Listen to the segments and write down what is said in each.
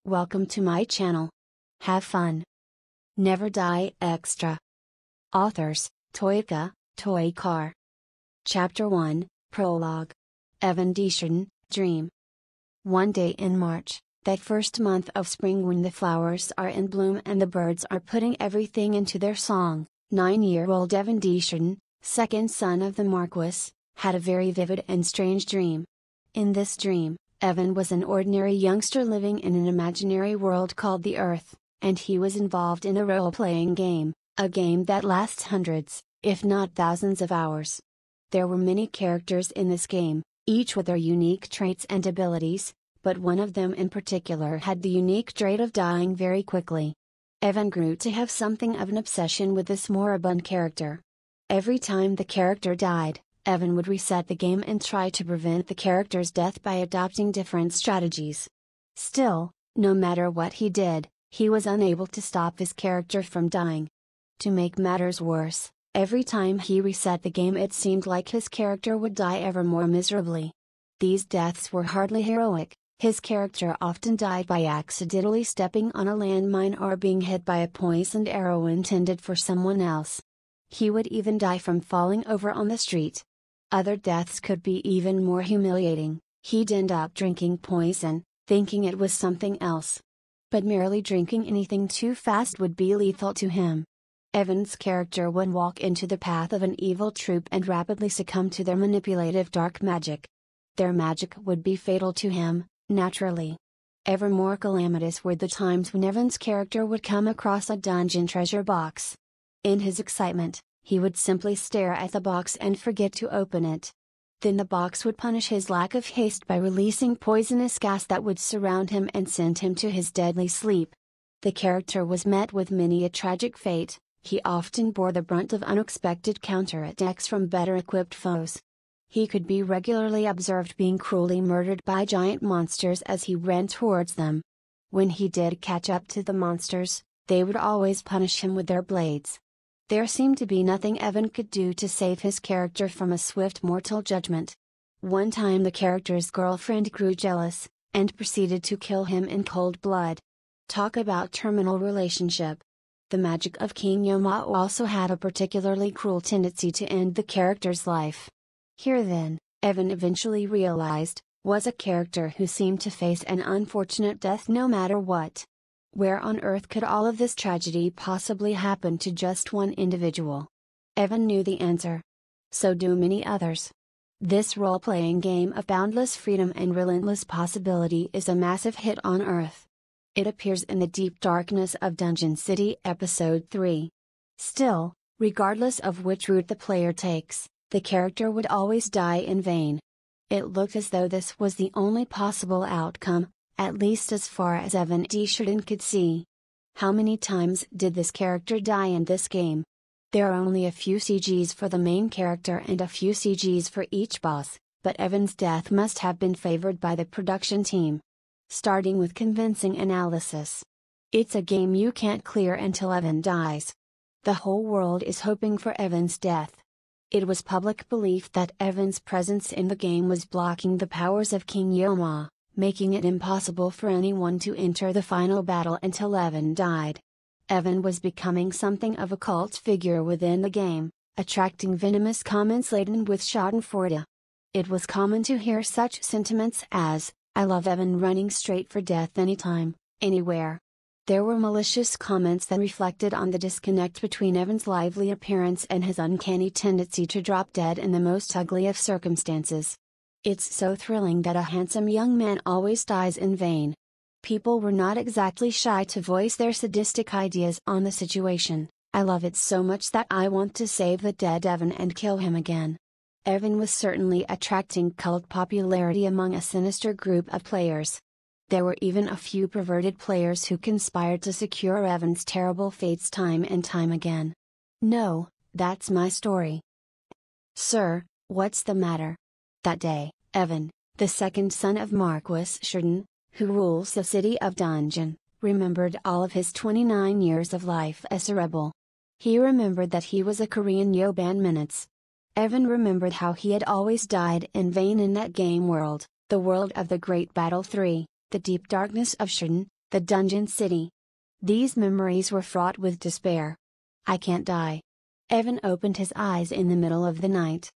Welcome to my channel. Have fun. Never die extra. Authors, Toyka, Toy Car. Chapter 1, Prologue. Evan Desjardins, Dream. One day in March, that first month of spring when the flowers are in bloom and the birds are putting everything into their song, 9-year-old Evan Desjardins, second son of the Marquis, had a very vivid and strange dream. In this dream, Evan was an ordinary youngster living in an imaginary world called the Earth, and he was involved in a role-playing game, a game that lasts hundreds, if not thousands of hours. There were many characters in this game, each with their unique traits and abilities, but one of them in particular had the unique trait of dying very quickly. Evan grew to have something of an obsession with this moribund character. Every time the character died, Evan would reset the game and try to prevent the character's death by adopting different strategies. Still, no matter what he did, he was unable to stop his character from dying. To make matters worse, every time he reset the game it seemed like his character would die ever more miserably. These deaths were hardly heroic. His character often died by accidentally stepping on a landmine or being hit by a poisoned arrow intended for someone else. He would even die from falling over on the street. Other deaths could be even more humiliating. He'd end up drinking poison, thinking it was something else. But merely drinking anything too fast would be lethal to him. Evan's character would walk into the path of an evil troupe and rapidly succumb to their manipulative dark magic. Their magic would be fatal to him, naturally. Ever more calamitous were the times when Evan's character would come across a dungeon treasure box. In his excitement, he would simply stare at the box and forget to open it. Then the box would punish his lack of haste by releasing poisonous gas that would surround him and send him to his deadly sleep. The character was met with many a tragic fate. He often bore the brunt of unexpected counterattacks from better equipped foes. He could be regularly observed being cruelly murdered by giant monsters as he ran towards them. When he did catch up to the monsters, they would always punish him with their blades. There seemed to be nothing Evan could do to save his character from a swift mortal judgment. One time the character's girlfriend grew jealous, and proceeded to kill him in cold blood. Talk about terminal relationship. The magic of King Yoma also had a particularly cruel tendency to end the character's life. Here then, Evan eventually realized, was a character who seemed to face an unfortunate death no matter what. Where on earth could all of this tragedy possibly happen to just one individual? Evan knew the answer. So do many others. This role-playing game of boundless freedom and relentless possibility is a massive hit on Earth. It appears in the deep darkness of Dungeon City Episode 3. Still, regardless of which route the player takes, the character would always die in vain. It looked as though this was the only possible outcome, at least as far as Evan Desjardins could see. How many times did this character die in this game? There are only a few CGs for the main character and a few CGs for each boss, but Evan's death must have been favored by the production team. Starting with convincing analysis. It's a game you can't clear until Evan dies. The whole world is hoping for Evan's death. It was public belief that Evan's presence in the game was blocking the powers of King Yoma, making it impossible for anyone to enter the final battle until Evan died. Evan was becoming something of a cult figure within the game, attracting venomous comments laden with schadenfreude. It was common to hear such sentiments as, "I love Evan running straight for death anytime, anywhere." There were malicious comments that reflected on the disconnect between Evan's lively appearance and his uncanny tendency to drop dead in the most ugly of circumstances. It's so thrilling that a handsome young man always dies in vain. People were not exactly shy to voice their sadistic ideas on the situation. "I love it so much that I want to save the dead Evan and kill him again." Evan was certainly attracting cult popularity among a sinister group of players. There were even a few perverted players who conspired to secure Evan's terrible fates time and time again. No, that's my story. Sir, what's the matter? That day, Evan, the second son of Marquis Desjardins, who rules the city of Dungeon, remembered all of his 29 years of life as a rebel. He remembered that he was a Korean Yoban minutes. Evan remembered how he had always died in vain in that game world, the world of the Great Battle 3, the deep darkness of Desjardins, The dungeon city. These memories were fraught with despair. I can't die. Evan opened his eyes in the middle of the night.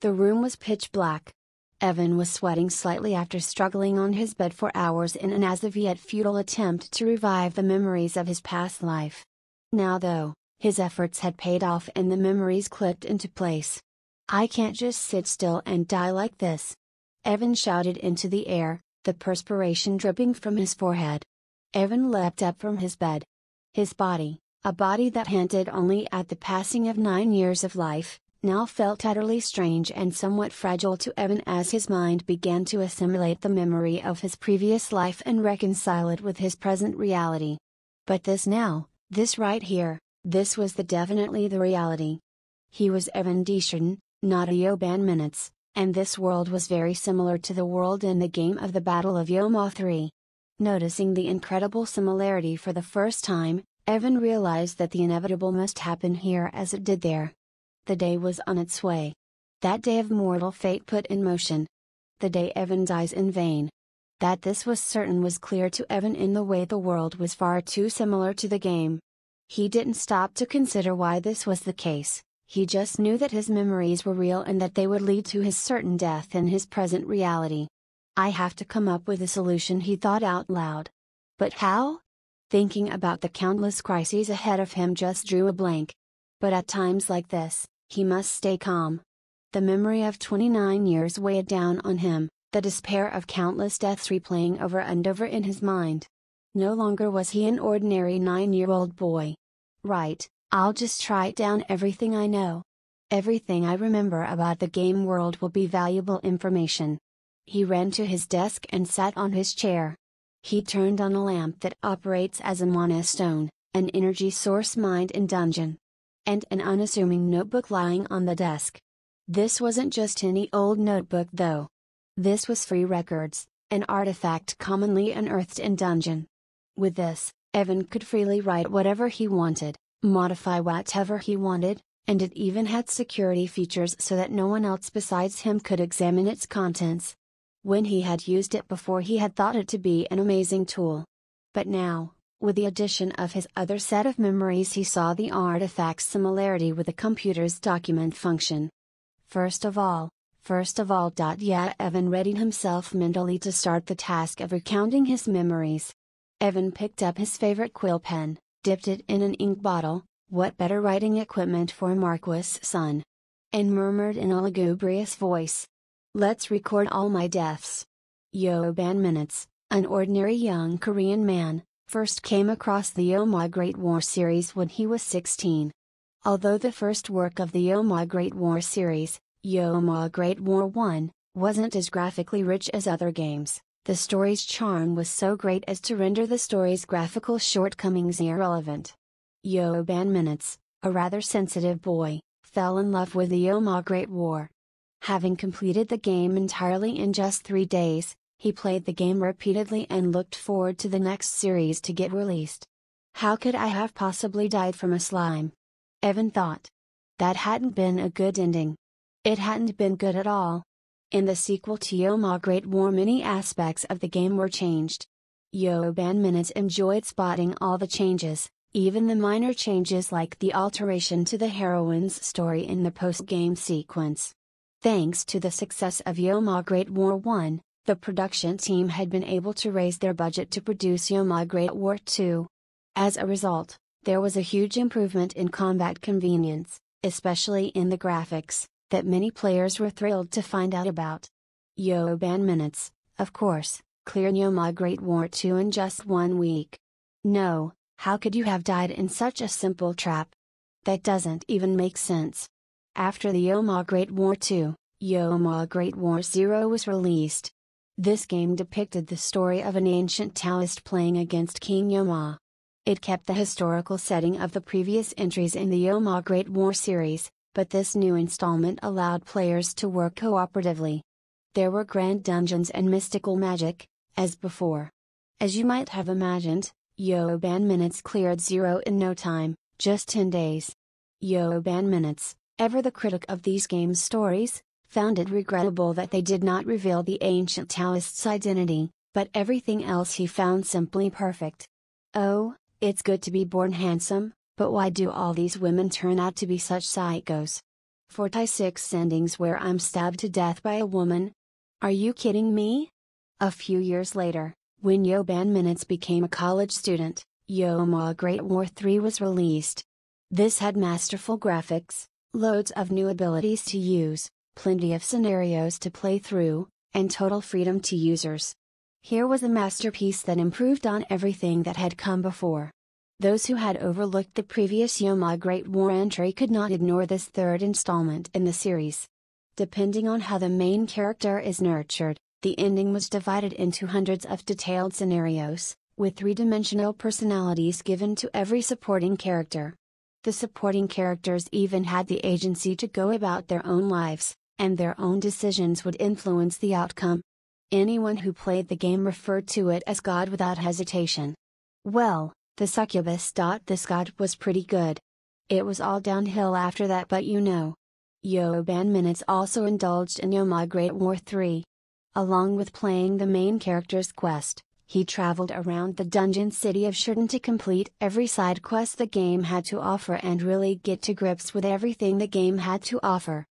The room was pitch black. Evan was sweating slightly after struggling on his bed for hours in an as of yet futile attempt to revive the memories of his past life. Now though, his efforts had paid off and the memories clicked into place. I can't just sit still and die like this. Evan shouted into the air, the perspiration dripping from his forehead. Evan leapt up from his bed. His body, a body that hinted only at the passing of 9 years of life, now felt utterly strange and somewhat fragile to Evan as his mind began to assimilate the memory of his previous life and reconcile it with his present reality. But this now, this right here, this was definitely the reality. He was Evan Desjardins, not Yoban Minutes, and this world was very similar to the world in the game of the Battle of Yoma 3. Noticing the incredible similarity for the first time, Evan realized that the inevitable must happen here as it did there. The day was on its way. That day of mortal fate put in motion. The day Evan dies in vain. That this was certain was clear to Evan in the way the world was far too similar to the game. He didn't stop to consider why this was the case, he just knew that his memories were real and that they would lead to his certain death in his present reality. I have to come up with a solution, he thought out loud. But how? Thinking about the countless crises ahead of him just drew a blank. But at times like this, he must stay calm. The memory of 29 years weighed down on him, the despair of countless deaths replaying over and over in his mind. No longer was he an ordinary 9-year-old boy. Right, I'll just write down everything I know. Everything I remember about the game world will be valuable information. He ran to his desk and sat on his chair. He turned on a lamp that operates as a monostone, an energy source mined in dungeon. And an unassuming notebook lying on the desk. This wasn't just any old notebook though. This was free records, an artifact commonly unearthed in dungeon. With this, Evan could freely write whatever he wanted, modify whatever he wanted, and it even had security features so that no one else besides him could examine its contents. When he had used it before, he had thought it to be an amazing tool. But now, with the addition of his other set of memories, he saw the artifact's similarity with the computer's document function. First of all, yeah, Evan readied himself mentally to start the task of recounting his memories. Evan picked up his favorite quill pen, dipped it in an ink bottle, what better writing equipment for a Marquis' son? And murmured in a lugubrious voice. Let's record all my deaths. Yoban Minutes, an ordinary young Korean man, first came across the Yoma Great War series when he was 16. Although the first work of the Yoma Great War series, Yoma Great War 1, wasn't as graphically rich as other games, the story's charm was so great as to render the story's graphical shortcomings irrelevant. Yoban Minutes, a rather sensitive boy, fell in love with the Yoma Great War. Having completed the game entirely in just 3 days, he played the game repeatedly and looked forward to the next series to get released. How could I have possibly died from a slime? Evan thought. That hadn't been a good ending. It hadn't been good at all. In the sequel to Yoma Great War, many aspects of the game were changed. Yoban Minutes enjoyed spotting all the changes, even the minor changes like the alteration to the heroine's story in the post-game sequence. Thanks to the success of Yoma Great War 1, the production team had been able to raise their budget to produce Yoma Great War 2. As a result, there was a huge improvement in combat convenience, especially in the graphics, that many players were thrilled to find out about. Yoban Minutes, of course, cleared Yoma Great War 2 in just 1 week. No, how could you have died in such a simple trap? That doesn't even make sense. After the Yoma Great War 2, Yoma Great War 0 was released. This game depicted the story of an ancient Taoist playing against King Yoma. It kept the historical setting of the previous entries in the Yoma Great War series, but this new installment allowed players to work cooperatively. There were grand dungeons and mystical magic, as before. As you might have imagined, Yoban Minutes cleared 0 in no time, just 10 days. Yoban Minutes, ever the critic of these games' stories, found it regrettable that they did not reveal the ancient Taoist's identity, But everything else he found simply perfect. Oh, it's good to be born handsome, but why do all these women turn out to be such psychos? 46 endings where I'm stabbed to death by a woman? Are you kidding me? A few years later, when Yoban Minutes became a college student, Yoma Great War 3 was released. This had masterful graphics, loads of new abilities to use, plenty of scenarios to play through, and total freedom to users. Here was a masterpiece that improved on everything that had come before. Those who had overlooked the previous Yoma Great War entry could not ignore this third installment in the series. Depending on how the main character is nurtured, the ending was divided into hundreds of detailed scenarios, with three-dimensional personalities given to every supporting character. The supporting characters even had the agency to go about their own lives, and their own decisions would influence the outcome. Anyone who played the game referred to it as God without hesitation. Well, the succubus. This God was pretty good. It was all downhill after that, but you know. Yoban Minutes also indulged in Yoma Great War 3. Along with playing the main character's quest, he traveled around the dungeon city of Shurden to complete every side quest the game had to offer and really get to grips with everything the game had to offer.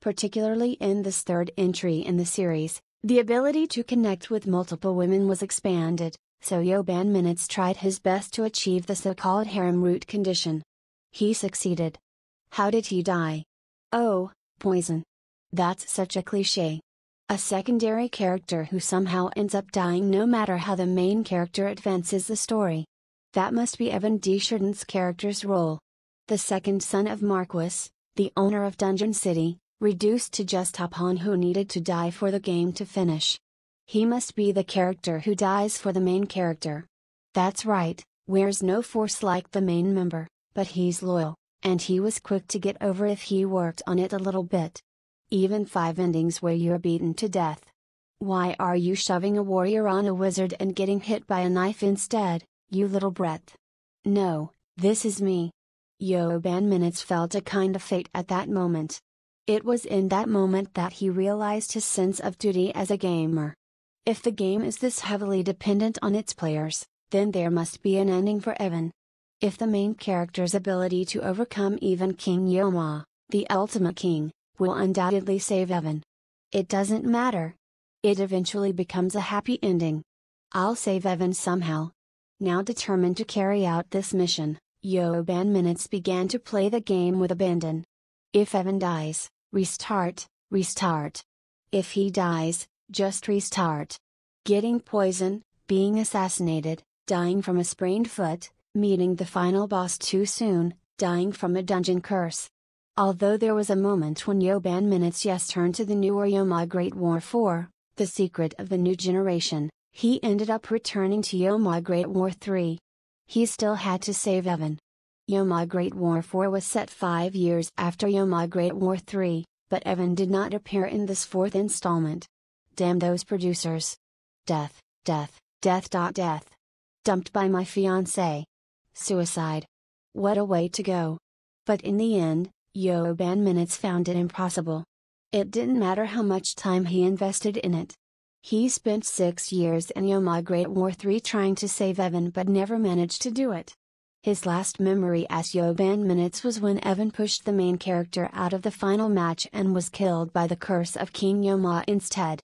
Particularly in this third entry in the series, the ability to connect with multiple women was expanded, so Yoban Minutes tried his best to achieve the so-called harem root condition. He succeeded. How did he die? Oh, poison. That's such a cliché. A secondary character who somehow ends up dying no matter how the main character advances the story. That must be Evan D. Sheridan's character's role. The second son of Marquis, the owner of Dungeon City, reduced to just a pawn who needed to die for the game to finish. He must be the character who dies for the main character. That's right, wears no force like the main member, but he's loyal, and he was quick to get over if he worked on it a little bit. Even 5 endings where you're beaten to death. Why are you shoving a warrior on a wizard and getting hit by a knife instead, you little brat? No, this is me. Yoban Minutes felt a kind of fate at that moment. It was in that moment that he realized his sense of duty as a gamer. If the game is this heavily dependent on its players, then there must be an ending for Evan. If the main character's ability to overcome even King Yoma, the ultimate king, will undoubtedly save Evan. It doesn't matter. It eventually becomes a happy ending. I'll save Evan somehow. Now determined to carry out this mission, Yoban Minutes began to play the game with abandon. If Evan dies, restart, restart. If he dies, just restart. Getting poison, being assassinated, dying from a sprained foot, meeting the final boss too soon, dying from a dungeon curse. Although there was a moment when Yoban Minutes turned to the newer Yoma Great War 4, the secret of the new generation, he ended up returning to Yoma Great War 3. He still had to save Evan. Yoma Great War 4 was set 5 years after Yoma Great War 3, but Evan did not appear in this 4th installment. Damn those producers. Death, death, death. Death. Dumped by my fiancé. Suicide. What a way to go. But in the end, Yoban Minutes found it impossible. It didn't matter how much time he invested in it. He spent 6 years in Yoma Great War 3 trying to save Evan but never managed to do it. His last memory as Yoban Minutes was when Evan pushed the main character out of the final match and was killed by the curse of King Yoma instead.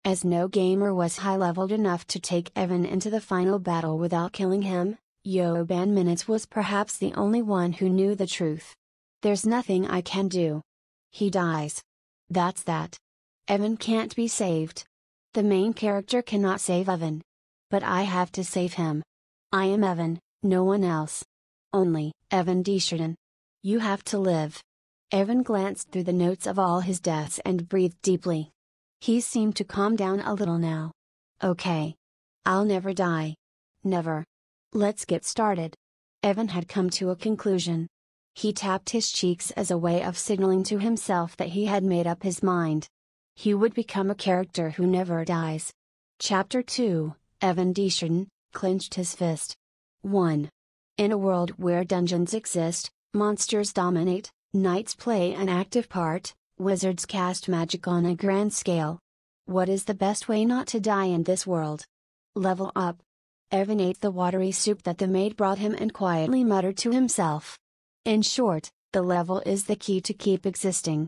As no gamer was high-leveled enough to take Evan into the final battle without killing him, Yoban Minutes was perhaps the only one who knew the truth. There's nothing I can do. He dies. That's that. Evan can't be saved. The main character cannot save Evan. But I have to save him. I am Evan, no one else. Only, Evan D. Sheridan. You have to live. Evan glanced through the notes of all his deaths and breathed deeply. He seemed to calm down a little now. Okay. I'll never die. Never. Let's get started. Evan had come to a conclusion. He tapped his cheeks as a way of signaling to himself that he had made up his mind. He would become a character who never dies. Chapter 2, Evan D. Sheridan, clenched his fist. 1. In a world where dungeons exist, monsters dominate, knights play an active part, wizards cast magic on a grand scale. What is the best way not to die in this world? Level up. Evan ate the watery soup that the maid brought him and quietly muttered to himself. In short, the level is the key to keep existing.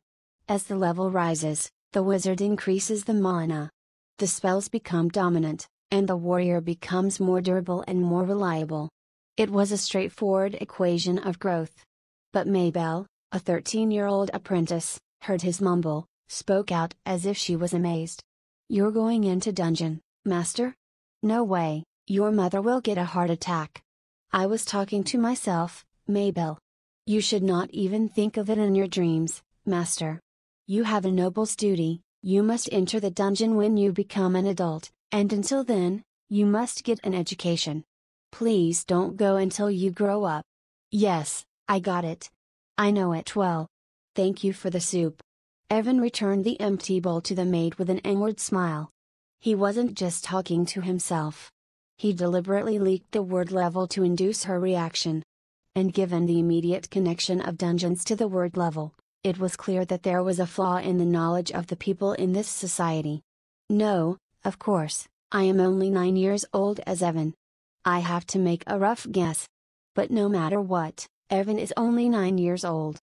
As the level rises, the wizard increases the mana. The spells become dominant, and the warrior becomes more durable and more reliable. It was a straightforward equation of growth. But Maybelle, a 13-year-old apprentice, heard his mumble, spoke out as if she was amazed. "You're going into dungeon, master? No way, your mother will get a heart attack." "I was talking to myself, Maybelle. You should not even think of it in your dreams, master. You have a noble's duty, you must enter the dungeon when you become an adult, and until then, you must get an education. Please don't go until you grow up." "Yes, I got it. I know it well. Thank you for the soup." Evan returned the empty bowl to the maid with an inward smile. He wasn't just talking to himself. He deliberately leaked the word level to induce her reaction. And given the immediate connection of dungeons to the word level, it was clear that there was a flaw in the knowledge of the people in this society. "No, of course, I am only 9 years old as Evan. I have to make a rough guess. But no matter what, Evan is only 9 years old.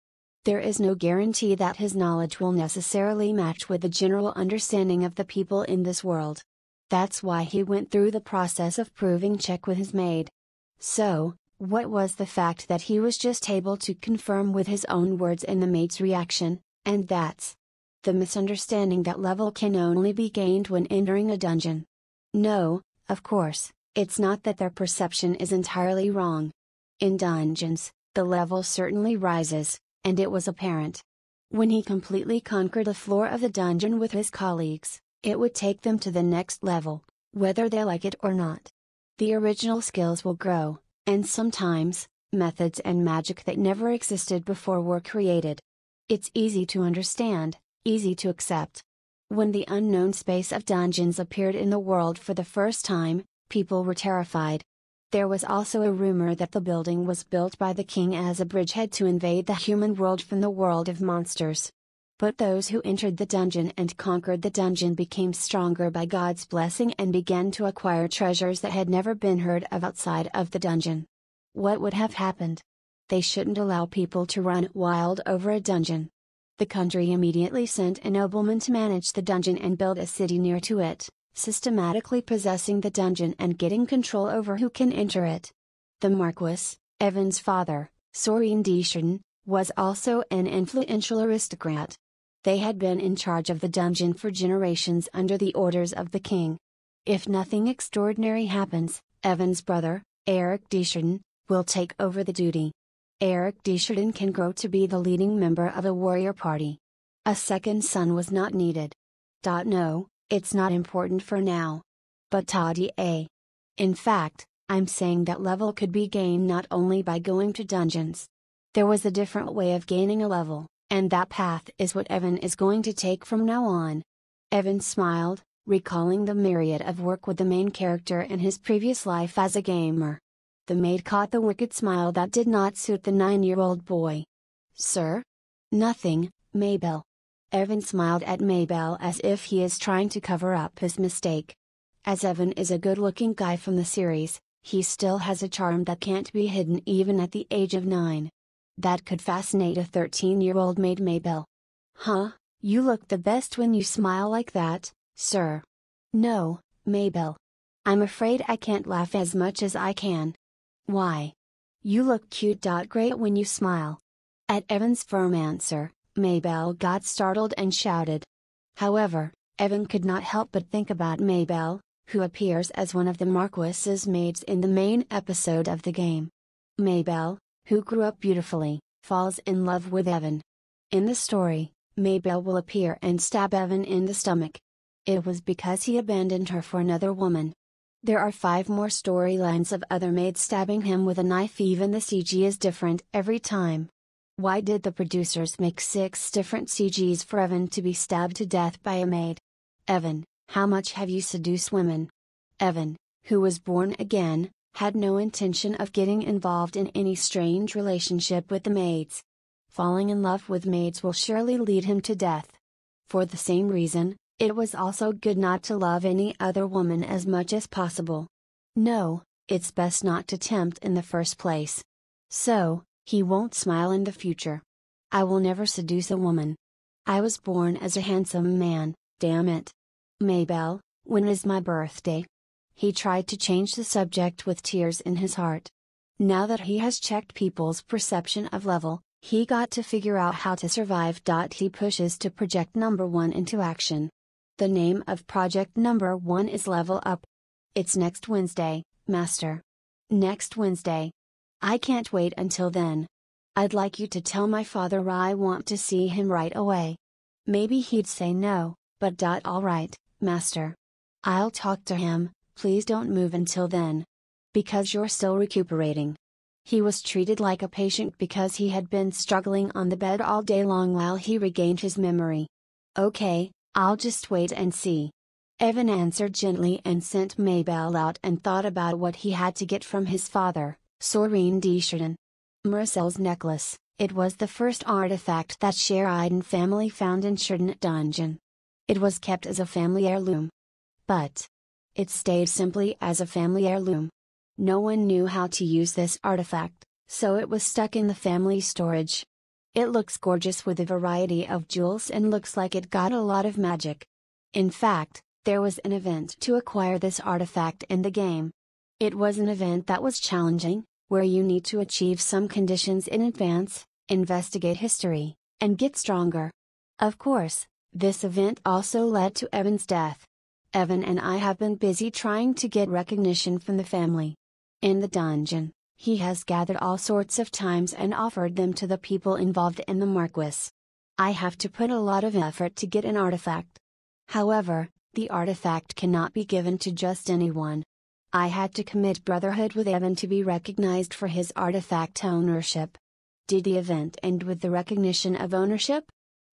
There is no guarantee that his knowledge will necessarily match with the general understanding of the people in this world. That's why he went through the process of proving check with his maid. So, what was the fact that he was just able to confirm with his own words and the maid's reaction, and that's the misunderstanding that level can only be gained when entering a dungeon. No, of course, it's not that their perception is entirely wrong. In dungeons, the level certainly rises, and it was apparent. When he completely conquered the floor of the dungeon with his colleagues, it would take them to the next level, whether they like it or not. The original skills will grow, and sometimes, methods and magic that never existed before were created. It's easy to understand, easy to accept. When the unknown space of dungeons appeared in the world for the first time, people were terrified. There was also a rumor that the building was built by the king as a bridgehead to invade the human world from the world of monsters. But those who entered the dungeon and conquered the dungeon became stronger by God's blessing and began to acquire treasures that had never been heard of outside of the dungeon. What would have happened? They shouldn't allow people to run wild over a dungeon. The country immediately sent a nobleman to manage the dungeon and build a city near to it, systematically possessing the dungeon and getting control over who can enter it. The Marquis, Evan's father, Sorin Desjardins, was also an influential aristocrat. They had been in charge of the dungeon for generations under the orders of the king. If nothing extraordinary happens, Evan's brother, Eric Desjardins, will take over the duty. Eric Desjardins can grow to be the leading member of a warrior party. A second son was not needed. No, it's not important for now. But Toddy. In fact, I'm saying that level could be gained not only by going to dungeons. There was a different way of gaining a level, and that path is what Evan is going to take from now on. Evan smiled, recalling the myriad of work with the main character in his previous life as a gamer. The maid caught the wicked smile that did not suit the 9-year-old boy. "Sir?" "Nothing, Maybelle." Evan smiled at Maybelle as if he is trying to cover up his mistake. As Evan is a good-looking guy from the series, he still has a charm that can't be hidden even at the age of 9. That could fascinate a 13-year-old maid Maybelle. "Huh, you look the best when you smile like that, sir." "No, Maybelle. I'm afraid I can't laugh as much as I can." "Why?" "You look cute. Great when you smile." At Evan's firm answer, Maybelle got startled and shouted. However, Evan could not help but think about Maybelle, who appears as one of the Marquis's maids in the main episode of the game. Maybelle, who grew up beautifully, falls in love with Evan. In the story, Maybelle will appear and stab Evan in the stomach. It was because he abandoned her for another woman. There are 5 more storylines of other maids stabbing him with a knife. Even the CG is different every time. Why did the producers make 6 different CGs for Evan to be stabbed to death by a maid? Evan, how much have you seduced women? Evan, who was born again, had no intention of getting involved in any strange relationship with the maids. Falling in love with maids will surely lead him to death. For the same reason, It was also good not to love any other woman as much as possible. No, it's best not to tempt in the first place. So, he won't smile in the future. I will never seduce a woman. I was born as a handsome man, damn it. Maybelle, when is my birthday? He tried to change the subject with tears in his heart. Now that he has checked people's perception of level, he got to figure out how to survive. He pushes to project number 1 into action. The name of project number 1 is Level Up. It's next Wednesday, Master. Next Wednesday. I can't wait until then. I'd like you to tell my father I want to see him right away. Maybe he'd say no, but alright, Master. I'll talk to him, please don't move until then. Because you're still recuperating. He was treated like a patient because he had been struggling on the bed all day long while he regained his memory. Okay, I'll just wait and see. Evan answered gently and sent Maybelle out and thought about what he had to get from his father, Soren Desjardins. Maricelle's necklace. It was the first artifact that Sheridan family found in Sheridan Dungeon. It was kept as a family heirloom. But it stayed simply as a family heirloom. No one knew how to use this artifact, so it was stuck in the family storage. It looks gorgeous with a variety of jewels and looks like it got a lot of magic. In fact, there was an event to acquire this artifact in the game. It was an event that was challenging, where you need to achieve some conditions in advance, investigate history, and get stronger. Of course, this event also led to Evan's death. Evan and I have been busy trying to get recognition from the family. In the dungeon, he has gathered all sorts of times and offered them to the people involved in the Marquis. I have to put a lot of effort to get an artifact. However, the artifact cannot be given to just anyone. I had to commit brotherhood with Evan to be recognized for his artifact ownership. Did the event end with the recognition of ownership?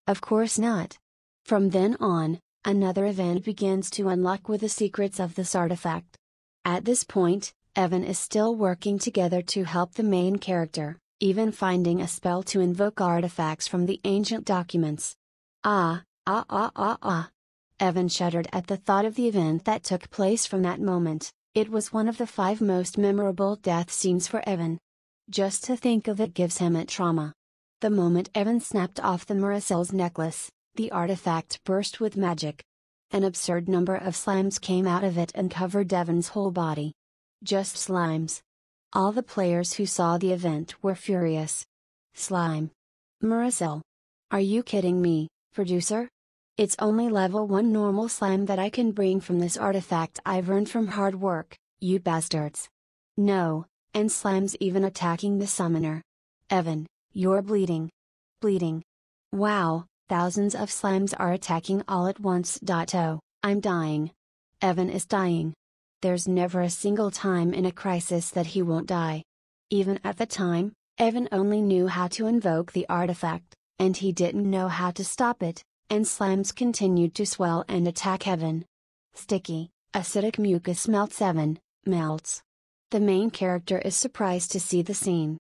Of course not. From then on, another event begins to unlock with the secrets of this artifact. At this point, Evan is still working together to help the main character, even finding a spell to invoke artifacts from the ancient documents. Evan shuddered at the thought of the event that took place from that moment. It was one of the 5 most memorable death scenes for Evan. Just to think of it gives him a trauma. The moment Evan snapped off the Maricelle's necklace, the artifact burst with magic. An absurd number of slimes came out of it and covered Evan's whole body. Just slimes. All the players who saw the event were furious. Slime. Maricelle. Are you kidding me, producer? It's only level 1 normal slime that I can bring from this artifact I've earned from hard work, you bastards. No, and slime's even attacking the summoner. Evan, you're bleeding. Bleeding. Wow, thousands of slimes are attacking all at once. Oh, I'm dying. Evan is dying. There's never a single time in a crisis that he won't die. Even at the time, Evan only knew how to invoke the artifact, and he didn't know how to stop it. And slimes continued to swell and attack Evan. Sticky, acidic mucus melts Evan, melts. The main character is surprised to see the scene.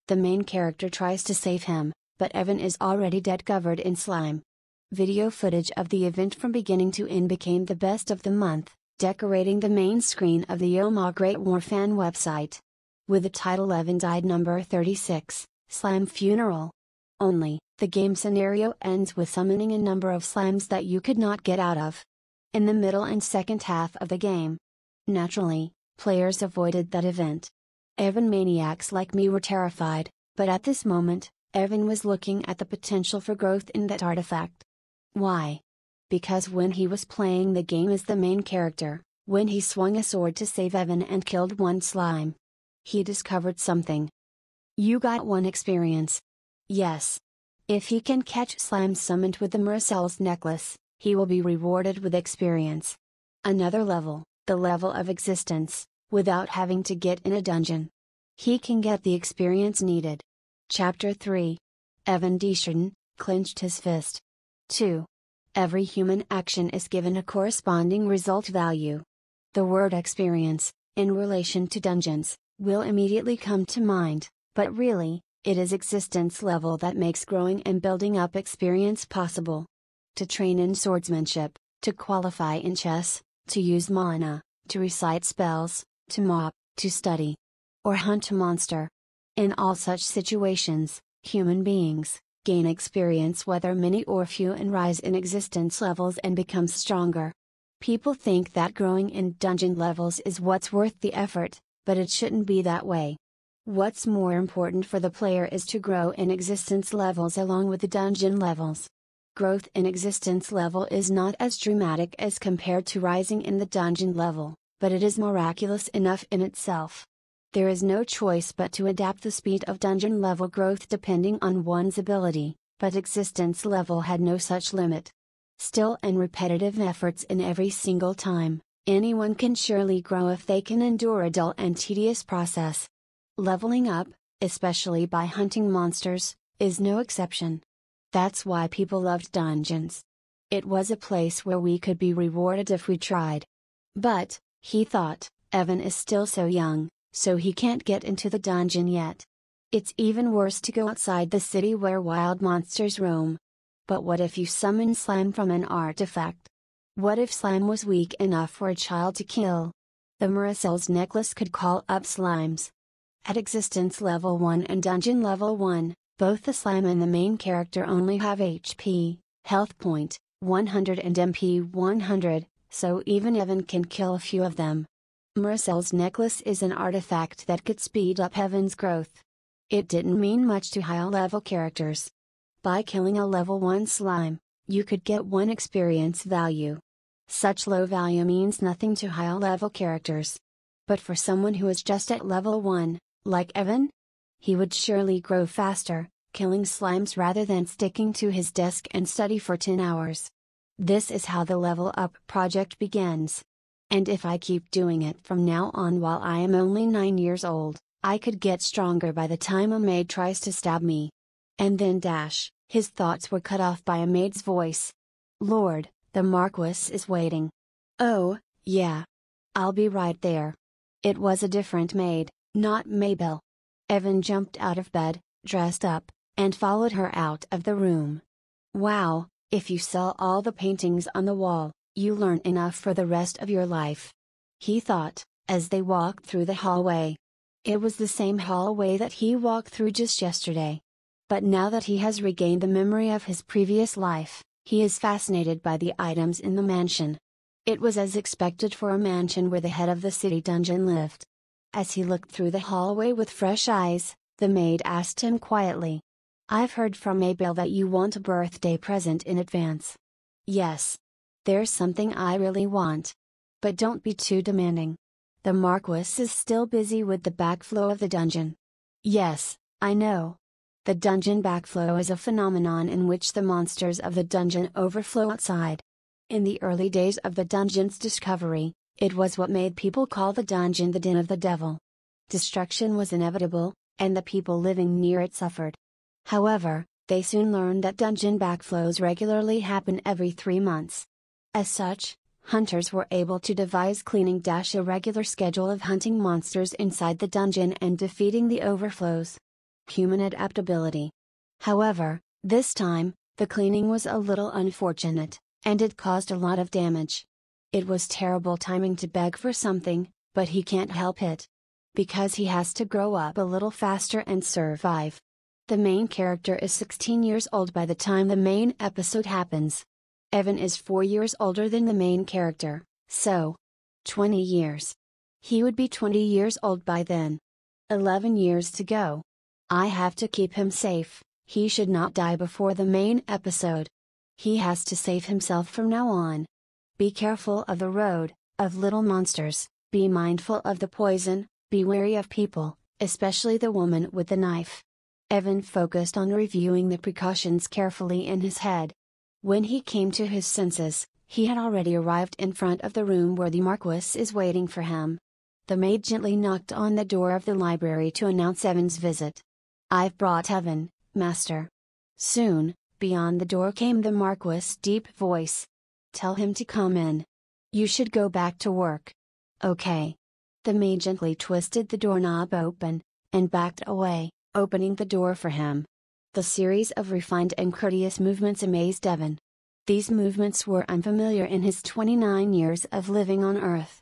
The main character tries to save him, but Evan is already dead, covered in slime. Video footage of the event from beginning to end became the best of the month, decorating the main screen of the Oma Great War fan website. With the title Evan died number 36, Slime Funeral. Only, the game scenario ends with summoning a number of slimes that you could not get out of. In the middle and second half of the game. Naturally, players avoided that event. Evan maniacs like me were terrified, but at this moment, Evan was looking at the potential for growth in that artifact. Why? Because when he was playing the game as the main character, when he swung a sword to save Evan and killed one slime, he discovered something. You got one experience. Yes. If he can catch slime summoned with the Maricelle's necklace, he will be rewarded with experience. Another level, the level of existence, without having to get in a dungeon. He can get the experience needed. Chapter 3. Evan Desjardins clenched his fist. 2. Every human action is given a corresponding result value. The word experience, in relation to dungeons, will immediately come to mind, but really, it is existence level that makes growing and building up experience possible. To train in swordsmanship, to qualify in chess, to use mana, to recite spells, to mop, to study, or hunt a monster. In all such situations, human beings gain experience whether many or few and rise in existence levels and become stronger. People think that growing in dungeon levels is what's worth the effort, but it shouldn't be that way. What's more important for the player is to grow in existence levels along with the dungeon levels. Growth in existence level is not as dramatic as compared to rising in the dungeon level, but it is miraculous enough in itself. There is no choice but to adapt the speed of dungeon level growth depending on one's ability, but existence level had no such limit. Still and repetitive efforts in every single time, anyone can surely grow if they can endure a dull and tedious process. Leveling up, especially by hunting monsters, is no exception. That's why people loved dungeons. It was a place where we could be rewarded if we tried. But, he thought, Evan is still so young, so he can't get into the dungeon yet. It's even worse to go outside the city where wild monsters roam. But what if you summon slime from an artifact? What if slime was weak enough for a child to kill? The Marisol's necklace could call up slimes. At existence level 1 and dungeon level 1, both the slime and the main character only have HP, health point, 100 and MP 100, so even Evan can kill a few of them. Marisol's necklace is an artifact that could speed up Evan's growth. It didn't mean much to high level characters. By killing a level 1 slime, you could get 1 experience value. Such low value means nothing to high level characters. But for someone who is just at level 1, like Evan, he would surely grow faster, killing slimes rather than sticking to his desk and study for 10 hours. This is how the Level Up project begins. And if I keep doing it from now on while I am only 9 years old, I could get stronger by the time a maid tries to stab me. And then his thoughts were cut off by a maid's voice. Lord, the Marquis is waiting. Oh, yeah. I'll be right there. It was a different maid, not Mabel. Evan jumped out of bed, dressed up, and followed her out of the room. Wow, if you saw all the paintings on the wall, you learn enough for the rest of your life. He thought, as they walked through the hallway. It was the same hallway that he walked through just yesterday. But now that he has regained the memory of his previous life, he is fascinated by the items in the mansion. It was as expected for a mansion where the head of the city dungeon lived. As he looked through the hallway with fresh eyes, the maid asked him quietly. I've heard from Mabel that you want a birthday present in advance. Yes. There's something I really want. But don't be too demanding. The Marquis is still busy with the backflow of the dungeon. Yes, I know. The dungeon backflow is a phenomenon in which the monsters of the dungeon overflow outside. In the early days of the dungeon's discovery, it was what made people call the dungeon the den of the devil. Destruction was inevitable, and the people living near it suffered. However, they soon learned that dungeon backflows regularly happen every 3 months. As such, hunters were able to devise a regular schedule of hunting monsters inside the dungeon and defeating the overflows. Human adaptability. However, this time, the cleaning was a little unfortunate, and it caused a lot of damage. It was terrible timing to beg for something, but he can't help it. Because he has to grow up a little faster and survive. The main character is 16 years old by the time the main episode happens. Evan is 4 years older than the main character, so 20 years. He would be 20 years old by then. 11 years to go. I have to keep him safe, he should not die before the main episode. He has to save himself from now on. Be careful of the road, of little monsters, be mindful of the poison, be wary of people, especially the woman with the knife. Evan focused on reviewing the precautions carefully in his head. When he came to his senses, he had already arrived in front of the room where the Marquis is waiting for him. The maid gently knocked on the door of the library to announce Evan's visit. I've brought Evan, master. Soon, beyond the door came the Marquis' deep voice. Tell him to come in. You should go back to work. Okay. The maid gently twisted the doorknob open, and backed away, opening the door for him. The series of refined and courteous movements amazed Evan. These movements were unfamiliar in his 29 years of living on Earth.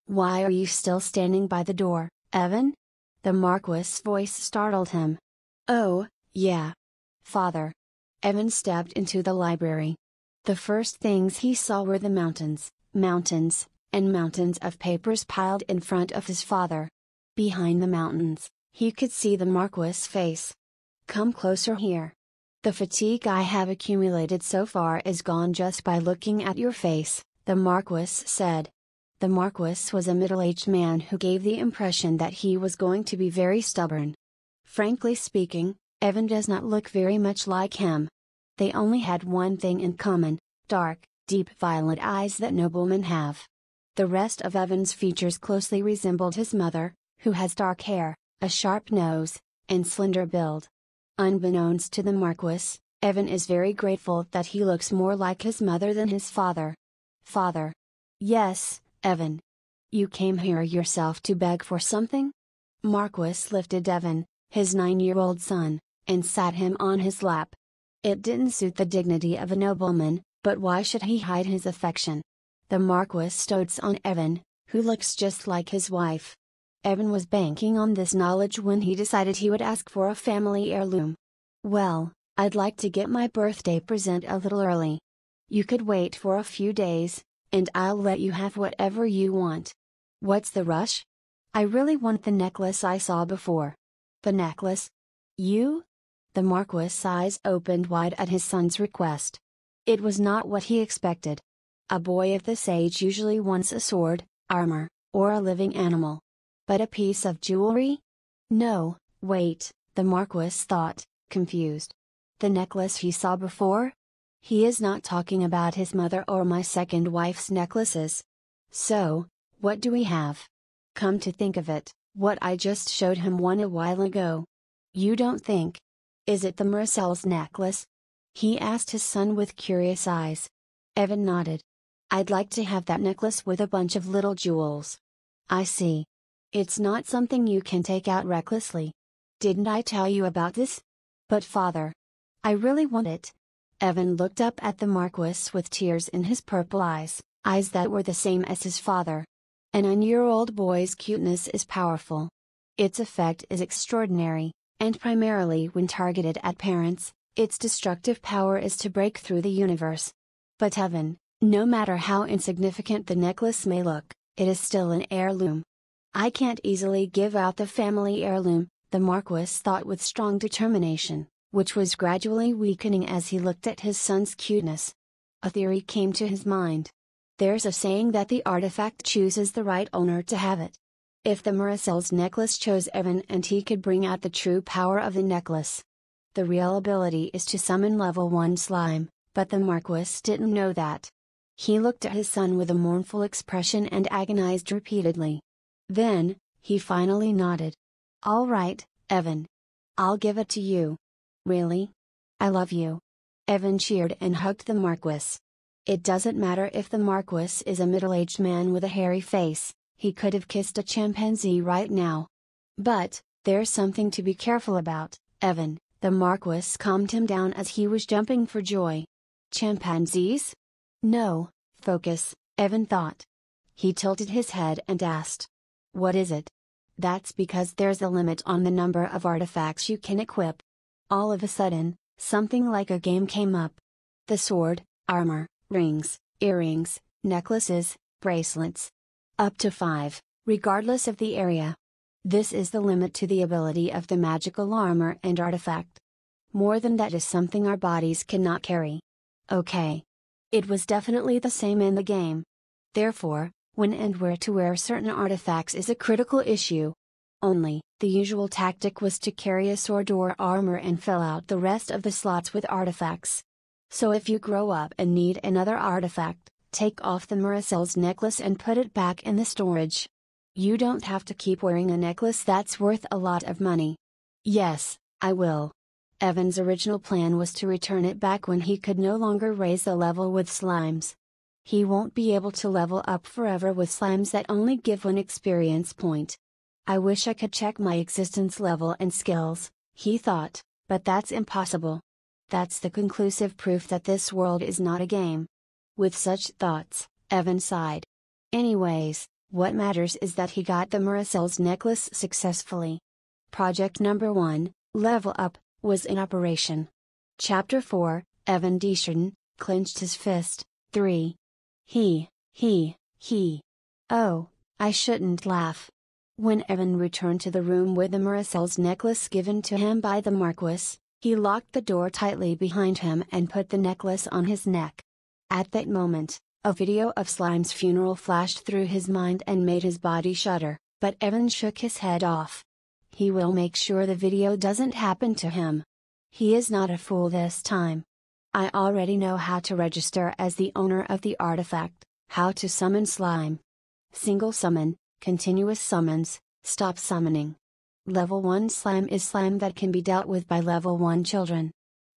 "Why are you still standing by the door, Evan?" The Marquis' voice startled him. "Oh, yeah. Father." Evan stepped into the library. The first things he saw were the mountains, and mountains of papers piled in front of his father. Behind the mountains, he could see the Marquis' face. "Come closer here. The fatigue I have accumulated so far is gone just by looking at your face," the Marquis said. The Marquis was a middle-aged man who gave the impression that he was going to be very stubborn. Frankly speaking, Evan does not look very much like him. They only had one thing in common: dark, deep violet eyes that noblemen have. The rest of Evan's features closely resembled his mother, who has dark hair, a sharp nose, and slender build. Unbeknownst to the Marquis, Evan is very grateful that he looks more like his mother than his father. "Father." "Yes, Evan. You came here yourself to beg for something?" Marquis lifted Evan, his 9-year-old son, and sat him on his lap. It didn't suit the dignity of a nobleman, but why should he hide his affection? The Marquis dotes on Evan, who looks just like his wife. Evan was banking on this knowledge when he decided he would ask for a family heirloom. "Well, I'd like to get my birthday present a little early. You could wait for a few days, and I'll let you have whatever you want." "What's the rush?" "I really want the necklace I saw before." "The necklace? You?" The Marquis' eyes opened wide at his son's request. It was not what he expected. A boy of this age usually wants a sword, armor, or a living animal. But a piece of jewelry? No, wait, the Marquis thought, confused. The necklace he saw before? He is not talking about his mother or my second wife's necklaces. So, what do we have? Come to think of it, what I just showed him one a while ago. You don't think? Is it the Marcel's necklace? He asked his son with curious eyes. Evan nodded. I'd like to have that necklace with a bunch of little jewels. I see. It's not something you can take out recklessly. Didn't I tell you about this? But father, I really want it. Evan looked up at the Marquis with tears in his purple eyes, eyes that were the same as his father. An 9-year-old boy's cuteness is powerful. Its effect is extraordinary, and primarily when targeted at parents, its destructive power is to break through the universe. But Evan, no matter how insignificant the necklace may look, it is still an heirloom. I can't easily give out the family heirloom, the Marquis thought with strong determination, which was gradually weakening as he looked at his son's cuteness. A theory came to his mind. There's a saying that the artifact chooses the right owner to have it. If the Marcel's necklace chose Evan and he could bring out the true power of the necklace. The real ability is to summon level 1 slime, but the Marquis didn't know that. He looked at his son with a mournful expression and agonized repeatedly. Then, he finally nodded. All right, Evan. I'll give it to you. Really? I love you. Evan cheered and hugged the Marquis. It doesn't matter if the Marquis is a middle-aged man with a hairy face, he could have kissed a chimpanzee right now. But, there's something to be careful about, Evan, the Marquis calmed him down as he was jumping for joy. Chimpanzees? No, focus, Evan thought. He tilted his head and asked. What is it? That's because there's a limit on the number of artifacts you can equip. All of a sudden, something like a game came up. The sword, armor, rings, earrings, necklaces, bracelets. Up to 5, regardless of the area. This is the limit to the ability of the magical armor and artifact. More than that is something our bodies cannot carry. Okay. It was definitely the same in the game. Therefore, when and where to wear certain artifacts is a critical issue. Only, the usual tactic was to carry a sword or armor and fill out the rest of the slots with artifacts. So if you grow up and need another artifact, take off the Marcel's necklace and put it back in the storage. You don't have to keep wearing a necklace that's worth a lot of money. Yes, I will. Evan's original plan was to return it back when he could no longer raise the level with slimes. He won't be able to level up forever with slimes that only give 1 experience point. I wish I could check my existence level and skills, he thought, but that's impossible. That's the conclusive proof that this world is not a game. With such thoughts, Evan sighed. Anyways, what matters is that he got the Marisol's necklace successfully. Project number 1, Level Up, was in operation. Chapter 4, Evan Desjardins clenched his fist. 3. He. Oh, I shouldn't laugh. When Evan returned to the room with the Marisol's necklace given to him by the Marquis, he locked the door tightly behind him and put the necklace on his neck. At that moment, a video of Slime's funeral flashed through his mind and made his body shudder, but Evan shook his head off. He will make sure the video doesn't happen to him. He is not a fool this time. I already know how to register as the owner of the artifact, how to summon slime. Single summon, continuous summons, stop summoning. Level 1 slime is slime that can be dealt with by level 1 children.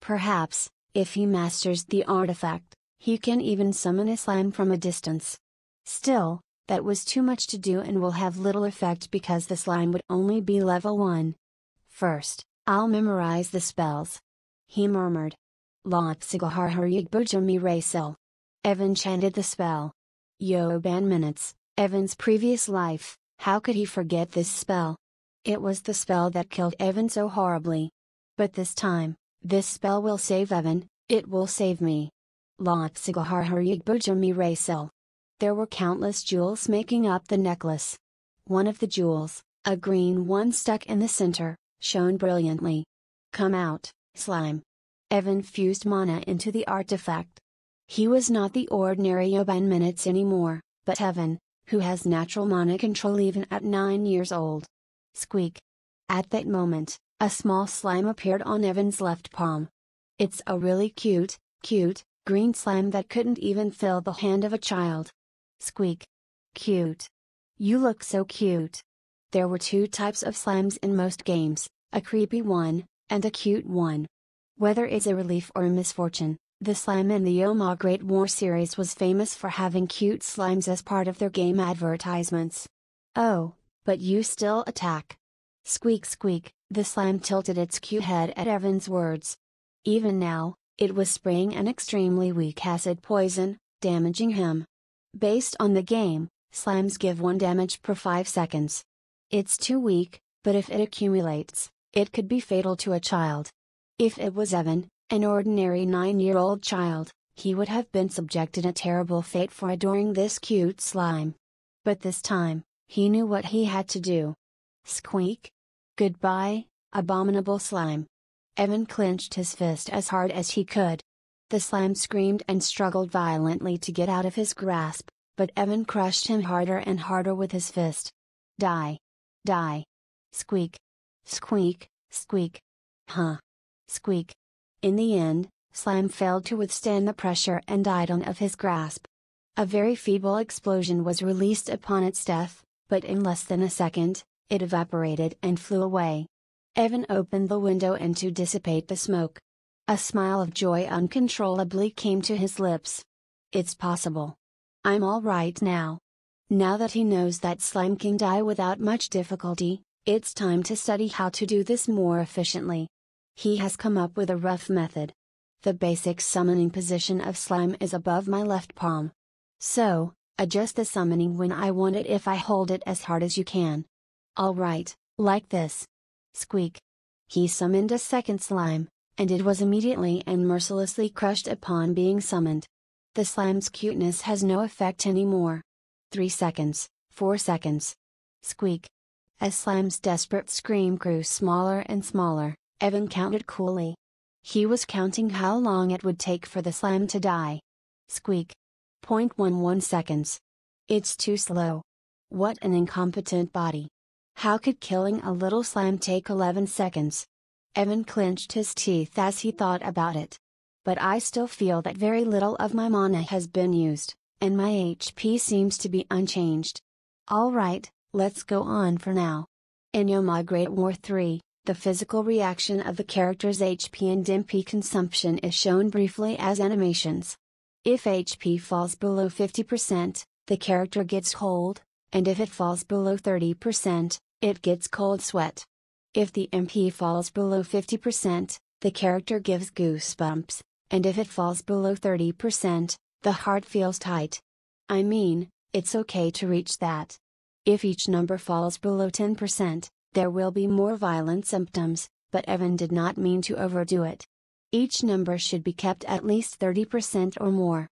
Perhaps, if he masters the artifact, he can even summon a slime from a distance. Still, that was too much to do and will have little effect because the slime would only be level 1. First, I'll memorize the spells. He murmured. Lopsigaharharyigbujarmi. Evan chanted the spell. Yoban minutes, Evan's previous life, how could he forget this spell? It was the spell that killed Evan so horribly. But this time, this spell will save Evan, it will save me. Lopsigaharharyigbujarmi. There were countless jewels making up the necklace. One of the jewels, a green one stuck in the center, shone brilliantly. Come out, slime. Evan fused mana into the artifact. He was not the ordinary Yoban minutes anymore, but Evan, who has natural mana control even at 9 years old. Squeak. At that moment, a small slime appeared on Evan's left palm. It's a really cute, green slime that couldn't even fill the hand of a child. Squeak. Cute. You look so cute. There were 2 types of slimes in most games, a creepy one, and a cute one. Whether it's a relief or a misfortune, the slime in the Yoma Great War series was famous for having cute slimes as part of their game advertisements. Oh, but you still attack. Squeak squeak, the slime tilted its cute head at Evan's words. Even now, it was spraying an extremely weak acid poison, damaging him. Based on the game, slimes give 1 damage per 5 seconds. It's too weak, but if it accumulates, it could be fatal to a child. If it was Evan, an ordinary 9-year-old child, he would have been subjected a terrible fate for adoring this cute slime. But this time, he knew what he had to do. Squeak. Goodbye, abominable slime. Evan clenched his fist as hard as he could. The slime screamed and struggled violently to get out of his grasp, but Evan crushed him harder and harder with his fist. Die. Die. Squeak. Squeak, squeak. Huh. Squeak. In the end, slime failed to withstand the pressure and died out of his grasp. A very feeble explosion was released upon its death, but in less than a second, it evaporated and flew away. Evan opened the window and to dissipate the smoke. A smile of joy uncontrollably came to his lips. It's possible. I'm all right now. Now that he knows that slime can die without much difficulty, it's time to study how to do this more efficiently. He has come up with a rough method. The basic summoning position of slime is above my left palm. So, adjust the summoning when I want it if I hold it as hard as you can. Alright, like this. Squeak. He summoned a second slime, and it was immediately and mercilessly crushed upon being summoned. The slime's cuteness has no effect anymore. 3 seconds, 4 seconds. Squeak. As slime's desperate scream grew smaller and smaller, Evan counted coolly. He was counting how long it would take for the slime to die. Squeak. 0.11 seconds. It's too slow. What an incompetent body. How could killing a little slime take 11 seconds? Evan clenched his teeth as he thought about it. But I still feel that very little of my mana has been used, and my HP seems to be unchanged. Alright, let's go on for now. In Yoma Great War 3, the physical reaction of the character's HP and MP consumption is shown briefly as animations. If HP falls below 50%, the character gets cold, and if it falls below 30%, it gets cold sweat. If the MP falls below 50%, The character gives goosebumps, and if it falls below 30%, the heart feels tight. I mean, it's okay to reach that. If each number falls below 10%, there will be more violent symptoms, but Evan did not mean to overdo it. Each number should be kept at least 30% or more.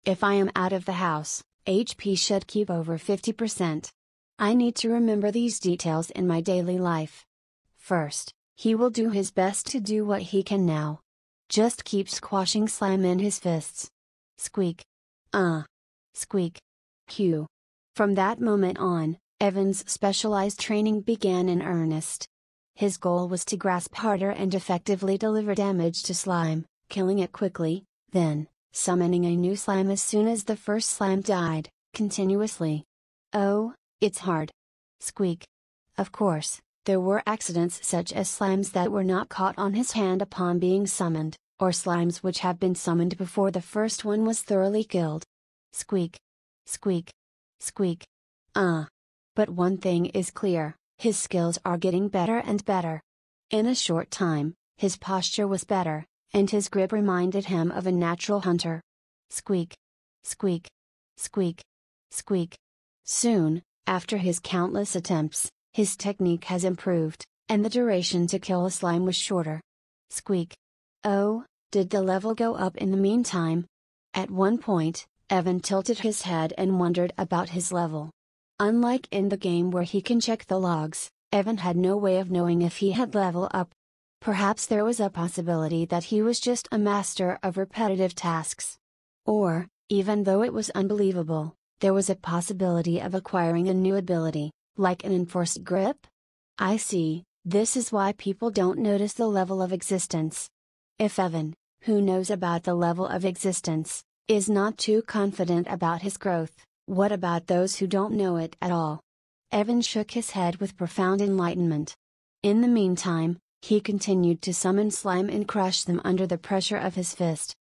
If I am out of the house, HP should keep over 50%. I need to remember these details in my daily life. First, he will do his best to do what he can now. Just keep squashing slime in his fists. Squeak. Squeak. Cue. From that moment on, Evan's specialized training began in earnest. His goal was to grasp harder and effectively deliver damage to slime, killing it quickly, then, summoning a new slime as soon as the first slime died, continuously. Oh, it's hard. Squeak. Of course, there were accidents such as slimes that were not caught on his hand upon being summoned, or slimes which have been summoned before the first one was thoroughly killed. Squeak. Squeak. Squeak. But one thing is clear, his skills are getting better and better. In a short time, his posture was better, and his grip reminded him of a natural hunter. Squeak. Squeak. Squeak. Squeak. Soon, after his countless attempts, his technique has improved, and the duration to kill a slime was shorter. Squeak. Oh, did the level go up in the meantime? At one point, Evan tilted his head and wondered about his level. Unlike in the game where he can check the logs, Evan had no way of knowing if he had leveled up. Perhaps there was a possibility that he was just a master of repetitive tasks. Or, even though it was unbelievable, there was a possibility of acquiring a new ability, like an enforced grip? I see, this is why people don't notice the level of existence. If Evan, who knows about the level of existence, is not too confident about his growth, what about those who don't know it at all? Evan shook his head with profound enlightenment. In the meantime, he continued to summon slime and crush them under the pressure of his fist.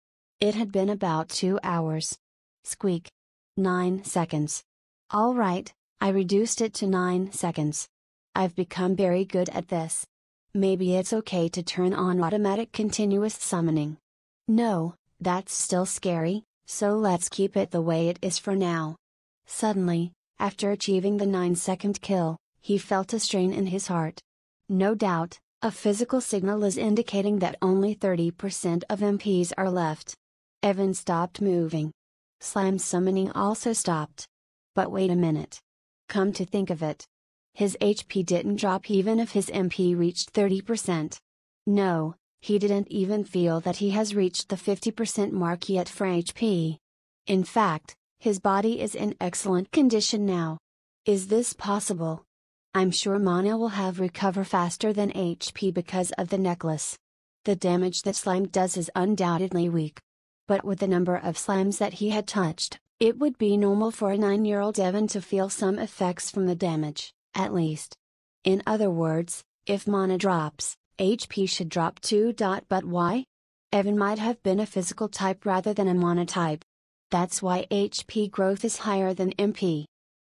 It had been about 2 hours. Squeak. 9 seconds. All right, I reduced it to 9 seconds. I've become very good at this. Maybe it's okay to turn on automatic continuous summoning. No, that's still scary, so let's keep it the way it is for now. Suddenly, after achieving the 9-second kill, he felt a strain in his heart. No doubt, a physical signal is indicating that only 30% of MPs are left. Evan stopped moving. Slime summoning also stopped. But wait a minute. Come to think of it, his HP didn't drop even if his MP reached 30%. No, he didn't even feel that he has reached the 50% mark yet for HP. In fact, his body is in excellent condition now. Is this possible? I'm sure Mana will have recover faster than HP because of the necklace. The damage that slime does is undoubtedly weak. But with the number of slimes that he had touched, it would be normal for a 9-year-old Evan to feel some effects from the damage, at least. In other words, if Mana drops, HP should drop too. But why? Evan might have been a physical type rather than a Mana type. That's why HP growth is higher than MP.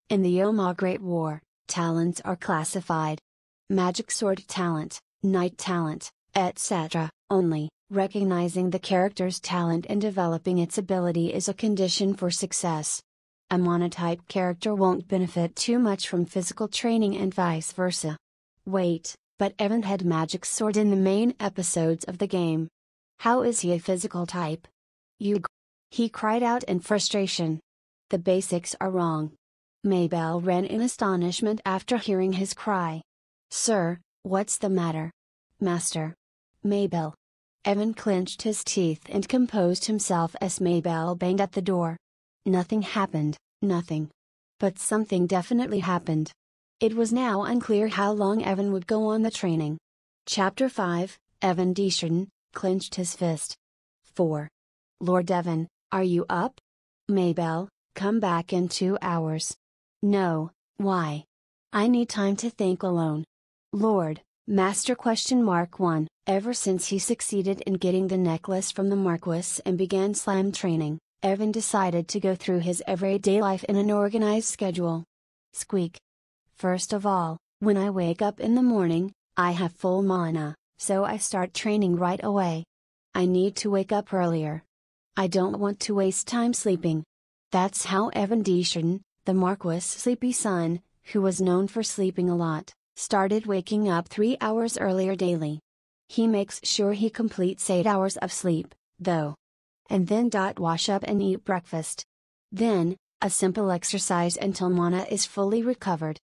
In the Oma Great War, talents are classified. Magic Sword talent, Knight talent, etc. only. Recognizing the character's talent and developing its ability is a condition for success. A Mana-type character won't benefit too much from physical training and vice versa. Wait, but Evan had Magic Sword in the main episodes of the game. How is he a physical type? He cried out in frustration. The basics are wrong. Maybell ran in astonishment after hearing his cry. Sir, what's the matter? Master. Maybell. Evan clenched his teeth and composed himself as Maybell banged at the door. Nothing happened, nothing. But something definitely happened. It was now unclear how long Evan would go on the training. Chapter 5, Evan Desjardins, clenched his fist. 4. Lord Evan, are you up? Maybell, come back in 2 hours. No, why? I need time to think alone. Lord, Master ?1. Ever since he succeeded in getting the necklace from the Marquis and began slime training, Evan decided to go through his everyday life in an organized schedule. Squeak. First of all, when I wake up in the morning, I have full mana, so I start training right away. I need to wake up earlier. I don't want to waste time sleeping. That's how Evan Deschardin, the Marquis' sleepy son, who was known for sleeping a lot, started waking up 3 hours earlier daily. He makes sure he completes 8 hours of sleep, though. And then wash up and eat breakfast. Then, a simple exercise until Mana is fully recovered.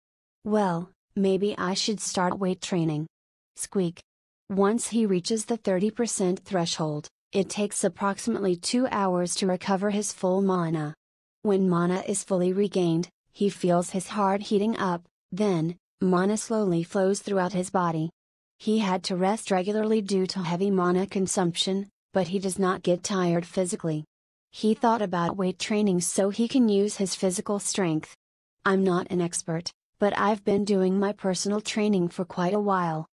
Well, maybe I should start weight training. Squeak. Once he reaches the 30% threshold, it takes approximately 2 hours to recover his full mana. When mana is fully regained, he feels his heart heating up, then, mana slowly flows throughout his body. He had to rest regularly due to heavy mana consumption, but he does not get tired physically. He thought about weight training so he can use his physical strength. I'm not an expert, but I've been doing my personal training for quite a while.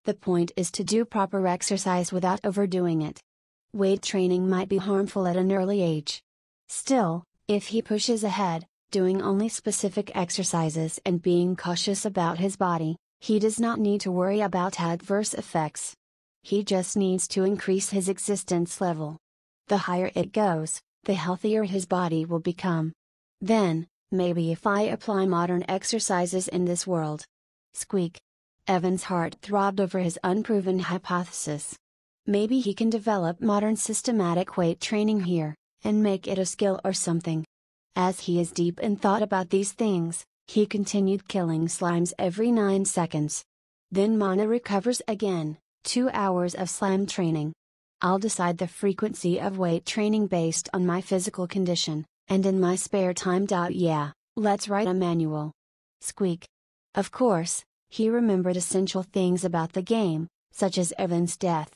The point is to do proper exercise without overdoing it. Weight training might be harmful at an early age. Still, if he pushes ahead, doing only specific exercises and being cautious about his body, he does not need to worry about adverse effects. He just needs to increase his existence level. The higher it goes, the healthier his body will become. Then, maybe if I apply modern exercises in this world. Squeak. Evan's heart throbbed over his unproven hypothesis. Maybe he can develop modern systematic weight training here, and make it a skill or something. As he is deep in thought about these things, he continued killing slimes every 9 seconds. Then mana recovers again, 2 hours of slime training. I'll decide the frequency of weight training based on my physical condition, and in my spare time. Yeah, let's write a manual. Squeak. Of course, he remembered essential things about the game, such as Evan's death.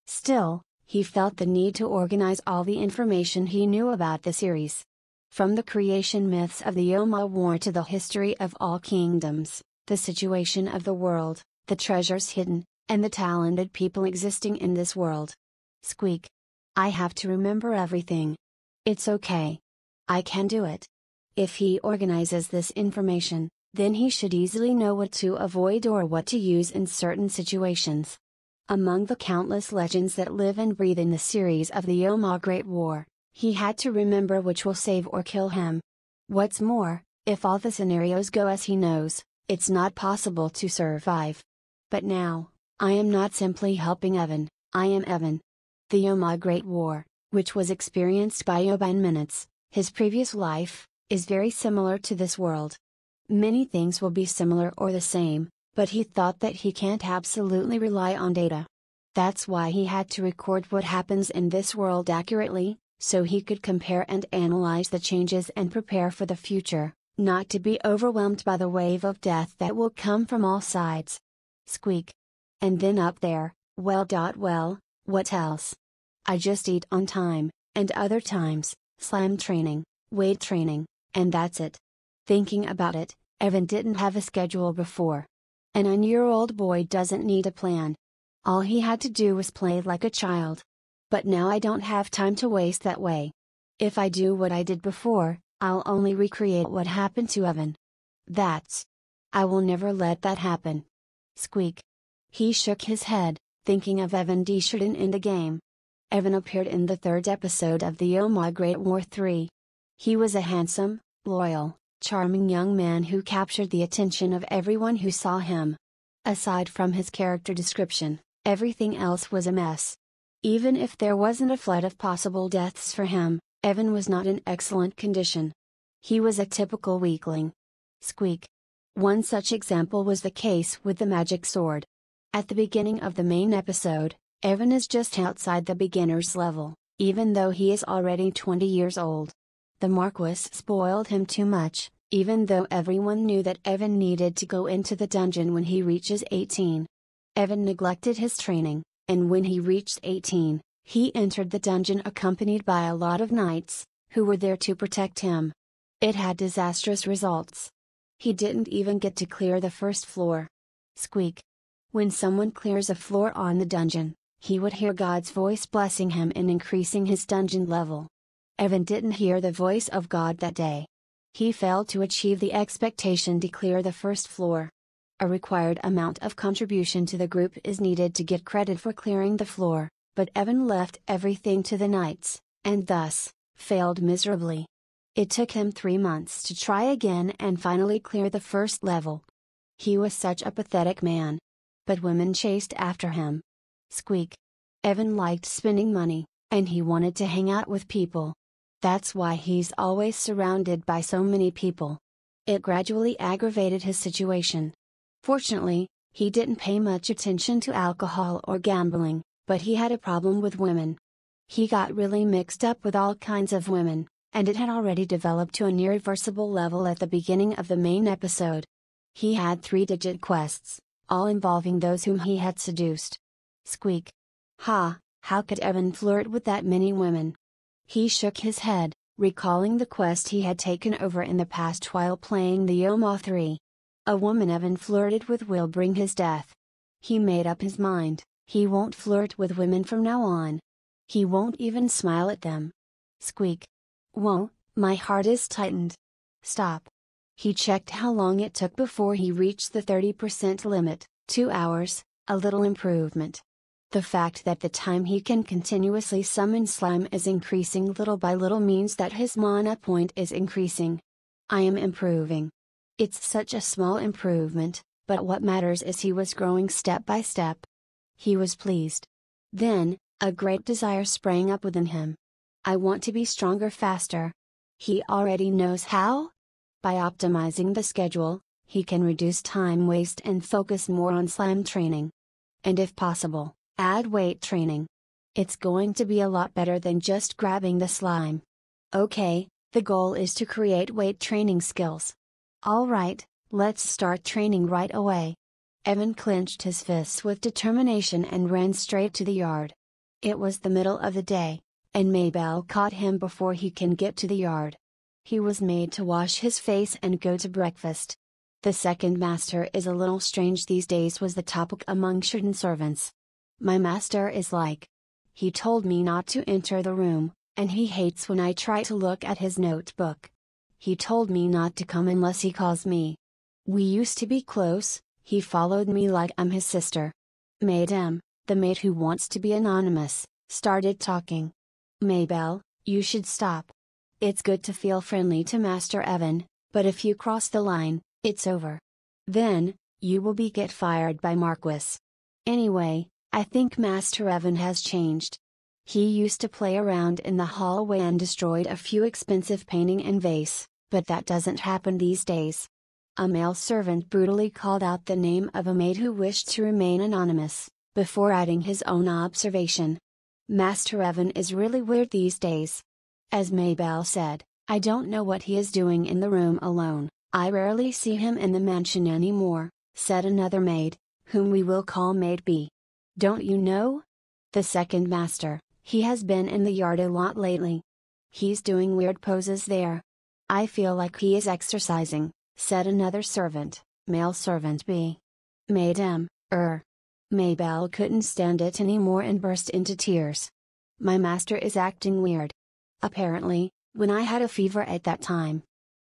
Still, he felt the need to organize all the information he knew about the series. From the creation myths of the Yoma War to the history of all kingdoms, the situation of the world, the treasures hidden, and the talented people existing in this world. Squeak. I have to remember everything. It's okay. I can do it. If he organizes this information, then he should easily know what to avoid or what to use in certain situations. Among the countless legends that live and breathe in the series of the Yoma Great War, he had to remember which will save or kill him. What's more, if all the scenarios go as he knows, it's not possible to survive. But now, I am not simply helping Evan, I am Evan. The Yoma Great War, which was experienced by Yoba in minutes, his previous life, is very similar to this world. Many things will be similar or the same, but he thought that he can't absolutely rely on data. That's why he had to record what happens in this world accurately, so he could compare and analyze the changes and prepare for the future, not to be overwhelmed by the wave of death that will come from all sides. Squeak. And then up there, well, what else? I just eat on time, and other times, slam training, weight training, and that's it. Thinking about it, Evan didn't have a schedule before. An 9-year-old boy doesn't need a plan. All he had to do was play like a child. But now I don't have time to waste that way. If I do what I did before, I'll only recreate what happened to Evan. I will never let that happen. Squeak. He shook his head, thinking of Evan Deschardin in the game. Evan appeared in the 3rd episode of the Yoma Great War 3. He was a handsome, loyal, charming young man who captured the attention of everyone who saw him. Aside from his character description, everything else was a mess. Even if there wasn't a flood of possible deaths for him, Evan was not in excellent condition. He was a typical weakling. Squeak. One such example was the case with the magic sword. At the beginning of the main episode, Evan is just outside the beginner's level, even though he is already 20 years old. The Marquis spoiled him too much, even though everyone knew that Evan needed to go into the dungeon when he reaches 18. Evan neglected his training, and when he reached 18, he entered the dungeon accompanied by a lot of knights, who were there to protect him. It had disastrous results. He didn't even get to clear the first floor. Squeak. When someone clears a floor on the dungeon, he would hear God's voice blessing him and increasing his dungeon level. Evan didn't hear the voice of God that day. He failed to achieve the expectation to clear the first floor. A required amount of contribution to the group is needed to get credit for clearing the floor, but Evan left everything to the knights, and thus, failed miserably. It took him 3 months to try again and finally clear the first level. He was such a pathetic man. But women chased after him. Squeak. Evan liked spending money, and he wanted to hang out with people. That's why he's always surrounded by so many people. It gradually aggravated his situation. Fortunately, he didn't pay much attention to alcohol or gambling, but he had a problem with women. He got really mixed up with all kinds of women, and it had already developed to an irreversible level at the beginning of the main episode. He had 3-digit quests, all involving those whom he had seduced. Squeak. Ha, how could Evan flirt with that many women? He shook his head, recalling the quest he had taken over in the past while playing the Yoma 3. A woman Evan flirted with will bring his death. He made up his mind, he won't flirt with women from now on. He won't even smile at them. Squeak. Whoa, my heart is tightened. Stop. He checked how long it took before he reached the 30% limit, 2 hours, a little improvement. The fact that the time he can continuously summon slime is increasing little by little means that his mana point is increasing. I am improving. It's such a small improvement, but what matters is he was growing step by step. He was pleased. Then, a great desire sprang up within him. I want to be stronger faster. He already knows how? By optimizing the schedule, he can reduce time waste and focus more on slime training. And if possible, add weight training. It's going to be a lot better than just grabbing the slime. Okay, the goal is to create weight training skills. Alright, let's start training right away. Evan clenched his fists with determination and ran straight to the yard. It was the middle of the day, and Maybelle caught him before he can get to the yard. He was made to wash his face and go to breakfast. The second master is a little strange these days was the topic among certain servants. My master is like. He told me not to enter the room, and he hates when I try to look at his notebook. He told me not to come unless he calls me. We used to be close, he followed me like I'm his sister. Madame, the maid who wants to be anonymous, started talking. Maybelle, you should stop. It's good to feel friendly to Master Evan, but if you cross the line, it's over. Then, you will get fired by Marquis. Anyway, I think Master Evan has changed. He used to play around in the hallway and destroyed a few expensive painting and vase, but that doesn't happen these days. A male servant brutally called out the name of a maid who wished to remain anonymous, before adding his own observation. Master Evan is really weird these days. As Maybelle said, I don't know what he is doing in the room alone. I rarely see him in the mansion anymore, said another maid, whom we will call Maid B. Don't you know? The second master, he has been in the yard a lot lately. He's doing weird poses there. I feel like he is exercising, said another servant, male servant B. Madame, Maybelle couldn't stand it anymore and burst into tears. My master is acting weird. Apparently, when I had a fever at that time.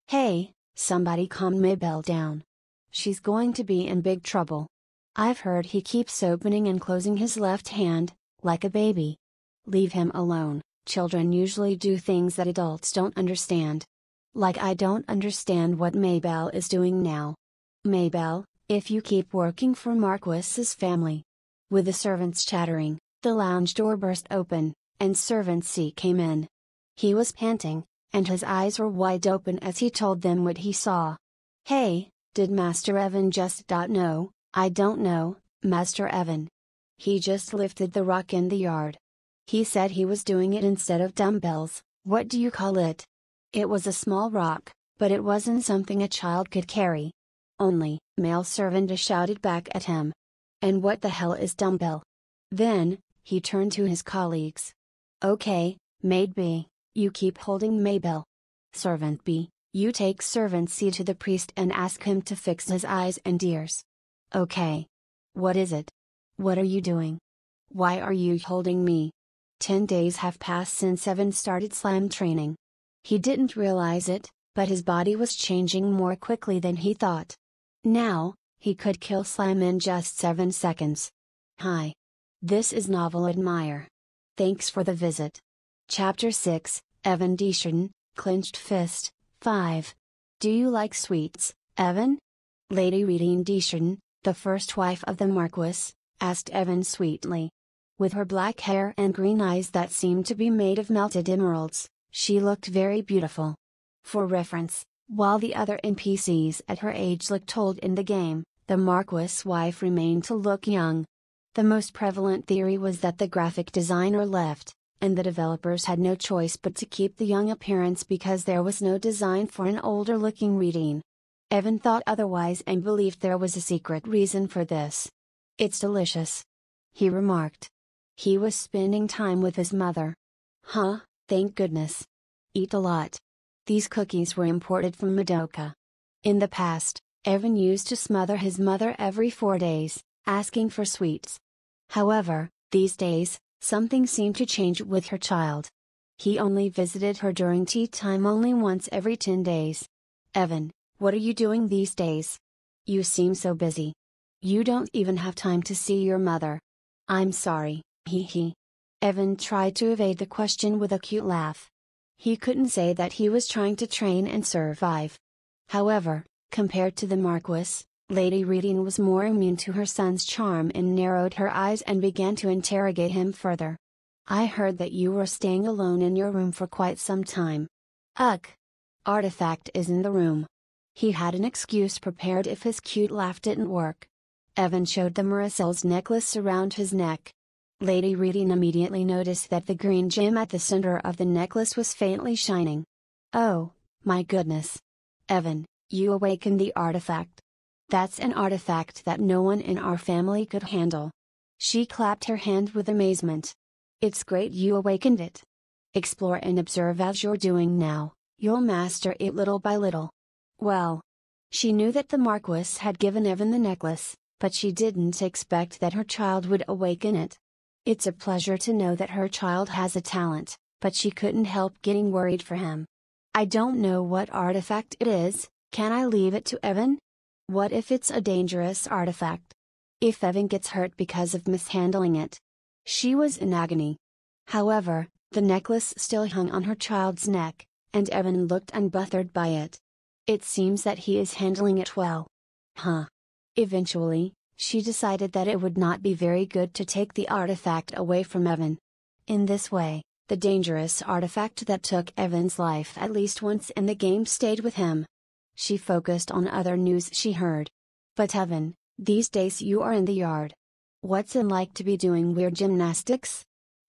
Hey, somebody calm Maybelle down. She's going to be in big trouble. I've heard he keeps opening and closing his left hand, like a baby. Leave him alone. Children usually do things that adults don't understand. Like I don't understand what Maybelle is doing now. Maybelle, if you keep working for Marquis's family. With the servants chattering, the lounge door burst open, and servant C came in. He was panting, and his eyes were wide open as he told them what he saw. Hey, did Master Evan just No, I don't know, Master Evan. He just lifted the rock in the yard. He said he was doing it instead of dumbbells, what do you call it? It was a small rock, but it wasn't something a child could carry. Only, male servant shouted back at him. And what the hell is dumbbell? Then, he turned to his colleagues. Okay, Maid B, you keep holding Maybelle. Servant B, you take servant C to the priest and ask him to fix his eyes and ears. Okay. What is it? What are you doing? Why are you holding me? 10 days have passed since Evan started slime training. He didn't realize it, but his body was changing more quickly than he thought. Now, He could kill Slime in just 7 seconds. Hi. This is Novel Admire. Thanks for the visit. Chapter 6, Evan Desjardins, Clenched Fist, 5. Do you like sweets, Evan? Lady Redine Desjardins, the first wife of the Marquis, asked Evan sweetly. With her black hair and green eyes that seemed to be made of melted emeralds, she looked very beautiful. For reference, while the other NPCs at her age looked old in the game, the Marquis' wife remained to look young. The most prevalent theory was that the graphic designer left, and the developers had no choice but to keep the young appearance because there was no design for an older-looking Redine. Evan thought otherwise and believed there was a secret reason for this. It's delicious, he remarked. He was spending time with his mother. Huh, thank goodness. Eat a lot. These cookies were imported from Madoka. In the past, Evan used to smother his mother every 4 days, asking for sweets. However, these days, something seemed to change with her child. He only visited her during tea time only once every 10 days. Evan, what are you doing these days? You seem so busy. You don't even have time to see your mother. I'm sorry, hee. Evan tried to evade the question with a cute laugh. He couldn't say that he was trying to train and survive. However, compared to the Marquis, Lady Redine was more immune to her son's charm and narrowed her eyes and began to interrogate him further. I heard that you were staying alone in your room for quite some time. Ugh! Artifact is in the room. He had an excuse prepared if his cute laugh didn't work. Evan showed the Marisol's necklace around his neck. Lady Redine immediately noticed that the green gem at the center of the necklace was faintly shining. Oh, my goodness! Evan, you awakened the artifact. That's an artifact that no one in our family could handle. She clapped her hand with amazement. It's great you awakened it. Explore and observe as you're doing now, you'll master it little by little. Well. She knew that the Marquis had given Evan the necklace, but she didn't expect that her child would awaken it. It's a pleasure to know that her child has a talent, but she couldn't help getting worried for him. I don't know what artifact it is, can I leave it to Evan? What if it's a dangerous artifact? If Evan gets hurt because of mishandling it? She was in agony. However, the necklace still hung on her child's neck, and Evan looked unbothered by it. It seems that he is handling it well. Huh. Eventually, she decided that it would not be very good to take the artifact away from Evan. In this way, the dangerous artifact that took Evan's life at least once in the game stayed with him. She focused on other news she heard. But Evan, these days you are in the yard. What's it like to be doing weird gymnastics?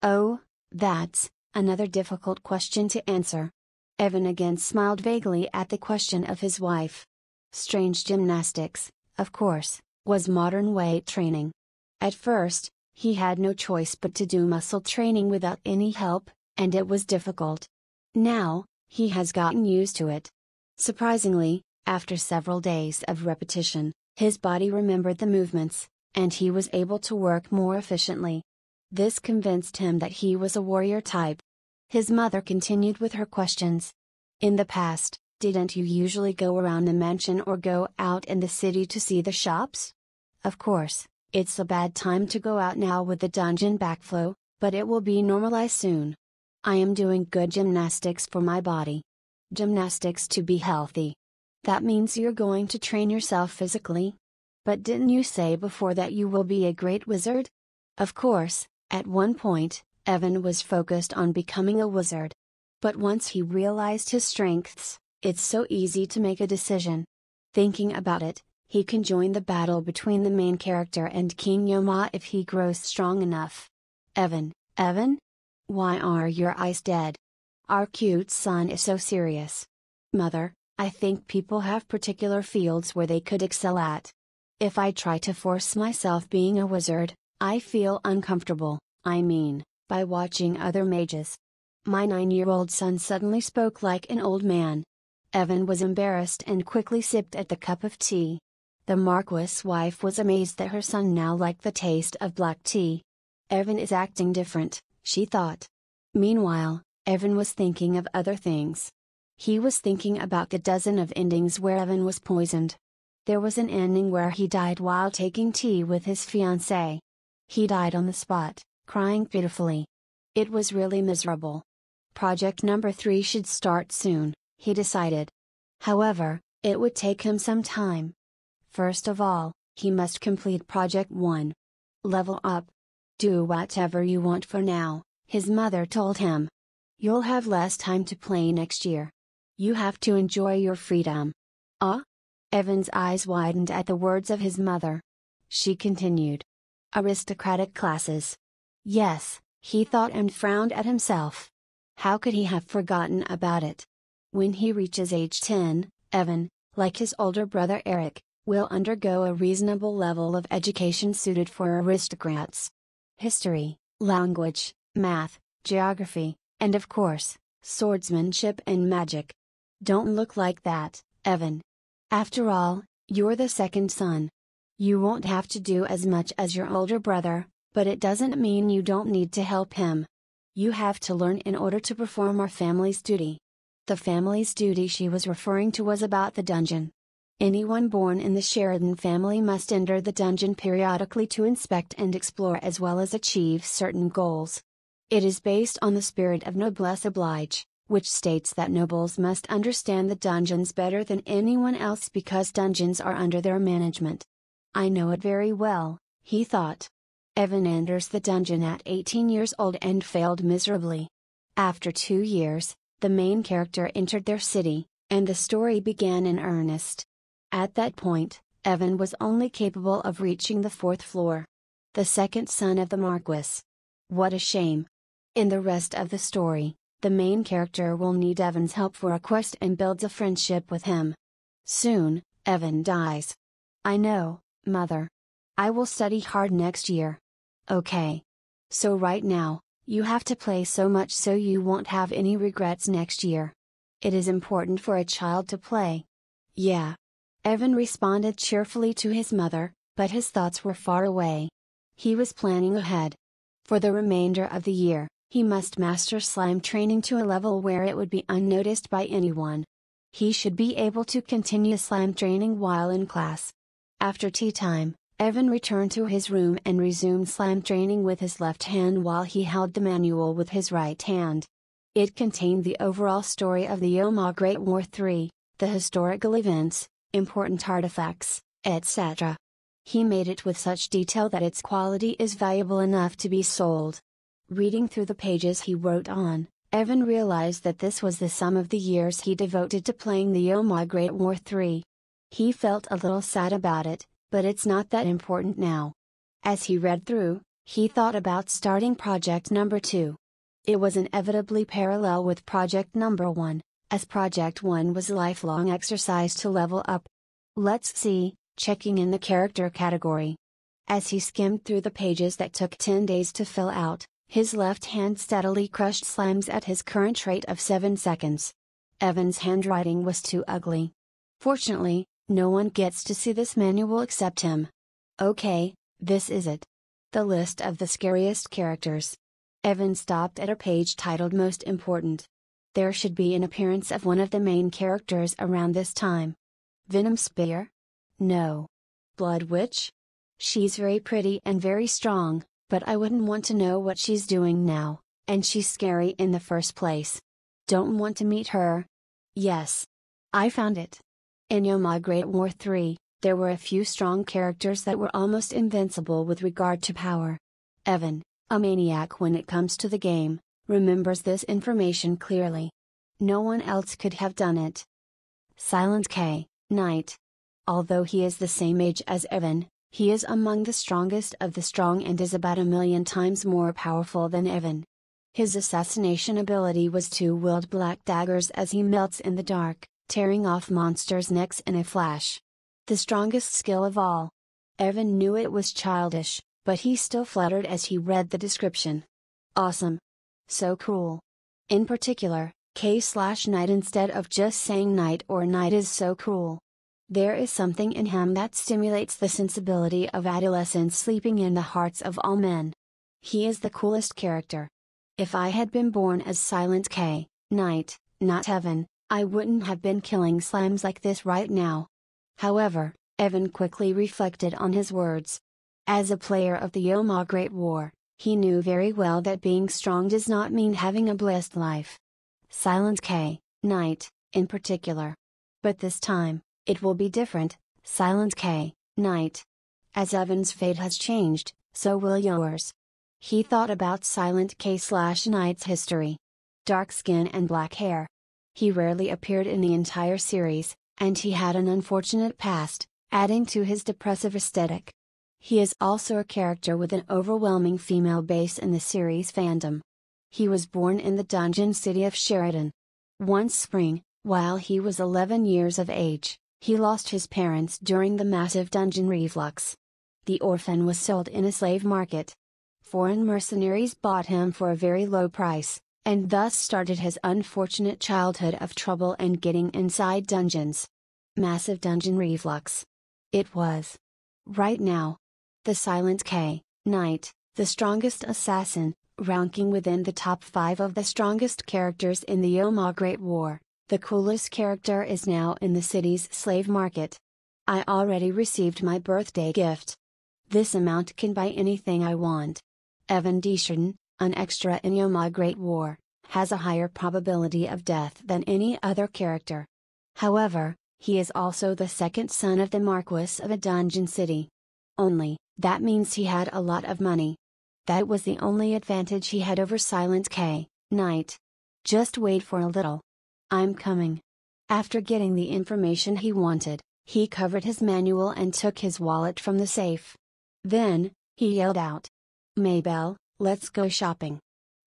Oh, that's another difficult question to answer. Evan again smiled vaguely at the question of his wife. Strange gymnastics, of course, was modern weight training. At first, he had no choice but to do muscle training without any help, and it was difficult. Now, he has gotten used to it. Surprisingly, after several days of repetition, his body remembered the movements, and he was able to work more efficiently. This convinced him that he was a warrior type. His mother continued with her questions. In the past, didn't you usually go around the mansion or go out in the city to see the shops? Of course, it's a bad time to go out now with the dungeon backflow, but it will be normalized soon. I am doing good gymnastics for my body. Gymnastics to be healthy. That means you're going to train yourself physically? But didn't you say before that you will be a great wizard? Of course, at one point, Evan was focused on becoming a wizard. But once he realized his strengths, it's so easy to make a decision. Thinking about it, he can join the battle between the main character and King Yoma if he grows strong enough. Evan, why are your eyes dead? Our cute son is so serious. Mother, I think people have particular fields where they could excel at. If I try to force myself being a wizard, I feel uncomfortable, by watching other mages. My 9-year-old son suddenly spoke like an old man. Evan was embarrassed and quickly sipped at the cup of tea. The Marquis' wife was amazed that her son now liked the taste of black tea. Evan is acting different, she thought. Meanwhile, Evan was thinking of other things. He was thinking about the dozen of endings where Evan was poisoned. There was an ending where he died while taking tea with his fiancée. He died on the spot, crying pitifully. It was really miserable. Project number 3 should start soon, he decided. However, it would take him some time. First of all, he must complete Project 1. Level up. Do whatever you want for now, his mother told him. You'll have less time to play next year. You have to enjoy your freedom. Ah? Evan's eyes widened at the words of his mother. She continued. Aristocratic classes. Yes, he thought and frowned at himself. How could he have forgotten about it? When he reaches age 10, Evan, like his older brother Eric, will undergo a reasonable level of education suited for aristocrats. History, language, math, geography, and of course, swordsmanship and magic. Don't look like that, Evan. After all, you're the second son. You won't have to do as much as your older brother, but it doesn't mean you don't need to help him. You have to learn in order to perform our family's duty. The family's duty she was referring to was about the dungeon. Anyone born in the Sheridan family must enter the dungeon periodically to inspect and explore as well as achieve certain goals. It is based on the spirit of noblesse oblige, which states that nobles must understand the dungeons better than anyone else because dungeons are under their management. I know it very well, he thought. Evan enters the dungeon at 18 years old and failed miserably. After 2 years, the main character entered their city, and the story began in earnest. At that point, Evan was only capable of reaching the 4th floor. The second son of the Marquis. What a shame. In the rest of the story, the main character will need Evan's help for a quest and builds a friendship with him. Soon, Evan dies. I know, Mother. I will study hard next year. Okay. So right now, you have to play so much so you won't have any regrets next year. It is important for a child to play. Yeah. Evan responded cheerfully to his mother, but his thoughts were far away. He was planning ahead. For the remainder of the year, he must master slime training to a level where it would be unnoticed by anyone. He should be able to continue slime training while in class. After tea time, Evan returned to his room and resumed slime training with his left hand while he held the manual with his right hand. It contained the overall story of the Yoma Great War III, the historical events, important artifacts, etc. He made it with such detail that its quality is valuable enough to be sold. Reading through the pages he wrote on, Evan realized that this was the sum of the years he devoted to playing the Yoma Great War III. He felt a little sad about it, but it's not that important now. As he read through, he thought about starting project number 2. It was inevitably parallel with project number 1, as project 1 was a lifelong exercise to level up. Let's see, checking in the character category. As he skimmed through the pages that took 10 days to fill out, his left hand steadily crushed slimes at his current rate of 7 seconds. Evan's handwriting was too ugly. Fortunately, no one gets to see this manual except him. Okay, this is it. The list of the scariest characters. Evan stopped at a page titled Most Important. There should be an appearance of one of the main characters around this time. Venom Spear? No. Blood Witch? She's very pretty and very strong, but I wouldn't want to know what she's doing now, and she's scary in the first place. Don't want to meet her. Yes. I found it. In Yoma Great War III, there were a few strong characters that were almost invincible with regard to power. Evan, a maniac when it comes to the game, remembers this information clearly. No one else could have done it. Silent K, Knight. Although he is the same age as Evan, he is among the strongest of the strong and is about 1,000,000 times more powerful than Evan. His assassination ability was to wield black daggers as he melts in the dark, tearing off monsters' necks in a flash. The strongest skill of all. Evan knew it was childish, but he still fluttered as he read the description. Awesome. So cool. In particular, K/Knight instead of just saying knight or knight is so cool. There is something in him that stimulates the sensibility of adolescence sleeping in the hearts of all men. He is the coolest character. If I had been born as Silent K, Knight, not Evan, I wouldn't have been killing slimes like this right now. However, Evan quickly reflected on his words. As a player of the Yoma Great War, he knew very well that being strong does not mean having a blessed life. Silent K, Knight, in particular. But this time, it will be different, Silent K, Knight. As Evan's fate has changed, so will yours. He thought about Silent K/Knight's history. Dark skin and black hair. He rarely appeared in the entire series, and he had an unfortunate past, adding to his depressive aesthetic. He is also a character with an overwhelming female base in the series fandom. He was born in the dungeon city of Sheridan. One spring, while he was 11 years of age, he lost his parents during the massive dungeon reflux. The orphan was sold in a slave market. Foreign mercenaries bought him for a very low price, and thus started his unfortunate childhood of trouble and getting inside dungeons. Massive dungeon reflux. It was. Right now. The Silent K, Knight, the strongest assassin, ranking within the top 5 of the strongest characters in the Yoma Great War, the coolest character is now in the city's slave market. I already received my birthday gift. This amount can buy anything I want. Evan Deschardin, an extra in Yoma Great War, has a higher probability of death than any other character. However, he is also the second son of the Marquis of a dungeon city. Only, that means he had a lot of money. That was the only advantage he had over Silent K, Knight. Just wait for a little. I'm coming. After getting the information he wanted, he covered his manual and took his wallet from the safe. Then, he yelled out, "Maybelle, let's go shopping."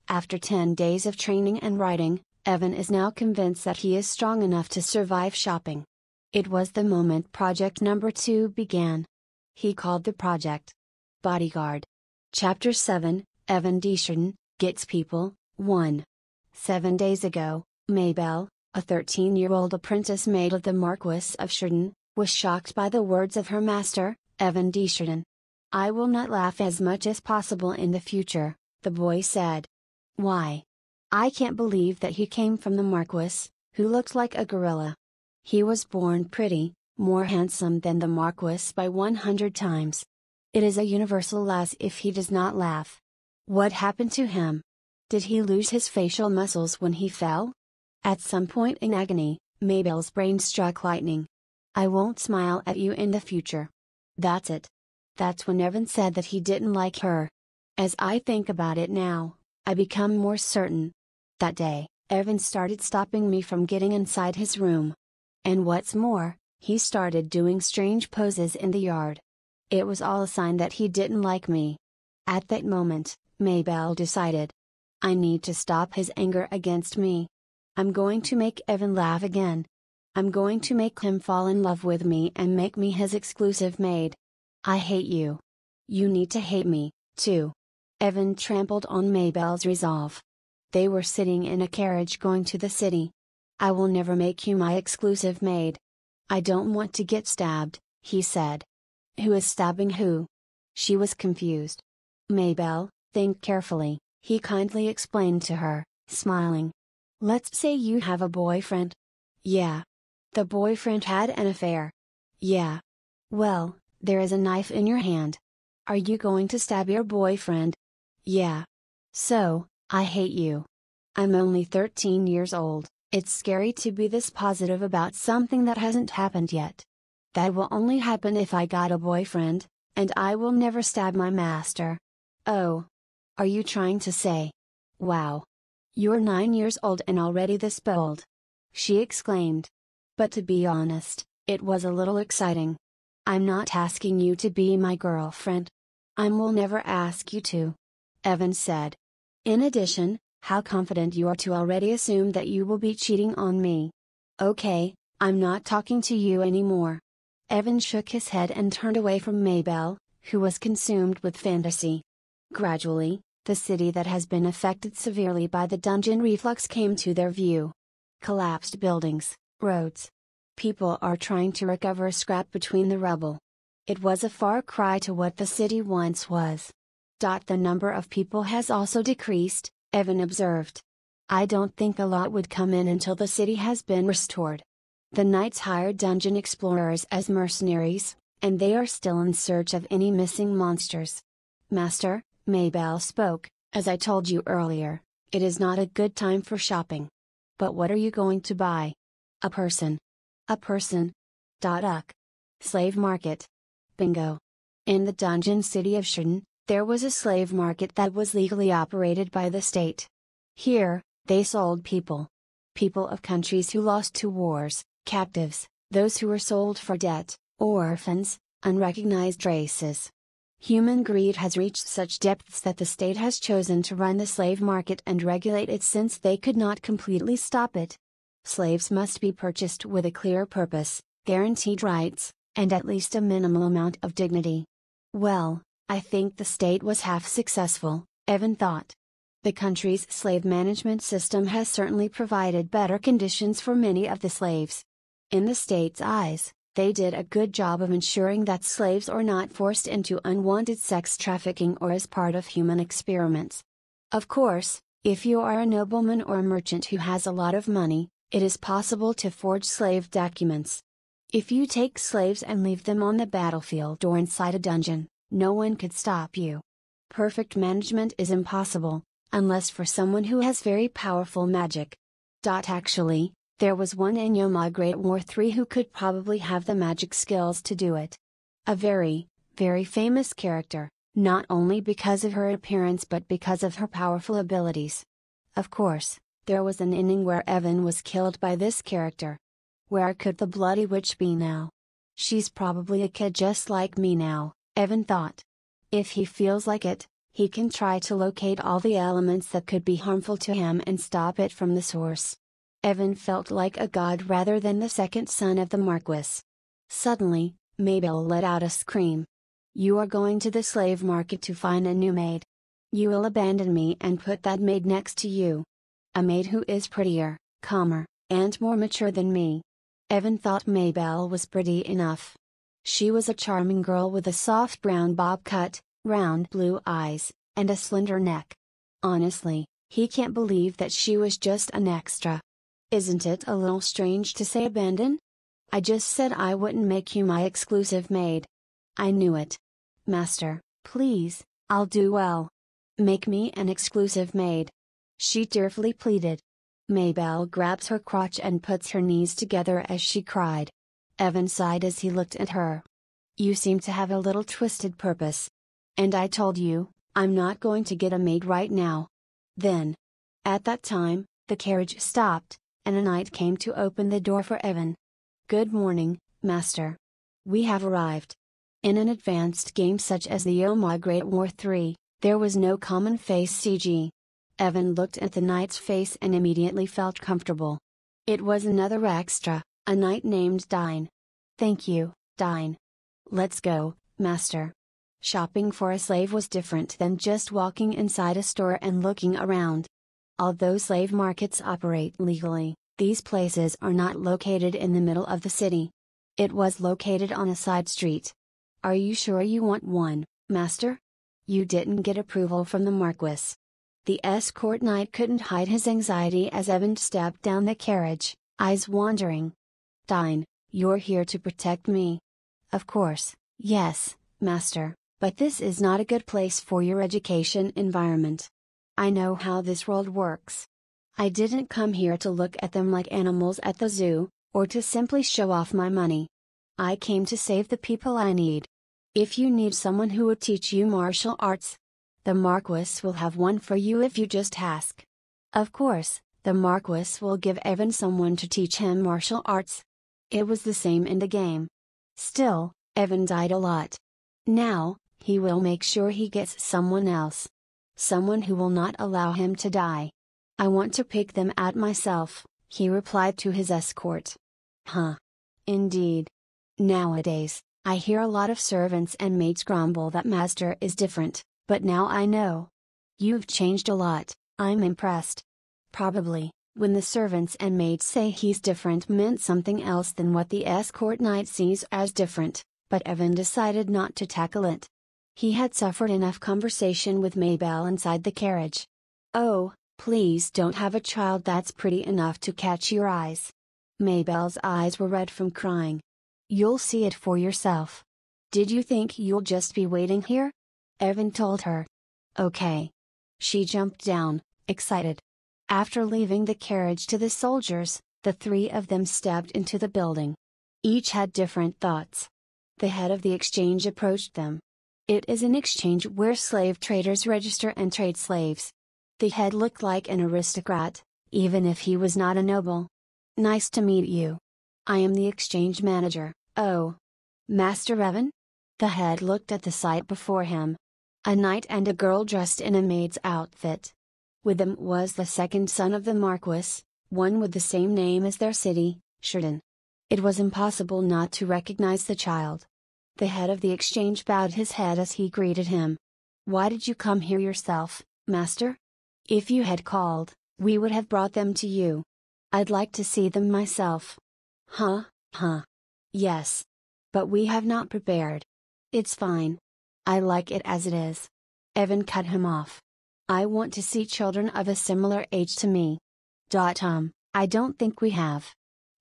After 10 days of training and writing, Evan is now convinced that he is strong enough to survive shopping. It was the moment project number 2 began. He called the project Bodyguard. Chapter 7, Evan Deschardin, Gets People, 1. 7 days ago, Maybelle, a 13-year-old apprentice maid of the Marquis of Sheridan, was shocked by the words of her master, Evan Deschardin. "I will not laugh as much as possible in the future," the boy said. "Why? I can't believe that he came from the Marquis, who looked like a gorilla. He was born pretty, more handsome than the Marquis by 100 times. It is a universal as if he does not laugh. What happened to him? Did he lose his facial muscles when he fell?" At some point in agony, Maybelle's brain struck lightning. "I won't smile at you in the future." That's it. That's when Evan said that he didn't like her. As I think about it now, I become more certain. That day, Evan started stopping me from getting inside his room. And what's more, he started doing strange poses in the yard. It was all a sign that he didn't like me. At that moment, Maybelle decided. I need to stop his anger against me. I'm going to make Evan laugh again. I'm going to make him fall in love with me and make me his exclusive maid. I hate you. You need to hate me, too. Evan trampled on Maybelle's resolve. They were sitting in a carriage going to the city. "I will never make you my exclusive maid. I don't want to get stabbed," he said. "Who is stabbing who?" She was confused. "Maybelle, think carefully," he kindly explained to her, smiling. "Let's say you have a boyfriend." "Yeah." "The boyfriend had an affair." "Yeah." "Well, there is a knife in your hand. Are you going to stab your boyfriend?" "Yeah." "So, I hate you. I'm only 13 years old. It's scary to be this positive about something that hasn't happened yet. That will only happen if I got a boyfriend, and I will never stab my master." "Oh. Are you trying to say? Wow. You're 9 years old and already this bold," she exclaimed. But to be honest, it was a little exciting. "I'm not asking you to be my girlfriend. I will never ask you to," Evan said. "In addition, how confident you are to already assume that you will be cheating on me. Okay, I'm not talking to you anymore." Evan shook his head and turned away from Maybelle, who was consumed with fantasy. Gradually, the city that has been affected severely by the dungeon reflux came to their view. Collapsed buildings, roads. People are trying to recover a scrap between the rubble. It was a far cry to what the city once was. The number of people has also decreased, Evan observed. "I don't think a lot would come in until the city has been restored. The knights hired dungeon explorers as mercenaries, and they are still in search of any missing monsters. Master, Maybelle spoke, as I told you earlier, it is not a good time for shopping. But what are you going to buy? A person. A person. Uck. Slave market. Bingo. In the dungeon city of Sheridan, there was a slave market that was legally operated by the state. Here, they sold people. People of countries who lost to wars, captives, those who were sold for debt, orphans, unrecognized races. Human greed has reached such depths that the state has chosen to run the slave market and regulate it since they could not completely stop it. Slaves must be purchased with a clear purpose, guaranteed rights, and at least a minimal amount of dignity. Well, I think the state was half successful, Evan thought. The country's slave management system has certainly provided better conditions for many of the slaves. In the state's eyes, they did a good job of ensuring that slaves are not forced into unwanted sex trafficking or as part of human experiments. Of course, if you are a nobleman or a merchant who has a lot of money, it is possible to forge slave documents. If you take slaves and leave them on the battlefield or inside a dungeon, no one could stop you. Perfect management is impossible, unless for someone who has very powerful magic. Actually, there was one in Yoma Great War 3 who could probably have the magic skills to do it. A very, very famous character, not only because of her appearance but because of her powerful abilities. Of course, there was an ending where Evan was killed by this character. Where could the bloody witch be now? She's probably a kid just like me now, Evan thought. If he feels like it, he can try to locate all the elements that could be harmful to him and stop it from the source. Evan felt like a god rather than the second son of the Marquis. Suddenly, Maybelle let out a scream. You are going to the slave market to find a new maid. You will abandon me and put that maid next to you. A maid who is prettier, calmer, and more mature than me. Evan thought Maybelle was pretty enough. She was a charming girl with a soft brown bob cut, round blue eyes, and a slender neck. Honestly, he can't believe that she was just an extra. Isn't it a little strange to say abandon? I just said I wouldn't make you my exclusive maid. I knew it. Master, please, I'll do well. Make me an exclusive maid. She tearfully pleaded. Maybelle grabs her crotch and puts her knees together as she cried. Evan sighed as he looked at her. You seem to have a little twisted purpose. And I told you, I'm not going to get a maid right now. Then. At that time, the carriage stopped, and a knight came to open the door for Evan. Good morning, Master. We have arrived. In an advanced game such as the Yoma Great War 3, there was no common face CG. Evan looked at the knight's face and immediately felt comfortable. It was another extra, a knight named Dine. Thank you, Dine. Let's go, Master. Shopping for a slave was different than just walking inside a store and looking around. Although slave markets operate legally, these places are not located in the middle of the city. It was located on a side street. Are you sure you want one, Master? You didn't get approval from the Marquis. The escort knight couldn't hide his anxiety as Evan stepped down the carriage, eyes wandering. Dine, you're here to protect me. Of course, yes, Master, but this is not a good place for your education environment. I know how this world works. I didn't come here to look at them like animals at the zoo, or to simply show off my money. I came to save the people I need. If you need someone who would teach you martial arts, the Marquis will have one for you if you just ask. Of course, the Marquis will give Evan someone to teach him martial arts. It was the same in the game. Still, Evan died a lot. Now, he will make sure he gets someone else. Someone who will not allow him to die. I want to pick them out myself, he replied to his escort. Huh. Indeed. Nowadays, I hear a lot of servants and maids grumble that Master is different, but now I know. You've changed a lot, I'm impressed. Probably, when the servants and maids say he's different meant something else than what the escort knight sees as different, but Evan decided not to tackle it. He had suffered enough conversation with Maybelle inside the carriage. Oh, please don't have a child that's pretty enough to catch your eyes. Maybelle's eyes were red from crying. You'll see it for yourself. Did you think you'll just be waiting here? Evan told her. Okay. She jumped down, excited. After leaving the carriage to the soldiers, the three of them stepped into the building. Each had different thoughts. The head of the exchange approached them. It is an exchange where slave traders register and trade slaves. The head looked like an aristocrat, even if he was not a noble. Nice to meet you. I am the exchange manager. Oh. Master Evan? The head looked at the sight before him. A knight and a girl dressed in a maid's outfit. With them was the second son of the Marquis, one with the same name as their city, Sheridan. It was impossible not to recognize the child. The head of the exchange bowed his head as he greeted him. Why did you come here yourself, master? If you had called, we would have brought them to you. I'd like to see them myself. Huh. Yes. But we have not prepared. It's fine. I like it as it is. Evan cut him off. I want to see children of a similar age to me. I don't think we have.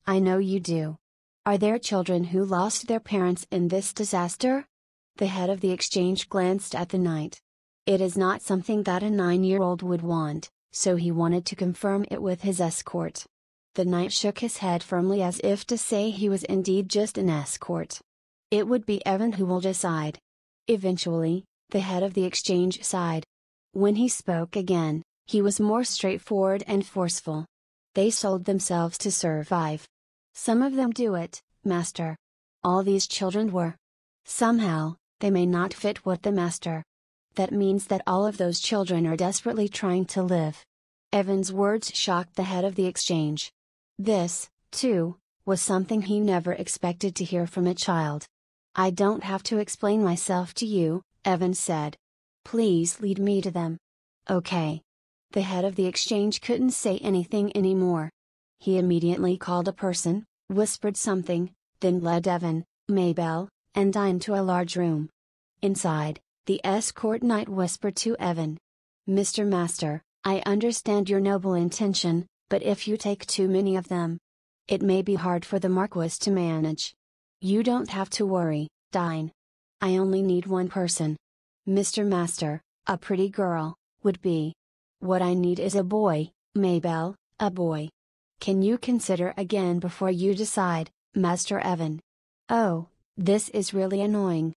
I know you do. Are there children who lost their parents in this disaster? The head of the exchange glanced at the knight. It is not something that a 9-year-old would want, so he wanted to confirm it with his escort. The knight shook his head firmly as if to say he was indeed just an escort. It would be Evan who will decide. Eventually, the head of the exchange sighed. When he spoke again, he was more straightforward and forceful. They sold themselves to survive. Some of them do it, master. All these children were. Somehow, they may not fit what the master. That means that all of those children are desperately trying to live. Evan's words shocked the head of the exchange. This, too, was something he never expected to hear from a child. I don't have to explain myself to you, Evan said. Please lead me to them. Okay. The head of the exchange couldn't say anything anymore. He immediately called a person, whispered something, then led Evan, Maybelle, and Dine to a large room. Inside, the escort knight whispered to Evan. Mr. Master, I understand your noble intention, but if you take too many of them, it may be hard for the Marquis to manage. You don't have to worry, Dine. I only need one person. Mr. Master, a pretty girl, would be. What I need is a boy, Maybelle, a boy. Can you consider again before you decide, Master Evan? Oh, this is really annoying.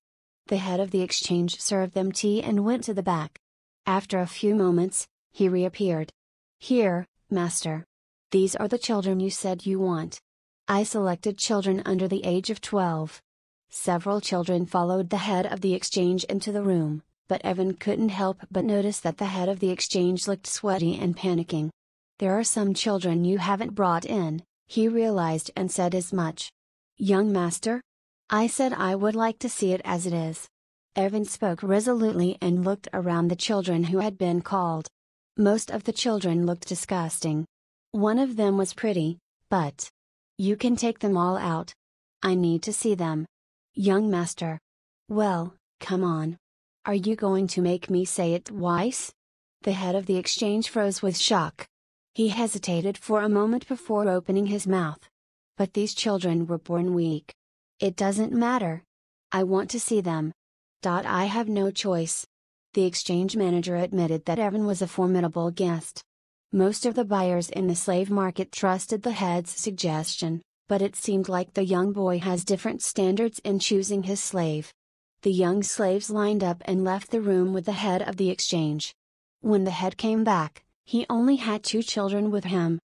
The head of the exchange served them tea and went to the back. After a few moments, he reappeared. Here, Master. These are the children you said you want. I selected children under the age of 12. Several children followed the head of the exchange into the room, but Evan couldn't help but notice that the head of the exchange looked sweaty and panicking. There are some children you haven't brought in, he realized and said as much. Young master? I said I would like to see it as it is. Evan spoke resolutely and looked around the children who had been called. Most of the children looked disgusting. One of them was pretty, but you can take them all out. I need to see them. Young master. Well, come on. Are you going to make me say it twice? The head of the exchange froze with shock. He hesitated for a moment before opening his mouth. But these children were born weak. It doesn't matter. I want to see them. I have no choice. The exchange manager admitted that Evan was a formidable guest. Most of the buyers in the slave market trusted the head's suggestion, but it seemed like the young boy has different standards in choosing his slave. The young slaves lined up and left the room with the head of the exchange. When the head came back, he only had 2 children with him.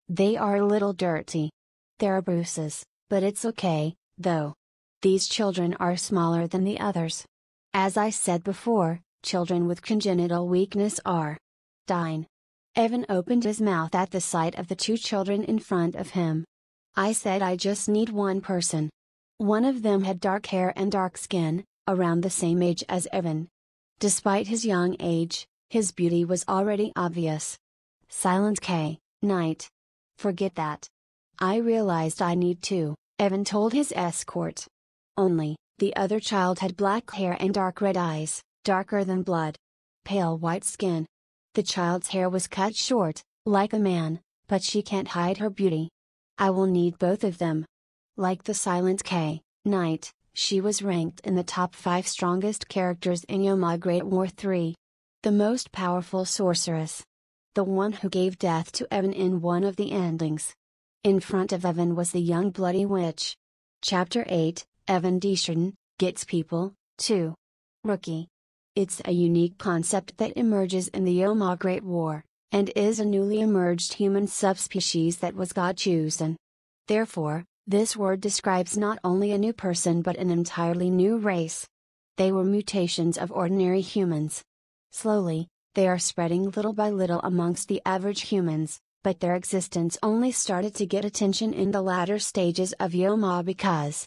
They are a little dirty. There are bruises, but it's okay, though. These children are smaller than the others. As I said before, children with congenital weakness are dying. Evan opened his mouth at the sight of the 2 children in front of him. I said I just need one person. One of them had dark hair and dark skin, around the same age as Evan. Despite his young age, his beauty was already obvious. Silent K, Knight. Forget that. I realized I need 2, Evan told his escort. Only, the other child had black hair and dark red eyes, darker than blood. Pale white skin. The child's hair was cut short, like a man, but she can't hide her beauty. I will need both of them. Like the Silent K, Knight, She was ranked in the top 5 strongest characters in Yoma Great War 3. The most powerful sorceress. The one who gave death to Evan in one of the endings. In front of Evan was the young bloody witch. Chapter 8, Evan Desjardins, Gets People, 2. Rookie. It's a unique concept that emerges in the Yoma Great War, and is a newly emerged human subspecies that was God-chosen. Therefore, this word describes not only a new person but an entirely new race. They were mutations of ordinary humans. Slowly, they are spreading little by little amongst the average humans, but their existence only started to get attention in the latter stages of Yoma because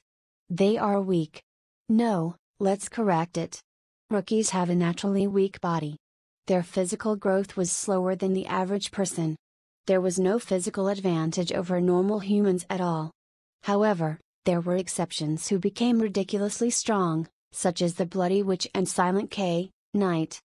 they are weak. No, let's correct it. Rookies have a naturally weak body. Their physical growth was slower than the average person. There was no physical advantage over normal humans at all. However, there were exceptions who became ridiculously strong, such as the Bloody Witch and Silent K, Knight.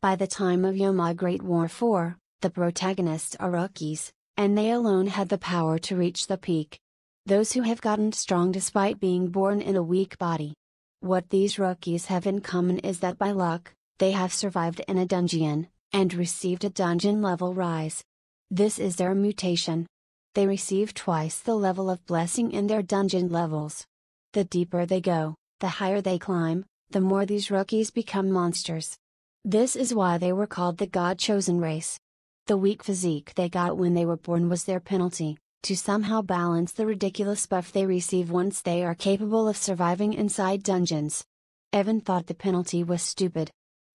By the time of Yoma Great War 4, the protagonists are rookies, and they alone had the power to reach the peak. Those who have gotten strong despite being born in a weak body. What these rookies have in common is that by luck, they have survived in a dungeon, and received a dungeon level rise. This is their mutation. They receive twice the level of blessing in their dungeon levels. The deeper they go, the higher they climb, the more these rookies become monsters. This is why they were called the God-chosen race. The weak physique they got when they were born was their penalty, to somehow balance the ridiculous buff they receive once they are capable of surviving inside dungeons. Evan thought the penalty was stupid.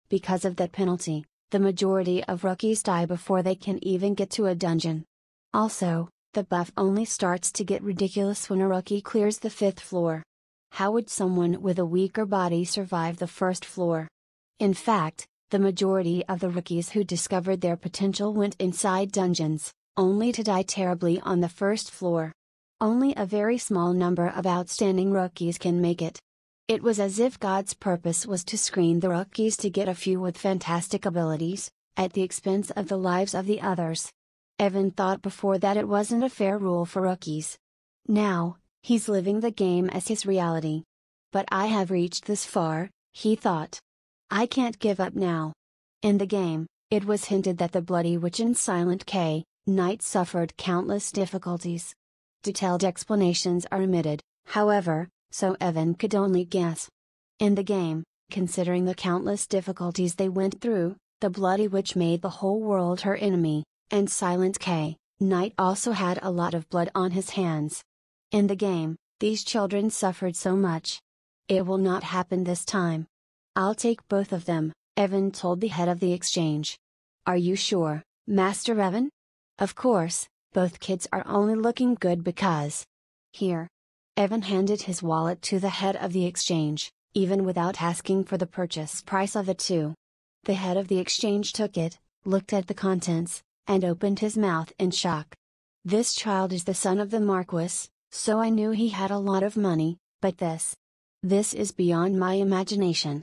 Because of that penalty, the majority of rookies die before they can even get to a dungeon. Also, the buff only starts to get ridiculous when a rookie clears the 5th floor. How would someone with a weaker body survive the 1st floor? In fact, the majority of the rookies who discovered their potential went inside dungeons, only to die terribly on the 1st floor. Only a very small number of outstanding rookies can make it. It was as if God's purpose was to screen the rookies to get a few with fantastic abilities, at the expense of the lives of the others. Evan thought before that it wasn't a fair rule for rookies. Now, he's living the game as his reality. But I have reached this far, he thought. I can't give up now. In the game, it was hinted that the Bloody Witch and Silent K, Knight suffered countless difficulties. Detailed explanations are omitted, however, so Evan could only guess. In the game, considering the countless difficulties they went through, the Bloody Witch made the whole world her enemy, and Silent K, Knight also had a lot of blood on his hands. In the game, these children suffered so much. It will not happen this time. I'll take both of them, Evan told the head of the exchange. Are you sure, Master Evan? Of course, both kids are only looking good because. Here. Evan handed his wallet to the head of the exchange, even without asking for the purchase price of the two. The head of the exchange took it, looked at the contents, and opened his mouth in shock. This child is the son of the Marquis, so I knew he had a lot of money, but this is beyond my imagination.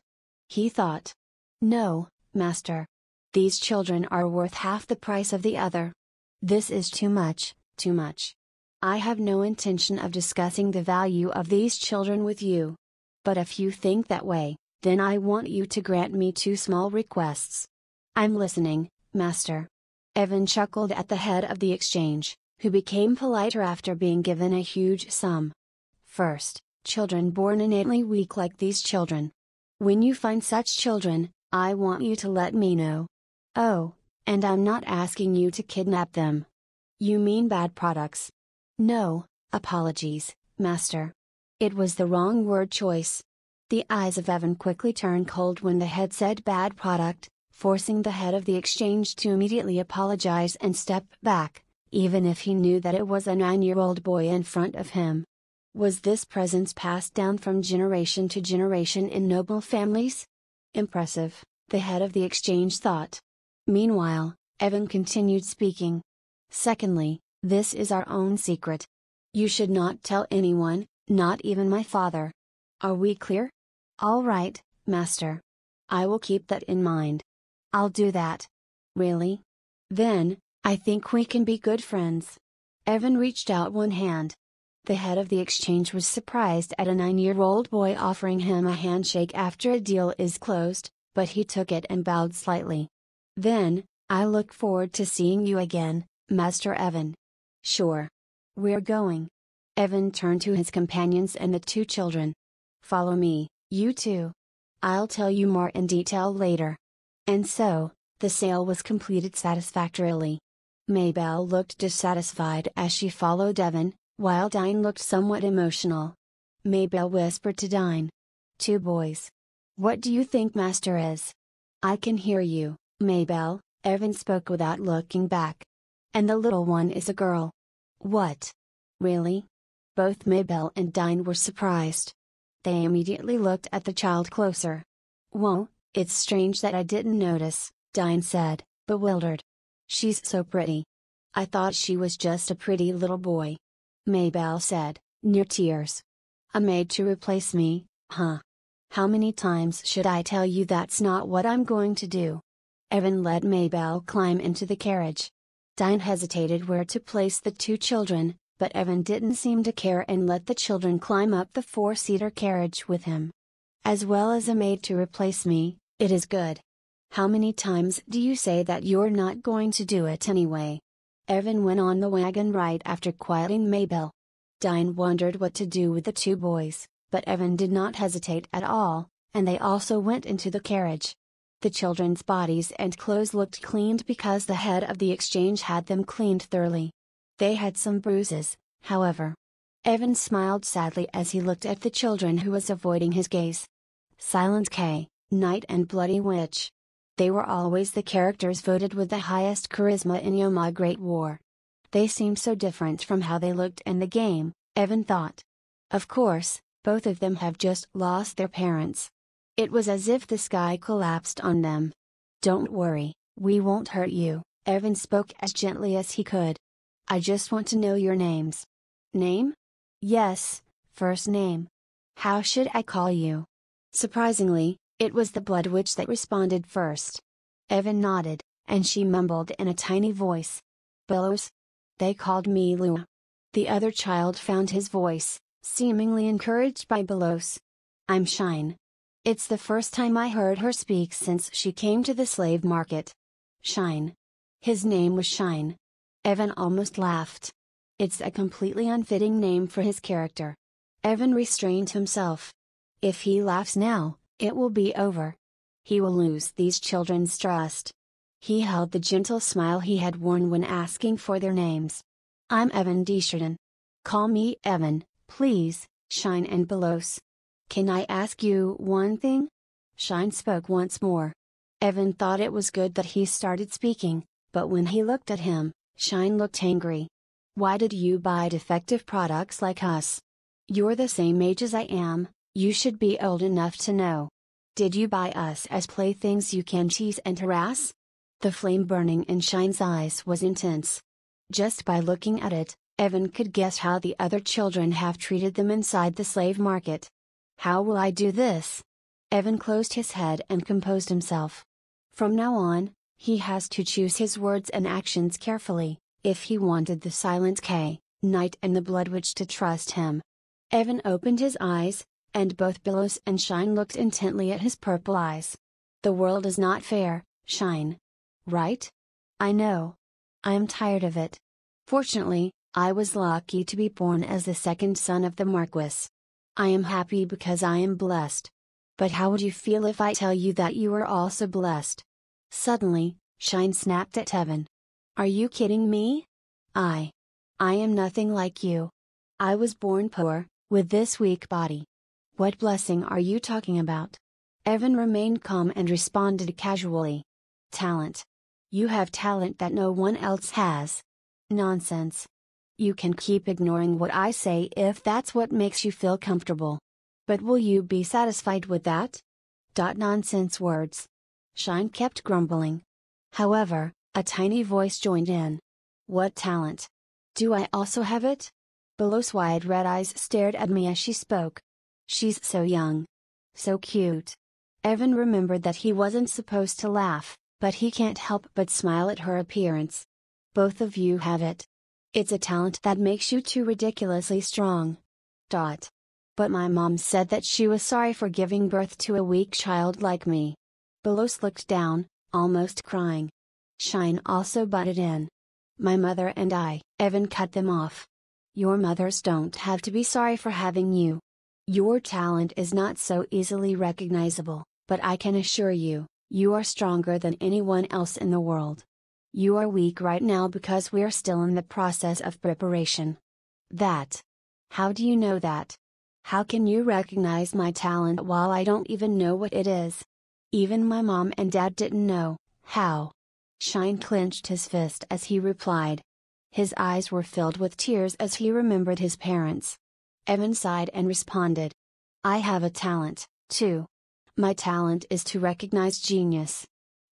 He thought. No, Master. These children are worth half the price of the other. This is too much, too much. I have no intention of discussing the value of these children with you. But if you think that way, then I want you to grant me 2 small requests. I'm listening, Master. Evan chuckled at the head of the exchange, who became politer after being given a huge sum. First, children born innately weak like these children. When you find such children, I want you to let me know. Oh, and I'm not asking you to kidnap them. You mean bad products? No, apologies, Master. It was the wrong word choice. The eyes of Evan quickly turned cold when the head said bad product, forcing the head of the exchange to immediately apologize and step back, even if he knew that it was a 9-year-old boy in front of him. Was this presence passed down from generation to generation in noble families? Impressive, the head of the exchange thought. Meanwhile, Evan continued speaking. Secondly, this is our own secret. You should not tell anyone, not even my father. Are we clear? All right, Master. I will keep that in mind. I'll do that. Really? Then, I think we can be good friends. Evan reached out one hand. The head of the exchange was surprised at a 9-year-old boy offering him a handshake after a deal is closed, but he took it and bowed slightly. Then, "I look forward to seeing you again, Master Evan." "Sure. We're going." Evan turned to his companions and the two children. "Follow me, you two. I'll tell you more in detail later." And so, the sale was completed satisfactorily. Maybelle looked dissatisfied as she followed Evan, while Dine looked somewhat emotional. Maybelle whispered to Dine. "Two boys. What do you think Master is?" "I can hear you, Maybelle," Evan spoke without looking back. "And the little one is a girl." "What? Really?" Both Maybelle and Dine were surprised. They immediately looked at the child closer. "Whoa, it's strange that I didn't notice," Dine said, bewildered. "She's so pretty. I thought she was just a pretty little boy." Maybelle said, near tears. "A maid to replace me, huh? How many times should I tell you that's not what I'm going to do?" Evan let Maybelle climb into the carriage. Dine hesitated where to place the two children, but Evan didn't seem to care and let the children climb up the 4-seater carriage with him. "As well as a maid to replace me, it is good. How many times do you say that you're not going to do it anyway?" Evan went on the wagon ride after quieting Maybelle. Dine wondered what to do with the two boys, but Evan did not hesitate at all, and they also went into the carriage. The children's bodies and clothes looked cleaned because the head of the exchange had them cleaned thoroughly. They had some bruises, however. Evan smiled sadly as he looked at the children who was avoiding his gaze. Silent K, Knight and Bloody Witch. They were always the characters voted with the highest charisma in Yoma Great War. They seemed so different from how they looked in the game, Evan thought. Of course, both of them have just lost their parents. It was as if the sky collapsed on them. "Don't worry, we won't hurt you," Evan spoke as gently as he could. "I just want to know your names." "Name?" "Yes, first name. How should I call you?" Surprisingly, it was the Blood Witch that responded first. Evan nodded, and she mumbled in a tiny voice. "Billows? They called me Lua." The other child found his voice, seemingly encouraged by Billows. "I'm Shine. It's the first time I heard her speak since she came to the slave market." Shine. His name was Shine. Evan almost laughed. It's a completely unfitting name for his character. Evan restrained himself. If he laughs now, it will be over. He will lose these children's trust. He held the gentle smile he had worn when asking for their names. "I'm Evan Desjardins. Call me Evan, please, Shine and Billows." "Can I ask you one thing?" Shine spoke once more. Evan thought it was good that he started speaking, but when he looked at him, Shine looked angry. "Why did you buy defective products like us? You're the same age as I am, you should be old enough to know. Did you buy us as playthings you can tease and harass?" The flame burning in Shine's eyes was intense. Just by looking at it, Evan could guess how the other children have treated them inside the slave market. "How will I do this?" Evan closed his head and composed himself. From now on, he has to choose his words and actions carefully, if he wanted the Silent K, Knight and the Blood Witch to trust him. Evan opened his eyes, and both Billows and Shine looked intently at his purple eyes. "The world is not fair, Shine. Right? I know. I am tired of it. Fortunately, I was lucky to be born as the second son of the Marquis. I am happy because I am blessed. But how would you feel if I tell you that you are also blessed?" Suddenly, Shine snapped at Evan. "Are you kidding me? I am nothing like you. I was born poor, with this weak body. What blessing are you talking about?" Evan remained calm and responded casually. "Talent. You have talent that no one else has." "Nonsense. You can keep ignoring what I say if that's what makes you feel comfortable. But will you be satisfied with that?" Nonsense words. Shine kept grumbling. However, a tiny voice joined in. "What talent? Do I also have it?" Billow's wide red eyes stared at me as she spoke. "She's so young. So cute." Evan remembered that he wasn't supposed to laugh, but he can't help but smile at her appearance. "Both of you have it." It's a talent that makes you too ridiculously strong. But my mom said that she was sorry for giving birth to a weak child like me. Belos looked down, almost crying. Shine also butted in. My mother and I, Evan cut them off. Your mothers don't have to be sorry for having you. Your talent is not so easily recognizable, but I can assure you, you are stronger than anyone else in the world. You are weak right now because we are still in the process of preparation. That. How do you know that? How can you recognize my talent while I don't even know what it is? Even my mom and dad didn't know. How? Shine clenched his fist as he replied. His eyes were filled with tears as he remembered his parents. Evan sighed and responded. I have a talent, too. My talent is to recognize genius.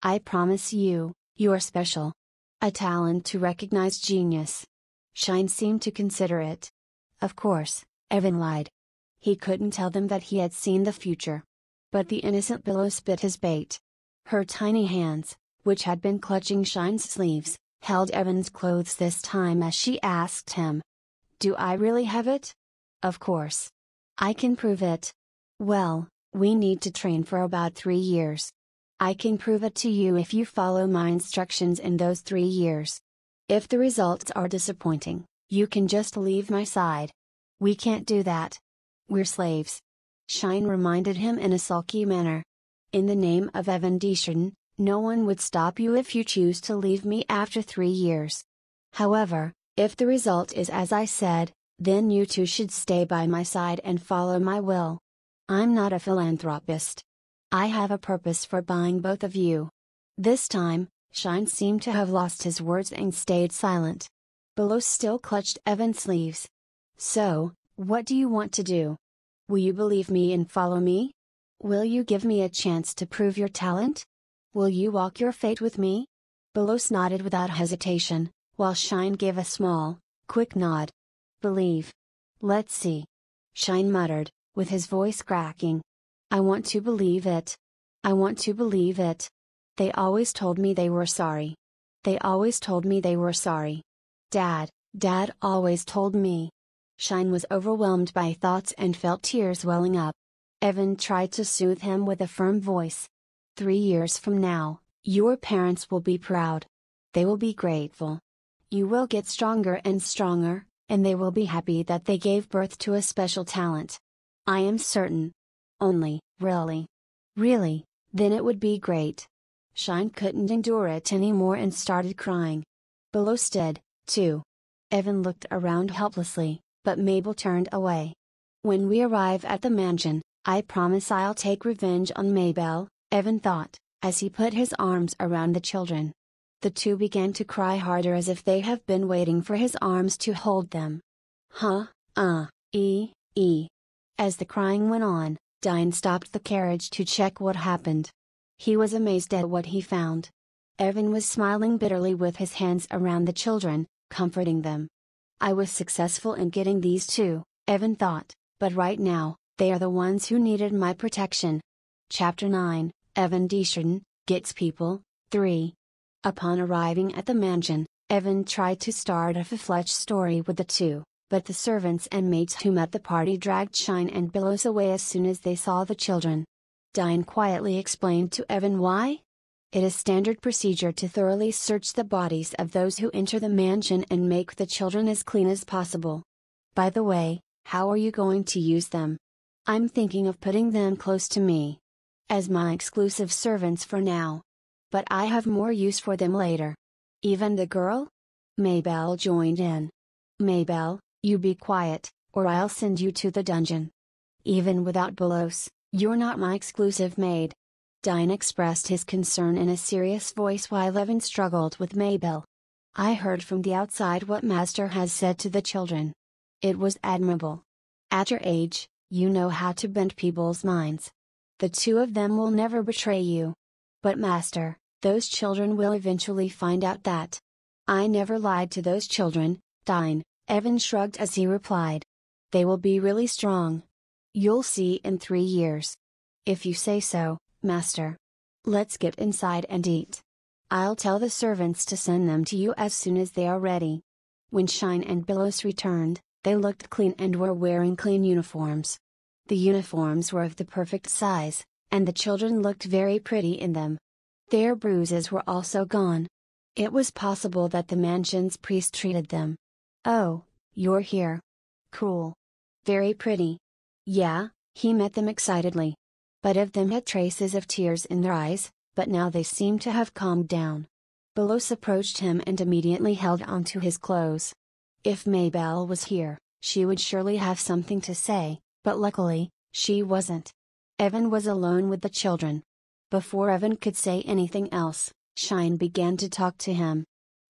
I promise you, you are special. A talent to recognize genius. Shine seemed to consider it. Of course, Evan lied. He couldn't tell them that he had seen the future. But the innocent Belos bit his bait. Her tiny hands, which had been clutching Shine's sleeves, held Evan's clothes this time as she asked him. Do I really have it? Of course. I can prove it. Well, we need to train for about 3 years. I can prove it to you if you follow my instructions in those 3 years. If the results are disappointing, you can just leave my side. We can't do that. We're slaves. Shine reminded him in a sulky manner. In the name of Evan Desjardins, no one would stop you if you choose to leave me after 3 years. However, if the result is as I said, then you two should stay by my side and follow my will. I'm not a philanthropist. I have a purpose for buying both of you. This time, Shine seemed to have lost his words and stayed silent. Belos still clutched Evan's sleeves. So, what do you want to do? Will you believe me and follow me? Will you give me a chance to prove your talent? Will you walk your fate with me? Belos nodded without hesitation, while Shine gave a small, quick nod. Believe. Let's see. Shine muttered, with his voice cracking. I want to believe it. I want to believe it. They always told me they were sorry. They always told me they were sorry. Dad always told me. Shine was overwhelmed by thoughts and felt tears welling up. Evan tried to soothe him with a firm voice. 3 years from now, your parents will be proud. They will be grateful. You will get stronger and stronger, and they will be happy that they gave birth to a special talent. I am certain. Only, really, then it would be great. Shine couldn't endure it anymore and started crying. Belos did, too. Evan looked around helplessly, but Mabel turned away. When we arrive at the mansion, I promise I'll take revenge on Mabel, Evan thought, as he put his arms around the children. The two began to cry harder as if they have been waiting for his arms to hold them. As the crying went on, Dine stopped the carriage to check what happened. He was amazed at what he found. Evan was smiling bitterly with his hands around the children, comforting them. I was successful in getting these two, Evan thought, but right now, they are the ones who needed my protection. Chapter 9, Evan Desjardins Gets People, 3. Upon arriving at the mansion, Evan tried to start a full-fledged story with the two, but the servants and maids who met the party dragged Shine and Belos away as soon as they saw the children. Dine quietly explained to Evan why. It is standard procedure to thoroughly search the bodies of those who enter the mansion and make the children as clean as possible. By the way, how are you going to use them? I'm thinking of putting them close to me. As my exclusive servants for now. But I have more use for them later. Even the girl? Mabel joined in. Mabel, you be quiet, or I'll send you to the dungeon. Even without Belos, you're not my exclusive maid. Dine expressed his concern in a serious voice while Evan struggled with Mabel. I heard from the outside what Master has said to the children. It was admirable. At your age, you know how to bend people's minds. The two of them will never betray you. But Master, those children will eventually find out that. I never lied to those children, Dine, Evan shrugged as he replied. They will be really strong. You'll see in 3 years. If you say so, Master. Let's get inside and eat. I'll tell the servants to send them to you as soon as they are ready. When Shine and Billos returned, they looked clean and were wearing clean uniforms. The uniforms were of the perfect size, and the children looked very pretty in them. Their bruises were also gone. It was possible that the mansion's priest treated them. "Oh, you're here. Cool. Very pretty." "Yeah," he met them excitedly. But of them had traces of tears in their eyes, but now they seemed to have calmed down. Billos approached him and immediately held onto his clothes. If Maybelle was here, she would surely have something to say, but luckily, she wasn't. Evan was alone with the children. Before Evan could say anything else, Shine began to talk to him.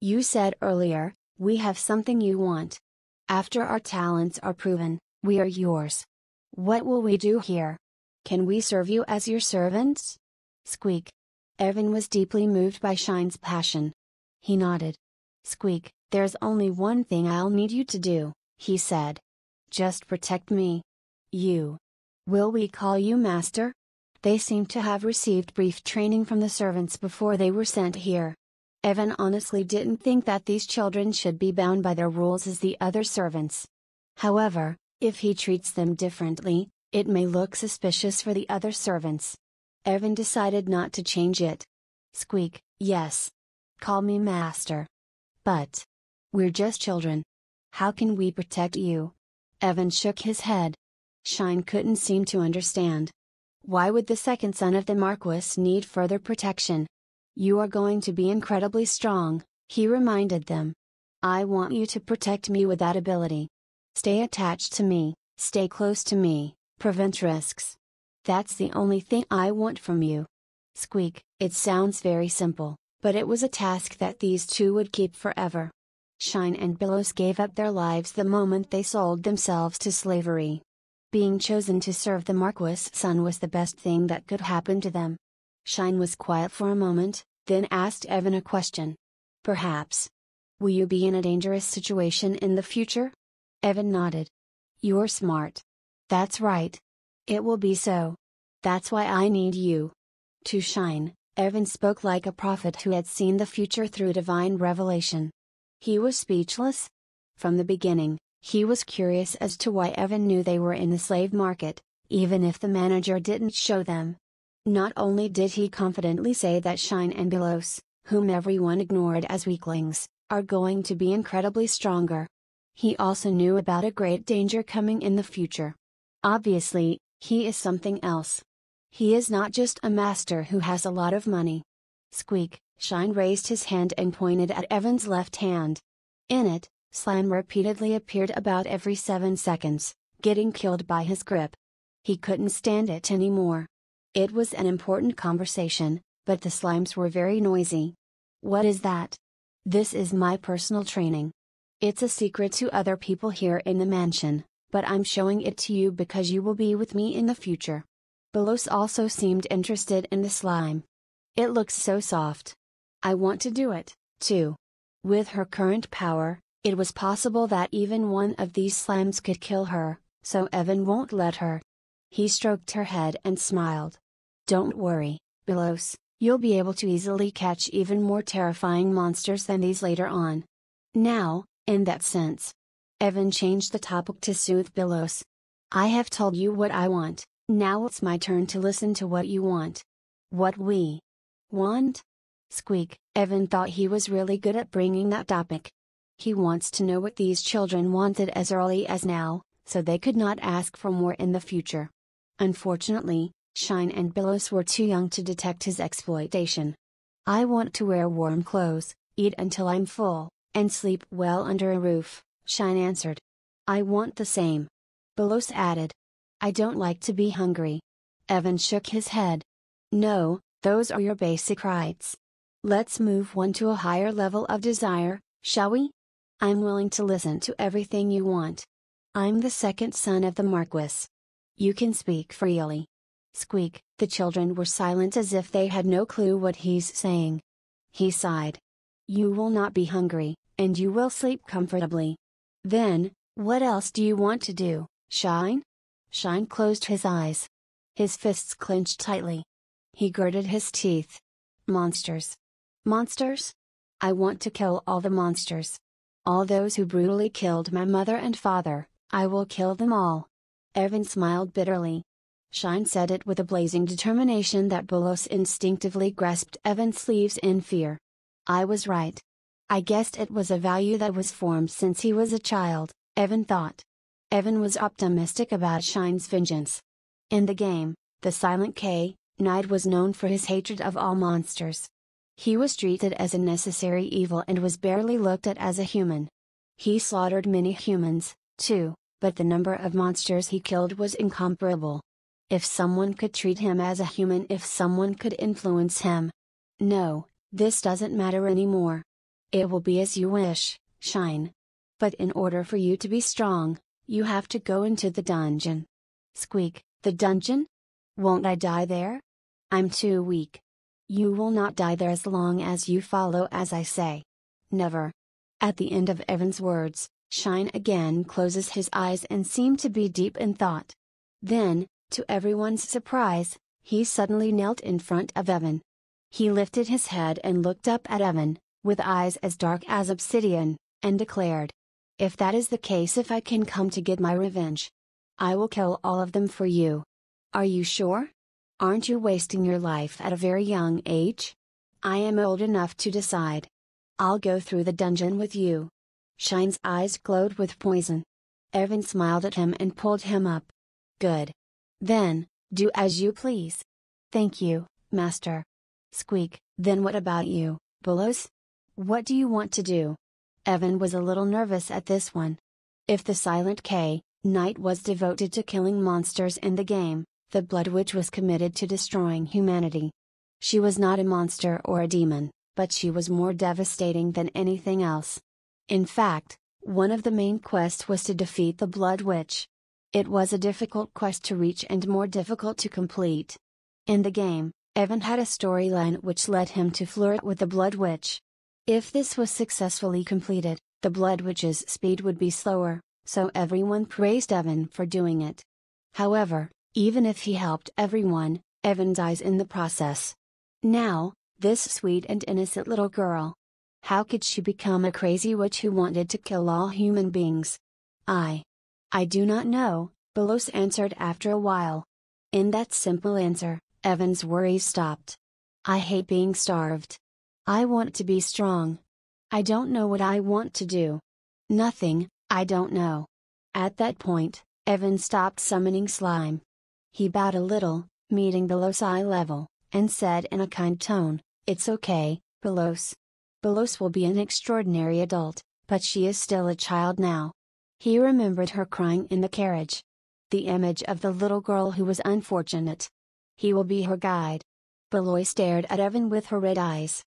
"You said earlier, we have something you want. After our talents are proven, we are yours. What will we do here? Can we serve you as your servants?" Squeak. Evan was deeply moved by Shine's passion. He nodded. "Squeak, there's only one thing I'll need you to do," he said. "Just protect me." "You. Will we call you master?" They seemed to have received brief training from the servants before they were sent here. Evan honestly didn't think that these children should be bound by their rules as the other servants. However, if he treats them differently, it may look suspicious for the other servants. Evan decided not to change it. "Squeak, yes. Call me master. But we're just children. How can we protect you?" Evan shook his head. Shine couldn't seem to understand. Why would the second son of the Marquis need further protection? "You are going to be incredibly strong," he reminded them. "I want you to protect me with that ability. Stay attached to me, stay close to me, prevent risks. That's the only thing I want from you." Squeak. It sounds very simple, but it was a task that these two would keep forever. Shine and Billos gave up their lives the moment they sold themselves to slavery. Being chosen to serve the Marquis' son was the best thing that could happen to them. Shine was quiet for a moment, then asked Evan a question. "Perhaps. Will you be in a dangerous situation in the future?" Evan nodded. "You're smart." "That's right. It will be so. That's why I need you." To Shine, Evan spoke like a prophet who had seen the future through divine revelation. He was speechless. From the beginning, he was curious as to why Evan knew they were in the slave market, even if the manager didn't show them. Not only did he confidently say that Shine and Billos, whom everyone ignored as weaklings, are going to be incredibly stronger. He also knew about a great danger coming in the future. Obviously, he is something else. He is not just a master who has a lot of money. Squeak. Shine raised his hand and pointed at Evan's left hand. In it, slime repeatedly appeared about every 7 seconds, getting killed by his grip. He couldn't stand it anymore. It was an important conversation, but the slimes were very noisy. "What is that?" "This is my personal training. It's a secret to other people here in the mansion, but I'm showing it to you because you will be with me in the future." Billos also seemed interested in the slime. "It looks so soft. I want to do it, too." With her current power, it was possible that even one of these slimes could kill her, so Evan won't let her. He stroked her head and smiled. "Don't worry, Billos, you'll be able to easily catch even more terrifying monsters than these later on." Now, in that sense. Evan changed the topic to soothe Billos. "I have told you what I want, now it's my turn to listen to what you want." "What we want?" Squeak. Evan thought he was really good at bringing that topic. He wants to know what these children wanted as early as now, so they could not ask for more in the future. Unfortunately, Shine and Billos were too young to detect his exploitation. "I want to wear warm clothes, eat until I'm full, and sleep well under a roof," Shine answered. "I want the same." Billos added. "I don't like to be hungry." Evan shook his head. "No, those are your basic rights. Let's move one to a higher level of desire, shall we? I'm willing to listen to everything you want. I'm the second son of the Marquis. You can speak freely." Squeak. The children were silent as if they had no clue what he's saying. He sighed. "You will not be hungry, and you will sleep comfortably. Then, what else do you want to do, Shine?" Shine closed his eyes. His fists clenched tightly. He gritted his teeth. "Monsters. Monsters? I want to kill all the monsters. All those who brutally killed my mother and father, I will kill them all. Evan smiled bitterly. Shine said it with a blazing determination that Belos instinctively grasped Evan's sleeves in fear. I was right. I guessed it was a value that was formed since he was a child, Evan thought. Evan was optimistic about Shine's vengeance. In the game, the Silent K, Knight was known for his hatred of all monsters. He was treated as a necessary evil and was barely looked at as a human. He slaughtered many humans, too, but the number of monsters he killed was incomparable. If someone could treat him as a human, if someone could influence him. No, this doesn't matter anymore. It will be as you wish, Shine. But in order for you to be strong, you have to go into the dungeon. Squeak, the dungeon? Won't I die there? I'm too weak. You will not die there as long as you follow as I say. Never. At the end of Evan's words, Shine again closes his eyes and seemed to be deep in thought. Then, to everyone's surprise, he suddenly knelt in front of Evan. He lifted his head and looked up at Evan, with eyes as dark as obsidian, and declared, "If that is the case, if I can come to get my revenge, I will kill all of them for you. Are you sure? Aren't you wasting your life at a very young age? I am old enough to decide. I'll go through the dungeon with you." Shine's eyes glowed with poison. Evan smiled at him and pulled him up. "Good. Then, do as you please." "Thank you, Master." Squeak, "Then what about you, Belos? What do you want to do?" Evan was a little nervous at this one. If the Silent K, Knight was devoted to killing monsters in the game, the Blood Witch was committed to destroying humanity. She was not a monster or a demon, but she was more devastating than anything else. In fact, one of the main quests was to defeat the Blood Witch. It was a difficult quest to reach and more difficult to complete. In the game, Evan had a storyline which led him to flirt with the Blood Witch. If this was successfully completed, the Blood Witch's speed would be slower, so everyone praised Evan for doing it. However, even if he helped everyone, Evan dies in the process. Now, this sweet and innocent little girl. How could she become a crazy witch who wanted to kill all human beings? I do not know, Belos answered after a while. In that simple answer, Evan's worries stopped. I hate being starved. I want to be strong. I don't know what I want to do. Nothing, I don't know. At that point, Evan stopped summoning slime. He bowed a little, meeting Belos' eye level, and said in a kind tone, "It's okay, Belos. Belos will be an extraordinary adult, but she is still a child now." He remembered her crying in the carriage. The image of the little girl who was unfortunate. He will be her guide. Belos stared at Evan with her red eyes.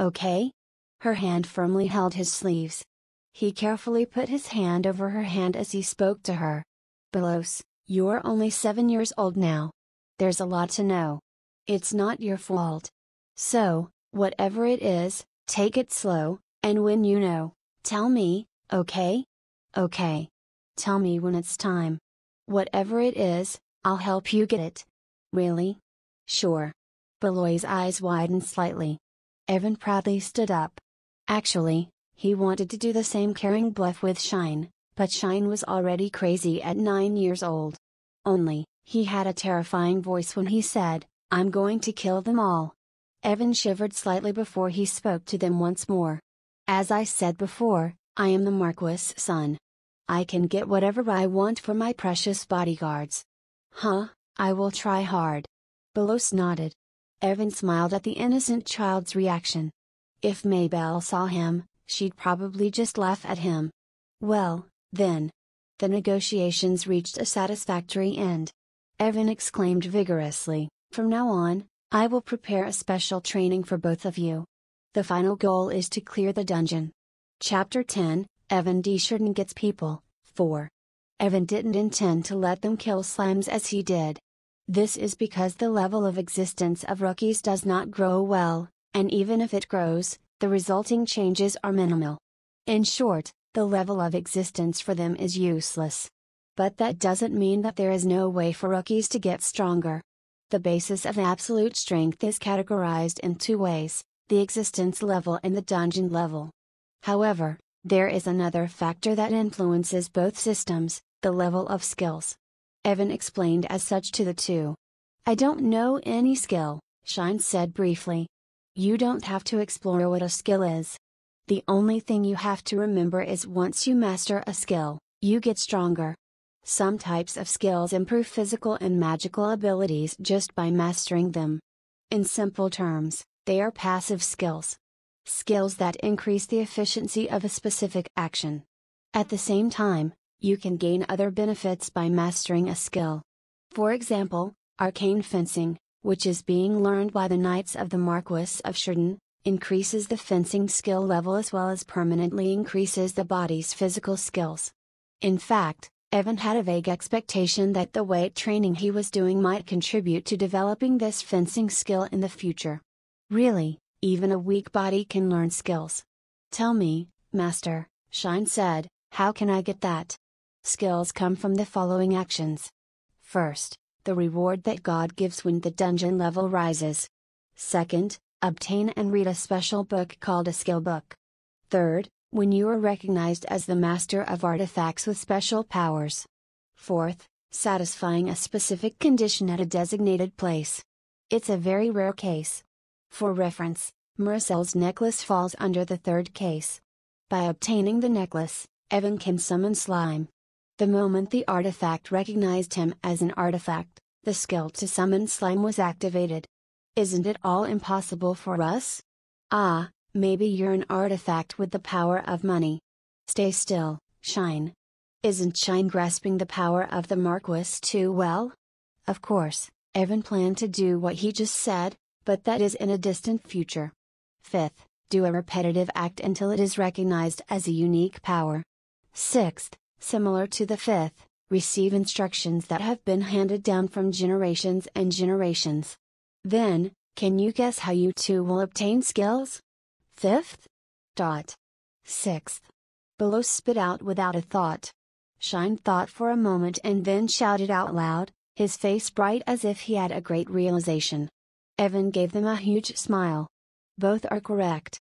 "Okay?" Her hand firmly held his sleeves. He carefully put his hand over her hand as he spoke to her. "Belos, you're only 7 years old now. There's a lot to know. It's not your fault. So, whatever it is, take it slow, and when you know, tell me, okay? Okay. Tell me when it's time. Whatever it is, I'll help you get it." "Really?" "Sure." Beloy's eyes widened slightly. Evan proudly stood up. Actually, he wanted to do the same caring bluff with Shine, but Shine was already crazy at 9 years old. Only, he had a terrifying voice when he said, "I'm going to kill them all." Evan shivered slightly before he spoke to them once more. "As I said before, I am the Marquis' son. I can get whatever I want for my precious bodyguards." "Huh, I will try hard." Belos nodded. Evan smiled at the innocent child's reaction. If Maybelle saw him, she'd probably just laugh at him. Well, then. The negotiations reached a satisfactory end. Evan exclaimed vigorously, "From now on, I will prepare a special training for both of you. The final goal is to clear the dungeon." Chapter 10, Evan Deschardin Gets People, 4. Evan didn't intend to let them kill slimes as he did. This is because the level of existence of rookies does not grow well, and even if it grows, the resulting changes are minimal. In short, the level of existence for them is useless. But that doesn't mean that there is no way for rookies to get stronger. The basis of absolute strength is categorized in two ways, the existence level and the dungeon level. However, There is another factor that influences both systems, the level of skills. Evan explained as such to the two. I don't know any skill, Shine said briefly. You don't have to explore what a skill is. The only thing you have to remember is once you master a skill, you get stronger. Some types of skills improve physical and magical abilities just by mastering them. In simple terms, they are passive skills. Skills that increase the efficiency of a specific action. At the same time, you can gain other benefits by mastering a skill. For example, arcane fencing, which is being learned by the Knights of the Marquis of Sheridan, increases the fencing skill level as well as permanently increases the body's physical skills. In fact, Evan had a vague expectation that the weight training he was doing might contribute to developing this fencing skill in the future. Really, even a weak body can learn skills. Tell me, Master, Shine said, how can I get that? Skills come from the following actions. First, the reward that God gives when the dungeon level rises. Second, obtain and read a special book called a skill book. Third, when you are recognized as the master of artifacts with special powers. Fourth, satisfying a specific condition at a designated place. It's a very rare case. For reference, Maricel's necklace falls under the third case. By obtaining the necklace, Evan can summon slime. The moment the artifact recognized him as an artifact, the skill to summon slime was activated. Isn't it all impossible for us? Ah, maybe you're an artifact with the power of money. Stay still, Shine. Isn't Shine grasping the power of the Marquis too well? Of course, Evan planned to do what he just said, but that is in a distant future. Fifth, do a repetitive act until it is recognized as a unique power. Sixth, similar to the fifth, receive instructions that have been handed down from generations and generations. Then, can you guess how you two will obtain skills? Fifth? Sixth. Belos spit out without a thought. Shine thought for a moment and then shouted out loud, his face bright as if he had a great realization. Evan gave them a huge smile. Both are correct.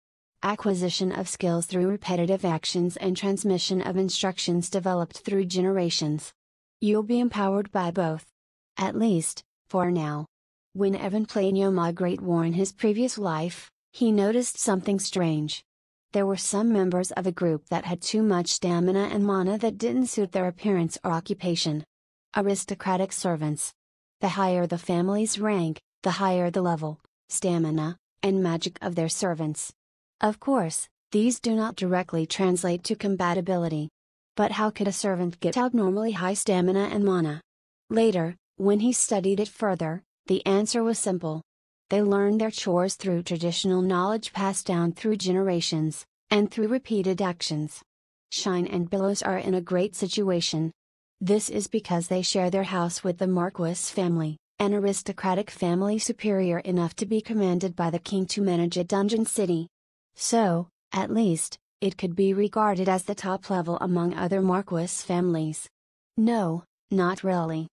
Acquisition of skills through repetitive actions and transmission of instructions developed through generations. You'll be empowered by both. At least, for now. When Evan played Yoma Great War in his previous life, he noticed something strange. There were some members of a group that had too much stamina and mana that didn't suit their appearance or occupation. Aristocratic servants. The higher the family's rank, the higher the level, stamina, and magic of their servants. Of course, these do not directly translate to compatibility. But how could a servant get abnormally high stamina and mana? Later, when he studied it further, the answer was simple. They learned their chores through traditional knowledge passed down through generations, and through repeated actions. Shine and Belos are in a great situation. This is because they share their house with the Marquis family, an aristocratic family superior enough to be commanded by the king to manage a dungeon city. So, at least, it could be regarded as the top level among other Marquis families. No, not really.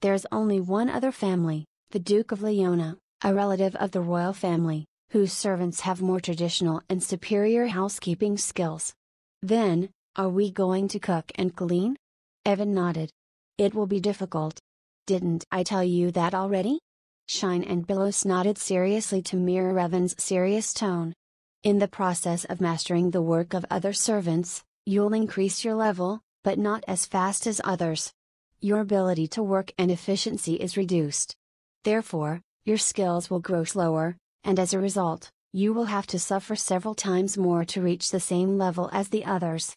There's only one other family, the Duke of Leona, a relative of the royal family, whose servants have more traditional and superior housekeeping skills. Then, are we going to cook and clean? Evan nodded. It will be difficult. Didn't I tell you that already? Shine and Belos nodded seriously to mirror Evan's serious tone. In the process of mastering the work of other servants, you'll increase your level, but not as fast as others. Your ability to work and efficiency is reduced. Therefore, your skills will grow slower, and as a result, you will have to suffer several times more to reach the same level as the others.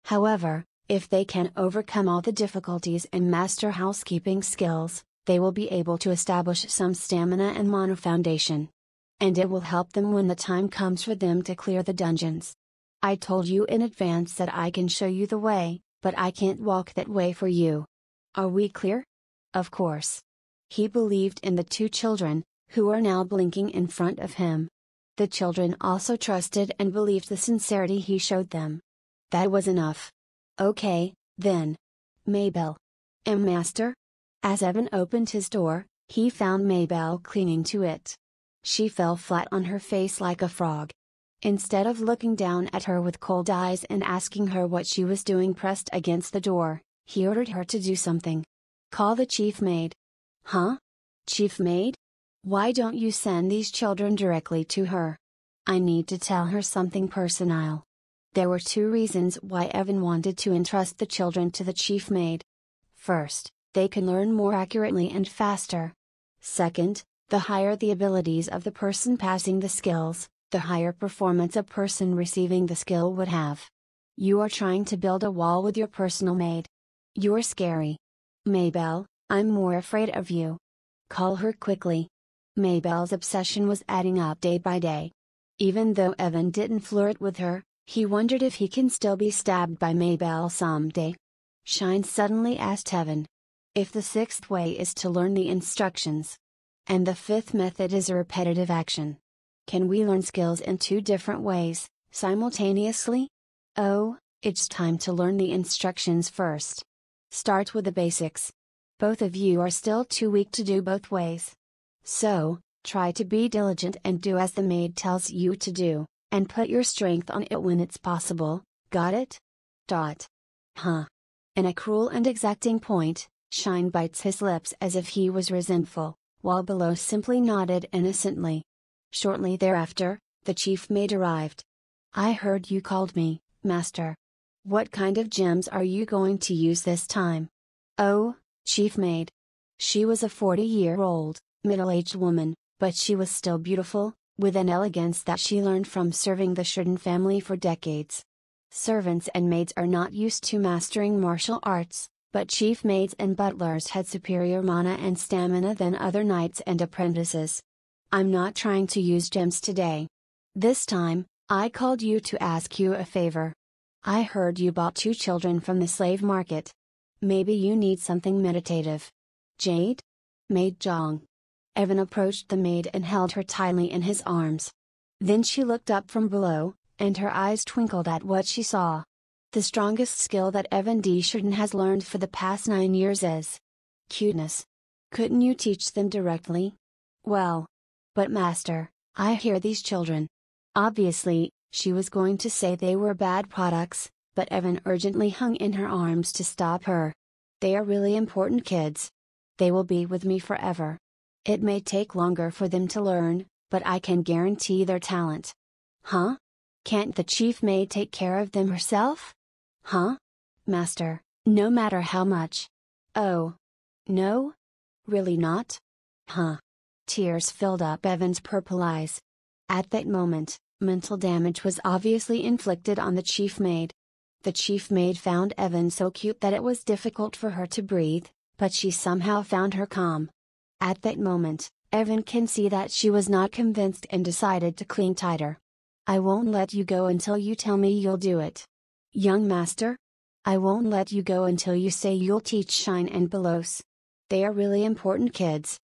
However, if they can overcome all the difficulties and master housekeeping skills, they will be able to establish some stamina and mana foundation. And it will help them when the time comes for them to clear the dungeons. I told you in advance that I can show you the way, but I can't walk that way for you. Are we clear? Of course. He believed in the two children, who are now blinking in front of him. The children also trusted and believed the sincerity he showed them. That was enough. Okay, then. Maybelle. Master? As Evan opened his door, he found Maybelle clinging to it. She fell flat on her face like a frog. Instead of looking down at her with cold eyes and asking her what she was doing pressed against the door, he ordered her to do something. Call the chief maid. Huh? Chief maid? Why don't you send these children directly to her? I need to tell her something personal. There were two reasons why Evan wanted to entrust the children to the chief maid. First, they can learn more accurately and faster. Second, the higher the abilities of the person passing the skills, the higher performance a person receiving the skill would have. You are trying to build a wall with your personal maid. You're scary. Maybelle, I'm more afraid of you. Call her quickly. Maybelle's obsession was adding up day by day. Even though Evan didn't flirt with her, he wondered if he can still be stabbed by Maybelle someday. Shine suddenly asked Evan. If the sixth way is to learn the instructions, and the fifth method is a repetitive action, can we learn skills in two different ways, simultaneously? Oh, it's time to learn the instructions first. Start with the basics. Both of you are still too weak to do both ways. So, try to be diligent and do as the maid tells you to do, and put your strength on it when it's possible, got it? Huh. In a cruel and exacting point, Shine bites his lips as if he was resentful, while Below simply nodded innocently. Shortly thereafter, the chief maid arrived. I heard you called me, master. What kind of gems are you going to use this time? Oh, chief maid. She was a 40-year-old, middle-aged woman, but she was still beautiful, with an elegance that she learned from serving the Sheridan family for decades. Servants and maids are not used to mastering martial arts, but chief maids and butlers had superior mana and stamina than other knights and apprentices. I'm not trying to use gems today. This time, I called you to ask you a favor. I heard you bought 2 children from the slave market. Maybe you need something meditative. Jade? Maid Zhang. Evan approached the maid and held her tightly in his arms. Then she looked up from below, and her eyes twinkled at what she saw. The strongest skill that Evan D. Sheridan has learned for the past 9 years is cuteness. Couldn't you teach them directly? Well. But master, I hear these children. Obviously, she was going to say they were bad products, but Evan urgently hung in her arms to stop her. They are really important kids. They will be with me forever. It may take longer for them to learn, but I can guarantee their talent. Huh? Can't the chief maid take care of them herself? Huh? Master, no matter how much. Oh. No? Really not? Huh. Tears filled up Evan's purple eyes. At that moment, mental damage was obviously inflicted on the chief maid. The chief maid found Evan so cute that it was difficult for her to breathe, but she somehow found her calm. At that moment, Evan can see that she was not convinced and decided to cling tighter. I won't let you go until you tell me you'll do it. Young master? I won't let you go until you say you'll teach Shine and Belos. They are really important kids.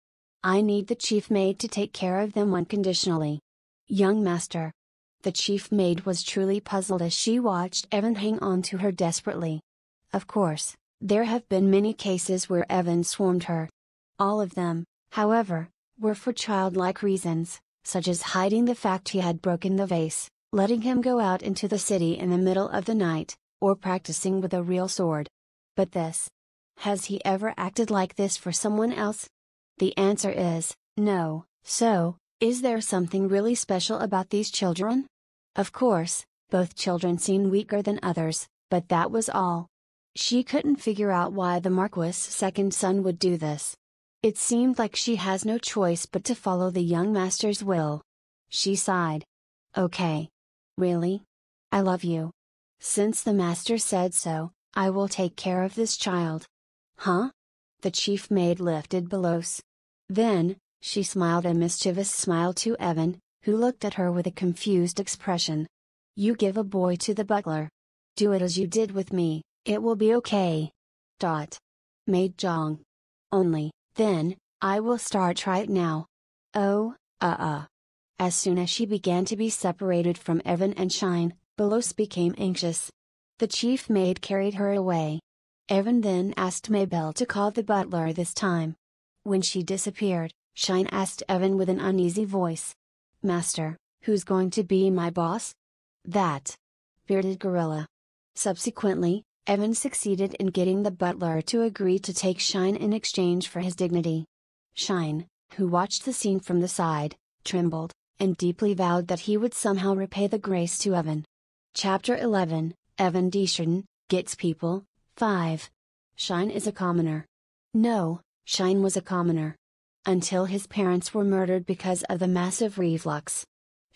I need the chief maid to take care of them unconditionally. Young master. The chief maid was truly puzzled as she watched Evan hang on to her desperately. Of course, there have been many cases where Evan swarmed her. All of them, however, were for childlike reasons, such as hiding the fact he had broken the vase, letting him go out into the city in the middle of the night, or practicing with a real sword. But this? Has he ever acted like this for someone else? The answer is, no. So, is there something really special about these children? Of course, both children seemed weaker than others, but that was all. She couldn't figure out why the Marquis' second son would do this. It seemed like she has no choice but to follow the young master's will. She sighed. Okay. Really? I love you. Since the master said so, I will take care of this child. Huh? The chief maid lifted Belos. Then, she smiled a mischievous smile to Evan, who looked at her with a confused expression. You give a boy to the butler. Do it as you did with me, it will be okay. Maid Zhang. Only, then, I will start right now. Oh, As soon as she began to be separated from Evan and Shine, Belos became anxious. The chief maid carried her away. Evan then asked Maybelle to call the butler this time. When she disappeared, Shine asked Evan with an uneasy voice. Master, Who's going to be my boss? That bearded gorilla. Subsequently, Evan succeeded in getting the butler to agree to take Shine in exchange for his dignity. Shine, who watched the scene from the side, trembled, and deeply vowed that he would somehow repay the grace to Evan. Chapter 11, Evan Desjardins Gets People, 5. Shine is a commoner. No, Shine was a commoner. Until his parents were murdered because of the massive reflux.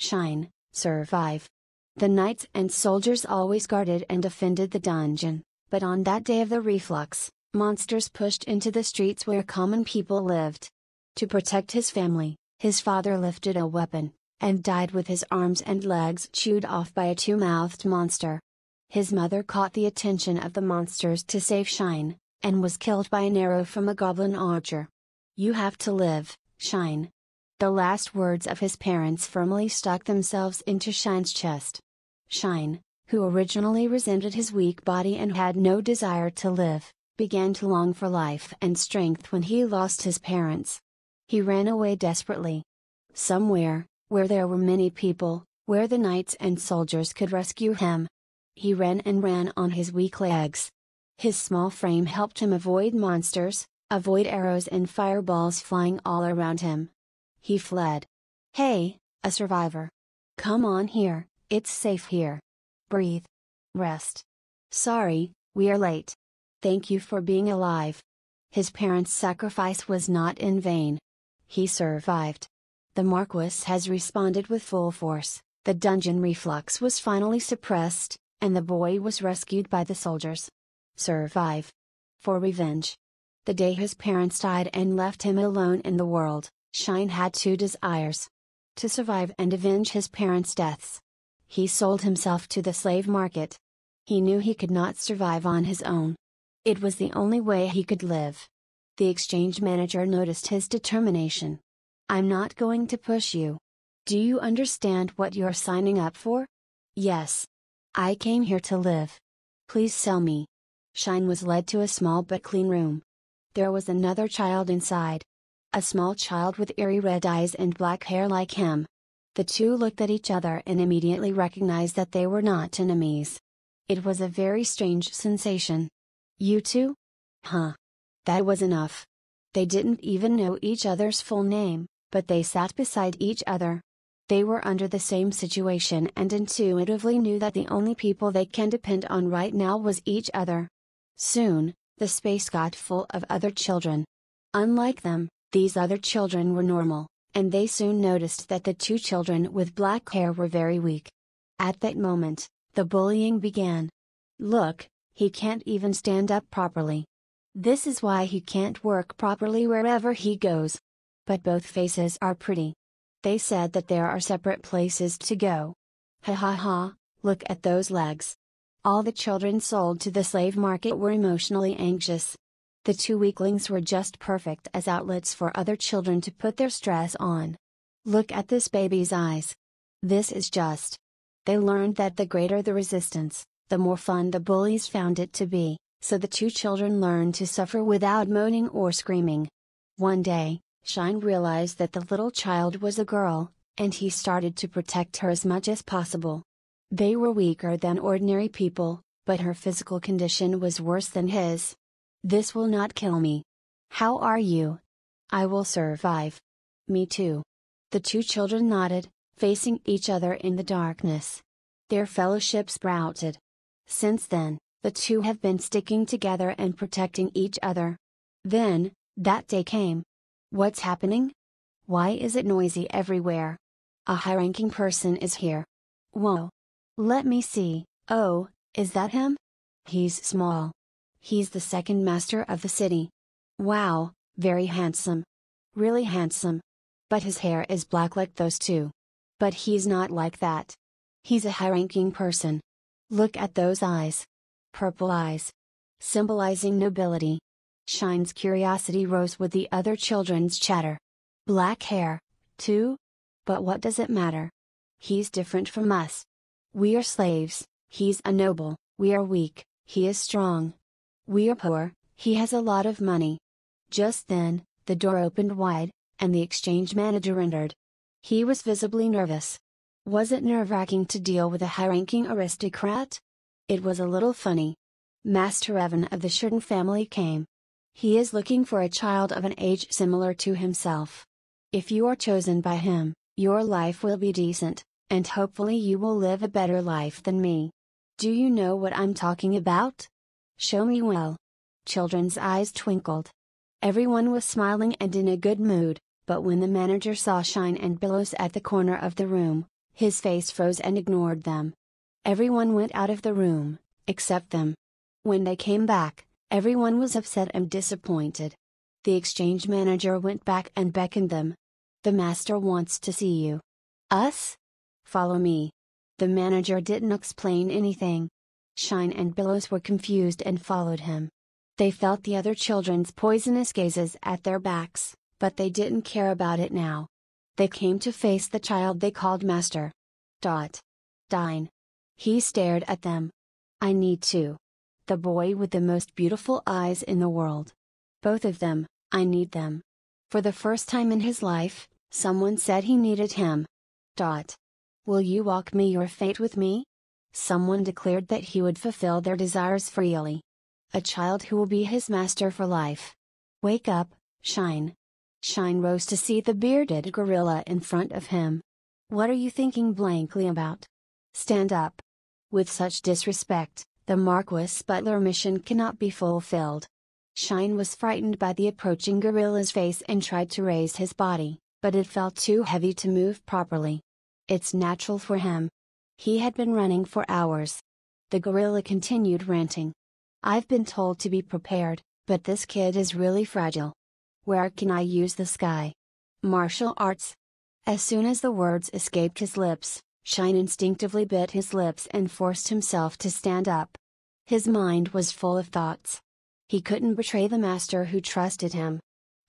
Shine, survive. The knights and soldiers always guarded and defended the dungeon, but on that day of the reflux, monsters pushed into the streets where common people lived. To protect his family, his father lifted a weapon, and died with his arms and legs chewed off by a two-mouthed monster. His mother caught the attention of the monsters to save Shine, and was killed by an arrow from a goblin archer. You have to live, Shine. The last words of his parents firmly stuck themselves into Shine's chest. Shine, who originally resented his weak body and had no desire to live, began to long for life and strength when he lost his parents. He ran away desperately. Somewhere, where there were many people, where the knights and soldiers could rescue him. He ran and ran on his weak legs. His small frame helped him avoid monsters, avoid arrows and fireballs flying all around him. He fled. Hey, a survivor. Come on here, it's safe here. Breathe. Rest. Sorry, we are late. Thank you for being alive. His parents' sacrifice was not in vain. He survived. The Marquis has responded with full force, the dungeon reflux was finally suppressed, and the boy was rescued by the soldiers. Survive. For revenge. The day his parents died and left him alone in the world, Shine had two desires. To survive and avenge his parents' deaths. He sold himself to the slave market. He knew he could not survive on his own. It was the only way he could live. The exchange manager noticed his determination. I'm not going to push you. Do you understand what you're signing up for? Yes. I came here to live. Please sell me. Shine was led to a small but clean room. There was another child inside. A small child with eerie red eyes and black hair like him. The two looked at each other and immediately recognized that they were not enemies. It was a very strange sensation. You two? Huh. That was enough. They didn't even know each other's full name, but they sat beside each other. They were under the same situation and intuitively knew that the only people they can depend on right now was each other. Soon, the space got full of other children. Unlike them, these other children were normal, and they soon noticed that the two children with black hair were very weak. At that moment, the bullying began. Look, he can't even stand up properly. This is why he can't work properly wherever he goes. But both faces are pretty. They said that there are separate places to go. Ha ha ha, look at those legs. All the children sold to the slave market were emotionally anxious. The two weaklings were just perfect as outlets for other children to put their stress on. Look at this baby's eyes. This is just. They learned that the greater the resistance, the more fun the bullies found it to be, so the two children learned to suffer without moaning or screaming. One day, Shine realized that the little child was a girl, and he started to protect her as much as possible. They were weaker than ordinary people, but her physical condition was worse than his. This will not kill me. How are you? I will survive. Me too. The two children nodded, facing each other in the darkness. Their fellowship sprouted. Since then, the two have been sticking together and protecting each other. Then, that day came. What's happening? Why is it noisy everywhere? A high-ranking person is here. Whoa. Let me see. Oh, is that him? He's small. He's the second master of the city. Wow, very handsome. Really handsome. But his hair is black like those two. But he's not like that. He's a high-ranking person. Look at those eyes. Purple eyes. Symbolizing nobility. Shine's curiosity rose with the other children's chatter. Black hair, too? But what does it matter? He's different from us. We are slaves, he's a noble, we are weak, he is strong. We are poor, he has a lot of money. Just then, the door opened wide, and the exchange manager entered. He was visibly nervous. Was it nerve-wracking to deal with a high-ranking aristocrat? It was a little funny. Master Evan of the Sheridan family came. He is looking for a child of an age similar to himself. If you are chosen by him, your life will be decent, and hopefully you will live a better life than me. Do you know what I'm talking about? Show me well. Children's eyes twinkled. Everyone was smiling and in a good mood, but when the manager saw Shine and Billows at the corner of the room, his face froze and ignored them. Everyone went out of the room, except them. When they came back, everyone was upset and disappointed. The exchange manager went back and beckoned them. The master wants to see you. Us? Follow me. The manager didn't explain anything. Shine and Billows were confused and followed him. They felt the other children's poisonous gazes at their backs, but they didn't care about it now. They came to face the child they called Master. Dine. He stared at them. I need to. The boy with the most beautiful eyes in the world. Both of them, I need them. For the first time in his life, someone said he needed him. Will you walk me your fate with me? Someone declared that he would fulfill their desires freely. A child who will be his master for life. Wake up, Shine. Shine rose to see the bearded gorilla in front of him. What are you thinking blankly about? Stand up. With such disrespect, the Marquis Butler mission cannot be fulfilled. Shine was frightened by the approaching gorilla's face and tried to raise his body, but it felt too heavy to move properly. It's natural for him. He had been running for hours. The gorilla continued ranting. I've been told to be prepared, but this kid is really fragile. Where can I use the sky? Martial arts. As soon as the words escaped his lips, Shine instinctively bit his lips and forced himself to stand up. His mind was full of thoughts. He couldn't betray the master who trusted him.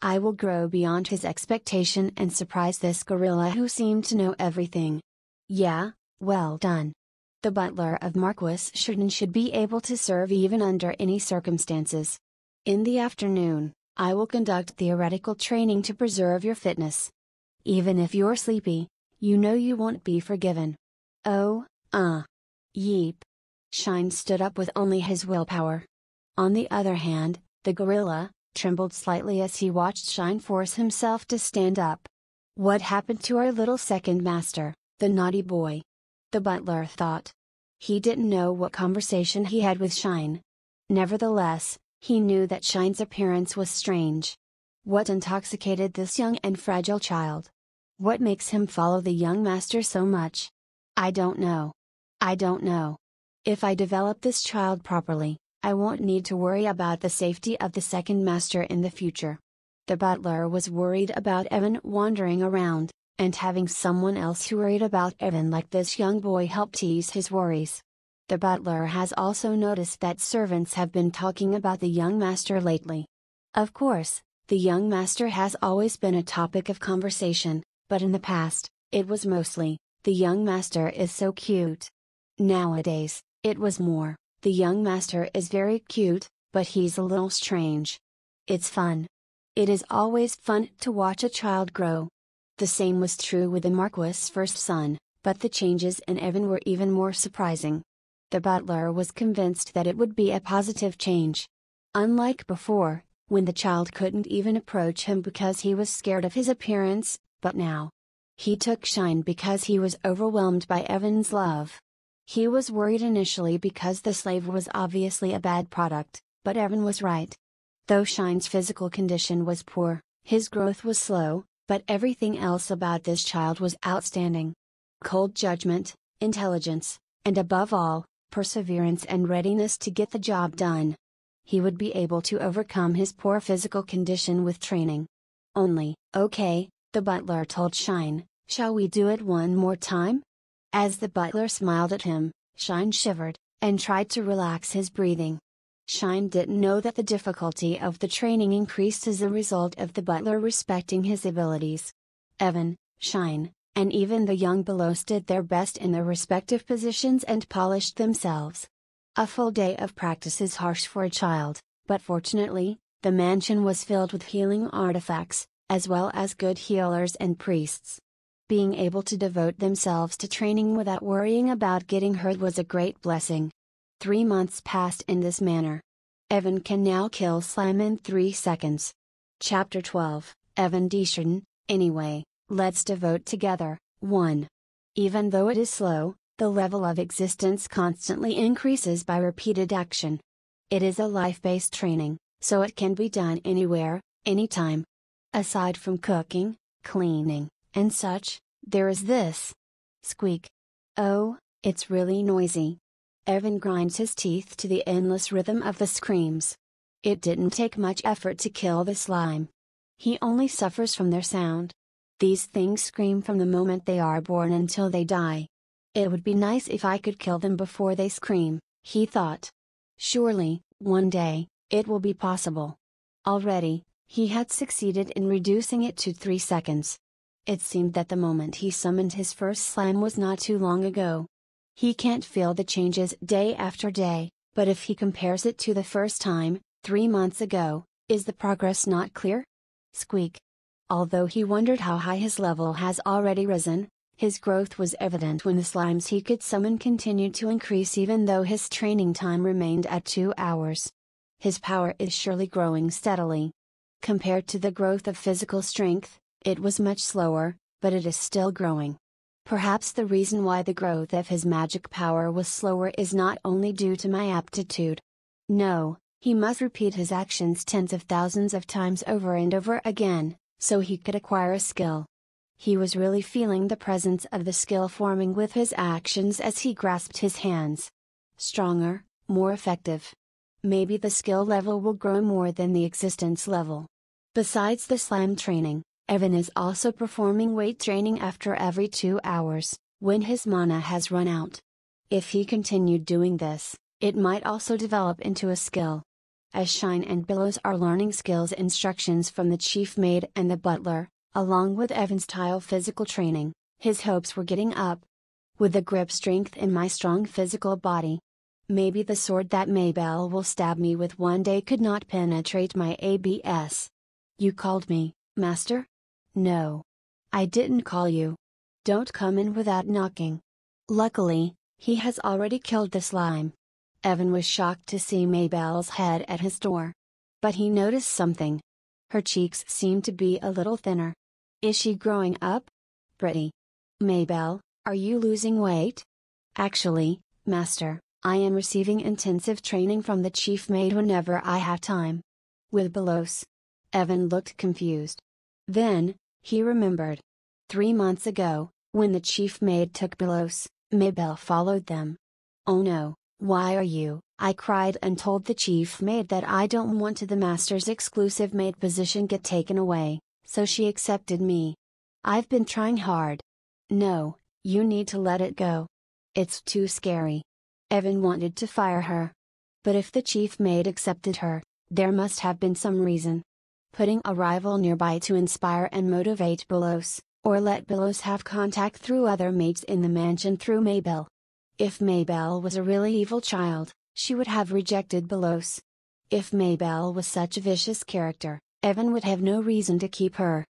I will grow beyond his expectation and surprise this gorilla who seemed to know everything. Yeah, well done. The butler of Marquis Sheridan should be able to serve even under any circumstances. In the afternoon, I will conduct theoretical training to preserve your fitness. Even if you're sleepy, you know you won't be forgiven. Oh, Yeep. Shine stood up with only his willpower. On the other hand, the gorilla trembled slightly as he watched Shine force himself to stand up. What happened to our little second master, the naughty boy? The butler thought. He didn't know what conversation he had with Shine. Nevertheless, he knew that Shine's appearance was strange. What intoxicated this young and fragile child? What makes him follow the young master so much? I don't know. If I develop this child properly, I won't need to worry about the safety of the second master in the future. The butler was worried about Evan wandering around, and having someone else who worried about Evan like this young boy helped ease his worries. The butler has also noticed that servants have been talking about the young master lately. Of course, the young master has always been a topic of conversation, but in the past, it was mostly, the young master is so cute. Nowadays, it was more, the young master is very cute, but he's a little strange. It's fun. It is always fun to watch a child grow. The same was true with the Marquis' first son, but the changes in Evan were even more surprising. The butler was convinced that it would be a positive change. Unlike before, when the child couldn't even approach him because he was scared of his appearance, but now. He took Shine because he was overwhelmed by Evan's love. He was worried initially because the slave was obviously a bad product, but Evan was right. Though Shine's physical condition was poor, his growth was slow, but everything else about this child was outstanding. Cold judgment, intelligence, and above all, perseverance and readiness to get the job done. He would be able to overcome his poor physical condition with training. Okay, the butler told Shine, shall we do it one more time? As the butler smiled at him, Shine shivered, and tried to relax his breathing. Shine didn't know that the difficulty of the training increased as a result of the butler respecting his abilities. Evan, Shine, and even the young Belos did their best in their respective positions and polished themselves. A full day of practice is harsh for a child, but fortunately, the mansion was filled with healing artifacts, as well as good healers and priests. Being able to devote themselves to training without worrying about getting hurt was a great blessing. 3 months passed in this manner. Evan can now kill slime in 3 seconds. Chapter 12, Evan Desharden. Anyway, let's devote together. 1. Even though it is slow, the level of existence constantly increases by repeated action. It is a life-based training, so it can be done anywhere, anytime. Aside from cooking, cleaning, and such, there is this. Squeak. Oh, it's really noisy. Evan grinds his teeth to the endless rhythm of the screams. It didn't take much effort to kill the slime. He only suffers from their sound. These things scream from the moment they are born until they die. It would be nice if I could kill them before they scream, he thought. Surely, one day, it will be possible. Already, he had succeeded in reducing it to 3 seconds. It seemed that the moment he summoned his first slime was not too long ago. He can't feel the changes day after day, but if he compares it to the first time, 3 months ago, is the progress not clear? Squeak. Although he wondered how high his level has already risen, his growth was evident when the slimes he could summon continued to increase even though his training time remained at 2 hours. His power is surely growing steadily. Compared to the growth of physical strength, it was much slower, but it is still growing. Perhaps the reason why the growth of his magic power was slower is not only due to my aptitude. No, he must repeat his actions tens of thousands of times over and over again, so he could acquire a skill. He was really feeling the presence of the skill forming with his actions as he grasped his hands. Stronger, more effective. Maybe the skill level will grow more than the existence level. Besides the slime training, Evan is also performing weight training after every 2 hours, when his mana has run out. If he continued doing this, it might also develop into a skill. As Shine and Billows are learning skills instructions from the chief maid and the butler, along with Evan's style physical training, his hopes were getting up. With the grip strength in my strong physical body, maybe the sword that Maybelle will stab me with one day could not penetrate my ABS. You called me, Master? No. I didn't call you. Don't come in without knocking. Luckily, he has already killed the slime. Evan was shocked to see Maybelle's head at his door. But he noticed something. Her cheeks seemed to be a little thinner. Is she growing up? Pretty. Maybelle, are you losing weight? Actually, Master, I am receiving intensive training from the chief maid whenever I have time. With Belos. Evan looked confused. Then, he remembered. 3 months ago, when the chief maid took Belos, Maybelle followed them. Oh no, why are you? I cried and told the chief maid that I don't want the master's exclusive maid position get taken away, so she accepted me. I've been trying hard. No, you need to let it go. It's too scary. Evan wanted to fire her. But if the chief maid accepted her, there must have been some reason. Putting a rival nearby to inspire and motivate Belos, or let Belos have contact through other maids in the mansion through Maybelle. If Maybelle was a really evil child, she would have rejected Belos. If Maybelle was such a vicious character, Evan would have no reason to keep her.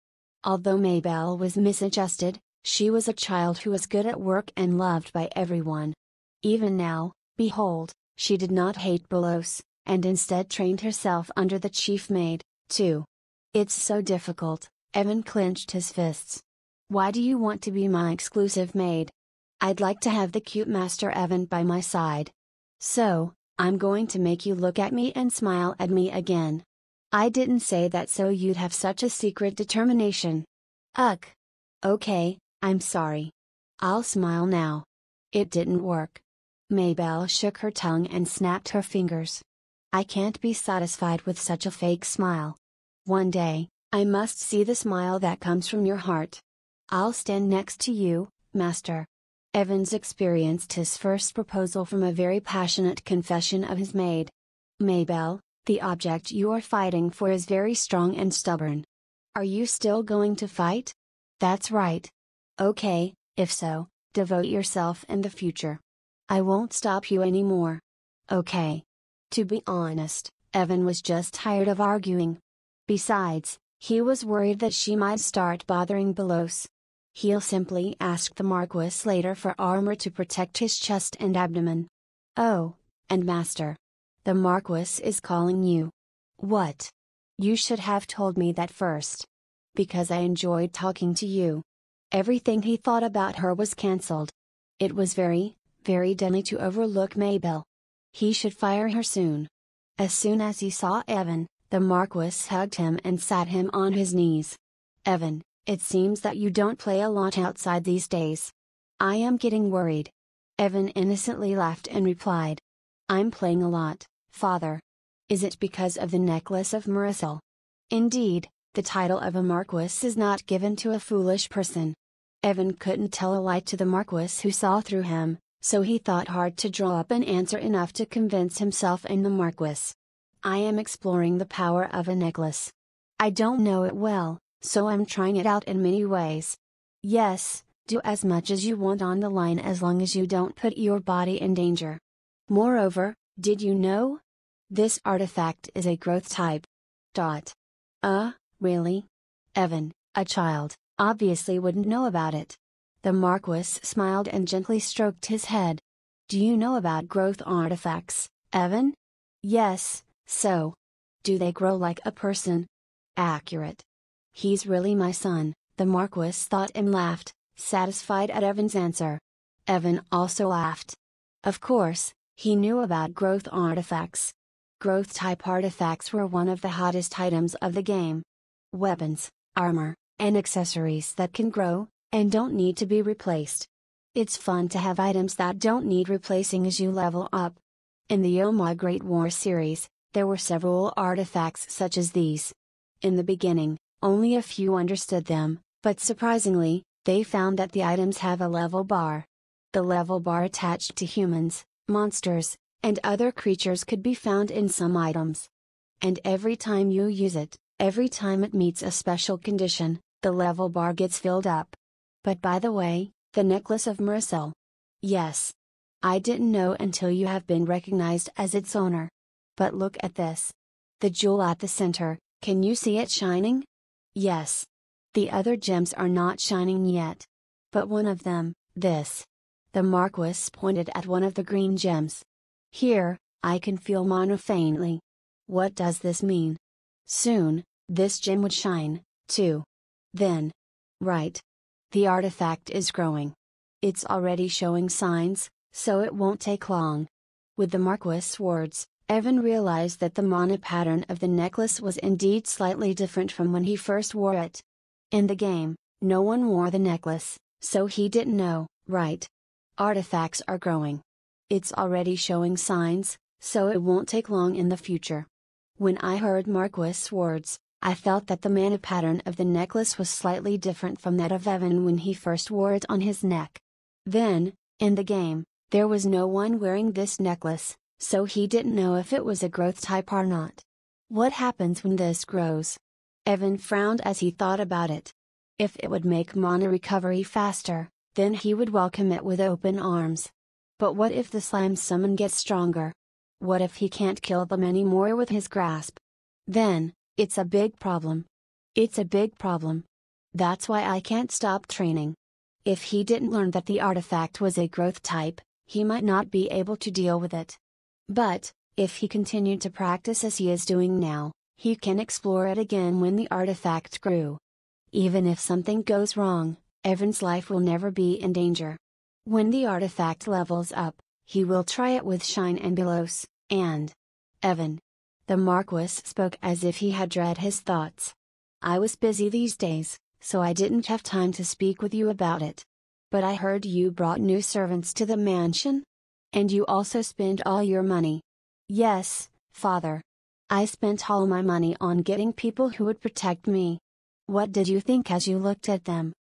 Although Maybelle was misadjusted, she was a child who was good at work and loved by everyone. Even now, behold, she did not hate Belos, and instead trained herself under the chief maid, too. It's so difficult, Evan clenched his fists. Why do you want to be my exclusive maid? I'd like to have the cute Master Evan by my side. So, I'm going to make you look at me and smile at me again. I didn't say that so you'd have such a secret determination. Ugh. Okay, I'm sorry. I'll smile now. It didn't work. Maybelle shook her tongue and snapped her fingers. I can't be satisfied with such a fake smile. One day, I must see the smile that comes from your heart. I'll stand next to you, Master. Evans experienced his first proposal from a very passionate confession of his maid. Maybelle, the object you are fighting for is very strong and stubborn. Are you still going to fight? That's right. Okay, if so, devote yourself in the future. I won't stop you anymore. Okay. To be honest, Evan was just tired of arguing. Besides, he was worried that she might start bothering Belos. He'll simply ask the Marquis later for armor to protect his chest and abdomen. Oh, and Master. The Marquis is calling you. What? You should have told me that first. Because I enjoyed talking to you. Everything he thought about her was cancelled. It was very, very deadly to overlook Mabel. He should fire her soon. As soon as he saw Evan, the Marquis hugged him and sat him on his knees. Evan, it seems that you don't play a lot outside these days. I am getting worried. Evan innocently laughed and replied. I'm playing a lot, Father. Is it because of the necklace of Marisol? Indeed, the title of a Marquis is not given to a foolish person. Evan couldn't tell a lie to the Marquis who saw through him, so he thought hard to draw up an answer enough to convince himself and the Marquis. I am exploring the power of a necklace. I don't know it well, so I'm trying it out in many ways. Yes, do as much as you want on the line as long as you don't put your body in danger. Moreover, did you know? This artifact is a growth type. Really? Evan, a child, obviously wouldn't know about it. The Marquis smiled and gently stroked his head. Do you know about growth artifacts, Evan? Yes, so. Do they grow like a person? Accurate. He's really my son, the Marquis thought and laughed, satisfied at Evan's answer. Evan also laughed. Of course, he knew about growth artifacts. Growth-type artifacts were one of the hottest items of the game. Weapons, armor, and accessories that can grow, and don't need to be replaced. It's fun to have items that don't need replacing as you level up. In the Oh My Great War series, there were several artifacts such as these. In the beginning, only a few understood them, but surprisingly, they found that the items have a level bar. The level bar attached to humans, monsters, and other creatures could be found in some items. And every time you use it, every time it meets a special condition, the level bar gets filled up. But by the way, the necklace of Marisol. Yes. I didn't know until you have been recognized as its owner. But look at this. The jewel at the center, can you see it shining? Yes. The other gems are not shining yet. But one of them, this. The Marquis pointed at one of the green gems. Here, I can feel mana faintly. What does this mean? Soon, this gem would shine, too. Then. Right. The artifact is growing. It's already showing signs, so it won't take long. With the Marquis' words, Evan realized that the mana pattern of the necklace was indeed slightly different from when he first wore it. In the game, no one wore the necklace, so he didn't know, right? Artifacts are growing. It's already showing signs, so it won't take long in the future. When I heard Marquis' words, I felt that the mana pattern of the necklace was slightly different from that of Evan when he first wore it on his neck. Then, in the game, there was no one wearing this necklace, so he didn't know if it was a growth type or not. What happens when this grows? Evan frowned as he thought about it. If it would make mana recovery faster, then he would welcome it with open arms. But what if the slime summon gets stronger? What if he can't kill them anymore with his grasp? Then, it's a big problem. It's a big problem. That's why I can't stop training. If he didn't learn that the artifact was a growth type, he might not be able to deal with it. But, if he continued to practice as he is doing now, he can explore it again when the artifact grew. Even if something goes wrong, Evan's life will never be in danger. When the artifact levels up, he will try it with Shine and Belos, and Evan. The Marquis spoke as if he had read his thoughts. I was busy these days, so I didn't have time to speak with you about it. But I heard you brought new servants to the mansion? And you also spent all your money. Yes, Father. I spent all my money on getting people who would protect me. What did you think as you looked at them?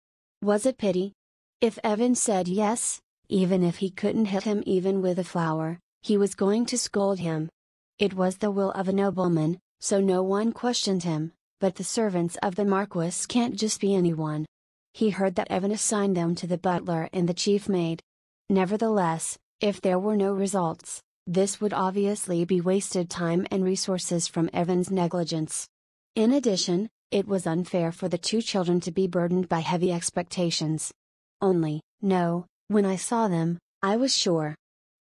Was it pity? If Evan said yes, even if he couldn't hit him even with a flower, he was going to scold him. It was the will of a nobleman, so no one questioned him, but the servants of the Marquis can't just be anyone. He heard that Evan assigned them to the butler and the chief maid. Nevertheless, if there were no results, this would obviously be wasted time and resources from Evan's negligence. In addition, It was unfair for the two children to be burdened by heavy expectations. No, when I saw them, I was sure.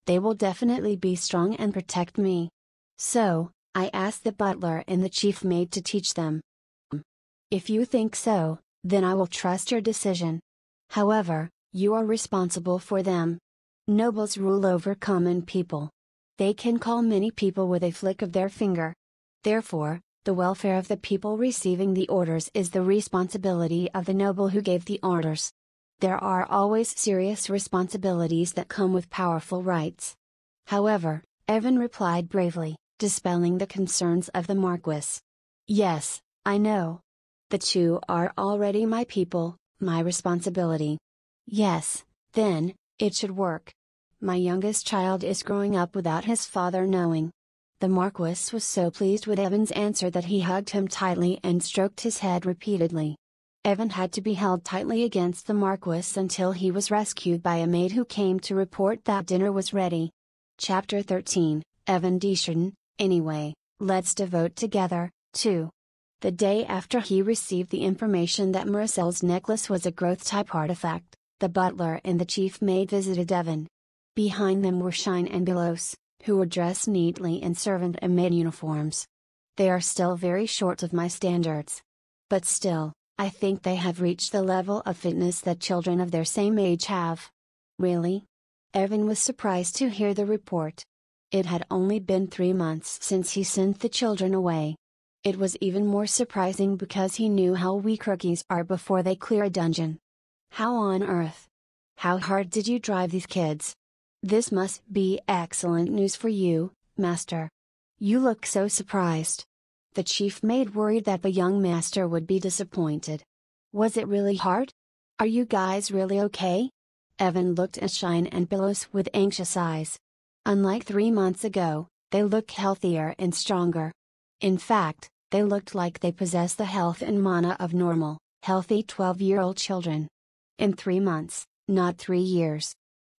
They will definitely be strong and protect me. So, I asked the butler and the chief maid to teach them. If you think so, then I will trust your decision. However, you are responsible for them. Nobles rule over common people. They can call many people with a flick of their finger. Therefore, the welfare of the people receiving the orders is the responsibility of the noble who gave the orders. There are always serious responsibilities that come with powerful rights. However, Evan replied bravely, dispelling the concerns of the Marquis. Yes, I know. The two are already my people, my responsibility. Yes, then, it should work. My youngest child is growing up without his father knowing. The Marquis was so pleased with Evan's answer that he hugged him tightly and stroked his head repeatedly. Evan had to be held tightly against the Marquis until he was rescued by a maid who came to report that dinner was ready. Chapter 13, Evan Deschardin, Anyway, let's devote together, too. The day after he received the information that Maricel's necklace was a growth-type artifact, the butler and the chief maid visited Evan. Behind them were Shine and Belos, who were dressed neatly in servant and maid uniforms. They are still very short of my standards. But still, I think they have reached the level of fitness that children of their same age have. Really? Evan was surprised to hear the report. It had only been 3 months since he sent the children away. It was even more surprising because he knew how weak rookies are before they clear a dungeon. How on earth? How hard did you drive these kids? This must be excellent news for you, Master. You look so surprised. The chief maid worried that the young master would be disappointed. Was it really hard? Are you guys really okay? Evan looked at Shine and Belos with anxious eyes. Unlike 3 months ago, they looked healthier and stronger. In fact, they looked like they possessed the health and mana of normal, healthy 12-year-old children. In 3 months, not 3 years.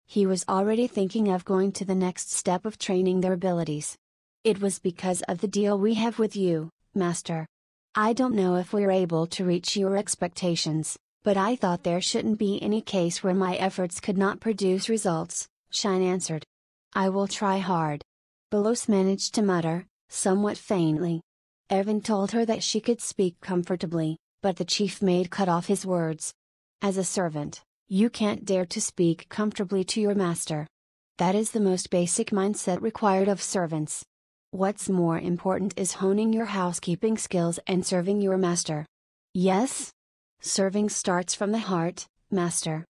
He was already thinking of going to the next step of training their abilities. It was because of the deal we have with you, Master. I don't know if we're able to reach your expectations, but I thought there shouldn't be any case where my efforts could not produce results, Shine answered. I will try hard. Belos managed to mutter, somewhat faintly. Evan told her that she could speak comfortably, but the chief maid cut off his words. As a servant, you can't dare to speak comfortably to your master. That is the most basic mindset required of servants. What's more important is honing your housekeeping skills and serving your master. Yes? Serving starts from the heart, Master.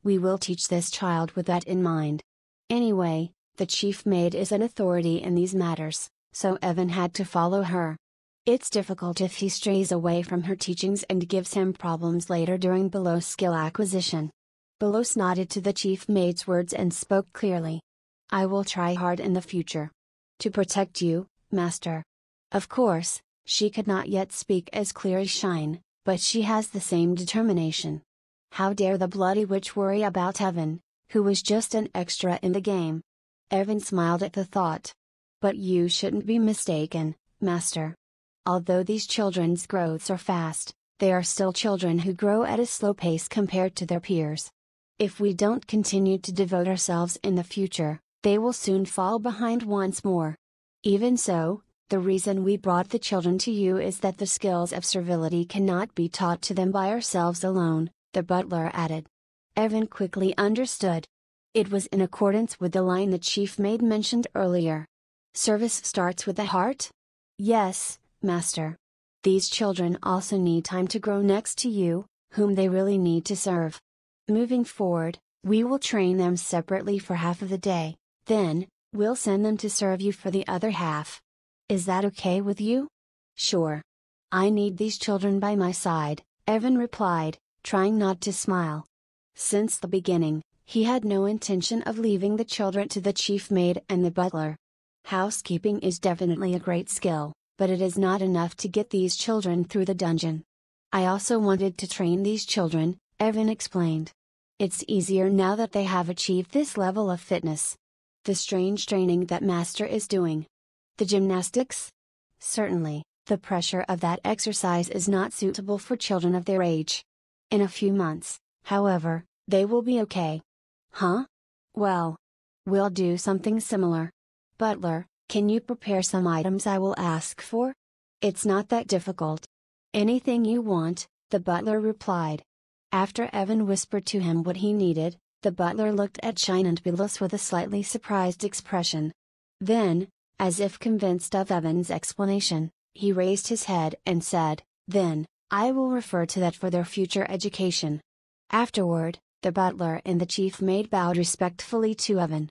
We will teach this child with that in mind. Anyway, the chief maid is an authority in these matters, so Evan had to follow her. It's difficult if he strays away from her teachings and gives him problems later during Belos' skill acquisition. Belos nodded to the chief maid's words and spoke clearly. I will try hard in the future. To protect you, Master. Of course, she could not yet speak as clear as Shine, but she has the same determination. How dare the bloody witch worry about Evan, who was just an extra in the game. Evan smiled at the thought. But you shouldn't be mistaken, Master. Although these children's growths are fast, they are still children who grow at a slow pace compared to their peers. If we don't continue to devote ourselves in the future, they will soon fall behind once more. Even so, the reason we brought the children to you is that the skills of servility cannot be taught to them by ourselves alone, the butler added. Evan quickly understood. It was in accordance with the line the chief maid mentioned earlier. Service starts with the heart? Yes, Master. These children also need time to grow next to you, whom they really need to serve. Moving forward, we will train them separately for half of the day, then, we'll send them to serve you for the other half. Is that okay with you? Sure. I need these children by my side, Evan replied, trying not to smile. Since the beginning, he had no intention of leaving the children to the chief maid and the butler. Housekeeping is definitely a great skill, but it is not enough to get these children through the dungeon. I also wanted to train these children, Evan explained. It's easier now that they have achieved this level of fitness. The strange training that Master is doing. The gymnastics? Certainly. The pressure of that exercise is not suitable for children of their age. In a few months, however, they will be okay. Huh? Well, we'll do something similar. Butler, can you prepare some items I will ask for? It's not that difficult. Anything you want, the butler replied. After Evan whispered to him what he needed, the butler looked at Shine and Belis with a slightly surprised expression. Then, as if convinced of Evan's explanation, he raised his head and said, "Then, I will refer to that for their future education." Afterward, the butler and the chief maid bowed respectfully to Evan.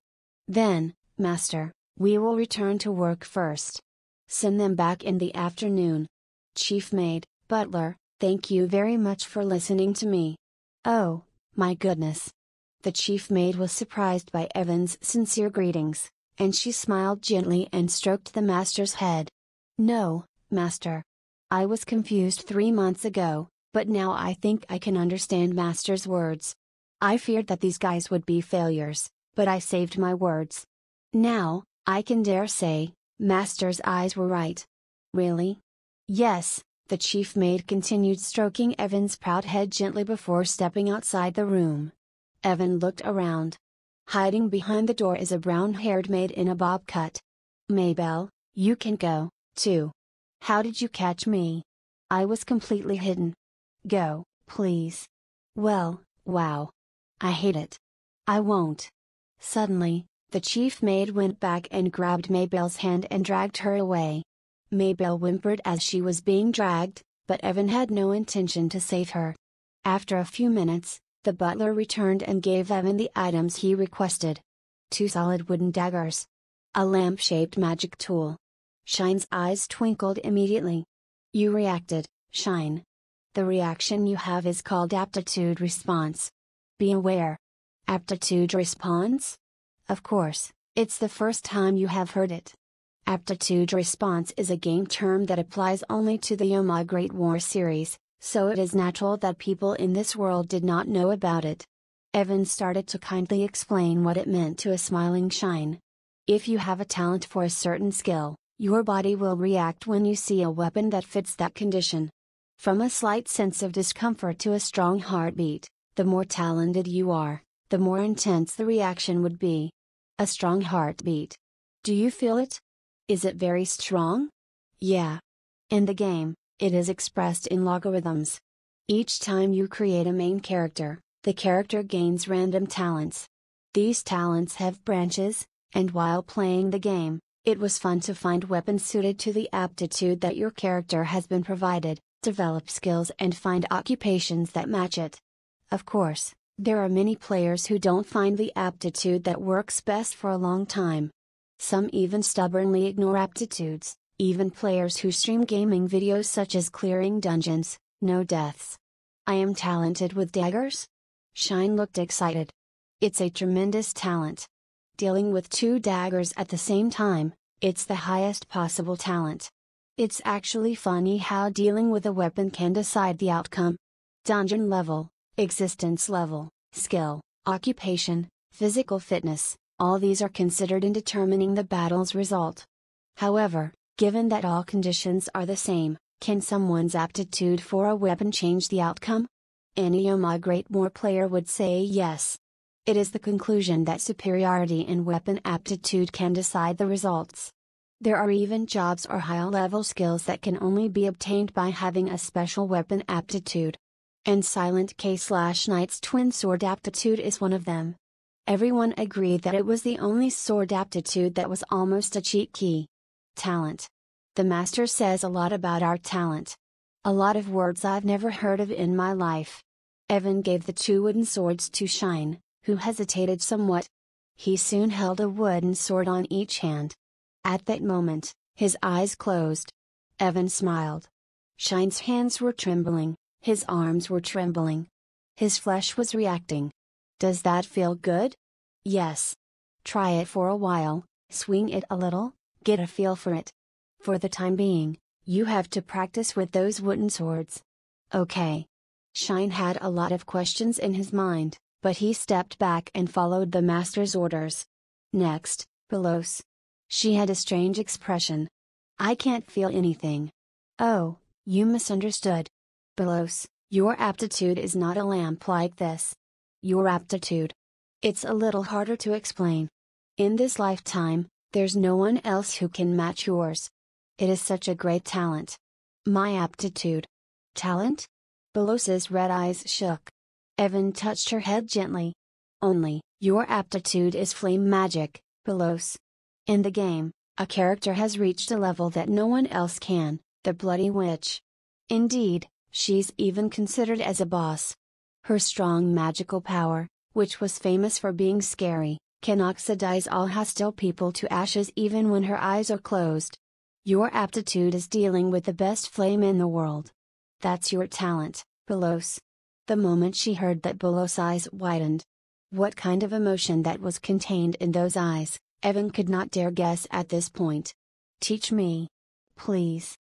"Then, master, we will return to work first. Send them back in the afternoon." Chief maid, butler, thank you very much for listening to me. Oh, my goodness. The chief maid was surprised by Evan's sincere greetings, and she smiled gently and stroked the master's head. "No, master. I was confused 3 months ago, but now I think I can understand master's words. I feared that these guys would be failures, but I saved my words. Now, I can dare say, master's eyes were right." "Really?" "Yes," the chief maid continued, stroking Evan's proud head gently before stepping outside the room. Evan looked around. Hiding behind the door is a brown-haired maid in a bob cut. "Maybelle, you can go, too. How did you catch me? I was completely hidden. Go, please." "Well, wow. I hate it. I won't." Suddenly, the chief maid went back and grabbed Maybelle's hand and dragged her away. Maybelle whimpered as she was being dragged, but Evan had no intention to save her. After a few minutes, the butler returned and gave Evan the items he requested. 2 solid wooden daggers. A lamp-shaped magic tool. Shine's eyes twinkled immediately. "You reacted, Shine. The reaction you have is called aptitude response. Be aware. Aptitude response? Of course, it's the first time you have heard it. Aptitude response is a game term that applies only to the Yoma Great War series, so it is natural that people in this world did not know about it. Evan started to kindly explain what it meant to a smiling Shine. If you have a talent for a certain skill, your body will react when you see a weapon that fits that condition. From a slight sense of discomfort to a strong heartbeat, the more talented you are, the more intense the reaction would be. A strong heartbeat. Do you feel it? Is it very strong? Yeah. In the game, it is expressed in logarithms. Each time you create a main character, the character gains random talents. These talents have branches, and while playing the game, it was fun to find weapons suited to the aptitude that your character has been provided, develop skills and find occupations that match it. Of course, there are many players who don't find the aptitude that works best for a long time. Some even stubbornly ignore aptitudes, even players who stream gaming videos such as clearing dungeons, no deaths. "I am talented with daggers?" Shine looked excited. "It's a tremendous talent. Dealing with 2 daggers at the same time, it's the highest possible talent. It's actually funny how dealing with a weapon can decide the outcome. Dungeon level, existence level, skill, occupation, physical fitness, all these are considered in determining the battle's result. However, given that all conditions are the same, can someone's aptitude for a weapon change the outcome? Any Yoma Great War player would say yes. It is the conclusion that superiority in weapon aptitude can decide the results. There are even jobs or high-level skills that can only be obtained by having a special weapon aptitude. And Silent K/Knight's twin sword aptitude is one of them. Everyone agreed that it was the only sword aptitude that was almost a cheat key. Talent. The master says a lot about our talent. A lot of words I've never heard of in my life. Evan gave the 2 wooden swords to Shine, who hesitated somewhat. He soon held a wooden sword on each hand. At that moment, his eyes closed. Evan smiled. Shine's hands were trembling, his arms were trembling. His flesh was reacting. Does that feel good? Yes. Try it for a while, swing it a little, get a feel for it. For the time being, you have to practice with those wooden swords. Okay. Shine had a lot of questions in his mind, but he stepped back and followed the master's orders. Next, Belos. She had a strange expression. "I can't feel anything." Oh, you misunderstood. Belos, your aptitude is not a lamp like this. Your aptitude. It's a little harder to explain. In this lifetime, there's no one else who can match yours. It is such a great talent. My aptitude. Talent? Belos's red eyes shook. Evan touched her head gently. Only, your aptitude is flame magic, Belos. In the game, a character has reached a level that no one else can, the Bloody Witch. Indeed, she's even considered as a boss. Her strong magical power, which was famous for being scary, can oxidize all hostile people to ashes even when her eyes are closed. Your aptitude is dealing with the best flame in the world. That's your talent, Belos. The moment she heard that, Belos' eyes widened. What kind of emotion that was contained in those eyes, Evan could not dare guess at this point. Teach me. Please.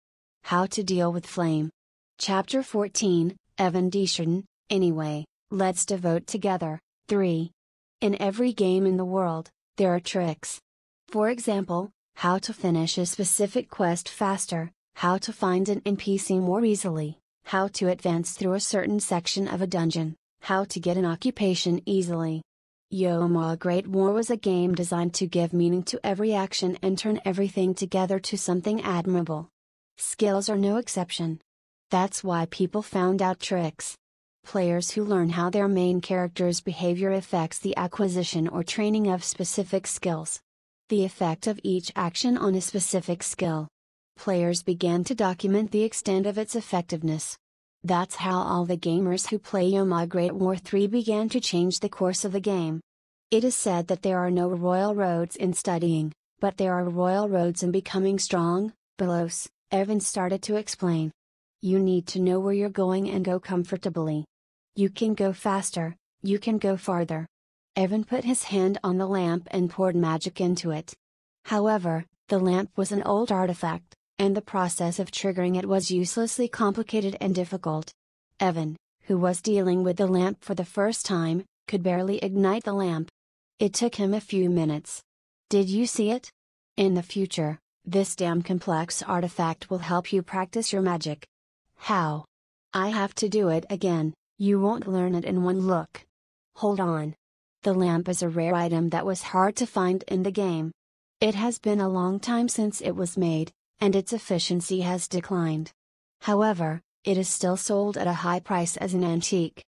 How to deal with flame. Chapter 14, Evan Desjardins. Anyway, let's devote together. 3. In every game in the world, there are tricks. For example, how to finish a specific quest faster, how to find an NPC more easily, how to advance through a certain section of a dungeon, how to get an occupation easily. Yoma Great War was a game designed to give meaning to every action and turn everything together to something admirable. Skills are no exception. That's why people found out tricks. Players who learn how their main character's behavior affects the acquisition or training of specific skills. The effect of each action on a specific skill. Players began to document the extent of its effectiveness. That's how all the gamers who play Yoma Great War 3 began to change the course of the game. It is said that there are no royal roads in studying, but there are royal roads in becoming strong, Belos, Evan started to explain. You need to know where you're going and go comfortably. You can go faster, you can go farther. Evan put his hand on the lamp and poured magic into it. However, the lamp was an old artifact, and the process of triggering it was uselessly complicated and difficult. Evan, who was dealing with the lamp for the first time, could barely ignite the lamp. It took him a few minutes. Did you see it? In the future, this damn complex artifact will help you practice your magic. How? I have to do it again. You won't learn it in one look. Hold on. The lamp is a rare item that was hard to find in the game. It has been a long time since it was made, and its efficiency has declined. However, it is still sold at a high price as an antique.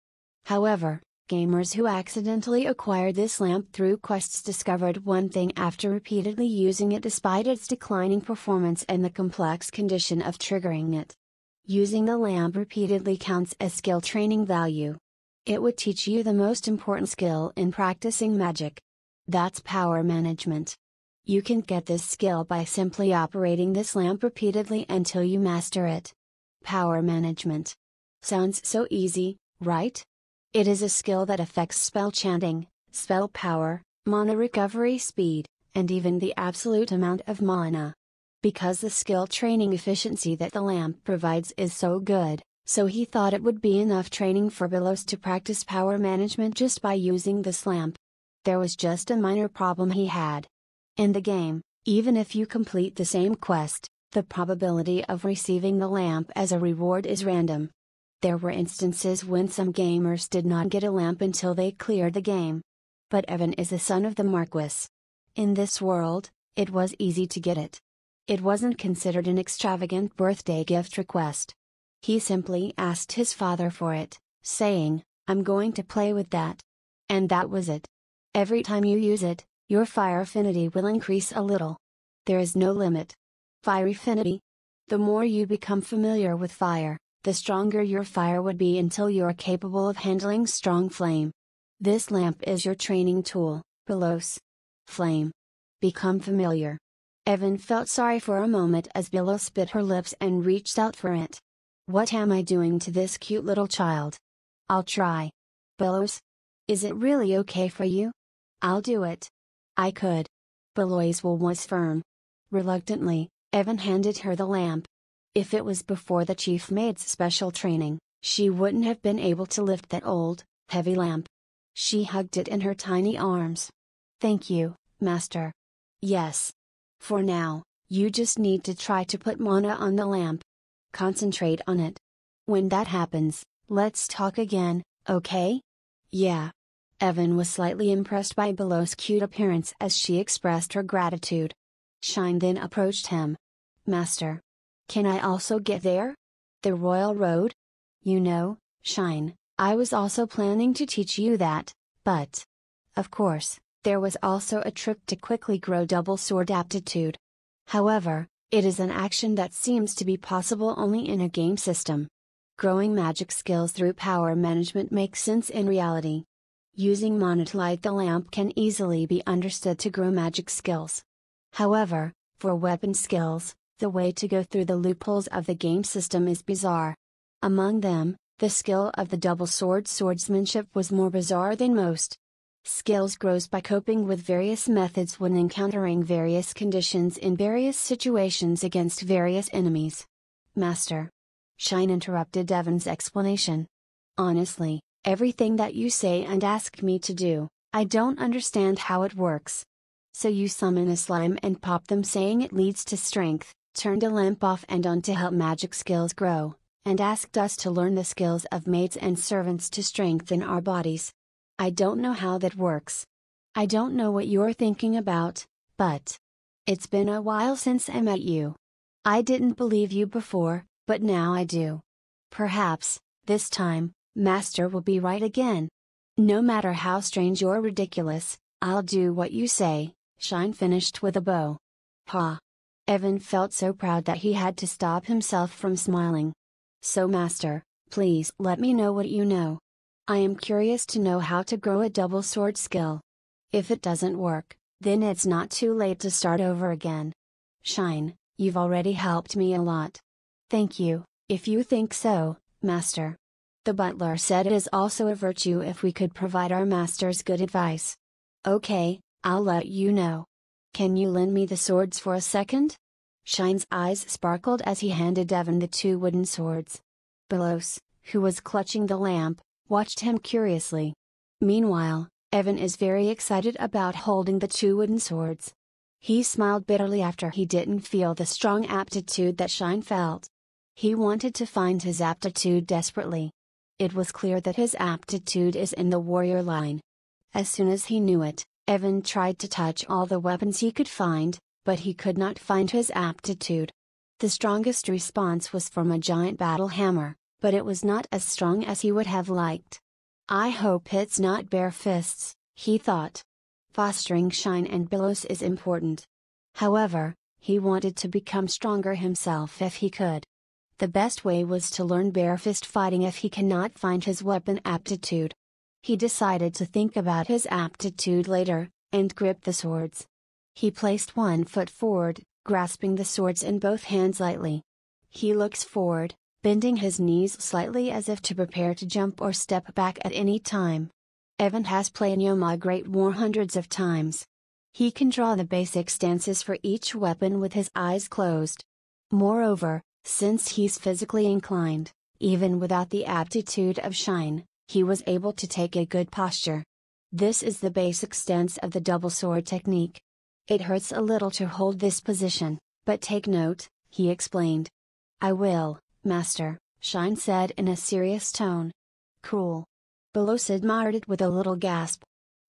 However, gamers who accidentally acquired this lamp through quests discovered one thing after repeatedly using it despite its declining performance and the complex condition of triggering it. Using the lamp repeatedly counts as skill training value. It would teach you the most important skill in practicing magic. That's power management. You can get this skill by simply operating this lamp repeatedly until you master it. Power management. Sounds so easy, right? It is a skill that affects spell chanting, spell power, mana recovery speed, and even the absolute amount of mana. Because the skill training efficiency that the lamp provides is so good, so he thought it would be enough training for Belos to practice power management just by using this lamp. There was just a minor problem he had. In the game, even if you complete the same quest, the probability of receiving the lamp as a reward is random. There were instances when some gamers did not get a lamp until they cleared the game. But Evan is the son of the Marquis. In this world, it was easy to get it. It wasn't considered an extravagant birthday gift request. He simply asked his father for it, saying, "I'm going to play with that." And that was it. Every time you use it, your fire affinity will increase a little. There is no limit. Fire affinity. The more you become familiar with fire, the stronger your fire would be until you are capable of handling strong flame. This lamp is your training tool, Belos. Flame. Become familiar. Evan felt sorry for a moment as Belos bit her lips and reached out for it. What am I doing to this cute little child? I'll try. Belos? Is it really okay for you? I'll do it. I could. Belos' will was firm. Reluctantly, Evan handed her the lamp. If it was before the chief maid's special training, she wouldn't have been able to lift that old, heavy lamp. She hugged it in her tiny arms. Thank you, Master. Yes. For now, you just need to try to put mana on the lamp. Concentrate on it. When that happens, let's talk again, okay? Yeah. Evan was slightly impressed by Below's cute appearance as she expressed her gratitude. Shine then approached him. Master. Can I also get there? The royal road? You know, Shine, I was also planning to teach you that, but. Of course, there was also a trick to quickly grow double sword aptitude. However, it is an action that seems to be possible only in a game system. Growing magic skills through power management makes sense in reality. Using mana to light the lamp can easily be understood to grow magic skills. However, for weapon skills, the way to go through the loopholes of the game system is bizarre. Among them, the skill of the double sword swordsmanship was more bizarre than most. Skills grows by coping with various methods when encountering various conditions in various situations against various enemies. Master. Shine interrupted Evan's explanation. Honestly, everything that you say and ask me to do, I don't understand how it works. So you summon a slime and pop them saying it leads to strength, turned a lamp off and on to help magic skills grow, and asked us to learn the skills of maids and servants to strengthen our bodies. I don't know how that works. I don't know what you're thinking about, but it's been a while since I met you. I didn't believe you before, but now I do. Perhaps, this time, Master will be right again. No matter how strange or ridiculous, I'll do what you say, Shine finished with a bow. Ha! Evan felt so proud that he had to stop himself from smiling. So Master, please let me know what you know. I am curious to know how to grow a double sword skill. If it doesn't work, then it's not too late to start over again. Shine, you've already helped me a lot. Thank you, if you think so, Master. The butler said it is also a virtue if we could provide our masters good advice. Okay, I'll let you know. Can you lend me the swords for a second? Shine's eyes sparkled as he handed Evan the two wooden swords. Belos, who was clutching the lamp, watched him curiously. Meanwhile, Evan is very excited about holding the two wooden swords. He smiled bitterly after he didn't feel the strong aptitude that Shine felt. He wanted to find his aptitude desperately. It was clear that his aptitude is in the warrior line. As soon as he knew it, Evan tried to touch all the weapons he could find, but he could not find his aptitude. The strongest response was from a giant battle hammer, but it was not as strong as he would have liked. I hope it's not bare fists, he thought. Fostering Shine and Belos is important. However, he wanted to become stronger himself if he could. The best way was to learn bare fist fighting if he cannot find his weapon aptitude. He decided to think about his aptitude later, and grip the swords. He placed one foot forward, grasping the swords in both hands lightly. He looks forward, bending his knees slightly as if to prepare to jump or step back at any time. Evan has played Yoma Great War hundreds of times. He can draw the basic stances for each weapon with his eyes closed. Moreover, since he's physically inclined, even without the aptitude of Shine, he was able to take a good posture. This is the basic stance of the double sword technique. It hurts a little to hold this position, but take note, he explained. I will, Master, Shine said in a serious tone. Cool. Belos admired it with a little gasp.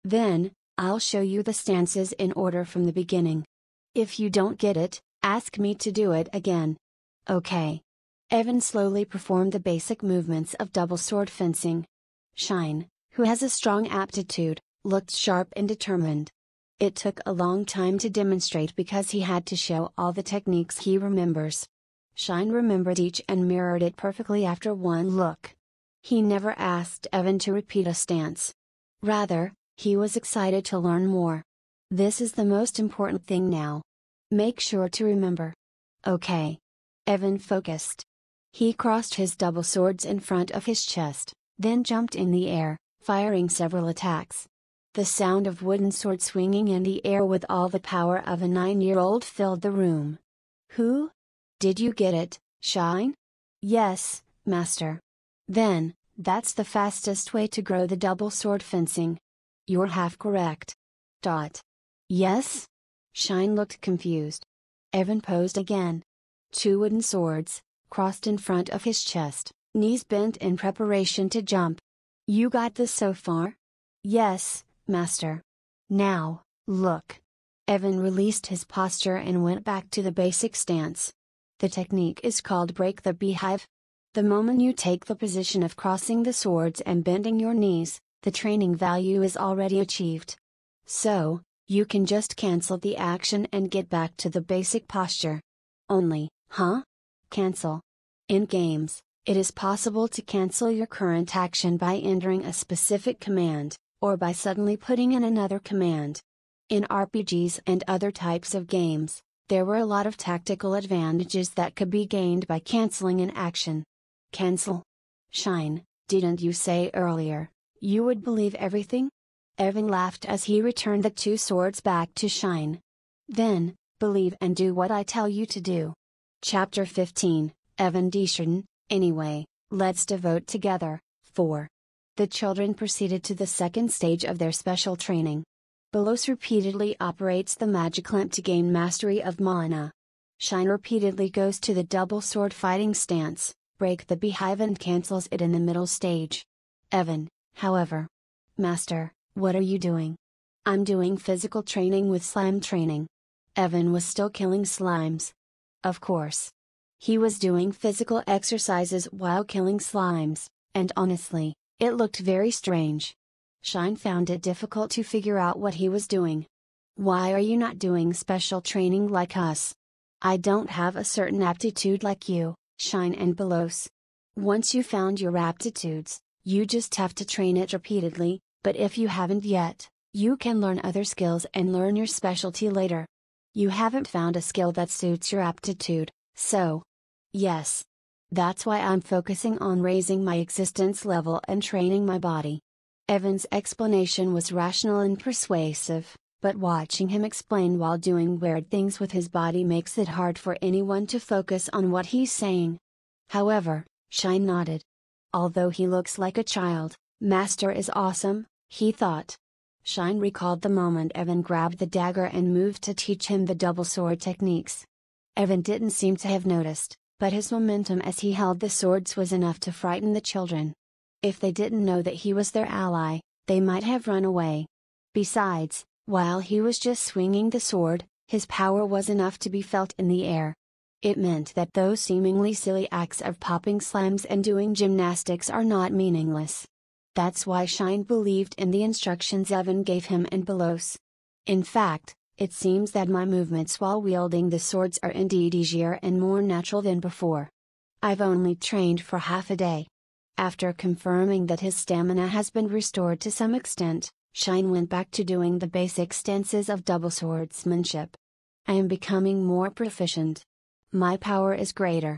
Then, I'll show you the stances in order from the beginning. If you don't get it, ask me to do it again. Okay. Evan slowly performed the basic movements of double sword fencing. Shine, who has a strong aptitude, looked sharp and determined. It took a long time to demonstrate because he had to show all the techniques he remembers. Shine remembered each and mirrored it perfectly after one look. He never asked Evan to repeat a stance. Rather, he was excited to learn more. This is the most important thing now. Make sure to remember. Okay. Evan focused. He crossed his double swords in front of his chest, then jumped in the air, firing several attacks. The sound of wooden sword swinging in the air with all the power of a 9-year-old filled the room. Who? Did you get it, Shine? Yes, Master. Then, that's the fastest way to grow the double sword fencing. You're half correct. Yes? Shine looked confused. Evan posed again. Two wooden swords, crossed in front of his chest, knees bent in preparation to jump. You got this so far? Yes, master. Now, look. Evan released his posture and went back to the basic stance. The technique is called break the beehive. The moment you take the position of crossing the swords and bending your knees, the training value is already achieved. So, you can just cancel the action and get back to the basic posture. Only, cancel. In games, it is possible to cancel your current action by entering a specific command, or by suddenly putting in another command. In RPGs and other types of games, there were a lot of tactical advantages that could be gained by canceling an action. Cancel. Shine, didn't you say earlier, you would believe everything? Evan laughed as he returned the two swords back to Shine. Then, believe and do what I tell you to do. Chapter 15, Evan Desjardins. Anyway, let's devote together. 4. The children proceeded to the second stage of their special training. Belos repeatedly operates the magic lamp to gain mastery of mana. Shine repeatedly goes to the double sword fighting stance, break the beehive and cancels it in the middle stage. Evan, however. Master, what are you doing? I'm doing physical training with slime training. Evan was still killing slimes. Of course. He was doing physical exercises while killing slimes, and honestly, it looked very strange. Shine found it difficult to figure out what he was doing. Why are you not doing special training like us? I don't have a certain aptitude like you, Shine and Belos. Once you found your aptitudes, you just have to train it repeatedly, but if you haven't yet, you can learn other skills and learn your specialty later. You haven't found a skill that suits your aptitude, so. Yes. That's why I'm focusing on raising my existence level and training my body. Evan's explanation was rational and persuasive, but watching him explain while doing weird things with his body makes it hard for anyone to focus on what he's saying. However, Shine nodded. Although he looks like a child, Master is awesome, he thought. Shine recalled the moment Evan grabbed the dagger and moved to teach him the double sword techniques. Evan didn't seem to have noticed, but his momentum as he held the swords was enough to frighten the children. If they didn't know that he was their ally, they might have run away. Besides, while he was just swinging the sword, his power was enough to be felt in the air. It meant that those seemingly silly acts of popping slimes and doing gymnastics are not meaningless. That's why Shine believed in the instructions Evan gave him and Belos. In fact, it seems that my movements while wielding the swords are indeed easier and more natural than before. I've only trained for half a day. After confirming that his stamina has been restored to some extent, Shine went back to doing the basic stances of double swordsmanship. I am becoming more proficient. My power is greater.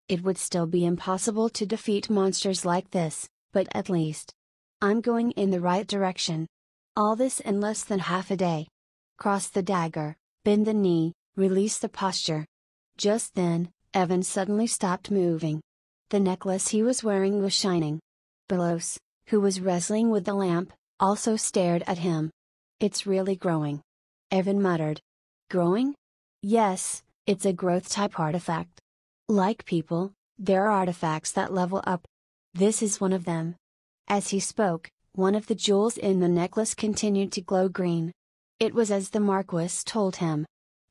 It would still be impossible to defeat monsters like this, but at least I'm going in the right direction. All this in less than half a day. Cross the dagger, bend the knee, release the posture. Just then, Evan suddenly stopped moving. The necklace he was wearing was shining. Belos, who was wrestling with the lamp, also stared at him. It's really growing. Evan muttered. Growing? Yes, it's a growth type artifact. Like people, there are artifacts that level up. This is one of them. As he spoke, one of the jewels in the necklace continued to glow green. It was as the Marquis told him.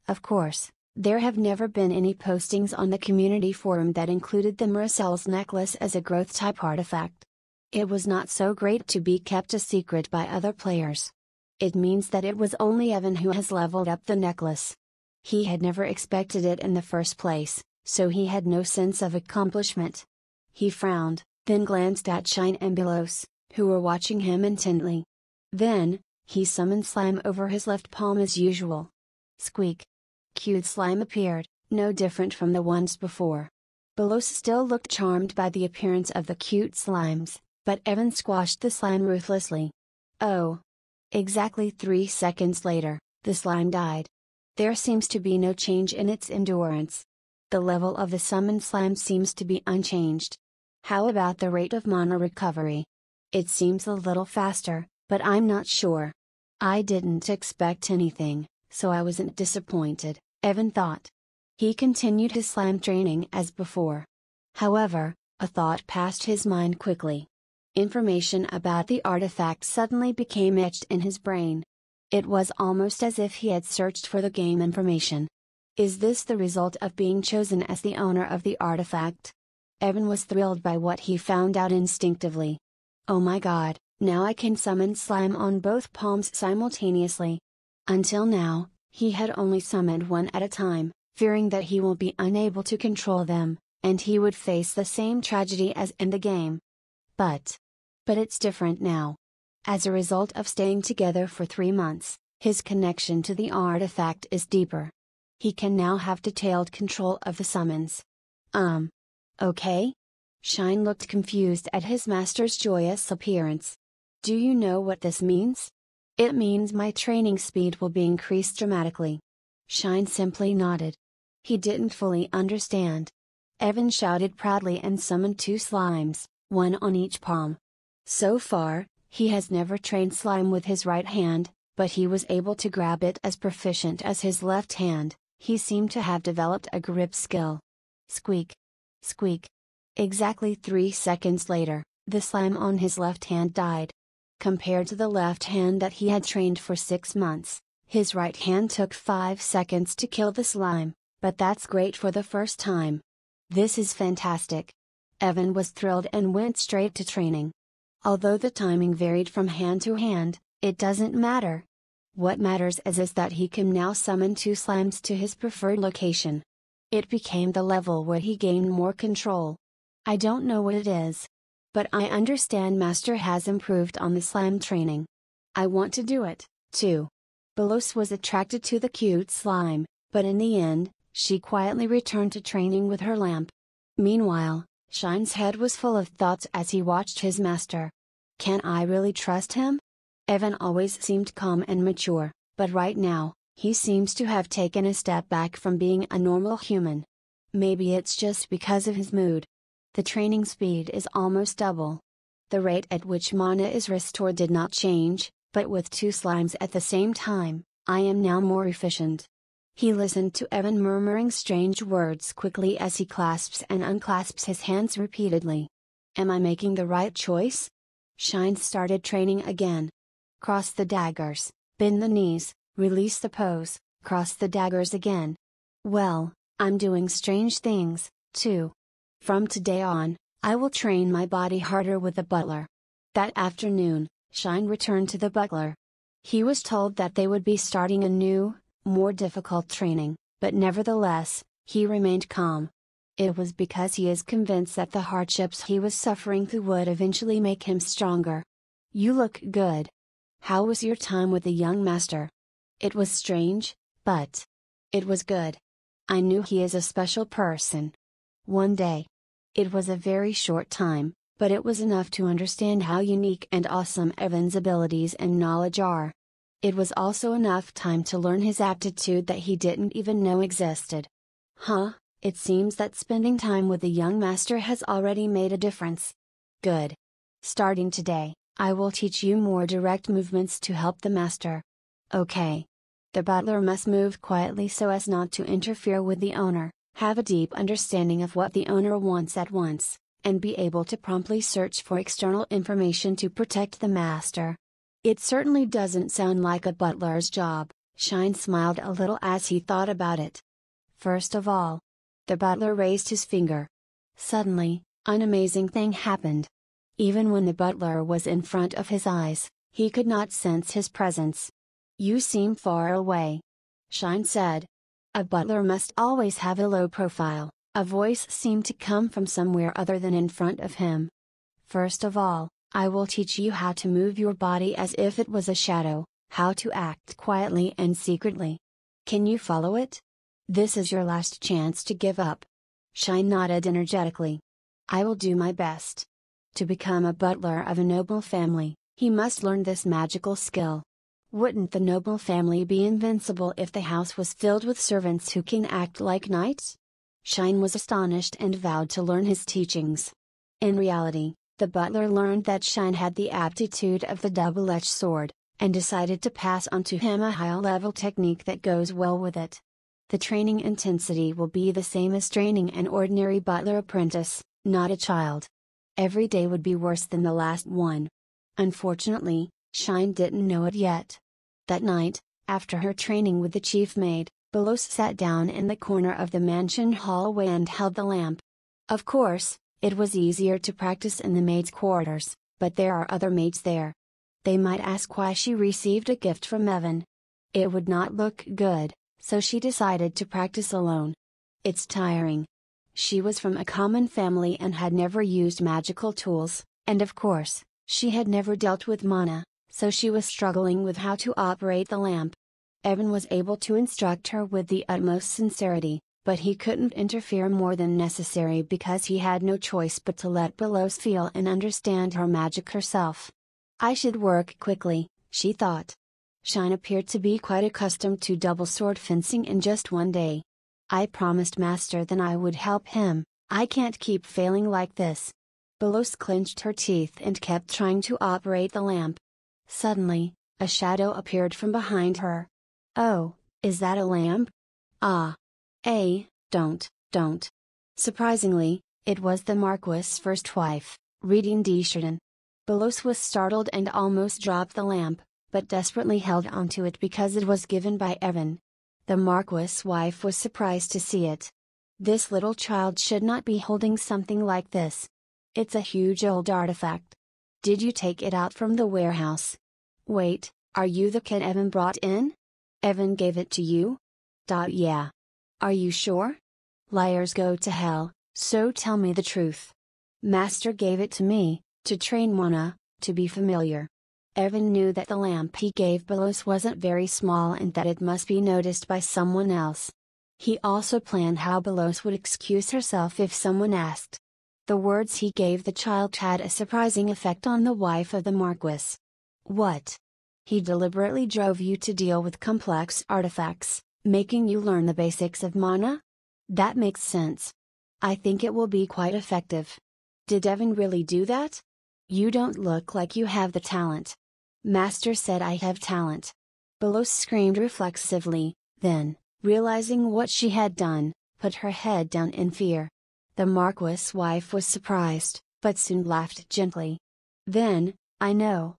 Of course, there have never been any postings on the community forum that included the Maricel's necklace as a growth type artifact. It was not so great to be kept a secret by other players. It means that it was only Evan who has leveled up the necklace. He had never expected it in the first place, so he had no sense of accomplishment. He frowned, then glanced at Shine and Belos, who were watching him intently. Then, he summoned slime over his left palm as usual. Squeak. Cute slime appeared, no different from the ones before. Belos still looked charmed by the appearance of the cute slimes, but Evan squashed the slime ruthlessly. Oh! Exactly 3 seconds later, the slime died. There seems to be no change in its endurance. The level of the summoned slime seems to be unchanged. How about the rate of mana recovery? It seems a little faster, but I'm not sure. I didn't expect anything, so I wasn't disappointed, Evan thought. He continued his slime training as before. However, a thought passed his mind quickly. Information about the artifact suddenly became etched in his brain. It was almost as if he had searched for the game information. Is this the result of being chosen as the owner of the artifact? Evan was thrilled by what he found out instinctively. Oh my god, now I can summon slime on both palms simultaneously. Until now, he had only summoned one at a time, fearing that he will be unable to control them, and he would face the same tragedy as in the game. But it's different now. As a result of staying together for 3 months, his connection to the artifact is deeper. He can now have detailed control of the summons. Okay? Shine looked confused at his master's joyous appearance. Do you know what this means? It means my training speed will be increased dramatically. Shine simply nodded. He didn't fully understand. Evan shouted proudly and summoned 2 slimes, one on each palm. So far, he has never trained slime with his right hand, but he was able to grab it as proficient as his left hand. He seemed to have developed a grip skill. Squeak. Squeak. Exactly 3 seconds later, the slime on his left hand died. Compared to the left hand that he had trained for 6 months, his right hand took 5 seconds to kill the slime, but that's great for the first time. This is fantastic. Evan was thrilled and went straight to training. Although the timing varied from hand to hand, it doesn't matter. What matters is that he can now summon 2 slimes to his preferred location. It became the level where he gained more control. I don't know what it is. But I understand Master has improved on the slime training. I want to do it, too. Belos was attracted to the cute slime, but in the end, she quietly returned to training with her lamp. Meanwhile, Shine's head was full of thoughts as he watched his master. Can I really trust him? Evan always seemed calm and mature, but right now, he seems to have taken a step back from being a normal human. Maybe it's just because of his mood. The training speed is almost double. The rate at which mana is restored did not change, but with 2 slimes at the same time, I am now more efficient. He listened to Evan murmuring strange words quickly as he clasps and unclasps his hands repeatedly. Am I making the right choice? Shine started training again. Cross the daggers, bend the knees, release the pose, cross the daggers again. Well, I'm doing strange things, too. From today on, I will train my body harder with the butler. That afternoon, Shine returned to the butler. He was told that they would be starting a new, more difficult training, but nevertheless, he remained calm. It was because he is convinced that the hardships he was suffering through would eventually make him stronger. You look good. How was your time with the young master? It was strange, but it was good. I knew he is a special person. One day. It was a very short time, but it was enough to understand how unique and awesome Evan's abilities and knowledge are. It was also enough time to learn his aptitude that he didn't even know existed. It seems that spending time with the young master has already made a difference. Good. Starting today, I will teach you more direct movements to help the master. Okay. The butler must move quietly so as not to interfere with the owner, have a deep understanding of what the owner wants at once, and be able to promptly search for external information to protect the master. It certainly doesn't sound like a butler's job. Shine smiled a little as he thought about it. First of all, the butler raised his finger. Suddenly, an amazing thing happened. Even when the butler was in front of his eyes, he could not sense his presence. You seem far away. Shine said. A butler must always have a low profile. A voice seemed to come from somewhere other than in front of him. First of all, I will teach you how to move your body as if it was a shadow, how to act quietly and secretly. Can you follow it? This is your last chance to give up. Shine nodded energetically. I will do my best. To become a butler of a noble family, he must learn this magical skill. Wouldn't the noble family be invincible if the house was filled with servants who can act like knights? Shine was astonished and vowed to learn his teachings. In reality, the butler learned that Shine had the aptitude of the double-edged sword, and decided to pass on to him a high-level technique that goes well with it. The training intensity will be the same as training an ordinary butler apprentice, not a child. Every day would be worse than the last one. Unfortunately, Shine didn't know it yet. That night, after her training with the chief maid, Belos sat down in the corner of the mansion hallway and held the lamp. Of course, it was easier to practice in the maids' quarters, but there are other maids there. They might ask why she received a gift from Evan. It would not look good, so she decided to practice alone. It's tiring. She was from a common family and had never used magical tools, and of course, she had never dealt with mana, so she was struggling with how to operate the lamp. Evan was able to instruct her with the utmost sincerity, but he couldn't interfere more than necessary because he had no choice but to let Belos feel and understand her magic herself. I should work quickly, she thought. Shine appeared to be quite accustomed to double sword fencing in just one day. I promised Master that I would help him. I can't keep failing like this. Belos clenched her teeth and kept trying to operate the lamp. Suddenly, a shadow appeared from behind her. Oh, is that a lamp? Ah. Don't. Surprisingly, it was the Marquis' first wife, Reading Desjardins. Belos was startled and almost dropped the lamp, but desperately held onto it because it was given by Evan. The Marquis' wife was surprised to see it. This little child should not be holding something like this. It's a huge old artifact. Did you take it out from the warehouse? Wait, are you the kid Evan brought in? Evan gave it to you? Yeah. Are you sure? Liars go to hell, so tell me the truth. Master gave it to me, to train mana, to be familiar. Evan knew that the lamp he gave Belos wasn't very small and that it must be noticed by someone else. He also planned how Belos would excuse herself if someone asked. The words he gave the child had a surprising effect on the wife of the Marquis. What? He deliberately drove you to deal with complex artifacts, making you learn the basics of mana? That makes sense. I think it will be quite effective. Did Evan really do that? You don't look like you have the talent. Master said I have talent. Belos screamed reflexively, then, realizing what she had done, put her head down in fear. The Marquis' wife was surprised, but soon laughed gently. Then, I know.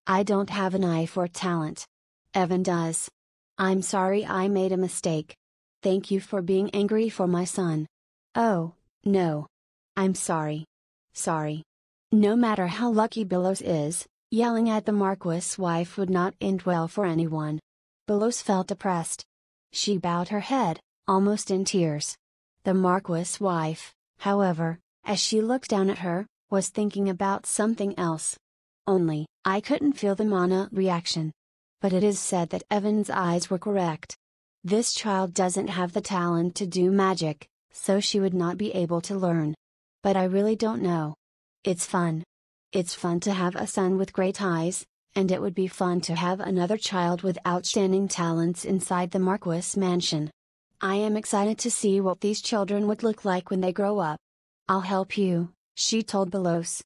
I don't have an eye for talent. Evan does. I'm sorry I made a mistake. Thank you for being angry for my son. Oh, no. I'm sorry. Sorry. No matter how lucky Belos is, yelling at the Marquis' wife would not end well for anyone. Belos felt depressed. She bowed her head, almost in tears. The Marquis' wife, however, as she looked down at her, was thinking about something else. Only, I couldn't feel the mana reaction. But it is said that Evan's eyes were correct. This child doesn't have the talent to do magic, so she would not be able to learn. But I really don't know. It's fun. It's fun to have a son with great eyes, and it would be fun to have another child with outstanding talents inside the Marquis mansion. I am excited to see what these children would look like when they grow up. I'll help you, she told Belos.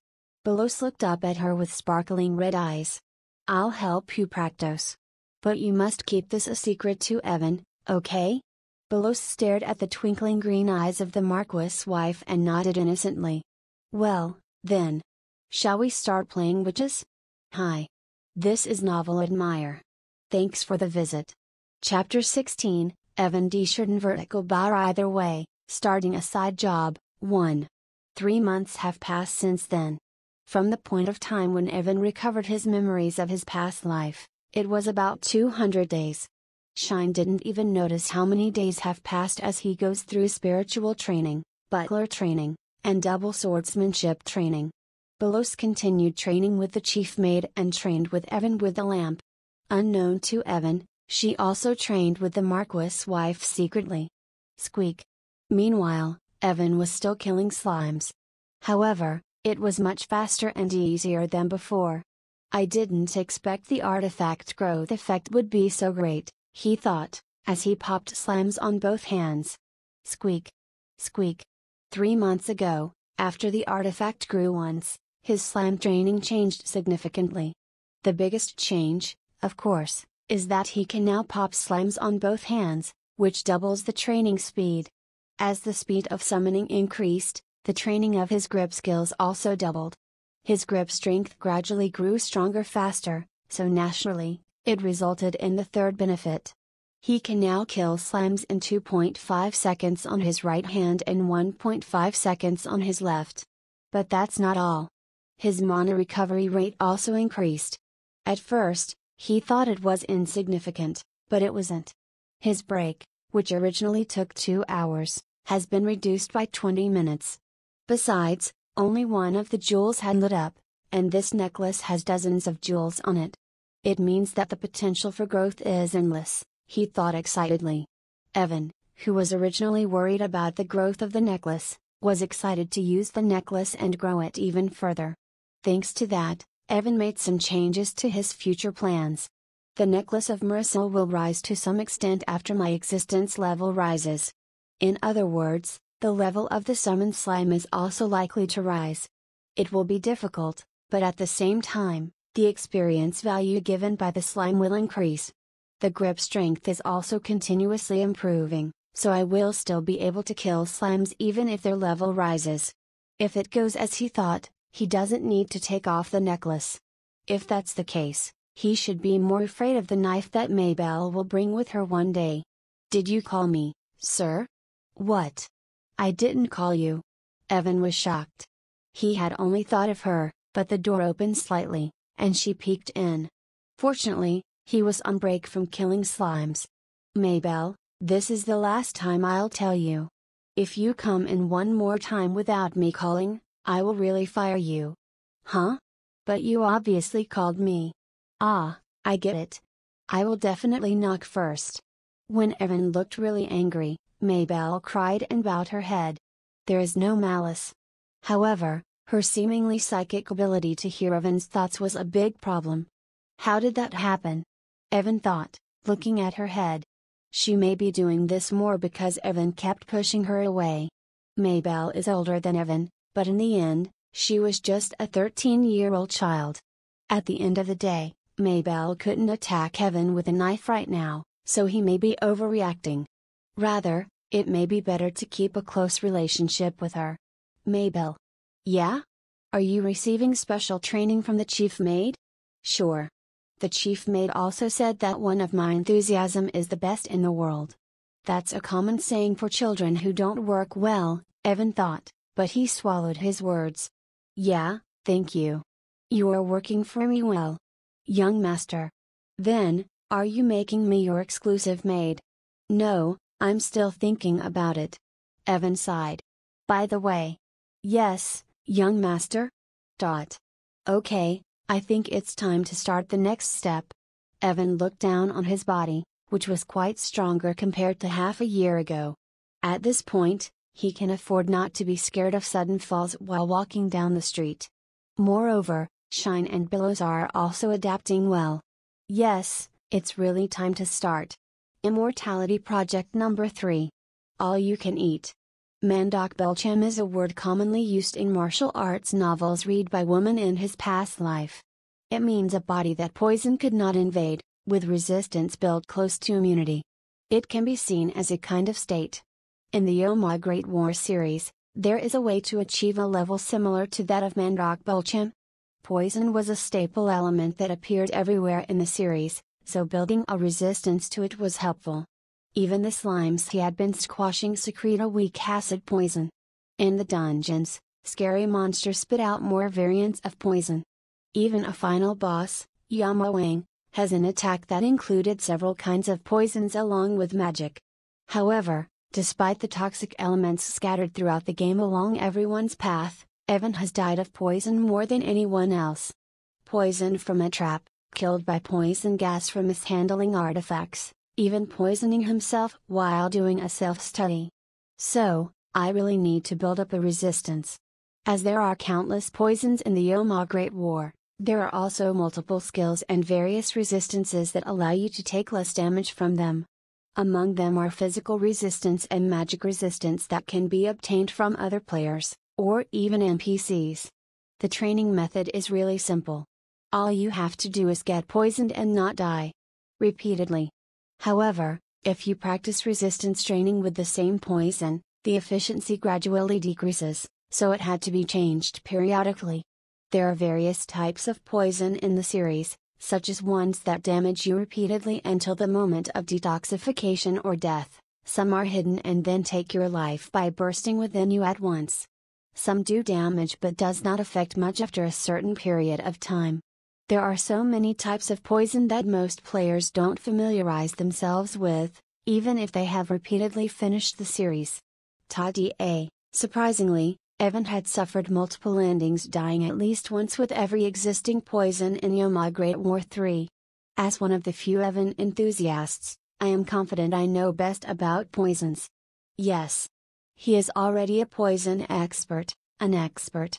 Belos looked up at her with sparkling red eyes. I'll help you practice. But you must keep this a secret to Evan, okay? Belos stared at the twinkling green eyes of the Marquis' wife and nodded innocently. Well, then. Shall we start playing witches? Hi. This is Novel Admire. Thanks for the visit. Chapter 16, Evan Desjardins Vertical Bar Either Way, Starting a Side Job, 1. 3 months have passed since then. From the point of time when Evan recovered his memories of his past life, it was about 200 days. Shine didn't even notice how many days have passed as he goes through spiritual training, butler training, and double swordsmanship training. Belos continued training with the chief maid and trained with Evan with the lamp. Unknown to Evan, she also trained with the Marquis' wife secretly. Squeak. Meanwhile, Evan was still killing slimes. However, it was much faster and easier than before. I didn't expect the artifact growth effect would be so great, he thought, as he popped slimes on both hands. Squeak. Squeak. 3 months ago, after the artifact grew once, his slime training changed significantly. The biggest change, of course, is that he can now pop slimes on both hands, which doubles the training speed. As the speed of summoning increased, the training of his grip skills also doubled. His grip strength gradually grew stronger faster, so naturally, it resulted in the third benefit. He can now kill slimes in 2.5 seconds on his right hand and 1.5 seconds on his left. But that's not all. His mana recovery rate also increased. At first, he thought it was insignificant, but it wasn't. His break, which originally took 2 hours, has been reduced by 20 minutes. Besides, only one of the jewels had lit up, and this necklace has dozens of jewels on it. It means that the potential for growth is endless, he thought excitedly. Evan, who was originally worried about the growth of the necklace, was excited to use the necklace and grow it even further. Thanks to that, Evan made some changes to his future plans. The necklace of Marisol will rise to some extent after my existence level rises. In other words, the level of the summoned slime is also likely to rise. It will be difficult, but at the same time, the experience value given by the slime will increase. The grip strength is also continuously improving, so I will still be able to kill slimes even if their level rises. If it goes as he thought, he doesn't need to take off the necklace. If that's the case, he should be more afraid of the knife that Maybelle will bring with her one day. Did you call me, sir? What? I didn't call you. Evan was shocked. He had only thought of her, but the door opened slightly, and she peeked in. Fortunately, he was on break from killing slimes. Maybelle, this is the last time I'll tell you. If you come in one more time without me calling, I will really fire you. Huh? But you obviously called me. Ah, I get it. I will definitely knock first. When Evan looked really angry, Maybelle cried and bowed her head. There is no malice. However, her seemingly psychic ability to hear Evan's thoughts was a big problem. How did that happen? Evan thought, looking at her head. She may be doing this more because Evan kept pushing her away. Maybelle is older than Evan, but in the end, she was just a 13-year-old child. At the end of the day, Maybelle couldn't attack Evan with a knife right now, so he may be overreacting. Rather, it may be better to keep a close relationship with her. Maybelle. Yeah? Are you receiving special training from the chief maid? Sure. The chief maid also said that one of my enthusiasm is the best in the world. That's a common saying for children who don't work well, Evan thought, but he swallowed his words. Yeah, thank you. You are working for me well. Young master. Then, are you making me your exclusive maid? No, I'm still thinking about it. Evan sighed. By the way. Yes, young master? Okay, I think it's time to start the next step. Evan looked down on his body, which was quite stronger compared to half a year ago. At this point, he can afford not to be scared of sudden falls while walking down the street. Moreover, Shine and Billows are also adapting well. Yes, it's really time to start. Immortality Project Number 3. All you can eat. Mandok Belcham is a word commonly used in martial arts novels read by women in his past life. It means a body that poison could not invade, with resistance built close to immunity. It can be seen as a kind of state. In the Yoma Great War series, there is a way to achieve a level similar to that of Mandok Belcham. Poison was a staple element that appeared everywhere in the series, so building a resistance to it was helpful. Even the slimes he had been squashing secrete a weak acid poison. In the dungeons, scary monsters spit out more variants of poison. Even a final boss, Yamawang, has an attack that included several kinds of poisons along with magic. However, despite the toxic elements scattered throughout the game along everyone's path, Evan has died of poison more than anyone else. Poisoned from a trap, killed by poison gas from mishandling artifacts, even poisoning himself while doing a self-study. So, I really need to build up a resistance. As there are countless poisons in the Yoma Great War, there are also multiple skills and various resistances that allow you to take less damage from them. Among them are physical resistance and magic resistance that can be obtained from other players, or even NPCs. The training method is really simple. All you have to do is get poisoned and not die. Repeatedly. However, If you practice resistance training with the same poison, the efficiency gradually decreases, so it had to be changed periodically. There are various types of poison in the series, such as ones that damage you repeatedly until the moment of detoxification or death. Some are hidden and then take your life by bursting within you at once. Some do damage but does not affect much after a certain period of time. There are so many types of poison that most players don't familiarize themselves with, even if they have repeatedly finished the series. Surprisingly, Evan had suffered multiple endings, dying at least once with every existing poison in Yoma Great War 3. As one of the few Evan enthusiasts, I am confident I know best about poisons. Yes. He is already a poison expert, an expert.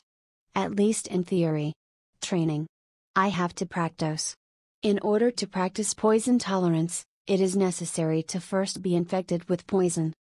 At least in theory. Training. I have to practice. In order to practice poison tolerance, it is necessary to first be infected with poison.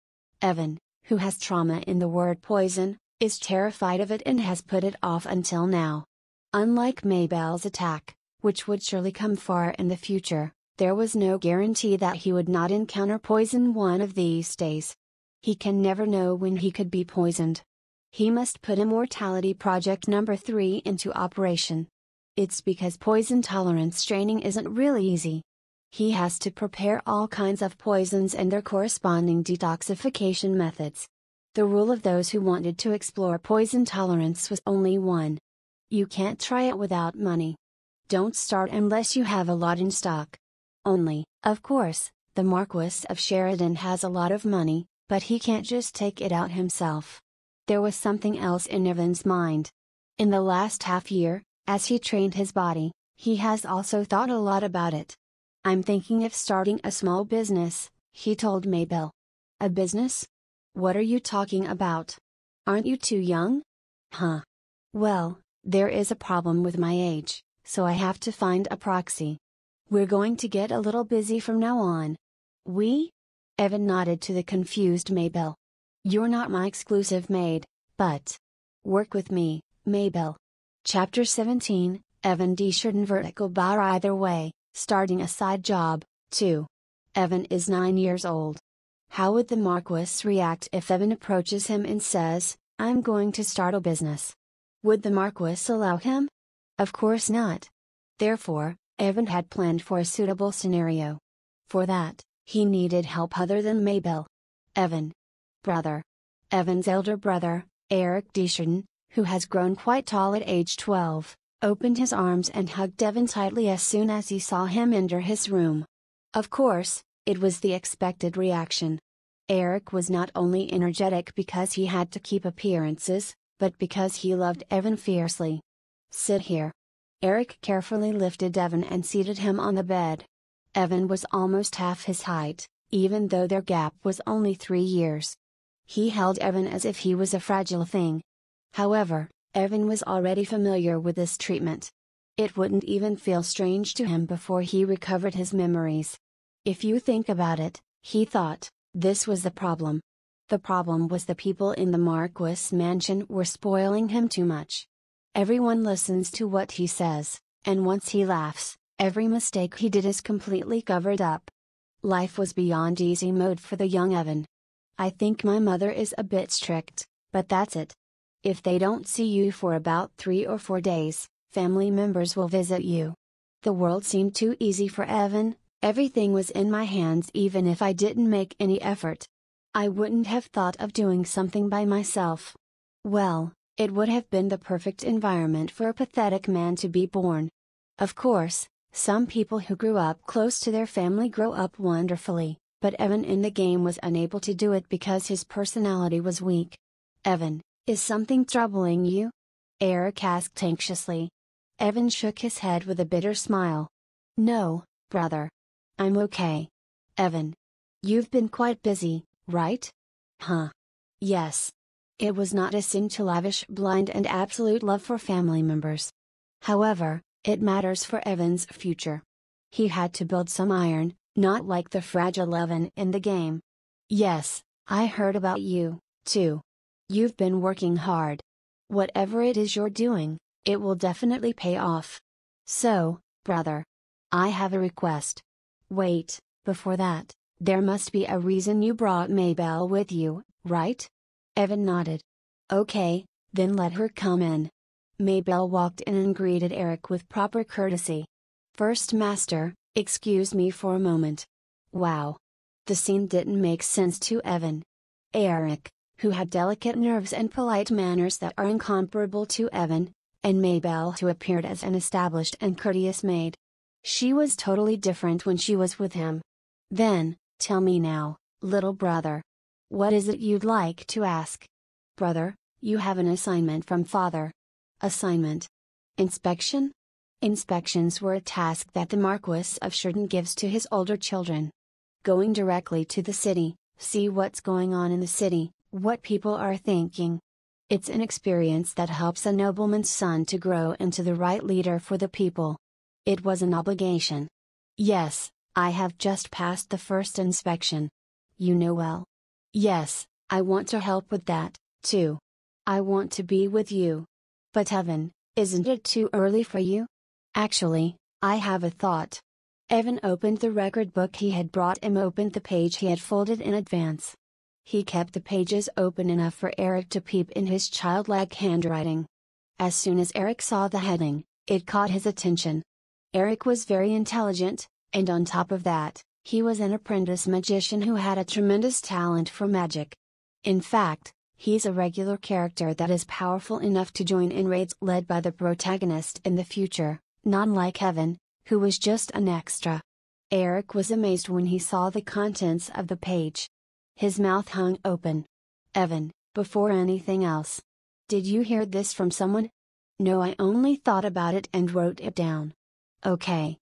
Evan, who has trauma in the word poison, is terrified of it and has put it off until now. Unlike Mabel's attack, which would surely come far in the future, there was no guarantee that he would not encounter poison one of these days. He can never know when he could be poisoned. He must put Immortality Project number 3 into operation. It's because poison tolerance training isn't really easy. He has to prepare all kinds of poisons and their corresponding detoxification methods. The rule of those who wanted to explore poison tolerance was only one. You can't try it without money. Don't start unless you have a lot in stock. Only, of course, the Marquis of Sheridan has a lot of money, but he can't just take it out himself. There was something else in Evan's mind. In the last half year, as he trained his body, he has also thought a lot about it. I'm thinking of starting a small business, he told Mabel. A business? What are you talking about? Aren't you too young? Huh. Well, there is a problem with my age, so I have to find a proxy. We're going to get a little busy from now on. We? Evan nodded to the confused Mabel. You're not my exclusive maid, but work with me, Mabel. Chapter 17, Evan Deschardin Vertical Bar either way, starting a side job, 2. Evan is 9 years old. How would the Marquis react if Evan approaches him and says, I'm going to start a business? Would the Marquis allow him? Of course not. Therefore, Evan had planned for a suitable scenario. For that, he needed help other than Mabel. Evan. Brother. Evan's elder brother, Eric Deschardin, who has grown quite tall at age 12, opened his arms and hugged Evan tightly as soon as he saw him enter his room. Of course, it was the expected reaction. Eric was not only energetic because he had to keep appearances, but because he loved Evan fiercely. Sit here. Eric carefully lifted Evan and seated him on the bed. Evan was almost half his height, even though their gap was only 3 years. He held Evan as if he was a fragile thing. However, Evan was already familiar with this treatment. It wouldn't even feel strange to him before he recovered his memories. If you think about it, he thought, this was the problem. The problem was the people in the Marquis mansion were spoiling him too much. Everyone listens to what he says, and once he laughs, every mistake he did is completely covered up. Life was beyond easy mode for the young Evan. I think my mother is a bit strict, but that's it. If they don't see you for about 3 or 4 days, family members will visit you. The world seemed too easy for Evan. Everything was in my hands even if I didn't make any effort. I wouldn't have thought of doing something by myself. Well, it would have been the perfect environment for a pathetic man to be born. Of course, some people who grew up close to their family grow up wonderfully, but Evan in the game was unable to do it because his personality was weak. Evan, is something troubling you? Eric asked anxiously. Evan shook his head with a bitter smile. No, brother. I'm okay. Evan. You've been quite busy, right? Huh. Yes. It was not a sin to lavish blind and absolute love for family members. However, it matters for Evan's future. He had to build some iron, not like the fragile Evan in the game. Yes, I heard about you, too. You've been working hard. Whatever it is you're doing, it will definitely pay off. So, brother. I have a request. Wait, before that, There must be a reason you brought Maybelle with you, right? Evan nodded. Okay, then let her come in. Maybelle walked in and greeted Eric with proper courtesy. First Master, excuse me for a moment. Wow. The scene didn't make sense to Evan. Eric, who had delicate nerves and polite manners that are incomparable to Evan, and Maybelle, who appeared as an established and courteous maid. She was totally different when she was with him. Then, tell me now, little brother. What is it you'd like to ask? Brother, you have an assignment from father. Assignment? Inspection? Inspections were a task that the Marquis of Sheridan gives to his older children. Going directly to the city, see what's going on in the city, what people are thinking. It's an experience that helps a nobleman's son to grow into the right leader for the people. It was an obligation. Yes, I have just passed the first inspection. You know well. Yes, I want to help with that, too. I want to be with you. But Evan, isn't it too early for you? Actually, I have a thought. Evan opened the record book he had brought and opened the page he had folded in advance. He kept the pages open enough for Eric to peep in his childlike handwriting. As soon as Eric saw the heading, it caught his attention. Eric was very intelligent, and on top of that, he was an apprentice magician who had a tremendous talent for magic. In fact, he's a regular character that is powerful enough to join in raids led by the protagonist in the future, not like Evan, who was just an extra. Eric was amazed when he saw the contents of the page. His mouth hung open. Evan, before anything else. Did you hear this from someone? No, I only thought about it and wrote it down. Okay.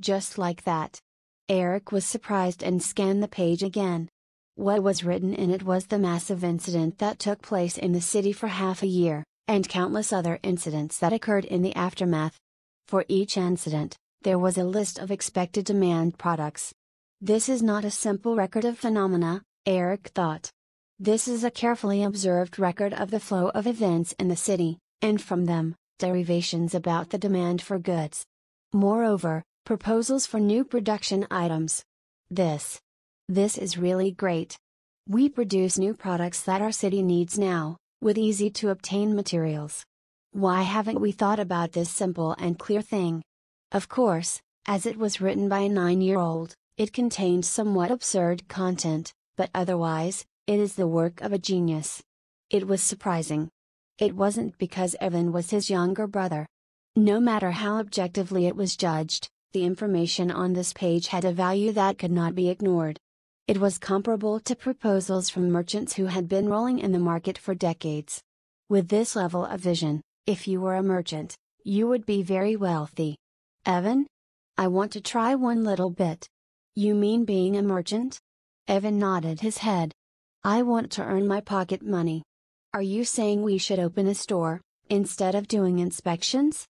Just like that. Eric was surprised and scanned the page again. What was written in it was the massive incident that took place in the city for half a year, and countless other incidents that occurred in the aftermath. For each incident, there was a list of expected demand products. This is not a simple record of phenomena, Eric thought. This is a carefully observed record of the flow of events in the city, and from them, derivations about the demand for goods. Moreover, proposals for new production items. This is really great. We produce new products that our city needs now, with easy to obtain materials. Why haven't we thought about this simple and clear thing? Of course, as it was written by a 9-year-old, it contained somewhat absurd content, but otherwise, it is the work of a genius. It was surprising. It wasn't because Evan was his younger brother. No matter how objectively it was judged, the information on this page had a value that could not be ignored. It was comparable to proposals from merchants who had been rolling in the market for decades. With this level of vision, if you were a merchant, you would be very wealthy. Evan? I want to try one little bit. You mean being a merchant? Evan nodded his head. I want to earn my pocket money. Are you saying we should open a store, instead of doing inspections?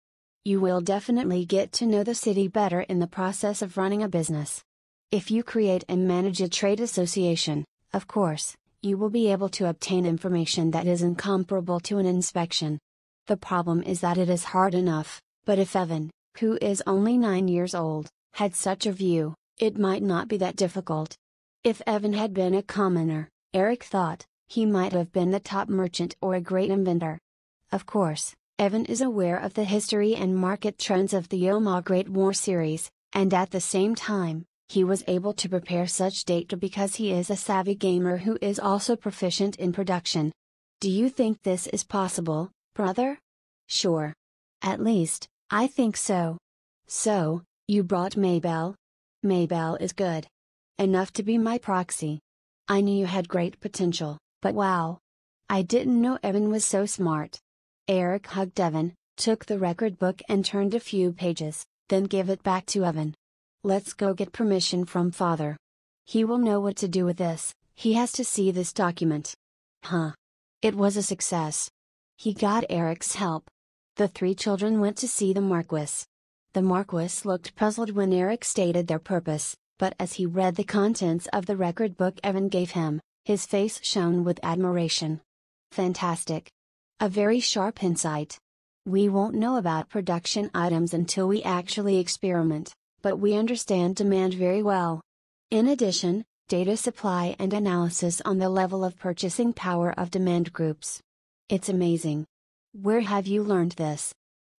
You will definitely get to know the city better in the process of running a business. If you create and manage a trade association, of course, you will be able to obtain information that is incomparable to an inspection. The problem is that it is hard enough, but if Evan, who is only 9 years old, had such a view, it might not be that difficult. If Evan had been a commoner, Eric thought, he might have been the top merchant or a great inventor. Of course, Evan is aware of the history and market trends of the Omaha Great War series, and at the same time, he was able to prepare such data because he is a savvy gamer who is also proficient in production. Do you think this is possible, brother? Sure. At least, I think so. So, you brought Maybelle? Maybelle is good. Enough to be my proxy. I knew you had great potential, but wow. I didn't know Evan was so smart. Eric hugged Evan, took the record book and turned a few pages, then gave it back to Evan. Let's go get permission from father. He will know what to do with this, he has to see this document. Huh. It was a success. He got Eric's help. The 3 children went to see the Marquis. The Marquis looked puzzled when Eric stated their purpose, but as he read the contents of the record book Evan gave him, his face shone with admiration. Fantastic. A very sharp insight. We won't know about production items until we actually experiment, but we understand demand very well. In addition, data supply and analysis on the level of purchasing power of demand groups. It's amazing. Where have you learned this?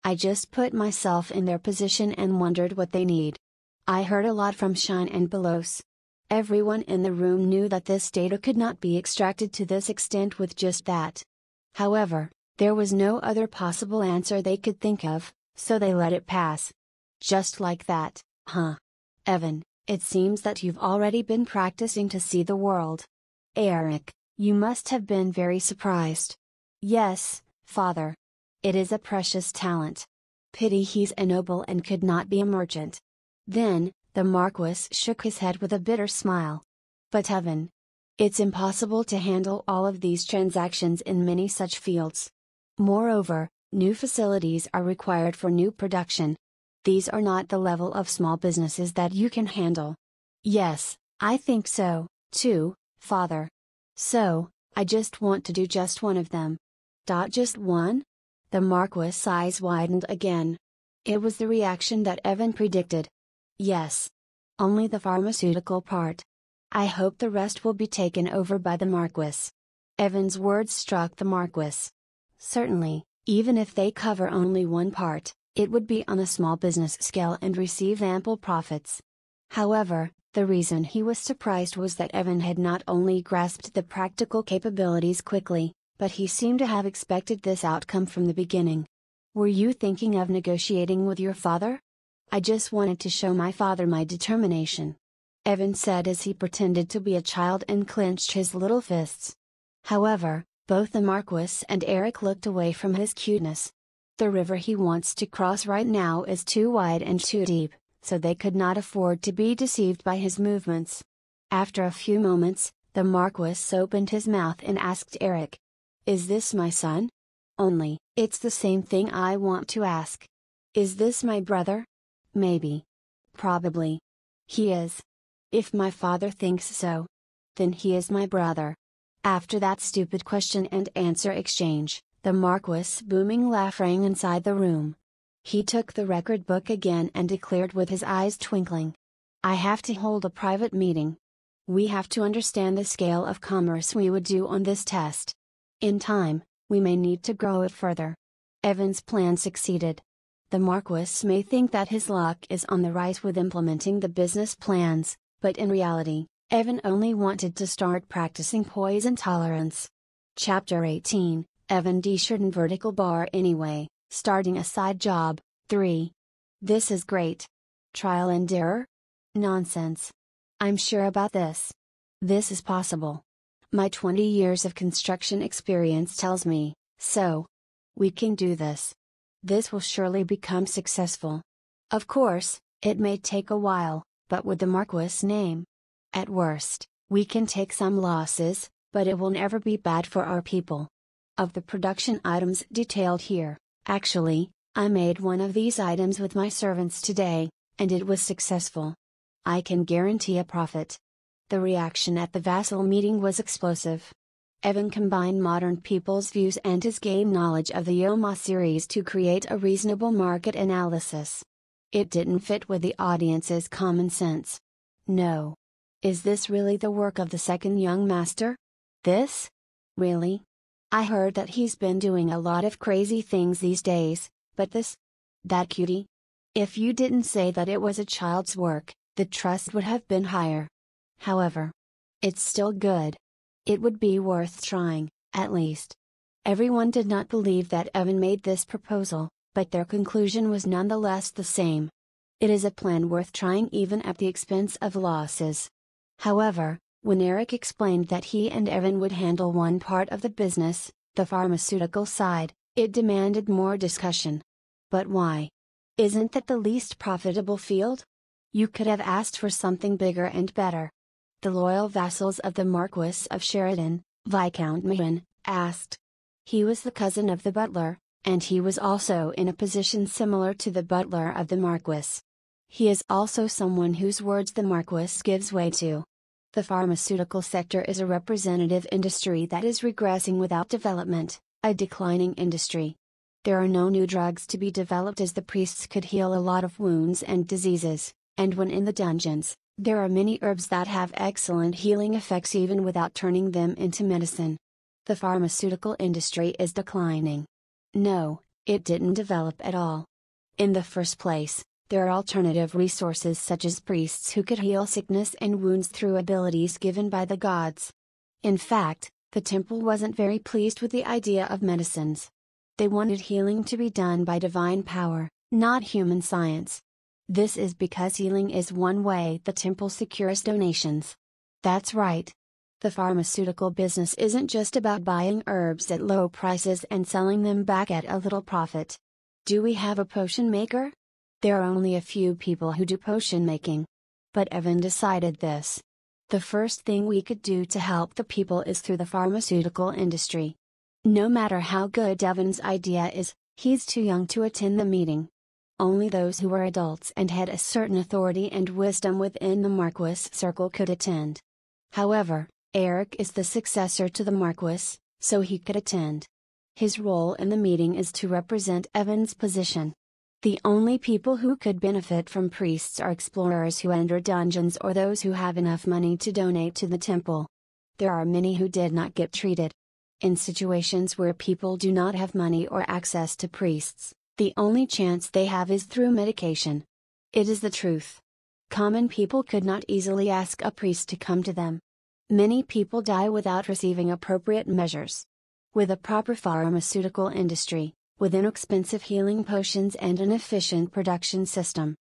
I just put myself in their position and wondered what they need. I heard a lot from Shine and Belos. Everyone in the room knew that this data could not be extracted to this extent with just that. However, there was no other possible answer they could think of, so they let it pass. Just like that, huh? Evan, it seems that you've already been practicing to see the world. Eric, you must have been very surprised. Yes, father. It is a precious talent. Pity he's a noble and could not be a merchant. Then, the Marquis shook his head with a bitter smile. But Evan, it's impossible to handle all of these transactions in many such fields. Moreover, new facilities are required for new production. These are not the level of small businesses that you can handle. Yes, I think so, too, father. So, I just want to do just one of them. Just one? The Marquis' eyes widened again. It was the reaction that Evan predicted. Yes. Only the pharmaceutical part. I hope the rest will be taken over by the Marquis. Evan's words struck the Marquis. Certainly, even if they cover only one part, it would be on a small business scale and receive ample profits. However, the reason he was surprised was that Evan had not only grasped the practical capabilities quickly, but he seemed to have expected this outcome from the beginning. Were you thinking of negotiating with your father? I just wanted to show my father my determination. Evan said as he pretended to be a child and clenched his little fists. However, both the Marquis and Eric looked away from his cuteness. The river he wants to cross right now is too wide and too deep, so they could not afford to be deceived by his movements. After a few moments, the Marquis opened his mouth and asked Eric, "Is this my son?" "Only, it's the same thing I want to ask. Is this my brother?" "Maybe. Probably. He is. If my father thinks so, then he is my brother." After that stupid question and answer exchange, the Marquis' booming laugh rang inside the room. He took the record book again and declared with his eyes twinkling, "I have to hold a private meeting. We have to understand the scale of commerce we would do on this test. In time, we may need to grow it further." Evan's plan succeeded. The Marquis may think that his luck is on the rise with implementing the business plans, but in reality, Evan only wanted to start practicing poison tolerance. Chapter 18, Evan D-shirted vertical bar anyway, starting a side job, 3. This is great. Trial and error? Nonsense. I'm sure about this. This is possible. My 20 years of construction experience tells me so. We can do this. This will surely become successful. Of course, it may take a while, but with the Marquis' name. At worst, we can take some losses, but it will never be bad for our people. Of the production items detailed here, actually, I made one of these items with my servants today, and it was successful. I can guarantee a profit. The reaction at the Vassal meeting was explosive. Evan combined modern people's views and his game knowledge of the Yoma series to create a reasonable market analysis. It didn't fit with the audience's common sense. No. Is this really the work of the second young master? This? Really? I heard that he's been doing a lot of crazy things these days, but this? That cutie? If you didn't say that it was a child's work, the trust would have been higher. However, it's still good. It would be worth trying, at least. Everyone did not believe that Evan made this proposal, but their conclusion was nonetheless the same. It is a plan worth trying even at the expense of losses. However, when Eric explained that he and Evan would handle one part of the business, the pharmaceutical side, it demanded more discussion. But why? Isn't that the least profitable field? You could have asked for something bigger and better. The loyal vassals of the Marquis of Sheridan, Viscount Mahon, asked. He was the cousin of the butler, and he was also in a position similar to the butler of the Marquis. He is also someone whose words the Marquis gives way to. The pharmaceutical sector is a representative industry that is regressing without development, a declining industry. There are no new drugs to be developed as the priests could heal a lot of wounds and diseases, and when in the dungeons, There are many herbs that have excellent healing effects even without turning them into medicine. The pharmaceutical industry is declining. No, it didn't develop at all. In the first place, there are alternative resources such as priests who could heal sickness and wounds through abilities given by the gods. In fact, the temple wasn't very pleased with the idea of medicines. They wanted healing to be done by divine power, not human science. This is because healing is one way the temple secures donations. That's right. The pharmaceutical business isn't just about buying herbs at low prices and selling them back at a little profit. Do we have a potion maker? There are only a few people who do potion making. But Evan decided this. The first thing we could do to help the people is through the pharmaceutical industry. No matter how good Evan's idea is, he's too young to attend the meeting. Only those who were adults and had a certain authority and wisdom within the Marquis circle could attend. However, Eric is the successor to the Marquis, so he could attend. His role in the meeting is to represent Evan's position. The only people who could benefit from priests are explorers who enter dungeons or those who have enough money to donate to the temple. There are many who did not get treated. In situations where people do not have money or access to priests, the only chance they have is through medication. It is the truth. Common people could not easily ask a priest to come to them. Many people die without receiving appropriate measures. With a proper pharmaceutical industry, with inexpensive healing potions and an efficient production system,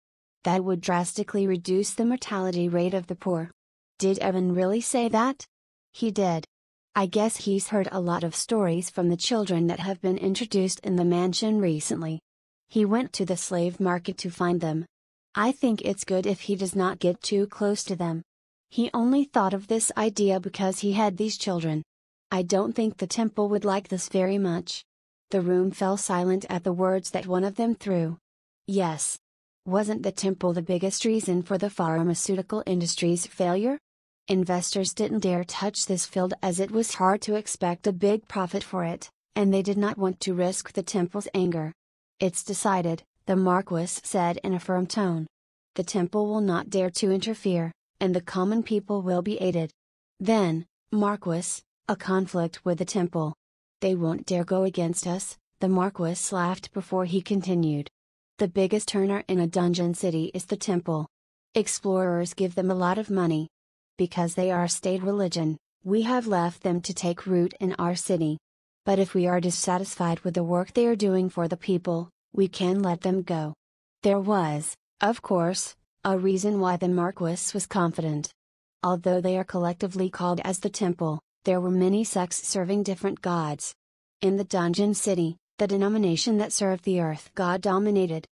that would drastically reduce the mortality rate of the poor. Did Evan really say that? He did. I guess he's heard a lot of stories from the children that have been introduced in the mansion recently. He went to the slave market to find them. I think it's good if he does not get too close to them. He only thought of this idea because he had these children. I don't think the temple would like this very much. The room fell silent at the words that one of them threw. Yes. Wasn't the temple the biggest reason for the pharmaceutical industry's failure? Investors didn't dare touch this field as it was hard to expect a big profit for it, and they did not want to risk the temple's anger. It's decided, the Marquis said in a firm tone. The temple will not dare to interfere, and the common people will be aided. Then, Marquis, a conflict with the temple. They won't dare go against us, the Marquis laughed before he continued. The biggest earner in a dungeon city is the temple. Explorers give them a lot of money. Because they are a state religion, we have left them to take root in our city. But if we are dissatisfied with the work they are doing for the people, we can let them go. There was, of course, a reason why the Marquis was confident. Although they are collectively called as the temple, there were many sects serving different gods. In the dungeon city, the denomination that served the earth god dominated.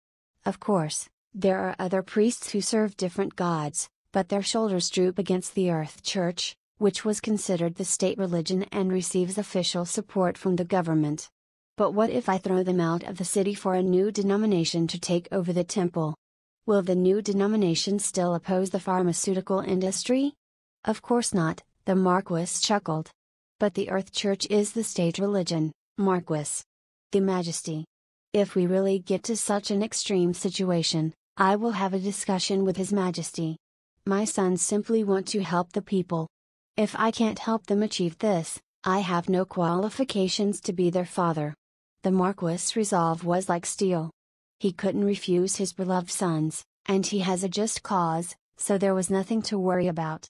Of course, there are other priests who serve different gods, but their shoulders droop against the Earth Church, which was considered the state religion and receives official support from the government. But what if I throw them out of the city for a new denomination to take over the temple? Will the new denomination still oppose the pharmaceutical industry? Of course not, the Marquis chuckled. But the Earth Church is the state religion, Marquis. The Majesty. If we really get to such an extreme situation, I will have a discussion with His Majesty. My sons simply want to help the people. If I can't help them achieve this, I have no qualifications to be their father. The Marquis' resolve was like steel. He couldn't refuse his beloved sons, and he has a just cause, so there was nothing to worry about.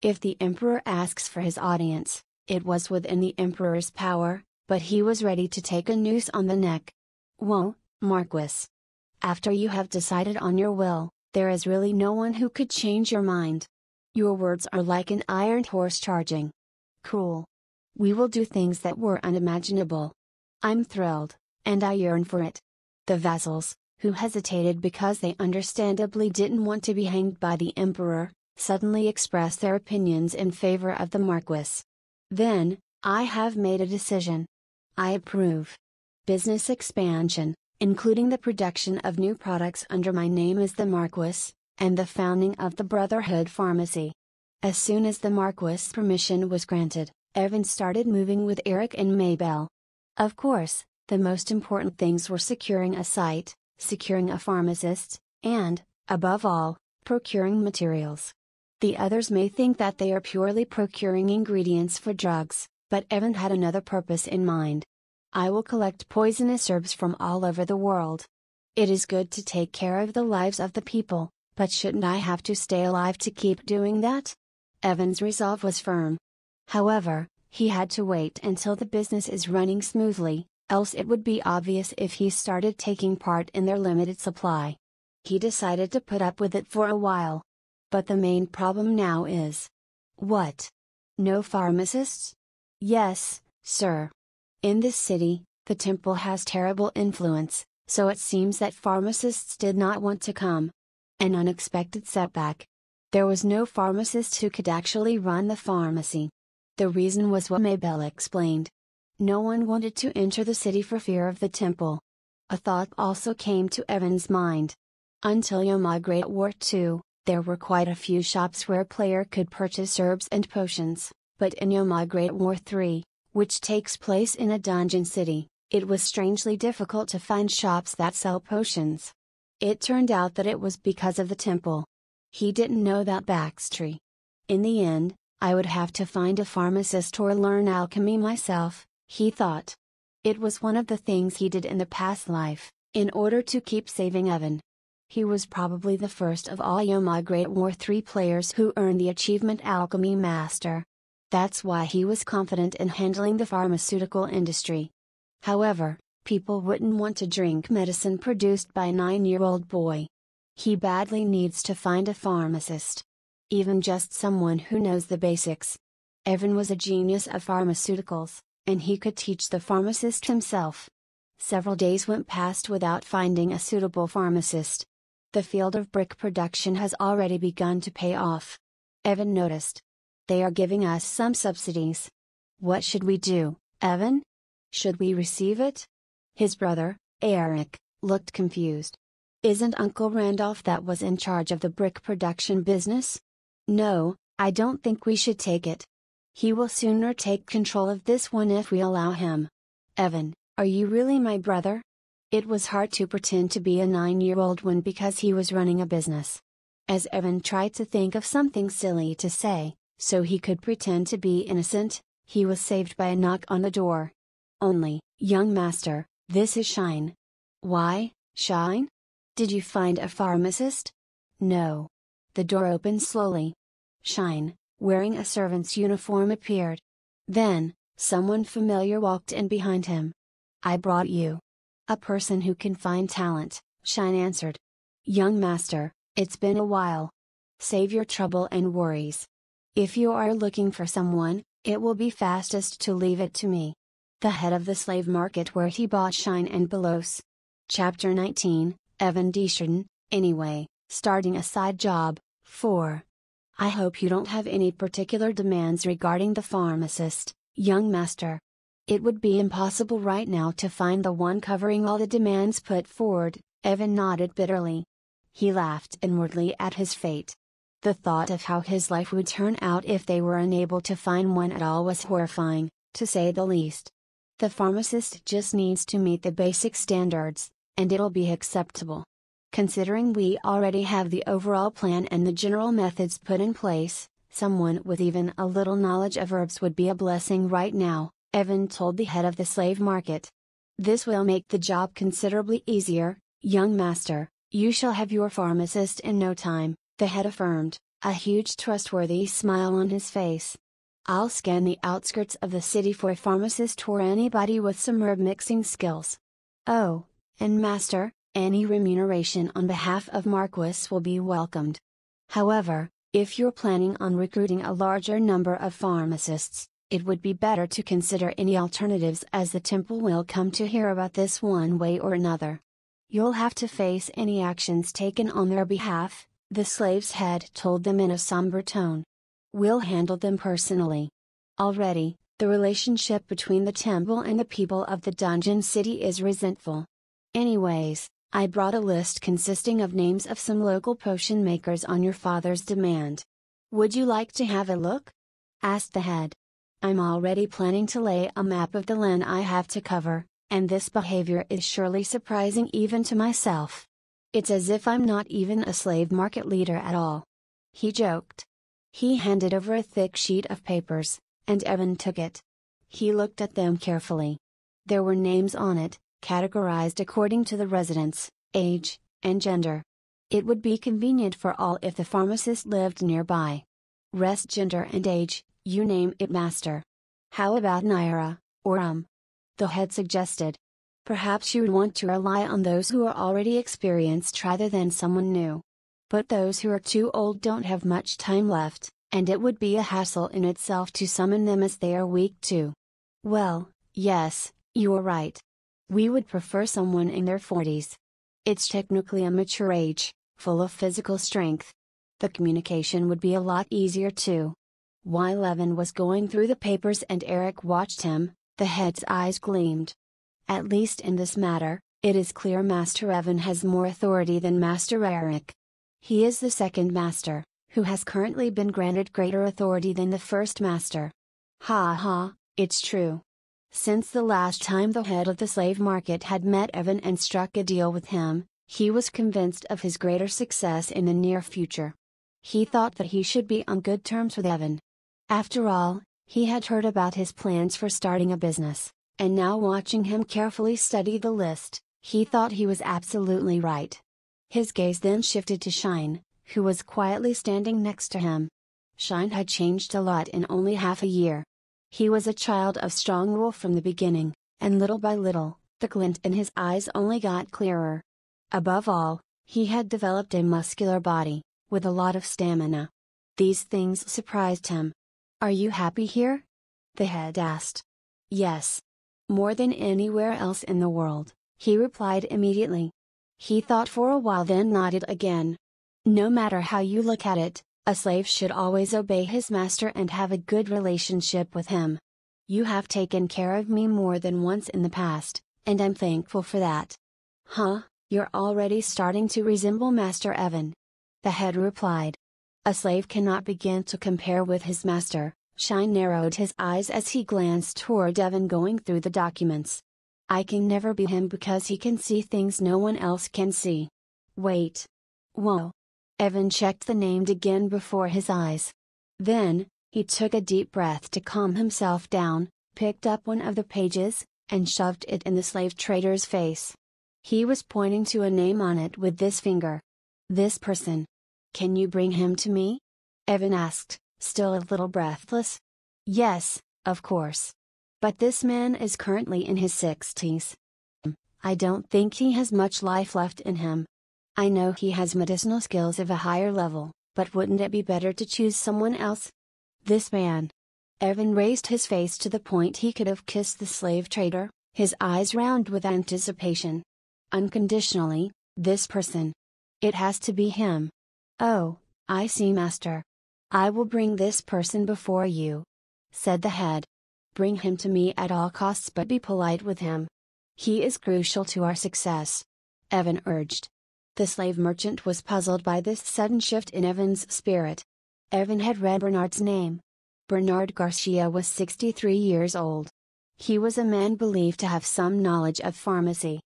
If the Emperor asks for his audience, it was within the Emperor's power, but he was ready to take a noose on the neck. Whoa, Marquis. After you have decided on your will, there is really no one who could change your mind. Your words are like an iron horse charging. Cool. We will do things that were unimaginable. I'm thrilled, and I yearn for it. The vassals, who hesitated because they understandably didn't want to be hanged by the Emperor, suddenly expressed their opinions in favor of the Marquis. Then, I have made a decision. I approve. Business expansion, including the production of new products under my name as the Marquis, and the founding of the Brotherhood Pharmacy. As soon as the Marquis' permission was granted, Evan started moving with Eric and Maybelle. Of course, the most important things were securing a site, securing a pharmacist, and, above all, procuring materials. The others may think that they are purely procuring ingredients for drugs, but Evan had another purpose in mind. I will collect poisonous herbs from all over the world. It is good to take care of the lives of the people, but shouldn't I have to stay alive to keep doing that? Evan's resolve was firm. However, he had to wait until the business is running smoothly, else it would be obvious if he started taking part in their limited supply. He decided to put up with it for a while. But the main problem now is. What? No pharmacists? Yes, sir. In this city, the temple has terrible influence, so it seems that pharmacists did not want to come. An unexpected setback. There was no pharmacist who could actually run the pharmacy. The reason was what Mabel explained. No one wanted to enter the city for fear of the temple. A thought also came to Evan's mind. Until Yoma Great War II, there were quite a few shops where a player could purchase herbs and potions, but in Yoma Great War III, which takes place in a dungeon city, it was strangely difficult to find shops that sell potions. It turned out that it was because of the temple. He didn't know that backstory. In the end, I would have to find a pharmacist or learn alchemy myself, he thought. It was one of the things he did in the past life, in order to keep saving Evan. He was probably the first of all Yoma Great War III players who earned the achievement Alchemy Master. That's why he was confident in handling the pharmaceutical industry. However, people wouldn't want to drink medicine produced by a 9-year-old boy. He badly needs to find a pharmacist. Even just someone who knows the basics. Evan was a genius of pharmaceuticals, and he could teach the pharmacist himself. Several days went past without finding a suitable pharmacist. The field of brick production has already begun to pay off. Evan noticed. They are giving us some subsidies. What should we do, Evan? Should we receive it? His brother, Eric, looked confused. Isn't Uncle Randolph that was in charge of the brick production business? No, I don't think we should take it. He will sooner take control of this one if we allow him. Evan, are you really my brother? It was hard to pretend to be a 9-year-old one because he was running a business. As Evan tried to think of something silly to say, so he could pretend to be innocent, he was saved by a knock on the door. Only, young master, this is Shine. Why, Shine? Did you find a pharmacist? No. The door opened slowly. Shine, wearing a servant's uniform appeared. Then, someone familiar walked in behind him. I brought you. A person who can find talent, Shine answered. Young master, it's been a while. Save your trouble and worries. If you are looking for someone, it will be fastest to leave it to me. The head of the slave market where he bought Shine and Belos. Chapter 19, Evan Desjardins, anyway, starting a side job, 4. I hope you don't have any particular demands regarding the pharmacist, young master. It would be impossible right now to find the one covering all the demands put forward, Evan nodded bitterly. He laughed inwardly at his fate. The thought of how his life would turn out if they were unable to find one at all was horrifying, to say the least. The pharmacist just needs to meet the basic standards, and it'll be acceptable. Considering we already have the overall plan and the general methods put in place, someone with even a little knowledge of herbs would be a blessing right now, Evan told the head of the slave market. This will make the job considerably easier, young master. You shall have your pharmacist in no time, the head affirmed, a huge trustworthy smile on his face. I'll scan the outskirts of the city for a pharmacist or anybody with some herb mixing skills. Oh, and master, any remuneration on behalf of Marquis will be welcomed. However, if you're planning on recruiting a larger number of pharmacists, it would be better to consider any alternatives as the temple will come to hear about this one way or another. You'll have to face any actions taken on their behalf, the slave's head told them in a somber tone. We'll handle them personally. Already, the relationship between the temple and the people of the dungeon city is resentful. Anyways, I brought a list consisting of names of some local potion makers on your father's demand. Would you like to have a look? Asked the head. I'm already planning to lay a map of the land I have to cover, and this behavior is surely surprising even to myself. It's as if I'm not even a slave market leader at all. He joked. He handed over a thick sheet of papers, and Evan took it. He looked at them carefully. There were names on it, categorized according to the residence, age, and gender. It would be convenient for all if the pharmacist lived nearby. Rest gender and age, you name it, master. How about Naira, or the head suggested. Perhaps you would want to rely on those who are already experienced rather than someone new. But those who are too old don't have much time left, and it would be a hassle in itself to summon them as they are weak too. Well, yes, you're right. We would prefer someone in their 40s. It's technically a mature age, full of physical strength. The communication would be a lot easier too. While Evan was going through the papers and Eric watched him, the head's eyes gleamed. At least in this matter, it is clear Master Evan has more authority than Master Eric. He is the second master, who has currently been granted greater authority than the first master. Ha ha, it's true. Since the last time the head of the slave market had met Evan and struck a deal with him, he was convinced of his greater success in the near future. He thought that he should be on good terms with Evan. After all, he had heard about his plans for starting a business, and now watching him carefully study the list, he thought he was absolutely right. His gaze then shifted to Shine, who was quietly standing next to him. Shine had changed a lot in only half a year. He was a child of strong will from the beginning, and little by little, the glint in his eyes only got clearer. Above all, he had developed a muscular body, with a lot of stamina. These things surprised him. Are you happy here? The head asked. Yes. More than anywhere else in the world, he replied immediately. He thought for a while, then nodded again. No matter how you look at it, a slave should always obey his master and have a good relationship with him. You have taken care of me more than once in the past, and I'm thankful for that. Huh, you're already starting to resemble Master Evan. The head replied. A slave cannot begin to compare with his master. Shine narrowed his eyes as he glanced toward Evan going through the documents. I can never be him because he can see things no one else can see. Wait. Whoa. Evan checked the name again before his eyes. Then, he took a deep breath to calm himself down, picked up one of the pages, and shoved it in the slave trader's face. He was pointing to a name on it with this finger. This person. Can you bring him to me? Evan asked, still a little breathless. Yes, of course. But this man is currently in his 60s. I don't think he has much life left in him. I know he has medicinal skills of a higher level, but wouldn't it be better to choose someone else? This man. Evan raised his face to the point he could have kissed the slave trader, his eyes round with anticipation. Unconditionally, this person. It has to be him. Oh, I see, master. I will bring this person before you, said the head. Bring him to me at all costs, but be polite with him. He is crucial to our success, Evan urged. The slave merchant was puzzled by this sudden shift in Evan's spirit. Evan had read Bernard's name. Bernard Garcia was 63 years old. He was a man believed to have some knowledge of pharmacy.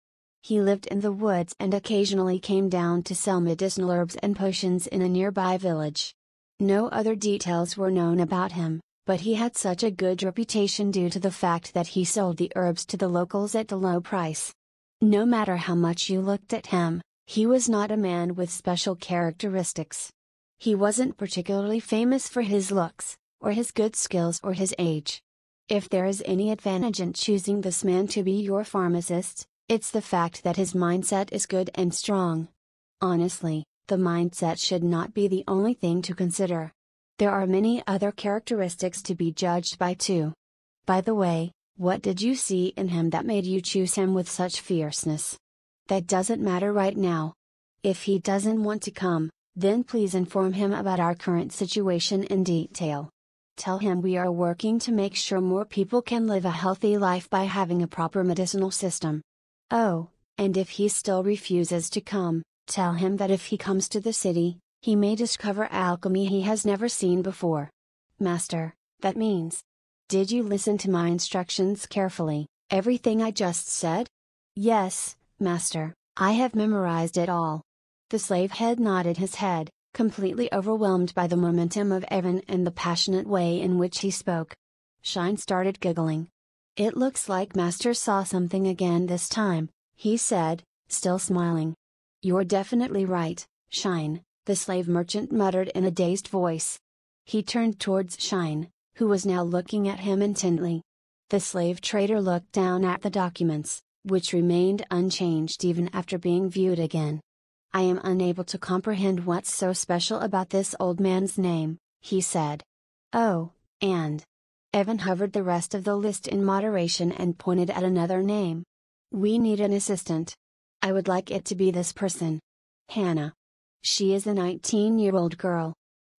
He lived in the woods and occasionally came down to sell medicinal herbs and potions in a nearby village. No other details were known about him, but he had such a good reputation due to the fact that he sold the herbs to the locals at a low price. No matter how much you looked at him, he was not a man with special characteristics. He wasn't particularly famous for his looks, or his good skills, or his age. If there is any advantage in choosing this man to be your pharmacist, it's the fact that his mindset is good and strong. Honestly, the mindset should not be the only thing to consider. There are many other characteristics to be judged by too. By the way, what did you see in him that made you choose him with such fierceness? That doesn't matter right now. If he doesn't want to come, then please inform him about our current situation in detail. Tell him we are working to make sure more people can live a healthy life by having a proper medicinal system. Oh, and if he still refuses to come, tell him that if he comes to the city, he may discover alchemy he has never seen before. Master, that means. Did you listen to my instructions carefully, everything I just said? Yes, master, I have memorized it all. The slave head nodded his head, completely overwhelmed by the momentum of Evan and the passionate way in which he spoke. Shine started giggling. "It looks like Master saw something again this time," he said, still smiling. "You're definitely right, Shine," the slave merchant muttered in a dazed voice. He turned towards Shine, who was now looking at him intently. The slave trader looked down at the documents, which remained unchanged even after being viewed again. "I am unable to comprehend what's so special about this old man's name," he said. "Oh, and..." Evan hovered the rest of the list in moderation and pointed at another name. "We need an assistant. I would like it to be this person. Hannah. She is a 19-year-old girl.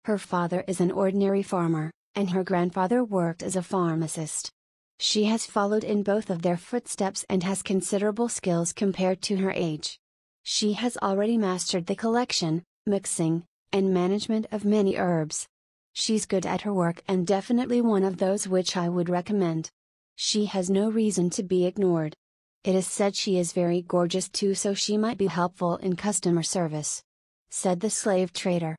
Her father is an ordinary farmer, and her grandfather worked as a pharmacist. She has followed in both of their footsteps and has considerable skills compared to her age. She has already mastered the collection, mixing, and management of many herbs. She's good at her work and definitely one of those which I would recommend. She has no reason to be ignored. It is said she is very gorgeous too, so she might be helpful in customer service," said the slave trader.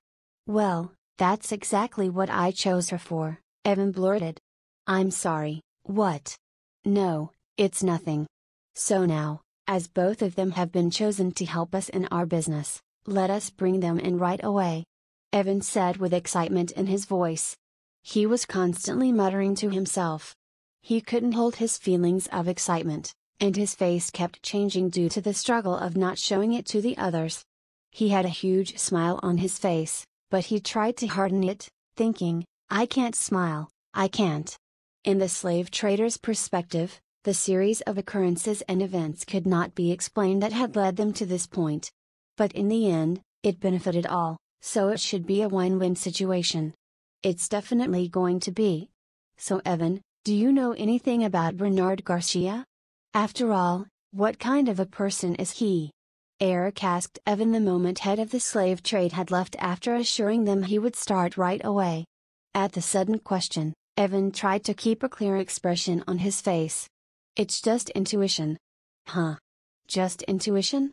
"Well, that's exactly what I chose her for," Evan blurted. "I'm sorry, what?" "No, it's nothing. So now, as both of them have been chosen to help us in our business, let us bring them in right away," Evan said with excitement in his voice. He was constantly muttering to himself. He couldn't hold his feelings of excitement, and his face kept changing due to the struggle of not showing it to the others. He had a huge smile on his face, but he tried to harden it, thinking, "I can't smile, I can't." In the slave trader's perspective, the series of occurrences and events could not be explained that had led them to this point. But in the end, it benefited all, so it should be a win-win situation. It's definitely going to be. "So Evan, do you know anything about Bernard Garcia? After all, what kind of a person is he?" Eric asked Evan the moment head of the slave trade had left after assuring them he would start right away. At the sudden question, Evan tried to keep a clear expression on his face. "It's just intuition." "Huh? Just intuition?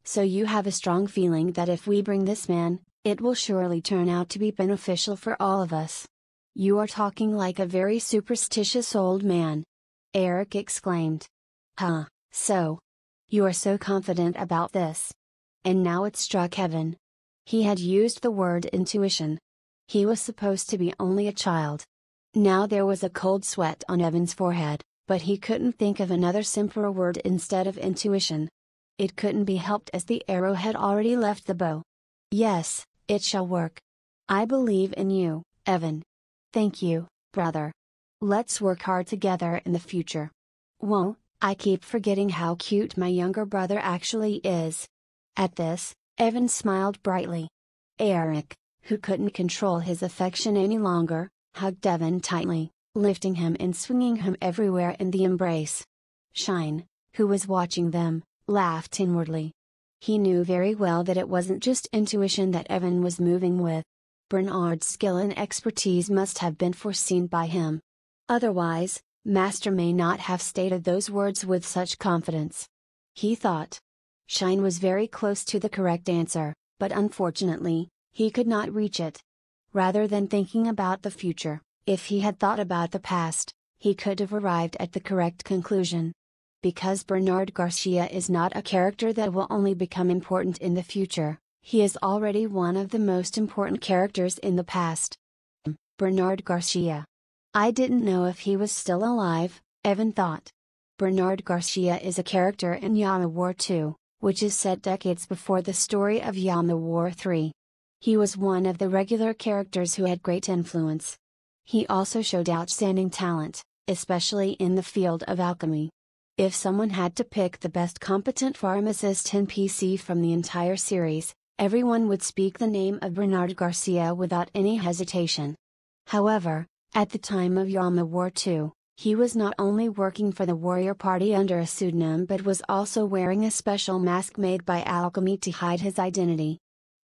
So you have a strong feeling that if we bring this man, it will surely turn out to be beneficial for all of us. You are talking like a very superstitious old man," Eric exclaimed. "Huh, so? You are so confident about this?" And now it struck Evan. He had used the word intuition. He was supposed to be only a child. Now there was a cold sweat on Evan's forehead, but he couldn't think of another simpler word instead of intuition. It couldn't be helped as the arrow had already left the bow. "Yes, it shall work. I believe in you, Evan. Thank you, brother. Let's work hard together in the future. Whoa, I keep forgetting how cute my younger brother actually is." At this, Evan smiled brightly. Eric, who couldn't control his affection any longer, hugged Evan tightly, lifting him and swinging him everywhere in the embrace. Shine, who was watching them, laughed inwardly. He knew very well that it wasn't just intuition that Evan was moving with. Bernard's skill and expertise must have been foreseen by him. Otherwise, Master may not have stated those words with such confidence. He thought. Shine was very close to the correct answer, but unfortunately, he could not reach it. Rather than thinking about the future, if he had thought about the past, he could have arrived at the correct conclusion. Because Bernard Garcia is not a character that will only become important in the future, he is already one of the most important characters in the past. Bernard Garcia. I didn't know if he was still alive, Evan thought. Bernard Garcia is a character in Yama War 2, which is set decades before the story of Yama War 3. He was one of the regular characters who had great influence. He also showed outstanding talent, especially in the field of alchemy. If someone had to pick the best competent pharmacist NPC from the entire series, everyone would speak the name of Bernard Garcia without any hesitation. However, at the time of Yama War 2, he was not only working for the warrior party under a pseudonym but was also wearing a special mask made by alchemy to hide his identity.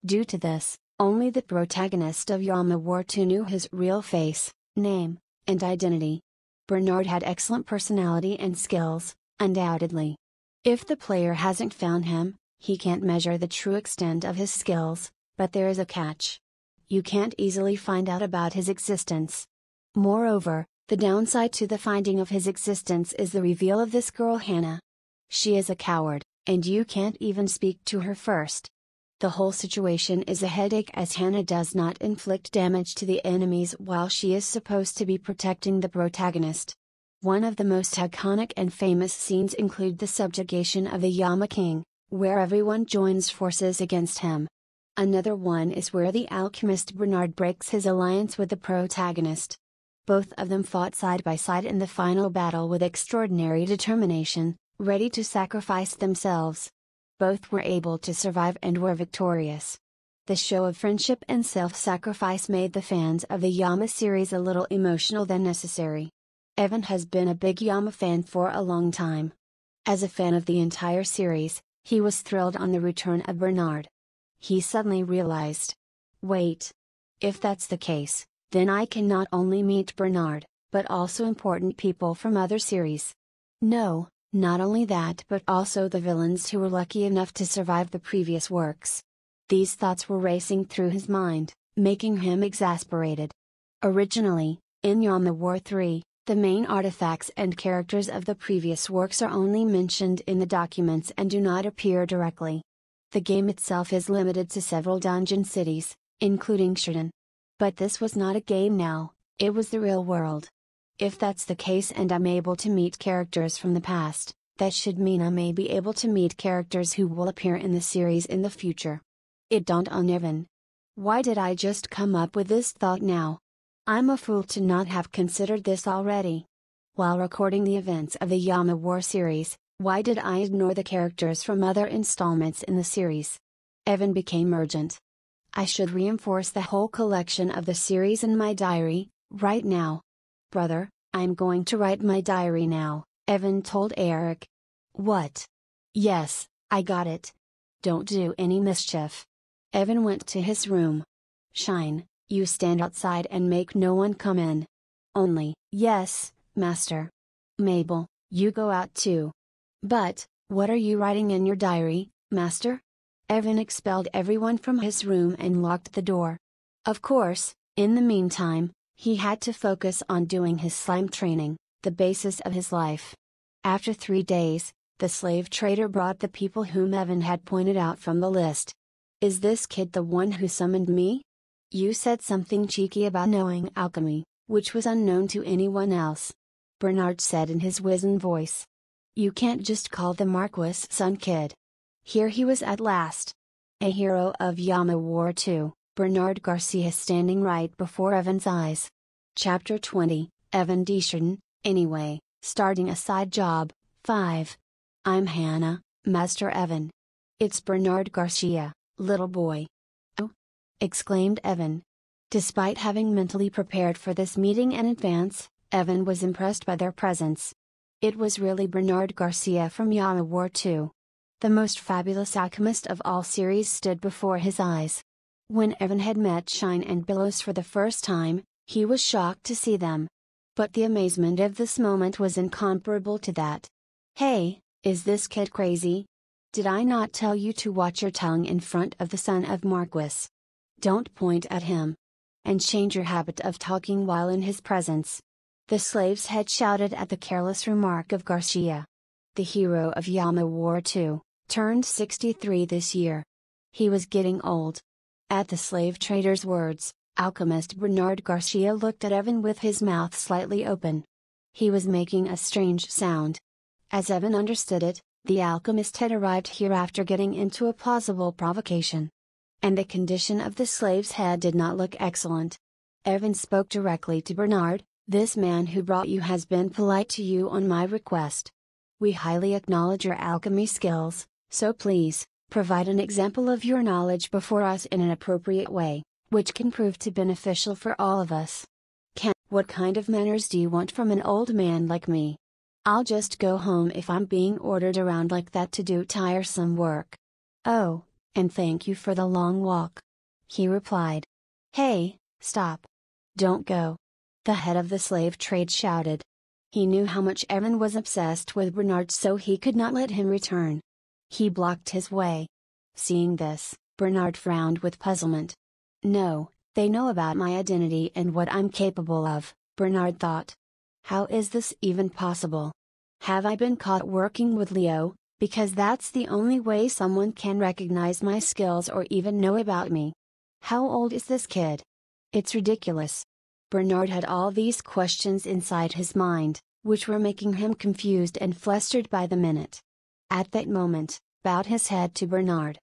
Due to this, only the protagonist of Yama War 2 knew his real face, name, and identity. Bernard had excellent personality and skills, undoubtedly. If the player hasn't found him, he can't measure the true extent of his skills, but there is a catch. you can't easily find out about his existence. Moreover, the downside to the finding of his existence is the reveal of this girl Hannah. She is a coward, and you can't even speak to her first. The whole situation is a headache as Hannah does not inflict damage to the enemies while she is supposed to be protecting the protagonist. One of the most iconic and famous scenes include the subjugation of the Yama King, where everyone joins forces against him. Another one is where the alchemist Bernard breaks his alliance with the protagonist. Both of them fought side by side in the final battle with extraordinary determination, ready to sacrifice themselves. Both were able to survive and were victorious. The show of friendship and self-sacrifice made the fans of the Yama series a little emotional than necessary. Evan has been a big Yama fan for a long time. As a fan of the entire series, he was thrilled on the return of Bernard. He suddenly realized, wait. If that's the case, then I can not only meet Bernard, but also important people from other series. No, not only that but also the villains who were lucky enough to survive the previous works. These thoughts were racing through his mind, making him exasperated. Originally, in Yama War 3, the main artifacts and characters of the previous works are only mentioned in the documents and do not appear directly. The game itself is limited to several dungeon cities, including Sheridan. But this was not a game now, it was the real world. If that's the case and I'm able to meet characters from the past, that should mean I may be able to meet characters who will appear in the series in the future. It dawned on Evan. Why did I just come up with this thought now? I'm a fool to not have considered this already. While recording the events of the Yama War series, why did I ignore the characters from other installments in the series? Evan became urgent. I should reinforce the whole collection of the series in my diary, right now. Brother, I'm going to write my diary now, Evan told Eric. What? Yes, I got it. Don't do any mischief. Evan went to his room. Shine, you stand outside and make no one come in. Only, yes, master. Mabel, you go out too. But, what are you writing in your diary, master? Evan expelled everyone from his room and locked the door. Of course, in the meantime, he had to focus on doing his slime training, the basis of his life. After 3 days, the slave trader brought the people whom Evan had pointed out from the list. Is this kid the one who summoned me? You said something cheeky about knowing alchemy, which was unknown to anyone else. Bernard said in his wizened voice. You can't just call the Marquis' son kid. Here he was at last. A hero of Yama War 2. Bernard Garcia standing right before Evan's eyes. Chapter 20, Evan D. Sheridan, anyway, starting a side job, 5. I'm Hannah, Master Evan. It's Bernard Garcia, little boy. Oh! Exclaimed Evan. Despite having mentally prepared for this meeting in advance, Evan was impressed by their presence. It was really Bernard Garcia from Yama War 2. The most fabulous alchemist of all series stood before his eyes. When Evan had met Shine and Billows for the first time, he was shocked to see them. But the amazement of this moment was incomparable to that. Hey, is this kid crazy? Did I not tell you to watch your tongue in front of the son of Marquis? Don't point at him. And change your habit of talking while in his presence. The slaves had shouted at the careless remark of Garcia. The hero of Yama War 2, turned 63 this year. He was getting old. At the slave trader's words, alchemist Bernard Garcia looked at Evan with his mouth slightly open. He was making a strange sound. As Evan understood it, the alchemist had arrived here after getting into a plausible provocation. And the condition of the slave's head did not look excellent. Evan spoke directly to Bernard. This man who brought you has been polite to you on my request. We highly acknowledge your alchemy skills, so please, provide an example of your knowledge before us in an appropriate way, which can prove to be beneficial for all of us. What kind of manners do you want from an old man like me? I'll just go home if I'm being ordered around like that to do tiresome work. Oh, and thank you for the long walk. He replied. Hey, stop. Don't go. The head of the slave trade shouted. He knew how much Evan was obsessed with Bernard, so he could not let him return. He blocked his way. Seeing this, Bernard frowned with puzzlement. No, They know about my identity and what I'm capable of, Bernard thought. How is this even possible? Have I been caught working with Leo? Because that's the only way someone can recognize my skills or even know about me. How old is this kid? It's ridiculous. Bernard had all these questions inside his mind, which were making him confused and flustered by the minute. At that moment, bowed his head to Bernard.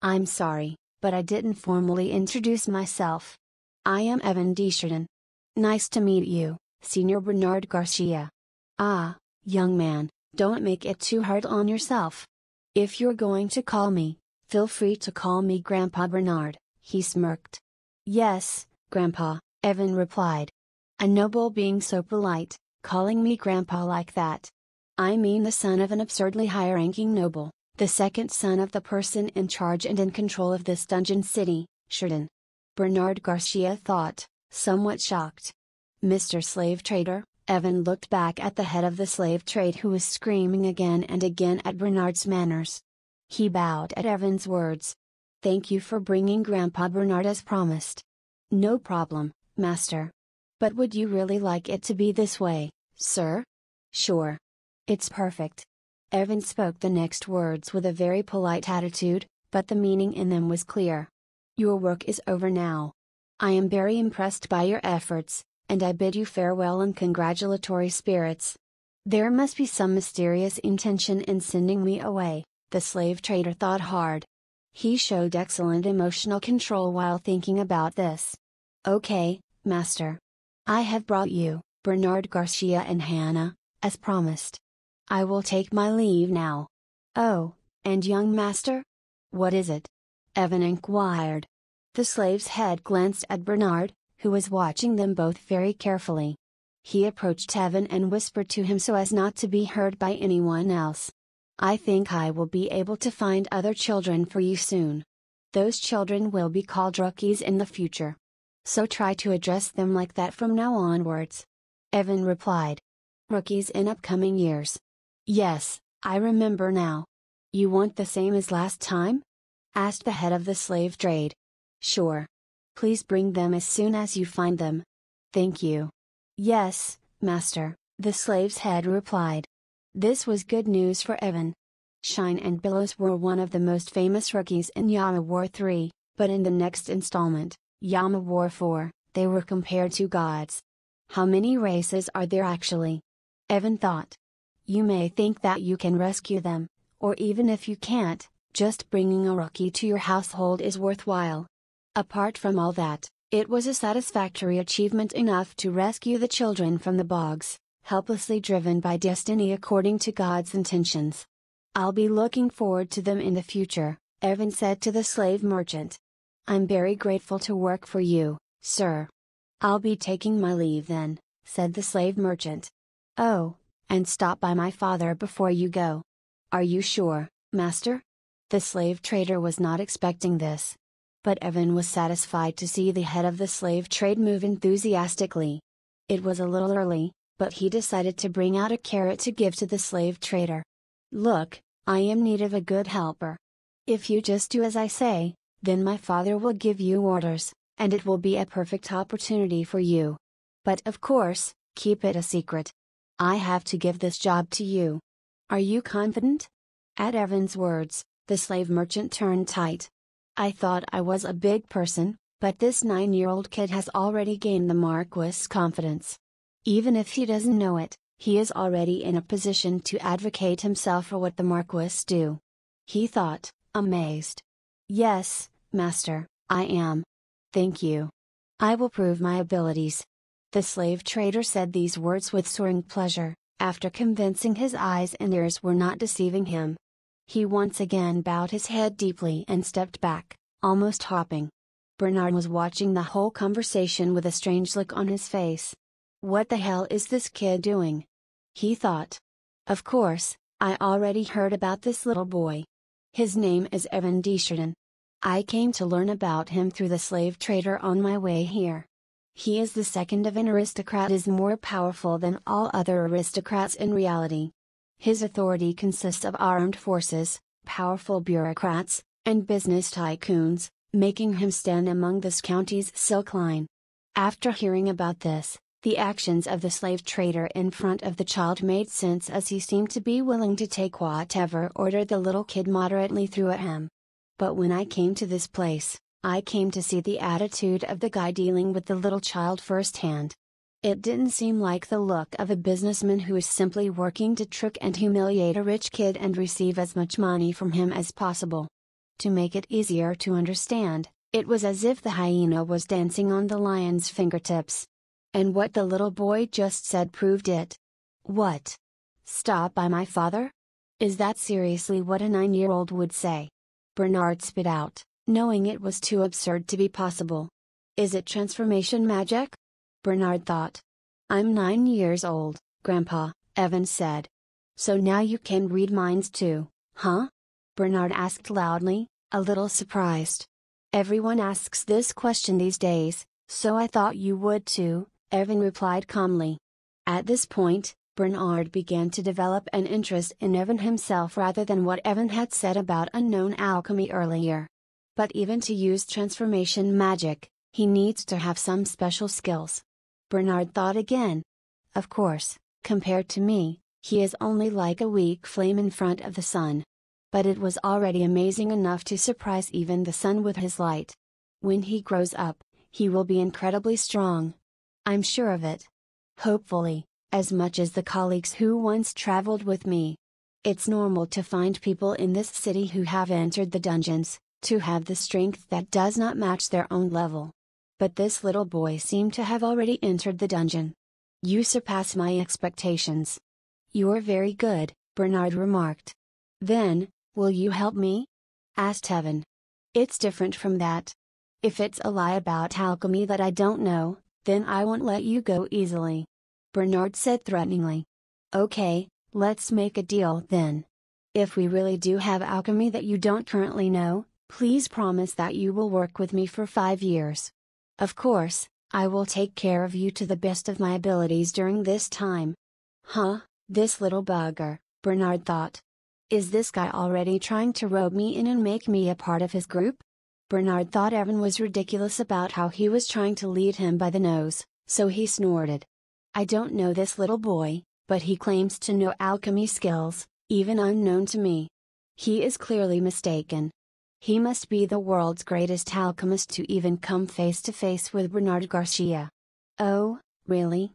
I'm sorry, but I didn't formally introduce myself. I am Evan Desjardins. Nice to meet you, Senior Bernard Garcia. Ah, young man, don't make it too hard on yourself. If you're going to call me, feel free to call me Grandpa Bernard, he smirked. Yes, Grandpa, Evan replied. A noble being so polite, calling me Grandpa like that. I mean the son of an absurdly high-ranking noble, the second son of the person in charge and in control of this dungeon city, Sheridan. Bernard Garcia thought, somewhat shocked. Mr. Slave Trader, Evan looked back at the head of the slave trade who was screaming again and again at Bernard's manners. He bowed at Evan's words. Thank you for bringing Grandpa Bernard as promised. No problem, Master. But would you really like it to be this way, sir? Sure. It's perfect. Evan spoke the next words with a very polite attitude, but the meaning in them was clear. Your work is over now. I am very impressed by your efforts, and I bid you farewell in congratulatory spirits. There must be some mysterious intention in sending me away, the slave trader thought hard. He showed excellent emotional control while thinking about this. Okay, Master. I have brought you, Bernard Garcia and Hannah, as promised. I will take my leave now. Oh, and young Master? What is it? Evan inquired. The slave's head glanced at Bernard, who was watching them both very carefully. He approached Evan and whispered to him so as not to be heard by anyone else. I think I will be able to find other children for you soon. Those children will be called rookies in the future. So try to address them like that from now onwards. Evan replied. Rookies in upcoming years. Yes, I remember now. You want the same as last time? Asked the head of the slave trade. Sure. Please bring them as soon as you find them. Thank you. Yes, Master, the slave's head replied. This was good news for Evan. Shine and Billows were one of the most famous rookies in Yama War 3, but in the next installment, Yama War 4, they were compared to gods. How many races are there actually? Evan thought. You may think that you can rescue them, or even if you can't, just bringing a rookie to your household is worthwhile. Apart from all that, it was a satisfactory achievement enough to rescue the children from the bogs, helplessly driven by destiny according to God's intentions. I'll be looking forward to them in the future, Evan said to the slave merchant. I'm very grateful to work for you, sir. I'll be taking my leave then, said the slave merchant. Oh, and stop by my father before you go. Are you sure, Master? The slave trader was not expecting this. But Evan was satisfied to see the head of the slave trade move enthusiastically. It was a little early, but he decided to bring out a carrot to give to the slave trader. Look, I am in need of a good helper. If you just do as I say, then my father will give you orders, and it will be a perfect opportunity for you. But of course, keep it a secret. I have to give this job to you. Are you confident? At Evan's words, the slave merchant turned tight. I thought I was a big person, but this 9-year-old kid has already gained the Marquis' confidence. Even if he doesn't know it, he is already in a position to advocate himself for what the Marquis do. He thought, amazed. Yes, Master, I am. Thank you. I will prove my abilities. The slave trader said these words with soaring pleasure, after convincing his eyes and ears were not deceiving him. He once again bowed his head deeply and stepped back, almost hopping. Bernard was watching the whole conversation with a strange look on his face. What the hell is this kid doing? He thought. Of course, I already heard about this little boy. His name is Evan Desjardins. I came to learn about him through the slave trader on my way here. He is the second of an aristocrat, is more powerful than all other aristocrats in reality. His authority consists of armed forces, powerful bureaucrats, and business tycoons, making him stand among this county's silk line. After hearing about this, the actions of the slave trader in front of the child made sense, as he seemed to be willing to take whatever order the little kid moderately threw at him. But when I came to this place, I came to see the attitude of the guy dealing with the little child firsthand. It didn't seem like the look of a businessman who is simply working to trick and humiliate a rich kid and receive as much money from him as possible. To make it easier to understand, it was as if the hyena was dancing on the lion's fingertips. And what the little boy just said proved it. What? Stop by my father? Is that seriously what a 9-year-old would say? Bernard spit out, knowing it was too absurd to be possible. Is it transformation magic? Bernard thought. I'm 9 years old, Grandpa, Evan said. So now you can read minds too, huh? Bernard asked loudly, a little surprised. Everyone asks this question these days, so I thought you would too, Evan replied calmly. At this point, Bernard began to develop an interest in Evan himself rather than what Evan had said about unknown alchemy earlier. But even to use transformation magic, he needs to have some special skills. Bernard thought again. Of course, compared to me, he is only like a weak flame in front of the sun. But it was already amazing enough to surprise even the sun with his light. When he grows up, he will be incredibly strong. I'm sure of it. Hopefully, as much as the colleagues who once traveled with me. It's normal to find people in this city who have entered the dungeons, to have the strength that does not match their own level. But this little boy seemed to have already entered the dungeon. You surpass my expectations. You're very good, Bernard remarked. Then, will you help me? Asked Evan. It's different from that. If it's a lie about alchemy that I don't know, then I won't let you go easily. Bernard said threateningly. Okay, let's make a deal then. If we really do have alchemy that you don't currently know, please promise that you will work with me for 5 years. Of course, I will take care of you to the best of my abilities during this time. Huh, this little bugger, Bernard thought. Is this guy already trying to rope me in and make me a part of his group? Bernard thought Evan was ridiculous about how he was trying to lead him by the nose, so he snorted. I don't know this little boy, but he claims to know alchemy skills, even unknown to me. He is clearly mistaken. He must be the world's greatest alchemist to even come face to face with Bernard Garcia. Oh, really?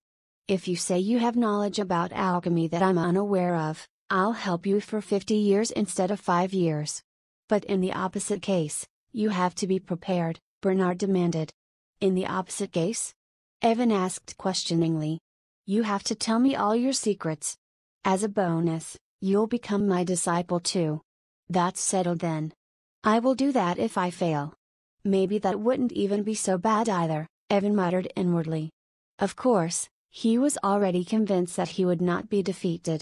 If you say you have knowledge about alchemy that I'm unaware of, I'll help you for 50 years instead of 5 years. But in the opposite case, you have to be prepared, Bernard demanded. In the opposite case? Evan asked questioningly. You have to tell me all your secrets. As a bonus, you'll become my disciple too. That's settled then. I will do that if I fail. Maybe that wouldn't even be so bad either, Evan muttered inwardly. Of course, he was already convinced that he would not be defeated.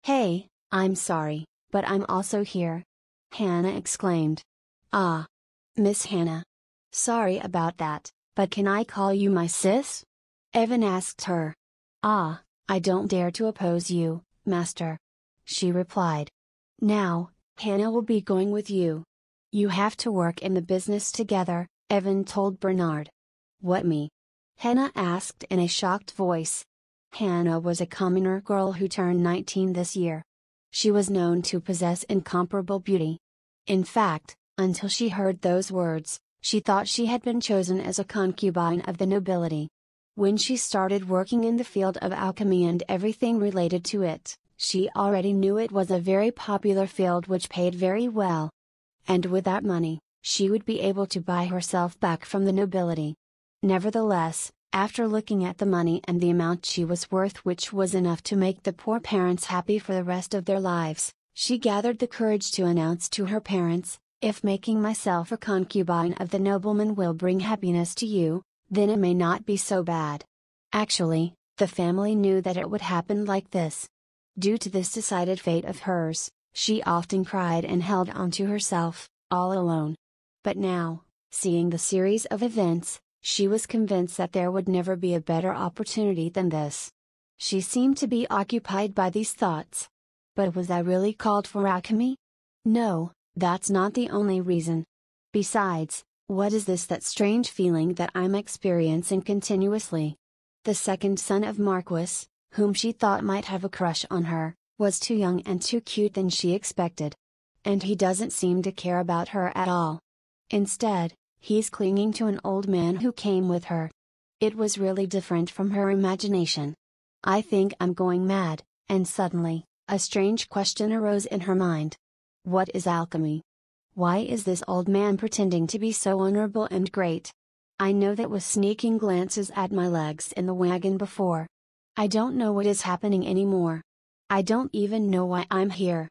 Hey, I'm sorry, but I'm also here. Hannah exclaimed. Ah. Miss Hannah. Sorry about that, but can I call you my sis? Evan asked her. Ah, I don't dare to oppose you, Master. She replied. Now, Hannah will be going with you. You have to work in the business together, Evan told Bernard. What me? Hannah asked in a shocked voice. Hannah was a commoner girl who turned 19 this year. She was known to possess incomparable beauty. In fact, until she heard those words, she thought she had been chosen as a concubine of the nobility. When she started working in the field of alchemy and everything related to it, she already knew it was a very popular field which paid very well. And with that money, she would be able to buy herself back from the nobility. Nevertheless, after looking at the money and the amount she was worth, which was enough to make the poor parents happy for the rest of their lives, she gathered the courage to announce to her parents, if making myself a concubine of the nobleman will bring happiness to you, then it may not be so bad. Actually, the family knew that it would happen like this. Due to this decided fate of hers, she often cried and held on to herself, all alone. But now, seeing the series of events, she was convinced that there would never be a better opportunity than this. She seemed to be occupied by these thoughts. But was I really called for alchemy? No, that's not the only reason. Besides, What is that strange feeling that I'm experiencing continuously? The second son of Marquis, whom she thought might have a crush on her, was too young and too cute than she expected. And he doesn't seem to care about her at all. Instead, he's clinging to an old man who came with her. It was really different from her imagination. I think I'm going mad, and suddenly, a strange question arose in her mind. What is alchemy? Why is this old man pretending to be so honorable and great? I know that was sneaking glances at my legs in the wagon before. I don't know what is happening anymore. I don't even know why I'm here.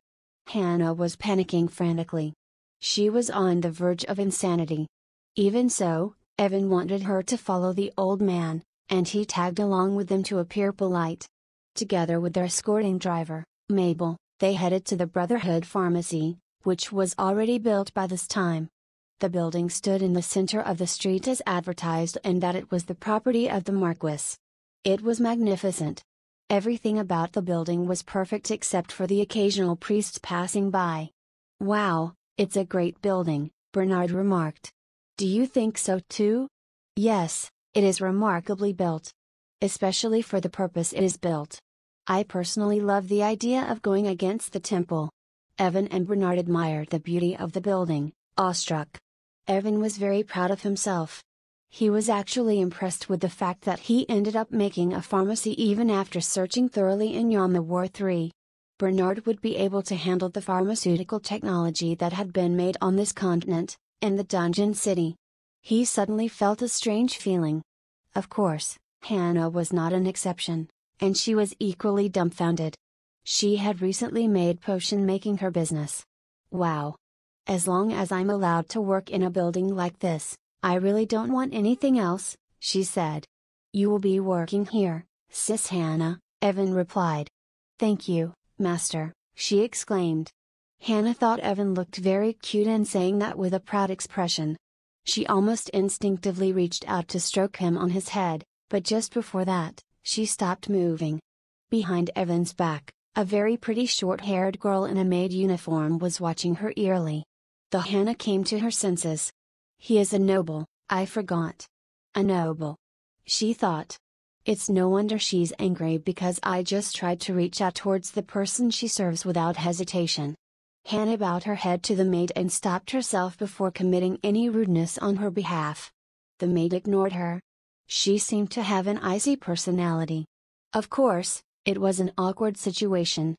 Hannah was panicking frantically. She was on the verge of insanity. Even so, Evan wanted her to follow the old man, and he tagged along with them to appear polite. Together with their escorting driver, Mabel, they headed to the Brotherhood Pharmacy, which was already built by this time. The building stood in the center of the street as advertised, and that it was the property of the Marquis. It was magnificent. Everything about the building was perfect except for the occasional priests passing by. Wow, it's a great building, Bernard remarked. Do you think so too? Yes, it is remarkably built. Especially for the purpose it is built. I personally love the idea of going against the temple. Evan and Bernard admired the beauty of the building, awestruck. Evan was very proud of himself. He was actually impressed with the fact that he ended up making a pharmacy even after searching thoroughly in Yama War 3. Bernard would be able to handle the pharmaceutical technology that had been made on this continent, in the Dungeon City. He suddenly felt a strange feeling. Of course, Hannah was not an exception, and she was equally dumbfounded. She had recently made potion making her business. Wow! As long as I'm allowed to work in a building like this, I really don't want anything else, she said. You will be working here, Sis Hannah, Evan replied. Thank you, Master, she exclaimed. Hannah thought Evan looked very cute and saying that with a proud expression. She almost instinctively reached out to stroke him on his head, but just before that, she stopped moving. Behind Evan's back, a very pretty short-haired girl in a maid uniform was watching her eerily. The Hannah came to her senses. He is a noble, I forgot. A noble. She thought. It's no wonder she's angry because I just tried to reach out towards the person she serves without hesitation. Hannah bowed her head to the maid and stopped herself before committing any rudeness on her behalf. The maid ignored her. She seemed to have an icy personality. Of course, it was an awkward situation.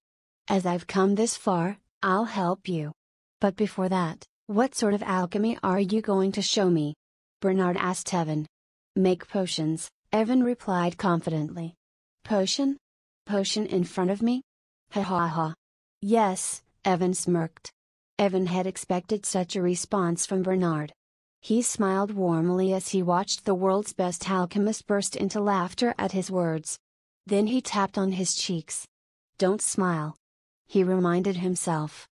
As I've come this far, I'll help you. But before that, what sort of alchemy are you going to show me? Bernard asked Evan. Make potions, Evan replied confidently. Potion? Potion in front of me? Ha ha ha. Yes, Evan smirked. Evan had expected such a response from Bernard. He smiled warmly as he watched the world's best alchemist burst into laughter at his words. Then he tapped on his cheeks. Don't smile. He reminded himself.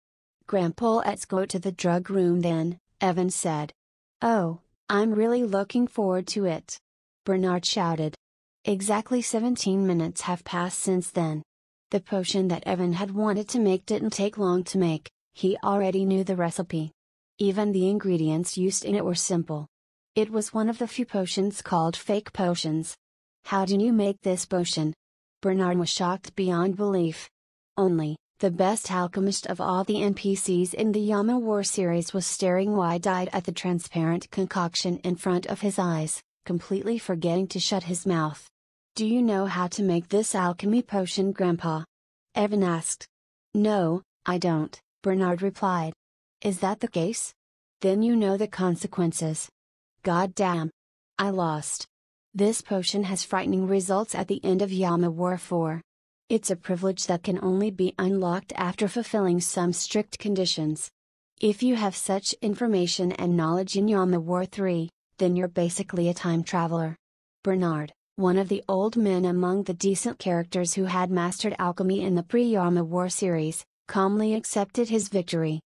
Grandpa, let's go to the drug room then, Evan said. Oh, I'm really looking forward to it. Bernard shouted. Exactly 17 minutes have passed since then. The potion that Evan had wanted to make didn't take long to make, he already knew the recipe. Even the ingredients used in it were simple. It was one of the few potions called fake potions. How do you make this potion? Bernard was shocked beyond belief. Only, the best alchemist of all the NPCs in the Yama War series was staring wide-eyed at the transparent concoction in front of his eyes, completely forgetting to shut his mouth. Do you know how to make this alchemy potion, Grandpa? Evan asked. No, I don't, Bernard replied. Is that the case? Then you know the consequences. God damn. I lost. This potion has frightening results at the end of Yama War 4. It's a privilege that can only be unlocked after fulfilling some strict conditions. If you have such information and knowledge in Yama War 3, then you're basically a time traveler. Bernard, one of the old men among the decent characters who had mastered alchemy in the pre-Yama War series, calmly accepted his victory.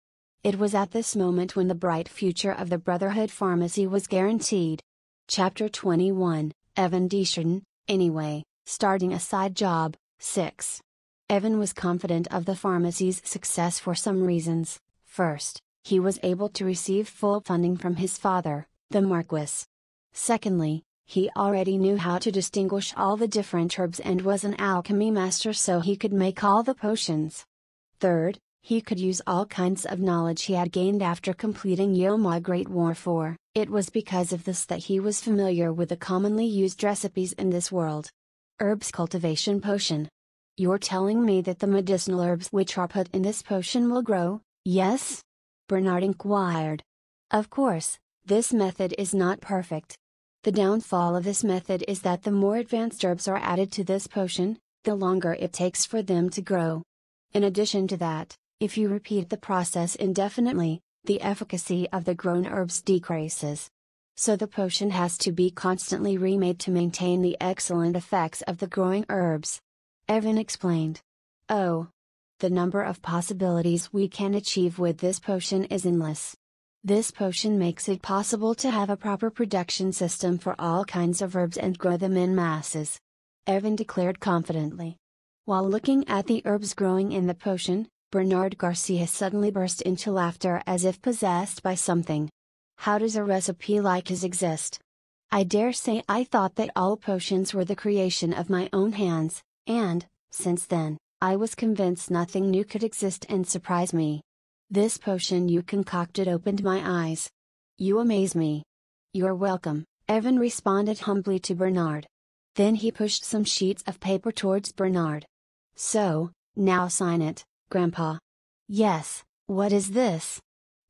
It was at this moment when the bright future of the Brotherhood Pharmacy was guaranteed. Chapter 21, Evan Desjardins, anyway, starting a side job. 6. Evan was confident of the pharmacy's success for some reasons. First, he was able to receive full funding from his father, the Marquis. Secondly, he already knew how to distinguish all the different herbs and was an alchemy master, so he could make all the potions. Third, he could use all kinds of knowledge he had gained after completing Yoma Great War 4. It was because of this that he was familiar with the commonly used recipes in this world. Herbs cultivation potion. You're telling me that the medicinal herbs which are put in this potion will grow, yes? Bernard inquired. Of course, this method is not perfect. The downfall of this method is that the more advanced herbs are added to this potion, the longer it takes for them to grow. In addition to that, if you repeat the process indefinitely, the efficacy of the grown herbs decreases. So the potion has to be constantly remade to maintain the excellent effects of the growing herbs. Evan explained. Oh. The number of possibilities we can achieve with this potion is endless. This potion makes it possible to have a proper production system for all kinds of herbs and grow them in masses. Evan declared confidently. While looking at the herbs growing in the potion, Bernard Garcia suddenly burst into laughter as if possessed by something. How does a recipe like his exist? I dare say I thought that all potions were the creation of my own hands, and, since then, I was convinced nothing new could exist and surprise me. This potion you concocted opened my eyes. You amaze me. You're welcome, Evan responded humbly to Bernard. Then he pushed some sheets of paper towards Bernard. So, now sign it, Grandpa. Yes, what is this?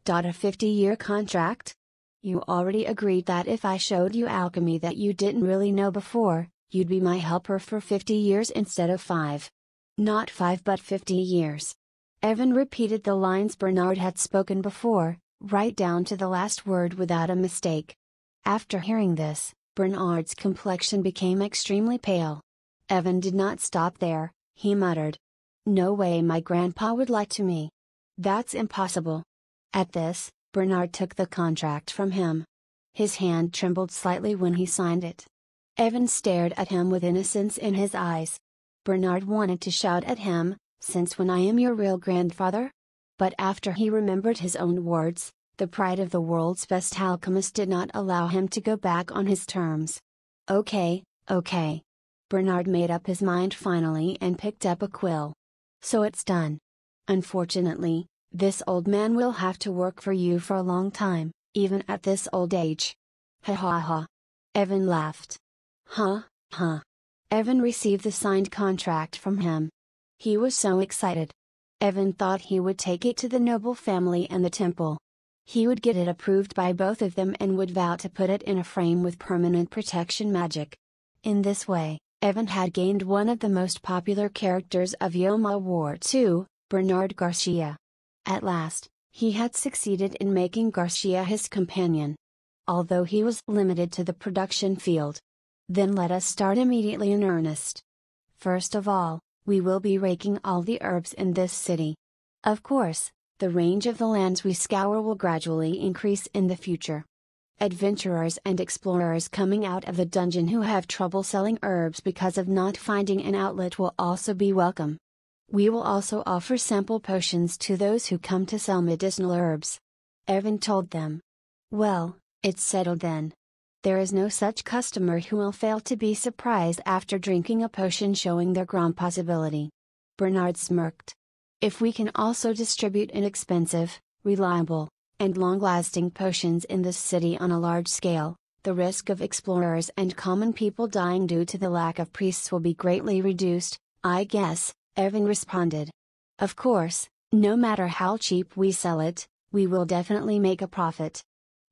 A 50-year contract? You already agreed that if I showed you alchemy that you didn't really know before, you'd be my helper for 50 years instead of 5. Not 5 but 50 years. Evan repeated the lines Bernard had spoken before, right down to the last word without a mistake. After hearing this, Bernard's complexion became extremely pale. Evan did not stop there, he muttered. No way my grandpa would lie to me. That's impossible. At this, Bernard took the contract from him. His hand trembled slightly when he signed it. Evan stared at him with innocence in his eyes. Bernard wanted to shout at him, "Since when I am your real grandfather?" But after he remembered his own words, the pride of the world's best alchemist did not allow him to go back on his terms. Okay. Bernard made up his mind finally and picked up a quill. So it's done. Unfortunately, this old man will have to work for you for a long time, even at this old age. Ha ha ha. Evan laughed. Huh. Evan received the signed contract from him. He was so excited. Evan thought he would take it to the noble family and the temple. He would get it approved by both of them and would vow to put it in a frame with permanent protection magic. In this way, Evan had gained one of the most popular characters of Yoma War 2, Bernard Garcia. At last, he had succeeded in making Garcia his companion. Although he was limited to the production field. Then let us start immediately in earnest. First of all, we will be raking all the herbs in this city. Of course, the range of the lands we scour will gradually increase in the future. Adventurers and explorers coming out of the dungeon who have trouble selling herbs because of not finding an outlet will also be welcome. We will also offer sample potions to those who come to sell medicinal herbs. Evan told them. Well, it's settled then. There is no such customer who will fail to be surprised after drinking a potion showing their grandpa's ability. Bernard smirked. If we can also distribute inexpensive, reliable, and long-lasting potions in this city on a large scale, the risk of explorers and common people dying due to the lack of priests will be greatly reduced, I guess, Evan responded. Of course, no matter how cheap we sell it, we will definitely make a profit.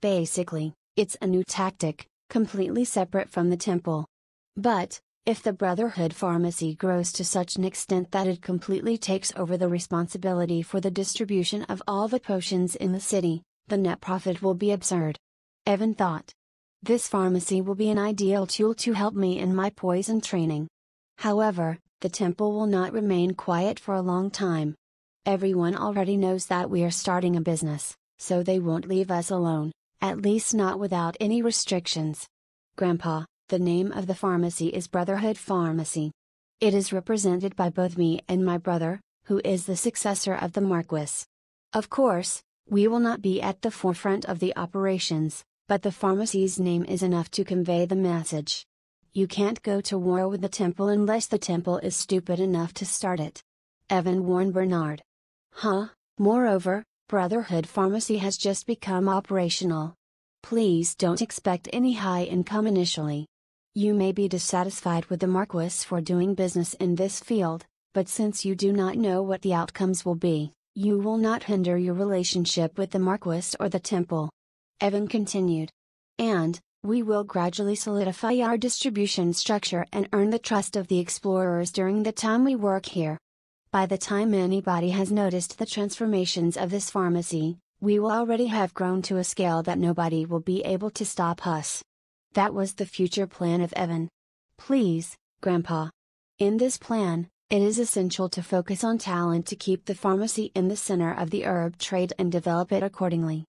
Basically, it's a new tactic, completely separate from the temple. But, if the Brotherhood Pharmacy grows to such an extent that it completely takes over the responsibility for the distribution of all the potions in the city, the net profit will be absurd. Evan thought. This pharmacy will be an ideal tool to help me in my poison training. However, the temple will not remain quiet for a long time. Everyone already knows that we are starting a business, so they won't leave us alone. At least not without any restrictions. Grandpa, the name of the pharmacy is Brotherhood Pharmacy. It is represented by both me and my brother, who is the successor of the Marquis. Of course, we will not be at the forefront of the operations, But the pharmacy's name is enough to convey the message. You can't go to war with the temple unless the temple is stupid enough to start it. Evan warned Bernard. Huh? Moreover, Brotherhood Pharmacy has just become operational. Please don't expect any high income initially. You may be dissatisfied with the Marquis for doing business in this field, but since you do not know what the outcomes will be, you will not hinder your relationship with the Marquis or the temple. Evan continued. And, we will gradually solidify our distribution structure and earn the trust of the explorers during the time we work here. By the time anybody has noticed the transformations of this pharmacy, we will already have grown to a scale that nobody will be able to stop us. That was the future plan of Evan. Please, Grandpa. In this plan, it is essential to focus on talent to keep the pharmacy in the center of the herb trade and develop it accordingly.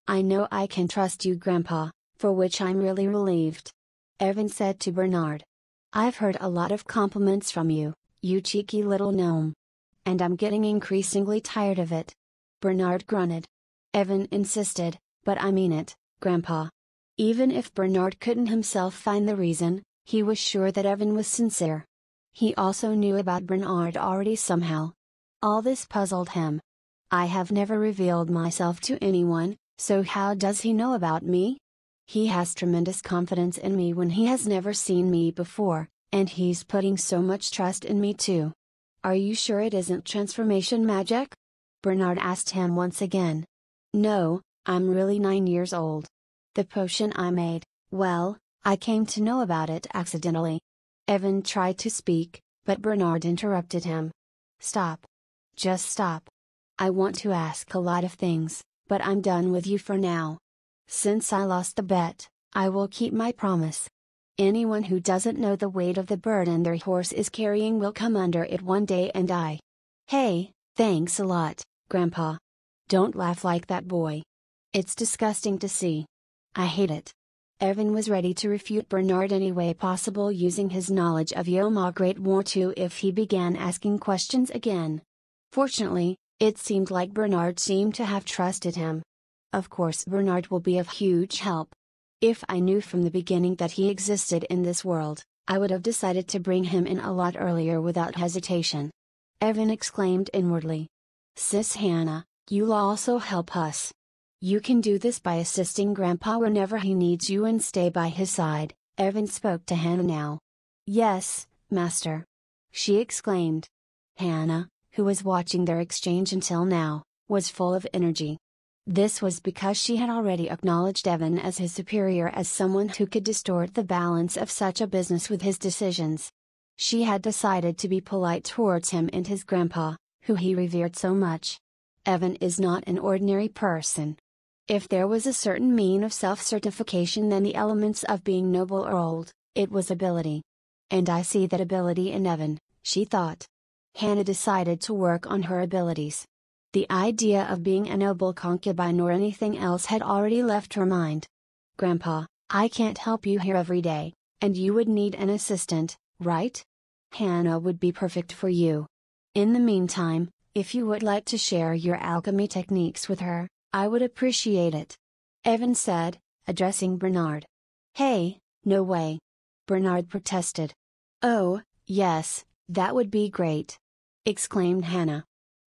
I know I can trust you, Grandpa, for which I'm really relieved. Evan said to Bernard. I've heard a lot of compliments from you, you cheeky little gnome. And I'm getting increasingly tired of it. Bernard grunted. Evan insisted, but I mean it, Grandpa. Even if Bernard couldn't himself find the reason, he was sure that Evan was sincere. He also knew about Bernard already somehow. All this puzzled him. I have never revealed myself to anyone, so how does he know about me? He has tremendous confidence in me when he has never seen me before, and he's putting so much trust in me too. Are you sure it isn't transformation magic? Bernard asked him once again. No, I'm really 9 years old. The potion I made, well, I came to know about it accidentally. Evan tried to speak, but Bernard interrupted him. Stop. Just stop. I want to ask a lot of things, but I'm done with you for now. Since I lost the bet, I will keep my promise. Anyone who doesn't know the weight of the burden their horse is carrying will come under it one day and die. Hey, thanks a lot, Grandpa. Don't laugh like that, boy. It's disgusting to see. I hate it. Evan was ready to refute Bernard any way possible using his knowledge of Yoma Great War II if he began asking questions again. Fortunately, it seemed like Bernard seemed to have trusted him. Of course Bernard will be of huge help. If I knew from the beginning that he existed in this world, I would have decided to bring him in a lot earlier without hesitation. Evan exclaimed inwardly. Sis Hannah, you'll also help us. You can do this by assisting Grandpa whenever he needs you and stay by his side. Evan spoke to Hannah now. Yes, Master. She exclaimed. Hannah, who was watching their exchange until now, was full of energy. This was because she had already acknowledged Evan as his superior, as someone who could distort the balance of such a business with his decisions. She had decided to be polite towards him and his grandpa, who he revered so much. Evan is not an ordinary person. If there was a certain mean of self-certification than the elements of being noble or old, it was ability. And I see that ability in Evan, she thought. Hannah decided to work on her abilities. The idea of being a noble concubine or anything else had already left her mind. Grandpa, I can't help you here every day, and you would need an assistant, right? Hannah would be perfect for you. In the meantime, if you would like to share your alchemy techniques with her, I would appreciate it. Evan said, addressing Bernard. Hey, no way. Bernard protested. Oh, yes, that would be great. Exclaimed Hannah.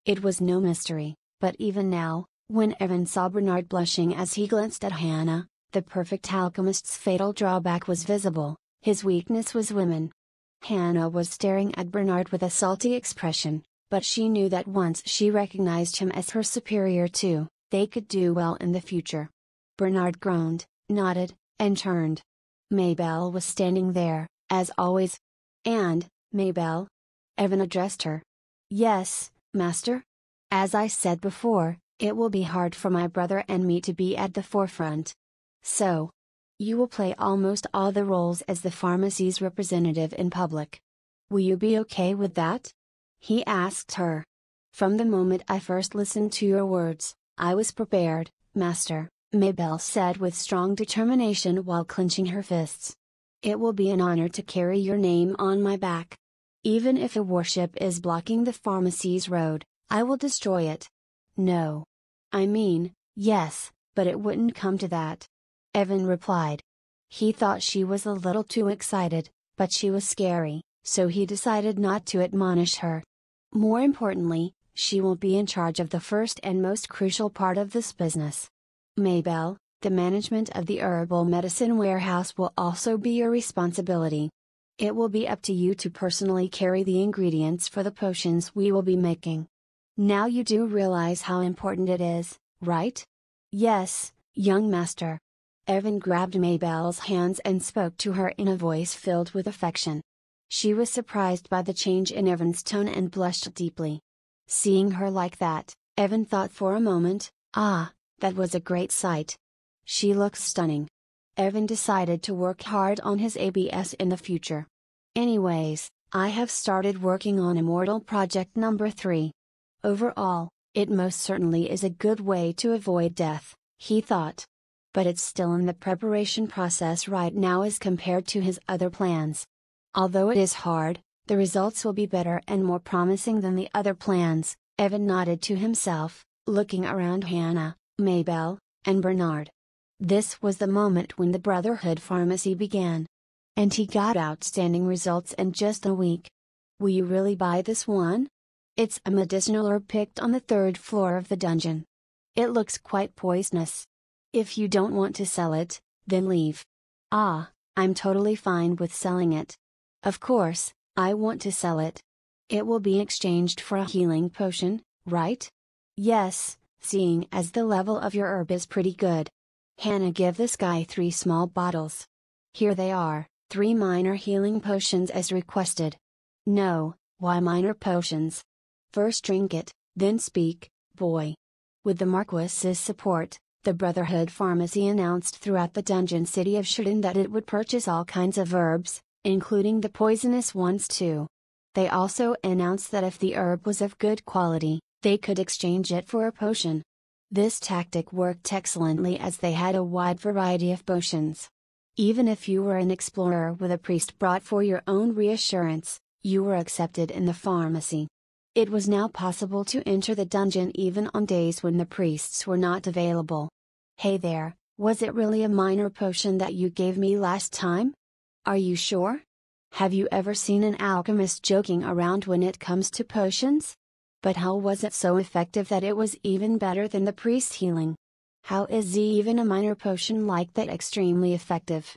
It was no mystery, but even now, when Evan saw Bernard blushing as he glanced at Hannah, the perfect alchemist's fatal drawback was visible. His weakness was women. Hannah was staring at Bernard with a salty expression, but she knew that once she recognized him as her superior too, they could do well in the future. Bernard groaned, nodded, and turned. Maybelle was standing there, as always. And, Maybelle? Evan addressed her. Yes, Master? As I said before, it will be hard for my brother and me to be at the forefront. So, you will play almost all the roles as the pharmacy's representative in public. Will you be okay with that? He asked her. From the moment I first listened to your words, I was prepared, Master, Maybelle said with strong determination while clenching her fists. It will be an honor to carry your name on my back. Even if a warship is blocking the pharmacy's road, I will destroy it. No. I mean, yes, but it wouldn't come to that. Evan replied. He thought she was a little too excited, but she was scary, so he decided not to admonish her. More importantly, she will be in charge of the first and most crucial part of this business. Maybelle, the management of the herbal medicine warehouse will also be your responsibility. It will be up to you to personally carry the ingredients for the potions we will be making. Now you do realize how important it is, right? Yes, young master. Evan grabbed Maybelle's hands and spoke to her in a voice filled with affection. She was surprised by the change in Evan's tone and blushed deeply. Seeing her like that, Evan thought for a moment, that was a great sight. She looks stunning. Evan decided to work hard on his ABS in the future. Anyways, I have started working on Immortal Project number 3. Overall, it most certainly is a good way to avoid death, he thought. But it's still in the preparation process right now as compared to his other plans. Although it is hard, the results will be better and more promising than the other plans, Evan nodded to himself, looking around Hannah, Maybelle, and Bernard. This was the moment when the Brotherhood Pharmacy began. And he got outstanding results in just a week. Will you really buy this one? It's a medicinal herb picked on the 3rd floor of the dungeon. It looks quite poisonous. If you don't want to sell it, then leave. I'm totally fine with selling it. Of course, I want to sell it. It will be exchanged for a healing potion, right? Yes, seeing as the level of your herb is pretty good. Hannah, give this guy 3 small bottles. Here they are, 3 minor healing potions as requested. No, why minor potions? First drink it, then speak, boy. With the Marquis's support, the Brotherhood Pharmacy announced throughout the dungeon city of Sheridan that it would purchase all kinds of herbs, including the poisonous ones too. They also announced that if the herb was of good quality, they could exchange it for a potion. This tactic worked excellently as they had a wide variety of potions. Even if you were an explorer with a priest brought for your own reassurance, you were accepted in the pharmacy. It was now possible to enter the dungeon even on days when the priests were not available. Hey there, was it really a minor potion that you gave me last time? Are you sure? Have you ever seen an alchemist joking around when it comes to potions? But how was it so effective that it was even better than the priest healing? How is even a minor potion like that extremely effective?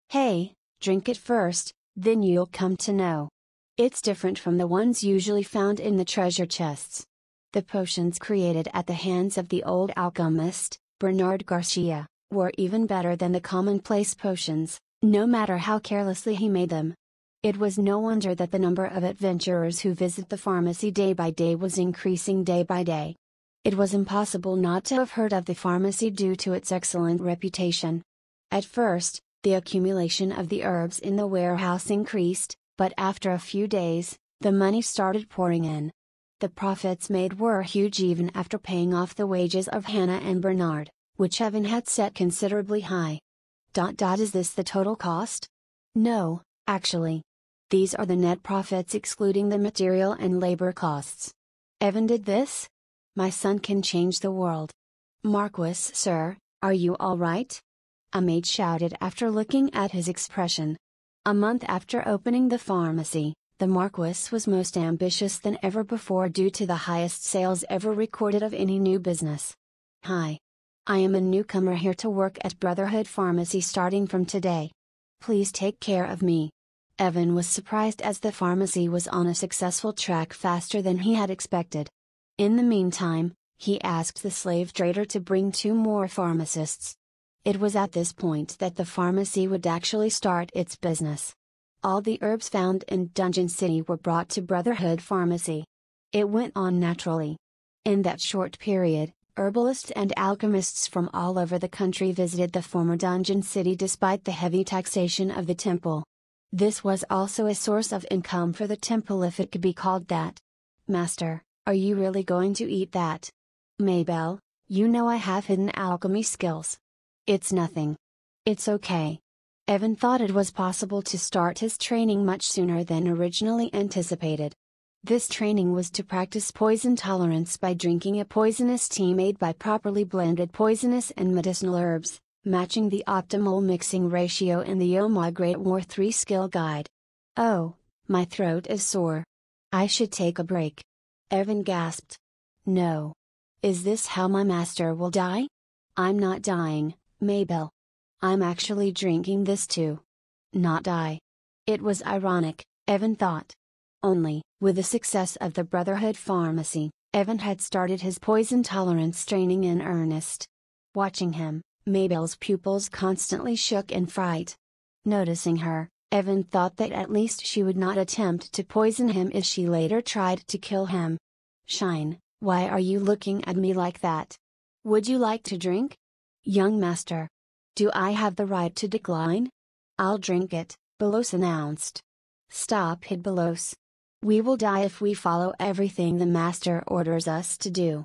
Hey, drink it first, then you'll come to know. It's different from the ones usually found in the treasure chests. The potions created at the hands of the old alchemist, Bernard Garcia, were even better than the commonplace potions, no matter how carelessly he made them. It was no wonder that the number of adventurers who visit the pharmacy day by day was increasing day by day. It was impossible not to have heard of the pharmacy due to its excellent reputation. At first, the accumulation of the herbs in the warehouse increased, but after a few days, the money started pouring in. The profits made were huge even after paying off the wages of Hannah and Bernard, which Evan had set considerably high. Is this the total cost? No, actually. These are the net profits excluding the material and labor costs. Evan did this? My son can change the world. Marquis, sir, are you all right? A maid shouted after looking at his expression. A month after opening the pharmacy, the Marquis was most ambitious than ever before due to the highest sales ever recorded of any new business. Hi. I am a newcomer here to work at Brotherhood Pharmacy starting from today. Please take care of me. Evan was surprised as the pharmacy was on a successful track faster than he had expected. In the meantime, he asked the slave trader to bring 2 more pharmacists. It was at this point that the pharmacy would actually start its business. All the herbs found in Dungeon City were brought to Brotherhood Pharmacy. It went on naturally. In that short period, herbalists and alchemists from all over the country visited the former Dungeon City despite the heavy taxation of the temple. This was also a source of income for the temple if it could be called that. Master, are you really going to eat that? Maybelle, you know I have hidden alchemy skills. It's nothing. It's okay. Evan thought it was possible to start his training much sooner than originally anticipated. This training was to practice poison tolerance by drinking a poisonous tea made by properly blended poisonous and medicinal herbs, Matching the optimal mixing ratio in the Oh My Great War 3 skill guide. Oh, my throat is sore. I should take a break. Evan gasped. No. Is this how my master will die? I'm not dying, Mabel. I'm actually drinking this too. Not die. It was ironic, Evan thought. Only, with the success of the Brotherhood Pharmacy, Evan had started his poison tolerance training in earnest. Watching him, Mabel's pupils constantly shook in fright. Noticing her, Evan thought that at least she would not attempt to poison him if she later tried to kill him. Shine, why are you looking at me like that? Would you like to drink? Young master. Do I have the right to decline? I'll drink it, Belos announced. Stop it, Belos. We will die if we follow everything the master orders us to do.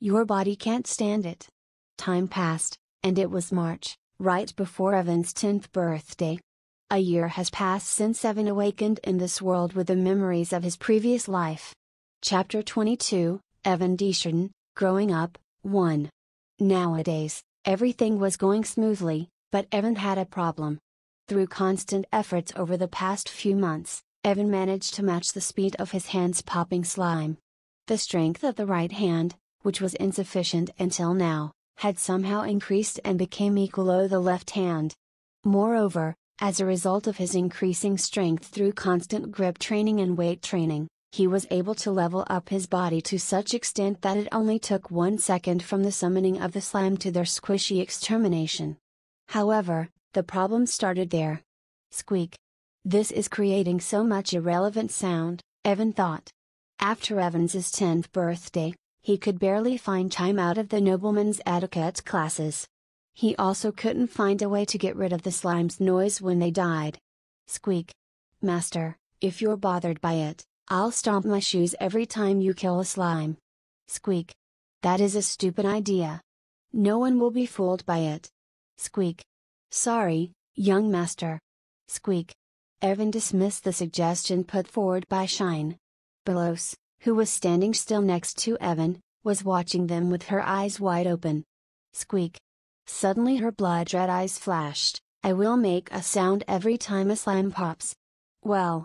Your body can't stand it. Time passed, and it was March, right before Evan's 10th birthday. A year has passed since Evan awakened in this world with the memories of his previous life. Chapter 22, Evan Desjardins, Growing Up, 1. Nowadays, everything was going smoothly, but Evan had a problem. Through constant efforts over the past few months, Evan managed to match the speed of his hands popping slime. The strength of the right hand, which was insufficient until now, had somehow increased and became equal to the left hand. Moreover, as a result of his increasing strength through constant grip training and weight training, he was able to level up his body to such extent that it only took 1 second from the summoning of the slime to their squishy extermination. However, the problem started there. Squeak. This is creating so much irrelevant sound, Evan thought. After Evan's 10th birthday, he could barely find time out of the nobleman's etiquette classes. He also couldn't find a way to get rid of the slime's noise when they died. Squeak. Master, if you're bothered by it, I'll stomp my shoes every time you kill a slime. Squeak. That is a stupid idea. No one will be fooled by it. Squeak. Sorry, young master. Squeak. Evan dismissed the suggestion put forward by Shine. Belos, who was standing still next to Evan, was watching them with her eyes wide open. Squeak. Suddenly her blood-red eyes flashed. I will make a sound every time a slime pops. Well.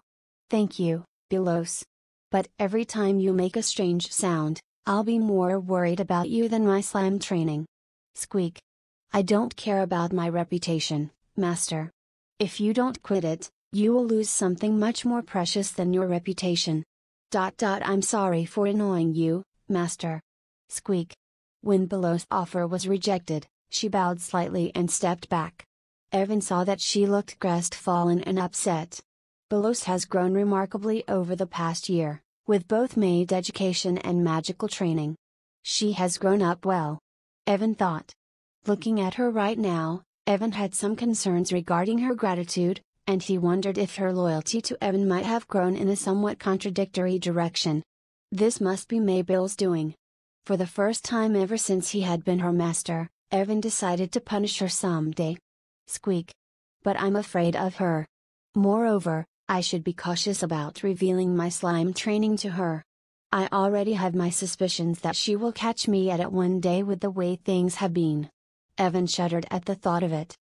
Thank you, Belos. But every time you make a strange sound, I'll be more worried about you than my slime training. Squeak. I don't care about my reputation, master. If you don't quit it, you will lose something much more precious than your reputation. I'm sorry for annoying you, master. Squeak. When Belos' offer was rejected, she bowed slightly and stepped back. Evan saw that she looked crestfallen and upset. Belos has grown remarkably over the past year, with both maid education and magical training. She has grown up well. Evan thought. Looking at her right now, Evan had some concerns regarding her gratitude, and he wondered if her loyalty to Evan might have grown in a somewhat contradictory direction. This must be Mabel's doing. For the first time ever since he had been her master, Evan decided to punish her someday. Squeak. But I'm afraid of her. Moreover, I should be cautious about revealing my slime training to her. I already have my suspicions that she will catch me at it one day with the way things have been. Evan shuddered at the thought of it.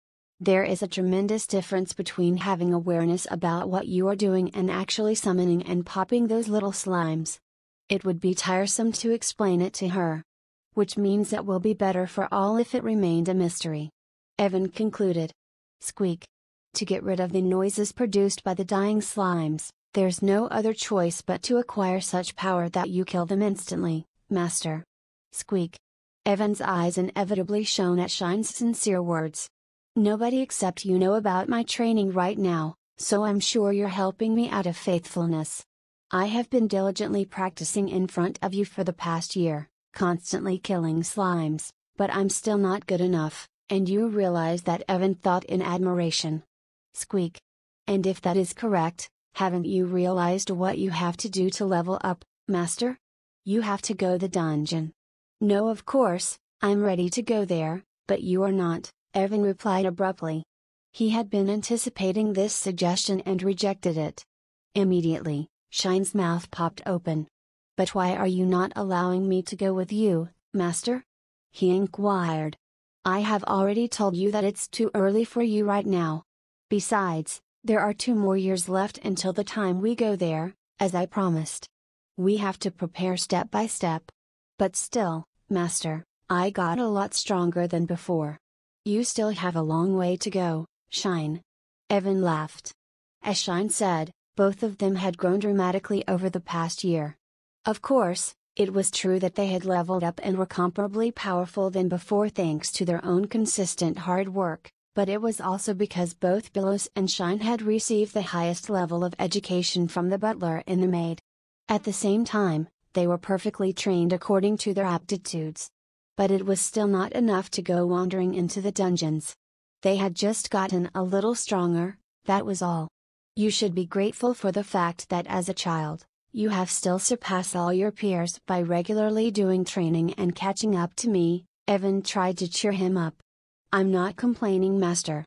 There is a tremendous difference between having awareness about what you are doing and actually summoning and popping those little slimes. It would be tiresome to explain it to her. Which means it will be better for all if it remained a mystery. Evan concluded. Squeak. To get rid of the noises produced by the dying slimes, there's no other choice but to acquire such power that you kill them instantly, master. Squeak. Evan's eyes inevitably shone at Shine's sincere words. Nobody except you know about my training right now, so I'm sure you're helping me out of faithfulness. I have been diligently practicing in front of you for the past year, constantly killing slimes, but I'm still not good enough, and you realize that, Evan thought in admiration. Squeak. And if that is correct, haven't you realized what you have to do to level up, master? You have to go the dungeon. No, of course, I'm ready to go there, but you are not, Evan replied abruptly. He had been anticipating this suggestion and rejected it. Immediately, Shine's mouth popped open. But why are you not allowing me to go with you, master? He inquired. I have already told you that it's too early for you right now. Besides, there are 2 more years left until the time we go there, as I promised. We have to prepare step by step. But still, Master, I got a lot stronger than before. You still have a long way to go, Shine. Evan laughed. As Shine said, both of them had grown dramatically over the past year. Of course, it was true that they had leveled up and were comparably powerful than before thanks to their own consistent hard work, but it was also because both Belos and Shine had received the highest level of education from the butler and the maid. At the same time, they were perfectly trained according to their aptitudes. But it was still not enough to go wandering into the dungeons. They had just gotten a little stronger, that was all. You should be grateful for the fact that as a child, you have still surpassed all your peers by regularly doing training and catching up to me, Evan tried to cheer him up. I'm not complaining, Master.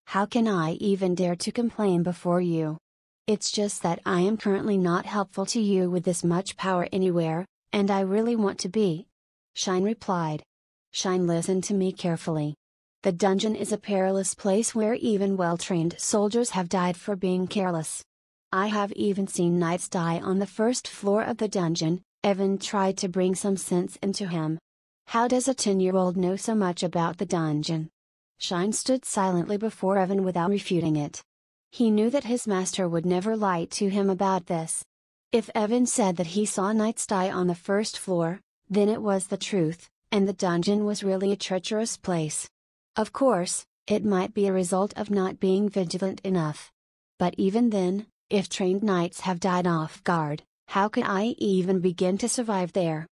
How can I even dare to complain before you? It's just that I am currently not helpful to you with this much power anywhere, and I really want to be. Shine replied. Shine, listen to me carefully. The dungeon is a perilous place where even well-trained soldiers have died for being careless. I have even seen knights die on the first floor of the dungeon. Evan tried to bring some sense into him. How does a 10-year-old know so much about the dungeon? Shine stood silently before Evan without refuting it. He knew that his master would never lie to him about this. If Evan said that he saw knights die on the first floor, then it was the truth, and the dungeon was really a treacherous place. Of course, it might be a result of not being vigilant enough. But even then, if trained knights have died off guard, how could I even begin to survive there?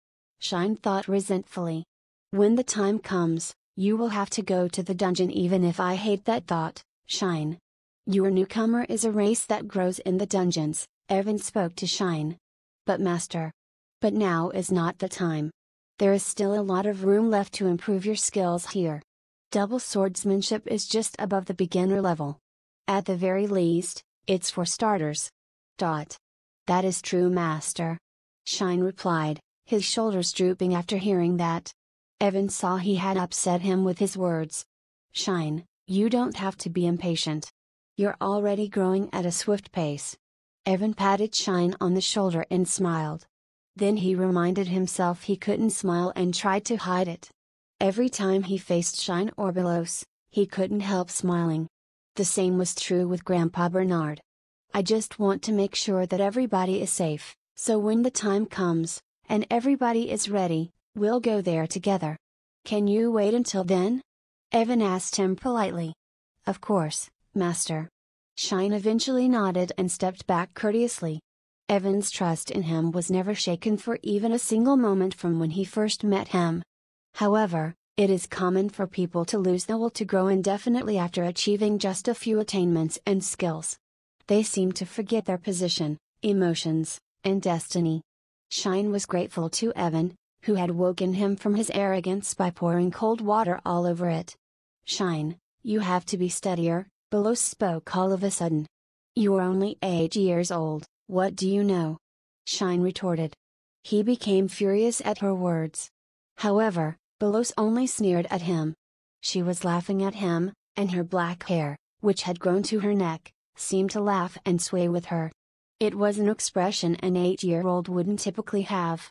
Shine thought resentfully. When the time comes, you will have to go to the dungeon even if I hate that thought, Shine. Your newcomer is a race that grows in the dungeons, Evan spoke to Shine. But Master. But now is not the time. There is still a lot of room left to improve your skills here. Double swordsmanship is just above the beginner level. At the very least, it's for starters. That is true, Master. Shine replied, his shoulders drooping after hearing that. Evan saw he had upset him with his words. Shine, you don't have to be impatient. You're already growing at a swift pace. Evan patted Shine on the shoulder and smiled. Then he reminded himself he couldn't smile and tried to hide it. Every time he faced Shine or Belos, he couldn't help smiling. The same was true with Grandpa Bernard. I just want to make sure that everybody is safe, so when the time comes, and everybody is ready, we'll go there together. Can you wait until then? Evan asked him politely. Of course, Master. Shine eventually nodded and stepped back courteously. Evan's trust in him was never shaken for even a single moment from when he first met him. However, it is common for people to lose the will to grow indefinitely after achieving just a few attainments and skills. They seem to forget their position, emotions, and destiny. Shine was grateful to Evan, who had woken him from his arrogance by pouring cold water all over it. Shine, you have to be steadier, Belos spoke all of a sudden. You're only 8 years old. What do you know? Shine retorted. He became furious at her words. However, Belos only sneered at him. She was laughing at him, and her black hair, which had grown to her neck, seemed to laugh and sway with her. It was an expression an 8-year-old wouldn't typically have.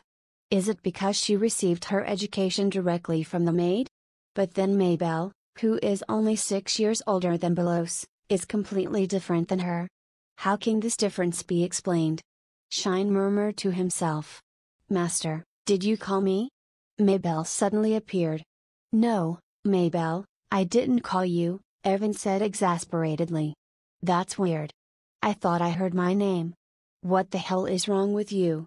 Is it because she received her education directly from the maid? But then Maybelle, who is only 6 years older than Belos, is completely different than her. How can this difference be explained? Shine murmured to himself. Master, did you call me? Maybelle suddenly appeared. No, Maybelle, I didn't call you, Evan said exasperatedly. That's weird. I thought I heard my name. What the hell is wrong with you?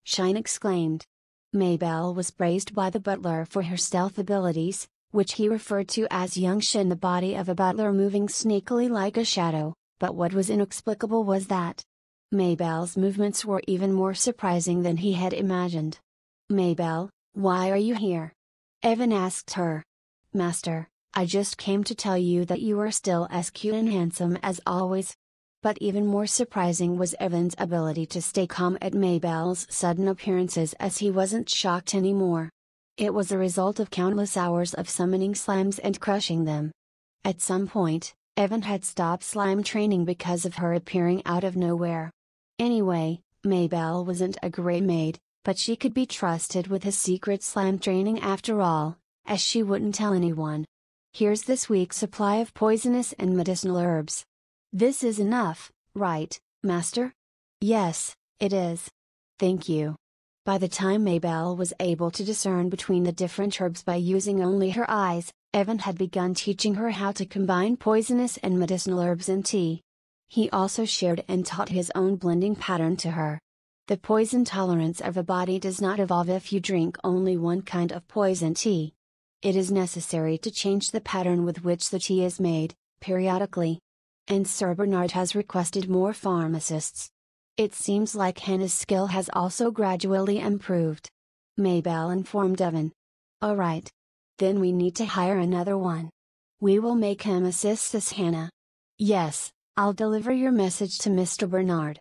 Shine exclaimed. Maybelle was praised by the butler for her stealth abilities, which he referred to as young Shin, the body of a butler moving sneakily like a shadow. But what was inexplicable was that Maybelle's movements were even more surprising than he had imagined. Maybelle, why are you here? Evan asked her. Master, I just came to tell you that you are still as cute and handsome as always. But even more surprising was Evan's ability to stay calm at Maybelle's sudden appearances, as he wasn't shocked anymore. It was a result of countless hours of summoning slimes and crushing them. At some point, Evan had stopped slime training because of her appearing out of nowhere. Anyway, Maybelle wasn't a great maid, but she could be trusted with his secret slime training after all, as she wouldn't tell anyone. Here's this week's supply of poisonous and medicinal herbs. This is enough, right, Master? Yes, it is. Thank you. By the time Maybelle was able to discern between the different herbs by using only her eyes, Evan had begun teaching her how to combine poisonous and medicinal herbs in tea. He also shared and taught his own blending pattern to her. The poison tolerance of a body does not evolve if you drink only one kind of poison tea. It is necessary to change the pattern with which the tea is made, periodically. And Sir Bernard has requested more pharmacists. It seems like Hannah's skill has also gradually improved. Maybelle informed Evan. Alright. Then we need to hire another one. We will make him assist us, Hannah. Yes, I'll deliver your message to Mr. Bernard.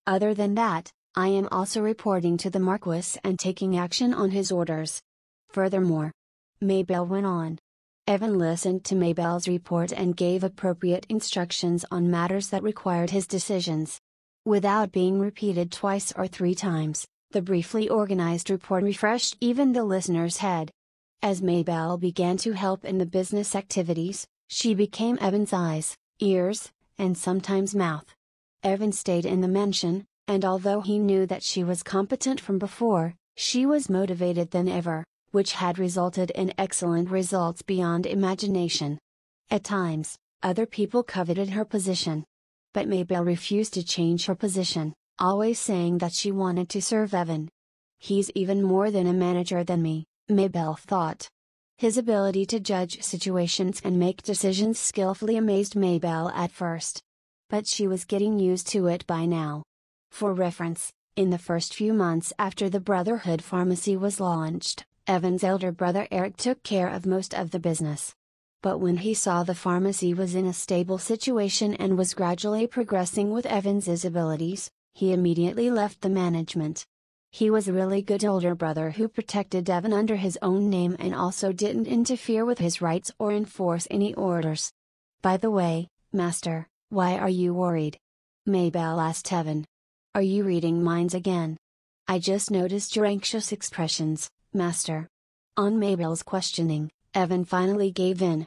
Other than that, I am also reporting to the Marquis and taking action on his orders. Furthermore, Maybelle went on. Evan listened to Maybelle's report and gave appropriate instructions on matters that required his decisions. Without being repeated twice or 3 times, the briefly organized report refreshed even the listener's head. As Maybelle began to help in the business activities, she became Evan's eyes, ears, and sometimes mouth. Evan stayed in the mansion, and although he knew that she was competent from before, she was motivated than ever, which had resulted in excellent results beyond imagination. At times, other people coveted her position. But Maybelle refused to change her position, always saying that she wanted to serve Evan. He's even more than a manager than me, Maybelle thought. His ability to judge situations and make decisions skillfully amazed Maybelle at first. But she was getting used to it by now. For reference, in the first few months after the Brotherhood Pharmacy was launched, Evan's elder brother Eric took care of most of the business. But when he saw the pharmacy was in a stable situation and was gradually progressing with Evan's abilities, he immediately left the management. He was a really good older brother who protected Evan under his own name and also didn't interfere with his rights or enforce any orders. By the way, Master, why are you worried? Maybelle asked Evan. Are you reading minds again? I just noticed your anxious expressions, Master. On Maybelle's questioning, Evan finally gave in.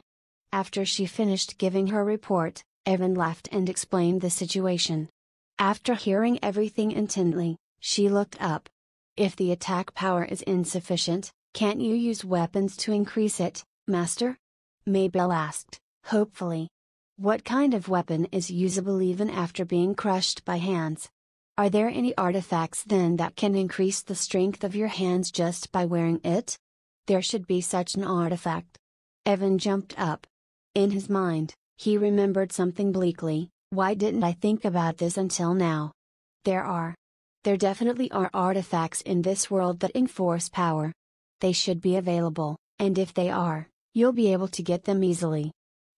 After she finished giving her report, Evan laughed and explained the situation. After hearing everything intently, she looked up. If the attack power is insufficient, can't you use weapons to increase it, Master? Maybelle asked, hopefully. What kind of weapon is usable even after being crushed by hands? Are there any artifacts then that can increase the strength of your hands just by wearing it? There should be such an artifact. Evan jumped up. In his mind, he remembered something bleakly. Why didn't I think about this until now? There definitely are artifacts in this world that enforce power. They should be available, and if they are, you'll be able to get them easily.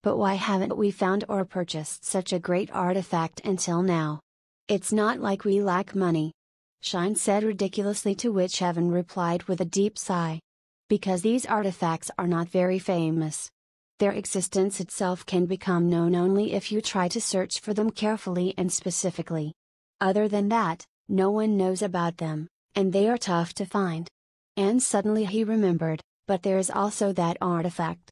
But why haven't we found or purchased such a great artifact until now? It's not like we lack money. Shine said ridiculously, to which Evan replied with a deep sigh. Because these artifacts are not very famous. Their existence itself can become known only if you try to search for them carefully and specifically. Other than that, no one knows about them, and they are tough to find. And suddenly he remembered, but there is also that artifact.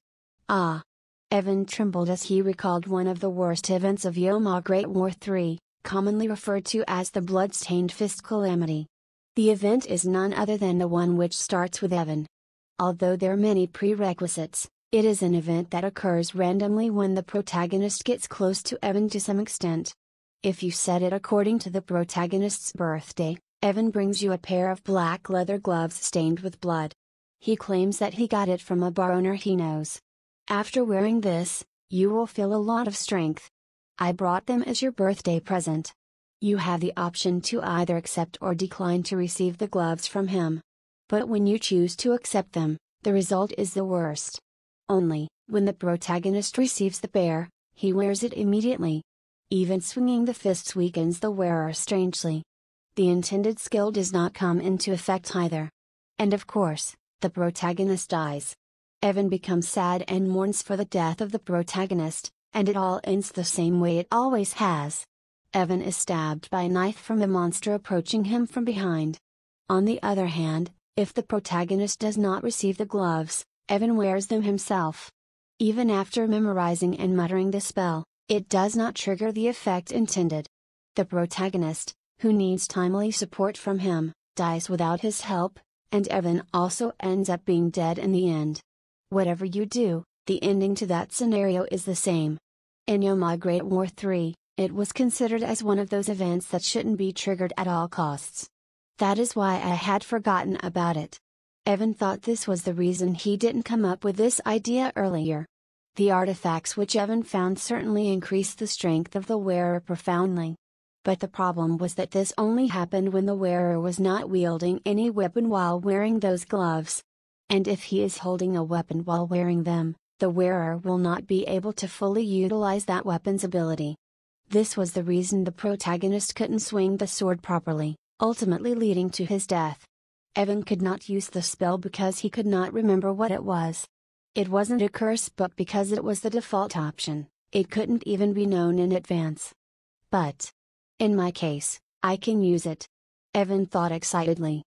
Ah! Evan trembled as he recalled one of the worst events of Yoma Great War III, commonly referred to as the Blood-Stained Fist Calamity. The event is none other than the one which starts with Evan. Although there are many prerequisites, it is an event that occurs randomly when the protagonist gets close to Evan to some extent. If you set it according to the protagonist's birthday, Evan brings you a pair of black leather gloves stained with blood. He claims that he got it from a bar owner he knows. After wearing this, you will feel a lot of strength. I brought them as your birthday present. You have the option to either accept or decline to receive the gloves from him. But when you choose to accept them, the result is the worst. Only, when the protagonist receives the pair, he wears it immediately. Even swinging the fists weakens the wearer strangely. The intended skill does not come into effect either. And of course, The protagonist dies. Evan becomes sad and mourns for the death of the protagonist, and it all ends the same way it always has. Evan is stabbed by a knife from a monster approaching him from behind. On the other hand, if the protagonist does not receive the gloves, Evan wears them himself. Even after memorizing and muttering the spell, it does not trigger the effect intended. The protagonist, who needs timely support from him, dies without his help, and Evan also ends up being dead in the end. Whatever you do, the ending to that scenario is the same. In Yoma Great War 3, it was considered as one of those events that shouldn't be triggered at all costs. That is why I had forgotten about it. Evan thought this was the reason he didn't come up with this idea earlier. The artifacts which Evan found certainly increased the strength of the wearer profoundly. But the problem was that this only happened when the wearer was not wielding any weapon while wearing those gloves. And if he is holding a weapon while wearing them, the wearer will not be able to fully utilize that weapon's ability. This was the reason the protagonist couldn't swing the sword properly, ultimately leading to his death. Evan could not use the spell because he could not remember what it was. It wasn't a curse, but because it was the default option, it couldn't even be known in advance. But in my case, I can use it. Evan thought excitedly.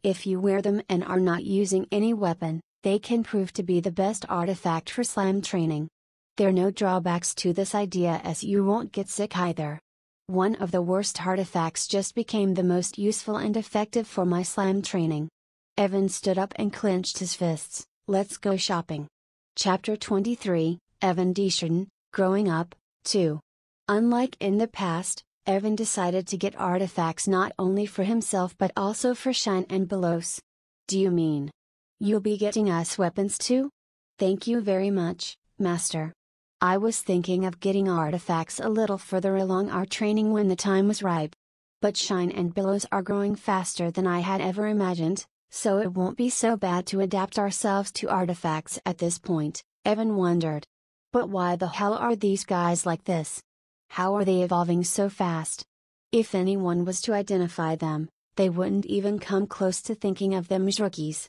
If you wear them and are not using any weapon, they can prove to be the best artifact for slam training. There are no drawbacks to this idea, as you won't get sick either. One of the worst artifacts just became the most useful and effective for my slam training. Evan stood up and clenched his fists. Let's go shopping. Chapter 23, Evan Desjardins, Growing Up, 2. Unlike in the past, Evan decided to get artifacts not only for himself but also for Shine and Belos. Do you mean you'll be getting us weapons too? Thank you very much, Master. I was thinking of getting artifacts a little further along our training when the time was ripe. But Shine and Belos are growing faster than I had ever imagined, so it won't be so bad to adapt ourselves to artifacts at this point, Evan wondered. But why the hell are these guys like this? How are they evolving so fast? If anyone was to identify them, they wouldn't even come close to thinking of them as rookies.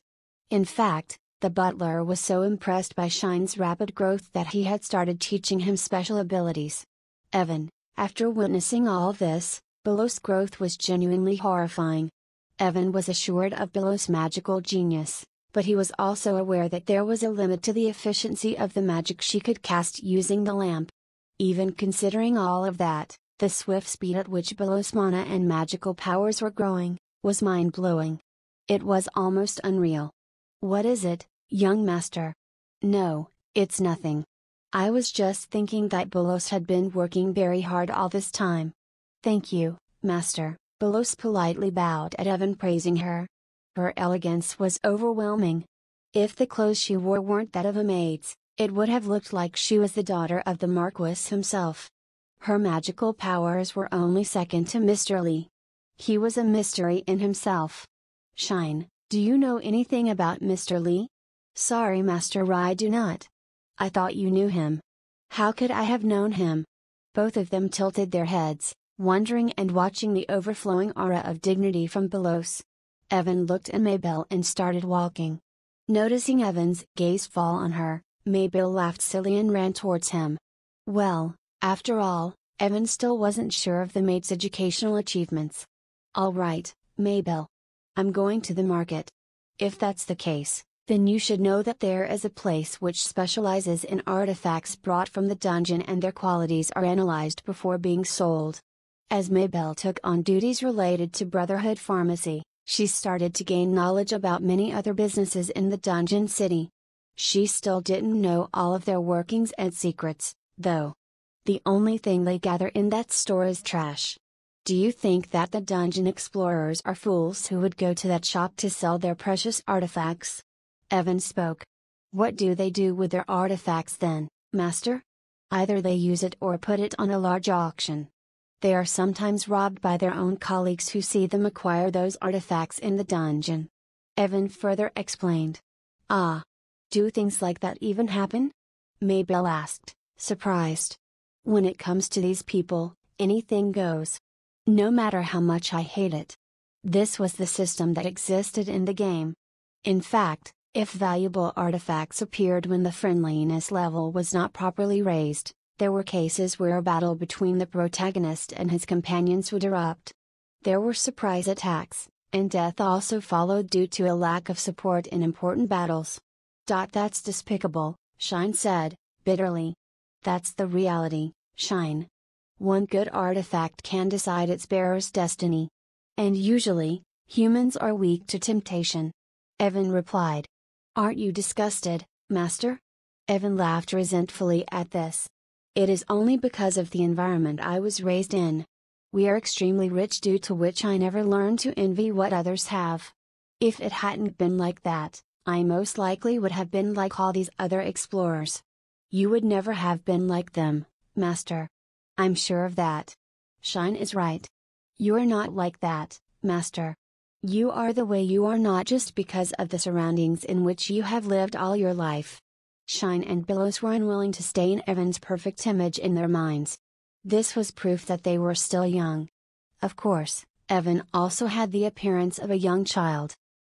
In fact, the butler was so impressed by Shine's rapid growth that he had started teaching him special abilities. Evan, after witnessing all this, Belos' growth was genuinely horrifying. Evan was assured of Belos' magical genius, but he was also aware that there was a limit to the efficiency of the magic she could cast using the lamp. Even considering all of that, the swift speed at which Belos' mana and magical powers were growing, was mind-blowing. It was almost unreal. What is it, young master? No, it's nothing. I was just thinking that Belos had been working very hard all this time. Thank you, master. Belos politely bowed at Evan, praising her. Her elegance was overwhelming. If the clothes she wore weren't that of a maid's, it would have looked like she was the daughter of the Marquis himself. Her magical powers were only second to Mr. Lee. He was a mystery in himself. Shine, do you know anything about Mr. Lee? Sorry, Master, I do not. I thought you knew him. How could I have known him? Both of them tilted their heads, wondering and watching the overflowing aura of dignity from Belos. Evan looked at Mabel and started walking. Noticing Evan's gaze fall on her, Mabel laughed silly and ran towards him. Well, after all, Evan still wasn't sure of the maid's educational achievements. All right, Mabel. I'm going to the market. If that's the case, then you should know that there is a place which specializes in artifacts brought from the dungeon and their qualities are analyzed before being sold. As Mabel took on duties related to Brotherhood Pharmacy, she started to gain knowledge about many other businesses in the dungeon city. She still didn't know all of their workings and secrets, though. The only thing they gather in that store is trash. Do you think that the dungeon explorers are fools who would go to that shop to sell their precious artifacts? Evan spoke. What do they do with their artifacts then, Master? Either they use it or put it on a large auction. They are sometimes robbed by their own colleagues who see them acquire those artifacts in the dungeon. Evan further explained. Ah. Do things like that even happen? Mabel asked, surprised. When it comes to these people, anything goes. No matter how much I hate it. This was the system that existed in the game. In fact, If valuable artifacts appeared when the friendliness level was not properly raised, there were cases where a battle between the protagonist and his companions would erupt. There were surprise attacks, and death also followed due to a lack of support in important battles. That's despicable, Shine said, bitterly. That's the reality, Shine. One good artifact can decide its bearer's destiny. And usually, humans are weak to temptation. Evan replied. Aren't you disgusted, Master? Evan laughed resentfully at this. It is only because of the environment I was raised in. We are extremely rich, due to which I never learned to envy what others have. If it hadn't been like that, I most likely would have been like all these other explorers. You would never have been like them, Master. I'm sure of that. Shine is right. You are not like that, Master. You are the way you are not just because of the surroundings in which you have lived all your life. Shine and Billows were unwilling to stay in Evan's perfect image in their minds. This was proof that they were still young. Of course, Evan also had the appearance of a young child.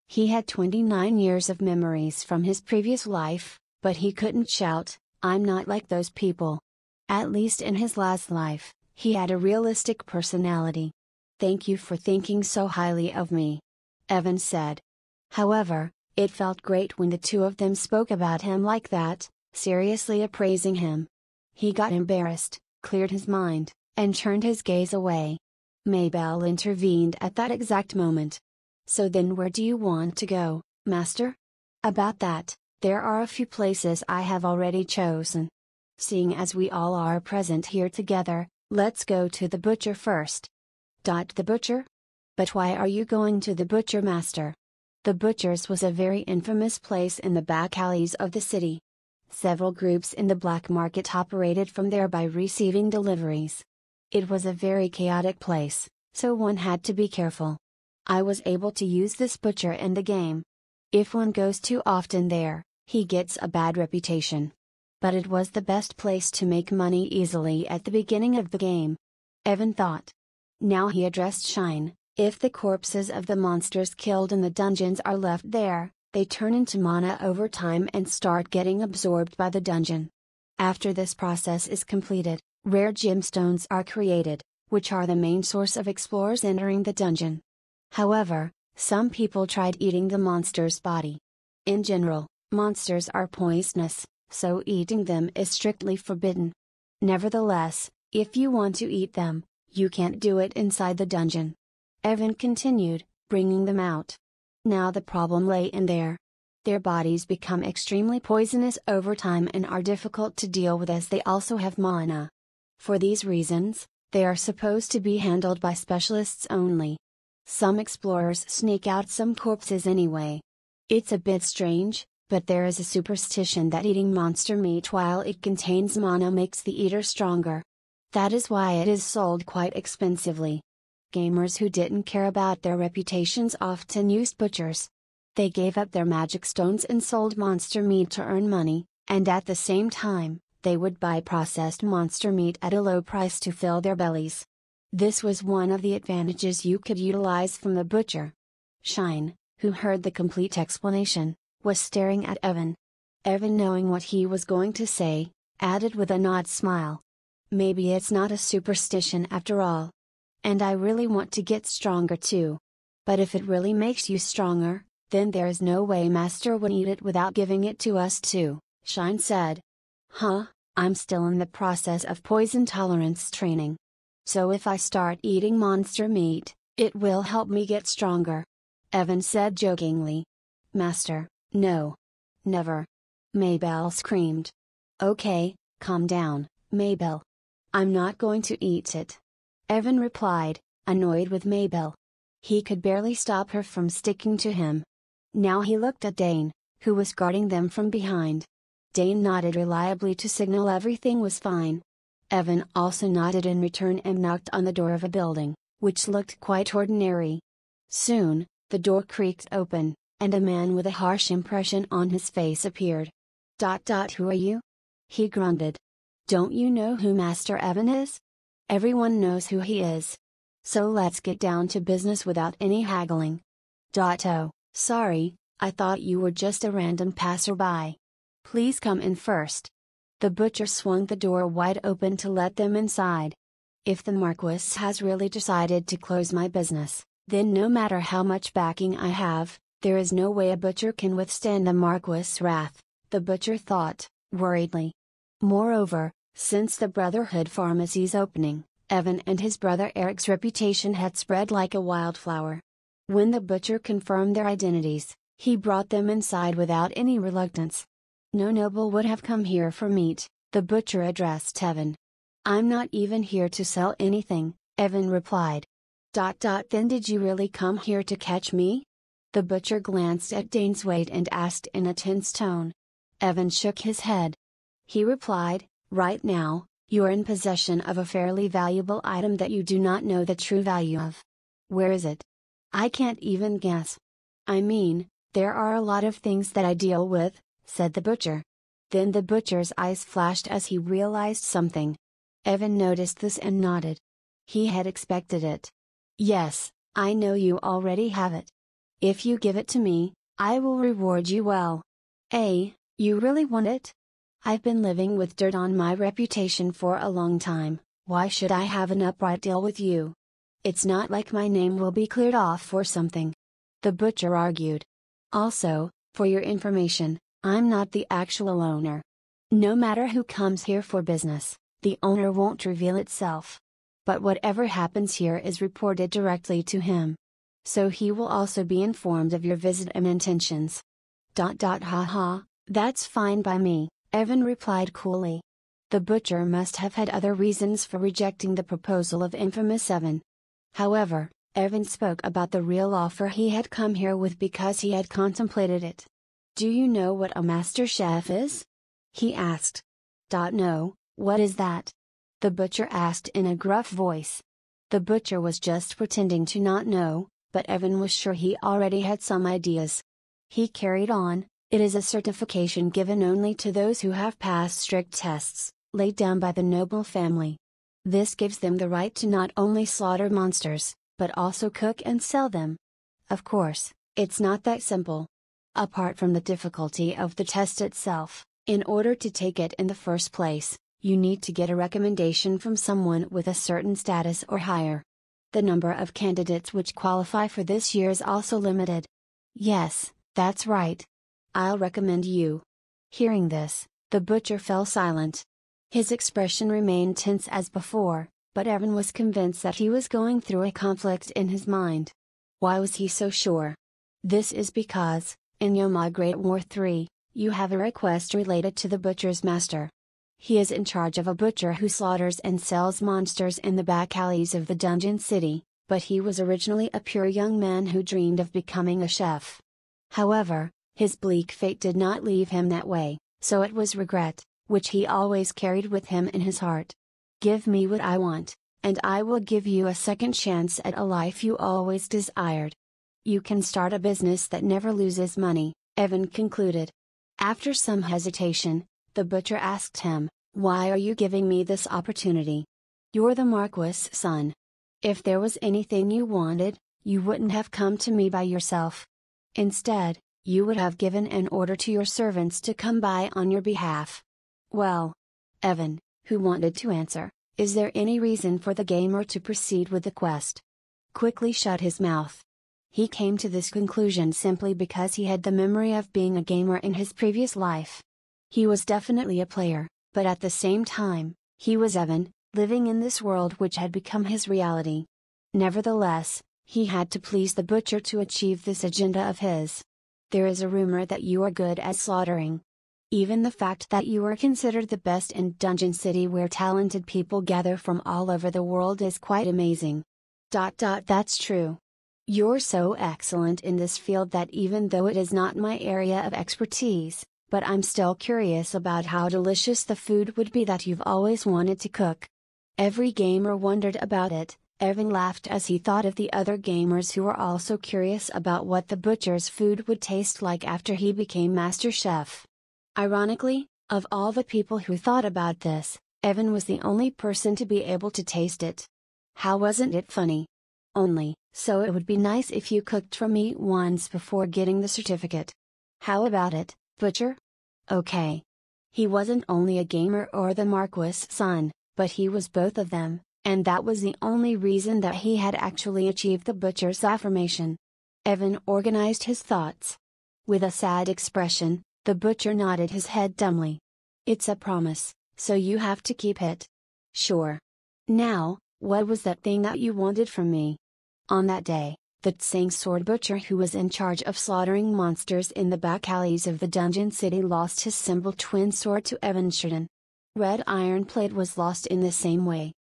He had 29 years of memories from his previous life, but he couldn't shout, I'm not like those people. At least in his last life, he had a realistic personality. Thank you for thinking so highly of me, Evan said. However, it felt great when the two of them spoke about him like that, seriously appraising him. He got embarrassed, cleared his mind, and turned his gaze away. Maybelle intervened at that exact moment. So then where do you want to go, Master? About that, there are a few places I have already chosen. Seeing as we all are present here together, let's go to the butcher first. The butcher? But why are you going to the butcher, Master? The butcher's was a very infamous place in the back alleys of the city. Several groups in the black market operated from there by receiving deliveries. It was a very chaotic place, so one had to be careful. I was able to use this butcher in the game. If one goes too often there, he gets a bad reputation. But it was the best place to make money easily at the beginning of the game. Evan thought. Now he addressed Shine. If the corpses of the monsters killed in the dungeons are left there, they turn into mana over time and start getting absorbed by the dungeon. After this process is completed, rare gemstones are created, which are the main source of explorers entering the dungeon. However, some people tried eating the monster's body. In general, monsters are poisonous, so eating them is strictly forbidden. Nevertheless, if you want to eat them, you can't do it inside the dungeon. Evan continued, bringing them out. Now the problem lay in their bodies become extremely poisonous over time and are difficult to deal with, as they also have mana. For these reasons, they are supposed to be handled by specialists only. Some explorers sneak out some corpses anyway. It's a bit strange, but there is a superstition that eating monster meat while it contains mana makes the eater stronger. That is why it is sold quite expensively. Gamers who didn't care about their reputations often used butchers. They gave up their magic stones and sold monster meat to earn money, and at the same time, they would buy processed monster meat at a low price to fill their bellies. This was one of the advantages you could utilize from the butcher. Shine, who heard the complete explanation, was staring at Evan. Evan, knowing what he was going to say, added with an odd smile. Maybe it's not a superstition after all. And I really want to get stronger too. But if it really makes you stronger, then there is no way Master would eat it without giving it to us too, Shine said. Huh, I'm still in the process of poison tolerance training. So if I start eating monster meat, it will help me get stronger. Evan said jokingly. Master, no. Never. Maybelle screamed. Okay, calm down, Maybelle. I'm not going to eat it. Evan replied, annoyed with Maybelle. He could barely stop her from sticking to him. Now he looked at Dane, who was guarding them from behind. Dane nodded reliably to signal everything was fine. Evan also nodded in return and knocked on the door of a building, which looked quite ordinary. Soon, the door creaked open, and a man with a harsh impression on his face appeared. Who are you? He grunted. Don't you know who Master Evan is? Everyone knows who he is. So let's get down to business without any haggling. Oh, sorry, I thought you were just a random passerby. Please come in first." The butcher swung the door wide open to let them inside. "If the Marquis has really decided to close my business, then no matter how much backing I have, there is no way a butcher can withstand the Marquis' wrath," the butcher thought, worriedly. Moreover, since the Brotherhood Pharmacy's opening, Evan and his brother Eric's reputation had spread like a wildflower. When the butcher confirmed their identities, he brought them inside without any reluctance. "No noble would have come here for meat," the butcher addressed Evan. "I'm not even here to sell anything," Evan replied. Then did you really come here to catch me?" The butcher glanced at Dainswaite and asked in a tense tone. Evan shook his head. He replied, "Right now, you are in possession of a fairly valuable item that you do not know the true value of." "Where is it?" "I can't even guess." "I mean, there are a lot of things that I deal with," said the butcher. Then the butcher's eyes flashed as he realized something. Evan noticed this and nodded. He had expected it. "Yes, I know you already have it. If you give it to me, I will reward you well." You really want it?" "I've been living with dirt on my reputation for a long time, why should I have an upright deal with you? It's not like my name will be cleared off for something," the butcher argued. "Also, for your information, I'm not the actual owner. No matter who comes here for business, the owner won't reveal itself. But whatever happens here is reported directly to him. So he will also be informed of your visit and intentions." Ha, that's fine by me," Evan replied coolly. The butcher must have had other reasons for rejecting the proposal of infamous Evan. However, Evan spoke about the real offer he had come here with because he had contemplated it. "Do you know what a master chef is?" he asked. "No, what is that?" the butcher asked in a gruff voice. The butcher was just pretending to not know, but Evan was sure he already had some ideas. He carried on, "It is a certification given only to those who have passed strict tests, laid down by the noble family. This gives them the right to not only slaughter monsters, but also cook and sell them. Of course, it's not that simple. Apart from the difficulty of the test itself, in order to take it in the first place, you need to get a recommendation from someone with a certain status or higher. The number of candidates which qualify for this year is also limited." "Yes, that's right. I'll recommend you." Hearing this, the butcher fell silent. His expression remained tense as before, but Evan was convinced that he was going through a conflict in his mind. Why was he so sure? "This is because, in Yoma Great War 3, you have a request related to the butcher's master. He is in charge of a butcher who slaughters and sells monsters in the back alleys of the dungeon city, but he was originally a pure young man who dreamed of becoming a chef. However, his bleak fate did not leave him that way, so it was regret, which he always carried with him in his heart. Give me what I want, and I will give you a second chance at a life you always desired. You can start a business that never loses money," Evan concluded. After some hesitation, the butcher asked him, "Why are you giving me this opportunity? You're the Marquis' son. If there was anything you wanted, you wouldn't have come to me by yourself. Instead, you would have given an order to your servants to come by on your behalf." "Well," Evan, who wanted to answer, "is there any reason for the gamer to proceed with the quest?" quickly shut his mouth. He came to this conclusion simply because he had the memory of being a gamer in his previous life. He was definitely a player, but at the same time, he was Evan, living in this world which had become his reality. Nevertheless, he had to please the butcher to achieve this agenda of his. "There is a rumor that you are good at slaughtering. Even the fact that you are considered the best in Dungeon City where talented people gather from all over the world is quite amazing." That's true. You're so excellent in this field that even though it is not my area of expertise, but I'm still curious about how delicious the food would be that you've always wanted to cook." Every gamer wondered about it. Evan laughed as he thought of the other gamers who were also curious about what the butcher's food would taste like after he became master chef. Ironically, of all the people who thought about this, Evan was the only person to be able to taste it. How wasn't it funny? Only, So it would be nice if you cooked for me once before getting the certificate. How about it, Butcher? Okay. He wasn't only a gamer or the Marquis' son, but he was both of them, and that was the only reason that he had actually achieved the Butcher's affirmation. Evan organized his thoughts. With a sad expression, the Butcher nodded his head dumbly. It's a promise, so you have to keep it. Sure. Now, what was that thing that you wanted from me? On that day, the Tsang sword butcher who was in charge of slaughtering monsters in the back alleys of the dungeon city lost his symbol twin sword to Evan Sheridan. Red Iron Plate was lost in the same way.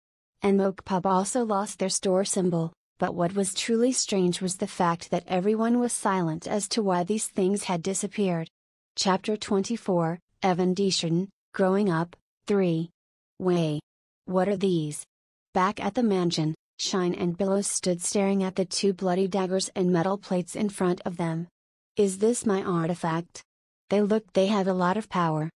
And Moke Pub also lost their store symbol, but what was truly strange was the fact that everyone was silent as to why these things had disappeared. Chapter 24, Evan D. Sheridan, Growing Up, 3. Way. What are these? Back at the mansion, Shine and Billows stood staring at the two bloody daggers and metal plates in front of them. Is this my artifact? They have a lot of power.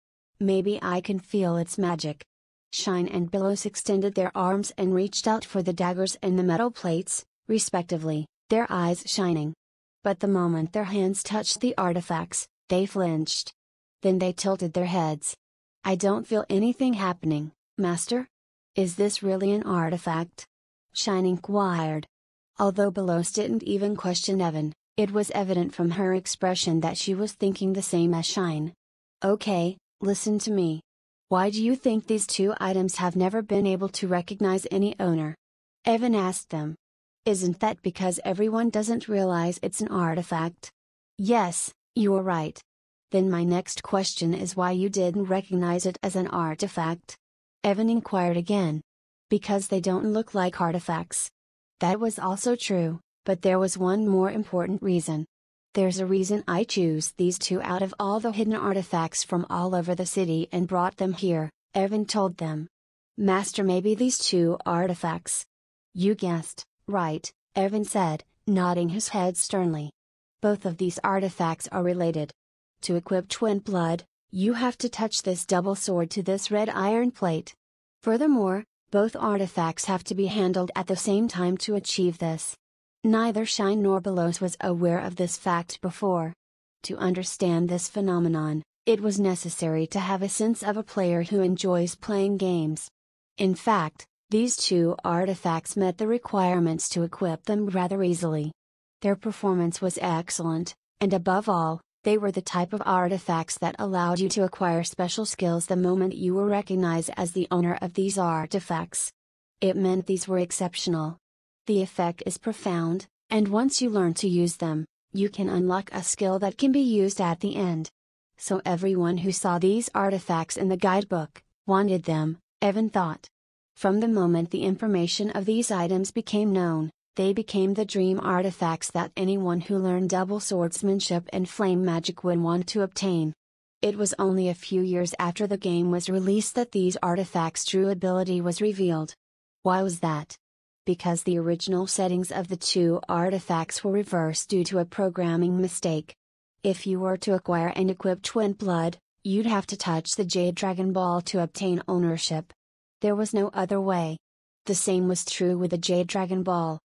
Maybe I can feel its magic. Shine and Billows extended their arms and reached out for the daggers and the metal plates, respectively, their eyes shining. But the moment their hands touched the artifacts, they flinched. Then they tilted their heads. I don't feel anything happening, Master? Is this really an artifact? Shine inquired. Although Billows didn't even question Evan, it was evident from her expression that she was thinking the same as Shine. Okay, listen to me. Why do you think these two items have never been able to recognize any owner? Evan asked them. Isn't that because everyone doesn't realize it's an artifact? Yes, you're right. Then my next question is why you didn't recognize it as an artifact? Evan inquired again. Because they don't look like artifacts. That was also true, but there was one more important reason. There's a reason I choose these two out of all the hidden artifacts from all over the city and brought them here, Evan told them. Master, maybe these two artifacts. You guessed, right, Evan said, nodding his head sternly. Both of these artifacts are related. To equip Twin Blood, you have to touch this double sword to this red iron plate. Furthermore, both artifacts have to be handled at the same time to achieve this. Neither Shine nor Billows was aware of this fact before. To understand this phenomenon, it was necessary to have a sense of a player who enjoys playing games. In fact, these two artifacts met the requirements to equip them rather easily. Their performance was excellent, and above all, they were the type of artifacts that allowed you to acquire special skills the moment you were recognized as the owner of these artifacts. It meant these were exceptional. The effect is profound, and once you learn to use them, you can unlock a skill that can be used at the end. So everyone who saw these artifacts in the guidebook wanted them, Evan thought. From the moment the information of these items became known, they became the dream artifacts that anyone who learned double swordsmanship and flame magic would want to obtain. It was only a few years after the game was released that these artifacts' true ability was revealed. Why was that? Because the original settings of the two artifacts were reversed due to a programming mistake. If you were to acquire and equip Twin Blood, you'd have to touch the Jade Dragon Ball to obtain ownership. There was no other way. The same was true with the Jade Dragon Ball.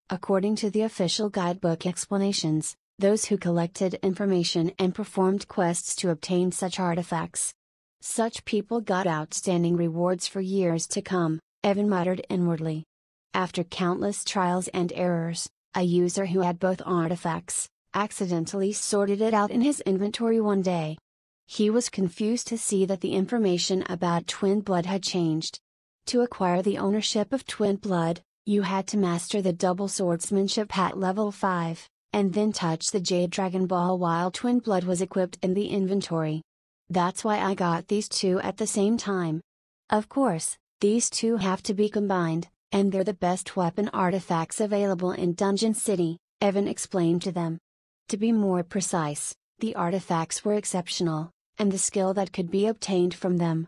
According to the official guidebook explanations, those who collected information and performed quests to obtain such artifacts. Such people got outstanding rewards for years to come, Evan muttered inwardly. After countless trials and errors, a user who had both artifacts, accidentally sorted it out in his inventory one day. He was confused to see that the information about Twin Blood had changed. To acquire the ownership of Twin Blood, you had to master the double swordsmanship at level 5, and then touch the Jade Dragon Ball while Twin Blood was equipped in the inventory. That's why I got these two at the same time. Of course, these two have to be combined, and they're the best weapon artifacts available in Dungeon City, Evan explained to them. To be more precise, the artifacts were exceptional, and the skill that could be obtained from them.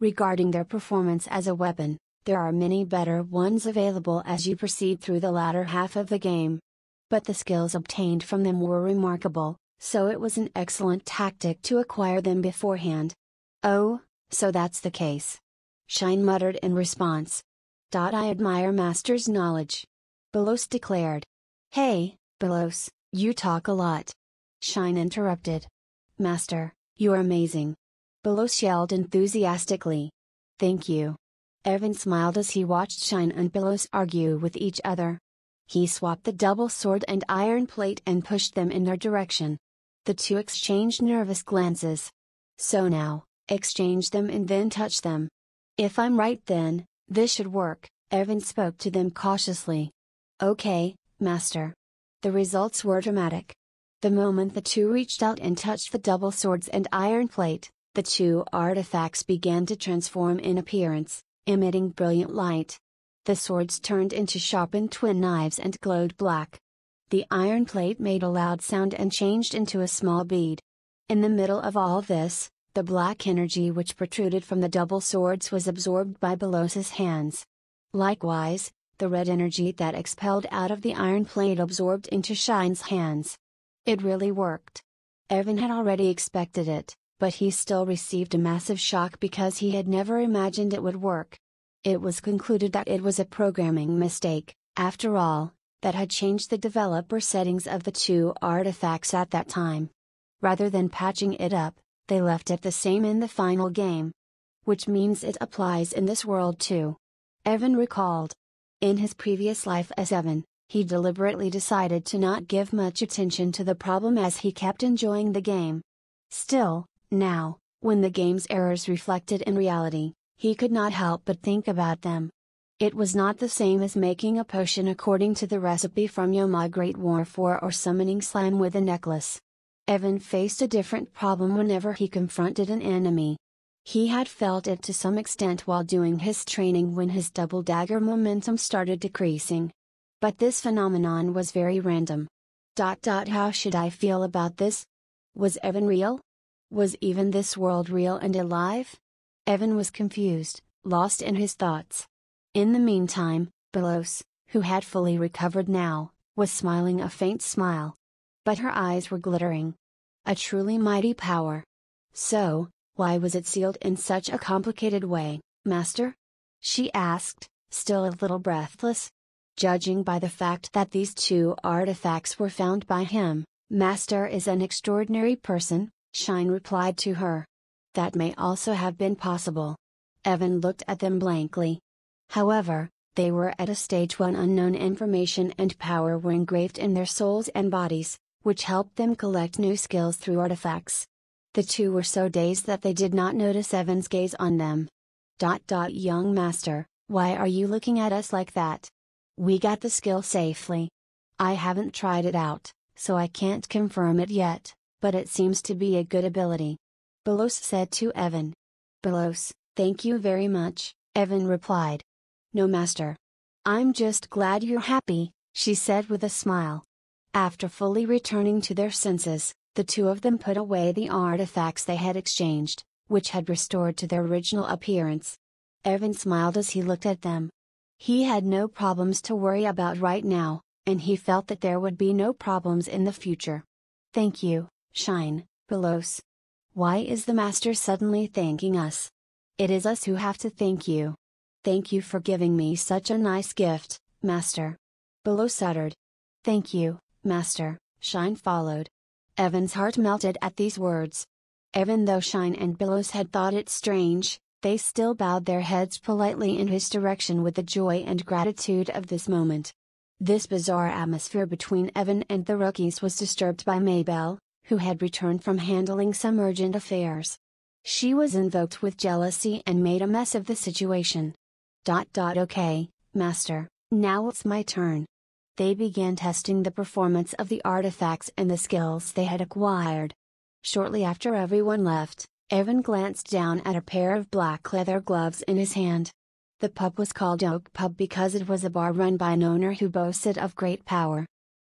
Regarding their performance as a weapon, there are many better ones available as you proceed through the latter half of the game. But the skills obtained from them were remarkable, so it was an excellent tactic to acquire them beforehand. Oh, so that's the case. Shine muttered in response. I admire Master's knowledge. Billows declared. Hey, Belos, you talk a lot. Shine interrupted. Master, you're amazing. Belos yelled enthusiastically. Thank you. Evan smiled as he watched Shine and Belos argue with each other. He swapped the double sword and iron plate and pushed them in their direction. The two exchanged nervous glances. So now, exchange them and then touch them. If I'm right then, this should work, Evan spoke to them cautiously. Okay, Master. The results were dramatic. The moment the two reached out and touched the double swords and iron plate, the two artifacts began to transform in appearance, emitting brilliant light. The swords turned into sharpened twin knives and glowed black. The iron plate made a loud sound and changed into a small bead. In the middle of all this, the black energy which protruded from the double swords was absorbed by Belos's hands. Likewise, the red energy that expelled out of the iron plate absorbed into Shine's hands. It really worked. Evan had already expected it, but he still received a massive shock because he had never imagined it would work. It was concluded that it was a programming mistake, after all, that had changed the developer settings of the two artifacts at that time. Rather than patching it up, they left it the same in the final game. Which means it applies in this world too. Evan recalled. In his previous life as Evan, he deliberately decided to not give much attention to the problem as he kept enjoying the game. Still, now, when the game's errors reflected in reality, he could not help but think about them. It was not the same as making a potion according to the recipe from Yoma Great War 4 or summoning slime with a necklace. Evan faced a different problem whenever he confronted an enemy. He had felt it to some extent while doing his training when his double dagger momentum started decreasing. But this phenomenon was very random. How should I feel about this? Was Evan real? Was even this world real and alive? Evan was confused, lost in his thoughts. In the meantime, Belos, who had fully recovered now, was smiling a faint smile. But her eyes were glittering. A truly mighty power. So, why was it sealed in such a complicated way, Master? She asked, still a little breathless. Judging by the fact that these two artifacts were found by him, Master is an extraordinary person, Shine replied to her. That may also have been possible. Evan looked at them blankly. However, they were at a stage when unknown information and power were engraved in their souls and bodies, which helped them collect new skills through artifacts. The two were so dazed that they did not notice Evan's gaze on them. Young Master, why are you looking at us like that? We got the skill safely. I haven't tried it out, so I can't confirm it yet, but it seems to be a good ability. Belos said to Evan. Belos, thank you very much, Evan replied. No, Master. I'm just glad you're happy, she said with a smile. After fully returning to their senses, the two of them put away the artifacts they had exchanged, which had restored to their original appearance. Evan smiled as he looked at them. He had no problems to worry about right now, and he felt that there would be no problems in the future. Thank you, Shine, Belos. Why is the Master suddenly thanking us? It is us who have to thank you. Thank you for giving me such a nice gift, Master. Belos uttered. Thank you, Master, Shine followed. Evan's heart melted at these words. Even though Shine and Belos had thought it strange, they still bowed their heads politely in his direction with the joy and gratitude of this moment. This bizarre atmosphere between Evan and the rookies was disturbed by Maybelle, who had returned from handling some urgent affairs. She was invoked with jealousy and made a mess of the situation. Okay, Master, now it's my turn. They began testing the performance of the artifacts and the skills they had acquired. Shortly after everyone left, Evan glanced down at a pair of black leather gloves in his hand. The pub was called Oak Pub because it was a bar run by an owner who boasted of great power.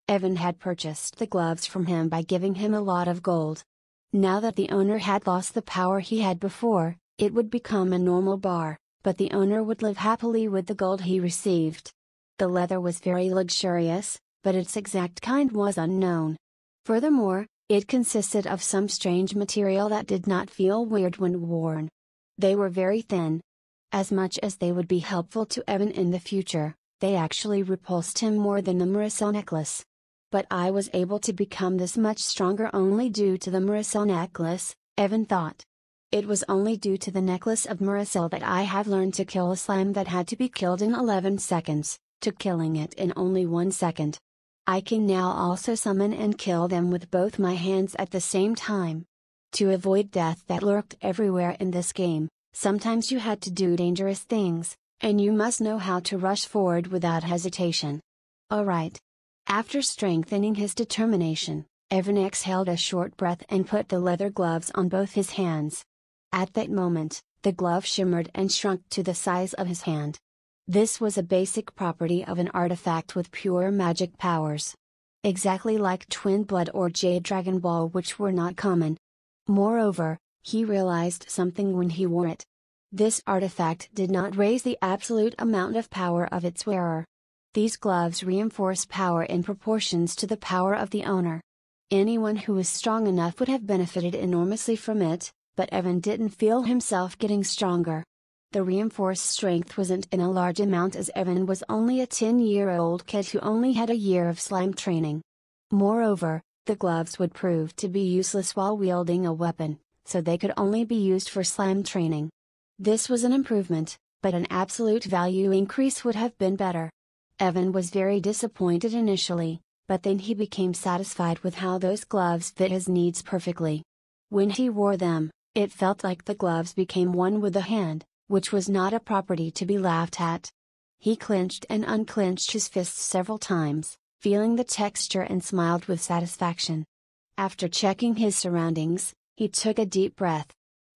Evan had purchased the gloves from him by giving him a lot of gold. Now that the owner had lost the power he had before, it would become a normal bar, but the owner would live happily with the gold he received. The leather was very luxurious, but its exact kind was unknown. Furthermore, it consisted of some strange material that did not feel weird when worn. They were very thin. As much as they would be helpful to Evan in the future, They actually repulsed him more than the Maricel necklace. But I was able to become this much stronger only due to the Maricel necklace, Evan thought. It was only due to the necklace of Maricel that I have learned to kill a slime that had to be killed in 11 seconds, to killing it in only 1 second. I can now also summon and kill them with both my hands at the same time. To avoid death that lurked everywhere in this game, sometimes you had to do dangerous things, and you must know how to rush forward without hesitation. Alright. After strengthening his determination, Evan exhaled a short breath and put the leather gloves on both his hands. At that moment, the glove shimmered and shrunk to the size of his hand. This was a basic property of an artifact with pure magic powers. Exactly like Twin Blood or Jade Dragon Ball, which were not common. Moreover, he realized something when he wore it. This artifact did not raise the absolute amount of power of its wearer. These gloves reinforce power in proportions to the power of the owner. Anyone who was strong enough would have benefited enormously from it, but Evan didn't feel himself getting stronger. The reinforced strength wasn't in a large amount as Evan was only a 10-year-old kid who only had a year of slime training. Moreover, the gloves would prove to be useless while wielding a weapon, so they could only be used for slime training. This was an improvement, but an absolute value increase would have been better. Evan was very disappointed initially, but then he became satisfied with how those gloves fit his needs perfectly. When he wore them, it felt like the gloves became one with the hand, which was not a property to be laughed at. He clenched and unclenched his fists several times, feeling the texture and smiled with satisfaction. After checking his surroundings, he took a deep breath.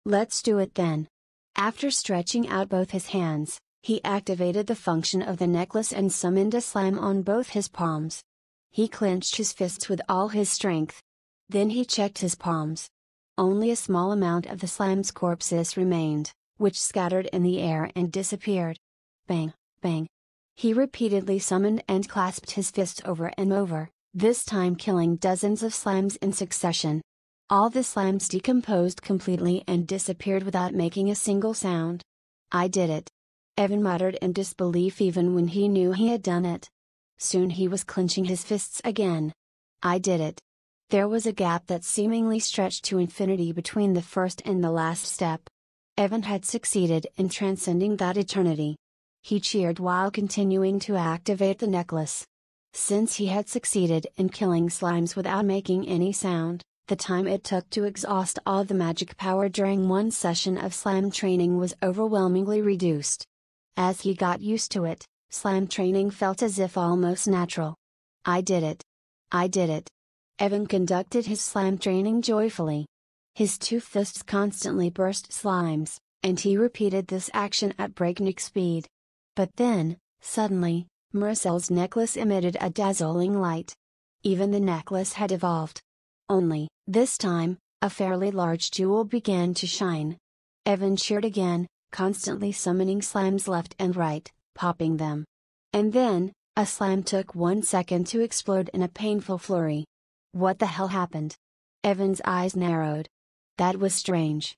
Let's do it then. After stretching out both his hands, he activated the function of the necklace and summoned a slime on both his palms. He clenched his fists with all his strength. Then he checked his palms. Only a small amount of the slime's corpses remained, which scattered in the air and disappeared. Bang, bang. He repeatedly summoned and clasped his fists over and over, this time killing dozens of slimes in succession. All the slimes decomposed completely and disappeared without making a single sound. I did it. Evan muttered in disbelief even when he knew he had done it. Soon he was clenching his fists again. I did it. There was a gap that seemingly stretched to infinity between the first and the last step. Evan had succeeded in transcending that eternity. He cheered while continuing to activate the necklace. Since he had succeeded in killing slimes without making any sound, the time it took to exhaust all the magic power during one session of slime training was overwhelmingly reduced. As he got used to it, slime training felt as if almost natural. I did it. I did it. Evan conducted his slime training joyfully. His two fists constantly burst slimes, and he repeated this action at breakneck speed. But then, suddenly, Maricel's necklace emitted a dazzling light. Even the necklace had evolved. Only, this time, a fairly large jewel began to shine. Evan cheered again, constantly summoning slimes left and right, popping them. And then, a slime took 1 second to explode in a painful flurry. What the hell happened? Evan's eyes narrowed. That was strange.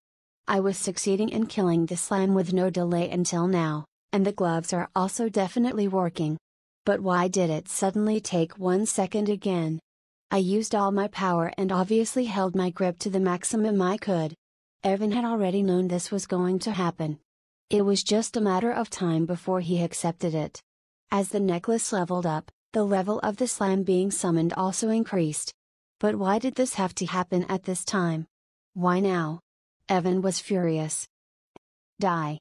I was succeeding in killing the slime with no delay until now, and the gloves are also definitely working. But why did it suddenly take 1 second again? I used all my power and obviously held my grip to the maximum I could. Evan had already known this was going to happen. It was just a matter of time before he accepted it. As the necklace leveled up, the level of the slime being summoned also increased. But why did this have to happen at this time? Why now? Evan was furious. Die.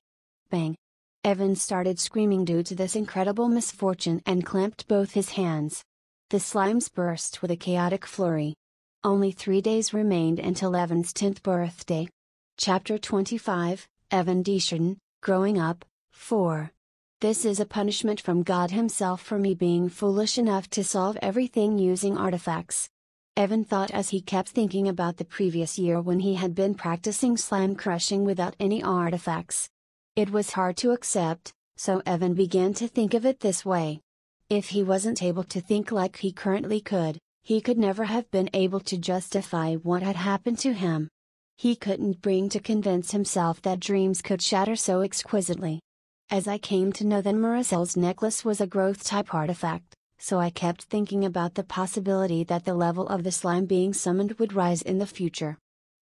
Bang. Evan started screaming due to this incredible misfortune and clamped both his hands. The slimes burst with a chaotic flurry. Only 3 days remained until Evan's 10th birthday. Chapter 25, Evan Deschardin, Growing Up, 4. This is a punishment from God himself for me being foolish enough to solve everything using artifacts. Evan thought as he kept thinking about the previous year when he had been practicing slime crushing without any artifacts. It was hard to accept, so Evan began to think of it this way. If he wasn't able to think like he currently could, he could never have been able to justify what had happened to him. He couldn't bring to convince himself that dreams could shatter so exquisitely. as I came to know that Marisel's necklace was a growth-type artifact, so I kept thinking about the possibility that the level of the slime being summoned would rise in the future.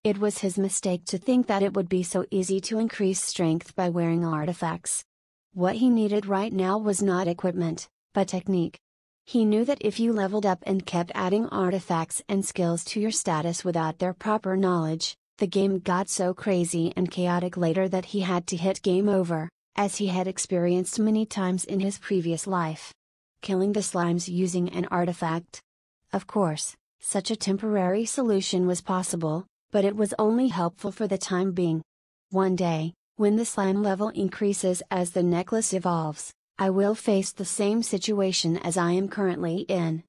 It was his mistake to think that it would be so easy to increase strength by wearing artifacts. What he needed right now was not equipment, but technique. He knew that if you leveled up and kept adding artifacts and skills to your status without their proper knowledge, the game got so crazy and chaotic later that he had to hit game over, as he had experienced many times in his previous life. Killing the slimes using an artifact. Of course, such a temporary solution was possible, but it was only helpful for the time being. One day, when the slime level increases as the necklace evolves, I will face the same situation as I am currently in.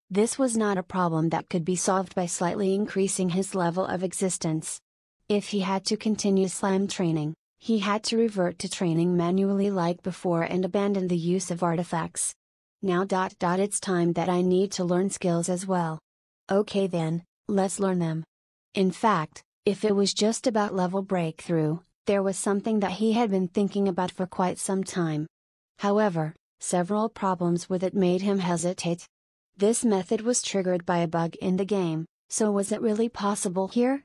This was not a problem that could be solved by slightly increasing his level of existence. If he had to continue slime training, he had to revert to training manually like before and abandon the use of artifacts. Now it's time that I need to learn skills as well. Okay then, let's learn them. In fact, if it was just about level breakthrough, there was something that he had been thinking about for quite some time. However, several problems with it made him hesitate. This method was triggered by a bug in the game, so was it really possible here?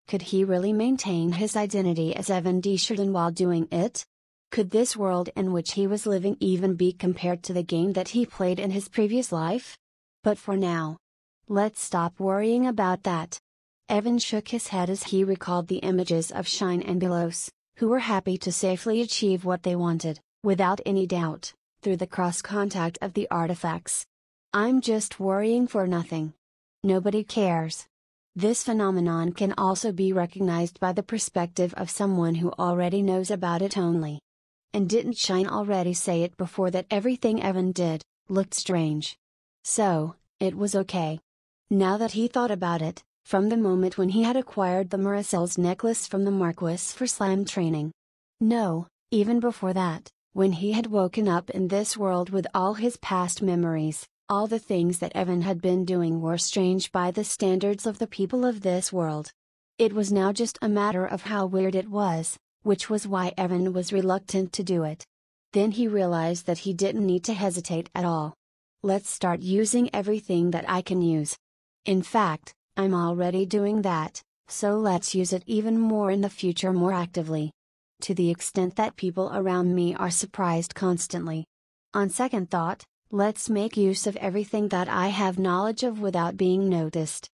Could he really maintain his identity as Evan Desjardins while doing it? Could this world in which he was living even be compared to the game that he played in his previous life? But for now, let's stop worrying about that. Evan shook his head as he recalled the images of Shine and Belos, who were happy to safely achieve what they wanted, without any doubt, through the cross-contact of the artifacts. I'm just worrying for nothing. Nobody cares. This phenomenon can also be recognized by the perspective of someone who already knows about it only. And didn't Shine already say it before that everything Evan did looked strange? So, it was okay. Now that he thought about it, from the moment when he had acquired the Marisel's necklace from the Marquis for slime training. No, even before that, when he had woken up in this world with all his past memories, all the things that Evan had been doing were strange by the standards of the people of this world. It was now just a matter of how weird it was, which was why Evan was reluctant to do it. Then he realized that he didn't need to hesitate at all. Let's start using everything that I can use. In fact, I'm already doing that, so let's use it even more in the future more actively. To the extent that people around me are surprised constantly. On second thought, let's make use of everything that I have knowledge of without being noticed.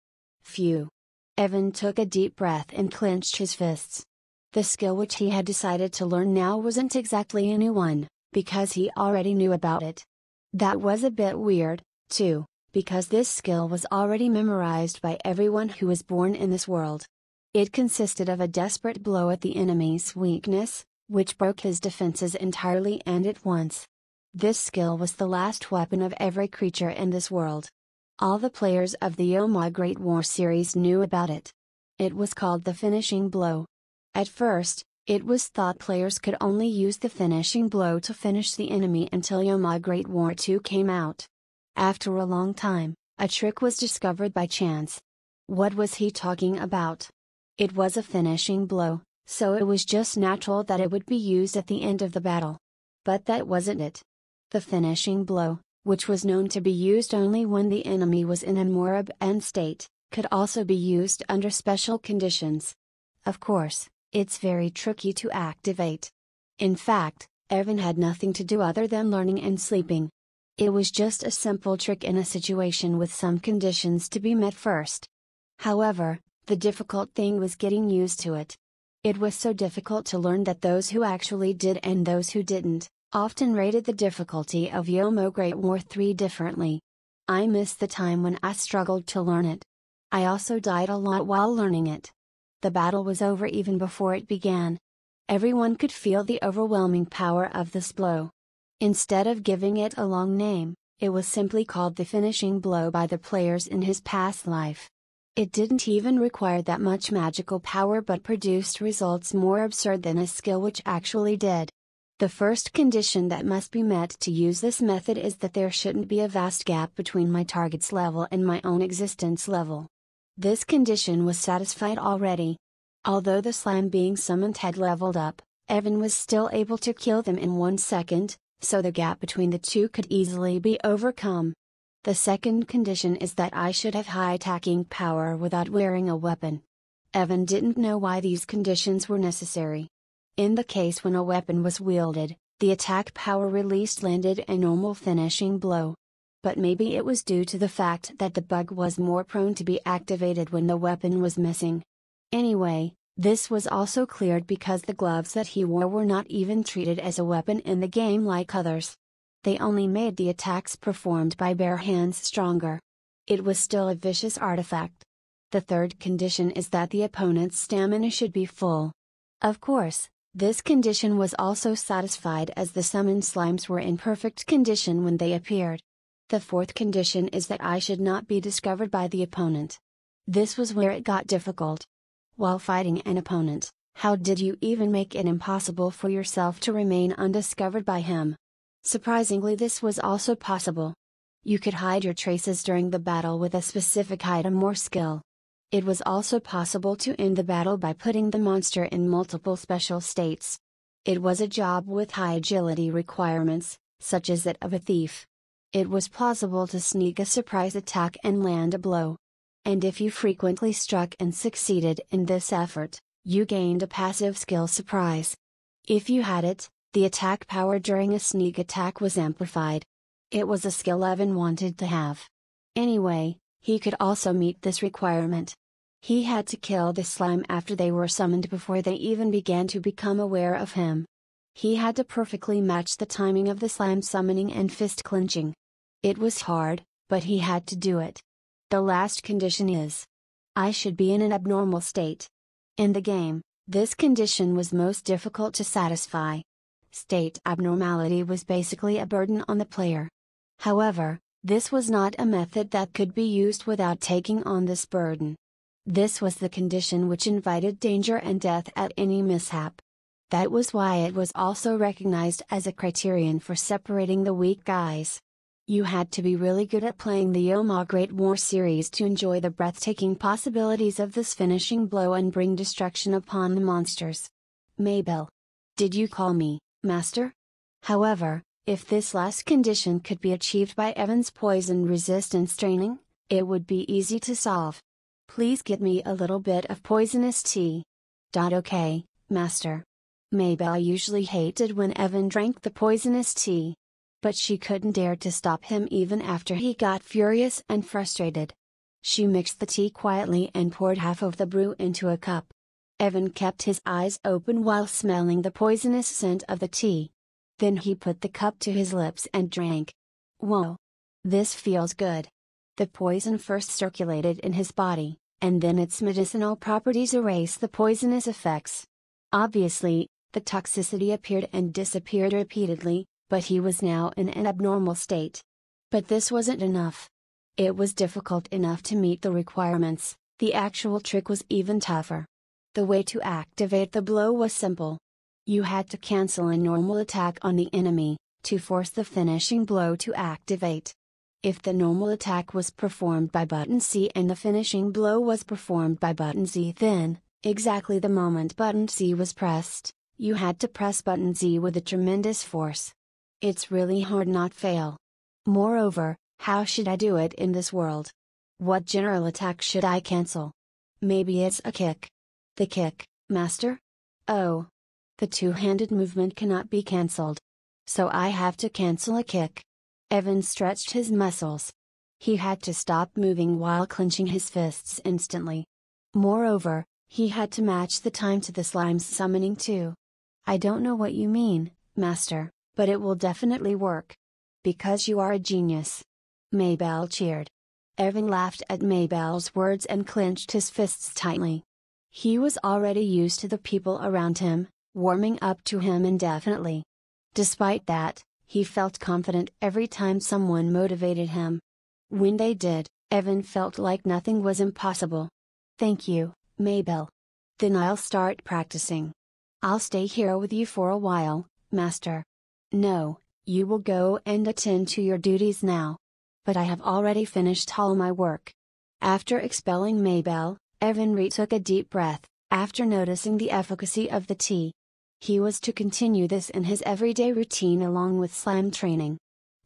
Phew. Evan took a deep breath and clenched his fists. The skill which he had decided to learn now wasn't exactly a new one, because he already knew about it. That was a bit weird, too, because this skill was already memorized by everyone who was born in this world. It consisted of a desperate blow at the enemy's weakness, which broke his defenses entirely and at once. This skill was the last weapon of every creature in this world. All the players of the Oh My Great War series knew about it. It was called the finishing blow. At first, it was thought players could only use the finishing blow to finish the enemy until Oh My Great War 2 came out. After a long time, a trick was discovered by chance. What was he talking about? It was a finishing blow, so it was just natural that it would be used at the end of the battle. But that wasn't it. The finishing blow, which was known to be used only when the enemy was in a moribund state, could also be used under special conditions. Of course, it's very tricky to activate. In fact, Evan had nothing to do other than learning and sleeping. It was just a simple trick in a situation with some conditions to be met first. However, the difficult thing was getting used to it. It was so difficult to learn that those who actually did and those who didn't, often rated the difficulty of Oh My Great War 3 differently. I missed the time when I struggled to learn it. I also died a lot while learning it. The battle was over even before it began. Everyone could feel the overwhelming power of this blow. Instead of giving it a long name, it was simply called the finishing blow by the players in his past life. It didn't even require that much magical power but produced results more absurd than a skill which actually did. The first condition that must be met to use this method is that there shouldn't be a vast gap between my target's level and my own existence level. This condition was satisfied already. Although the slime being summoned had leveled up, Evan was still able to kill them in 1 second, so the gap between the two could easily be overcome. The second condition is that I should have high attacking power without wearing a weapon. Evan didn't know why these conditions were necessary. In the case when a weapon was wielded, the attack power released landed a normal finishing blow. But maybe it was due to the fact that the bug was more prone to be activated when the weapon was missing. Anyway, this was also cleared because the gloves that he wore were not even treated as a weapon in the game like others. They only made the attacks performed by bare hands stronger. It was still a vicious artifact. The third condition is that the opponent's stamina should be full. Of course, this condition was also satisfied as the summoned slimes were in perfect condition when they appeared. The fourth condition is that I should not be discovered by the opponent. This was where it got difficult. While fighting an opponent, how did you even make it impossible for yourself to remain undiscovered by him? Surprisingly, this was also possible. You could hide your traces during the battle with a specific item or skill. It was also possible to end the battle by putting the monster in multiple special states. It was a job with high agility requirements, such as that of a thief. It was plausible to sneak a surprise attack and land a blow. And if you frequently struck and succeeded in this effort, you gained a passive skill surprise. If you had it, the attack power during a sneak attack was amplified. It was a skill Evan wanted to have. Anyway, he could also meet this requirement. He had to kill the slime after they were summoned before they even began to become aware of him. He had to perfectly match the timing of the slime summoning and fist clenching. It was hard, but he had to do it. The last condition is, I should be in an abnormal state. In the game, this condition was most difficult to satisfy. State abnormality was basically a burden on the player. However, this was not a method that could be used without taking on this burden. This was the condition which invited danger and death at any mishap. That was why it was also recognized as a criterion for separating the weak guys. You had to be really good at playing the Yoma Great War series to enjoy the breathtaking possibilities of this finishing blow and bring destruction upon the monsters. Mabel. Did you call me, Master? However, if this last condition could be achieved by Evan's poison resistance training, it would be easy to solve. Please get me a little bit of poisonous tea. Okay, Master. Mabel usually hated when Evan drank the poisonous tea. But she couldn't dare to stop him even after he got furious and frustrated. She mixed the tea quietly and poured half of the brew into a cup. Evan kept his eyes open while smelling the poisonous scent of the tea. Then he put the cup to his lips and drank. Whoa! This feels good. The poison first circulated in his body, and then its medicinal properties erased the poisonous effects. Obviously, the toxicity appeared and disappeared repeatedly, but he was now in an abnormal state. But this wasn't enough. It was difficult enough to meet the requirements, the actual trick was even tougher. The way to activate the blow was simple. You had to cancel a normal attack on the enemy, to force the finishing blow to activate. If the normal attack was performed by button C and the finishing blow was performed by button Z, then, exactly the moment button C was pressed, you had to press button Z with a tremendous force. It's really hard not fail. Moreover, how should I do it in this world? What general attack should I cancel? Maybe it's a kick. The kick, Master? Oh. The two-handed movement cannot be cancelled. So I have to cancel a kick. Evan stretched his muscles. He had to stop moving while clenching his fists instantly. Moreover, he had to match the time to the slime's summoning too. I don't know what you mean, Master, but it will definitely work. Because you are a genius. Mabel cheered. Evan laughed at Mabel's words and clenched his fists tightly. He was already used to the people around him, warming up to him indefinitely. Despite that, he felt confident every time someone motivated him. When they did, Evan felt like nothing was impossible. Thank you, Mabel. Then I'll start practicing. I'll stay here with you for a while, Master. No, you will go and attend to your duties now. But I have already finished all my work. After expelling Mabel, Evan retook a deep breath, after noticing the efficacy of the tea. He was to continue this in his everyday routine along with slam training.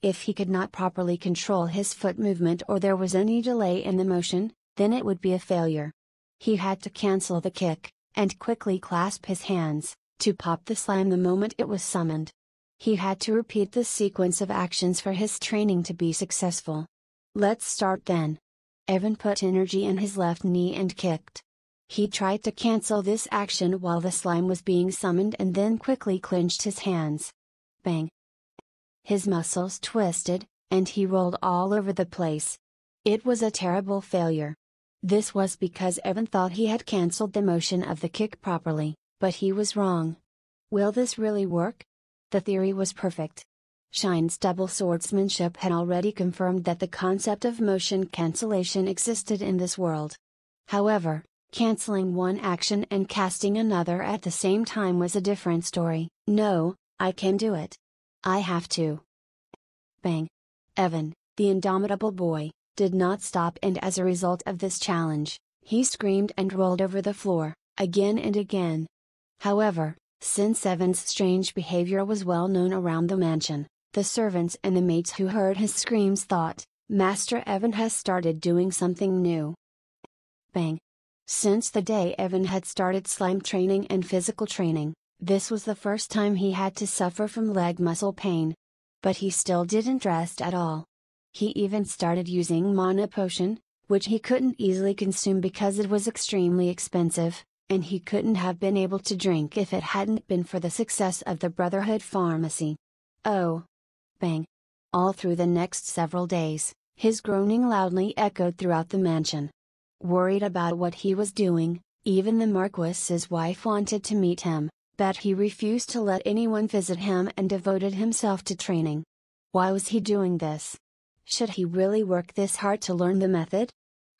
If he could not properly control his foot movement or there was any delay in the motion, then it would be a failure. He had to cancel the kick, and quickly clasp his hands, to pop the slam the moment it was summoned. He had to repeat this sequence of actions for his training to be successful. Let's start then. Evan put energy in his left knee and kicked. He tried to cancel this action while the slam was being summoned and then quickly clenched his hands. Bang! His muscles twisted, and he rolled all over the place. It was a terrible failure. This was because Evan thought he had cancelled the motion of the kick properly, but he was wrong. Will this really work? The theory was perfect. Shine's double swordsmanship had already confirmed that the concept of motion cancellation existed in this world. However, canceling one action and casting another at the same time was a different story. No, I can do it. I have to. Bang! Evan, the indomitable boy, did not stop, and as a result of this challenge, he screamed and rolled over the floor, again and again. However, since Evan's strange behavior was well known around the mansion, the servants and the maids who heard his screams thought, Master Evan has started doing something new. Bang! Since the day Evan had started slam training and physical training, this was the first time he had to suffer from leg muscle pain. But he still didn't rest at all. He even started using mana potion, which he couldn't easily consume because it was extremely expensive, and he couldn't have been able to drink if it hadn't been for the success of the Brotherhood Pharmacy. Oh! Bang! All through the next several days, his groaning loudly echoed throughout the mansion. Worried about what he was doing, even the Marquis's wife wanted to meet him, but he refused to let anyone visit him and devoted himself to training. Why was he doing this? Should he really work this hard to learn the method?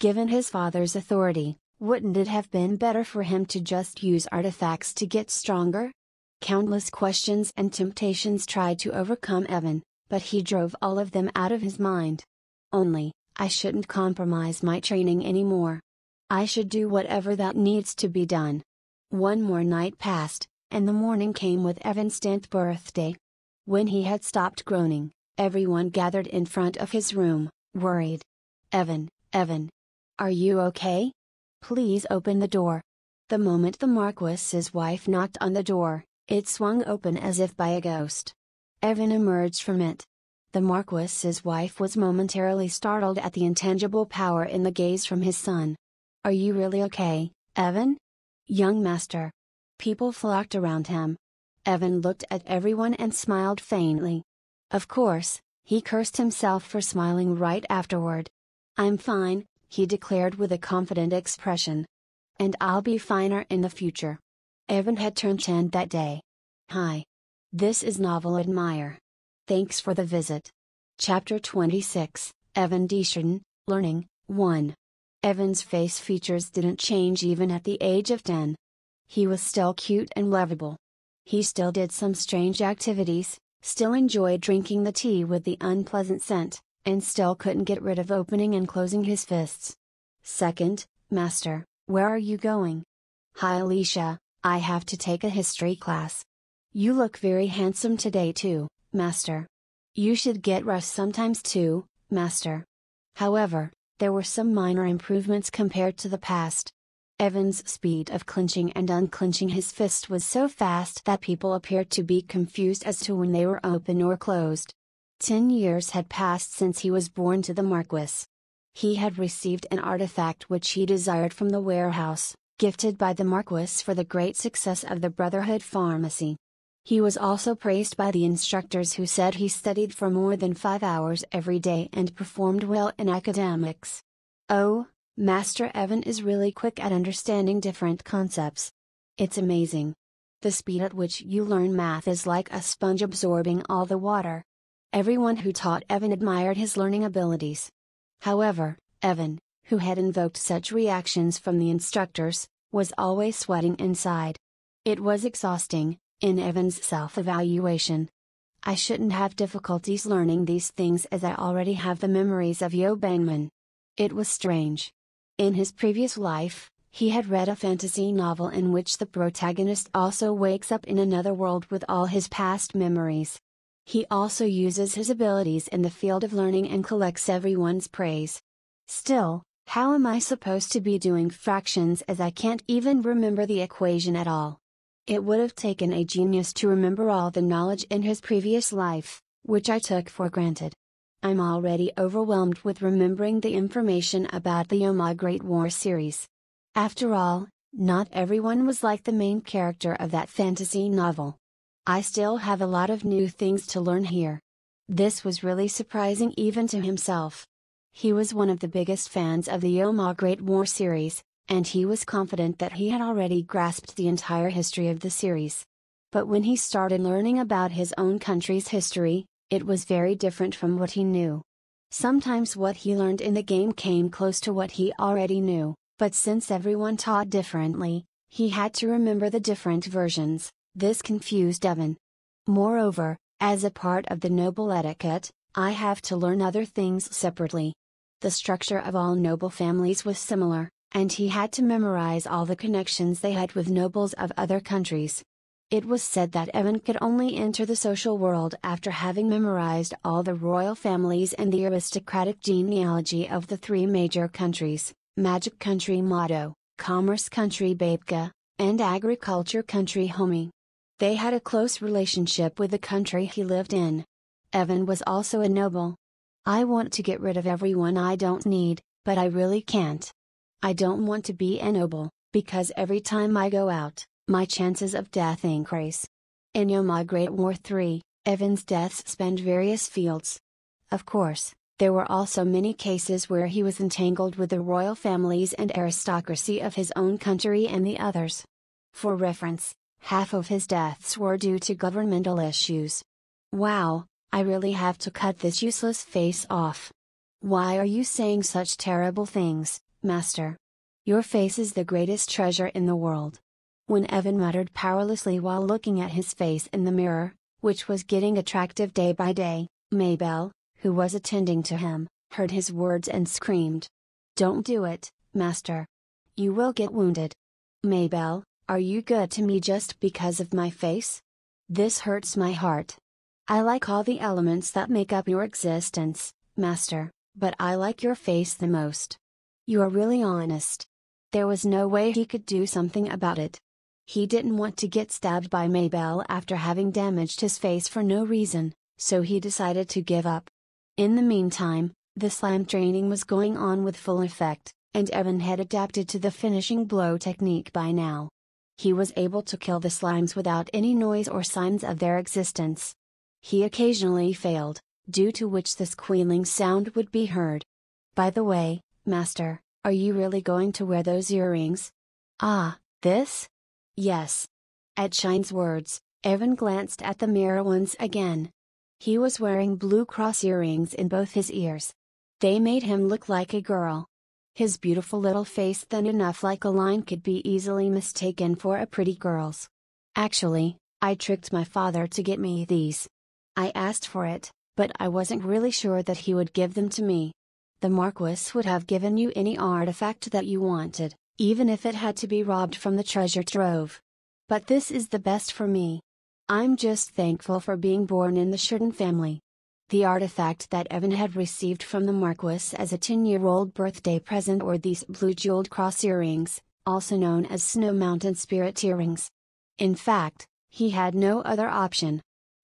Given his father's authority, wouldn't it have been better for him to just use artifacts to get stronger? Countless questions and temptations tried to overcome Evan, but he drove all of them out of his mind. Only, I shouldn't compromise my training anymore. I should do whatever that needs to be done. One more night passed, and the morning came with Evan's 10th birthday. When he had stopped groaning, everyone gathered in front of his room, worried. Evan, are you okay? Please open the door. The moment the Marquis's wife knocked on the door, it swung open as if by a ghost. Evan emerged from it. The Marquis's wife was momentarily startled at the intangible power in the gaze from his son. Are you really okay, Evan? Young master. People flocked around him. Evan looked at everyone and smiled faintly. Of course, he cursed himself for smiling right afterward. I'm fine, he declared with a confident expression. And I'll be finer in the future. Evan had turned 10 that day. Hi. This is Novel Admire. Thanks for the visit. Chapter 26, Evan Desjardins, Learning, 1. Evan's face features didn't change even at the age of 10. He was still cute and lovable. He still did some strange activities, still enjoyed drinking the tea with the unpleasant scent, and still couldn't get rid of opening and closing his fists. Second, Master, where are you going? Hi Alicia, I have to take a history class. You look very handsome today too, Master. You should get rest sometimes too, Master. However, there were some minor improvements compared to the past. Evan's speed of clenching and unclenching his fist was so fast that people appeared to be confused as to when they were open or closed. 10 years had passed since he was born to the Marquis. He had received an artifact which he desired from the warehouse, gifted by the Marquis for the great success of the Brotherhood Pharmacy. He was also praised by the instructors who said he studied for more than 5 hours every day and performed well in academics. Oh, Master Evan is really quick at understanding different concepts. It's amazing. The speed at which you learn math is like a sponge absorbing all the water. Everyone who taught Evan admired his learning abilities. However, Evan, who had invoked such reactions from the instructors, was always sweating inside. It was exhausting, in Evan's self-evaluation. I shouldn't have difficulties learning these things as I already have the memories of Yo Bangman. It was strange. In his previous life, He had read a fantasy novel in which the protagonist also wakes up in another world with all his past memories. He also uses his abilities in the field of learning and collects everyone's praise. Still, how am I supposed to be doing fractions as I can't even remember the equation at all? It would have taken a genius to remember all the knowledge in his previous life, which I took for granted. I'm already overwhelmed with remembering the information about the Yoma Great War series. After all, not everyone was like the main character of that fantasy novel. I still have a lot of new things to learn here. This was really surprising even to himself. He was one of the biggest fans of the Yoma Great War series, and he was confident that he had already grasped the entire history of the series. But when he started learning about his own country's history, it was very different from what he knew. Sometimes what he learned in the game came close to what he already knew, but since everyone taught differently, he had to remember the different versions. This confused Evan. Moreover, as a part of the noble etiquette, I have to learn other things separately. The structure of all noble families was similar, and he had to memorize all the connections they had with nobles of other countries. It was said that Evan could only enter the social world after having memorized all the royal families and the aristocratic genealogy of the three major countries: Magic Country Mado, Commerce Country Babka, and Agriculture Country Homi. They had a close relationship with the country he lived in. Evan was also a noble. I want to get rid of everyone I don't need, but I really can't. I don't want to be a noble, because every time I go out, my chances of death increase. In Yoma Great War 3, Evan's deaths spanned various fields. Of course, there were also many cases where he was entangled with the royal families and aristocracy of his own country and the others. For reference, half of his deaths were due to governmental issues. Wow, I really have to cut this useless face off. Why are you saying such terrible things, Master? Your face is the greatest treasure in the world. When Evan muttered powerlessly while looking at his face in the mirror, which was getting attractive day by day, Maybelle, who was attending to him, heard his words and screamed. Don't do it, Master. You will get wounded. Maybelle, are you good to me just because of my face? This hurts my heart. I like all the elements that make up your existence, Master, but I like your face the most. You are really honest. There was no way he could do something about it. He didn't want to get stabbed by Maybelle after having damaged his face for no reason, so he decided to give up. In the meantime, the slime training was going on with full effect, and Evan had adapted to the finishing blow technique by now. He was able to kill the slimes without any noise or signs of their existence. He occasionally failed, due to which the squealing sound would be heard. By the way, Master, are you really going to wear those earrings? Ah, this? Yes. At Shine's words, Evan glanced at the mirror once again. He was wearing blue cross earrings in both his ears. They made him look like a girl. His beautiful little face, thin enough like a line, could be easily mistaken for a pretty girl's. Actually, I tricked my father to get me these. I asked for it, but I wasn't really sure that he would give them to me. The Marquis would have given you any artifact that you wanted, even if it had to be robbed from the treasure trove. But this is the best for me. I'm just thankful for being born in the Sheridan family. The artifact that Evan had received from the Marquis as a 10-year-old birthday present were these blue jeweled cross earrings, also known as Snow Mountain Spirit earrings. In fact, he had no other option.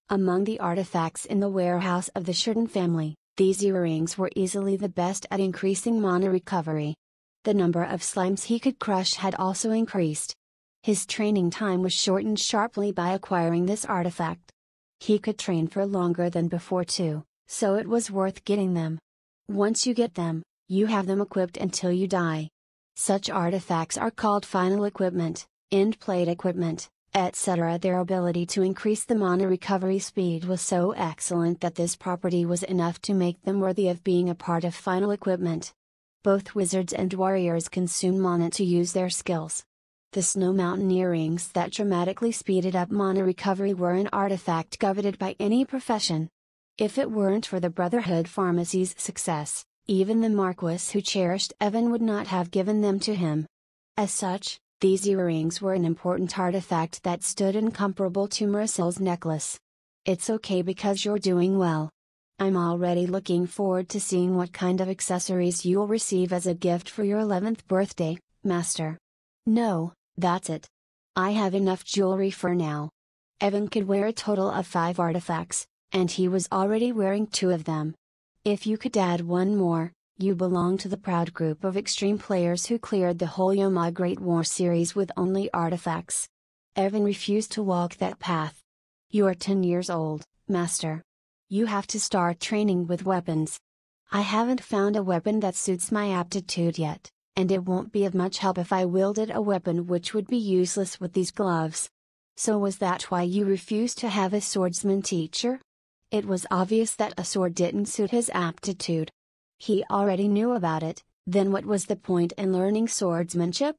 Among the artifacts in the warehouse of the Sheridan family, these earrings were easily the best at increasing mana recovery. The number of slimes he could crush had also increased. His training time was shortened sharply by acquiring this artifact. He could train for longer than before too, so it was worth getting them. Once you get them, you have them equipped until you die. Such artifacts are called final equipment, end plate equipment, etc. Their ability to increase the mana recovery speed was so excellent that this property was enough to make them worthy of being a part of final equipment. Both wizards and warriors consume mana to use their skills. The Snow Mountain earrings that dramatically speeded up mana recovery were an artifact coveted by any profession. If it weren't for the Brotherhood Pharmacy's success, even the Marquis who cherished Evan would not have given them to him. As such, these earrings were an important artifact that stood incomparable to Marisil's necklace. It's okay because you're doing well. I'm already looking forward to seeing what kind of accessories you'll receive as a gift for your 11th birthday, Master. No, that's it. I have enough jewelry for now. Evan could wear a total of 5 artifacts, and he was already wearing 2 of them. If you could add one more, you belong to the proud group of extreme players who cleared the whole Yoma Great War series with only artifacts. Evan refused to walk that path. You are 10 years old, Master. You have to start training with weapons. I haven't found a weapon that suits my aptitude yet, and it won't be of much help if I wielded a weapon which would be useless with these gloves. So was that why you refused to have a swordsman teacher? It was obvious that a sword didn't suit his aptitude. He already knew about it, then what was the point in learning swordsmanship?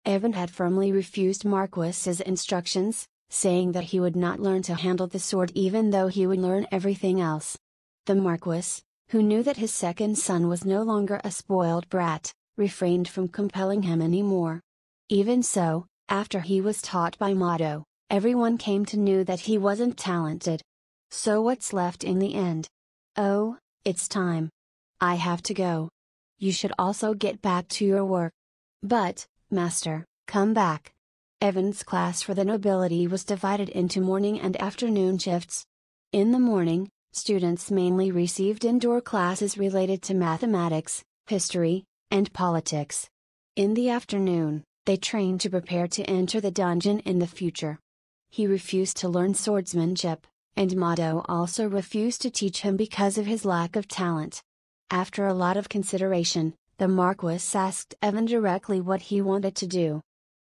Evan had firmly refused Marquis's instructions, saying that he would not learn to handle the sword even though he would learn everything else. The Marquis, who knew that his second son was no longer a spoiled brat, refrained from compelling him anymore. Even so, after he was taught by Motto, everyone came to know that he wasn't talented. So what's left in the end? Oh, it's time. I have to go. You should also get back to your work. But, Master, come back. Evan's class for the nobility was divided into morning and afternoon shifts. In the morning, students mainly received indoor classes related to mathematics, history, and politics. In the afternoon, they trained to prepare to enter the dungeon in the future. He refused to learn swordsmanship, and Motto also refused to teach him because of his lack of talent. After a lot of consideration, the Marquis asked Evan directly what he wanted to do.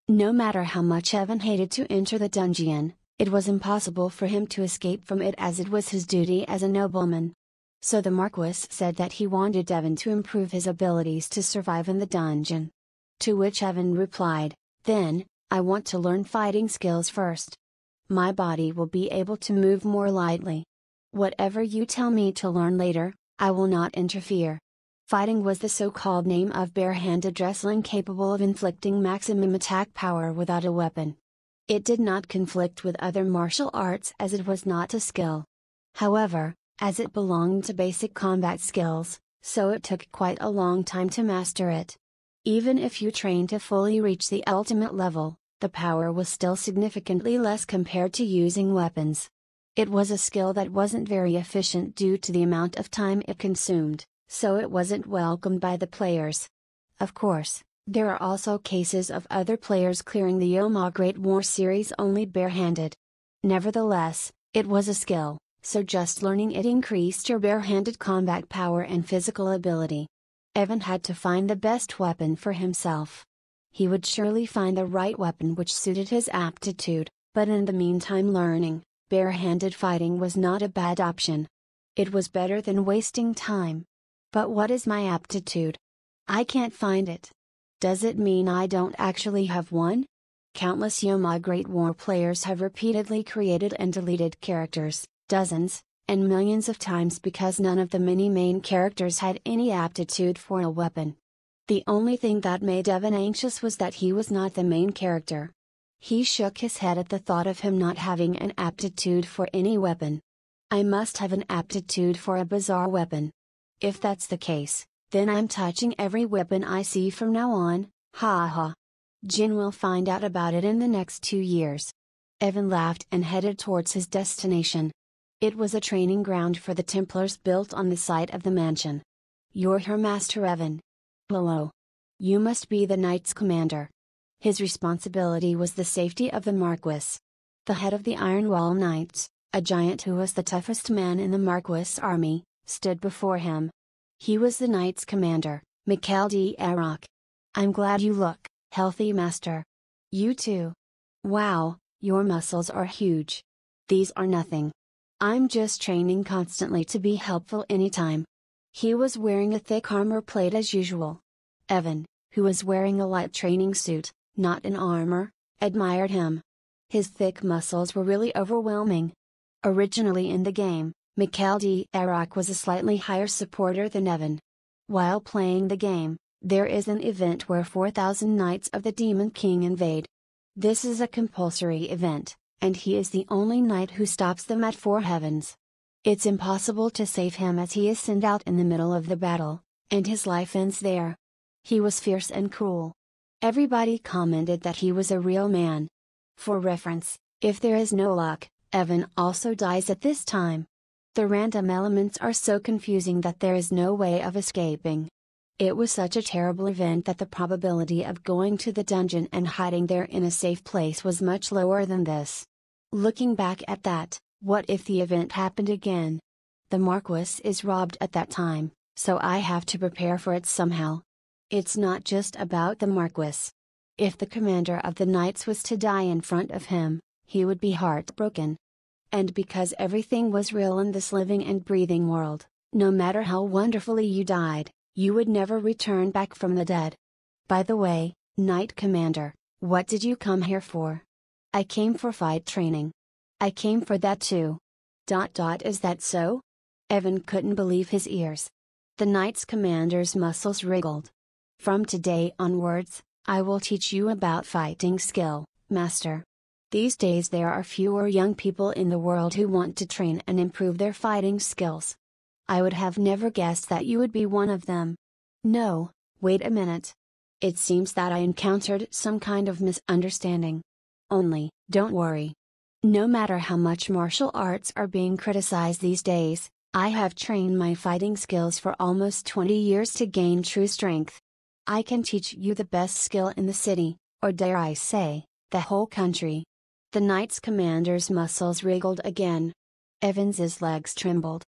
No matter how much Evan hated to enter the dungeon, it was impossible for him to escape from it as it was his duty as a nobleman. So the Marquis said that he wanted Evan to improve his abilities to survive in the dungeon. To which Evan replied, "Then, I want to learn fighting skills first. My body will be able to move more lightly. Whatever you tell me to learn later, I will not interfere." Fighting was the so-called name of bare-handed wrestling capable of inflicting maximum attack power without a weapon. It did not conflict with other martial arts as it was not a skill. However, as it belonged to basic combat skills, so it took quite a long time to master it. Even if you trained to fully reach the ultimate level, the power was still significantly less compared to using weapons. It was a skill that wasn't very efficient due to the amount of time it consumed, so it wasn't welcomed by the players. Of course, there are also cases of other players clearing the Yoma Great War series only barehanded. Nevertheless, it was a skill, so just learning it increased your barehanded combat power and physical ability. Evan had to find the best weapon for himself. He would surely find the right weapon which suited his aptitude, but in the meantime learning barehanded fighting was not a bad option. It was better than wasting time. But what is my aptitude? I can't find it. Does it mean I don't actually have one? Countless Yoma Great War players have repeatedly created and deleted characters, dozens, and millions of times because none of the many main characters had any aptitude for a weapon. The only thing that made Evan anxious was that he was not the main character. He shook his head at the thought of him not having an aptitude for any weapon. I must have an aptitude for a bizarre weapon. If that's the case, then I'm touching every weapon I see from now on, ha ha. Jin will find out about it in the next 2 years. Evan laughed and headed towards his destination. It was a training ground for the Templars built on the site of the mansion. "You're here, Master Evan." "Hello. You must be the Knights Commander." His responsibility was the safety of the Marquis. The head of the Iron Wall Knights, a giant who was the toughest man in the Marquis army, stood before him. He was the Knights Commander, Mikhail d'Arak. "I'm glad you look healthy, Master. You too. Wow, your muscles are huge. These are nothing. I'm just training constantly to be helpful anytime." He was wearing a thick armor plate as usual. Evan, who was wearing a light training suit, not in armor, admired him. His thick muscles were really overwhelming. Originally in the game, Mikhail d'Arak was a slightly higher supporter than Evan. While playing the game, There is an event where 4,000 knights of the Demon King invade. This is a compulsory event, and he is the only knight who stops them at 4 heavens. It's impossible to save him as he is sent out in the middle of the battle, and his life ends there. He was fierce and cruel. Everybody commented that he was a real man. For reference, if there is no luck, Evan also dies at this time. The random elements are so confusing that there is no way of escaping. It was such a terrible event that the probability of going to the dungeon and hiding there in a safe place was much lower than this. Looking back at that, what if the event happened again? The Marquis is robbed at that time, so I have to prepare for it somehow. It's not just about the Marquis. If the commander of the knights was to die in front of him, he would be heartbroken. And because everything was real in this living and breathing world, no matter how wonderfully you died, you would never return back from the dead. By the way, Knight Commander, what did you come here for? I came for fight training. I came for that too. Is that so? Evan couldn't believe his ears. The Knights Commander's muscles wriggled. From today onwards, I will teach you about fighting skill, Master. These days there are fewer young people in the world who want to train and improve their fighting skills. I would have never guessed that you would be one of them. No, wait a minute. It seems that I encountered some kind of misunderstanding. Only, don't worry. No matter how much martial arts are being criticized these days, I have trained my fighting skills for almost 20 years to gain true strength. I can teach you the best skill in the city, or dare I say, the whole country. The Knights Commander's muscles wriggled again. Evans's legs trembled.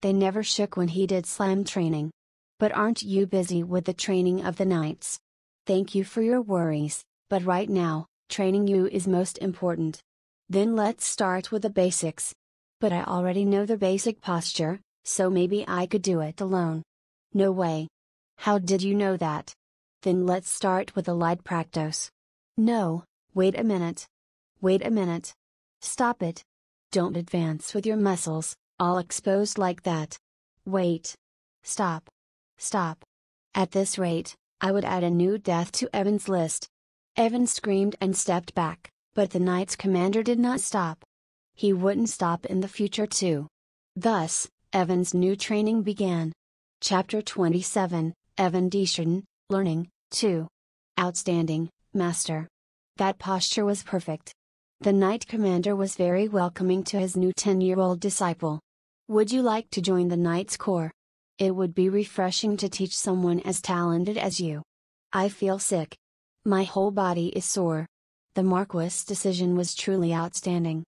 They never shook when he did slam training. But aren't you busy with the training of the knights? Thank you for your worries, but right now, training you is most important. Then let's start with the basics. But I already know the basic posture, so maybe I could do it alone. No way. How did you know that? Then let's start with a light practice. No, wait a minute. Wait a minute. Stop it. Don't advance with your muscles, all exposed like that. Wait. Stop. Stop. At this rate, I would add a new death to Evan's list. Evan screamed and stepped back, but the Knights Commander did not stop. He wouldn't stop in the future too. Thus, Evan's new training began. Chapter 27, Evan Desjardins, Learning, 2. Outstanding, Master. That posture was perfect. The Knight Commander was very welcoming to his new 10-year-old disciple. Would you like to join the Knights Corps? It would be refreshing to teach someone as talented as you. I feel sick. My whole body is sore. The Marquis' decision was truly outstanding.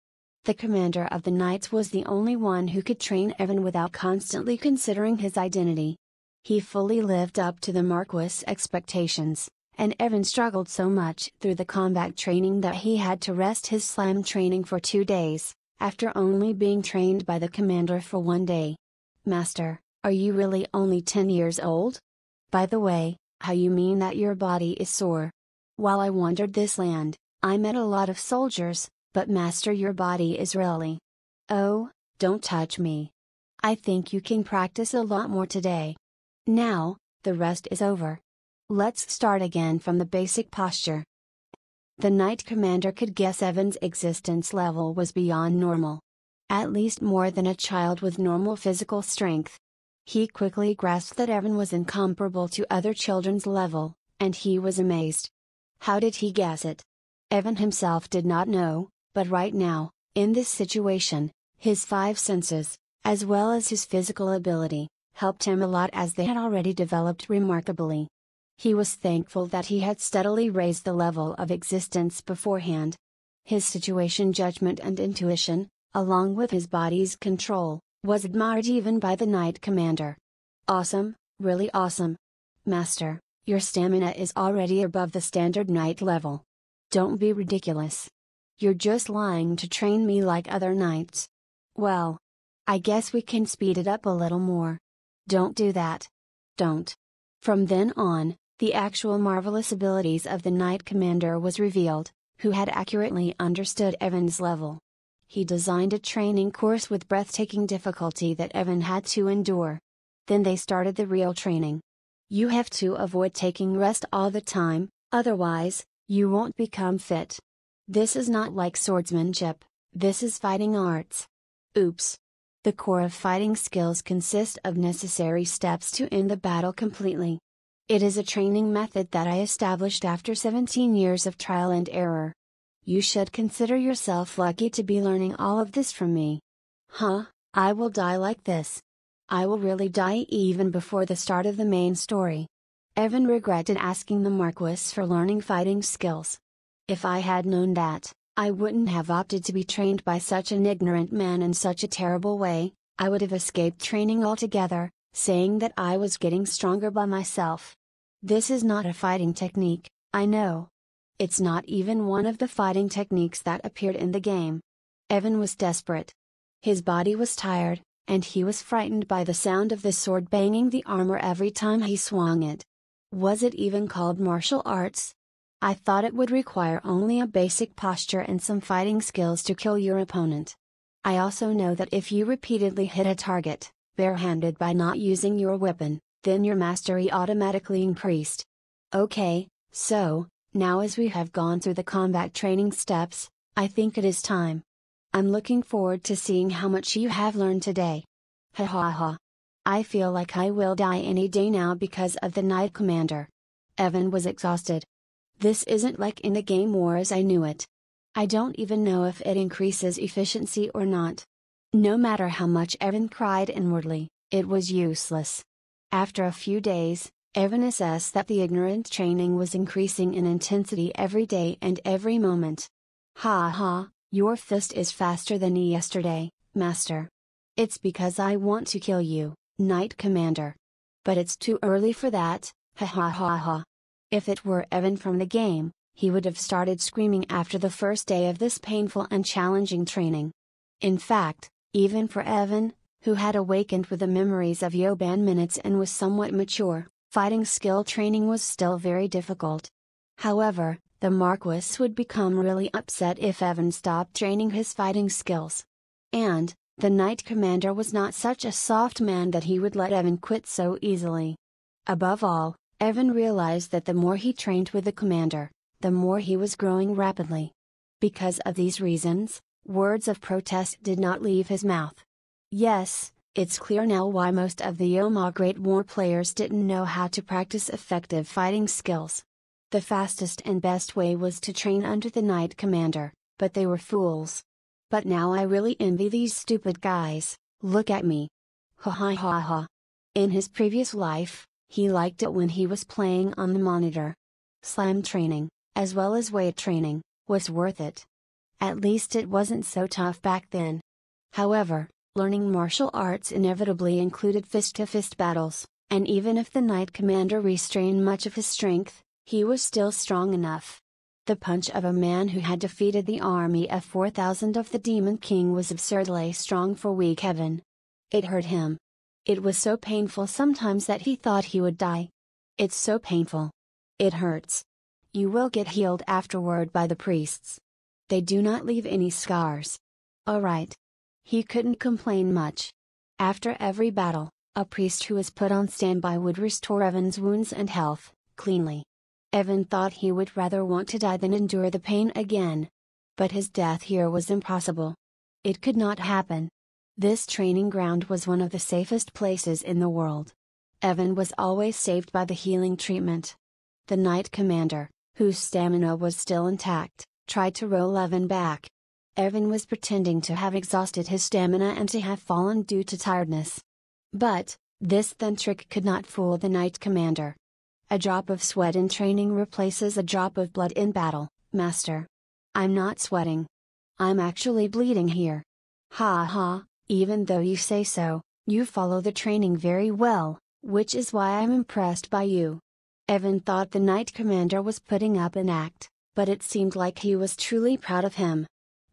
The commander of the Knights was the only one who could train Evan without constantly considering his identity. He fully lived up to the Marquis' expectations, and Evan struggled so much through the combat training that he had to rest his slam training for 2 days, after only being trained by the commander for 1 day. Master, are you really only 10 years old? By the way, how you mean that your body is sore? While I wandered this land, I met a lot of soldiers, but Master, your body is really... Oh, don't touch me. I think you can practice a lot more today. Now, the rest is over. Let's start again from the basic posture. The Knight Commander could guess Evan's existence level was beyond normal. At least more than a child with normal physical strength. He quickly grasped that Evan was incomparable to other children's level, and he was amazed. How did he guess it? Evan himself did not know, but right now, in this situation, his 5 senses, as well as his physical ability, helped him a lot as they had already developed remarkably. He was thankful that he had steadily raised the level of existence beforehand. His situation judgment and intuition, along with his body's control, was admired even by the Knight Commander. Awesome, really awesome. Master, your stamina is already above the standard knight level. Don't be ridiculous. You're just lying to train me like other knights. Well, I guess we can speed it up a little more. Don't do that. Don't. From then on, the actual marvelous abilities of the Knight Commander was revealed, who had accurately understood Evan's level. He designed a training course with breathtaking difficulty that Evan had to endure. Then they started the real training. You have to avoid taking rest all the time, otherwise, you won't become fit. This is not like swordsmanship, this is fighting arts. Oops. The core of fighting skills consists of necessary steps to end the battle completely. It is a training method that I established after 17 years of trial and error. You should consider yourself lucky to be learning all of this from me. Huh, I will die like this. I will really die even before the start of the main story. Evan regretted asking the Marquis for learning fighting skills. If I had known that, I wouldn't have opted to be trained by such an ignorant man in such a terrible way. I would have escaped training altogether, saying that I was getting stronger by myself. This is not a fighting technique, I know. It's not even one of the fighting techniques that appeared in the game. Evan was desperate. His body was tired, and he was frightened by the sound of the sword banging the armor every time he swung it. Was it even called martial arts? I thought it would require only a basic posture and some fighting skills to kill your opponent. I also know that if you repeatedly hit a target, barehanded by not using your weapon, then your mastery automatically increased. Okay, so, now as we have gone through the combat training steps, I think it is time. I'm looking forward to seeing how much you have learned today. Ha ha ha. I feel like I will die any day now because of the Knight Commander. Evan was exhausted. This isn't like in the game war as I knew it. I don't even know if it increases efficiency or not. No matter how much Evan cried inwardly, it was useless. After a few days, Evan assessed that the ignorant training was increasing in intensity every day and every moment. Ha ha, your fist is faster than yesterday, Master. It's because I want to kill you, Knight Commander. But it's too early for that, ha ha ha ha. If it were Evan from the game, he would have started screaming after the first day of this painful and challenging training. In fact, even for Evan, who had awakened with the memories of Yoban minutes and was somewhat mature, fighting skill training was still very difficult. However, the Marquis would become really upset if Evan stopped training his fighting skills. And, the Knight Commander was not such a soft man that he would let Evan quit so easily. Above all, Evan realized that the more he trained with the commander, the more he was growing rapidly. Because of these reasons, words of protest did not leave his mouth. Yes, it's clear now why most of the Yoma Great War players didn't know how to practice effective fighting skills. The fastest and best way was to train under the Knight Commander, but they were fools. But now I really envy these stupid guys. Look at me. Ha ha ha ha. In his previous life, he liked it when he was playing on the monitor. Slam training, as well as weight training, was worth it. At least it wasn't so tough back then. However, learning martial arts inevitably included fist-to-fist battles, and even if the Knight Commander restrained much of his strength, he was still strong enough. The punch of a man who had defeated the army of 4,000 of the Demon King was absurdly strong for weak Evan. It hurt him. It was so painful sometimes that he thought he would die. It's so painful. It hurts. You will get healed afterward by the priests. They do not leave any scars. Alright. He couldn't complain much. After every battle, a priest who was put on standby would restore Evan's wounds and health, cleanly. Evan thought he would rather want to die than endure the pain again. But his death here was impossible. It could not happen. This training ground was one of the safest places in the world. Evan was always saved by the healing treatment. The Knight Commander, whose stamina was still intact, tried to roll Evan back. Evan was pretending to have exhausted his stamina and to have fallen due to tiredness. But, this then trick could not fool the Knight Commander. A drop of sweat in training replaces a drop of blood in battle, Master. I'm not sweating. I'm actually bleeding here. Ha ha. Even though you say so, you follow the training very well, which is why I'm impressed by you. Evan thought the Knight Commander was putting up an act, but it seemed like he was truly proud of him.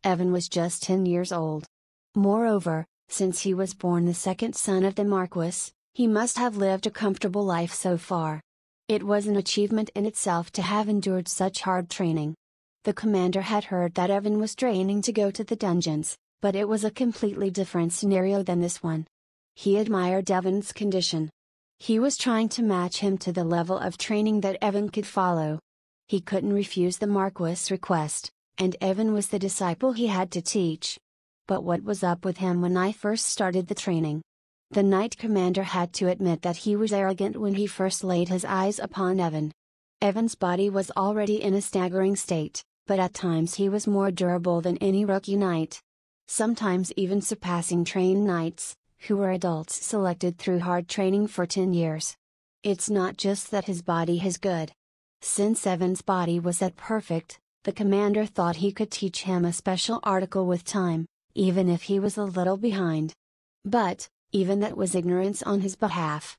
Evan was just 10 years old. Moreover, since he was born the second son of the Marquis, he must have lived a comfortable life so far. It was an achievement in itself to have endured such hard training. The commander had heard that Evan was training to go to the dungeons, but it was a completely different scenario than this one. He admired Evan's condition. He was trying to match him to the level of training that Evan could follow. He couldn't refuse the Marquis' request, and Evan was the disciple he had to teach. But what was up with him when I first started the training? The Knight Commander had to admit that he was arrogant when he first laid his eyes upon Evan. Evan's body was already in a staggering state, but at times he was more durable than any rookie knight. Sometimes even surpassing trained knights, who were adults selected through hard training for 10 years. It's not just that his body is good. Since Evan's body was at perfect, the commander thought he could teach him a special article with time, even if he was a little behind. But, even that was ignorance on his behalf.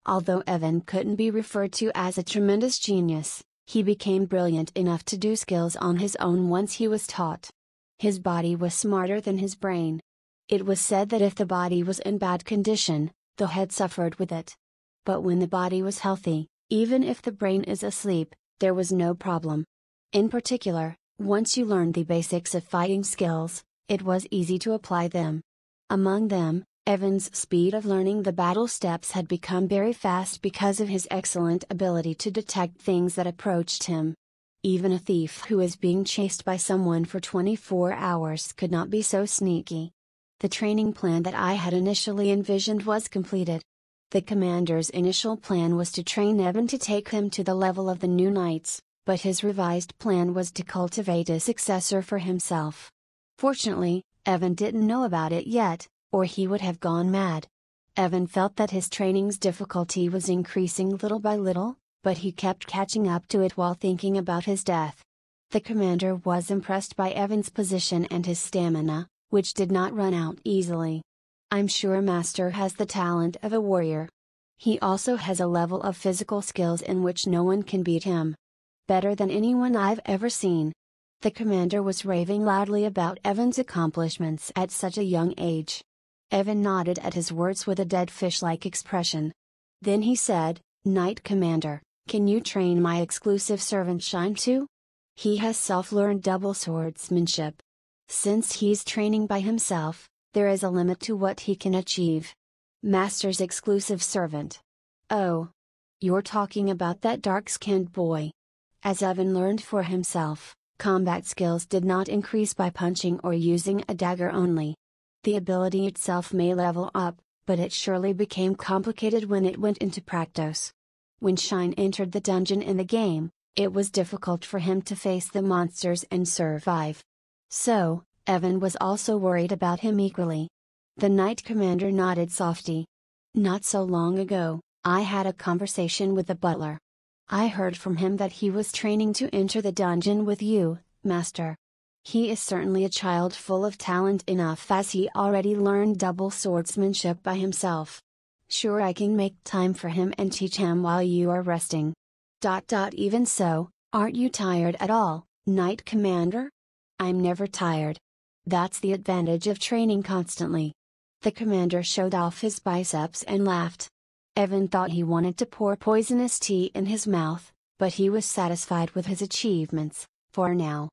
Although Evan couldn't be referred to as a tremendous genius, he became brilliant enough to do skills on his own once he was taught. His body was smarter than his brain. It was said that if the body was in bad condition, the head suffered with it. But when the body was healthy, even if the brain is asleep, there was no problem. In particular, once you learned the basics of fighting skills, it was easy to apply them. Among them, Evan's speed of learning the battle steps had become very fast because of his excellent ability to detect things that approached him. Even a thief who is being chased by someone for 24 hours could not be so sneaky. The training plan that I had initially envisioned was completed. The commander's initial plan was to train Evan to take him to the level of the new knights, but his revised plan was to cultivate a successor for himself. Fortunately, Evan didn't know about it yet, or he would have gone mad. Evan felt that his training's difficulty was increasing little by little, but he kept catching up to it while thinking about his death. The commander was impressed by Evan's position and his stamina, which did not run out easily. I'm sure Master has the talent of a warrior. He also has a level of physical skills in which no one can beat him. Better than anyone I've ever seen. The commander was raving loudly about Evan's accomplishments at such a young age. Evan nodded at his words with a dead fish-like expression. Then he said, "Knight Commander, can you train my exclusive servant Shine too? He has self-learned double swordsmanship. Since he's training by himself, there is a limit to what he can achieve." Master's exclusive servant. Oh. You're talking about that dark-skinned boy. As Evan learned for himself, combat skills did not increase by punching or using a dagger only. The ability itself may level up, but it surely became complicated when it went into practice. When Shine entered the dungeon in the game, it was difficult for him to face the monsters and survive. So, Evan was also worried about him equally. The Knight Commander nodded softly. Not so long ago, I had a conversation with the butler. I heard from him that he was training to enter the dungeon with you, Master. He is certainly a child full of talent enough as he already learned double swordsmanship by himself. Sure, I can make time for him and teach him while you are resting. Even so, aren't you tired at all, Knight Commander? I'm never tired. That's the advantage of training constantly. The commander showed off his biceps and laughed. Evan thought he wanted to pour poisonous tea in his mouth, but he was satisfied with his achievements, for now.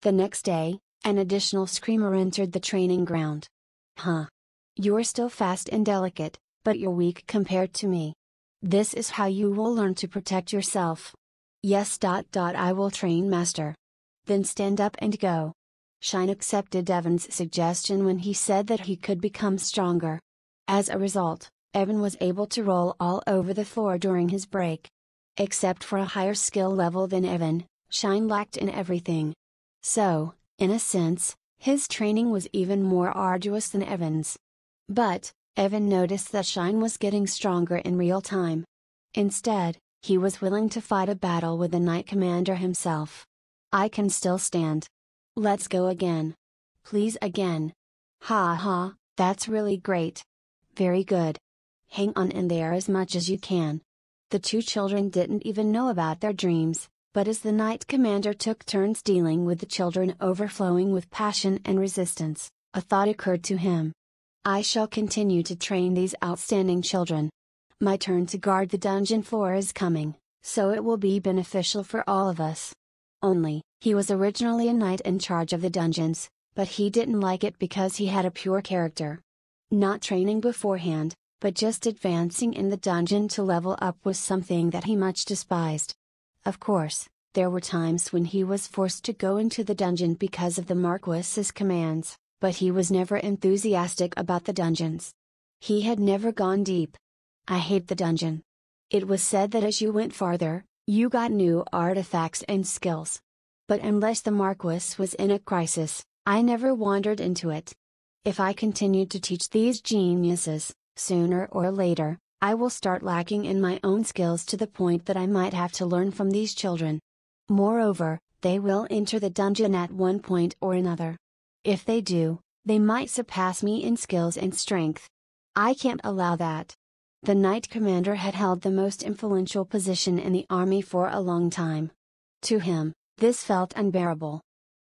The next day, an additional screamer entered the training ground. Huh. You're still fast and delicate, but you're weak compared to me. This is how you will learn to protect yourself. Yes. I will train Master. Then stand up and go. Shine accepted Evan's suggestion when he said that he could become stronger. As a result, Evan was able to roll all over the floor during his break. Except for a higher skill level than Evan, Shine lacked in everything. So, in a sense, his training was even more arduous than Evan's. But, Evan noticed that Shine was getting stronger in real time. Instead, he was willing to fight a battle with the Knight Commander himself. I can still stand. Let's go again. Please again. Ha ha, that's really great. Very good. Hang on in there as much as you can. The two children didn't even know about their dreams, but as the Knight Commander took turns dealing with the children overflowing with passion and resistance, a thought occurred to him. I shall continue to train these outstanding children. My turn to guard the dungeon floor is coming, so it will be beneficial for all of us. Only, he was originally a knight in charge of the dungeons, but he didn't like it because he had a pure character. Not training beforehand, but just advancing in the dungeon to level up was something that he much despised. Of course, there were times when he was forced to go into the dungeon because of the Marquis's commands, but he was never enthusiastic about the dungeons. He had never gone deep. "I hate the dungeon. It was said that as you went farther, you got new artifacts and skills. But unless the Marquis was in a crisis, I never wandered into it. If I continued to teach these geniuses, sooner or later, I will start lacking in my own skills to the point that I might have to learn from these children. Moreover, they will enter the dungeon at one point or another. If they do, they might surpass me in skills and strength. I can't allow that." The Knight Commander had held the most influential position in the army for a long time. To him, this felt unbearable.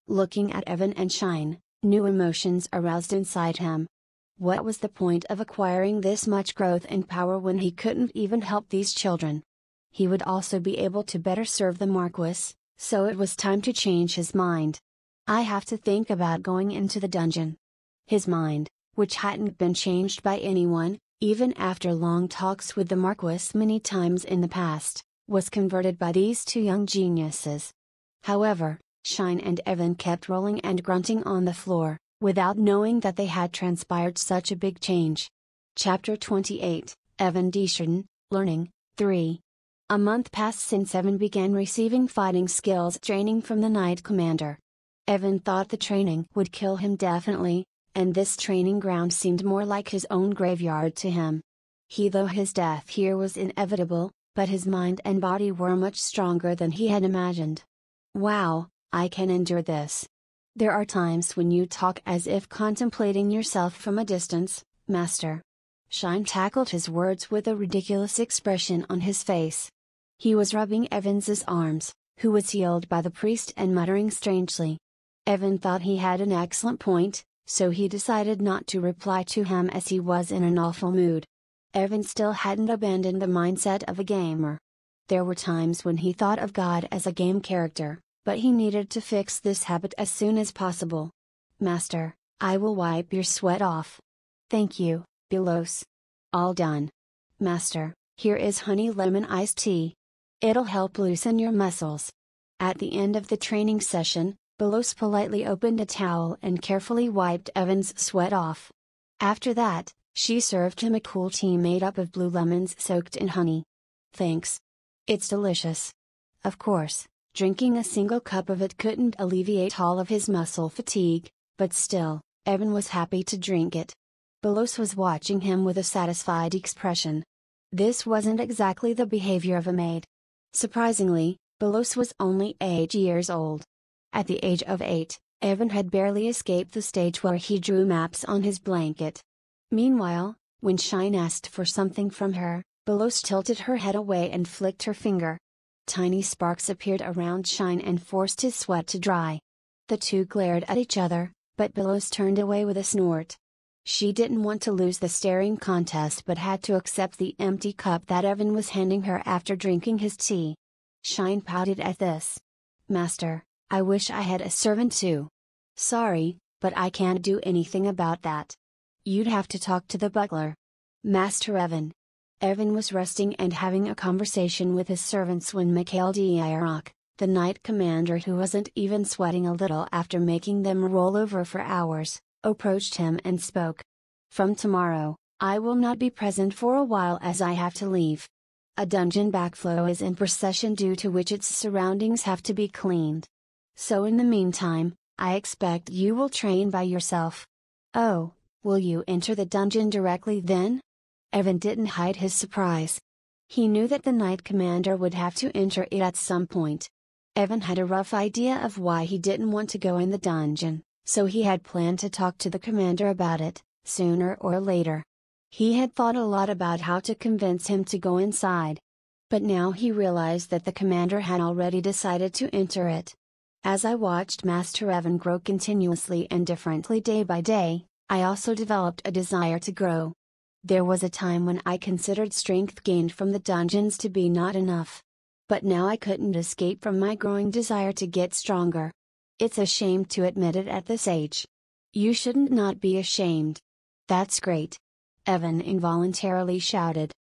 Looking at Evan and Shine, new emotions aroused inside him. What was the point of acquiring this much growth and power when he couldn't even help these children? He would also be able to better serve the Marquis, so it was time to change his mind. "I have to think about going into the dungeon." His mind, which hadn't been changed by anyone, even after long talks with the Marquis many times in the past, was converted by these two young geniuses. However, Shine and Evan kept rolling and grunting on the floor, without knowing that they had transpired such a big change. Chapter 28, Evan Desjardins, Learning, 3. A month passed since Evan began receiving fighting skills training from the Knight Commander. Evan thought the training would kill him definitely, and this training ground seemed more like his own graveyard to him. Though his death here was inevitable, but his mind and body were much stronger than he had imagined. "Wow, I can endure this. There are times when you talk as if contemplating yourself from a distance, Master." Shine tackled his words with a ridiculous expression on his face. He was rubbing Evans's arms, who was healed by the priest, and muttering strangely. Evan thought he had an excellent point, so he decided not to reply to him as he was in an awful mood. Evan still hadn't abandoned the mindset of a gamer. There were times when he thought of God as a game character, but he needed to fix this habit as soon as possible. "Master, I will wipe your sweat off." "Thank you, Belos. All done. Master, here is honey lemon iced tea. It'll help loosen your muscles." At the end of the training session, Belos politely opened a towel and carefully wiped Evan's sweat off. After that, she served him a cool tea made up of blue lemons soaked in honey. "Thanks. It's delicious." Of course, drinking a single cup of it couldn't alleviate all of his muscle fatigue, but still, Evan was happy to drink it. Belos was watching him with a satisfied expression. This wasn't exactly the behavior of a maid. Surprisingly, Belos was only 8 years old. At the age of 8, Evan had barely escaped the stage where he drew maps on his blanket. Meanwhile, when Shine asked for something from her, Belos tilted her head away and flicked her finger. Tiny sparks appeared around Shine and forced his sweat to dry. The two glared at each other, but Belos turned away with a snort. She didn't want to lose the staring contest but had to accept the empty cup that Evan was handing her after drinking his tea. Shine pouted at this. "Master, I wish I had a servant too. Sorry, but I can't do anything about that. You'd have to talk to the butler." "Master Evan." Evan was resting and having a conversation with his servants when Mikhail Dierok, the Knight Commander who wasn't even sweating a little after making them roll over for hours, approached him and spoke. "From tomorrow, I will not be present for a while as I have to leave. A dungeon backflow is in procession due to which its surroundings have to be cleaned. So in the meantime, I expect you will train by yourself." "Oh, will you enter the dungeon directly then?" Evan didn't hide his surprise. He knew that the Knight Commander would have to enter it at some point. Evan had a rough idea of why he didn't want to go in the dungeon, so he had planned to talk to the commander about it, sooner or later. He had thought a lot about how to convince him to go inside. But now he realized that the commander had already decided to enter it. As I watched Master Evan grow continuously and differently day by day, I also developed a desire to grow. There was a time when I considered strength gained from the dungeons to be not enough. But now I couldn't escape from my growing desire to get stronger. It's a shame to admit it at this age. You shouldn't not be ashamed. That's great. Evan involuntarily shouted.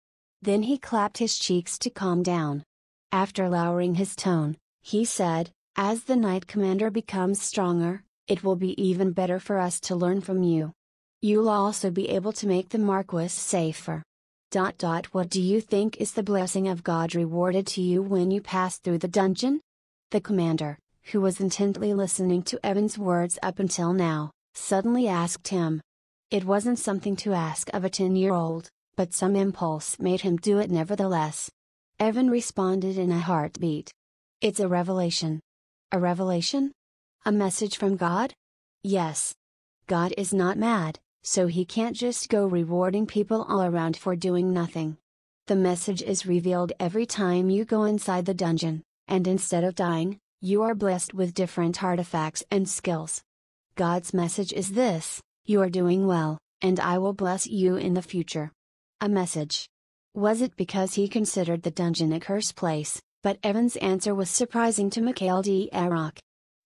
Then he clapped his cheeks to calm down. After lowering his tone, he said, "As the Knight Commander becomes stronger, it will be even better for us to learn from you. You'll also be able to make the Marquis safer. What do you think is the blessing of God rewarded to you when you pass through the dungeon?" The commander, who was intently listening to Evan's words up until now, suddenly asked him. It wasn't something to ask of a 10-year-old, but some impulse made him do it nevertheless. Evan responded in a heartbeat. "It's a revelation." "A revelation? A message from God?" "Yes. God is not mad, so he can't just go rewarding people all around for doing nothing. The message is revealed every time you go inside the dungeon, and instead of dying, you are blessed with different artifacts and skills. God's message is this: you are doing well, and I will bless you in the future." A message. Was it because he considered the dungeon a cursed place? But Evan's answer was surprising to Mikhail d'Aroc.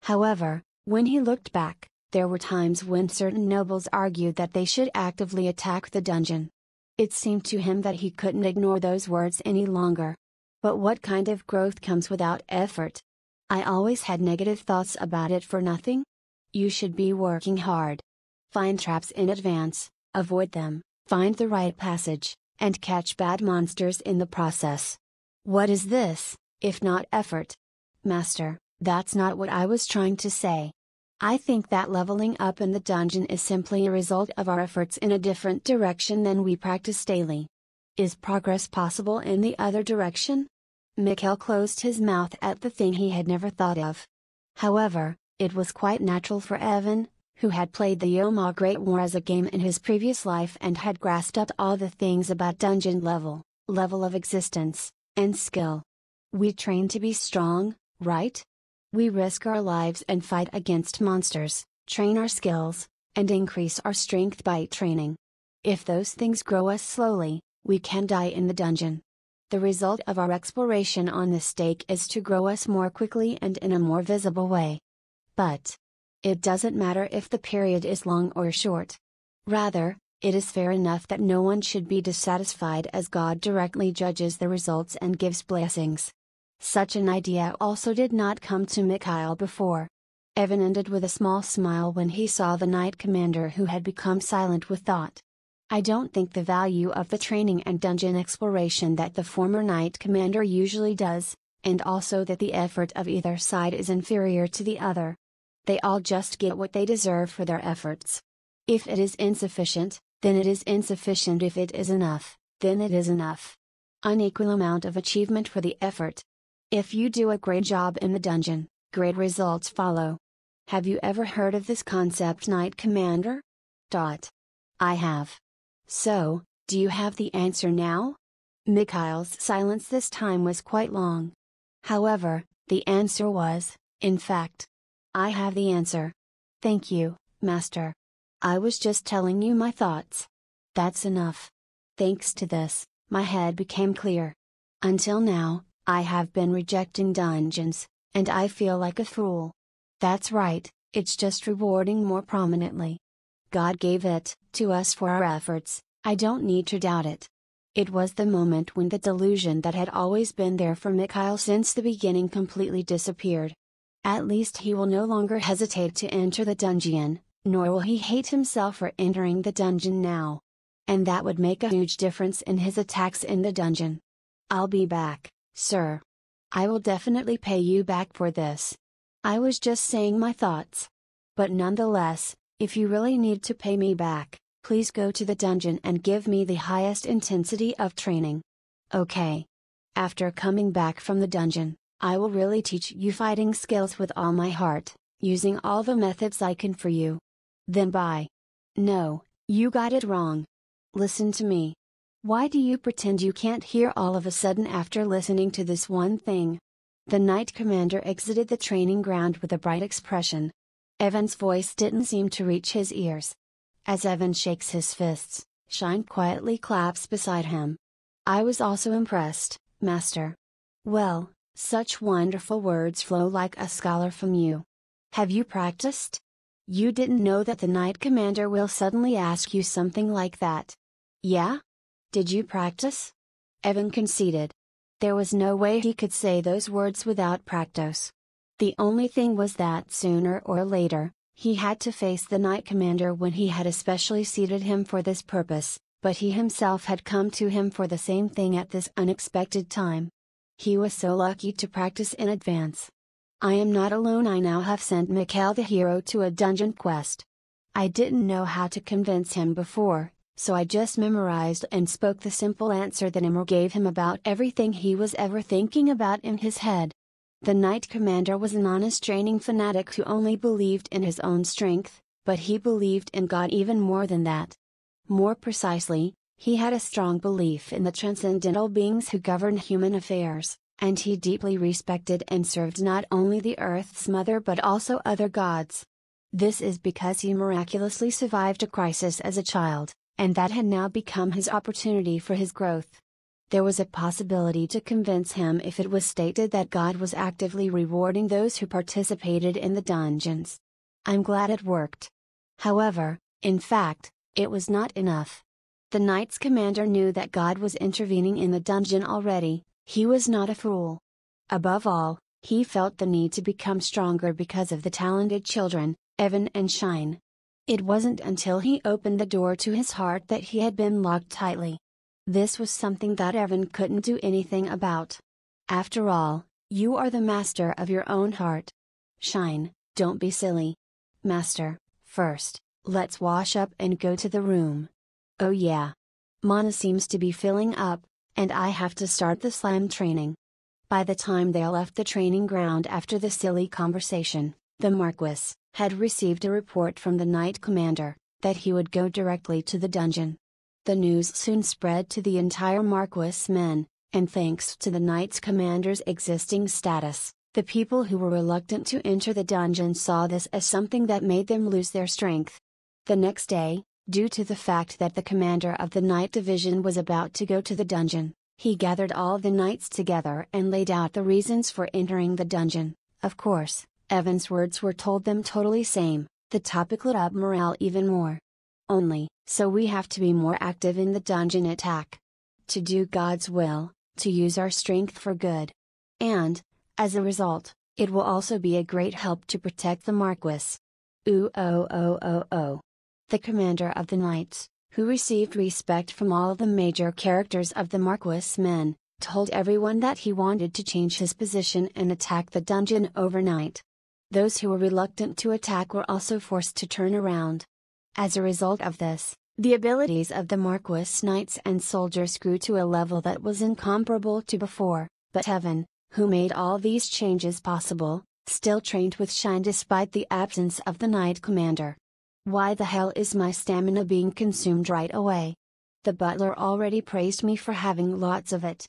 However, when he looked back, there were times when certain nobles argued that they should actively attack the dungeon. It seemed to him that he couldn't ignore those words any longer. But what kind of growth comes without effort? I always had negative thoughts about it for nothing. You should be working hard. Find traps in advance, avoid them, find the right passage, and catch bad monsters in the process. What is this, if not effort? Master, that's not what I was trying to say. I think that leveling up in the dungeon is simply a result of our efforts in a different direction than we practice daily. Is progress possible in the other direction? Mikhail closed his mouth at the thing he had never thought of. However, it was quite natural for Evan, who had played the Yoma Great War as a game in his previous life and had grasped up all the things about dungeon level of existence, and skill. We train to be strong, right? We risk our lives and fight against monsters, train our skills, and increase our strength by training. If those things grow us slowly, we can die in the dungeon. The result of our exploration on this stake is to grow us more quickly and in a more visible way. But it doesn't matter if the period is long or short. Rather, it is fair enough that no one should be dissatisfied as God directly judges the results and gives blessings. Such an idea also did not come to Mikhail before. Evan ended with a small smile when he saw the Knight Commander, who had become silent with thought. I don't think the value of the training and dungeon exploration that the former Knight Commander usually does, and also that the effort of either side is inferior to the other. They all just get what they deserve for their efforts. If it is insufficient, then it is insufficient. If it is enough, then it is enough. Unequal amount of achievement for the effort. If you do a great job in the dungeon, great results follow. Have you ever heard of this concept, Knight Commander? I have. So, do you have the answer now? Mikhail's silence this time was quite long. However, the answer was, in fact, I have the answer. Thank you, Master. I was just telling you my thoughts. That's enough. Thanks to this, my head became clear. Until now, I have been rejecting dungeons, and I feel like a fool. That's right, it's just rewarding more prominently. God gave it to us for our efforts, I don't need to doubt it. It was the moment when the delusion that had always been there for Mikhail since the beginning completely disappeared. At least he will no longer hesitate to enter the dungeon, nor will he hate himself for entering the dungeon now. And that would make a huge difference in his attacks in the dungeon. I'll be back, sir. I will definitely pay you back for this. I was just saying my thoughts. But nonetheless, if you really need to pay me back, please go to the dungeon and give me the highest intensity of training. Okay. After coming back from the dungeon, I will really teach you fighting skills with all my heart, using all the methods I can for you. Then bye. No, you got it wrong. Listen to me. Why do you pretend you can't hear all of a sudden after listening to this one thing? The Knight Commander exited the training ground with a bright expression. Evan's voice didn't seem to reach his ears. As Evan shakes his fists, Shine quietly claps beside him. I was also impressed, Master. Well, such wonderful words flow like a scholar from you. Have you practiced? You didn't know that the Knight Commander will suddenly ask you something like that. Yeah? Did you practice? Evan conceded. There was no way he could say those words without practice. The only thing was that sooner or later, he had to face the Knight Commander when he had especially seated him for this purpose, but he himself had come to him for the same thing at this unexpected time. He was so lucky to practice in advance. I am not alone. I now have sent Mikhail the hero to a dungeon quest. I didn't know how to convince him before, so I just memorized and spoke the simple answer that Emir gave him about everything he was ever thinking about in his head. The Knight Commander was an honest training fanatic who only believed in his own strength, but he believed in God even more than that. More precisely, he had a strong belief in the transcendental beings who govern human affairs, and he deeply respected and served not only the Earth's mother but also other gods. This is because he miraculously survived a crisis as a child, and that had now become his opportunity for his growth. There was a possibility to convince him if it was stated that God was actively rewarding those who participated in the dungeons. I'm glad it worked. However, in fact, it was not enough. The Knight's Commander knew that God was intervening in the dungeon already. He was not a fool. Above all, he felt the need to become stronger because of the talented children, Evan and Shine. It wasn't until he opened the door to his heart that he had been locked tightly. This was something that Evan couldn't do anything about. After all, you are the master of your own heart. Shine, don't be silly. Master, first, let's wash up and go to the room. Oh yeah. Mana seems to be filling up, and I have to start the slam training. By the time they left the training ground after the silly conversation, the Marquis had received a report from the Knight Commander that he would go directly to the dungeon. The news soon spread to the entire Marquis men, and thanks to the Knight's Commander's existing status, the people who were reluctant to enter the dungeon saw this as something that made them lose their strength. The next day, due to the fact that the commander of the Knight Division was about to go to the dungeon, he gathered all the knights together and laid out the reasons for entering the dungeon. Of course, Evan's words were told them totally same. The topic lit up morale even more. Only, so we have to be more active in the dungeon attack. To do God's will, to use our strength for good. And, as a result, it will also be a great help to protect the Marquis. The commander of the knights, who received respect from all the major characters of the Marquis men, told everyone that he wanted to change his position and attack the dungeon overnight. Those who were reluctant to attack were also forced to turn around. As a result of this, the abilities of the Marquis knights and soldiers grew to a level that was incomparable to before, but Evan, who made all these changes possible, still trained with Shine despite the absence of the Knight Commander. Why the hell is my stamina being consumed right away? The butler already praised me for having lots of it.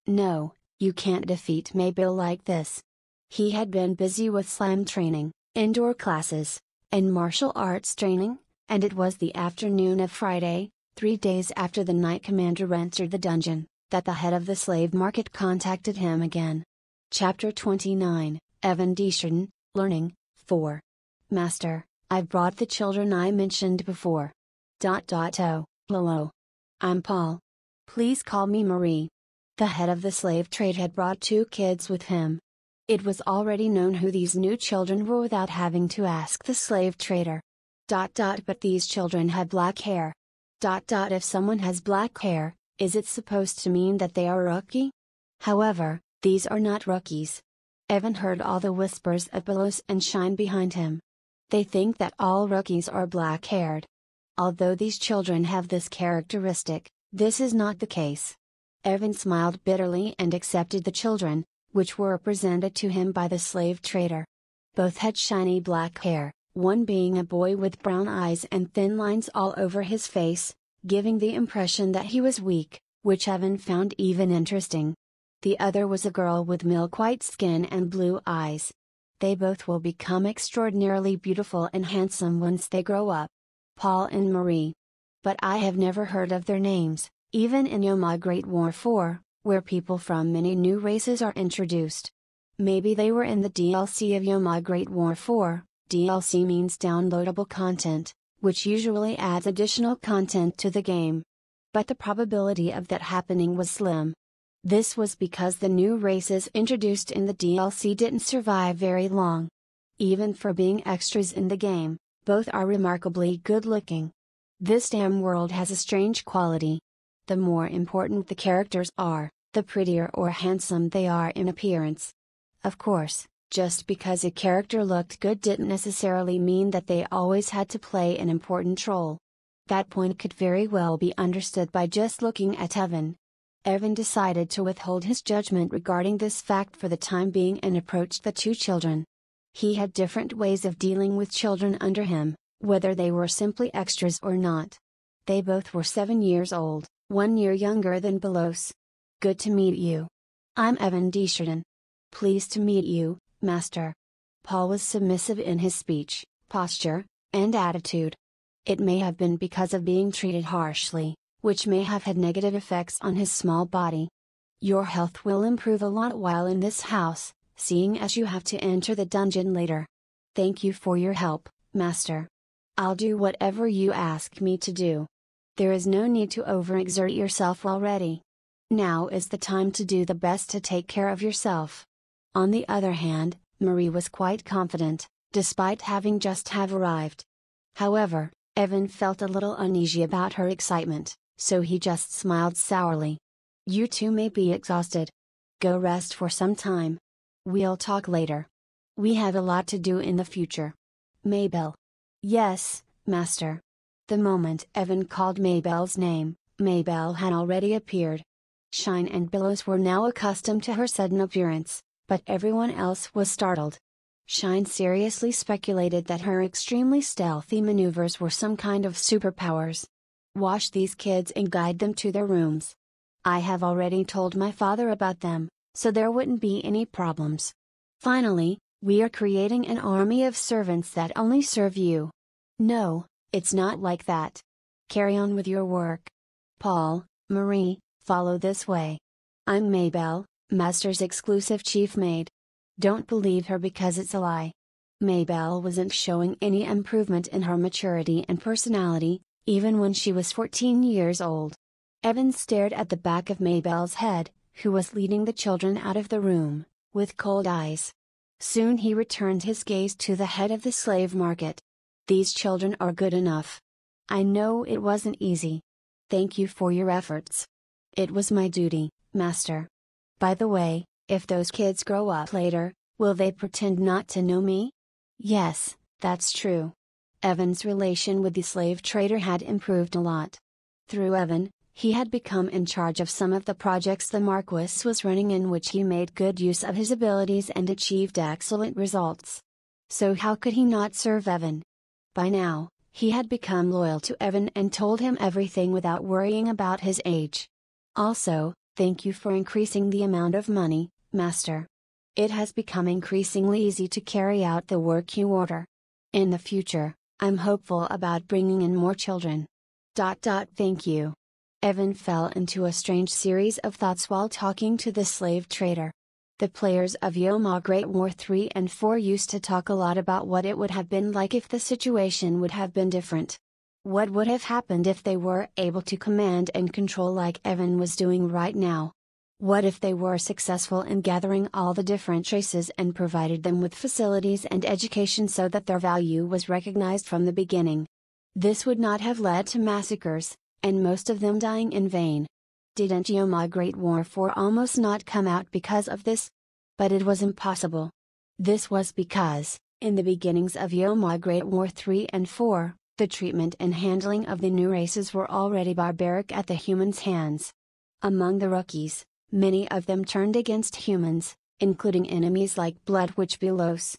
No, you can't defeat Maybill like this. He had been busy with slam training, indoor classes, and martial arts training, and it was the afternoon of Friday, 3 days after the Knight Commander entered the dungeon, that the head of the slave market contacted him again. Chapter 29, Evan Desjardins, Learning, 4. Master, I've brought the children I mentioned before. Oh, lolo. I'm Paul. Please call me Marie. The head of the slave trade had brought 2 kids with him. It was already known who these new children were without having to ask the slave trader. But these children had black hair. If someone has black hair, is it supposed to mean that they are a rookie? However, these are not rookies. Evan heard all the whispers of Belos and Shine behind him. They think that all rookies are black-haired. Although these children have this characteristic, this is not the case. Evan smiled bitterly and accepted the children, which were presented to him by the slave trader. Both had shiny black hair, one being a boy with brown eyes and thin lines all over his face, giving the impression that he was weak, which Evan found even interesting. The other was a girl with milk-white skin and blue eyes. They both will become extraordinarily beautiful and handsome once they grow up. Paul and Marie. But I have never heard of their names, even in Yoma Great War 4, where people from many new races are introduced. Maybe they were in the DLC of Yoma Great War 4. DLC means downloadable content, which usually adds additional content to the game. but the probability of that happening was slim. This was because the new races introduced in the DLC didn't survive very long. Even for being extras in the game, both are remarkably good looking. This damn world has a strange quality. The more important the characters are, the prettier or handsome they are in appearance. Of course, just because a character looked good didn't necessarily mean that they always had to play an important role. That point could very well be understood by just looking at Evan. Evan decided to withhold his judgment regarding this fact for the time being and approached the two children. He had different ways of dealing with children under him, whether they were simply extras or not. They both were 7 years old, 1 year younger than Belos. Good to meet you. I'm Evan Desjardins. Pleased to meet you, Master. Paul was submissive in his speech, posture, and attitude. It may have been because of being treated harshly, which may have had negative effects on his small body. Your health will improve a lot while in this house, seeing as you have to enter the dungeon later. Thank you for your help, Master. I'll do whatever you ask me to do. There is no need to overexert yourself already. Now is the time to do the best to take care of yourself. On the other hand, Marie was quite confident, despite having just have arrived. However, Evan felt a little uneasy about her excitement, so he just smiled sourly. You two may be exhausted. Go rest for some time. We'll talk later. We have a lot to do in the future. Maybelle. Yes, Master. The moment Evan called Maybelle's name, Maybelle had already appeared. Shine and Belos were now accustomed to her sudden appearance, but everyone else was startled. Shine seriously speculated that her extremely stealthy maneuvers were some kind of superpowers. Wash these kids and guide them to their rooms. I have already told my father about them, so there wouldn't be any problems. Finally, we are creating an army of servants that only serve you. No, it's not like that. Carry on with your work. Paul, Marie, follow this way. I'm Maybelle, Master's exclusive chief maid. Don't believe her because it's a lie. Maybelle wasn't showing any improvement in her maturity and personality, even when she was 14 years old. Evan stared at the back of Maybelle's head, who was leading the children out of the room, with cold eyes. Soon he returned his gaze to the head of the slave market. These children are good enough. I know it wasn't easy. Thank you for your efforts. It was my duty, Master. By the way, if those kids grow up later, will they pretend not to know me? Yes, that's true. Evan's relation with the slave trader had improved a lot. Through Evan, he had become in charge of some of the projects the Marquis was running, in which he made good use of his abilities and achieved excellent results. So how could he not serve Evan? By now, he had become loyal to Evan and told him everything without worrying about his age. Also, thank you for increasing the amount of money, Master. It has become increasingly easy to carry out the work you order. In the future, I'm hopeful about bringing in more children. Thank you. Evan fell into a strange series of thoughts while talking to the slave trader. The players of Yoma Great War 3 and 4 used to talk a lot about what it would have been like if the situation would have been different. What would have happened if they were able to command and control like Evan was doing right now? What if they were successful in gathering all the different races and provided them with facilities and education so that their value was recognized from the beginning? This would not have led to massacres, and most of them dying in vain. Didn't Yoma Great War 4 almost not come out because of this? But it was impossible. This was because, in the beginnings of Yoma Great War 3 and 4, the treatment and handling of the new races were already barbaric at the humans' hands. Among the rookies, many of them turned against humans, including enemies like Blood Witch Belos.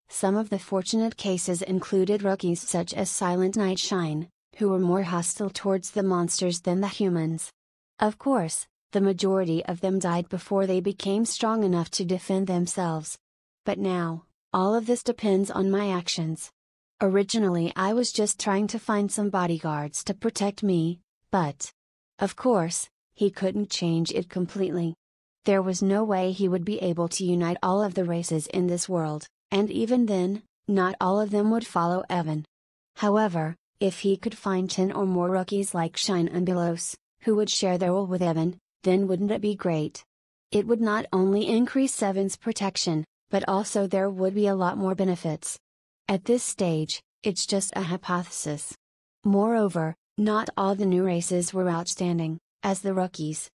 Some of the fortunate cases included rookies such as Silent Night Shine, who were more hostile towards the monsters than the humans. Of course, the majority of them died before they became strong enough to defend themselves. But now, all of this depends on my actions. Originally I was just trying to find some bodyguards to protect me, but, of course, he couldn't change it completely. There was no way he would be able to unite all of the races in this world, and even then, not all of them would follow Evan. However, if he could find 10 or more rookies like Shine and Belos, who would share their role with Evan, then wouldn't it be great? It would not only increase Evan's protection, but also there would be a lot more benefits. At this stage, it's just a hypothesis. Moreover, not all the new races were outstanding, as the rookies.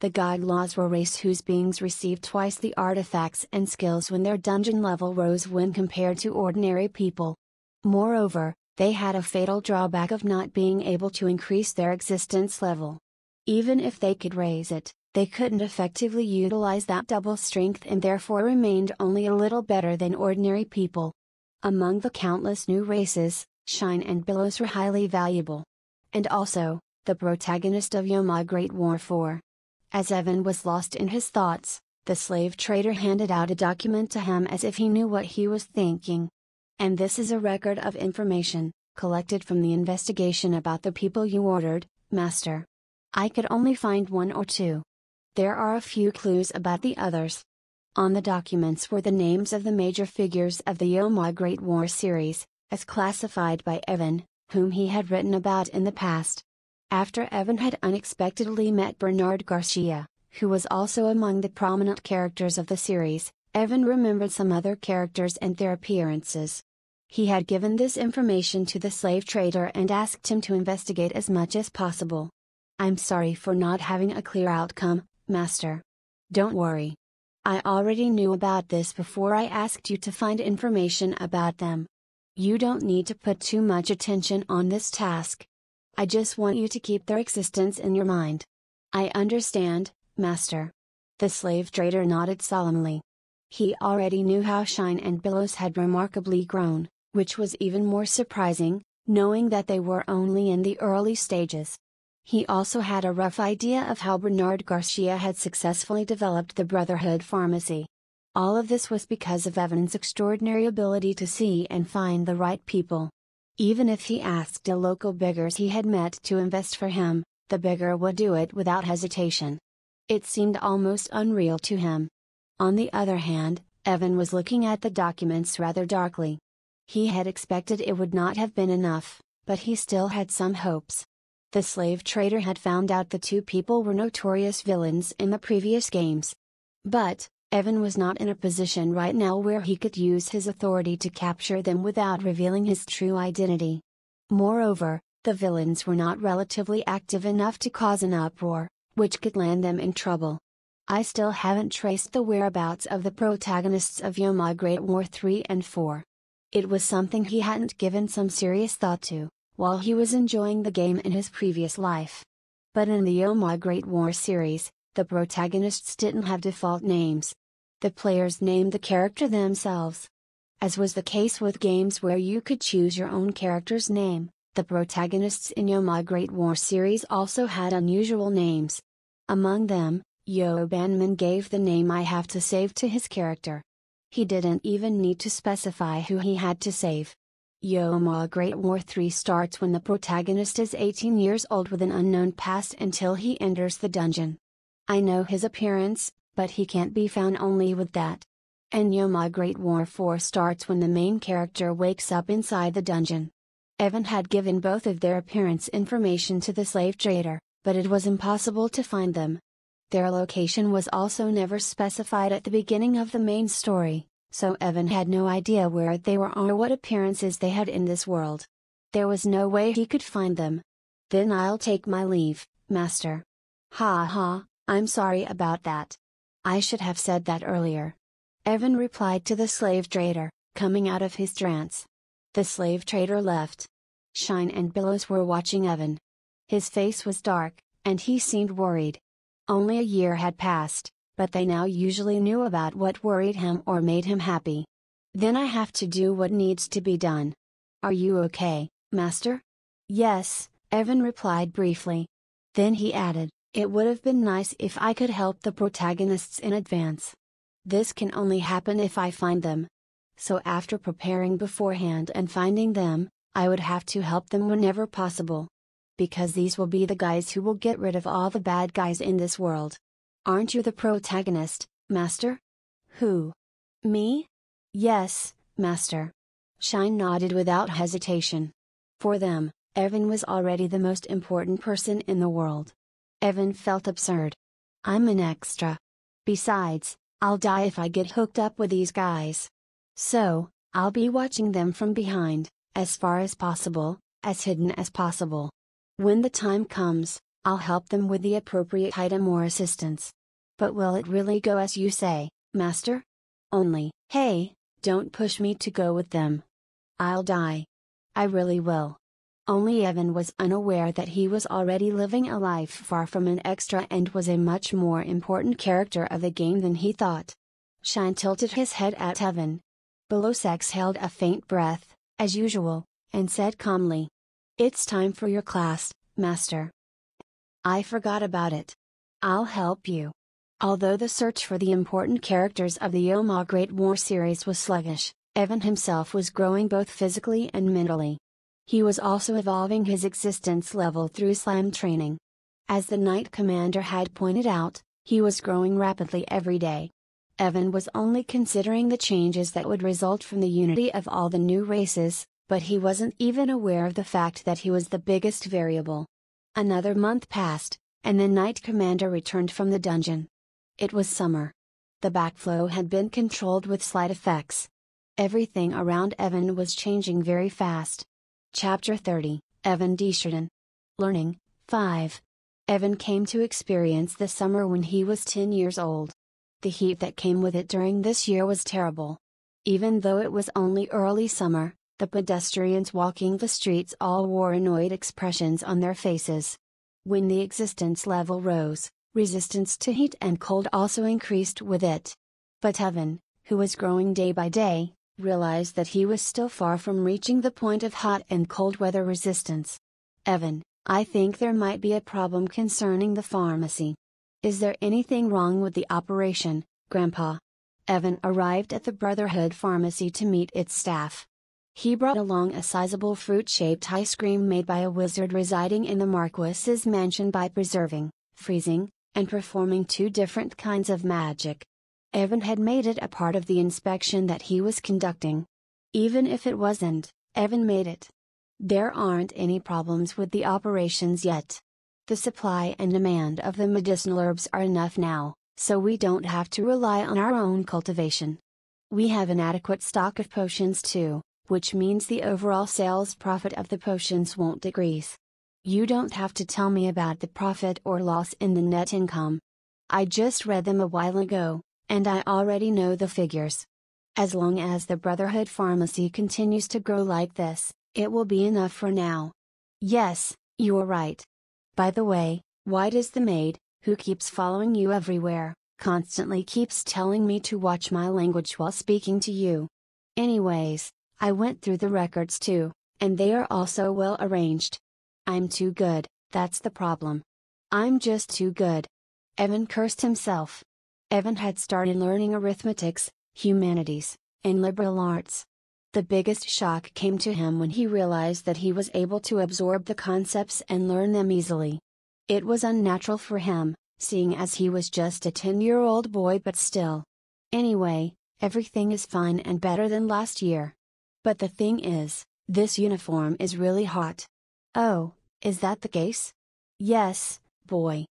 The God Laws were a race whose beings received twice the artifacts and skills when their dungeon level rose when compared to ordinary people. Moreover, they had a fatal drawback of not being able to increase their existence level. Even if they could raise it, they couldn't effectively utilize that double strength and therefore remained only a little better than ordinary people. Among the countless new races, Shine and Billows were highly valuable. And also, the protagonist of Yoma Great War 4. As Evan was lost in his thoughts, the slave trader handed out a document to him as if he knew what he was thinking. And this is a record of information, collected from the investigation about the people you ordered, Master. I could only find one or two. There are a few clues about the others. On the documents were the names of the major figures of the Yoma Great War series, as classified by Evan, whom he had written about in the past. After Evan had unexpectedly met Bernard Garcia, who was also among the prominent characters of the series, Evan remembered some other characters and their appearances. He had given this information to the slave trader and asked him to investigate as much as possible. I'm sorry for not having a clear outcome, Master. Don't worry. I already knew about this before I asked you to find information about them. You don't need to put too much attention on this task. I just want you to keep their existence in your mind. I understand, Master. The slave trader nodded solemnly. He already knew how Shine and Billows had remarkably grown, which was even more surprising, knowing that they were only in the early stages. He also had a rough idea of how Bernard Garcia had successfully developed the Brotherhood Pharmacy. All of this was because of Evan's extraordinary ability to see and find the right people. Even if he asked a local beggars he had met to invest for him, the beggar would do it without hesitation. It seemed almost unreal to him. On the other hand, Evan was looking at the documents rather darkly. He had expected it would not have been enough, but he still had some hopes. The slave trader had found out the two people were notorious villains in the previous games. But, Evan was not in a position right now where he could use his authority to capture them without revealing his true identity. Moreover, the villains were not relatively active enough to cause an uproar, which could land them in trouble. I still haven't traced the whereabouts of the protagonists of Yoma Great War 3 and 4. It was something he hadn't given some serious thought to, while he was enjoying the game in his previous life. But in the Yoma Great War series, the protagonists didn't have default names. The players named the character themselves. As was the case with games where you could choose your own character's name, the protagonists in Yoma Great War series also had unusual names. Among them, Yo Banman gave the name I Have to Save to his character. He didn't even need to specify who he had to save. Yoma Great War 3 starts when the protagonist is 18 years old with an unknown past until he enters the dungeon. I know his appearance, but he can't be found only with that. And Yoma Great War 4 starts when the main character wakes up inside the dungeon. Evan had given both of their appearance information to the slave trader, but it was impossible to find them. Their location was also never specified at the beginning of the main story, so Evan had no idea where they were or what appearances they had in this world. There was no way he could find them. Then I'll take my leave, Master. Ha ha, I'm sorry about that. I should have said that earlier. Evan replied to the slave trader, coming out of his trance. The slave trader left. Shine and Billows were watching Evan. His face was dark, and he seemed worried. Only a year had passed, but they now usually knew about what worried him or made him happy. Then I have to do what needs to be done. Are you okay, Master? Yes, Evan replied briefly. Then he added, it would have been nice if I could help the protagonists in advance. This can only happen if I find them. So after preparing beforehand and finding them, I would have to help them whenever possible. Because these will be the guys who will get rid of all the bad guys in this world. Aren't you the protagonist, Master? Who? Me? Yes, Master. Shine nodded without hesitation. For them, Evan was already the most important person in the world. Evan felt absurd. I'm an extra. Besides, I'll die if I get hooked up with these guys. So, I'll be watching them from behind, as far as possible, as hidden as possible. When the time comes, I'll help them with the appropriate item or assistance. But will it really go as you say, Master? Only, hey, don't push me to go with them. I'll die. I really will. Only Evan was unaware that he was already living a life far from an extra and was a much more important character of the game than he thought. Shine tilted his head at Evan. Belosex held a faint breath, as usual, and said calmly. It's time for your class, Master. I forgot about it. I'll help you. Although the search for the important characters of the Yoma Great War series was sluggish, Evan himself was growing both physically and mentally. He was also evolving his existence level through slam training. As the Knight Commander had pointed out, he was growing rapidly every day. Evan was only considering the changes that would result from the unity of all the new races, but he wasn't even aware of the fact that he was the biggest variable. Another month passed, and the Knight Commander returned from the dungeon. It was summer. The backflow had been controlled with slight effects. Everything around Evan was changing very fast. Chapter 30, Evan Desjardins. Learning, 5. Evan came to experience the summer when he was 10 years old. The heat that came with it during this year was terrible. Even though it was only early summer, the pedestrians walking the streets all wore annoyed expressions on their faces. When the existence level rose, resistance to heat and cold also increased with it. But Evan, who was growing day by day, realized that he was still far from reaching the point of hot and cold weather resistance. Evan, I think there might be a problem concerning the pharmacy. Is there anything wrong with the operation, Grandpa? Evan arrived at the Brotherhood Pharmacy to meet its staff. He brought along a sizable fruit-shaped ice cream made by a wizard residing in the Marquis's mansion by preserving, freezing, and performing 2 different kinds of magic. Evan had made it a part of the inspection that he was conducting. Even if it wasn't, Evan made it. There aren't any problems with the operations yet. The supply and demand of the medicinal herbs are enough now, so we don't have to rely on our own cultivation. We have an adequate stock of potions too, which means the overall sales profit of the potions won't decrease. You don't have to tell me about the profit or loss in the net income. I just read them a while ago, and I already know the figures. As long as the Brotherhood Pharmacy continues to grow like this, it will be enough for now. Yes, you're right. By the way, why does the maid, who keeps following you everywhere, constantly keeps telling me to watch my language while speaking to you? Anyways, I went through the records too, and they are also well arranged. I'm too good, that's the problem. I'm just too good. Evan cursed himself. Evan had started learning arithmetics, humanities, and liberal arts. The biggest shock came to him when he realized that he was able to absorb the concepts and learn them easily. It was unnatural for him, seeing as he was just a 10-year-old boy, but still. Anyway, everything is fine and better than last year. But the thing is, this uniform is really hot. Oh, is that the case? Yes, boy.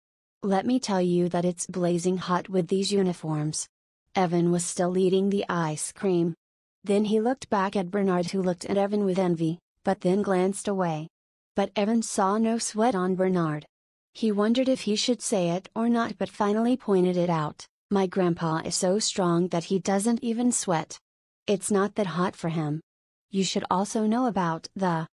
Let me tell you that it's blazing hot with these uniforms. Evan was still eating the ice cream. Then he looked back at Bernard, who looked at Evan with envy, but then glanced away. But Evan saw no sweat on Bernard. He wondered if he should say it or not, but finally pointed it out. My grandpa is so strong that he doesn't even sweat. It's not that hot for him. You should also know about the...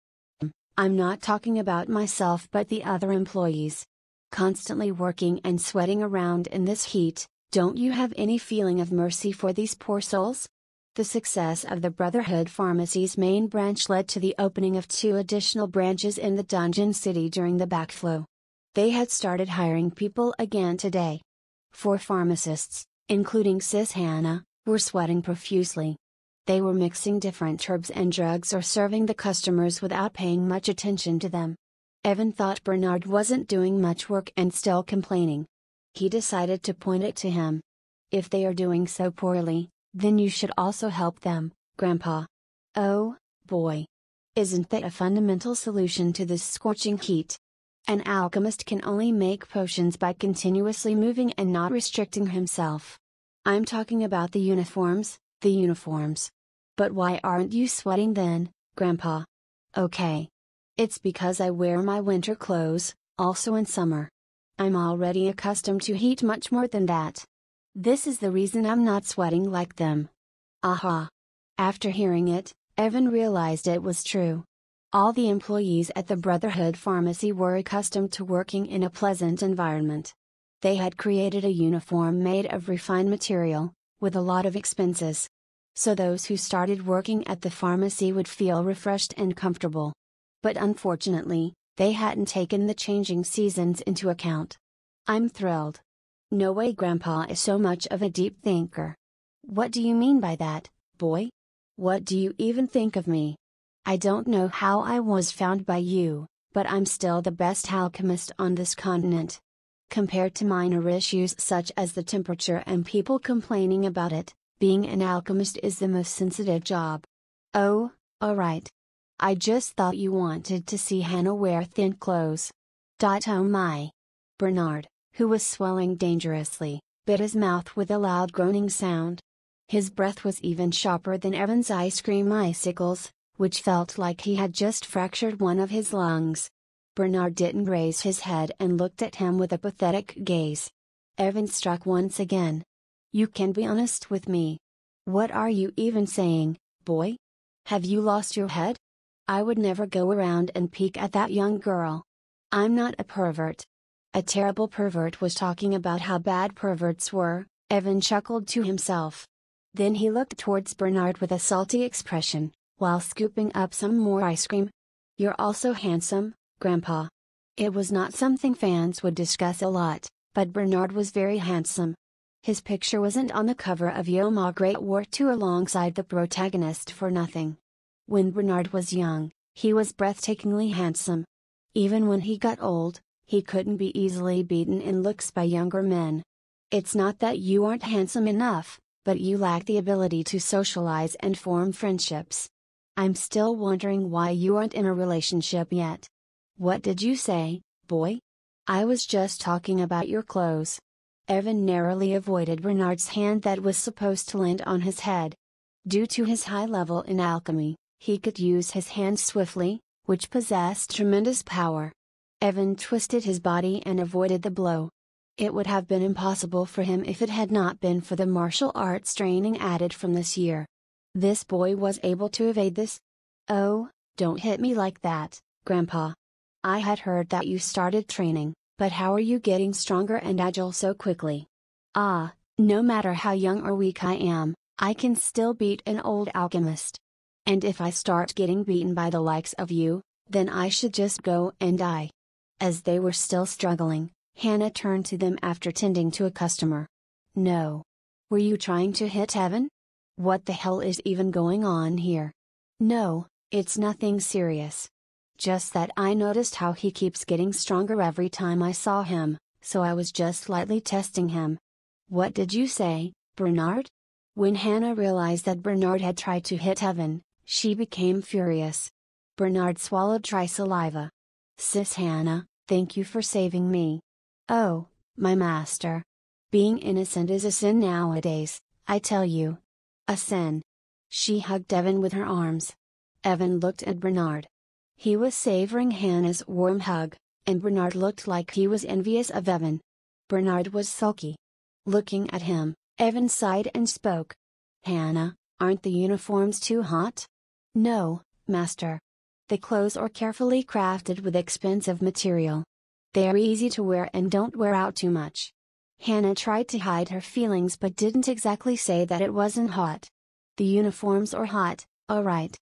I'm not talking about myself but the other employees. Constantly working and sweating around in this heat, don't you have any feeling of mercy for these poor souls? The success of the Brotherhood Pharmacy's main branch led to the opening of 2 additional branches in the Dungeon City during the backflow. They had started hiring people again today. 4 pharmacists, including Sis Hannah, were sweating profusely. They were mixing different herbs and drugs or serving the customers without paying much attention to them. Evan thought Bernard wasn't doing much work and still complaining. He decided to point it to him. If they are doing so poorly, then you should also help them, Grandpa. Oh, boy. Isn't that a fundamental solution to this scorching heat? An alchemist can only make potions by continuously moving and not restricting himself. I'm talking about the uniforms, the uniforms. But why aren't you sweating then, Grandpa? Okay. It's because I wear my winter clothes, also in summer. I'm already accustomed to heat much more than that. This is the reason I'm not sweating like them. Aha! After hearing it, Evan realized it was true. All the employees at the Brotherhood Pharmacy were accustomed to working in a pleasant environment. They had created a uniform made of refined material, with a lot of expenses. So those who started working at the pharmacy would feel refreshed and comfortable. But unfortunately, they hadn't taken the changing seasons into account. I'm thrilled. No way Grandpa is so much of a deep thinker. What do you mean by that, boy? What do you even think of me? I don't know how I was found by you, but I'm still the best alchemist on this continent. Compared to minor issues such as the temperature and people complaining about it, being an alchemist is the most sensitive job. Oh, alright. I just thought you wanted to see Hannah wear thin clothes. Oh my. Bernard, who was swelling dangerously, bit his mouth with a loud groaning sound. His breath was even sharper than Evan's ice cream icicles, which felt like he had just fractured one of his lungs. Bernard didn't raise his head and looked at him with a pathetic gaze. Evan struck once again. You can be honest with me. What are you even saying, boy? Have you lost your head? I would never go around and peek at that young girl. I'm not a pervert. A terrible pervert was talking about how bad perverts were, Evan chuckled to himself. Then he looked towards Bernard with a salty expression, while scooping up some more ice cream. You're also handsome, Grandpa. It was not something fans would discuss a lot, but Bernard was very handsome. His picture wasn't on the cover of Yo Ma Great War II alongside the protagonist for nothing. When Bernard was young, he was breathtakingly handsome. Even when he got old, he couldn't be easily beaten in looks by younger men. It's not that you aren't handsome enough, but you lack the ability to socialize and form friendships. I'm still wondering why you aren't in a relationship yet. What did you say, boy? I was just talking about your clothes. Evan narrowly avoided Bernard's hand that was supposed to land on his head. Due to his high level in alchemy, he could use his hands swiftly, which possessed tremendous power. Evan twisted his body and avoided the blow. It would have been impossible for him if it had not been for the martial arts training added from this year. This boy was able to evade this. Oh, don't hit me like that, Grandpa. I had heard that you started training, but how are you getting stronger and agile so quickly? Ah, no matter how young or weak I am, I can still beat an old alchemist. And if I start getting beaten by the likes of you, then I should just go and die. As they were still struggling, Hannah turned to them after tending to a customer. No. Were you trying to hit Evan? What the hell is even going on here? No, it's nothing serious. Just that I noticed how he keeps getting stronger every time I saw him, so I was just lightly testing him. What did you say, Bernard? When Hannah realized that Bernard had tried to hit Evan, she became furious. Bernard swallowed dry saliva. Sis Hannah, thank you for saving me. Oh, my master. Being innocent is a sin nowadays, I tell you. A sin. She hugged Evan with her arms. Evan looked at Bernard. He was savoring Hannah's warm hug, and Bernard looked like he was envious of Evan. Bernard was sulky. Looking at him, Evan sighed and spoke. Hannah, aren't the uniforms too hot? No, master. The clothes are carefully crafted with expensive material. They are easy to wear and don't wear out too much. Hannah tried to hide her feelings but didn't exactly say that it wasn't hot. The uniforms are hot, alright.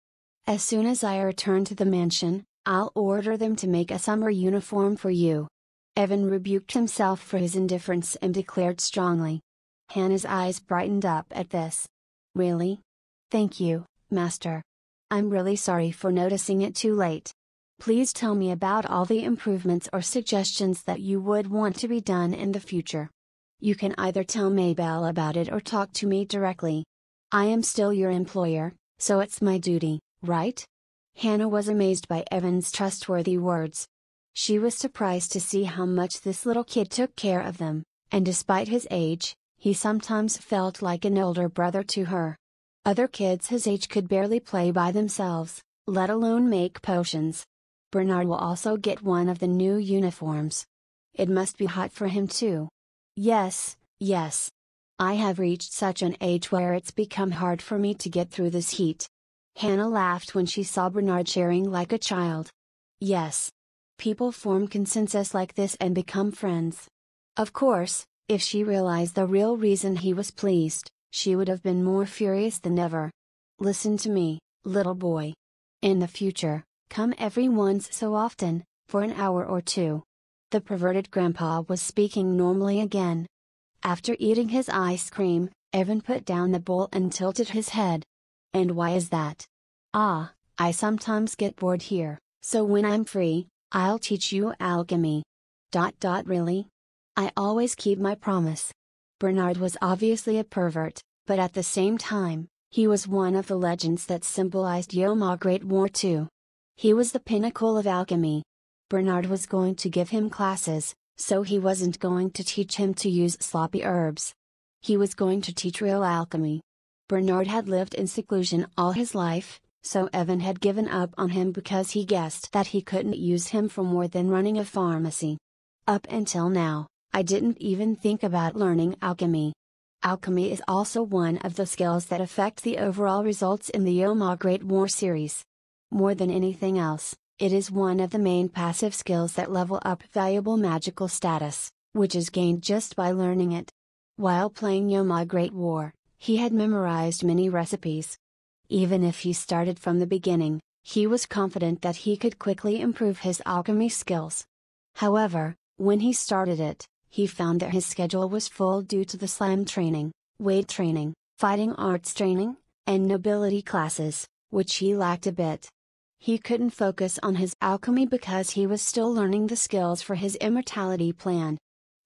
As soon as I return to the mansion, I'll order them to make a summer uniform for you. Evan rebuked himself for his indifference and declared strongly. Hannah's eyes brightened up at this. Really? Thank you, master. I'm really sorry for noticing it too late. Please tell me about all the improvements or suggestions that you would want to be done in the future. You can either tell Maybelle about it or talk to me directly. I am still your employer, so it's my duty, right? Hannah was amazed by Evan's trustworthy words. She was surprised to see how much this little kid took care of them, and despite his age, he sometimes felt like an older brother to her. Other kids his age could barely play by themselves, let alone make potions. Bernard will also get one of the new uniforms. It must be hot for him too. Yes, yes. I have reached such an age where it's become hard for me to get through this heat. Hannah laughed when she saw Bernard sharing like a child. Yes. People form consensus like this and become friends. Of course, if she realized the real reason he was pleased, she would have been more furious than ever. Listen to me, little boy. In the future, come every once so often, for an hour or two. The perverted grandpa was speaking normally again. After eating his ice cream, Evan put down the bowl and tilted his head. And why is that? Ah, I sometimes get bored here, so when I'm free, I'll teach you alchemy. Really? I always keep my promise. Bernard was obviously a pervert, but at the same time, he was one of the legends that symbolized Yoma Great War too. He was the pinnacle of alchemy. Bernard was going to give him classes, so he wasn't going to teach him to use sloppy herbs. He was going to teach real alchemy. Bernard had lived in seclusion all his life, so Evan had given up on him because he guessed that he couldn't use him for more than running a pharmacy. Up until now, I didn't even think about learning alchemy. Alchemy is also one of the skills that affect the overall results in the Yoma Great War series. More than anything else, it is one of the main passive skills that level up valuable magical status, which is gained just by learning it. While playing Yoma Great War, he had memorized many recipes. Even if he started from the beginning, he was confident that he could quickly improve his alchemy skills. However, when he started it, he found that his schedule was full due to the slam training, weight training, fighting arts training, and nobility classes, which he lacked a bit. He couldn't focus on his alchemy because he was still learning the skills for his immortality plan.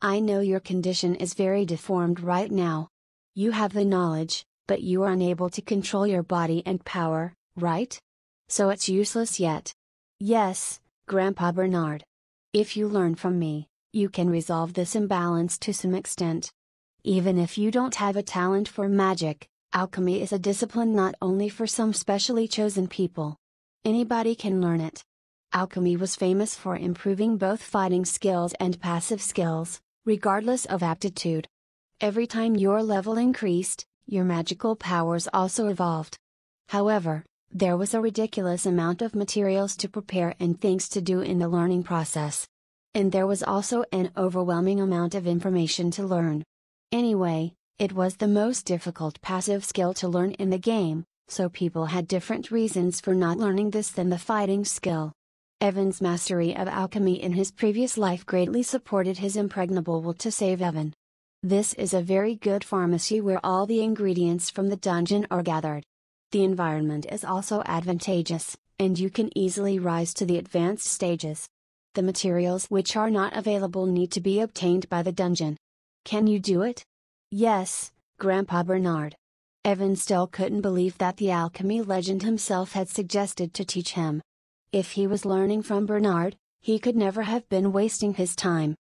I know your condition is very deformed right now. You have the knowledge, but you are unable to control your body and power, right? So it's useless yet. Yes, Grandpa Bernard. If you learn from me, you can resolve this imbalance to some extent. Even if you don't have a talent for magic, alchemy is a discipline not only for some specially chosen people. Anybody can learn it. Alchemy was famous for improving both fighting skills and passive skills, regardless of aptitude. Every time your level increased, your magical powers also evolved. However, there was a ridiculous amount of materials to prepare and things to do in the learning process. And there was also an overwhelming amount of information to learn. Anyway, it was the most difficult passive skill to learn in the game, so people had different reasons for not learning this than the fighting skill. Evan's mastery of alchemy in his previous life greatly supported his impregnable will to save Evan. This is a very good pharmacy where all the ingredients from the dungeon are gathered. The environment is also advantageous, and you can easily rise to the advanced stages. The materials which are not available need to be obtained by the dungeon. Can you do it? Yes, Grandpa Bernard. Evan still couldn't believe that the alchemy legend himself had suggested to teach him. If he was learning from Bernard, he could never have been wasting his time.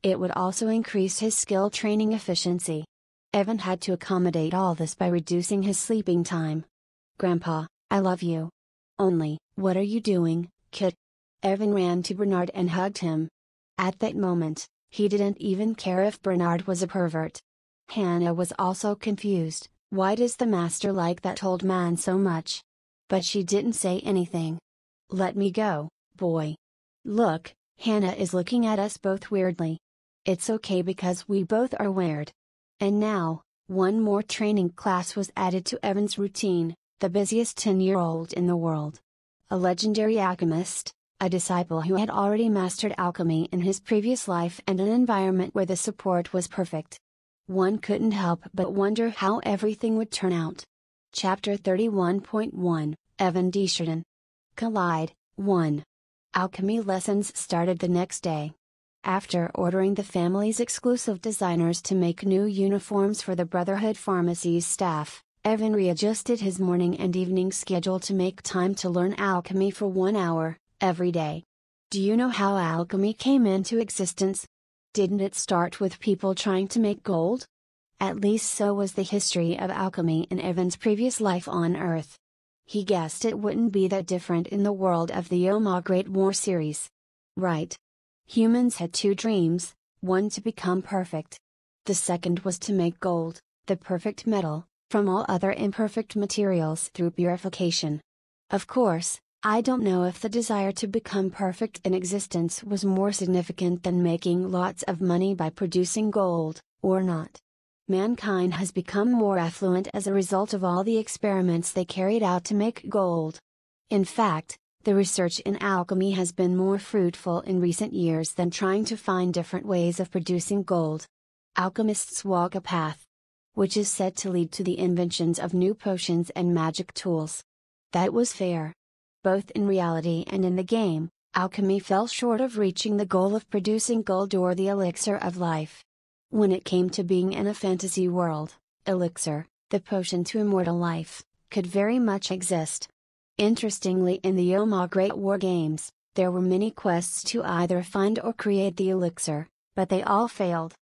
It would also increase his skill training efficiency. Evan had to accommodate all this by reducing his sleeping time. Grandpa, I love you. Only, what are you doing, kid? Evan ran to Bernard and hugged him. At that moment, he didn't even care if Bernard was a pervert. Hannah was also confused. Why does the master like that old man so much? But she didn't say anything. Let me go, boy. Look, Hannah is looking at us both weirdly. It's okay because we both are weird. And now, one more training class was added to Evan's routine, the busiest 10-year-old in the world. A legendary alchemist, a disciple who had already mastered alchemy in his previous life and an environment where the support was perfect. One couldn't help but wonder how everything would turn out. Chapter 31.1, Evan Desjardins. Collide, 1. Alchemy lessons started the next day. After ordering the family's exclusive designers to make new uniforms for the Brotherhood Pharmacy's staff, Evan readjusted his morning and evening schedule to make time to learn alchemy for 1 hour, every day. Do you know how alchemy came into existence? Didn't it start with people trying to make gold? At least so was the history of alchemy in Evan's previous life on Earth. He guessed it wouldn't be that different in the world of the Oma Great War series. Right. Humans had two dreams, one to become perfect. The second was to make gold, the perfect metal, from all other imperfect materials through purification. Of course, I don't know if the desire to become perfect in existence was more significant than making lots of money by producing gold, or not. Mankind has become more affluent as a result of all the experiments they carried out to make gold. In fact, the research in alchemy has been more fruitful in recent years than trying to find different ways of producing gold. Alchemists walk a path, which is said to lead to the inventions of new potions and magic tools. That was fair. Both in reality and in the game, alchemy fell short of reaching the goal of producing gold or the elixir of life. When it came to being in a fantasy world, elixir, the potion to immortal life, could very much exist. Interestingly, in the Oma Great War games, there were many quests to either find or create the elixir, but they all failed.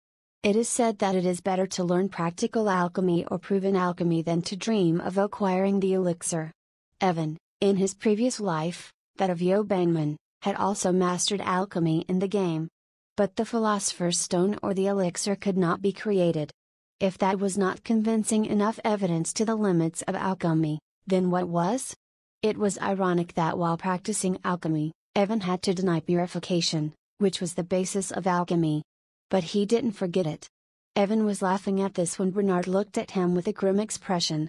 It is said that it is better to learn practical alchemy or proven alchemy than to dream of acquiring the elixir. Evan, in his previous life, that of Yo Bangman, had also mastered alchemy in the game. But the Philosopher's Stone or the elixir could not be created. If that was not convincing enough evidence to the limits of alchemy, then what was? It was ironic that while practicing alchemy, Evan had to deny purification, which was the basis of alchemy. But he didn't forget it. Evan was laughing at this when Bernard looked at him with a grim expression.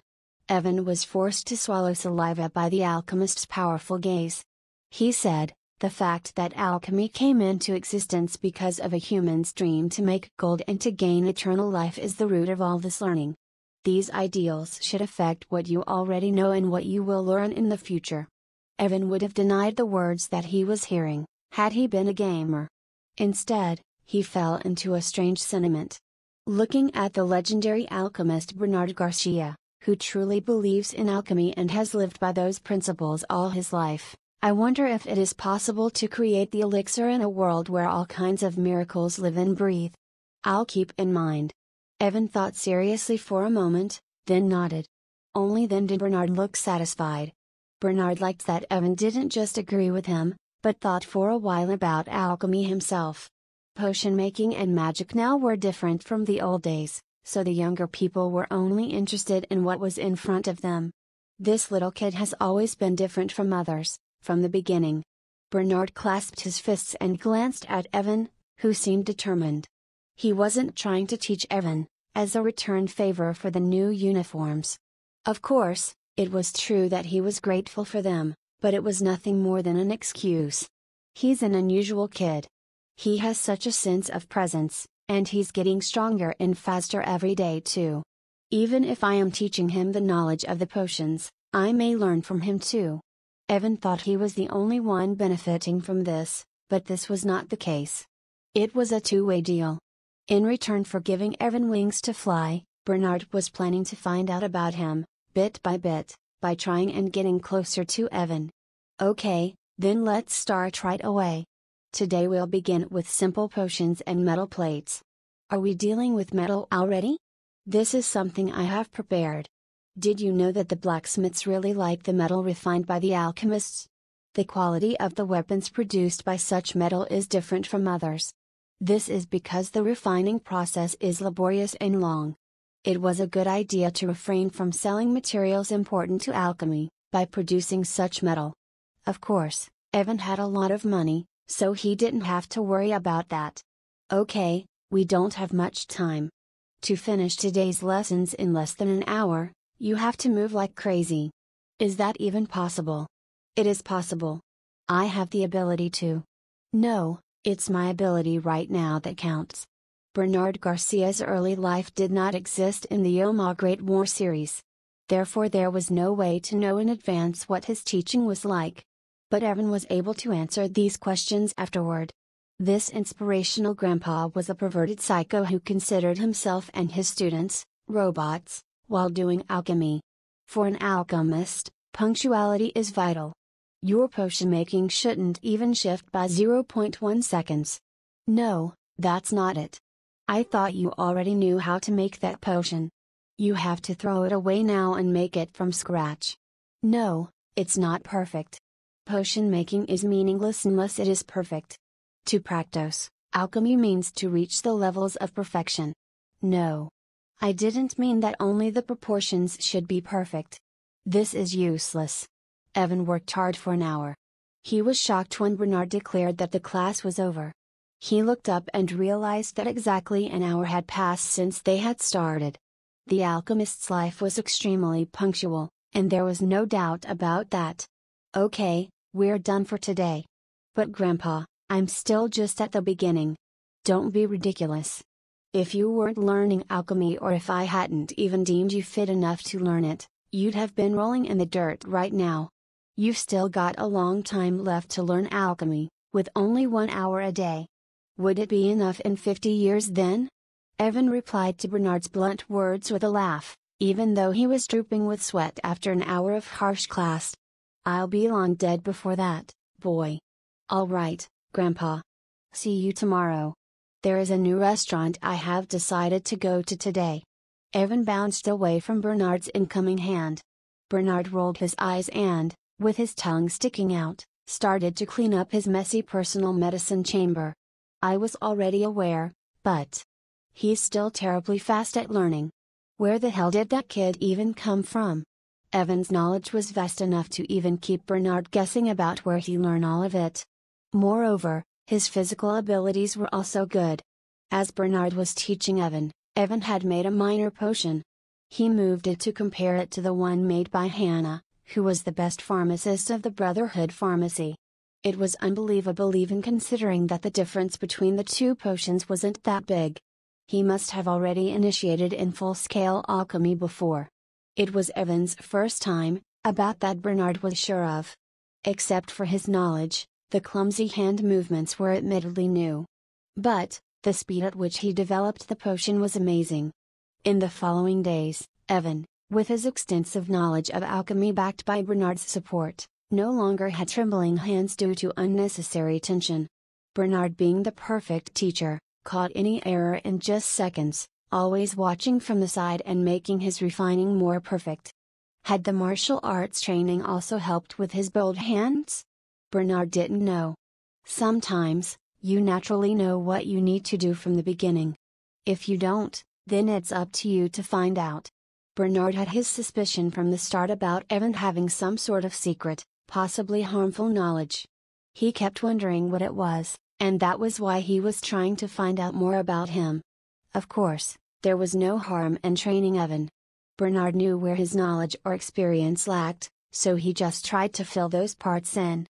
Evan was forced to swallow saliva by the alchemist's powerful gaze. He said, "The fact that alchemy came into existence because of a human's dream to make gold and to gain eternal life is the root of all this learning. These ideals should affect what you already know and what you will learn in the future." Evan would have denied the words that he was hearing, had he been a gamer. Instead, he fell into a strange sentiment. Looking at the legendary alchemist Bernard Garcia, who truly believes in alchemy and has lived by those principles all his life, I wonder if it is possible to create the elixir in a world where all kinds of miracles live and breathe. I'll keep in mind. Evan thought seriously for a moment, then nodded. Only then did Bernard look satisfied. Bernard liked that Evan didn't just agree with him, but thought for a while about alchemy himself. Potion making and magic now were different from the old days, so the younger people were only interested in what was in front of them. This little kid has always been different from others, from the beginning. Bernard clasped his fists and glanced at Evan, who seemed determined. He wasn't trying to teach Evan, as a return favor for the new uniforms. Of course, it was true that he was grateful for them, but it was nothing more than an excuse. He's an unusual kid. He has such a sense of presence, and he's getting stronger and faster every day too. Even if I am teaching him the knowledge of the potions, I may learn from him too. Evan thought he was the only one benefiting from this, but this was not the case. It was a two-way deal. In return for giving Evan wings to fly, Bernard was planning to find out about him, bit, by trying and getting closer to Evan. Okay, then let's start right away. Today we'll begin with simple potions and metal plates. Are we dealing with metal already? This is something I have prepared. Did you know that the blacksmiths really like the metal refined by the alchemists? The quality of the weapons produced by such metal is different from others. This is because the refining process is laborious and long. It was a good idea to refrain from selling materials important to alchemy, by producing such metal. Of course, Evan had a lot of money, so he didn't have to worry about that. Okay, we don't have much time. To finish today's lessons in less than an hour, you have to move like crazy. Is that even possible? It is possible. I have the ability to. No, it's my ability right now that counts. Bernard Garcia's early life did not exist in the Oma Great War series. Therefore there was no way to know in advance what his teaching was like. But Evan was able to answer these questions afterward. This inspirational grandpa was a perverted psycho who considered himself and his students robots while doing alchemy. For an alchemist, punctuality is vital. Your potion making shouldn't even shift by 0.1 seconds. No, that's not it. I thought you already knew how to make that potion. You have to throw it away now and make it from scratch. No, it's not perfect. Potion making is meaningless unless it is perfect. To practice, alchemy means to reach the levels of perfection. No. I didn't mean that only the proportions should be perfect. This is useless. Evan worked hard for an hour. He was shocked when Bernard declared that the class was over. He looked up and realized that exactly an hour had passed since they had started. The alchemist's life was extremely punctual, and there was no doubt about that. Okay, we're done for today. But Grandpa, I'm still just at the beginning. Don't be ridiculous. If you weren't learning alchemy or if I hadn't even deemed you fit enough to learn it, you'd have been rolling in the dirt right now. You've still got a long time left to learn alchemy, with only 1 hour a day. Would it be enough in 50 years then? Evan replied to Bernard's blunt words with a laugh, even though he was drooping with sweat after an hour of harsh class. I'll be long dead before that, boy. All right, Grandpa. See you tomorrow. There is a new restaurant I have decided to go to today. Evan bounced away from Bernard's incoming hand. Bernard rolled his eyes and, with his tongue sticking out, started to clean up his messy personal medicine chamber. I was already aware, but he's still terribly fast at learning. Where the hell did that kid even come from? Evan's knowledge was vast enough to even keep Bernard guessing about where he learned all of it. Moreover, his physical abilities were also good. As Bernard was teaching Evan had made a minor potion. He moved it to compare it to the one made by Hannah, who was the best pharmacist of the Brotherhood Pharmacy. It was unbelievable even considering that the difference between the two potions wasn't that big. He must have already initiated in full-scale alchemy before. It was Evan's first time, about that Bernard was sure of. Except for his knowledge, the clumsy hand movements were admittedly new. But, the speed at which he developed the potion was amazing. In the following days, Evan, with his extensive knowledge of alchemy backed by Bernard's support, no longer had trembling hands due to unnecessary tension. Bernard, being the perfect teacher, caught any error in just seconds, always watching from the side and making his refining more perfect. Had the martial arts training also helped with his bold hands? Bernard didn't know. Sometimes, you naturally know what you need to do from the beginning. If you don't, then it's up to you to find out. Bernard had his suspicion from the start about Evan having some sort of secret, possibly harmful knowledge. He kept wondering what it was, and that was why he was trying to find out more about him. Of course, there was no harm in training Evan. Bernard knew where his knowledge or experience lacked, so he just tried to fill those parts in.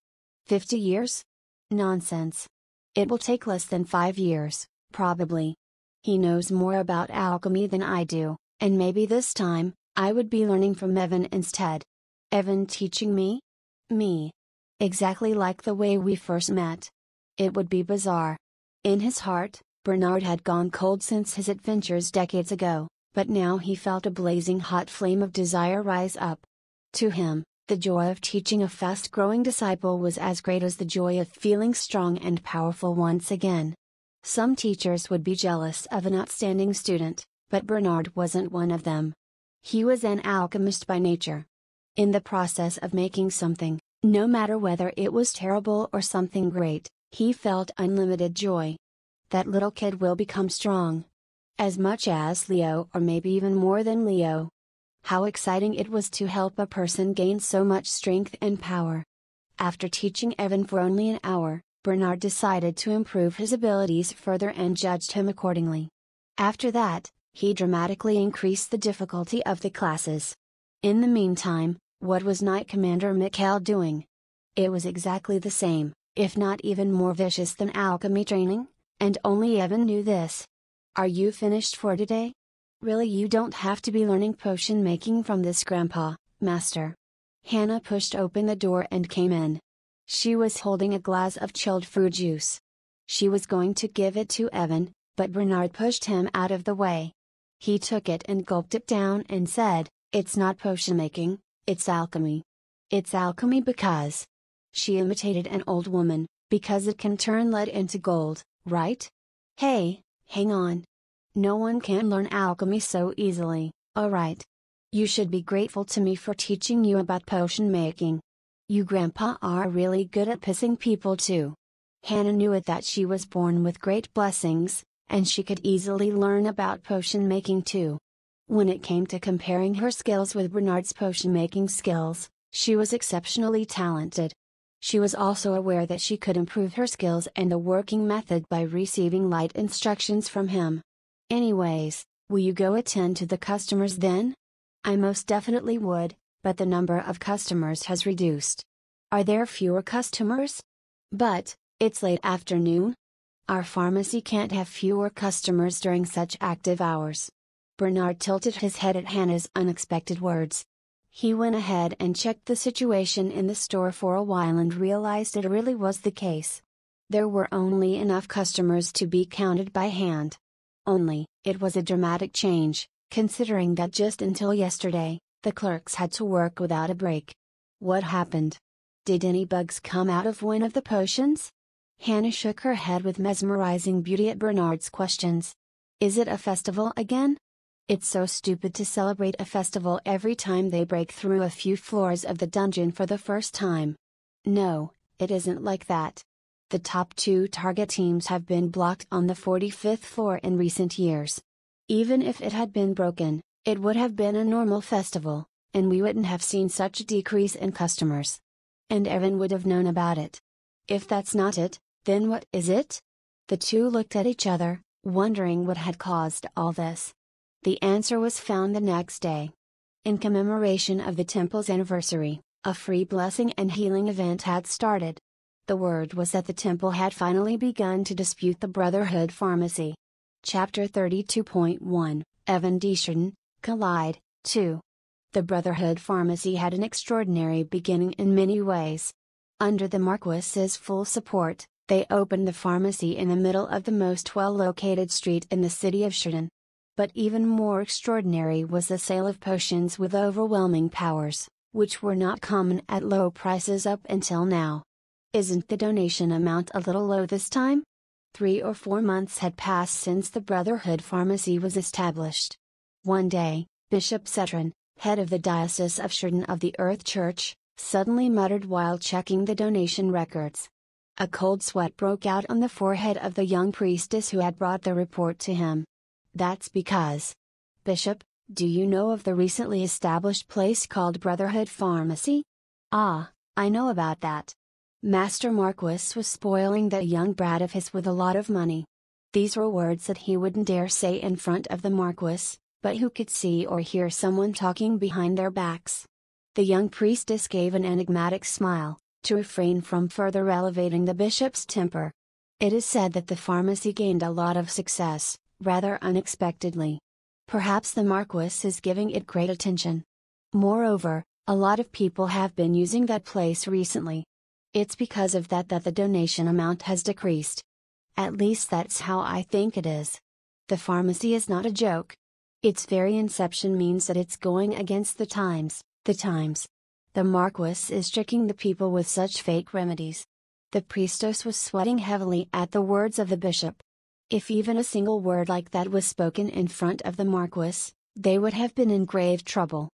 50 years? Nonsense. It will take less than 5 years, probably. He knows more about alchemy than I do, and maybe this time, I would be learning from Evan instead. Evan teaching me? Me. Exactly like the way we first met. It would be bizarre. In his heart, Bernard had gone cold since his adventures decades ago, but now he felt a blazing hot flame of desire rise up. To him, the joy of teaching a fast-growing disciple was as great as the joy of feeling strong and powerful once again. Some teachers would be jealous of an outstanding student, but Bernard wasn't one of them. He was an alchemist by nature. In the process of making something, no matter whether it was terrible or something great, he felt unlimited joy. That little kid will become strong. As much as Leo, or maybe even more than Leo. How exciting it was to help a person gain so much strength and power. After teaching Evan for only an hour, Bernard decided to improve his abilities further and judged him accordingly. After that, he dramatically increased the difficulty of the classes. In the meantime, what was Knight Commander Mikhail doing? It was exactly the same, if not even more vicious than alchemy training, and only Evan knew this. Are you finished for today? Really, you don't have to be learning potion making from this, Grandpa, Master. Hannah pushed open the door and came in. She was holding a glass of chilled fruit juice. She was going to give it to Evan, but Bernard pushed him out of the way. He took it and gulped it down and said, "It's not potion making, it's alchemy. It's alchemy because She imitated an old woman, because it can turn lead into gold, right? Hey, hang on. No one can learn alchemy so easily, alright? You should be grateful to me for teaching you about potion making. You grandpa are really good at pissing people too. Hannah knew it that she was born with great blessings, and she could easily learn about potion making too. When it came to comparing her skills with Bernard's potion making skills, she was exceptionally talented. She was also aware that she could improve her skills and the working method by receiving light instructions from him. Anyways, will you go attend to the customers then? I most definitely would, but the number of customers has reduced. Are there fewer customers? But, it's late afternoon? Our pharmacy can't have fewer customers during such active hours. Bernard tilted his head at Hannah's unexpected words. He went ahead and checked the situation in the store for a while and realized it really was the case. There were only enough customers to be counted by hand. Only, it was a dramatic change, considering that just until yesterday, the clerks had to work without a break. What happened? Did any bugs come out of one of the potions? Hannah shook her head with mesmerizing beauty at Bernard's questions. Is it a festival again? It's so stupid to celebrate a festival every time they break through a few floors of the dungeon for the first time. No, it isn't like that. The top 2 target teams have been blocked on the 45th floor in recent years. Even if it had been broken, it would have been a normal festival, and we wouldn't have seen such a decrease in customers. And Evan would have known about it. If that's not it, then what is it? The two looked at each other, wondering what had caused all this. The answer was found the next day. In commemoration of the temple's anniversary, a free blessing and healing event had started. The word was that the temple had finally begun to dispute the Brotherhood Pharmacy. Chapter 32.1, Evan Desjardins, Collide, 2. The Brotherhood Pharmacy had an extraordinary beginning in many ways. Under the Marquis's full support, they opened the pharmacy in the middle of the most well-located street in the city of Chardon. But even more extraordinary was the sale of potions with overwhelming powers, which were not common at low prices up until now. Isn't the donation amount a little low this time? 3 or 4 months had passed since the Brotherhood Pharmacy was established. One day, Bishop Cetron, head of the Diocese of Chardon of the Earth Church, suddenly muttered while checking the donation records. A cold sweat broke out on the forehead of the young priestess who had brought the report to him. That's because. Bishop, do you know of the recently established place called Brotherhood Pharmacy? Ah, I know about that. Master Marquis was spoiling that young brat of his with a lot of money. These were words that he wouldn't dare say in front of the Marquis, but who could see or hear someone talking behind their backs. The young priestess gave an enigmatic smile, to refrain from further elevating the bishop's temper. It is said that the pharmacy gained a lot of success, rather unexpectedly. Perhaps the Marquis is giving it great attention. Moreover, a lot of people have been using that place recently. It's because of that that the donation amount has decreased. At least that's how I think it is. The pharmacy is not a joke. Its very inception means that it's going against the times, the times. The Marquis is tricking the people with such fake remedies. The priestess was sweating heavily at the words of the bishop. If even a single word like that was spoken in front of the Marquis, they would have been in grave trouble.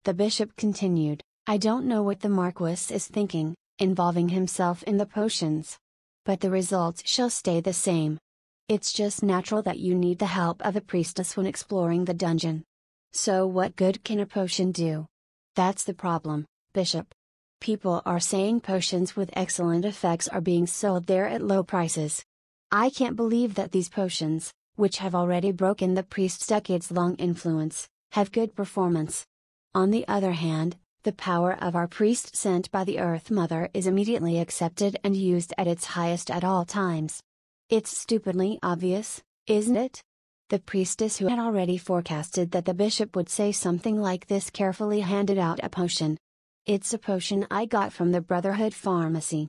The bishop continued, I don't know what the Marquis is thinking, involving himself in the potions. But the results shall stay the same. It's just natural that you need the help of a priestess when exploring the dungeon. So what good can a potion do? That's the problem, Bishop. People are saying potions with excellent effects are being sold there at low prices. I can't believe that these potions, which have already broken the priest's decades-long influence, have good performance. On the other hand, the power of our priest sent by the Earth Mother is immediately accepted and used at its highest at all times. It's stupidly obvious, isn't it? The priestess who had already forecasted that the bishop would say something like this carefully handed out a potion. It's a potion I got from the Brotherhood Pharmacy.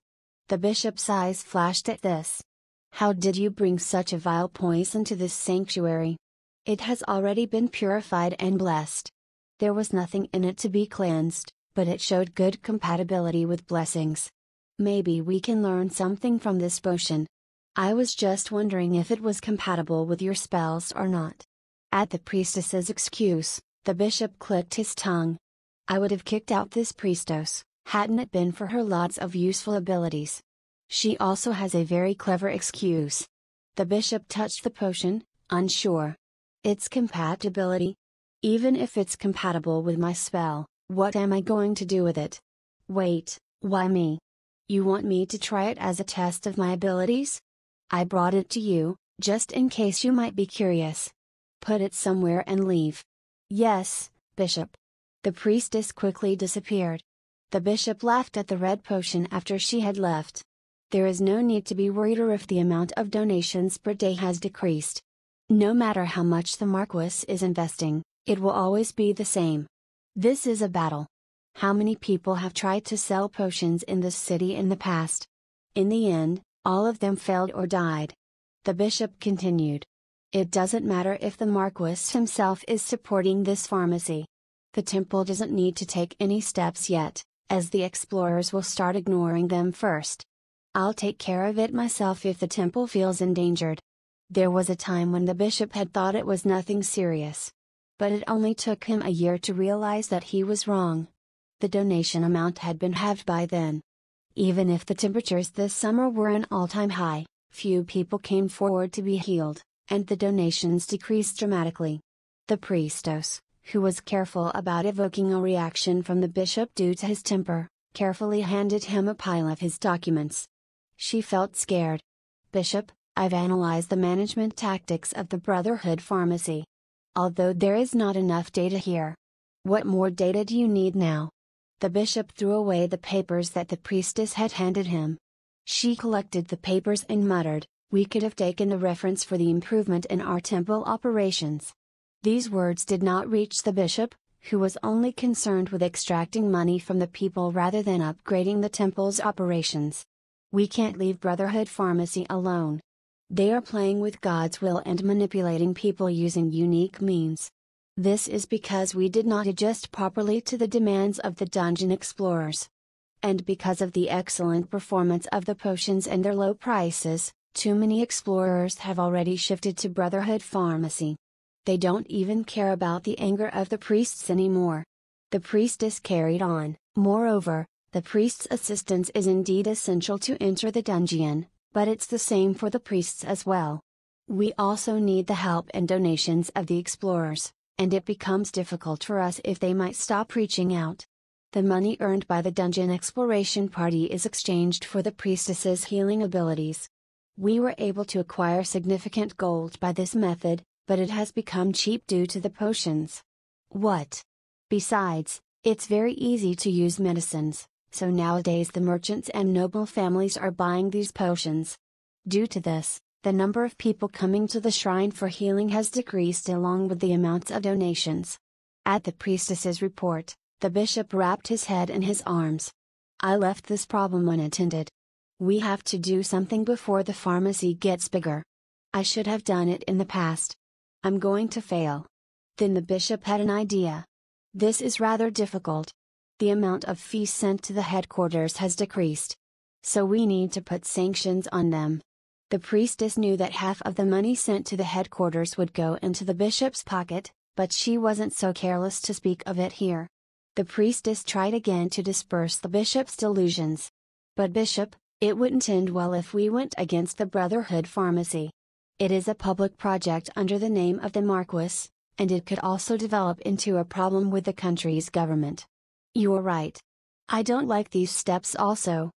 The bishop's eyes flashed at this. How did you bring such a vile poison to this sanctuary? It has already been purified and blessed. There was nothing in it to be cleansed, but it showed good compatibility with blessings. Maybe we can learn something from this potion. I was just wondering if it was compatible with your spells or not. At the priestess's excuse, the bishop clicked his tongue. I would have kicked out this priestess, hadn't it been for her lots of useful abilities. She also has a very clever excuse. The bishop touched the potion, unsure. Its compatibility? Even if it's compatible with my spell, what am I going to do with it? Wait, why me? You want me to try it as a test of my abilities? I brought it to you, just in case you might be curious. Put it somewhere and leave. Yes, Bishop. The priestess quickly disappeared. The bishop laughed at the red potion after she had left. There is no need to be worried or if the amount of donations per day has decreased. No matter how much the Marquis is investing, it will always be the same. This is a battle. How many people have tried to sell potions in this city in the past? In the end, all of them failed or died. The bishop continued. It doesn't matter if the Marquis himself is supporting this pharmacy. The temple doesn't need to take any steps yet, as the explorers will start ignoring them first. I'll take care of it myself if the temple feels endangered. There was a time when the bishop had thought it was nothing serious. But it only took him a year to realize that he was wrong. The donation amount had been halved by then. Even if the temperatures this summer were an all-time high, few people came forward to be healed, and the donations decreased dramatically. The priestess, who was careful about evoking a reaction from the bishop due to his temper, carefully handed him a pile of his documents. She felt scared. Bishop, I've analyzed the management tactics of the Brotherhood Pharmacy. Although there is not enough data here. What more data do you need now? The bishop threw away the papers that the priestess had handed him. She collected the papers and muttered, "We could have taken a reference for the improvement in our temple operations." These words did not reach the bishop, who was only concerned with extracting money from the people rather than upgrading the temple's operations. We can't leave Brotherhood Pharmacy alone. They are playing with God's will and manipulating people using unique means. This is because we did not adjust properly to the demands of the dungeon explorers. And because of the excellent performance of the potions and their low prices, too many explorers have already shifted to Brotherhood Pharmacy. They don't even care about the anger of the priests anymore. The priestess carried on, moreover, the priest's assistance is indeed essential to enter the dungeon, but it's the same for the priests as well. We also need the help and donations of the explorers, and it becomes difficult for us if they might stop reaching out. The money earned by the dungeon exploration party is exchanged for the priestess's healing abilities. We were able to acquire significant gold by this method, but it has become cheap due to the potions. What? Besides, it's very easy to use medicines, so nowadays the merchants and noble families are buying these potions. Due to this, the number of people coming to the shrine for healing has decreased along with the amounts of donations. At the priestess's report, the bishop wrapped his head in his arms. I left this problem unattended. We have to do something before the pharmacy gets bigger. I should have done it in the past. I'm going to fail. Then the bishop had an idea. This is rather difficult. The amount of fees sent to the headquarters has decreased. So we need to put sanctions on them. The priestess knew that half of the money sent to the headquarters would go into the bishop's pocket, but she wasn't so careless to speak of it here. The priestess tried again to disperse the bishop's delusions. But bishop, it wouldn't end well if we went against the Brotherhood Pharmacy. It is a public project under the name of the Marquis, and it could also develop into a problem with the country's government. You're right. I don't like these steps also.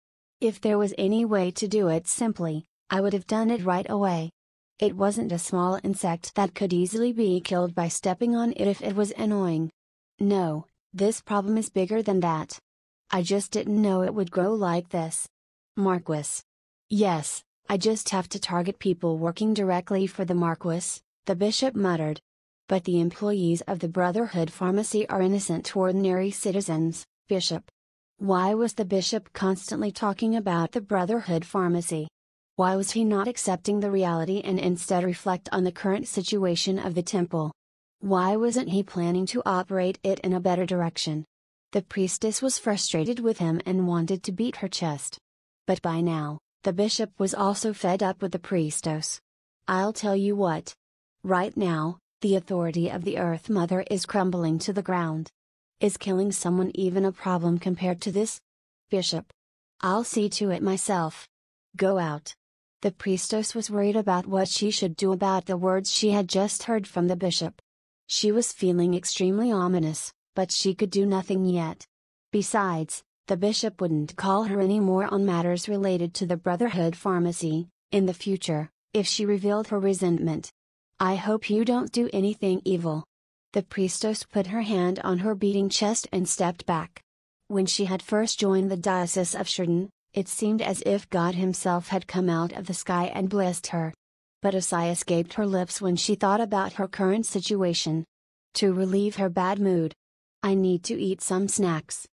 If there was any way to do it simply, I would have done it right away. It wasn't a small insect that could easily be killed by stepping on it if it was annoying. No, this problem is bigger than that. I just didn't know it would grow like this. Marquis. Yes, I just have to target people working directly for the Marquis, the bishop muttered. But the employees of the Brotherhood Pharmacy are innocent ordinary citizens, Bishop. Why was the bishop constantly talking about the Brotherhood Pharmacy? Why was he not accepting the reality and instead reflect on the current situation of the temple? Why wasn't he planning to operate it in a better direction? The priestess was frustrated with him and wanted to beat her chest. But by now, the bishop was also fed up with the priestess. "I'll tell you what. Right now, the authority of the Earth Mother is crumbling to the ground. Is killing someone even a problem compared to this? Bishop. I'll see to it myself. Go out." The priestess was worried about what she should do about the words she had just heard from the bishop. She was feeling extremely ominous, but she could do nothing yet. Besides, the bishop wouldn't call her anymore on matters related to the Brotherhood Pharmacy, in the future, if she revealed her resentment. "I hope you don't do anything evil." The priestess put her hand on her beating chest and stepped back. When she had first joined the Diocese of Sheridan, it seemed as if God Himself had come out of the sky and blessed her. But a sigh escaped her lips when she thought about her current situation. To relieve her bad mood, "I need to eat some snacks."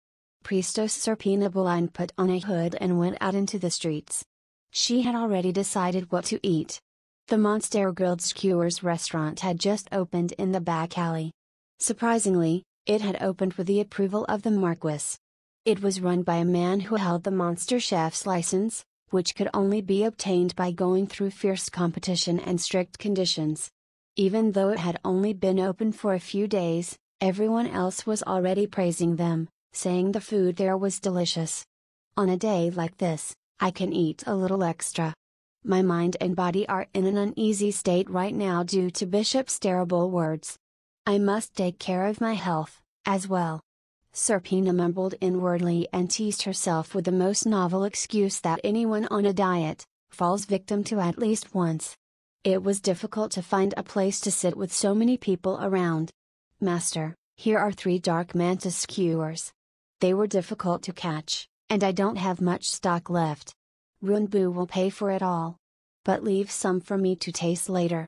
Priestess Serpina Boline put on a hood and went out into the streets. She had already decided what to eat. The Monster Grilled Skewers restaurant had just opened in the back alley. Surprisingly, it had opened with the approval of the Marquis. It was run by a man who held the Monster Chef's license, which could only be obtained by going through fierce competition and strict conditions. Even though it had only been open for a few days, everyone else was already praising them, saying the food there was delicious. On a day like this, I can eat a little extra. My mind and body are in an uneasy state right now due to Bishop's terrible words. I must take care of my health, as well. Serpina mumbled inwardly and teased herself with the most novel excuse that anyone on a diet falls victim to at least once. It was difficult to find a place to sit with so many people around. "Master, here are 3 dark mantis skewers. They were difficult to catch, and I don't have much stock left. Runbu will pay for it all. But leave some for me to taste later."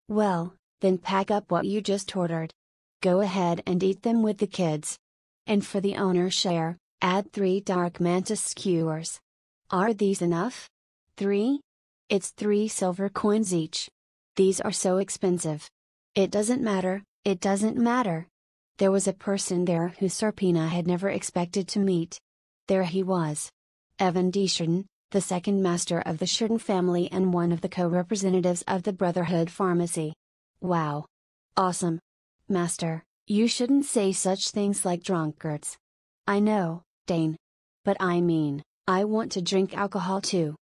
"Well, then pack up what you just ordered. Go ahead and eat them with the kids. And for the owner's share, add 3 dark mantis skewers. Are these enough?" "3? It's 3 silver coins each. These are so expensive." "It doesn't matter, it doesn't matter." There was a person there who Serpina had never expected to meet. There he was. Evan de Sheridan, the second master of the Sheridan family and one of the co-representatives of the Brotherhood Pharmacy. "Wow. Awesome. Master, you shouldn't say such things like drunkards." "I know, Dane. But I mean, I want to drink alcohol too."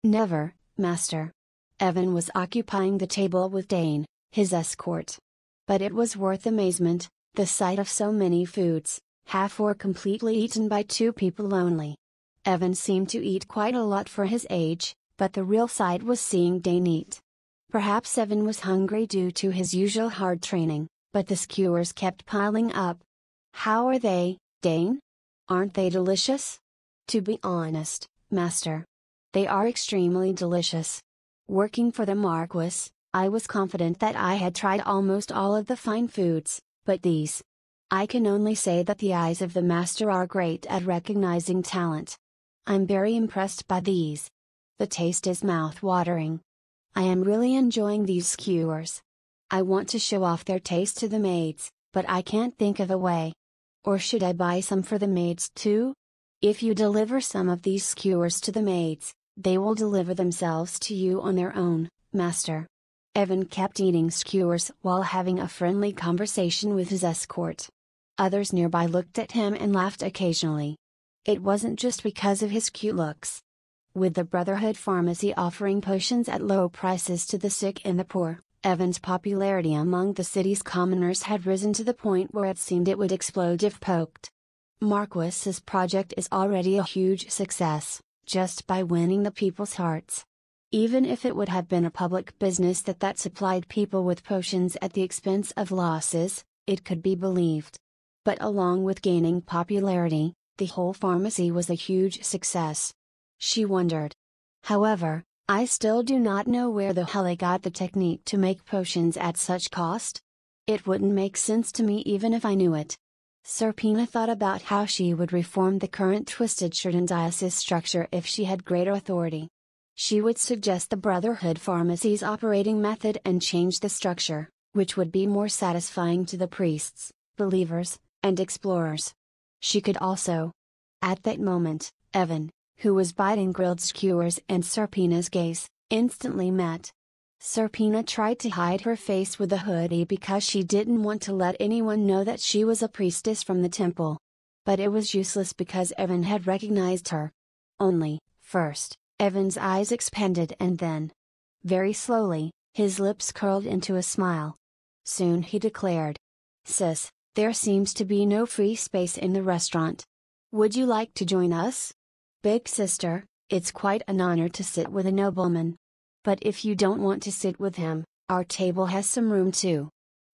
"Never, Master." Evan was occupying the table with Dane, his escort. But it was worth amazement, the sight of so many foods, half or completely eaten by 2 people only. Evan seemed to eat quite a lot for his age, but the real sight was seeing Dane eat. Perhaps Evan was hungry due to his usual hard training, but the skewers kept piling up. "How are they, Dane? Aren't they delicious?" "To be honest, Master, they are extremely delicious. Working for the Marquis, I was confident that I had tried almost all of the fine foods, but these. I can only say that the eyes of the Master are great at recognizing talent. I'm very impressed by these. The taste is mouth-watering. I am really enjoying these skewers. I want to show off their taste to the maids, but I can't think of a way. Or should I buy some for the maids too? If you deliver some of these skewers to the maids, they will deliver themselves to you on their own, Master." Evan kept eating skewers while having a friendly conversation with his escort. Others nearby looked at him and laughed occasionally. It wasn't just because of his cute looks. With the Brotherhood Pharmacy offering potions at low prices to the sick and the poor, Evan's popularity among the city's commoners had risen to the point where it seemed it would explode if poked. Marquis's project is already a huge success, just by winning the people's hearts. Even if it would have been a public business that supplied people with potions at the expense of losses, it could be believed. But along with gaining popularity, the whole pharmacy was a huge success. She wondered. "However, I still do not know where the hell they got the technique to make potions at such cost. It wouldn't make sense to me even if I knew it." Serpina thought about how she would reform the current twisted Sheridan diocese structure if she had greater authority. She would suggest the Brotherhood Pharmacy's operating method and change the structure, which would be more satisfying to the priests, believers, and explorers. She could also. At that moment, Evan, who was biting grilled skewers, and Serpina's gaze instantly met. Serpina tried to hide her face with a hoodie because she didn't want to let anyone know that she was a priestess from the temple. But it was useless because Evan had recognized her. Only, first, Evan's eyes expanded and then, very slowly, his lips curled into a smile. Soon he declared, "Sis, there seems to be no free space in the restaurant. Would you like to join us? Big sister, it's quite an honor to sit with a nobleman. But if you don't want to sit with him, our table has some room too.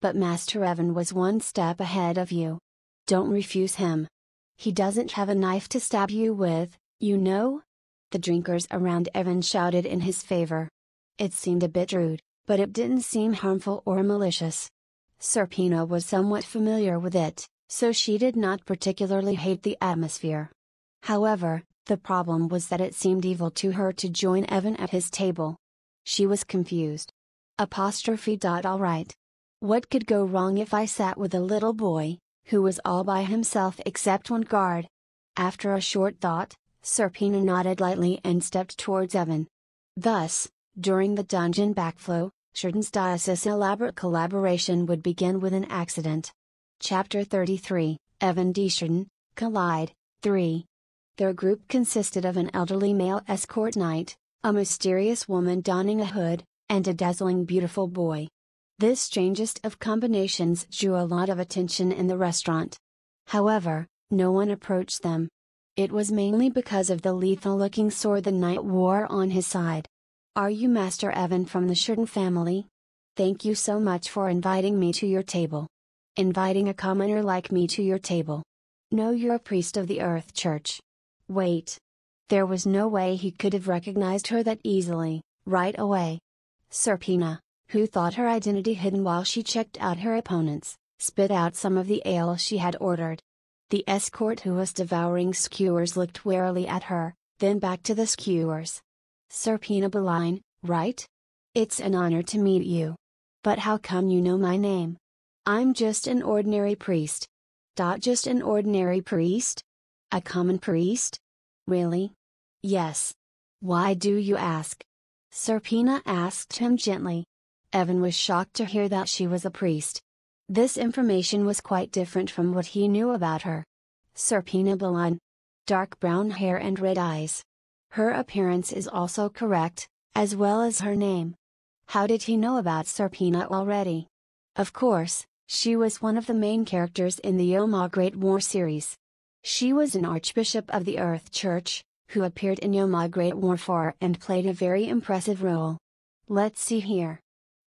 But Master Evan was one step ahead of you. Don't refuse him. He doesn't have a knife to stab you with, you know?" The drinkers around Evan shouted in his favor. It seemed a bit rude, but it didn't seem harmful or malicious. Serpina was somewhat familiar with it, so she did not particularly hate the atmosphere. However, the problem was that it seemed evil to her to join Evan at his table. She was confused. All right. What could go wrong if I sat with a little boy, who was all by himself except one guard? After a short thought, Serpina nodded lightly and stepped towards Evan. Thus, during the dungeon backflow, Sheridan's diocese elaborate collaboration would begin with an accident. Chapter 33, Evan D. Sheridan, Collide, 3. Their group consisted of an elderly male escort knight, a mysterious woman donning a hood, and a dazzling beautiful boy. This strangest of combinations drew a lot of attention in the restaurant. However, no one approached them. It was mainly because of the lethal-looking sword the knight wore on his side. "Are you Master Evan from the Sheridan family? Thank you so much for inviting me to your table. Inviting a commoner like me to your table. No, you're a priest of the Earth Church." Wait. There was no way he could have recognized her that easily, right away. Serpina, who thought her identity hidden while she checked out her opponents, spit out some of the ale she had ordered. The escort who was devouring skewers looked warily at her, then back to the skewers. "Serpina Beline, right? It's an honor to meet you. But how come you know my name? I'm just an ordinary priest." Just an ordinary priest? A common priest? Really? Yes. Why do you ask? Serpina asked him gently. Evan was shocked to hear that she was a priest. This information was quite different from what he knew about her. Serpina Beline. Dark brown hair and red eyes. Her appearance is also correct, as well as her name. How did he know about Serpina already? Of course, she was one of the main characters in the Yoma Great War series. She was an Archbishop of the Earth Church, who appeared in Yoma Great War 4 and played a very impressive role. Let's see here.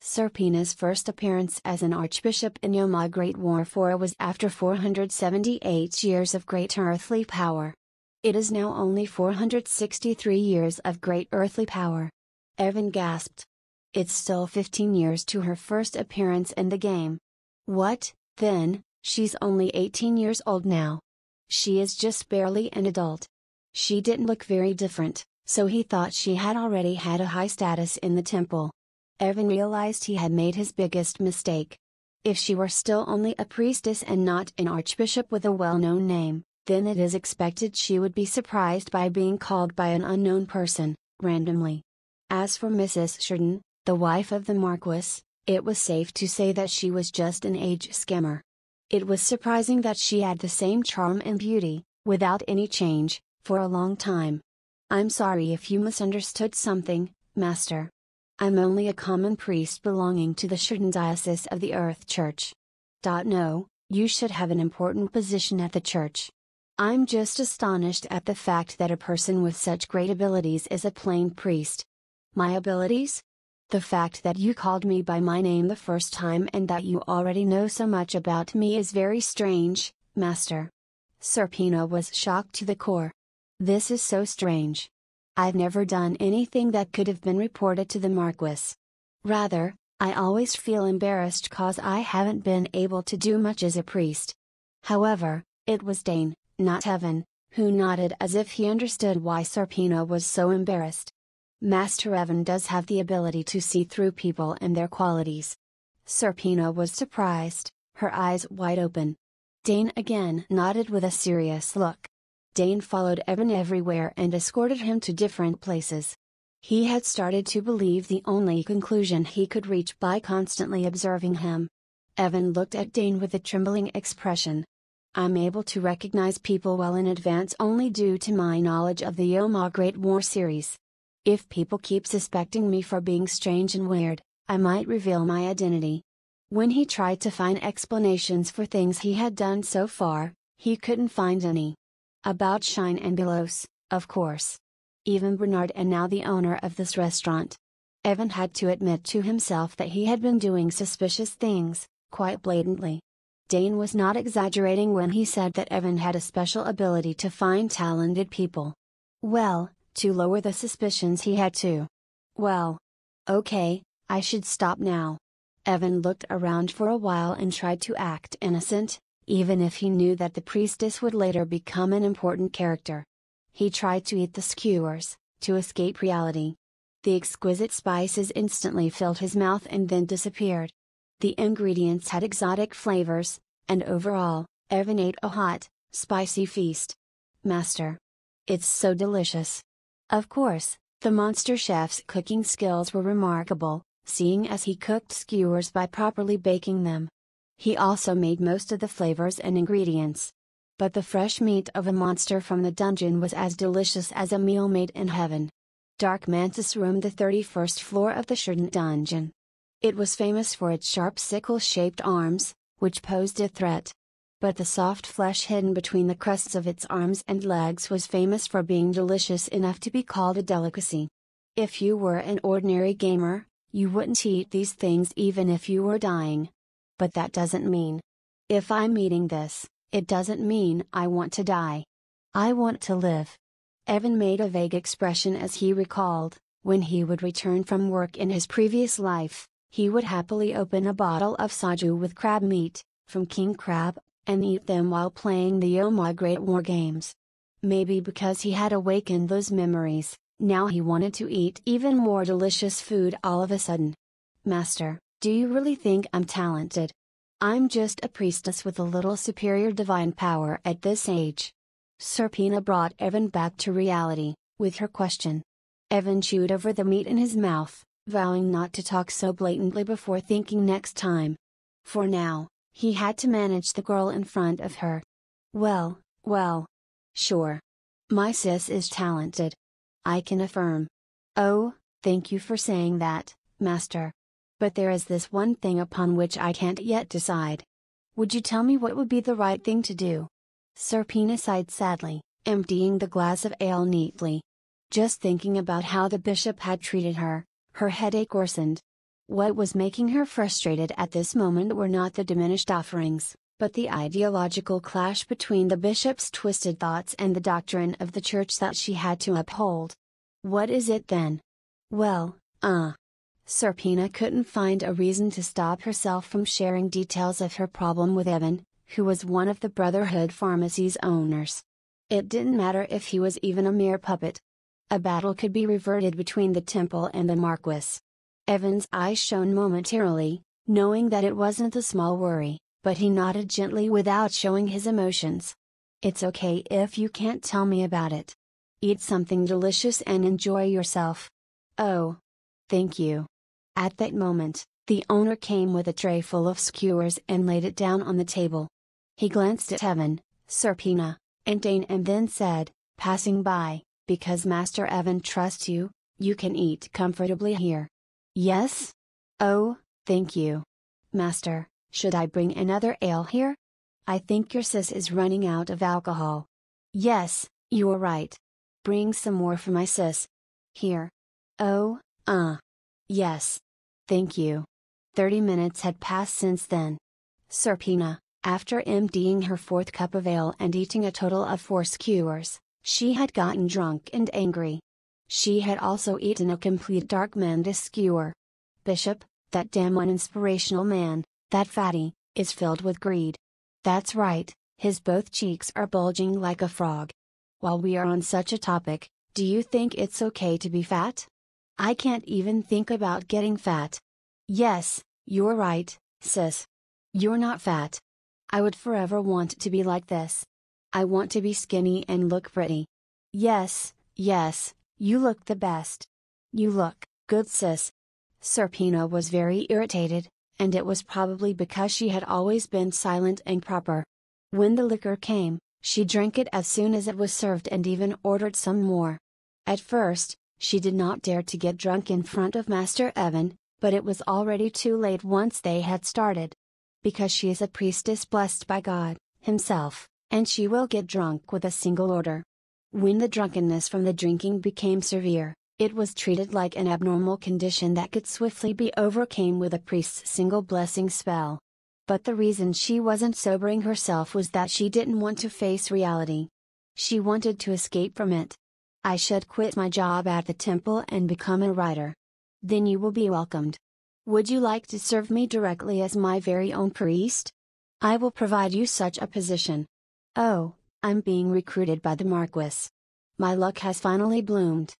Serpina's first appearance as an Archbishop in Yoma Great War 4 was after 478 years of great earthly power. It is now only 463 years of great earthly power. Evan gasped. It's still 15 years to her first appearance in the game. What, then, she's only 18 years old now. She is just barely an adult. She didn't look very different, so he thought she had already had a high status in the temple. Evan realized he had made his biggest mistake. If she were still only a priestess and not an archbishop with a well-known name, then it is expected she would be surprised by being called by an unknown person, randomly. As for Mrs. Sheridan, the wife of the Marquis, it was safe to say that she was just an age scammer. It was surprising that she had the same charm and beauty, without any change, for a long time. "I'm sorry if you misunderstood something, Master. I'm only a common priest belonging to the Sheridan Diocese of the Earth Church. No, you should have an important position at the church. I'm just astonished at the fact that a person with such great abilities is a plain priest." "My abilities? The fact that you called me by my name the first time and that you already know so much about me is very strange, Master." Serpina was shocked to the core. "This is so strange. I've never done anything that could have been reported to the Marquis. Rather, I always feel embarrassed cause I haven't been able to do much as a priest." However, it was Dane, not Evan, who nodded as if he understood why Serpina was so embarrassed. "Master Evan does have the ability to see through people and their qualities." Serpina was surprised, her eyes wide open. Dane again nodded with a serious look. Dane followed Evan everywhere and escorted him to different places. He had started to believe the only conclusion he could reach by constantly observing him. Evan looked at Dane with a trembling expression. "I'm able to recognize people well in advance only due to my knowledge of the Yoma Great War series. If people keep suspecting me for being strange and weird, I might reveal my identity." When he tried to find explanations for things he had done so far, he couldn't find any. About Shine and Belos, of course. Even Bernard, and now the owner of this restaurant. Evan had to admit to himself that he had been doing suspicious things, quite blatantly. Dane was not exaggerating when he said that Evan had a special ability to find talented people. Well, to lower the suspicions he had to. Well. Okay, I should stop now. Evan looked around for a while and tried to act innocent, even if he knew that the priestess would later become an important character. He tried to eat the skewers, to escape reality. The exquisite spices instantly filled his mouth and then disappeared. The ingredients had exotic flavors, and overall, Evan ate a hot, spicy feast. "Master. It's so delicious." Of course, the monster chef's cooking skills were remarkable, seeing as he cooked skewers by properly baking them. He also made most of the flavors and ingredients. But the fresh meat of a monster from the dungeon was as delicious as a meal made in heaven. Dark Mantis roamed the 31st floor of the Sherdon dungeon. It was famous for its sharp sickle-shaped arms, which posed a threat. But the soft flesh hidden between the crusts of its arms and legs was famous for being delicious enough to be called a delicacy. If you were an ordinary gamer, you wouldn't eat these things even if you were dying. But that doesn't mean. If I'm eating this, it doesn't mean I want to die. I want to live. Evan made a vague expression as he recalled, when he would return from work in his previous life, he would happily open a bottle of soju with crab meat, from King Crab, and eat them while playing the Yoma Great War games. Maybe because he had awakened those memories, now he wanted to eat even more delicious food all of a sudden. "Master, do you really think I'm talented? I'm just a priestess with a little superior divine power at this age." Serpina brought Evan back to reality, with her question. Evan chewed over the meat in his mouth, vowing not to talk so blatantly before thinking next time. For now, he had to manage the girl in front of her. Well. Sure. My sis is talented. I can affirm. Oh, thank you for saying that, Master. But there is this one thing upon which I can't yet decide. Would you tell me what would be the right thing to do? Serpina sighed sadly, emptying the glass of ale neatly. Just thinking about how the bishop had treated her, her headache worsened. What was making her frustrated at this moment were not the diminished offerings, but the ideological clash between the bishop's twisted thoughts and the doctrine of the church that she had to uphold. What is it then? Well, Serpina couldn't find a reason to stop herself from sharing details of her problem with Evan, who was one of the Brotherhood Pharmacy's owners. It didn't matter if he was even a mere puppet. A battle could be reverted between the temple and the Marquis. Evan's eyes shone momentarily, knowing that it wasn't a small worry, but he nodded gently without showing his emotions. "It's okay if you can't tell me about it. Eat something delicious and enjoy yourself." "Oh. Thank you." At that moment, the owner came with a tray full of skewers and laid it down on the table. He glanced at Evan, Serpina, and Dane and then said, passing by, "Because Master Evan trusts you, you can eat comfortably here." "Yes? Oh, thank you. Master, should I bring another ale here? I think your sis is running out of alcohol." "Yes, you're right. Bring some more for my sis. Here." "Oh, yes. Thank you." 30 minutes had passed since then. Serpina, after emptying her fourth cup of ale and eating a total of 4 skewers, she had gotten drunk and angry. She had also eaten a complete Dark Mantis skewer. "Bishop, that damn uninspirational man, that fatty, is filled with greed. That's right, his both cheeks are bulging like a frog. While we are on such a topic, do you think it's okay to be fat? I can't even think about getting fat." "Yes, you're right, sis. You're not fat. I would forever want to be like this. I want to be skinny and look pretty. Yes, yes, you look the best. You look good, sis. Serpina was very irritated, and it was probably because she had always been silent and proper. When the liquor came, she drank it as soon as it was served and even ordered some more. At first, she did not dare to get drunk in front of Master Evan, but it was already too late once they had started. Because she is a priestess blessed by God, Himself, and she will get drunk with a single order. When the drunkenness from the drinking became severe, it was treated like an abnormal condition that could swiftly be overcome with a priest's single blessing spell. But the reason she wasn't sobering herself was that she didn't want to face reality. She wanted to escape from it. I should quit my job at the temple and become a writer. Then you will be welcomed. Would you like to serve me directly as my very own priest? I will provide you such a position. Oh, I'm being recruited by the Marquis. My luck has finally bloomed.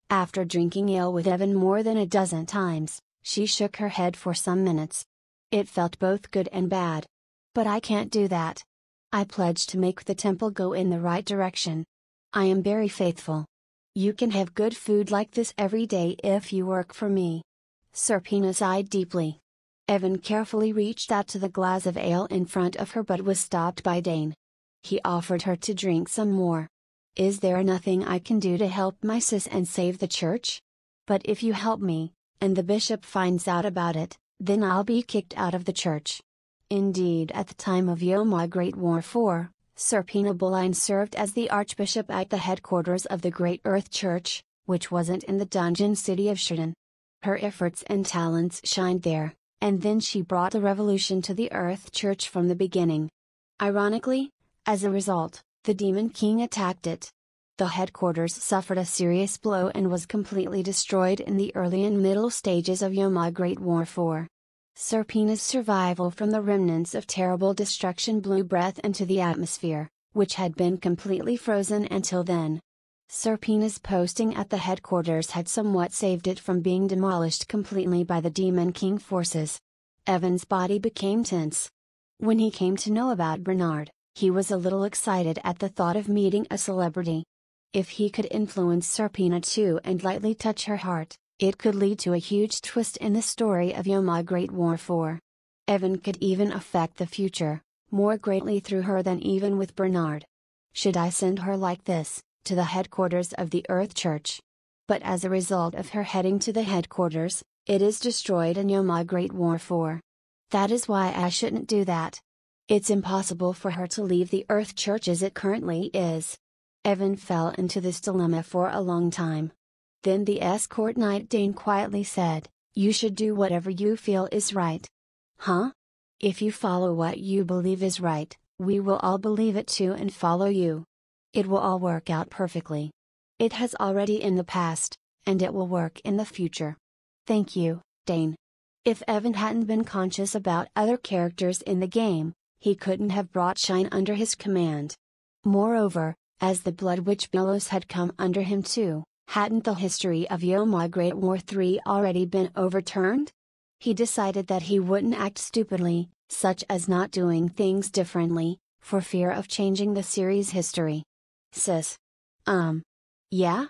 After drinking ale with Evan more than a dozen times, she shook her head for some minutes. It felt both good and bad. But I can't do that. I pledged to make the temple go in the right direction. I am very faithful. You can have good food like this every day if you work for me. Serpina sighed deeply. Evan carefully reached out to the glass of ale in front of her but was stopped by Dane. He offered her to drink some more. Is there nothing I can do to help my sis and save the church? But if you help me, and the bishop finds out about it, then I'll be kicked out of the church. Indeed, at the time of Yoma Great War IV, Serpina Boline served as the archbishop at the headquarters of the Great Earth Church, which wasn't in the dungeon city of Sheridan. Her efforts and talents shined there, and then she brought a revolution to the Earth Church from the beginning. Ironically, as a result, the Demon King attacked it. The headquarters suffered a serious blow and was completely destroyed in the early and middle stages of Yoma Great War IV. Serpina's survival from the remnants of terrible destruction blew breath into the atmosphere, which had been completely frozen until then. Serpina's posting at the headquarters had somewhat saved it from being demolished completely by the Demon King forces. Evan's body became tense. When he came to know about Bernard, he was a little excited at the thought of meeting a celebrity. If he could influence Serpina too and lightly touch her heart, it could lead to a huge twist in the story of Yoma Great War IV. Evan could even affect the future, more greatly through her than even with Bernard. Should I send her like this, to the headquarters of the Earth Church? But as a result of her heading to the headquarters, it is destroyed in Yoma Great War IV. That is why I shouldn't do that. It's impossible for her to leave the Earth Church as it currently is. Evan fell into this dilemma for a long time. Then the escort knight Dane quietly said, "You should do whatever you feel is right." Huh? If you follow what you believe is right, we will all believe it too and follow you. It will all work out perfectly. It has already in the past, and it will work in the future. Thank you, Dane. If Evan hadn't been conscious about other characters in the game, he couldn't have brought Shine under his command. Moreover, as the Blood Witch Belos had come under him too, hadn't the history of Yoma Great War III already been overturned? He decided that he wouldn't act stupidly, such as not doing things differently, for fear of changing the series' history. Sis. Yeah?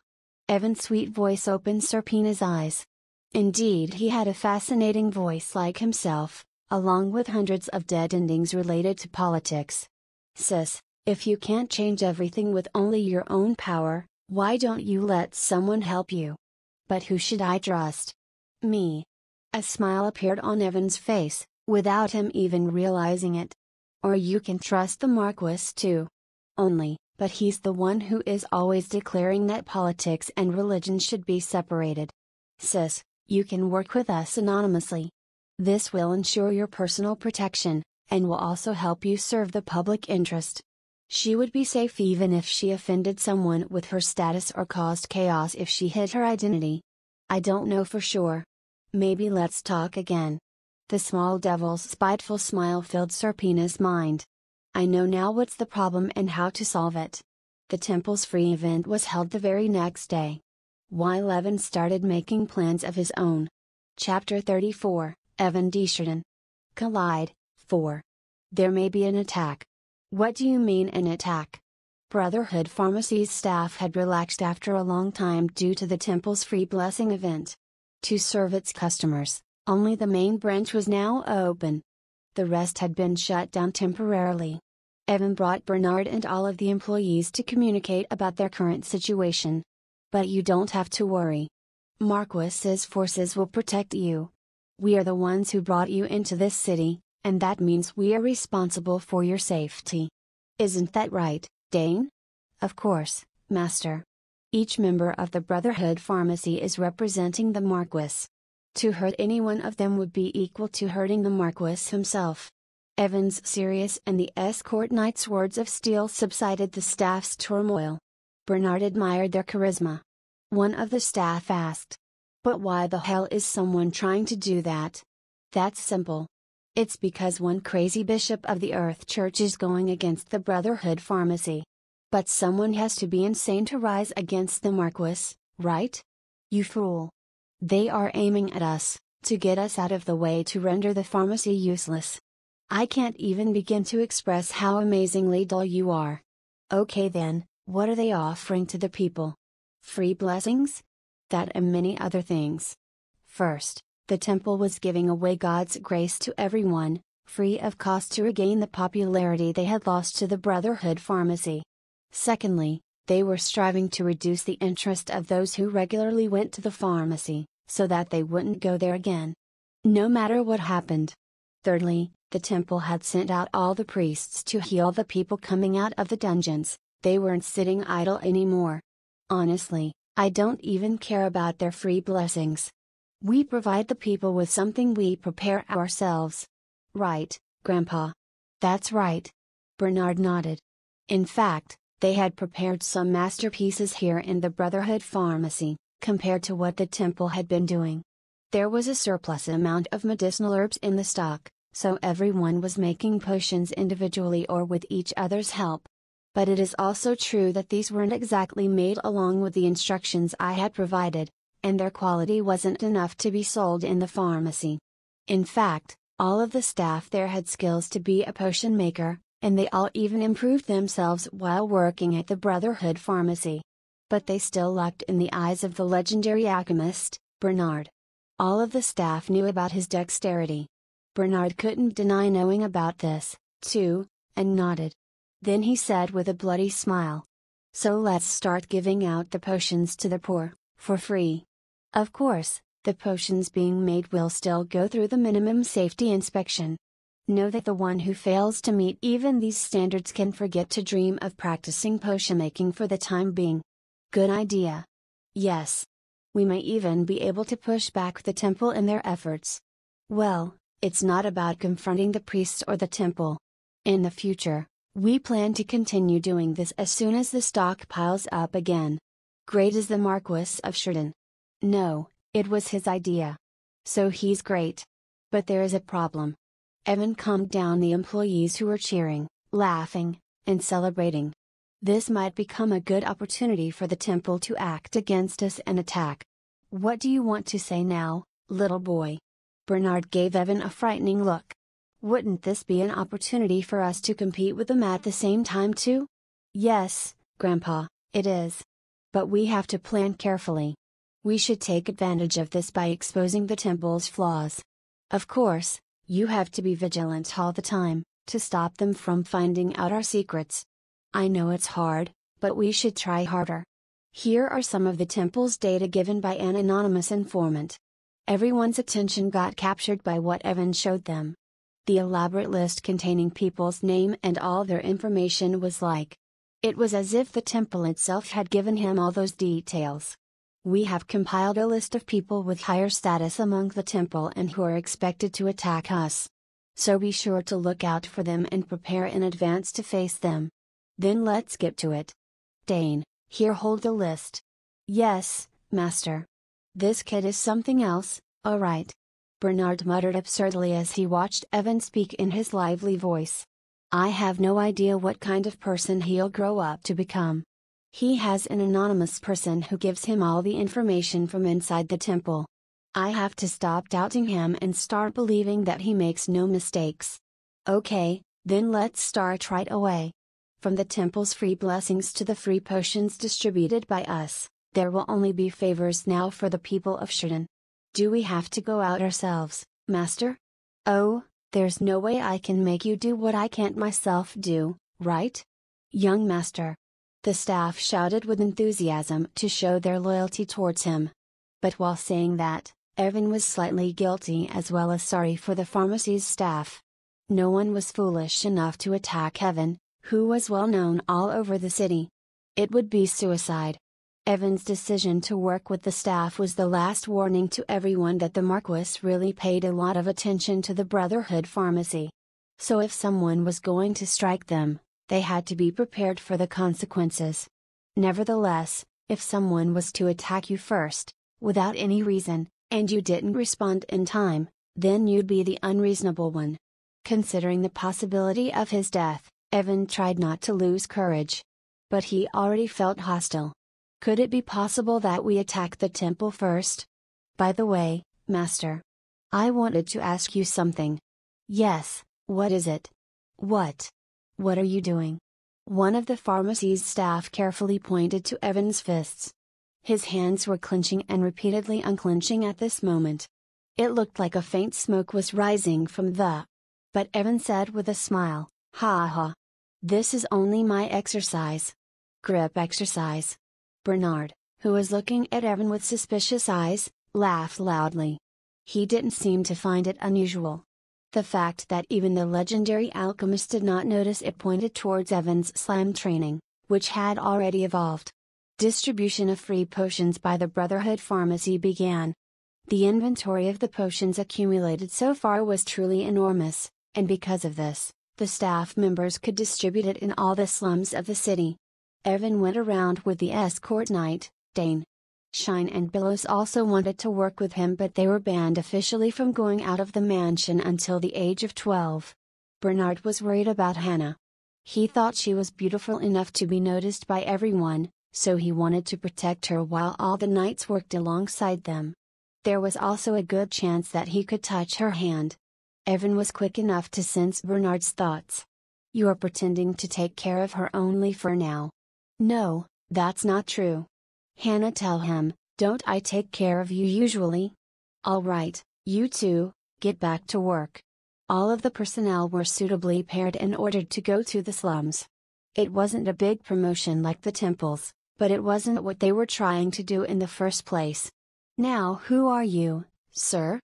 Evan's sweet voice opened Serpina's eyes. Indeed, he had a fascinating voice like himself, along with hundreds of dead endings related to politics. Sis, if you can't change everything with only your own power, why don't you let someone help you? But who should I trust? Me. A smile appeared on Evan's face, without him even realizing it. Or you can trust the Marquis too. Only, but he's the one who is always declaring that politics and religion should be separated. Sis, you can work with us anonymously. This will ensure your personal protection, and will also help you serve the public interest. She would be safe even if she offended someone with her status or caused chaos if she hid her identity. I don't know for sure. Maybe let's talk again. The small devil's spiteful smile filled Serpina's mind. I know now what's the problem and how to solve it. The temple's free event was held the very next day. While Evan started making plans of his own. Chapter 34, Evan Desjardins. Collide, 4. There may be an attack. What do you mean an attack? Brotherhood Pharmacy's staff had relaxed after a long time due to the temple's free blessing event. To serve its customers, only the main branch was now open. The rest had been shut down temporarily. Evan brought Bernard and all of the employees to communicate about their current situation. But you don't have to worry. Marquis's forces will protect you. We are the ones who brought you into this city, and that means we are responsible for your safety. Isn't that right, Dane? Of course, Master. Each member of the Brotherhood Pharmacy is representing the Marquis. To hurt any one of them would be equal to hurting the Marquis himself. Evan's serious and the escort knight's words of steel subsided the staff's turmoil. Bernard admired their charisma. One of the staff asked, "But why the hell is someone trying to do that?" "That's simple. It's because one crazy bishop of the Earth Church is going against the Brotherhood Pharmacy. But someone has to be insane to rise against the Marquis, right? You fool. They are aiming at us, to get us out of the way to render the pharmacy useless. I can't even begin to express how amazingly dull you are. Okay then, what are they offering to the people? Free blessings? That and many other things. First, the temple was giving away God's grace to everyone, free of cost to regain the popularity they had lost to the Brotherhood Pharmacy. Secondly, they were striving to reduce the interest of those who regularly went to the pharmacy, so that they wouldn't go there again, no matter what happened. Thirdly, the temple had sent out all the priests to heal the people coming out of the dungeons. They weren't sitting idle anymore. Honestly, I don't even care about their free blessings. We provide the people with something we prepare ourselves. Right, Grandpa? That's right. Bernard nodded. In fact, they had prepared some masterpieces here in the Brotherhood Pharmacy, compared to what the temple had been doing. There was a surplus amount of medicinal herbs in the stock, so everyone was making potions individually or with each other's help. But it is also true that these weren't exactly made along with the instructions I had provided, and their quality wasn't enough to be sold in the pharmacy. In fact, all of the staff there had skills to be a potion maker, and they all even improved themselves while working at the Brotherhood Pharmacy. But they still lacked in the eyes of the legendary alchemist, Bernard. All of the staff knew about his dexterity. Bernard couldn't deny knowing about this, too, and nodded. Then he said with a bloody smile, "So let's start giving out the potions to the poor, for free. Of course, the potions being made will still go through the minimum safety inspection. Know that the one who fails to meet even these standards can forget to dream of practicing potion making for the time being." Good idea. Yes. We may even be able to push back the temple in their efforts. Well, it's not about confronting the priests or the temple. In the future, we plan to continue doing this as soon as the stock piles up again. Great is the Marquis of Sheridan. No, it was his idea. So he's great. But there is a problem. Evan calmed down the employees who were cheering, laughing, and celebrating. This might become a good opportunity for the temple to act against us and attack. What do you want to say now, little boy? Bernard gave Evan a frightening look. Wouldn't this be an opportunity for us to compete with them at the same time too? Yes, Grandpa, it is. But we have to plan carefully. We should take advantage of this by exposing the temple's flaws. Of course, you have to be vigilant all the time, to stop them from finding out our secrets. I know it's hard, but we should try harder. Here are some of the temple's data given by an anonymous informant. Everyone's attention got captured by what Evan showed them. The elaborate list containing people's name and all their information was like. It was as if the temple itself had given him all those details. We have compiled a list of people with higher status among the temple and who are expected to attack us. So be sure to look out for them and prepare in advance to face them. Then let's get to it. Dane, here hold the list. Yes, Master. This kid is something else, alright. Bernard muttered absurdly as he watched Evan speak in his lively voice. I have no idea what kind of person he'll grow up to become. He has an anonymous person who gives him all the information from inside the temple. I have to stop doubting him and start believing that he makes no mistakes. Okay, then let's start right away. From the temple's free blessings to the free potions distributed by us, there will only be favors now for the people of Sheridan. Do we have to go out ourselves, Master? Oh, there's no way I can make you do what I can't myself do, right? Young Master. The staff shouted with enthusiasm to show their loyalty towards him. But while saying that, Evan was slightly guilty as well as sorry for the pharmacy's staff. No one was foolish enough to attack Evan, who was well known all over the city. It would be suicide. Evan's decision to work with the staff was the last warning to everyone that the Marquis really paid a lot of attention to the Brotherhood Pharmacy. So if someone was going to strike them, they had to be prepared for the consequences. Nevertheless, if someone was to attack you first, without any reason, and you didn't respond in time, then you'd be the unreasonable one. Considering the possibility of his death, Evan tried not to lose courage. But he already felt hostile. Could it be possible that we attack the temple first? By the way, Master. I wanted to ask you something. Yes, what is it? What? What are you doing? One of the pharmacy's staff carefully pointed to Evan's fists. His hands were clenching and repeatedly unclenching at this moment. It looked like a faint smoke was rising from the. But Evan said with a smile, "Ha ha. This is only my exercise. Grip exercise." Bernard, who was looking at Evan with suspicious eyes, laughed loudly. He didn't seem to find it unusual. The fact that even the legendary alchemist did not notice it pointed towards Evan's slam training, which had already evolved. Distribution of free potions by the Brotherhood Pharmacy began. The inventory of the potions accumulated so far was truly enormous, and because of this, the staff members could distribute it in all the slums of the city. Evan went around with the escort knight, Dane. Shine and Billows also wanted to work with him, but they were banned officially from going out of the mansion until the age of 12. Bernard was worried about Hannah. He thought she was beautiful enough to be noticed by everyone, so he wanted to protect her while all the knights worked alongside them. There was also a good chance that he could touch her hand. Evan was quick enough to sense Bernard's thoughts. "You are pretending to take care of her only for now." "No, that's not true." Hannah, tell him, "Don't I take care of you usually?" "All right, you two, get back to work." All of the personnel were suitably paired and ordered to go to the slums. It wasn't a big promotion like the temples, but it wasn't what they were trying to do in the first place. "Now who are you, sir?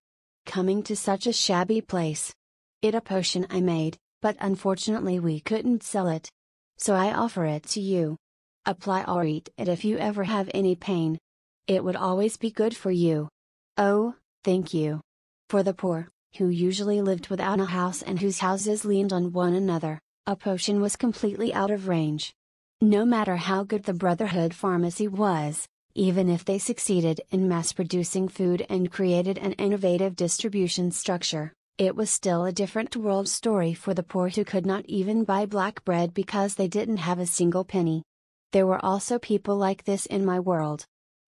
Coming to such a shabby place?" "It a potion I made, but unfortunately we couldn't sell it. So I offer it to you. Apply or eat it if you ever have any pain. It would always be good for you." "Oh, thank you." For the poor, who usually lived without a house and whose houses leaned on one another, a potion was completely out of range. No matter how good the Brotherhood Pharmacy was, even if they succeeded in mass-producing food and created an innovative distribution structure, it was still a different world story for the poor who could not even buy black bread because they didn't have a single penny. There were also people like this in my world.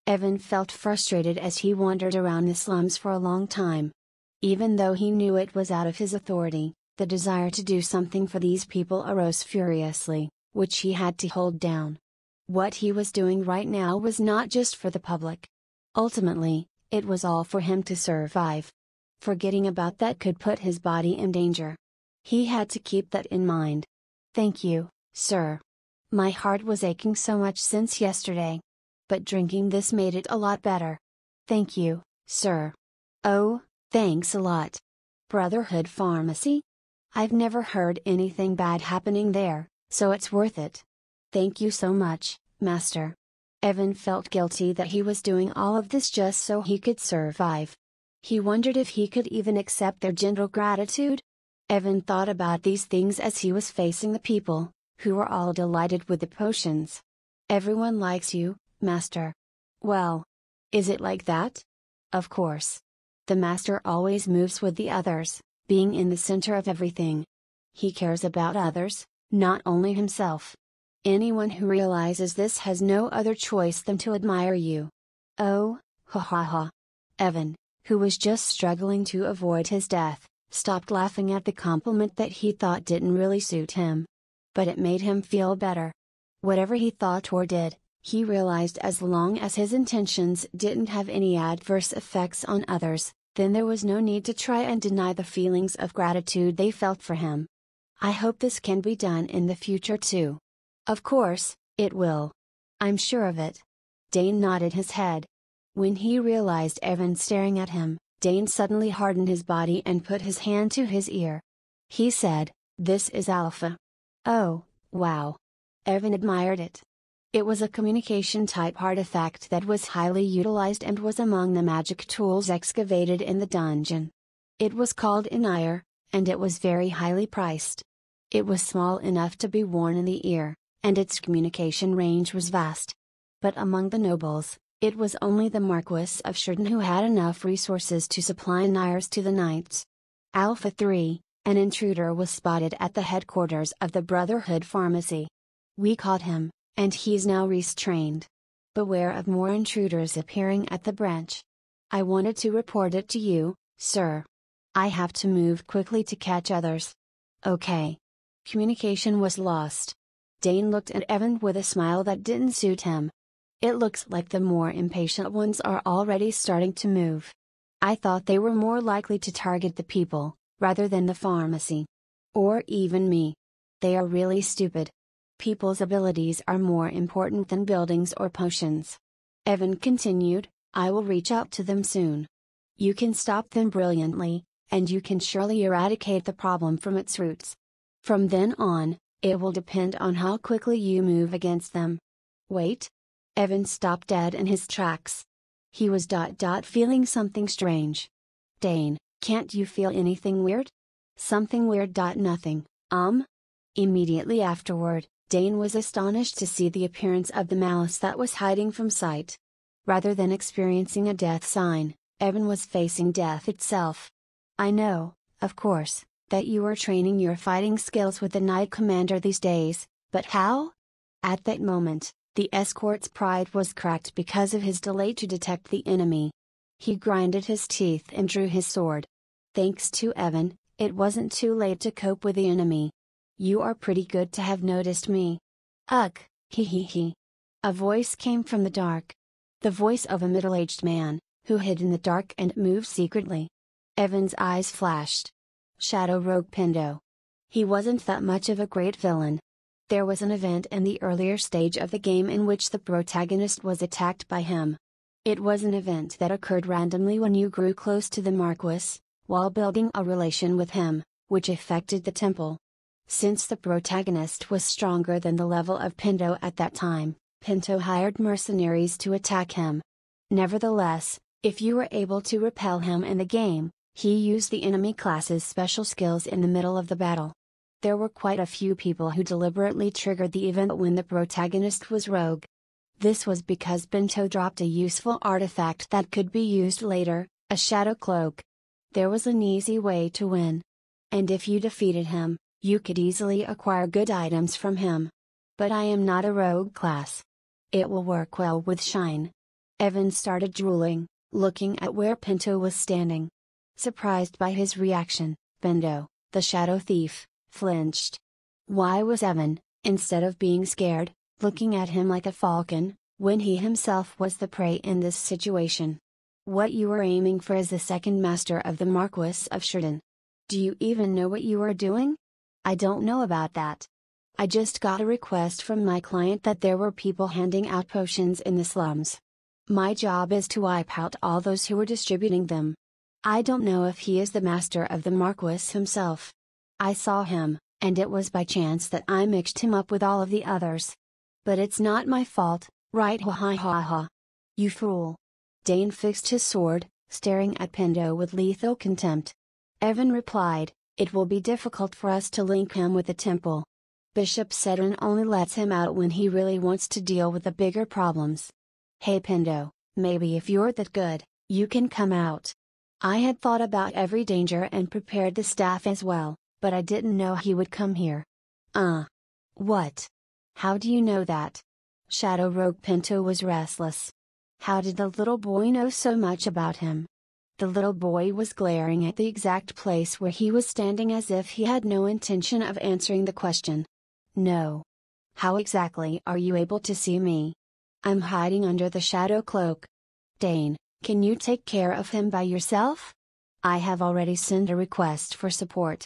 Evan felt frustrated as he wandered around the slums for a long time. Even though he knew it was out of his authority, the desire to do something for these people arose furiously, which he had to hold down. What he was doing right now was not just for the public. Ultimately, it was all for him to survive. Forgetting about that could put his body in danger. He had to keep that in mind. "Thank you, sir. My heart was aching so much since yesterday. But drinking this made it a lot better. Thank you, sir." "Oh, thanks a lot. Brotherhood Pharmacy? I've never heard anything bad happening there, so it's worth it. Thank you so much, Master." Evan felt guilty that he was doing all of this just so he could survive. He wondered if he could even accept their gentle gratitude. Evan thought about these things as he was facing the people, who were all delighted with the potions. "Everyone likes you, Master." "Well, is it like that?" "Of course. The Master always moves with the others, being in the center of everything. He cares about others, not only himself. Anyone who realizes this has no other choice than to admire you." "Oh, ha ha ha." Evan, who was just struggling to avoid his death, stopped laughing at the compliment that he thought didn't really suit him. but it made him feel better. Whatever he thought or did, he realized as long as his intentions didn't have any adverse effects on others, then there was no need to try and deny the feelings of gratitude they felt for him. I hope this can be done in the future too. Of course, it will. I'm sure of it. Dane nodded his head. When he realized Evan staring at him, Dane suddenly hardened his body and put his hand to his ear. He said, "This is Alpha." "Oh, wow." Evan admired it. It was a communication-type artifact that was highly utilized and was among the magic tools excavated in the dungeon. It was called an ear, and it was very highly priced. It was small enough to be worn in the ear, and its communication range was vast. But among the nobles, it was only the Marquis of Sheridan who had enough resources to supply ears to the knights. Alpha 3, an intruder was spotted at the headquarters of the Brotherhood Pharmacy. We caught him, and he's now restrained. Beware of more intruders appearing at the branch. I wanted to report it to you, sir. I have to move quickly to catch others. Okay. Communication was lost. Dane looked at Evan with a smile that didn't suit him. It looks like the more impatient ones are already starting to move. I thought they were more likely to target the people, rather than the pharmacy. Or even me. They are really stupid. People's abilities are more important than buildings or potions. Evan continued, I will reach out to them soon. You can stop them brilliantly, and you can surely eradicate the problem from its roots. From then on, it will depend on how quickly you move against them. Wait. Evan stopped dead in his tracks. He was feeling something strange. Dane, can't you feel anything weird? Something weird. Nothing. Immediately afterward, Dane was astonished to see the appearance of the mouse that was hiding from sight. Rather than experiencing a death sign, Evan was facing death itself. I know, of course, that you are training your fighting skills with the Knight Commander these days, but how? At that moment, the escort's pride was cracked because of his delay to detect the enemy. He grinded his teeth and drew his sword. Thanks to Evan, it wasn't too late to cope with the enemy. You are pretty good to have noticed me. Ugh, he. A voice came from the dark. The voice of a middle-aged man, who hid in the dark and moved secretly. Evan's eyes flashed. Shadow Rogue Pindo. He wasn't that much of a great villain. There was an event in the earlier stage of the game in which the protagonist was attacked by him. It was an event that occurred randomly when you grew close to the Marquis, while building a relation with him, which affected the temple. Since the protagonist was stronger than the level of Pinto at that time, Pinto hired mercenaries to attack him. Nevertheless, if you were able to repel him in the game, he used the enemy class's special skills in the middle of the battle. There were quite a few people who deliberately triggered the event when the protagonist was rogue. This was because Pinto dropped a useful artifact that could be used later, a shadow cloak. There was an easy way to win. And if you defeated him, you could easily acquire good items from him. But I am not a rogue class. It will work well with Shine. Evan started drooling, looking at where Pinto was standing. Surprised by his reaction, Pinto, the shadow thief, flinched. Why was Evan, instead of being scared, looking at him like a falcon, when he himself was the prey in this situation? What you are aiming for is the second master of the Marquis of Sheridan. Do you even know what you are doing? I don't know about that. I just got a request from my client that there were people handing out potions in the slums. My job is to wipe out all those who were distributing them. I don't know if he is the master of the Marquis himself. I saw him, and it was by chance that I mixed him up with all of the others. But it's not my fault, right? Ha ha ha ha. You fool. Dane fixed his sword, staring at Pinto with lethal contempt. Evan replied, it will be difficult for us to link him with the temple. Bishop Cedrin only lets him out when he really wants to deal with the bigger problems. Hey Pinto, maybe if you're that good, you can come out. I had thought about every danger and prepared the staff as well, but I didn't know he would come here. What? How do you know that? Shadow Rogue Pinto was restless. How did the little boy know so much about him? The little boy was glaring at the exact place where he was standing as if he had no intention of answering the question. No. How exactly are you able to see me? I'm hiding under the shadow cloak. Dane, can you take care of him by yourself? I have already sent a request for support.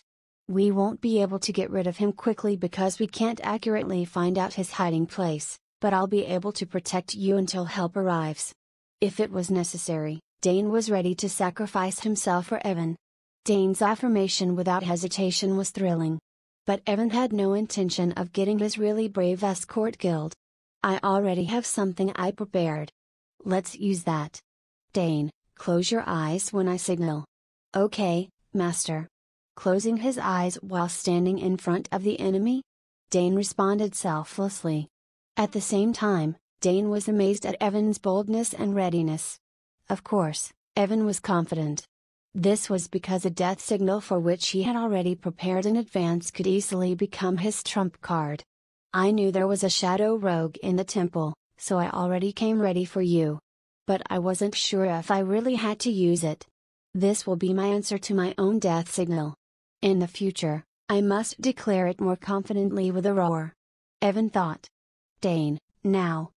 We won't be able to get rid of him quickly because we can't accurately find out his hiding place, but I'll be able to protect you until help arrives. If it was necessary, Dane was ready to sacrifice himself for Evan. Dane's affirmation without hesitation was thrilling. But Evan had no intention of getting his really brave escort killed. I already have something I prepared. Let's use that. Dane, close your eyes when I signal. Okay, Master. Closing his eyes while standing in front of the enemy? Dane responded selflessly. At the same time, Dane was amazed at Evan's boldness and readiness. Of course, Evan was confident. This was because a death signal for which he had already prepared in advance could easily become his trump card. I knew there was a shadow rogue in the temple, so I already came ready for you. But I wasn't sure if I really had to use it. This will be my answer to my own death signal. In the future, I must declare it more confidently with a roar. Evan thought. Dane, now.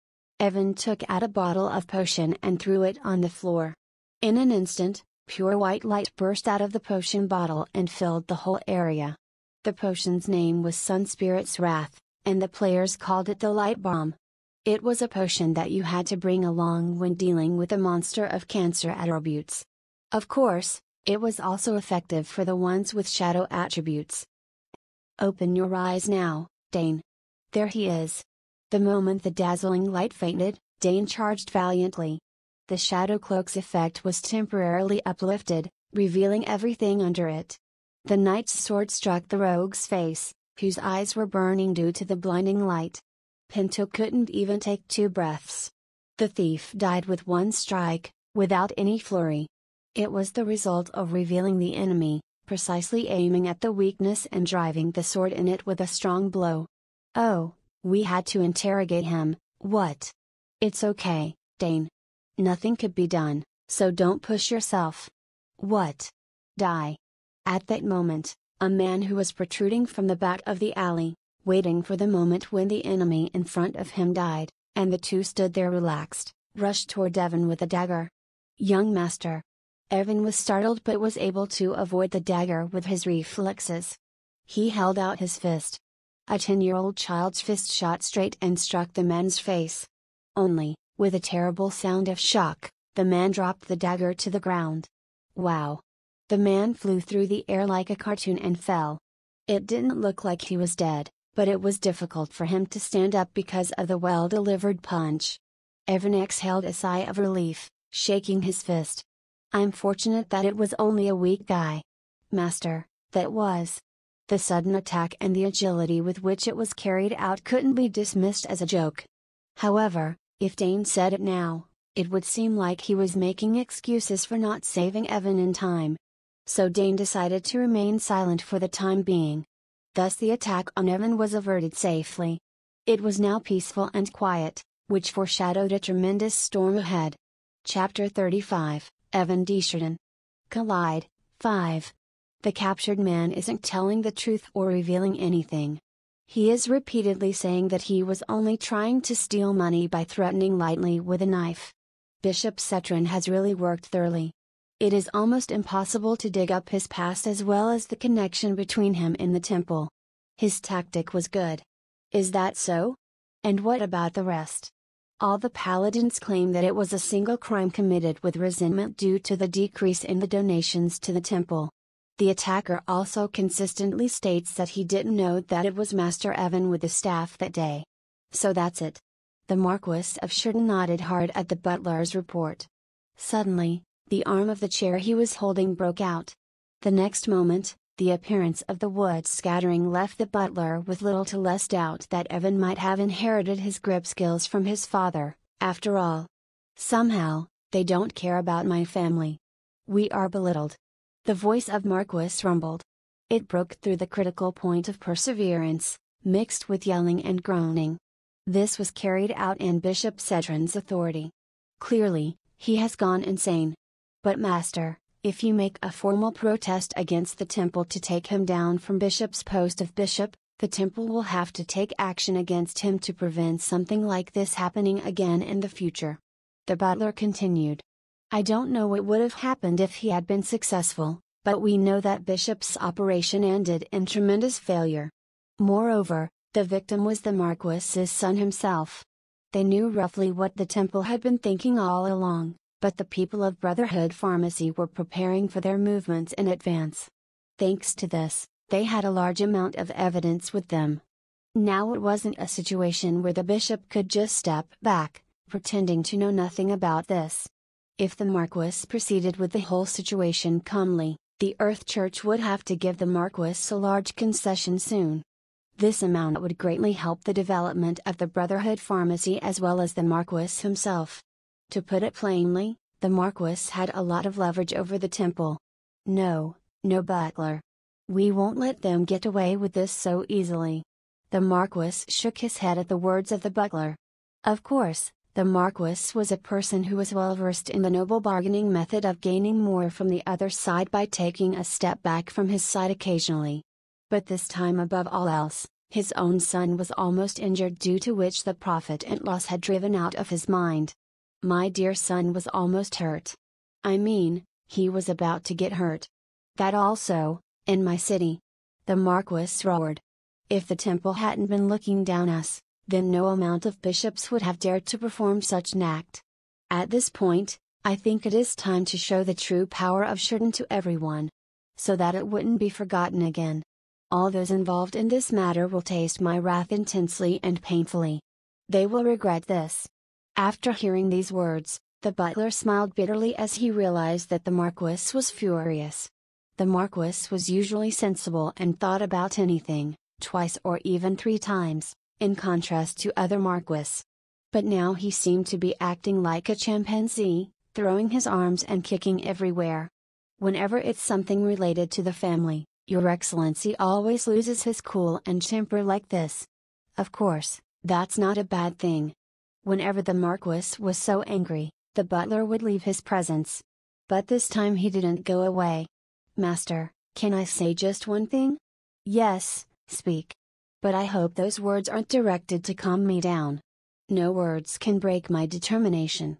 Evan took out a bottle of potion and threw it on the floor. In an instant, pure white light burst out of the potion bottle and filled the whole area. The potion's name was Sun Spirit's Wrath, and the players called it the Light Bomb. It was a potion that you had to bring along when dealing with a monster of cancer attributes. Of course, it was also effective for the ones with shadow attributes. Open your eyes now, Dane. There he is. The moment the dazzling light faded, Dane charged valiantly. The shadow cloak's effect was temporarily uplifted, revealing everything under it. The knight's sword struck the rogue's face, whose eyes were burning due to the blinding light. Pinto couldn't even take 2 breaths. The thief died with 1 strike, without any flurry. It was the result of revealing the enemy, precisely aiming at the weakness and driving the sword in it with a strong blow. Oh, we had to interrogate him, what? It's okay, Dane. Nothing could be done, so don't push yourself. What? Die. At that moment, a man who was protruding from the back of the alley, waiting for the moment when the enemy in front of him died, and the two stood there relaxed, rushed toward Evan with a dagger. Young master. Evan was startled but was able to avoid the dagger with his reflexes. He held out his fist. A 10-year-old child's fist shot straight and struck the man's face. Only, with a terrible sound of shock, the man dropped the dagger to the ground. Wow! The man flew through the air like a cartoon and fell. It didn't look like he was dead, but it was difficult for him to stand up because of the well-delivered punch. Evan exhaled a sigh of relief, shaking his fist. I'm fortunate that it was only a weak guy. Master, that was. The sudden attack and the agility with which it was carried out couldn't be dismissed as a joke. However, if Dane said it now, it would seem like he was making excuses for not saving Evan in time. So Dane decided to remain silent for the time being. Thus the attack on Evan was averted safely. It was now peaceful and quiet, which foreshadowed a tremendous storm ahead. Chapter 35, Evan Desjardins. Collide, 5. The captured man isn't telling the truth or revealing anything. He is repeatedly saying that he was only trying to steal money by threatening lightly with a knife. Bishop Cetron has really worked thoroughly. It is almost impossible to dig up his past as well as the connection between him and the temple. His tactic was good. Is that so? And what about the rest? All the paladins claim that it was a single crime committed with resentment due to the decrease in the donations to the temple. The attacker also consistently states that he didn't know that it was Master Evan with the staff that day. So that's it. The Marquis of Sheridan nodded hard at the butler's report. Suddenly, the arm of the chair he was holding broke out. The next moment, the appearance of the wood scattering left the butler with little to less doubt that Evan might have inherited his grip skills from his father, after all. Somehow, they don't care about my family. We are belittled. The voice of Marquis rumbled. It broke through the critical point of perseverance, mixed with yelling and groaning. This was carried out in Bishop Cetron's authority. Clearly, he has gone insane. But Master, if you make a formal protest against the temple to take him down from Bishop's post of Bishop, The temple will have to take action against him to prevent something like this happening again in the future. The butler continued. I don't know what would have happened if he had been successful, but we know that Bishop's operation ended in tremendous failure. Moreover, the victim was the Marquis's son himself. They knew roughly what the temple had been thinking all along, but the people of Brotherhood Pharmacy were preparing for their movements in advance. Thanks to this, they had a large amount of evidence with them. Now it wasn't a situation where the bishop could just step back, pretending to know nothing about this. If the Marquis proceeded with the whole situation calmly, the Earth Church would have to give the Marquis a large concession soon. This amount would greatly help the development of the Brotherhood Pharmacy as well as the Marquis himself. To put it plainly, the Marquis had a lot of leverage over the temple. No, Butler. We won't let them get away with this so easily. The Marquis shook his head at the words of the butler. Of course, the Marquis was a person who was well versed in the noble bargaining method of gaining more from the other side by taking a step back from his side occasionally. But this time above all else, his own son was almost injured, due to which the profit and loss had driven out of his mind. My dear son was almost hurt. I mean, he was about to get hurt. That also, in my city. The Marquis roared. If the temple hadn't been looking down us, then no amount of bishops would have dared to perform such an act. At this point, I think it is time to show the true power of Shurden to everyone, so that it wouldn't be forgotten again. All those involved in this matter will taste my wrath intensely and painfully. They will regret this. After hearing these words, the butler smiled bitterly as he realized that the Marquis was furious. The Marquis was usually sensible and thought about anything, twice or even 3 times, in contrast to other Marquis. But now he seemed to be acting like a chimpanzee, throwing his arms and kicking everywhere. Whenever it's something related to the family, Your Excellency always loses his cool and temper like this. Of course, that's not a bad thing. Whenever the Marquis was so angry, the butler would leave his presence. But this time he didn't go away. Master, can I say just one thing? Yes, speak. But I hope those words aren't directed to calm me down. No words can break my determination.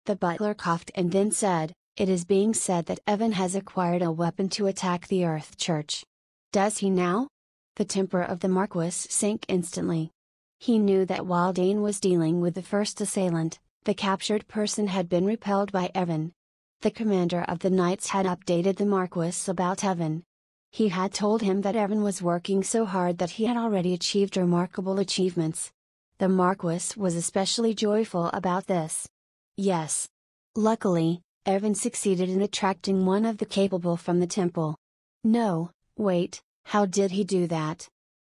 The butler coughed and then said, It is being said that Evan has acquired a weapon to attack the Earth Church. Does he now? The temper of the Marquis sank instantly. He knew that while Dane was dealing with the first assailant, the captured person had been repelled by Evan. The commander of the Knights had updated the Marquis about Evan. He had told him that Evan was working so hard that he had already achieved remarkable achievements. The Marquis was especially joyful about this. Yes. Luckily, Evan succeeded in attracting one of the capable from the temple. No, wait, how did he do that?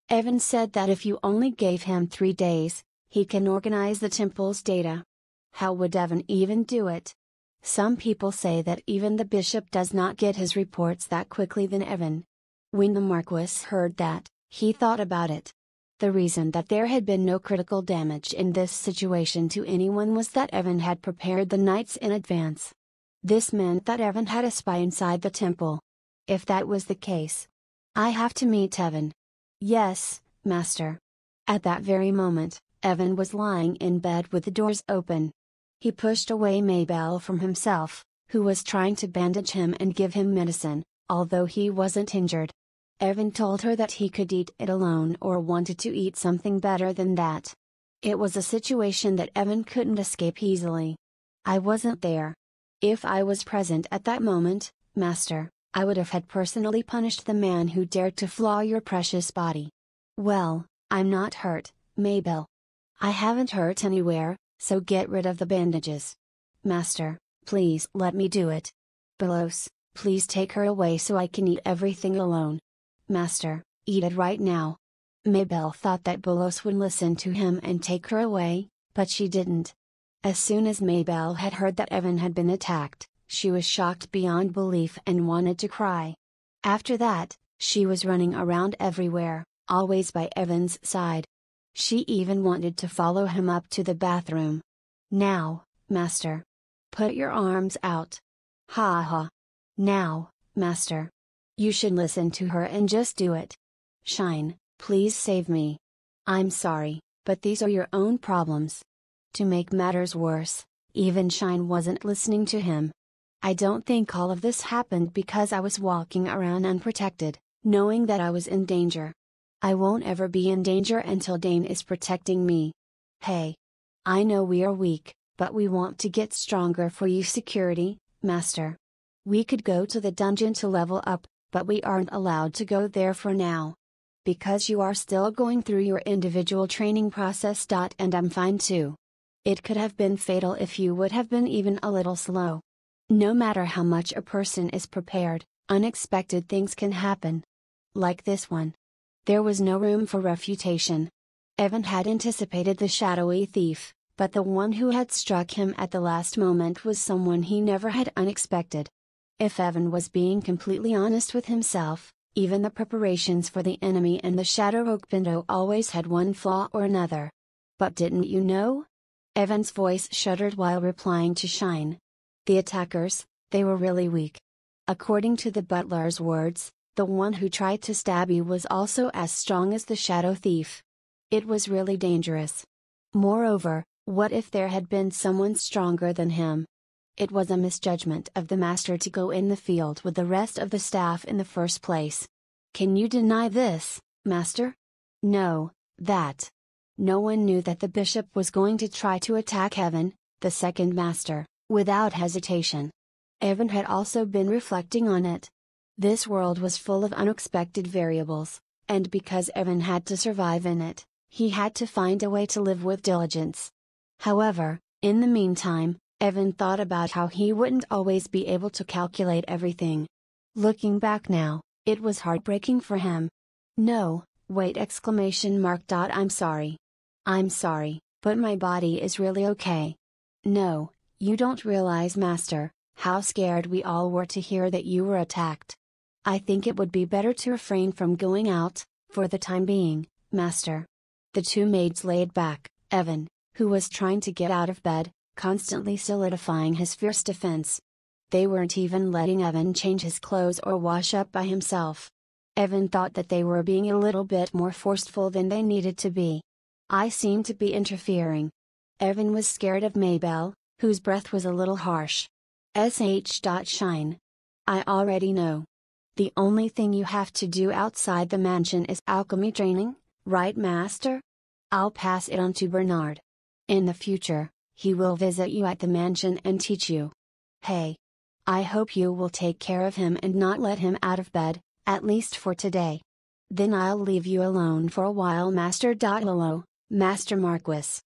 Evan said that if you only gave him 3 days, he can organize the temple's data. How would Evan even do it? Some people say that even the bishop does not get his reports that quickly than Evan. When the Marquis heard that, he thought about it. The reason that there had been no critical damage in this situation to anyone was that Evan had prepared the Knights in advance. This meant that Evan had a spy inside the temple. If that was the case, I have to meet Evan. Yes, Master. At that very moment, Evan was lying in bed with the doors open. He pushed away Maybelle from himself, who was trying to bandage him and give him medicine, although he wasn't injured. Evan told her that he could eat it alone or wanted to eat something better than that. It was a situation that Evan couldn't escape easily. I wasn't there. If I was present at that moment, Master, I would have had personally punished the man who dared to flaw your precious body. Well, I'm not hurt, Maybelle. I haven't hurt anywhere, so get rid of the bandages. Master, please let me do it. Belos, please take her away so I can eat everything alone. Master, eat it right now. Maybelle thought that Belos would listen to him and take her away, but she didn't. As soon as Maybelle had heard that Evan had been attacked, she was shocked beyond belief and wanted to cry. After that, she was running around everywhere, always by Evan's side. She even wanted to follow him up to the bathroom. Now, Master. Put your arms out. Ha ha. Now, Master. You should listen to her and just do it. Shine, Please save me. I'm sorry, but these are your own problems. To make matters worse, even Shine wasn't listening to him. I don't think all of this happened because I was walking around unprotected, knowing that I was in danger. I won't ever be in danger until Dane is protecting me. Hey. I know we are weak, but we want to get stronger for you, security, Master. We could go to the dungeon to level up, but we aren't allowed to go there for now. Because you are still going through your individual training process. And I'm fine too. It could have been fatal if you would have been even a little slow. No matter how much a person is prepared, unexpected things can happen. Like this one. There was no room for refutation. Evan had anticipated the shadowy thief, but the one who had struck him at the last moment was someone he never had unexpected. If Evan was being completely honest with himself, even the preparations for the enemy and the Shadow Oak window always had one flaw or another. But didn't you know? Evan's voice shuddered while replying to Shine. The attackers, they were really weak. According to the butler's words, the one who tried to stab you was also as strong as the shadow thief. It was really dangerous. Moreover, what if there had been someone stronger than him? It was a misjudgment of the master to go in the field with the rest of the staff in the first place. Can you deny this, Master? No, that. No one knew that the bishop was going to try to attack Evan, the second master, without hesitation. Evan had also been reflecting on it. This world was full of unexpected variables, and because Evan had to survive in it, he had to find a way to live with diligence. However, in the meantime, Evan thought about how he wouldn't always be able to calculate everything. Looking back now, it was heartbreaking for him. No, wait! I'm sorry. I'm sorry, but my body is really okay. No, you don't realize, Master, how scared we all were to hear that you were attacked. I think it would be better to refrain from going out, for the time being, Master. The two maids laid back, Evan, who was trying to get out of bed, constantly solidifying his fierce defense. They weren't even letting Evan change his clothes or wash up by himself. Evan thought that they were being a little bit more forceful than they needed to be. I seemed to be interfering. Evan was scared of Maybelle, whose breath was a little harsh. Shine. I already know. The only thing you have to do outside the mansion is alchemy training, right, Master? I'll pass it on to Bernard. In the future, he will visit you at the mansion and teach you. Hey. I hope you will take care of him and not let him out of bed, at least for today. Then I'll leave you alone for a while, Master. Hello, Master Marquis.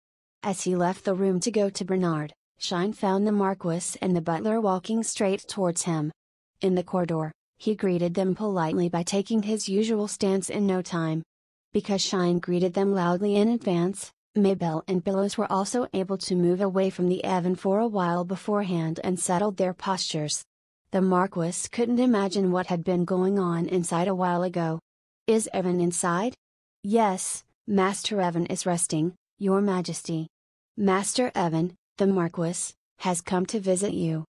As he left the room to go to Bernard, Shine found the Marquis and the butler walking straight towards him. In the corridor, he greeted them politely by taking his usual stance in no time. Because Shine greeted them loudly in advance, Maybelle and Billows were also able to move away from the Evan for a while beforehand and settled their postures. The Marquis couldn't imagine what had been going on inside a while ago. Is Evan inside? Yes, Master Evan is resting, Your Majesty. Master Evan, the Marquis, has come to visit you.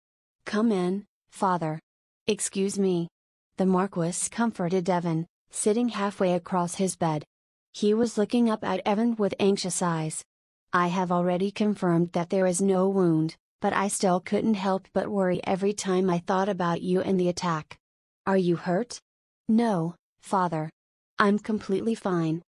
Come in, Father. Excuse me. The Marquis comforted Evan, sitting halfway across his bed. He was looking up at Evan with anxious eyes. I have already confirmed that there is no wound, but I still couldn't help but worry every time I thought about you and the attack. Are you hurt? No, Father. I'm completely fine.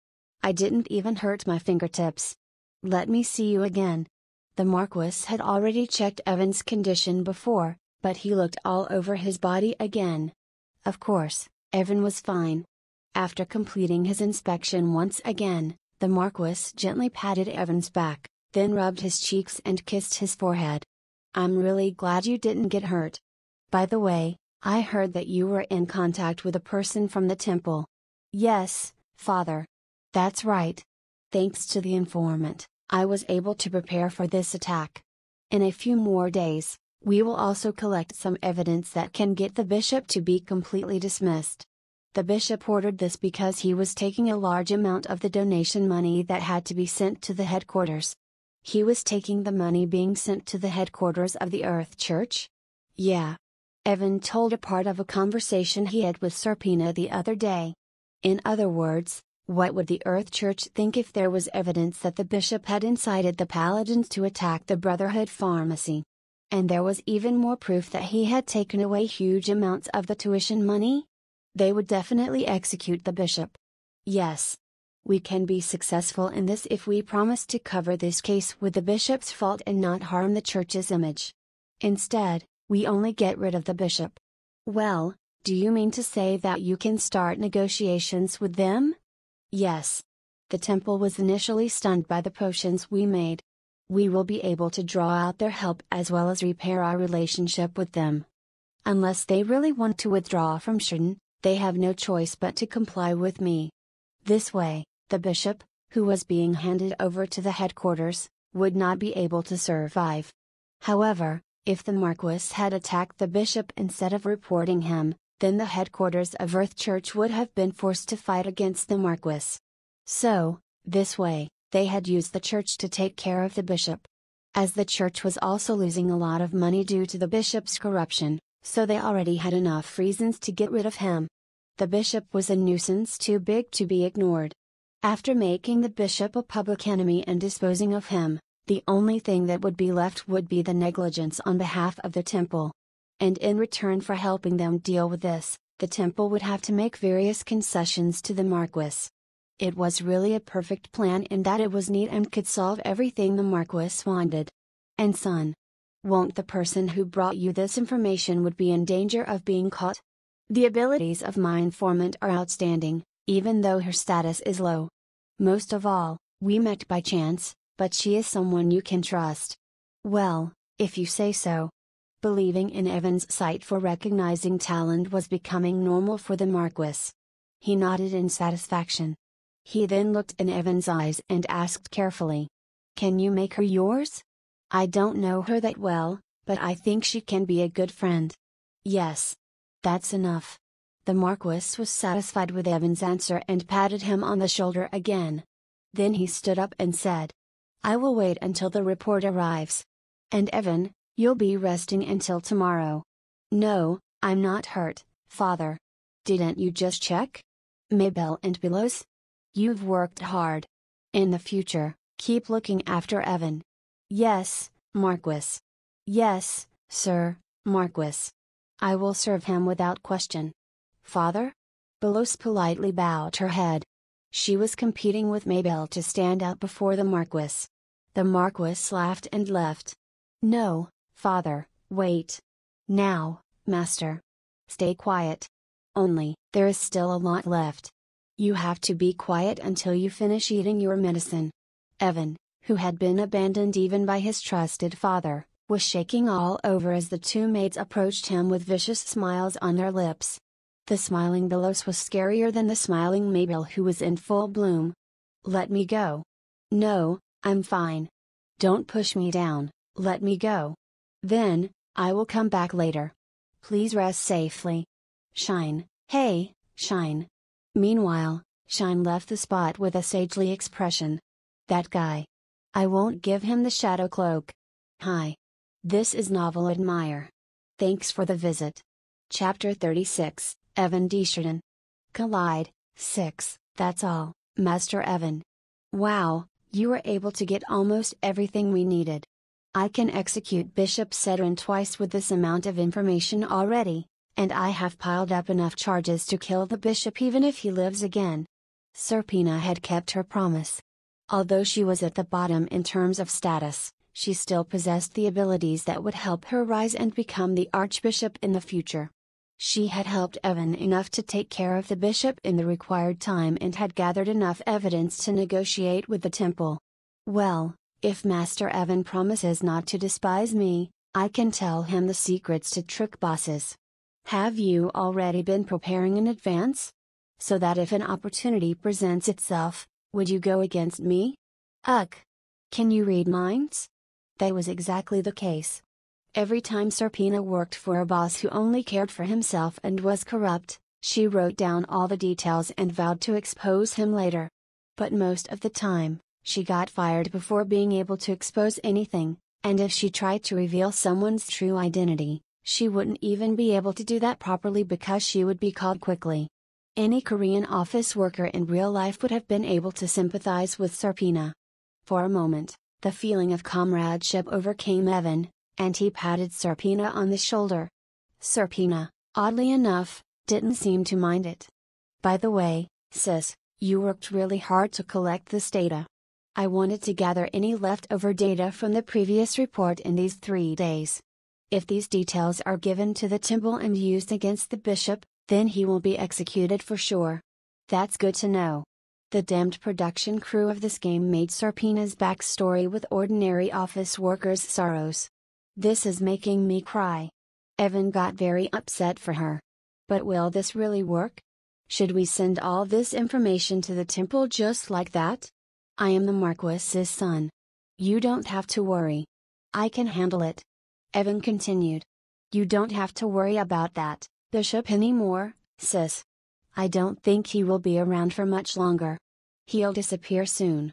I didn't even hurt my fingertips. Let me see you again. The Marquis had already checked Evan's condition before, but he looked all over his body again. Of course, Evan was fine. After completing his inspection once again, the Marquis gently patted Evan's back, then rubbed his cheeks and kissed his forehead. I'm really glad you didn't get hurt. By the way, I heard that you were in contact with a person from the temple. Yes, Father. That's right. Thanks to the informant, I was able to prepare for this attack. In a few more days, we will also collect some evidence that can get the bishop to be completely dismissed. The bishop ordered this because he was taking a large amount of the donation money that had to be sent to the headquarters. He was taking the money being sent to the headquarters of the Earth Church? Yeah. Evan told a part of a conversation he had with Serpina the other day. In other words, What would the Earth Church think if there was evidence that the bishop had incited the paladins to attack the Brotherhood pharmacy? And there was even more proof that he had taken away huge amounts of the tuition money? They would definitely execute the bishop. Yes. We can be successful in this if we promise to cover this case with the bishop's fault and not harm the church's image. Instead, we only get rid of the bishop. Well, do you mean to say that you can start negotiations with them? Yes. The temple was initially stunned by the potions we made. We will be able to draw out their help as well as repair our relationship with them. Unless they really want to withdraw from Shuden, they have no choice but to comply with me. This way, the bishop, who was being handed over to the headquarters, would not be able to survive. However, if the Marquis had attacked the bishop instead of reporting him, then the headquarters of Earth Church would have been forced to fight against the Marquis. So, this way, they had used the church to take care of the bishop. As the church was also losing a lot of money due to the bishop's corruption, so they already had enough reasons to get rid of him. The bishop was a nuisance too big to be ignored. After making the bishop a public enemy and disposing of him, the only thing that would be left would be the negligence on behalf of the temple. And in return for helping them deal with this, the temple would have to make various concessions to the Marquis. It was really a perfect plan in that it was neat and could solve everything the Marquis wanted. And son, won't the person who brought you this information would be in danger of being caught? The abilities of my informant are outstanding, even though her status is low. Most of all, we met by chance, but she is someone you can trust. Well, if you say so. Believing in Evan's sight for recognizing talent was becoming normal for the Marquis. He nodded in satisfaction. He then looked in Evan's eyes and asked carefully, "Can you make her yours? I don't know her that well, but I think she can be a good friend." "Yes. That's enough." The Marquis was satisfied with Evan's answer and patted him on the shoulder again. Then he stood up and said, "I will wait until the report arrives. And Evan, you'll be resting until tomorrow." "No, I'm not hurt, Father. Didn't you just check? Maybelle and Belos? You've worked hard. In the future, keep looking after Evan." "Yes, Marquis." "Yes, Sir, Marquis. I will serve him without question." "Father?" Belos politely bowed her head. She was competing with Maybelle to stand out before the Marquis. The Marquis laughed and left. "No, Father, wait. Now, Master. Stay quiet. Only, there is still a lot left. You have to be quiet until you finish eating your medicine." Evan, who had been abandoned even by his trusted father, was shaking all over as the two maids approached him with vicious smiles on their lips. The smiling Belos was scarier than the smiling Maybelle, who was in full bloom. "Let me go." "No, I'm fine. Don't push me down, let me go. Then, I will come back later. Please rest safely. Shine." "Hey, Shine." Meanwhile, Shine left the spot with a sagely expression. "That guy. I won't give him the shadow cloak. Hi. This is Novel Admire. Thanks for the visit." Chapter 36, Evan Desjardins. Collide, 6, that's all, Master Evan. "Wow, you were able to get almost everything we needed. I can execute Bishop Cedrin twice with this amount of information already, and I have piled up enough charges to kill the bishop even if he lives again." Serpina had kept her promise. Although she was at the bottom in terms of status, she still possessed the abilities that would help her rise and become the archbishop in the future. She had helped Evan enough to take care of the bishop in the required time and had gathered enough evidence to negotiate with the temple. "Well, if Master Evan promises not to despise me, I can tell him the secrets to trick bosses. Have you already been preparing in advance? So that if an opportunity presents itself, would you go against me?" "Ugh! Can you read minds?" That was exactly the case. Every time Serpina worked for a boss who only cared for himself and was corrupt, she wrote down all the details and vowed to expose him later. But most of the time, she got fired before being able to expose anything, and if she tried to reveal someone's true identity, she wouldn't even be able to do that properly because she would be called quickly. Any Korean office worker in real life would have been able to sympathize with Serpina. For a moment, the feeling of comradeship overcame Evan, and he patted Serpina on the shoulder. Serpina, oddly enough, didn't seem to mind it. By the way, sis, you worked really hard to collect this data. I wanted to gather any leftover data from the previous report in these 3 days. If these details are given to the temple and used against the bishop, then he will be executed for sure. That's good to know. The damned production crew of this game made Serpina's backstory with ordinary office workers' sorrows. This is making me cry. Evan got very upset for her. But will this really work? Should we send all this information to the temple just like that? I am the Marquis's son. You don't have to worry. I can handle it. Evan continued. You don't have to worry about that, Bishop anymore, sis. I don't think he will be around for much longer. He'll disappear soon.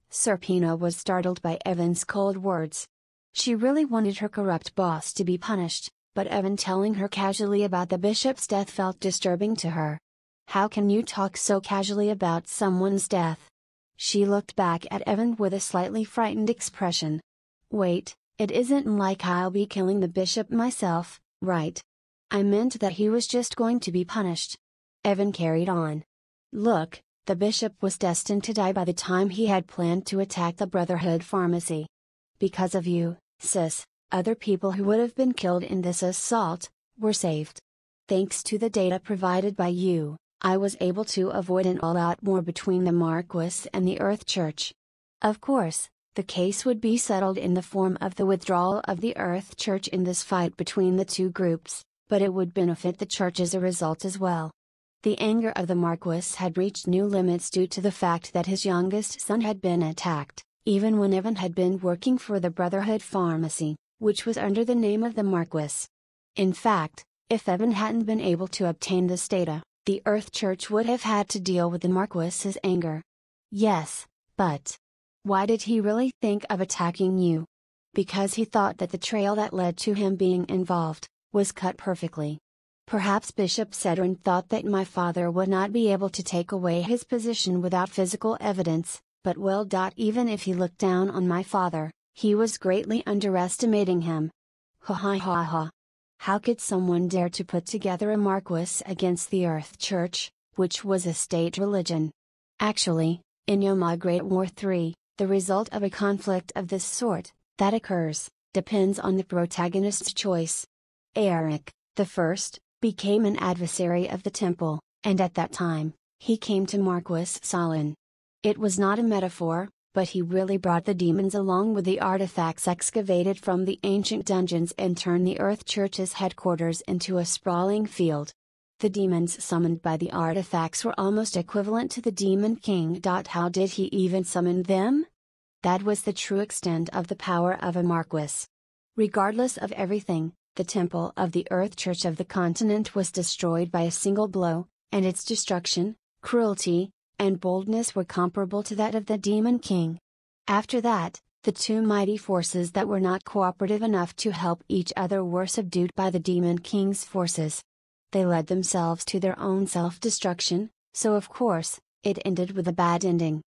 Serpina was startled by Evan's cold words. She really wanted her corrupt boss to be punished, but Evan telling her casually about the bishop's death felt disturbing to her. How can you talk so casually about someone's death? She looked back at Evan with a slightly frightened expression. Wait, it isn't like I'll be killing the bishop myself, right? I meant that he was just going to be punished. Evan carried on. Look, the bishop was destined to die by the time he had planned to attack the Brotherhood pharmacy. Because of you, sis, other people who would have been killed in this assault were saved. Thanks to the data provided by you, I was able to avoid an all-out war between the Marquis and the Earth Church. Of course, the case would be settled in the form of the withdrawal of the Earth Church in this fight between the two groups, but it would benefit the Church as a result as well. The anger of the Marquis had reached new limits due to the fact that his youngest son had been attacked, even when Evan had been working for the Brotherhood pharmacy, which was under the name of the Marquis. In fact, if Evan hadn't been able to obtain this data, the Earth Church would have had to deal with the Marquis's anger. Yes, but why did he really think of attacking you? Because he thought that the trail that led to him being involved was cut perfectly. Perhaps Bishop Sedrin thought that my father would not be able to take away his position without physical evidence, but well. Even if he looked down on my father, he was greatly underestimating him. Ha ha ha ha. How could someone dare to put together a Marquis against the Earth Church, which was a state religion? Actually, in Yoma Great War III, the result of a conflict of this sort, that occurs, depends on the protagonist's choice. Eric, the first, became an adversary of the temple, and at that time, he came to Marquis Solon. It was not a metaphor, but he really brought the demons along with the artifacts excavated from the ancient dungeons and turned the Earth Church's headquarters into a sprawling field. The demons summoned by the artifacts were almost equivalent to the Demon King. How did he even summon them? That was the true extent of the power of a Marquis. Regardless of everything, the temple of the Earth Church of the continent was destroyed by a single blow, and its destruction, cruelty, and boldness were comparable to that of the Demon King. After that, the two mighty forces that were not cooperative enough to help each other were subdued by the Demon King's forces. They led themselves to their own self-destruction, so of course, it ended with a bad ending.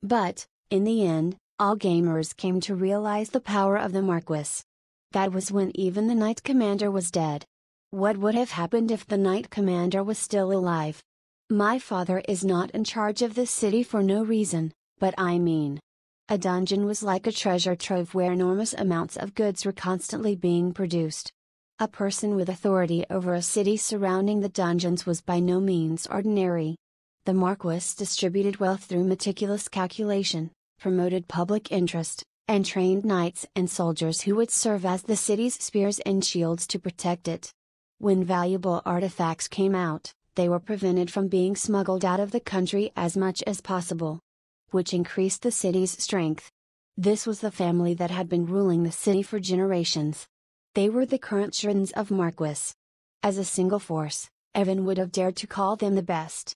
But, in the end, all gamers came to realize the power of the Marquis. That was when even the Knight Commander was dead. What would have happened if the Knight Commander was still alive? My father is not in charge of this city for no reason, but I mean. A dungeon was like a treasure trove where enormous amounts of goods were constantly being produced. A person with authority over a city surrounding the dungeons was by no means ordinary. The Marquis distributed wealth through meticulous calculation, promoted public interest, and trained knights and soldiers who would serve as the city's spears and shields to protect it. When valuable artifacts came out, they were prevented from being smuggled out of the country as much as possible, which increased the city's strength. This was the family that had been ruling the city for generations. They were the current Shurdens of Marquis. As a single force, Evan would have dared to call them the best.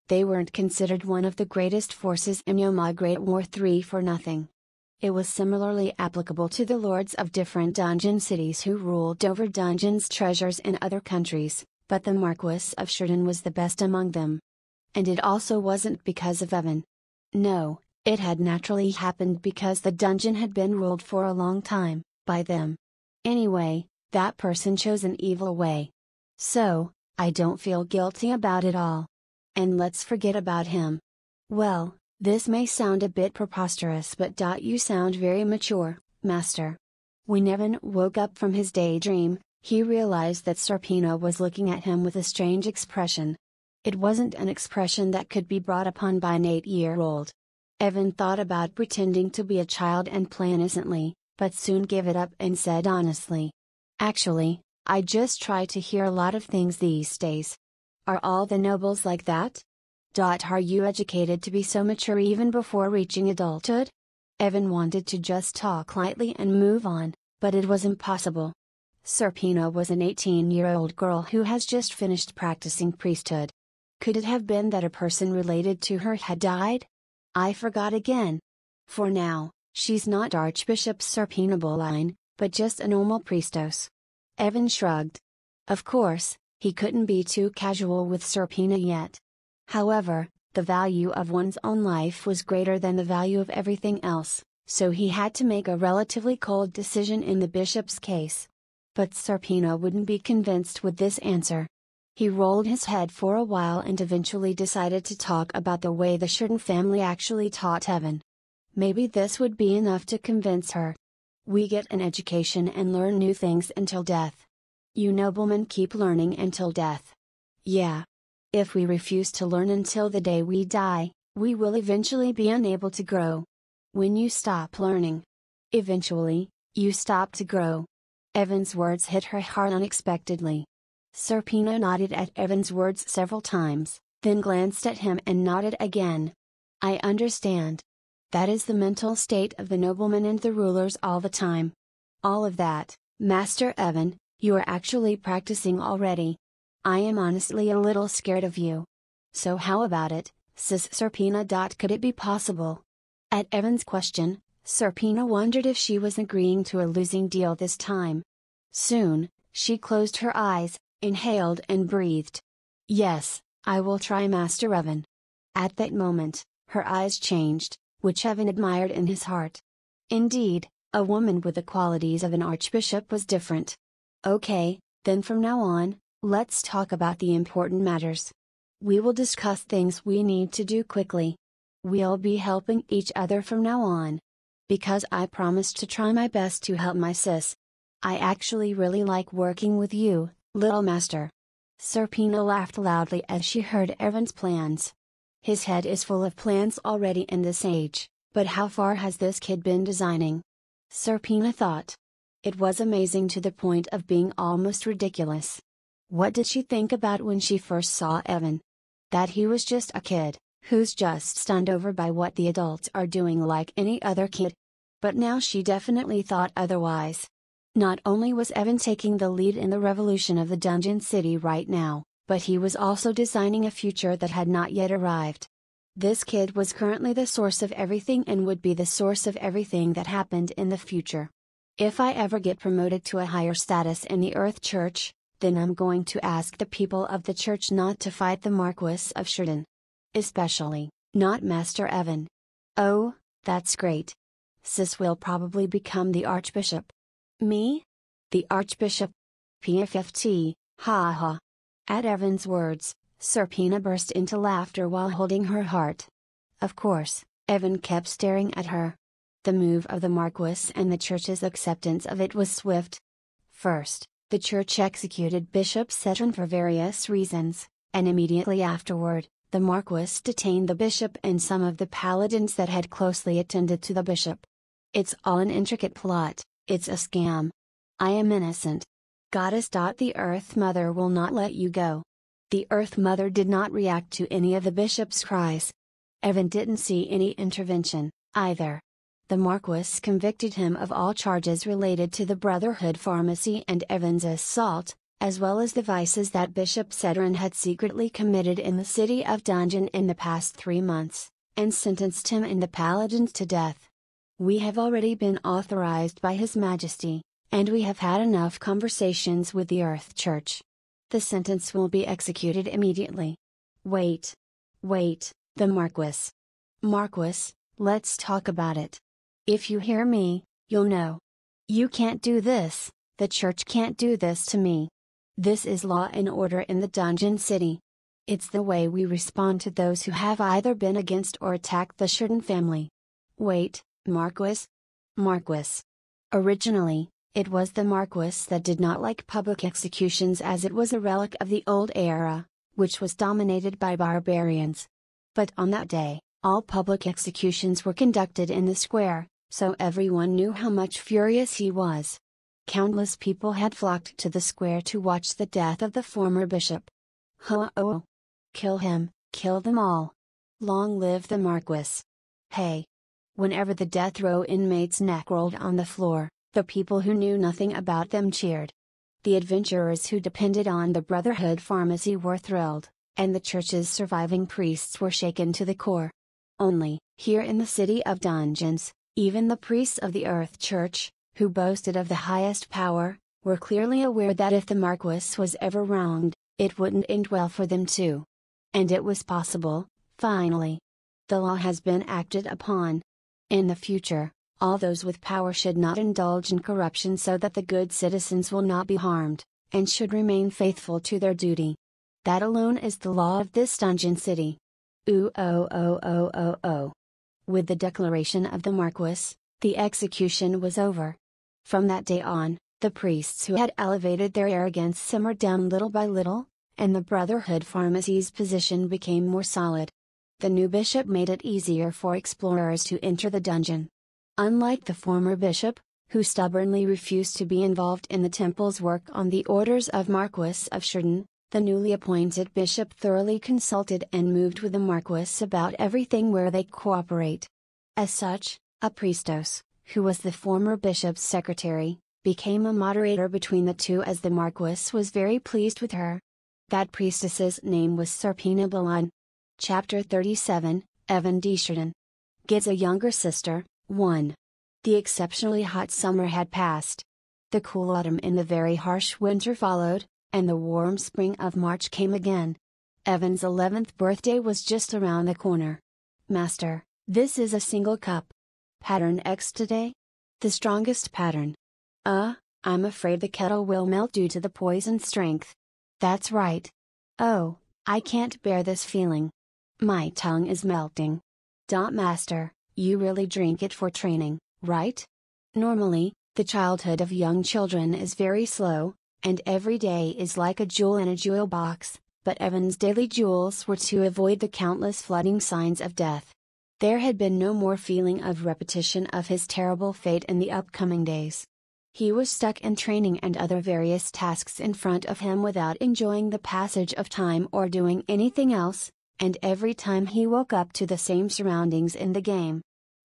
They weren't considered one of the greatest forces in Yoma Great War III for nothing. It was similarly applicable to the lords of different dungeon cities who ruled over dungeons' treasures in other countries, but the Marquis of Shurden was the best among them. And it also wasn't because of Evan. No, it had naturally happened because the dungeon had been ruled for a long time, by them. Anyway, that person chose an evil way. So, I don't feel guilty about it all. And let's forget about him. Well, this may sound a bit preposterous, but you sound very mature, Master. When Evan woke up from his daydream, he realized that Serpina was looking at him with a strange expression. It wasn't an expression that could be brought upon by an 8-year-old. Evan thought about pretending to be a child and play innocently, but soon gave it up and said honestly, "Actually, I just try to hear a lot of things these days. Are all the nobles like that? Are you educated to be so mature even before reaching adulthood?" Evan wanted to just talk lightly and move on, but it was impossible. Serpina was an 18-year-old girl who has just finished practicing priesthood. Could it have been that a person related to her had died? I forgot again. For now, she's not Archbishop Serpina Boline, but just a normal priestess. Evan shrugged. Of course, he couldn't be too casual with Serpina yet. However, the value of one's own life was greater than the value of everything else, so he had to make a relatively cold decision in the bishop's case. But Serpina wouldn't be convinced with this answer. He rolled his head for a while and eventually decided to talk about the way the Sheridan family actually taught Evan. Maybe this would be enough to convince her. We get an education and learn new things until death. You noblemen keep learning until death. Yeah. If we refuse to learn until the day we die, we will eventually be unable to grow. When you stop learning, eventually, you stop to grow. Evan's words hit her heart unexpectedly. Serpina nodded at Evan's words several times, then glanced at him and nodded again. I understand. That is the mental state of the noblemen and the rulers all the time. All of that, Master Evan, you are actually practicing already. I am honestly a little scared of you. So how about it, says Serpina. Could it be possible? At Evan's question, Serpina wondered if she was agreeing to a losing deal this time. Soon, she closed her eyes, inhaled and breathed. Yes, I will try, Master Evan. At that moment, her eyes changed, which Evan admired in his heart. Indeed, a woman with the qualities of an archbishop was different. Okay, then from now on, let's talk about the important matters. We will discuss things we need to do quickly. We'll be helping each other from now on. Because I promised to try my best to help my sis. I actually really like working with you, little master. Serpina laughed loudly as she heard Evan's plans. His head is full of plans already in this age, but how far has this kid been designing? Serpina thought. It was amazing to the point of being almost ridiculous. What did she think about when she first saw Evan? That he was just a kid, who's just stunned over by what the adults are doing like any other kid. But now she definitely thought otherwise. Not only was Evan taking the lead in the revolution of the Dungeon City right now, but he was also designing a future that had not yet arrived. This kid was currently the source of everything and would be the source of everything that happened in the future. If I ever get promoted to a higher status in the Earth Church, then I'm going to ask the people of the church not to fight the Marquis of Sheridan. Especially, not Master Evan. Oh, that's great. Sis will probably become the Archbishop. Me? The Archbishop? PFFT, ha ha. At Evan's words, Serpina burst into laughter while holding her heart. Of course, Evan kept staring at her. The move of the Marquis and the church's acceptance of it was swift. First, the church executed Bishop Cedron for various reasons, and immediately afterward, the Marquis detained the bishop and some of the paladins that had closely attended to the bishop. It's all an intricate plot, it's a scam. I am innocent. Goddess. The Earth Mother will not let you go. The Earth Mother did not react to any of the bishop's cries. Evan didn't see any intervention, either. The Marquis convicted him of all charges related to the Brotherhood Pharmacy and Evan's assault, as well as the vices that Bishop Cedron had secretly committed in the city of Dungeon in the past 3 months, and sentenced him and the paladins to death. We have already been authorized by His Majesty, and we have had enough conversations with the Earth Church. The sentence will be executed immediately. Wait. Wait, the Marquis. Marquis, let's talk about it. If you hear me, you'll know. You can't do this, the church can't do this to me. This is law and order in the Dungeon City. It's the way we respond to those who have either been against or attacked the Sheridan family. Wait, Marquis? Marquis. Originally, it was the Marquis that did not like public executions as it was a relic of the old era, which was dominated by barbarians. But on that day, all public executions were conducted in the square, so everyone knew how much furious he was. Countless people had flocked to the square to watch the death of the former bishop. Ho-oh! Kill him, kill them all. Long live the Marquis. Hey! Whenever the death row inmate's neck rolled on the floor, the people who knew nothing about them cheered. The adventurers who depended on the Brotherhood pharmacy were thrilled, and the church's surviving priests were shaken to the core. Only, here in the City of Dungeons, even the priests of the Earth Church, who boasted of the highest power, were clearly aware that if the Marquis was ever wronged, it wouldn't end well for them too. And it was possible, finally. The law has been acted upon. In the future, all those with power should not indulge in corruption so that the good citizens will not be harmed, and should remain faithful to their duty. That alone is the law of this Dungeon City. Ooh. With the declaration of the Marquis, the execution was over. From that day on, the priests who had elevated their arrogance simmered down little by little, and the Brotherhood pharmacy's position became more solid. The new bishop made it easier for explorers to enter the dungeon. Unlike the former bishop, who stubbornly refused to be involved in the temple's work on the orders of Marquis of Sheridan, the newly appointed bishop thoroughly consulted and moved with the Marquis about everything where they cooperate. As such, a priestos, who was the former bishop's secretary, became a moderator between the two as the Marquis was very pleased with her. That priestess's name was Serpina Balan. Chapter 37, Evan D. Sheridan gets a younger sister. 1. The exceptionally hot summer had passed. The cool autumn and the very harsh winter followed, and the warm spring of March came again. Evan's 11th birthday was just around the corner. Master, this is a single cup. Pattern X today? The strongest pattern. I'm afraid the kettle will melt due to the poison strength. That's right. Oh, I can't bear this feeling. My tongue is melting. Master, you really drink it for training, right? Normally, the childhood of young children is very slow, and every day is like a jewel in a jewel box, but Evan's daily jewels were to avoid the countless flooding signs of death. There had been no more feeling of repetition of his terrible fate in the upcoming days. He was stuck in training and other various tasks in front of him without enjoying the passage of time or doing anything else, and every time he woke up to the same surroundings in the game.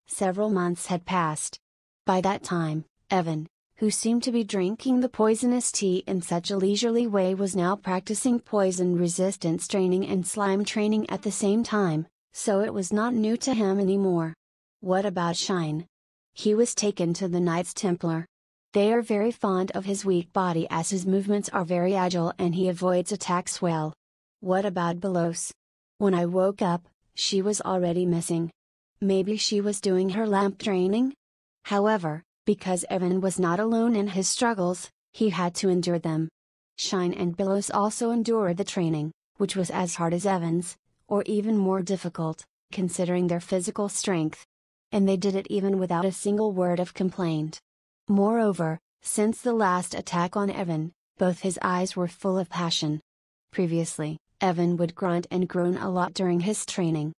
Several months had passed. By that time, Evan, who seemed to be drinking the poisonous tea in such a leisurely way, was now practicing poison resistance training and slime training at the same time, so it was not new to him anymore. What about Shine? He was taken to the Knights Templar. They are very fond of his weak body as his movements are very agile and he avoids attacks well. What about Belos? When I woke up, she was already missing. Maybe she was doing her lamp training? However, because Evan was not alone in his struggles, he had to endure them. Shine and Belos also endured the training, which was as hard as Evan's, or even more difficult, considering their physical strength. And they did it even without a single word of complaint. Moreover, since the last attack on Evan, both his eyes were full of passion. Previously, Evan would grunt and groan a lot during his training.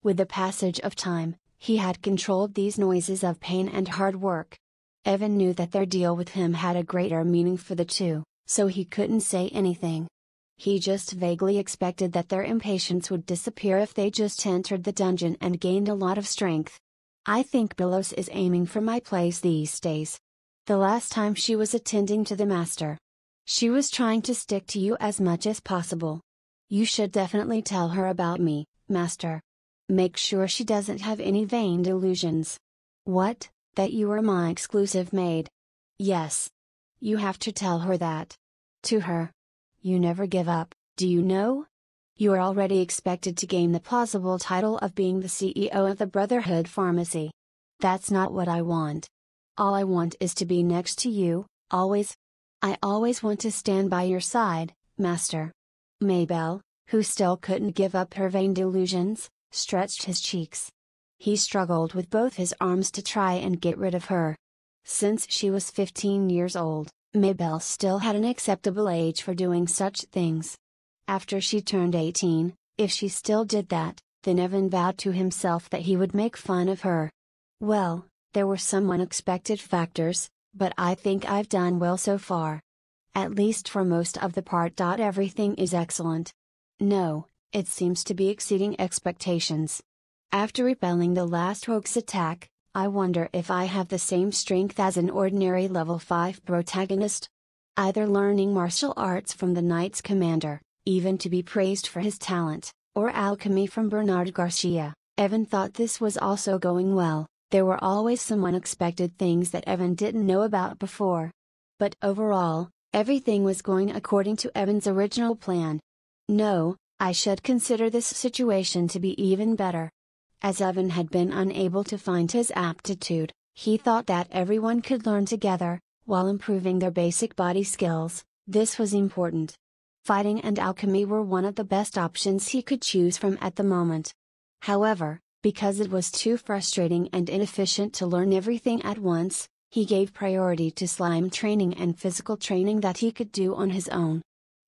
With the passage of time, he had controlled these noises of pain and hard work. Evan knew that their deal with him had a greater meaning for the two, so he couldn't say anything. He just vaguely expected that their impatience would disappear if they just entered the dungeon and gained a lot of strength. I think Belos is aiming for my place these days. The last time she was attending to the master, she was trying to stick to you as much as possible. You should definitely tell her about me, master. Make sure she doesn't have any vain delusions. What, that you are my exclusive maid? Yes. You have to tell her that. To her. You never give up, do you know? You are already expected to gain the plausible title of being the CEO of the Brotherhood Pharmacy. That's not what I want. All I want is to be next to you, always. I always want to stand by your side, Master. Maybell, who still couldn't give up her vain delusions, stretched his cheeks. He struggled with both his arms to try and get rid of her. Since she was 15 years old, Maybell still had an acceptable age for doing such things. After she turned 18, if she still did that, then Evan vowed to himself that he would make fun of her. Well, there were some unexpected factors, but I think I've done well so far. At least for most of the part. Everything is excellent. No, it seems to be exceeding expectations. After repelling the last rogue's attack, I wonder if I have the same strength as an ordinary level 5 protagonist. Either learning martial arts from the Knight's commander, even to be praised for his talent, or alchemy from Bernard Garcia. Evan thought this was also going well. There were always some unexpected things that Evan didn't know about before. But overall, everything was going according to Evan's original plan. No, I should consider this situation to be even better. As Evan had been unable to find his aptitude, he thought that everyone could learn together, while improving their basic body skills. This was important. Fighting and alchemy were one of the best options he could choose from at the moment. However, because it was too frustrating and inefficient to learn everything at once, he gave priority to slime training and physical training that he could do on his own.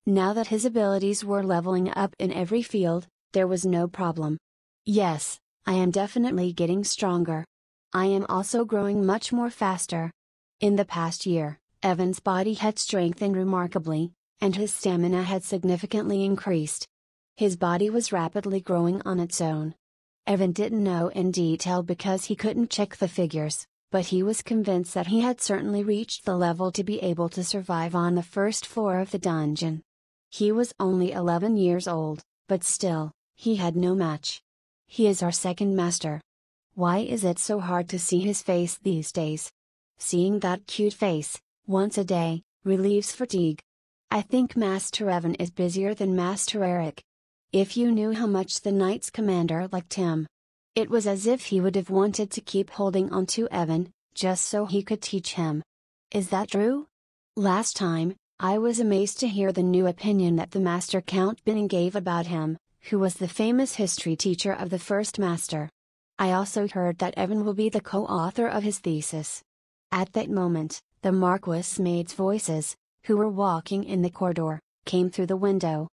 Now that his abilities were leveling up in every field, there was no problem. Yes, I am definitely getting stronger. I am also growing much more faster. In the past year, Evan's body had strengthened remarkably, and his stamina had significantly increased. His body was rapidly growing on its own. Evan didn't know in detail because he couldn't check the figures, but he was convinced that he had certainly reached the level to be able to survive on the first floor of the dungeon. He was only 11 years old, but still, he had no match. He is our second master. Why is it so hard to see his face these days? Seeing that cute face, once a day, relieves fatigue. I think Master Evan is busier than Master Eric. If you knew how much the Knight's commander liked him. It was as if he would have wanted to keep holding on to Evan, just so he could teach him. Is that true? Last time, I was amazed to hear the new opinion that the Master Count Binning gave about him, who was the famous history teacher of the first master. I also heard that Evan will be the co-author of his thesis. At that moment, the Marquis maid's voices, who were walking in the corridor, came through the window.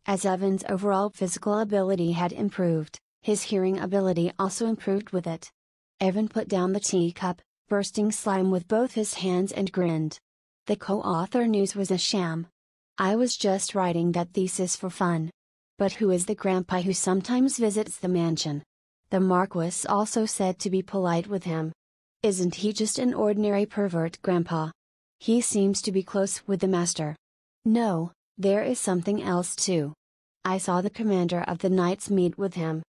As Evan's overall physical ability had improved, his hearing ability also improved with it. Evan put down the teacup, bursting slime with both his hands, and grinned. The co-author news was a sham. I was just writing that thesis for fun. But who is the grandpa who sometimes visits the mansion? The Marquis also said to be polite with him. Isn't he just an ordinary pervert grandpa? He seems to be close with the master. No, there is something else too. I saw the commander of the Knights meet with him.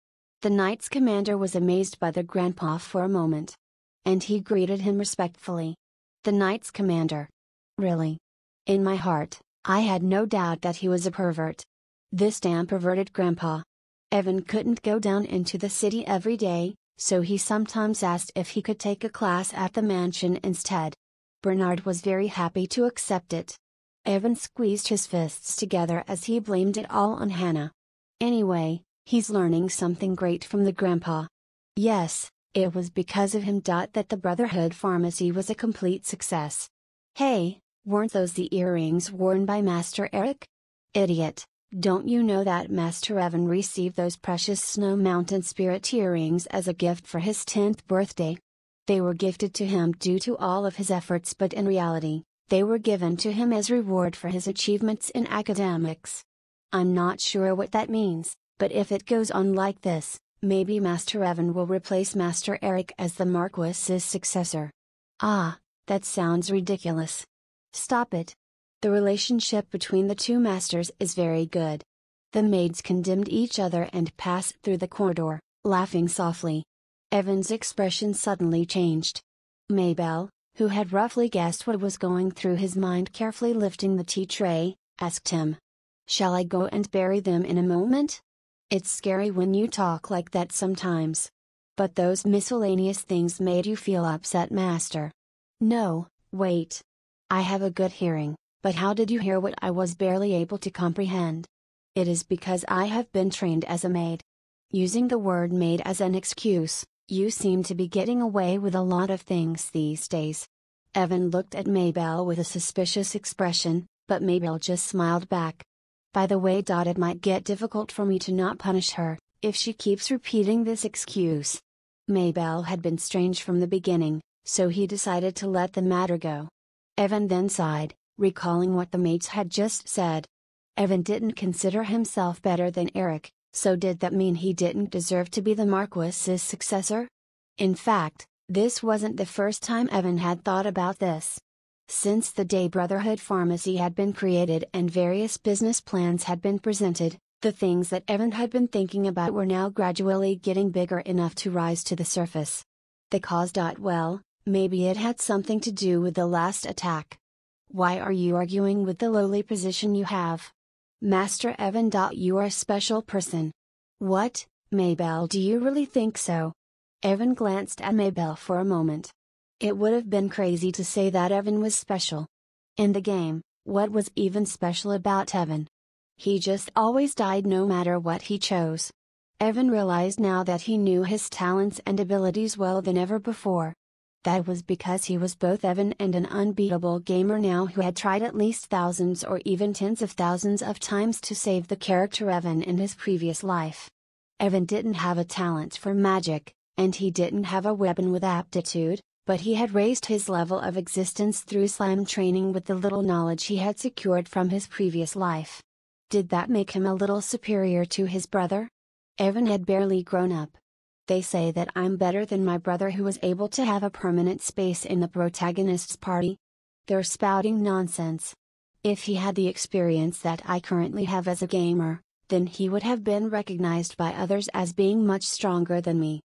The Knights commander was amazed by the grandpa for a moment. And he greeted him respectfully. The Knights commander. Really? In my heart, I had no doubt that he was a pervert. This damn perverted grandpa. Evan couldn't go down into the city every day, so he sometimes asked if he could take a class at the mansion instead. Bernard was very happy to accept it. Evan squeezed his fists together as he blamed it all on Hannah. Anyway, he's learning something great from the grandpa. Yes, it was because of him. That the Brotherhood Pharmacy was a complete success. Hey, weren't those the earrings worn by Master Eric? Idiot, don't you know that Master Evan received those precious Snow Mountain Spirit earrings as a gift for his 10th birthday? They were gifted to him due to all of his efforts, but in reality, they were given to him as reward for his achievements in academics. I'm not sure what that means, but if it goes on like this, maybe Master Evan will replace Master Eric as the Marquis's successor. Ah, that sounds ridiculous. Stop it. The relationship between the two masters is very good. The maids condemned each other and passed through the corridor, laughing softly. Evan's expression suddenly changed. Maybell, who had roughly guessed what was going through his mind, carefully lifting the tea tray, asked him. Shall I go and bury them in a moment? It's scary when you talk like that sometimes. But those miscellaneous things made you feel upset, Master. No, wait. I have a good hearing, but how did you hear what I was barely able to comprehend? It is because I have been trained as a maid. Using the word maid as an excuse, you seem to be getting away with a lot of things these days. Evan looked at Maybelle with a suspicious expression, but Maybelle just smiled back. By the way, it might get difficult for me to not punish her, if she keeps repeating this excuse. Maybelle had been strange from the beginning, so he decided to let the matter go. Evan then sighed, recalling what the maids had just said. Evan didn't consider himself better than Eric, so did that mean he didn't deserve to be the Marquis's successor? In fact, this wasn't the first time Evan had thought about this. Since the day Brotherhood Pharmacy had been created and various business plans had been presented, the things that Evan had been thinking about were now gradually getting bigger enough to rise to the surface. The cause. Well, maybe it had something to do with the last attack. Why are you arguing with the lowly position you have? Master Evan. You are a special person. What, Maybelle, do you really think so? Evan glanced at Maybelle for a moment. It would have been crazy to say that Evan was special. In the game, what was even special about Evan? He just always died no matter what he chose. Evan realized now that he knew his talents and abilities well than ever before. That was because he was both Evan and an unbeatable gamer now who had tried at least thousands or even tens of thousands of times to save the character Evan in his previous life. Evan didn't have a talent for magic, and he didn't have a weapon with aptitude, but he had raised his level of existence through slam training with the little knowledge he had secured from his previous life. Did that make him a little superior to his brother? Evan had barely grown up. They say that I'm better than my brother who was able to have a permanent space in the protagonist's party. They're spouting nonsense. If he had the experience that I currently have as a gamer, then he would have been recognized by others as being much stronger than me.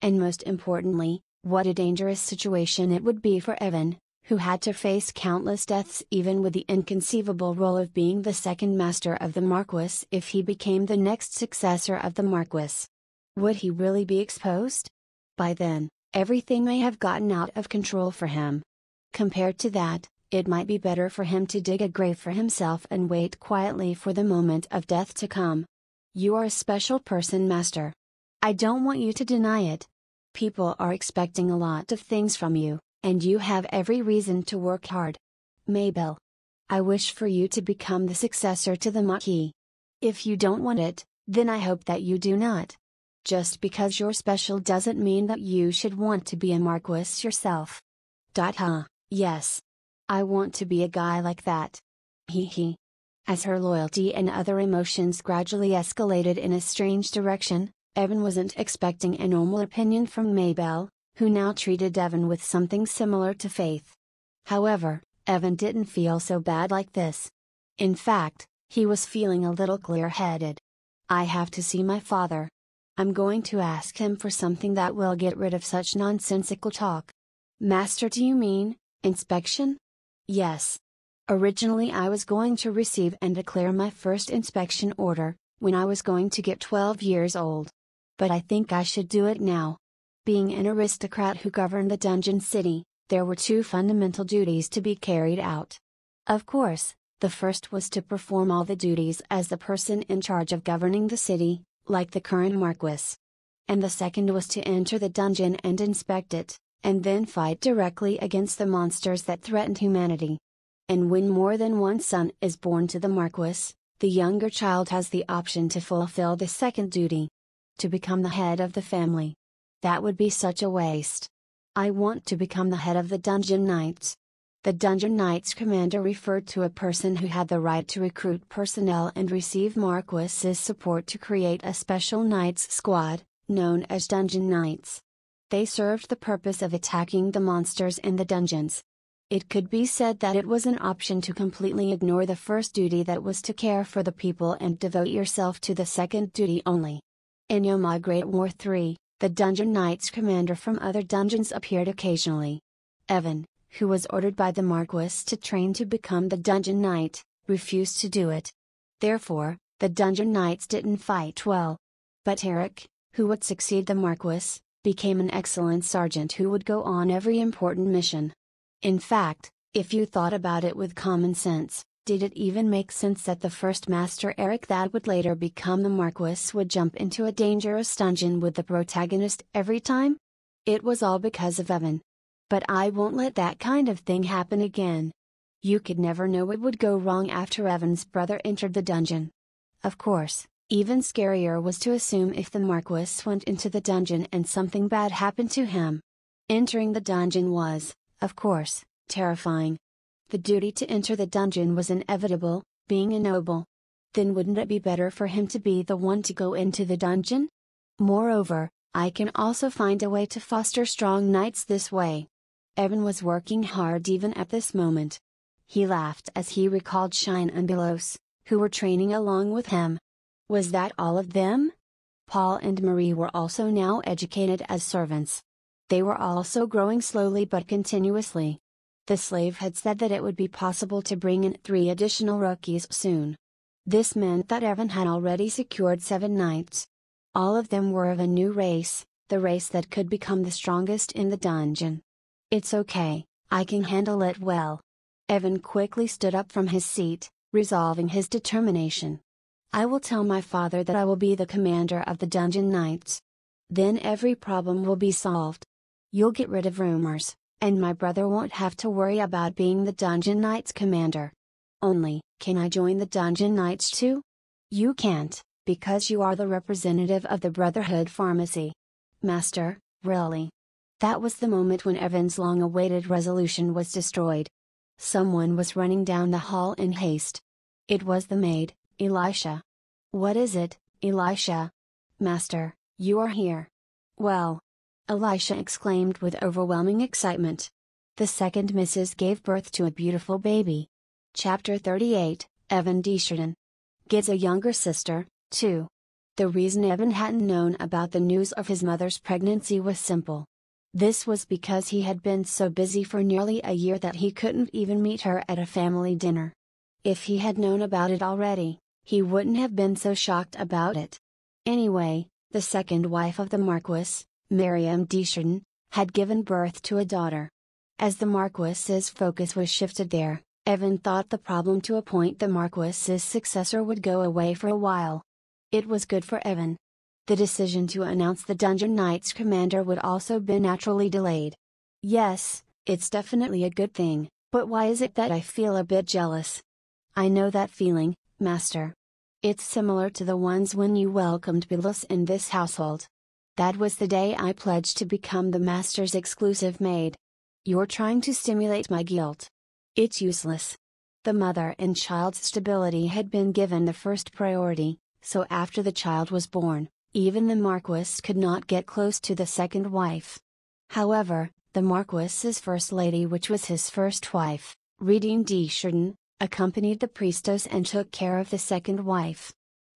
And most importantly, what a dangerous situation it would be for Evan, who had to face countless deaths even with the inconceivable role of being the second master of the Marquis if he became the next successor of the Marquis. Would he really be exposed? By then, everything may have gotten out of control for him. Compared to that, it might be better for him to dig a grave for himself and wait quietly for the moment of death to come. You are a special person, Master. I don't want you to deny it. People are expecting a lot of things from you, and you have every reason to work hard. Maybelle. I wish for you to become the successor to the Marquis. If you don't want it, then I hope that you do not. Just because you're special doesn't mean that you should want to be a Marquis yourself. Yes. I want to be a guy like that. Hee. As her loyalty and other emotions gradually escalated in a strange direction, Evan wasn't expecting a normal opinion from Maybelle, who now treated Evan with something similar to faith. However, Evan didn't feel so bad like this. In fact, he was feeling a little clear-headed. I have to see my father. I'm going to ask him for something that will get rid of such nonsensical talk. Master, do you mean inspection? Yes. Originally I was going to receive and declare my first inspection order, when I was going to get 12 years old. But I think I should do it now. Being an aristocrat who governed the dungeon city, there were two fundamental duties to be carried out. Of course, the first was to perform all the duties as the person in charge of governing the city, like the current Marquis. And the second was to enter the dungeon and inspect it, and then fight directly against the monsters that threatened humanity. And when more than one son is born to the Marquis, the younger child has the option to fulfill the second duty. To become the head of the family. That would be such a waste. I want to become the head of the Dungeon Knights. The Dungeon Knights commander referred to a person who had the right to recruit personnel and receive Marquis's support to create a special Knights squad, known as Dungeon Knights. They served the purpose of attacking the monsters in the dungeons. It could be said that it was an option to completely ignore the first duty, that was to care for the people, and devote yourself to the second duty only. In Yoma Great War 3, the Dungeon Knights commander from other dungeons appeared occasionally. Evan, who was ordered by the Marquis to train to become the Dungeon Knight, refused to do it. Therefore, the dungeon knights didn't fight well. But Eric, who would succeed the Marquis, became an excellent sergeant who would go on every important mission. In fact, if you thought about it with common sense, did it even make sense that the first Master Eric that would later become the Marquis would jump into a dangerous dungeon with the protagonist every time? It was all because of Evan. But I won't let that kind of thing happen again. You could never know what would go wrong after Evan's brother entered the dungeon. Of course, even scarier was to assume if the Marquis went into the dungeon and something bad happened to him. Entering the dungeon was, of course, terrifying. The duty to enter the dungeon was inevitable, being a noble. Then wouldn't it be better for him to be the one to go into the dungeon? Moreover, I can also find a way to foster strong knights this way. Evan was working hard even at this moment. He laughed as he recalled Shine and Belos, who were training along with him. Was that all of them? Paul and Marie were also now educated as servants. They were also growing slowly but continuously. The slave had said that it would be possible to bring in 3 additional rookies soon. This meant that Evan had already secured 7 knights. All of them were of a new race, the race that could become the strongest in the dungeon. It's okay, I can handle it well. Evan quickly stood up from his seat, resolving his determination. I will tell my father that I will be the commander of the dungeon knights. Then every problem will be solved. You'll get rid of rumors, and my brother won't have to worry about being the dungeon knights commander. Only, can I join the dungeon knights too? You can't, because you are the representative of the Brotherhood Pharmacy. Master, really? That was the moment when Evan's long-awaited resolution was destroyed. Someone was running down the hall in haste. It was the maid, Elisha. What is it, Elisha? Master, you are here. Well. Elisha exclaimed with overwhelming excitement. The second Mrs. gave birth to a beautiful baby. Chapter 38, Evan Desjardins. Gets a younger sister, too. The reason Evan hadn't known about the news of his mother's pregnancy was simple. This was because he had been so busy for nearly a year that he couldn't even meet her at a family dinner. If he had known about it already, he wouldn't have been so shocked about it. Anyway, the second wife of the Marquis, Miriam Desjardins, had given birth to a daughter. As the Marquis's focus was shifted there, Evan thought the problem to appoint the Marquis's successor would go away for a while. It was good for Evan. The decision to announce the Dungeon Knights commander would also be naturally delayed. Yes, it's definitely a good thing, but why is it that I feel a bit jealous? I know that feeling, Master. It's similar to the ones when you welcomed Belos in this household. That was the day I pledged to become the Master's exclusive maid. You're trying to stimulate my guilt. It's useless. The mother and child's stability had been given the first priority, so after the child was born, even the Marquis could not get close to the second wife. However, the Marquis's first lady, which was his first wife, Redine Desjardins, accompanied the priestess and took care of the second wife.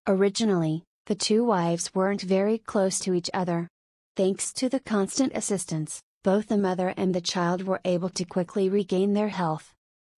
Originally, the 2 wives weren't very close to each other. Thanks to the constant assistance, both the mother and the child were able to quickly regain their health.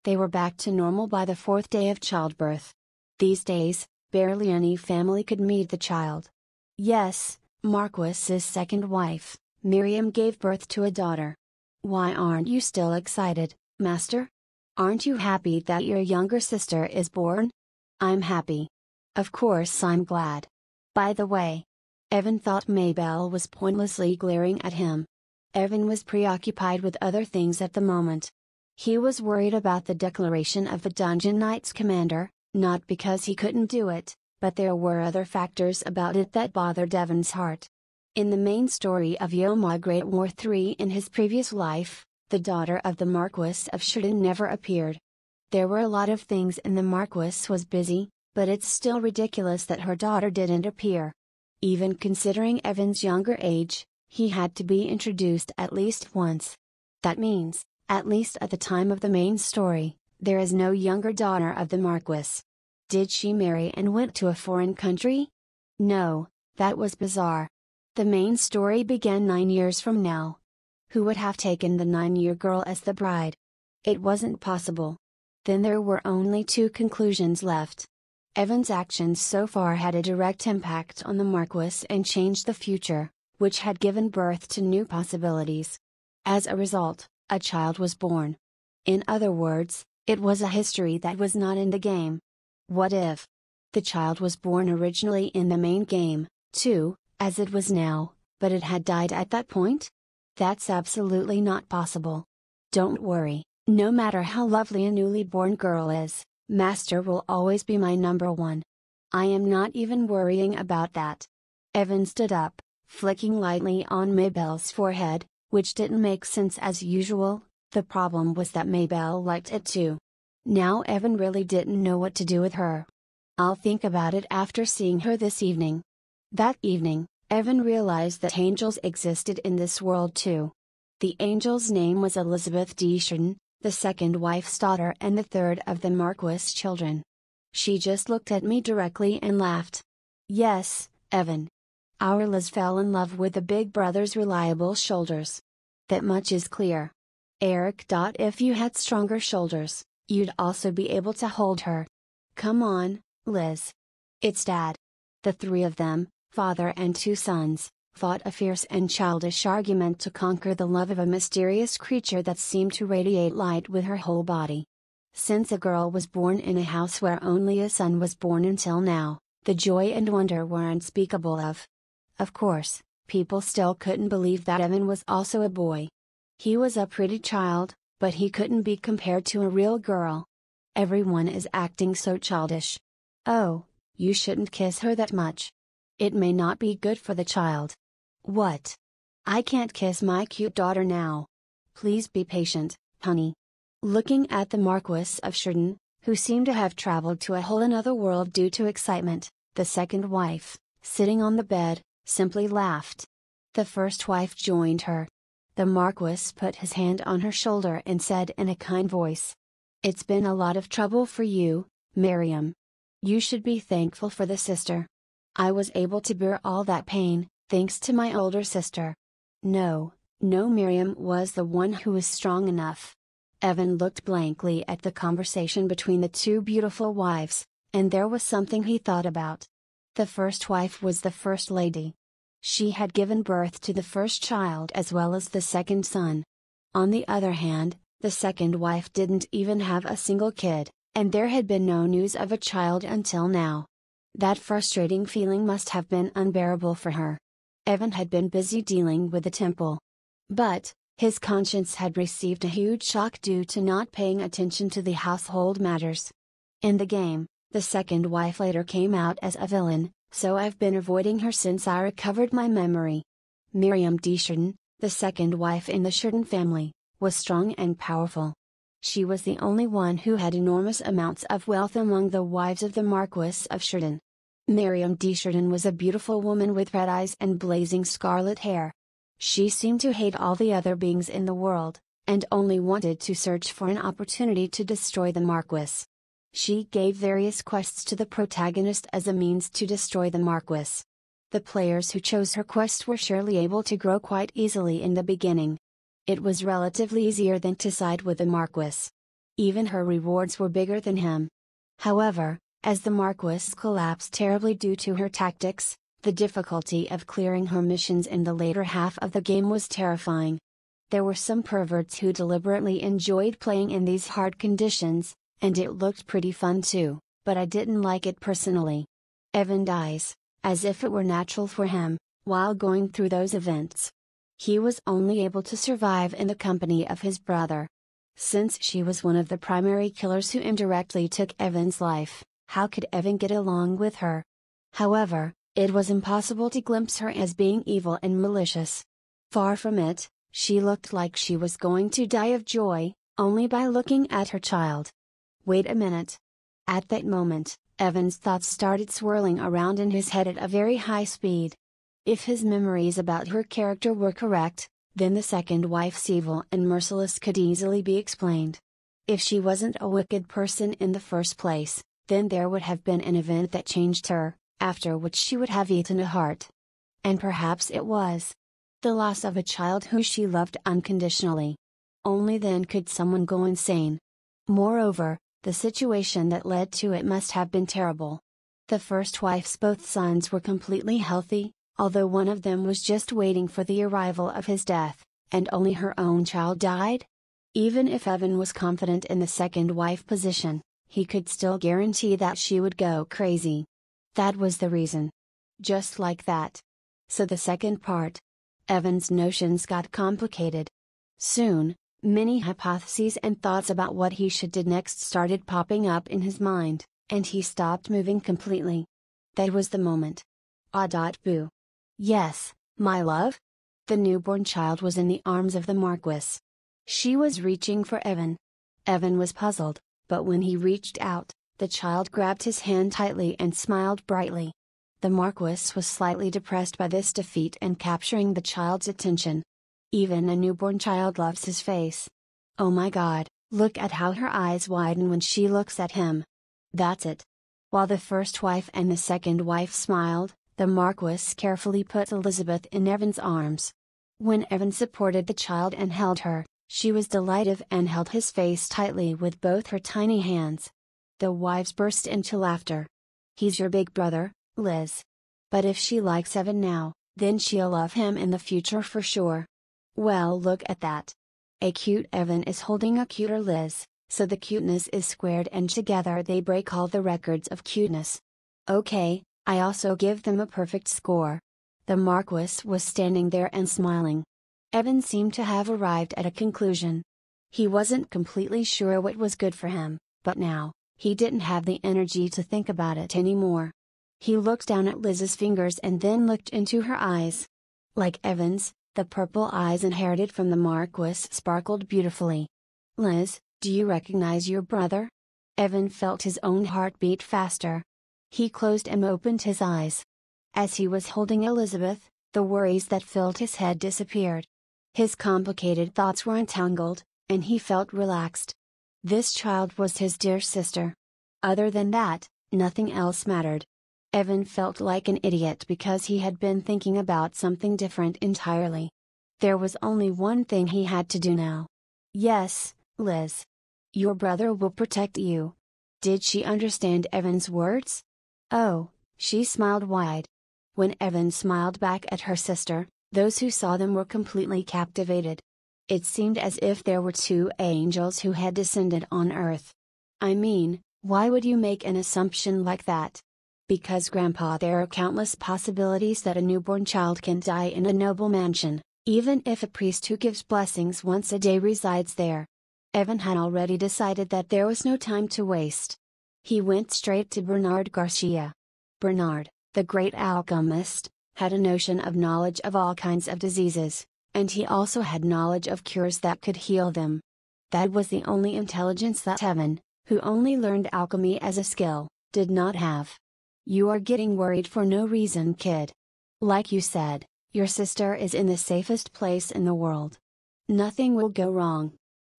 They were back to normal by the 4th day of childbirth. These days, barely any family could meet the child. Yes, Marquis's second wife, Miriam, gave birth to a daughter. Why aren't you still excited, Master? Aren't you happy that your younger sister is born? I'm happy. Of course I'm glad. By the way, Evan thought Maybelle was pointlessly glaring at him. Evan was preoccupied with other things at the moment. He was worried about the declaration of the Dungeon Knights commander, not because he couldn't do it, but there were other factors about it that bothered Evan's heart. In the main story of Yoma Great War III in his previous life, the daughter of the Marquis of Sheridan never appeared. There were a lot of things and the Marquis was busy, but it's still ridiculous that her daughter didn't appear. Even considering Evan's younger age, he had to be introduced at least once. That means, at least at the time of the main story, there is no younger daughter of the Marquis. Did she marry and went to a foreign country? No, that was bizarre. The main story began 9 years from now. Who would have taken the 9-year girl as the bride? It wasn't possible. Then there were only 2 conclusions left. Evan's actions so far had a direct impact on the Marquis and changed the future, which had given birth to new possibilities. As a result, a child was born. In other words, it was a history that was not in the game. What if the child was born originally in the main game, too, as it was now, but it had died at that point? That's absolutely not possible. Don't worry, no matter how lovely a newly born girl is, Master will always be my number one. I am not even worrying about that. Evan stood up, flicking lightly on Maybelle's forehead, which didn't make sense as usual. The problem was that Maybelle liked it too. Now Evan really didn't know what to do with her. I'll think about it after seeing her this evening. That evening, Evan realized that angels existed in this world too. The angel's name was Elizabeth de Sheridan, the second wife's daughter and the third of the Marquis' children. She just looked at me directly and laughed. Yes, Evan. Our Liz fell in love with the big brother's reliable shoulders. That much is clear. Eric. If you had stronger shoulders, you'd also be able to hold her. Come on, Liz. It's Dad. The three of them, father and two sons, fought a fierce and childish argument to conquer the love of a mysterious creature that seemed to radiate light with her whole body. Since a girl was born in a house where only a son was born until now, the joy and wonder were unspeakable. Of course, people still couldn't believe that Evan was also a boy. He was a pretty child, but he couldn't be compared to a real girl. Everyone is acting so childish. Oh, you shouldn't kiss her that much. It may not be good for the child. What? I can't kiss my cute daughter now. Please be patient, honey. Looking at the Marquis of Sheridan, who seemed to have traveled to a whole another world due to excitement, the second wife, sitting on the bed, simply laughed. The first wife joined her. The Marquis put his hand on her shoulder and said in a kind voice, "It's been a lot of trouble for you, Miriam. You should be thankful for the sister. I was able to bear all that pain, thanks to my older sister." No, Miriam was the one who was strong enough. Evan looked blankly at the conversation between the two beautiful wives, and there was something he thought about. The first wife was the first lady. She had given birth to the first child as well as the second son. On the other hand, the second wife didn't even have a single kid, and there had been no news of a child until now. That frustrating feeling must have been unbearable for her. Evan had been busy dealing with the temple. But, his conscience had received a huge shock due to not paying attention to the household matters. In the game, the second wife later came out as a villain, so I've been avoiding her since I recovered my memory. Miriam de Sheridan, the second wife in the Sheridan family, was strong and powerful. She was the only one who had enormous amounts of wealth among the wives of the Marquis of Sheridan. Miriam de Sheridan was a beautiful woman with red eyes and blazing scarlet hair. She seemed to hate all the other beings in the world, and only wanted to search for an opportunity to destroy the Marquis. She gave various quests to the protagonist as a means to destroy the Marquis. The players who chose her quests were surely able to grow quite easily in the beginning. It was relatively easier than to side with the Marquis. Even her rewards were bigger than him. However, as the Marquis collapsed terribly due to her tactics, the difficulty of clearing her missions in the later half of the game was terrifying. There were some perverts who deliberately enjoyed playing in these hard conditions, and it looked pretty fun too, but I didn't like it personally. Evan dies, as if it were natural for him, while going through those events. He was only able to survive in the company of his brother. Since she was one of the primary killers who indirectly took Evan's life, how could Evan get along with her? However, it was impossible to glimpse her as being evil and malicious. Far from it, she looked like she was going to die of joy, only by looking at her child. Wait a minute. At that moment, Evan's thoughts started swirling around in his head at a very high speed. If his memories about her character were correct, then the second wife's evil and merciless could easily be explained. If she wasn't a wicked person in the first place, then there would have been an event that changed her, after which she would have eaten a heart. And perhaps it was the loss of a child who she loved unconditionally. Only then could someone go insane. Moreover, the situation that led to it must have been terrible, The first wife's both sons were completely healthy, although one of them was just waiting for the arrival of his death, and only her own child died? Even if Evan was confident in the second wife position, he could still guarantee that she would go crazy. That was the reason. Just like that. So the second part. Evan's notions got complicated. Soon, many hypotheses and thoughts about what he should do next started popping up in his mind, and he stopped moving completely. That was the moment. Boo. Yes, my love? The newborn child was in the arms of the Marquis. She was reaching for Evan. Evan was puzzled, but when he reached out, the child grabbed his hand tightly and smiled brightly. The Marquis was slightly depressed by this defeat and capturing the child's attention. Even a newborn child loves his face. Oh my God, look at how her eyes widen when she looks at him. That's it. While the first wife and the second wife smiled, the Marquis carefully put Elizabeth in Evan's arms. When Evan supported the child and held her, she was delighted and held his face tightly with both her tiny hands. The wives burst into laughter. He's your big brother, Liz. But if she likes Evan now, then she'll love him in the future for sure. Well, look at that. A cute Evan is holding a cuter Liz, so the cuteness is squared and together they break all the records of cuteness. Okay, I also give them a perfect score. The Marquis was standing there and smiling. Evan seemed to have arrived at a conclusion. He wasn't completely sure what was good for him, but now, he didn't have the energy to think about it anymore. He looked down at Liz's fingers and then looked into her eyes. Like Evan's, the purple eyes inherited from the Marquis sparkled beautifully. Liz, do you recognize your brother? Evan felt his own heart beat faster. He closed and opened his eyes. As he was holding Elizabeth, the worries that filled his head disappeared. His complicated thoughts were entangled, and he felt relaxed. This child was his dear sister. Other than that, nothing else mattered. Evan felt like an idiot because he had been thinking about something different entirely. There was only one thing he had to do now. Yes, Liz. Your brother will protect you. Did she understand Evan's words? Oh, she smiled wide. When Evan smiled back at her sister, those who saw them were completely captivated. It seemed as if there were two angels who had descended on earth. I mean, why would you make an assumption like that? Because Grandpa, there are countless possibilities that a newborn child can die in a noble mansion, even if a priest who gives blessings once a day resides there. Evan had already decided that there was no time to waste. He went straight to Bernard Garcia. Bernard, the great alchemist, had a notion of knowledge of all kinds of diseases, and he also had knowledge of cures that could heal them. That was the only intelligence that Evan, who only learned alchemy as a skill, did not have. You are getting worried for no reason, kid. Like you said, your sister is in the safest place in the world. Nothing will go wrong.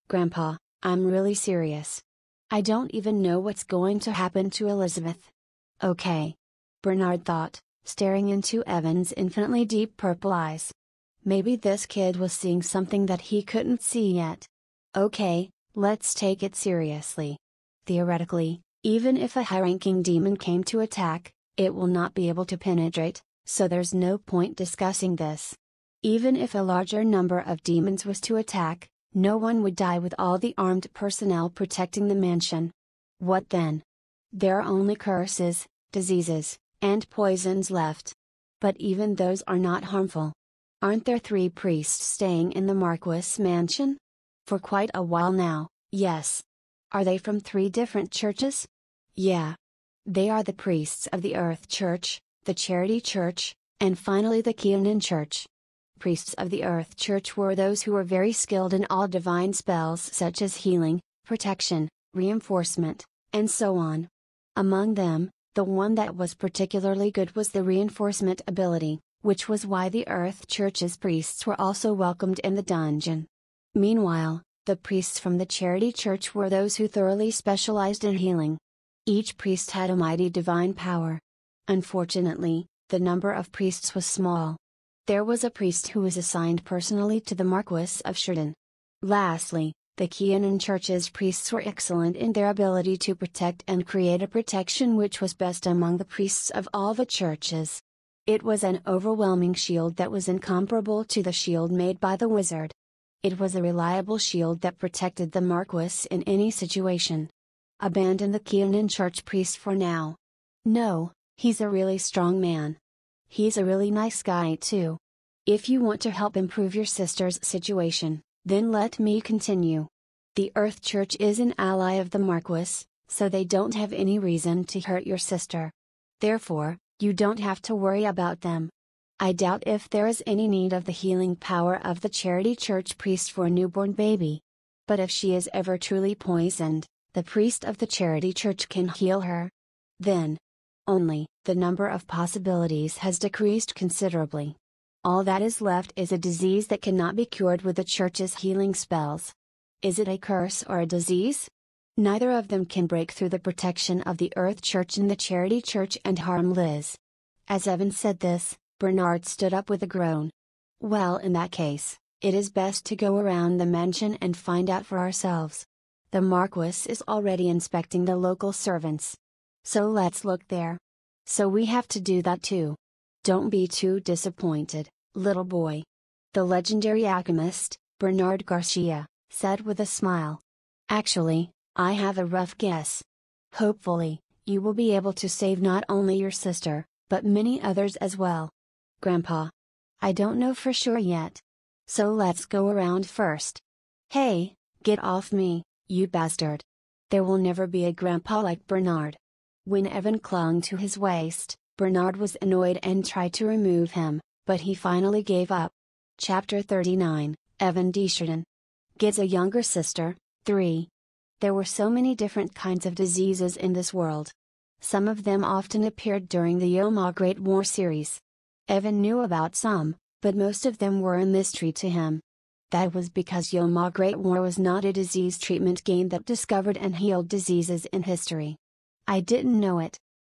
Grandpa, I'm really serious. I don't even know what's going to happen to Elizabeth. Okay. Bernard thought, staring into Evan's infinitely deep purple eyes. Maybe this kid was seeing something that he couldn't see yet. Okay, let's take it seriously. Theoretically, even if a high-ranking demon came to attack, it will not be able to penetrate, so there's no point discussing this. Even if a larger number of demons was to attack, no one would die with all the armed personnel protecting the mansion. What then? There are only curses, diseases, and poisons left. But even those are not harmful. Aren't there 3 priests staying in the Marquis mansion? For quite a while now, yes. Are they from 3 different churches? Yeah. They are the priests of the Earth Church, the Charity Church, and finally the Keanan Church. Priests of the Earth Church were those who were very skilled in all divine spells such as healing, protection, reinforcement, and so on. Among them, the one that was particularly good was the reinforcement ability, which was why the Earth Church's priests were also welcomed in the dungeon. Meanwhile, the priests from the Charity Church were those who thoroughly specialized in healing. Each priest had a mighty divine power. Unfortunately, the number of priests was small. There was a priest who was assigned personally to the Marquis of Sheridan. Lastly, The Kionan Church's priests were excellent in their ability to protect and create a protection which was best among the priests of all the churches. It was an overwhelming shield that was incomparable to the shield made by the wizard. It was a reliable shield that protected the Marquis in any situation. Abandon the Kionan Church priest for now. No, he's a really strong man. He's a really nice guy too. If you want to help improve your sister's situation, then let me continue. The Earth Church is an ally of the Marquis, so they don't have any reason to hurt your sister. Therefore, you don't have to worry about them. I doubt if there is any need of the healing power of the Charity Church priest for a newborn baby. But if she is ever truly poisoned, the priest of the Charity Church can heal her. Then only, the number of possibilities has decreased considerably. All that is left is a disease that cannot be cured with the Church's healing spells. Is it a curse or a disease? Neither of them can break through the protection of the Earth Church and the Charity Church and harm Liz. As Evan said this, Bernard stood up with a groan. Well, in that case, it is best to go around the mansion and find out for ourselves. The Marquis is already inspecting the local servants. So let's look there. So we have to do that too. Don't be too disappointed, little boy. The legendary alchemist, Bernard Garcia, said with a smile. Actually, I have a rough guess. Hopefully, you will be able to save not only your sister, but many others as well. Grandpa. I don't know for sure yet. So let's go around first. Hey, get off me, you bastard. There will never be a grandpa like Bernard. When Evan clung to his waist, Bernard was annoyed and tried to remove him, but he finally gave up. Chapter 39, Evan Desjardins gets a younger sister, 3. There were so many different kinds of diseases in this world. Some of them often appeared during the Yoma Great War series. Evan knew about some, but most of them were a mystery to him. That was because Yoma Great War was not a disease treatment game that discovered and healed diseases in history. I didn't know it.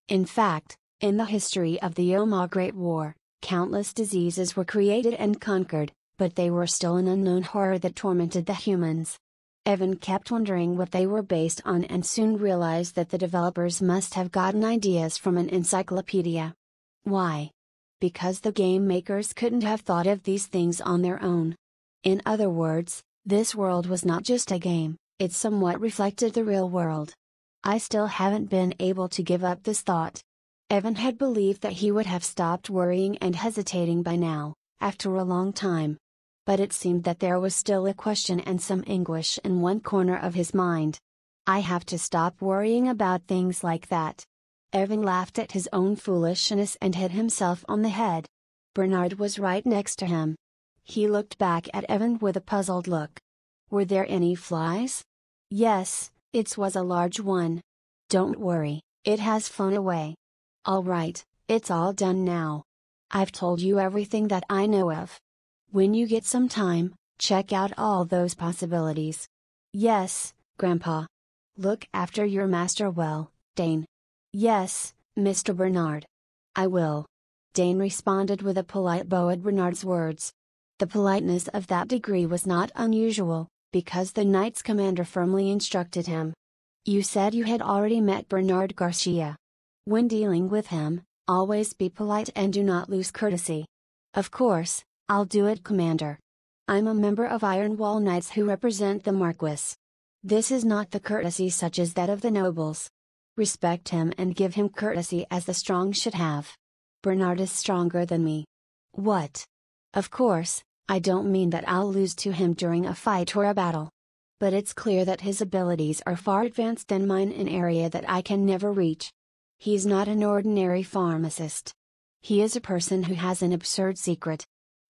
In fact, in the history of the Yoma Great War, countless diseases were created and conquered, but they were still an unknown horror that tormented the humans. Evan kept wondering what they were based on and soon realized that the developers must have gotten ideas from an encyclopedia. Why? Because the game makers couldn't have thought of these things on their own. In other words, this world was not just a game, it somewhat reflected the real world. I still haven't been able to give up this thought. Evan had believed that he would have stopped worrying and hesitating by now, after a long time. But it seemed that there was still a question and some anguish in one corner of his mind. I have to stop worrying about things like that. Evan laughed at his own foolishness and hit himself on the head. Bernard was right next to him. He looked back at Evan with a puzzled look. Were there any flies? Yes, it was a large one. Don't worry, it has flown away. All right, it's all done now. I've told you everything that I know of. When you get some time, check out all those possibilities. Yes, Grandpa. Look after your master well, Dane. Yes, Mr. Bernard. I will. Dane responded with a polite bow at Bernard's words. The politeness of that degree was not unusual, because the Knight's commander firmly instructed him. You said you had already met Bernard Garcia. When dealing with him, always be polite and do not lose courtesy. Of course, I'll do it, Commander. I'm a member of Iron Wall Knights who represent the Marquis. This is not the courtesy such as that of the nobles. Respect him and give him courtesy as the strong should have. Bernard is stronger than me. What? Of course, I don't mean that I'll lose to him during a fight or a battle. But it's clear that his abilities are far advanced than mine in an area that I can never reach. He's not an ordinary pharmacist. He is a person who has an absurd secret.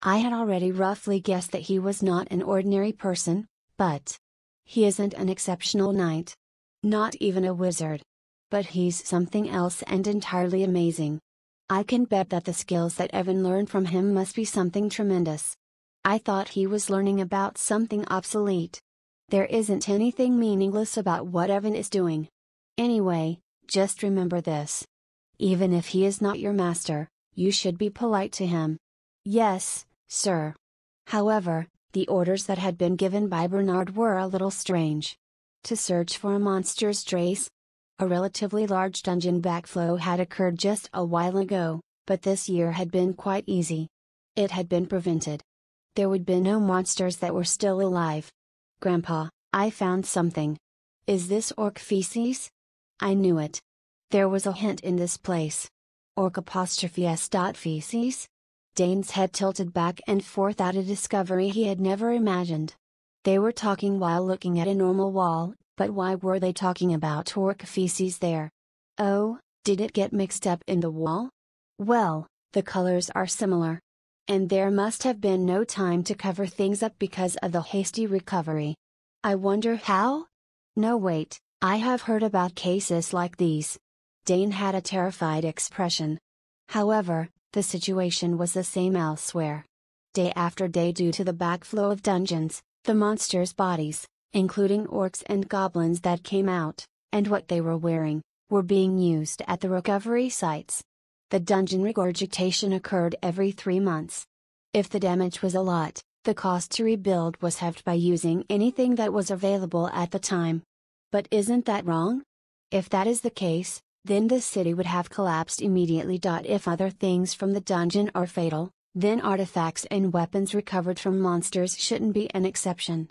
I had already roughly guessed that he was not an ordinary person, but he isn't an exceptional knight. Not even a wizard. But he's something else and entirely amazing. I can bet that the skills that Evan learned from him must be something tremendous. I thought he was learning about something obsolete. There isn't anything meaningless about what Evan is doing. Anyway, just remember this. Even if he is not your master, you should be polite to him. Yes, sir. However, The orders that had been given by Bernard were a little strange. To search for a monster's trace? A relatively large dungeon backflow had occurred just a while ago, but this year had been quite easy. It had been prevented. There would be no monsters that were still alive. Grandpa, I found something. Is this orc feces? I knew it. There was a hint in this place. Orc''s.feces? Dane's head tilted back and forth at a discovery he had never imagined. They were talking while looking at a normal wall, but why were they talking about orc feces there? Oh, did it get mixed up in the wall? Well, the colors are similar. And there must have been no time to cover things up because of the hasty recovery. I wonder how? No, wait, I have heard about cases like these. Dane had a terrified expression. However, the situation was the same elsewhere. Day after day, due to the backflow of dungeons, the monsters' bodies, including orcs and goblins that came out, and what they were wearing, were being used at the recovery sites. The dungeon regurgitation occurred every 3 months. If the damage was a lot, the cost to rebuild was halved by using anything that was available at the time. But isn't that wrong? If that is the case, then the city would have collapsed immediately. If other things from the dungeon are fatal, then artifacts and weapons recovered from monsters shouldn't be an exception.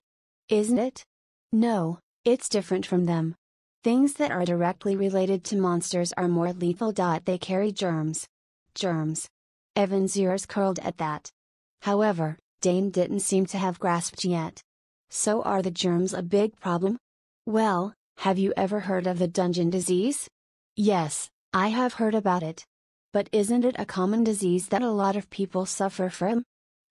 Isn't it? No, it's different from them. Things that are directly related to monsters are more lethal. They carry germs. Germs. Evan's ears curled at that. However, Dane didn't seem to have grasped yet. So are the germs a big problem? Well, have you ever heard of the dungeon disease? Yes, I have heard about it. But isn't it a common disease that a lot of people suffer from?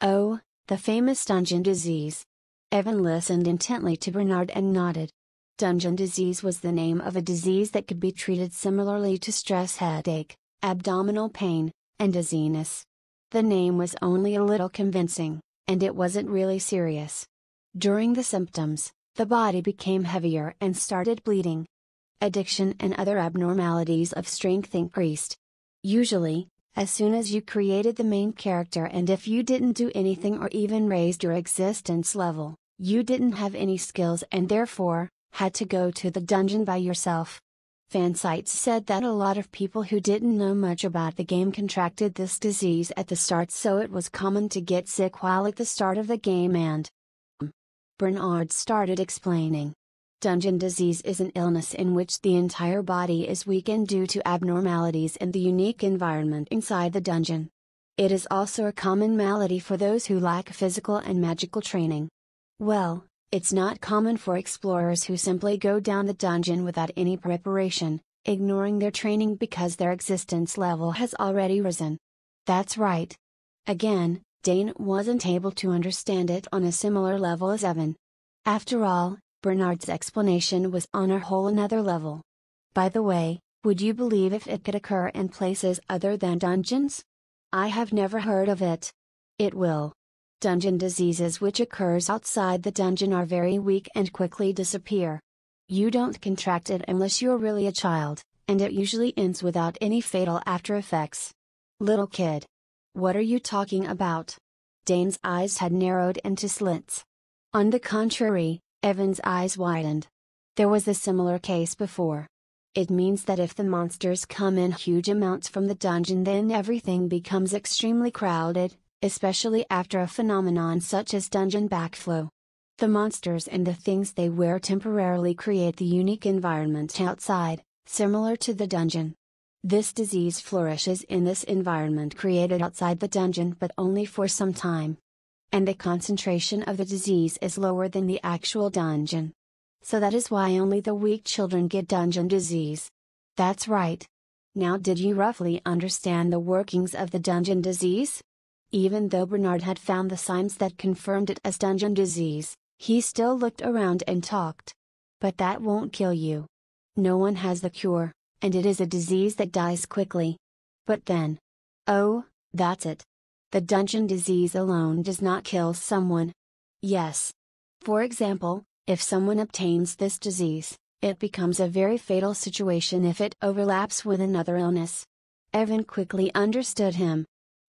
Oh, the famous dungeon disease. Evan listened intently to Bernard and nodded. Dungeon disease was the name of a disease that could be treated similarly to stress headache, abdominal pain, and dizziness. The name was only a little convincing, and it wasn't really serious. During the symptoms, the body became heavier and started bleeding. Addiction and other abnormalities of strength increased. Usually, as soon as you created the main character, and if you didn't do anything or even raised your existence level, you didn't have any skills and therefore, had to go to the dungeon by yourself. Fansites said that a lot of people who didn't know much about the game contracted this disease at the start, so it was common to get sick while at the start of the game. And Bernard started explaining. Dungeon disease is an illness in which the entire body is weakened due to abnormalities in the unique environment inside the dungeon. It is also a common malady for those who lack physical and magical training. Well, it's not common for explorers who simply go down the dungeon without any preparation, ignoring their training because their existence level has already risen. That's right. Again, Dane wasn't able to understand it on a similar level as Evan. After all, Bernard's explanation was on a whole another level. By the way, would you believe if it could occur in places other than dungeons? I have never heard of it. It will. Dungeon diseases which occurs outside the dungeon are very weak and quickly disappear. You don't contract it unless you're really a child, and it usually ends without any fatal after effects. Little kid. What are you talking about? Dane's eyes had narrowed into slits. On the contrary, Evan's eyes widened. There was a similar case before. It means that if the monsters come in huge amounts from the dungeon, then everything becomes extremely crowded, especially after a phenomenon such as dungeon backflow. The monsters and the things they wear temporarily create the unique environment outside, similar to the dungeon. This disease flourishes in this environment created outside the dungeon, but only for some time. And the concentration of the disease is lower than the actual dungeon. So that is why only the weak children get dungeon disease. That's right. Now, did you roughly understand the workings of the dungeon disease? Even though Bernard had found the signs that confirmed it as dungeon disease, he still looked around and talked. But that won't kill you. No one has the cure, and it is a disease that dies quickly. But then. Oh, that's it. The dungeon disease alone does not kill someone. Yes. For example, if someone obtains this disease, it becomes a very fatal situation if it overlaps with another illness. Evan quickly understood him.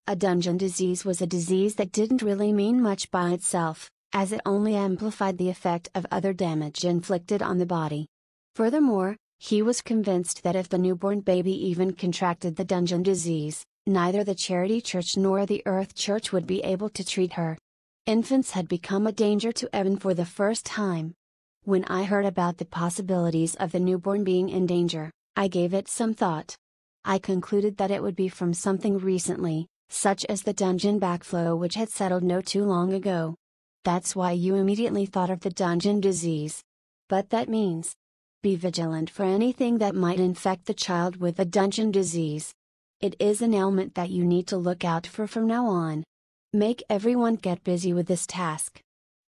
A dungeon disease was a disease that didn't really mean much by itself, as it only amplified the effect of other damage inflicted on the body. Furthermore, he was convinced that if the newborn baby even contracted the dungeon disease, neither the charity church nor the earth church would be able to treat her. Infants had become a danger to Evan for the first time. When I heard about the possibilities of the newborn being in danger, I gave it some thought. I concluded that it would be from something recently, such as the dungeon backflow which had settled no too long ago. That's why you immediately thought of the dungeon disease. But that means, be vigilant for anything that might infect the child with the dungeon disease. It is an ailment that you need to look out for from now on. Make everyone get busy with this task.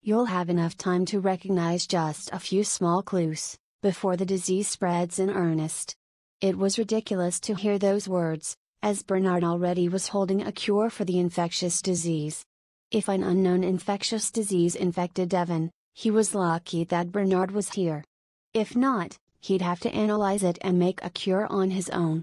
You'll have enough time to recognize just a few small clues, before the disease spreads in earnest. It was ridiculous to hear those words, as Bernard already was holding a cure for the infectious disease. If an unknown infectious disease infected Evan, he was lucky that Bernard was here. If not, he'd have to analyze it and make a cure on his own.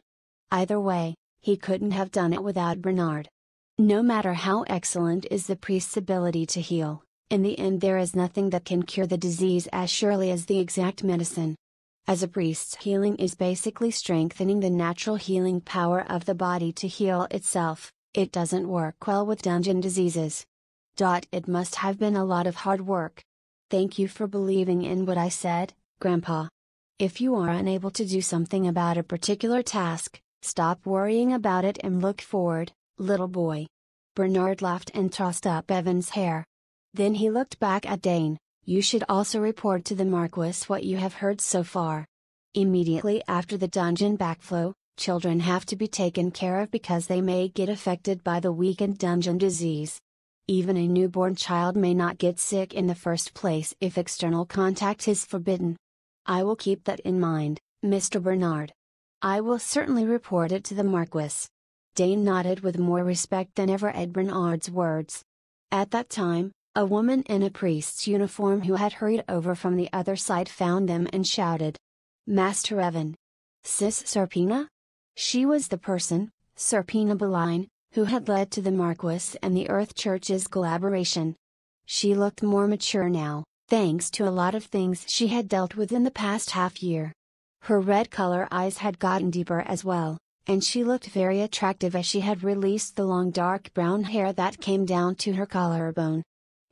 Either way, he couldn't have done it without Bernard. No matter how excellent is the priest's ability to heal, in the end there is nothing that can cure the disease as surely as the exact medicine. As a priest's healing is basically strengthening the natural healing power of the body to heal itself, it doesn't work well with dungeon diseases. It must have been a lot of hard work. Thank you for believing in what I said, Grandpa. If you are unable to do something about a particular task, stop worrying about it and look forward, little boy. Bernard laughed and tossed up Evan's hair. Then he looked back at Dane. You should also report to the Marquis what you have heard so far. Immediately after the dungeon backflow, children have to be taken care of because they may get affected by the weakened dungeon disease. Even a newborn child may not get sick in the first place if external contact is forbidden. I will keep that in mind, Mr. Bernard. I will certainly report it to the Marquis. Dane nodded with more respect than ever at Bernard's words. At that time, a woman in a priest's uniform who had hurried over from the other side found them and shouted, "Master Evan! Sis Serpina?" She was the person, Serpina Beline, who had led to the Marquis and the Earth Church's collaboration. She looked more mature now, thanks to a lot of things she had dealt with in the past half-year. Her red color eyes had gotten deeper as well, and she looked very attractive as she had released the long dark brown hair that came down to her collarbone.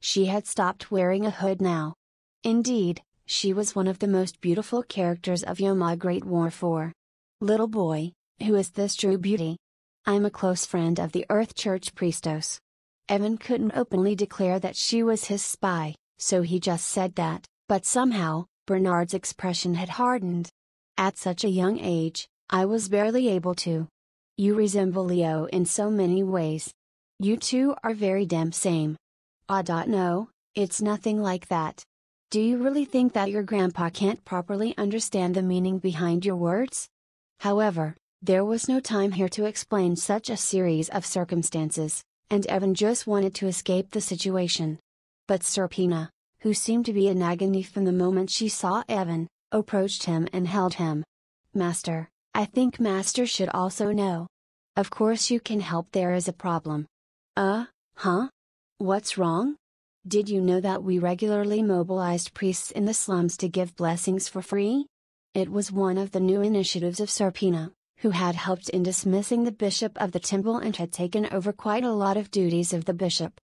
She had stopped wearing a hood now. Indeed, she was one of the most beautiful characters of Yoma Great War 4. Little boy, who is this true beauty? I'm a close friend of the Earth Church priestess. Evan couldn't openly declare that she was his spy, so he just said that, but somehow, Bernard's expression had hardened. At such a young age, I was barely able to. You resemble Leo in so many ways. You two are very damn same. No, it's nothing like that. Do you really think that your grandpa can't properly understand the meaning behind your words? However, there was no time here to explain such a series of circumstances, and Evan just wanted to escape the situation. But Serpina, who seemed to be in agony from the moment she saw Evan, approached him and held him. Master, I think Master should also know. Of course you can help, there is a problem. Huh? What's wrong? Did you know that we regularly mobilized priests in the slums to give blessings for free? It was one of the new initiatives of Serpina, who had helped in dismissing the bishop of the temple and had taken over quite a lot of duties of the bishop.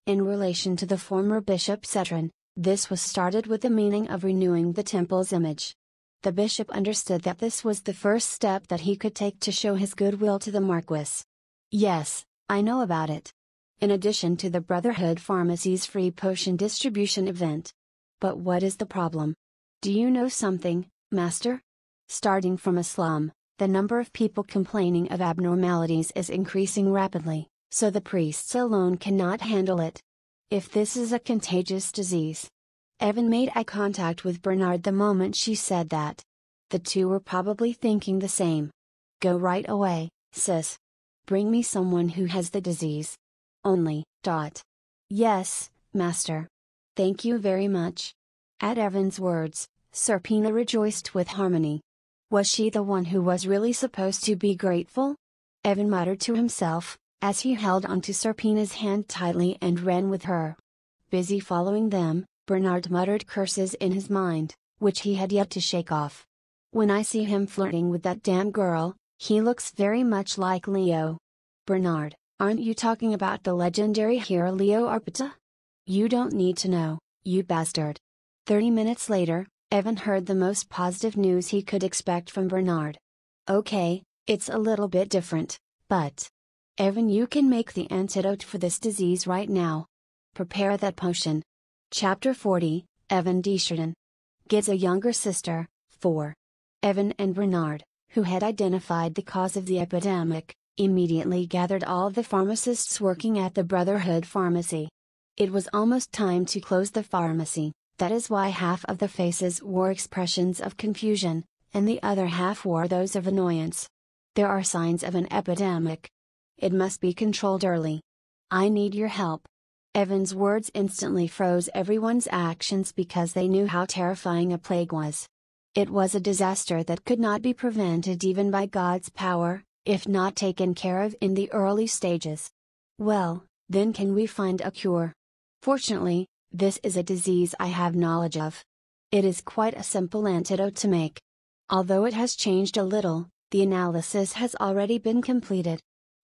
In relation to the former bishop Cetron, this was started with the meaning of renewing the temple's image. The bishop understood that this was the first step that he could take to show his goodwill to the Marquis. Yes, I know about it. In addition to the Brotherhood Pharmacy's free potion distribution event. But what is the problem? Do you know something, Master? Starting from a slum, the number of people complaining of abnormalities is increasing rapidly, so the priests alone cannot handle it. If this is a contagious disease. Evan made eye contact with Bernard the moment she said that. The two were probably thinking the same. Go right away, sis. Bring me someone who has the disease. Only. Yes, Master. Thank you very much. At Evan's words, Serpina rejoiced with harmony. Was she the one who was really supposed to be grateful? Evan muttered to himself, as he held onto Serpina's hand tightly and ran with her. Busy following them, Bernard muttered curses in his mind, which he had yet to shake off. When I see him flirting with that damn girl, he looks very much like Leo. Bernard, aren't you talking about the legendary hero Leo Arpita? You don't need to know, you bastard. 30 minutes later, Evan heard the most positive news he could expect from Bernard. Okay, it's a little bit different, but Evan, you can make the antidote for this disease right now. Prepare that potion. Chapter 40, Evan Desjardins gets a younger sister. 4. Evan and Bernard, who had identified the cause of the epidemic, immediately gathered all the pharmacists working at the Brotherhood Pharmacy. It was almost time to close the pharmacy, that is why half of the faces wore expressions of confusion, and the other half wore those of annoyance. There are signs of an epidemic. It must be controlled early. I need your help. Evan's words instantly froze everyone's actions because they knew how terrifying a plague was. It was a disaster that could not be prevented even by God's power, if not taken care of in the early stages. Well, then can we find a cure? Fortunately, this is a disease I have knowledge of. It is quite a simple antidote to make. Although it has changed a little, the analysis has already been completed.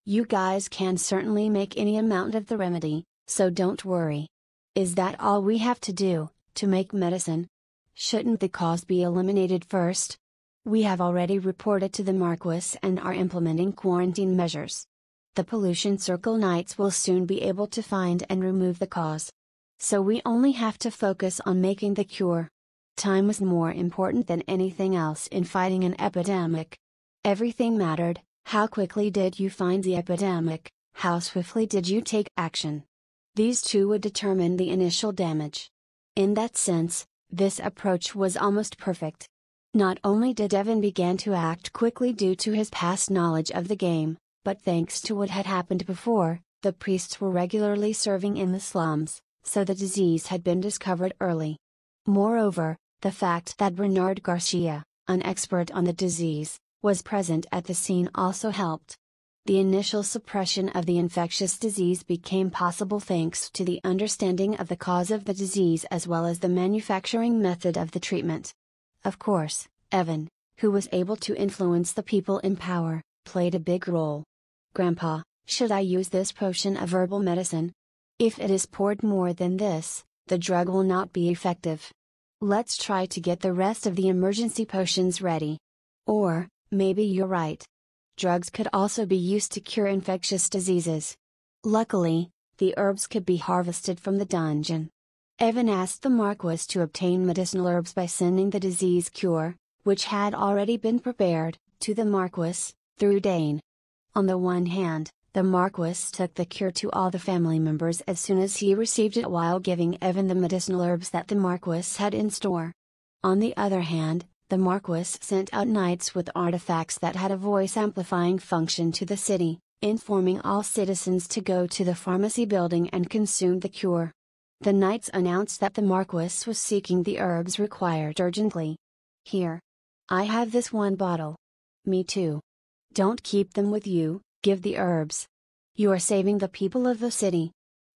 You guys can certainly make any amount of the remedy, so don't worry. Is that all we have to do, to make medicine? Shouldn't the cause be eliminated first? We have already reported to the Marquis and are implementing quarantine measures. The Pollution Circle Knights will soon be able to find and remove the cause. So we only have to focus on making the cure. Time was more important than anything else in fighting an epidemic. Everything mattered. How quickly did you find the epidemic? How swiftly did you take action? These two would determine the initial damage. In that sense, this approach was almost perfect. Not only did Evan begin to act quickly due to his past knowledge of the game, but thanks to what had happened before, the priests were regularly serving in the slums, so the disease had been discovered early. Moreover, the fact that Bernard Garcia, an expert on the disease, was present at the scene also helped. The initial suppression of the infectious disease became possible thanks to the understanding of the cause of the disease as well as the manufacturing method of the treatment. Of course, Evan, who was able to influence the people in power, played a big role. Grandpa, should I use this potion of herbal medicine? If it is poured more than this, the drug will not be effective. Let's try to get the rest of the emergency potions ready. Or, maybe you're right. Drugs could also be used to cure infectious diseases. Luckily, the herbs could be harvested from the dungeon. Evan asked the Marquis to obtain medicinal herbs by sending the disease cure, which had already been prepared, to the Marquis, through Dane. On the one hand, the Marquis took the cure to all the family members as soon as he received it while giving Evan the medicinal herbs that the Marquis had in store. On the other hand, the Marquis sent out knights with artifacts that had a voice-amplifying function to the city, informing all citizens to go to the pharmacy building and consume the cure. The knights announced that the Marquis was seeking the herbs required urgently. Here. I have this one bottle. Me too. Don't keep them with you, give the herbs. You are saving the people of the city.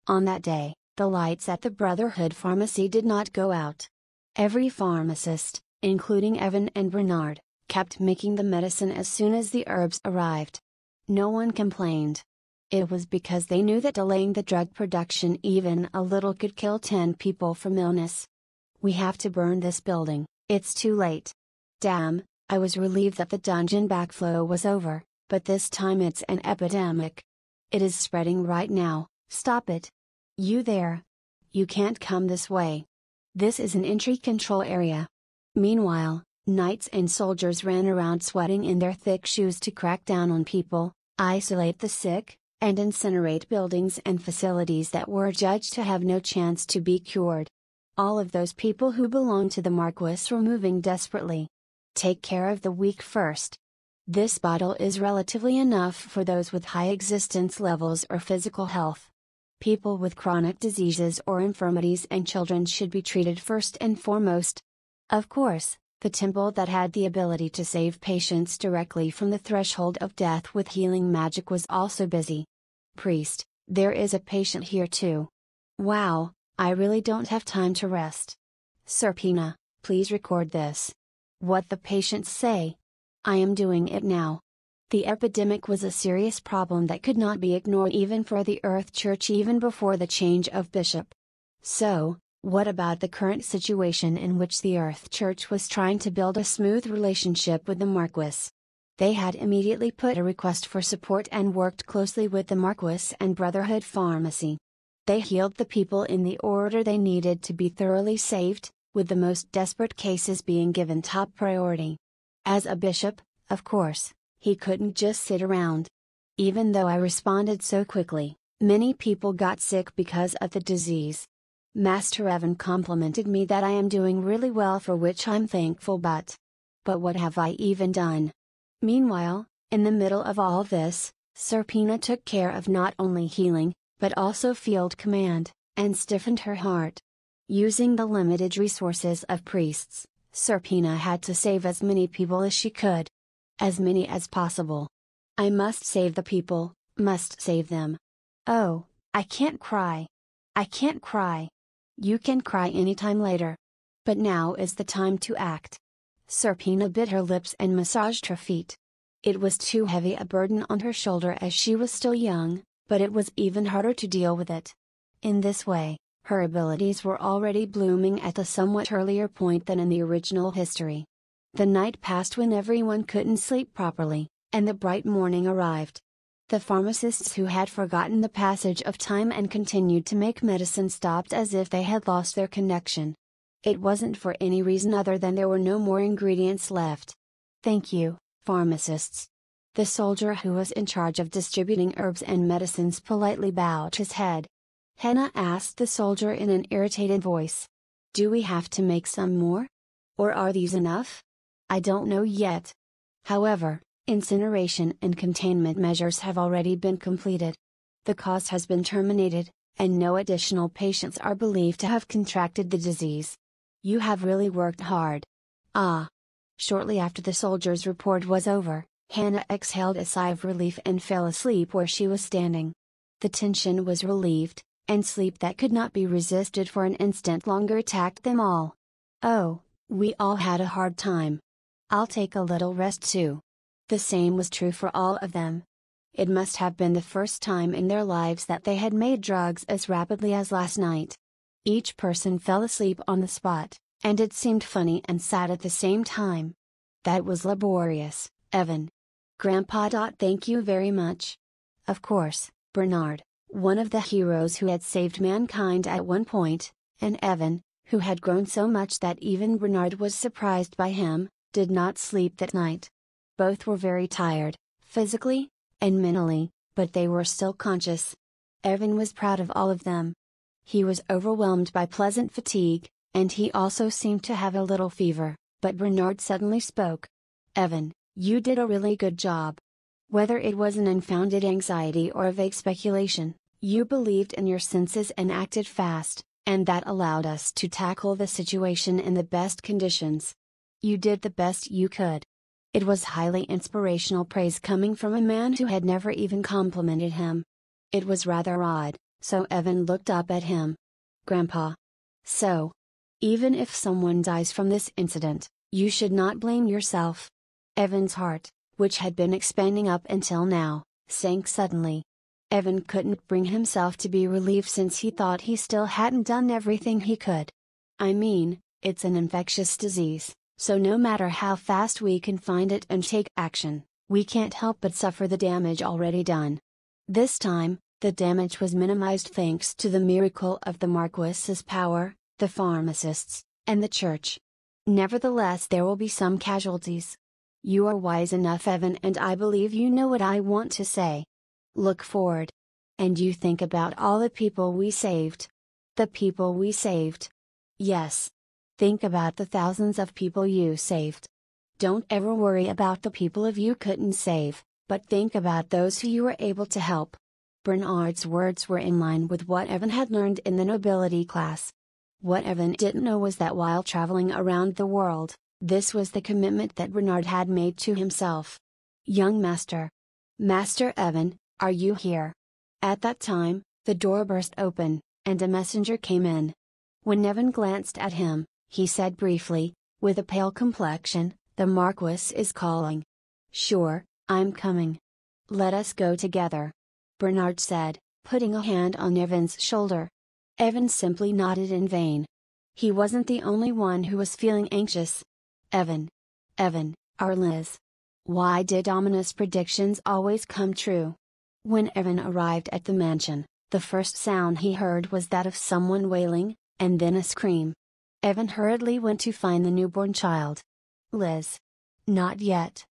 On that day, the lights at the Brotherhood Pharmacy did not go out. Every pharmacist, including Evan and Bernard, kept making the medicine as soon as the herbs arrived. No one complained. It was because they knew that delaying the drug production even a little could kill 10 people from illness. We have to burn this building, it's too late. Damn, I was relieved that the dungeon backflow was over, but this time it's an epidemic. It is spreading right now, stop it. You there. You can't come this way. This is an entry control area. Meanwhile, knights and soldiers ran around sweating in their thick shoes to crack down on people, isolate the sick, and incinerate buildings and facilities that were judged to have no chance to be cured. All of those people who belonged to the Marquis were moving desperately. Take care of the weak first. This bottle is relatively enough for those with high existence levels or physical health. People with chronic diseases or infirmities and children should be treated first and foremost. Of course, the temple that had the ability to save patients directly from the threshold of death with healing magic was also busy. Priest, there is a patient here too. Wow, I really don't have time to rest. Serpina, please record this. What the patients say. I am doing it now. The epidemic was a serious problem that could not be ignored even for the Earth Church even before the change of bishop. So, what about the current situation in which the Earth Church was trying to build a smooth relationship with the Marquis? They had immediately put a request for support and worked closely with the Marquis and Brotherhood Pharmacy. They healed the people in the order they needed to be thoroughly saved, with the most desperate cases being given top priority. As a bishop, of course, he couldn't just sit around. Even though I responded so quickly, many people got sick because of the disease. Master Evan complimented me that I am doing really well, for which I'm thankful, but what have I even done? Meanwhile, in the middle of all this, Serpina took care of not only healing, but also field command, and stiffened her heart. Using the limited resources of priests, Serpina had to save as many people as she could. As many as possible. I must save the people, must save them. Oh, I can't cry. I can't cry. You can cry anytime later. But now is the time to act. Serpina bit her lips and massaged her feet. It was too heavy a burden on her shoulder as she was still young, but it was even harder to deal with it. In this way, her abilities were already blooming at a somewhat earlier point than in the original history. The night passed when everyone couldn't sleep properly, and the bright morning arrived. The pharmacists who had forgotten the passage of time and continued to make medicine stopped as if they had lost their connection. It wasn't for any reason other than there were no more ingredients left. Thank you, pharmacists. The soldier who was in charge of distributing herbs and medicines politely bowed his head. Henna asked the soldier in an irritated voice. Do we have to make some more? Or are these enough? I don't know yet. However, incineration and containment measures have already been completed. The cause has been terminated, and no additional patients are believed to have contracted the disease. You have really worked hard. Ah. Shortly after the soldier's report was over, Hannah exhaled a sigh of relief and fell asleep where she was standing. The tension was relieved, and sleep that could not be resisted for an instant longer attacked them all. Oh, we all had a hard time. I'll take a little rest too. The same was true for all of them. It must have been the first time in their lives that they had made drugs as rapidly as last night. Each person fell asleep on the spot, and it seemed funny and sad at the same time. That was laborious, Evan. Grandpa. Thank you very much. Of course, Bernard, one of the heroes who had saved mankind at one point, and Evan, who had grown so much that even Bernard was surprised by him, did not sleep that night. Both were very tired, physically and mentally, but they were still conscious. Evan was proud of all of them. He was overwhelmed by pleasant fatigue, and he also seemed to have a little fever, but Bernard suddenly spoke. Evan, you did a really good job. Whether it was an unfounded anxiety or a vague speculation, you believed in your senses and acted fast, and that allowed us to tackle the situation in the best conditions. You did the best you could. It was highly inspirational praise coming from a man who had never even complimented him. It was rather odd, so Evan looked up at him. Grandpa. So, even if someone dies from this incident, you should not blame yourself. Evan's heart, which had been expanding up until now, sank suddenly. Evan couldn't bring himself to be relieved since he thought he still hadn't done everything he could. I mean, it's an infectious disease, so no matter how fast we can find it and take action, we can't help but suffer the damage already done. This time, the damage was minimized thanks to the miracle of the Marquis's power, the pharmacists, and the church. Nevertheless, there will be some casualties. You are wise enough, Evan, and I believe you know what I want to say. Look forward. And you think about all the people we saved. The people we saved. Yes. Think about the thousands of people you saved. Don't ever worry about the people you couldn't save, but think about those who you were able to help. Bernard's words were in line with what Evan had learned in the nobility class. What Evan didn't know was that while traveling around the world, this was the commitment that Bernard had made to himself. Young Master. Master Evan, are you here? At that time, the door burst open, and a messenger came in. When Evan glanced at him, he said briefly, with a pale complexion, "The Marquis is calling." "Sure, I'm coming. Let us go together," Bernard said, putting a hand on Evan's shoulder. Evan simply nodded in vain. He wasn't the only one who was feeling anxious. Evan, our Liz. Why did ominous predictions always come true? When Evan arrived at the mansion, the first sound he heard was that of someone wailing, and then a scream. Evan hurriedly went to find the newborn child. "Liz. Not yet.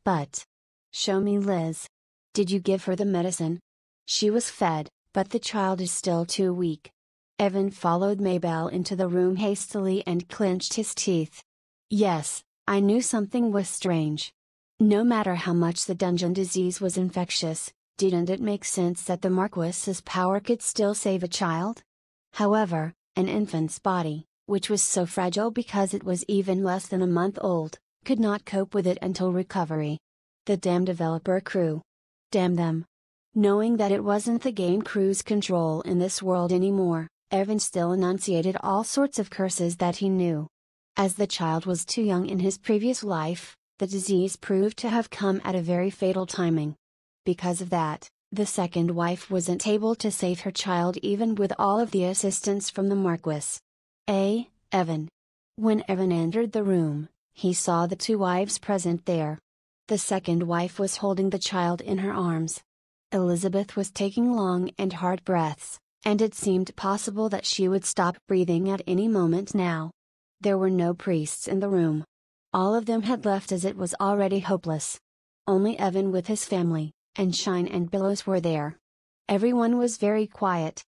But. Show me Liz. Did you give her the medicine?" "She was fed, but the child is still too weak." Evan followed Maybelle into the room hastily and clenched his teeth. Yes, I knew something was strange. No matter how much the dungeon disease was infectious, didn't it make sense that the Marquis's power could still save a child? However, an infant's body, which was so fragile because it was even less than a month old, could not cope with it until recovery. The damn developer crew. Damn them. Knowing that it wasn't the game crew's control in this world anymore, Evan still enunciated all sorts of curses that he knew. As the child was too young in his previous life, the disease proved to have come at a very fatal timing. Because of that, the second wife wasn't able to save her child even with all of the assistance from the Marquis. Evan. When Evan entered the room, he saw the two wives present there. The second wife was holding the child in her arms. Elizabeth was taking long and hard breaths, and it seemed possible that she would stop breathing at any moment now. There were no priests in the room. All of them had left as it was already hopeless. Only Evan with his family, and Shine and Billows were there. Everyone was very quiet.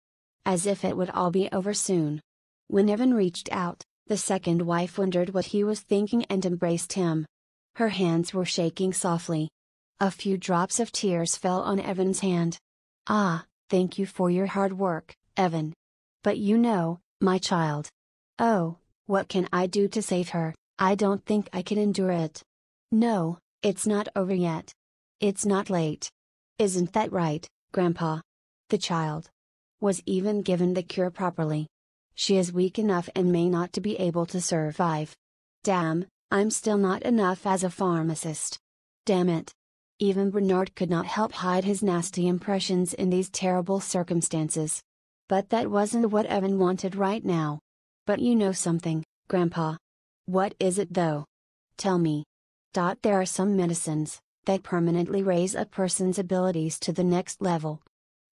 As if it would all be over soon. When Evan reached out, the second wife wondered what he was thinking and embraced him. Her hands were shaking softly. A few drops of tears fell on Evan's hand. "Ah, thank you for your hard work, Evan. But you know, my child. Oh, what can I do to save her? I don't think I can endure it." "No, it's not over yet. It's not late. Isn't that right, Grandpa?" The child was even given the cure properly. "She is weak enough and may not to be able to survive. Damn, I'm still not enough as a pharmacist. Damn it." Even Bernard could not help hide his nasty impressions in these terrible circumstances. But that wasn't what Evan wanted right now. "But you know something, Grandpa." "What is it though? Tell me." There are some medicines that permanently raise a person's abilities to the next level.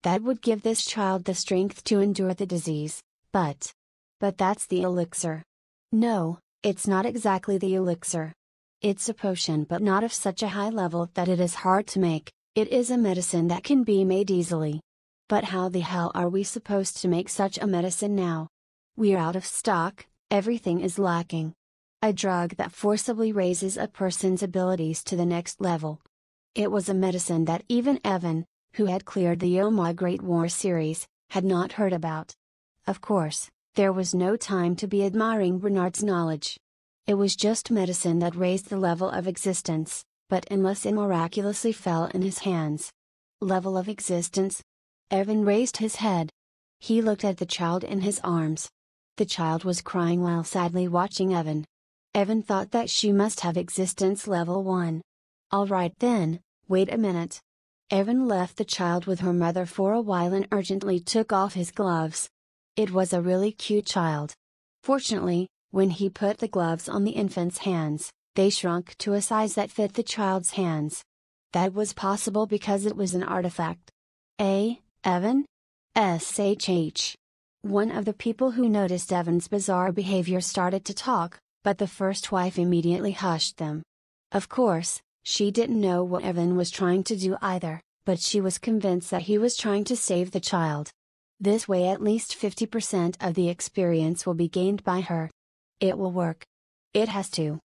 That would give this child the strength to endure the disease, but that's the elixir." "No, it's not exactly the elixir. It's a potion, but not of such a high level that it is hard to make. It is a medicine that can be made easily." "But how the hell are we supposed to make such a medicine now? We're out of stock, everything is lacking. A drug that forcibly raises a person's abilities to the next level." It was a medicine that even Evan, who had cleared the Oh My Great War series, had not heard about. Of course, there was no time to be admiring Bernard's knowledge. It was just medicine that raised the level of existence, but unless it miraculously fell in his hands. Level of existence? Evan raised his head. He looked at the child in his arms. The child was crying while sadly watching Evan. Evan thought that she must have existence level 1. Alright then, wait a minute. Evan left the child with her mother for a while and urgently took off his gloves. It was a really cute child. Fortunately, when he put the gloves on the infant's hands, they shrunk to a size that fit the child's hands. That was possible because it was an artifact. Evan? SHH. One of the people who noticed Evan's bizarre behavior started to talk, but the first wife immediately hushed them. Of course, she didn't know what Evan was trying to do either, but she was convinced that he was trying to save the child. This way at least 50% of the experience will be gained by her. It will work. It has to.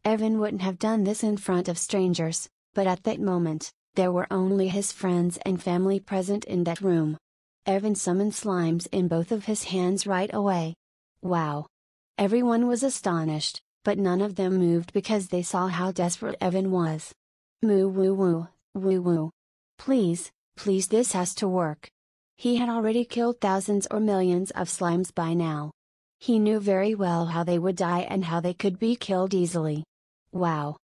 Evan wouldn't have done this in front of strangers, but at that moment, there were only his friends and family present in that room. Evan summoned slimes in both of his hands right away. Wow! Everyone was astonished, but none of them moved because they saw how desperate Evan was. Moo woo woo, woo woo. Please, please, this has to work. He had already killed thousands or millions of slimes by now. He knew very well how they would die and how they could be killed easily. Wow!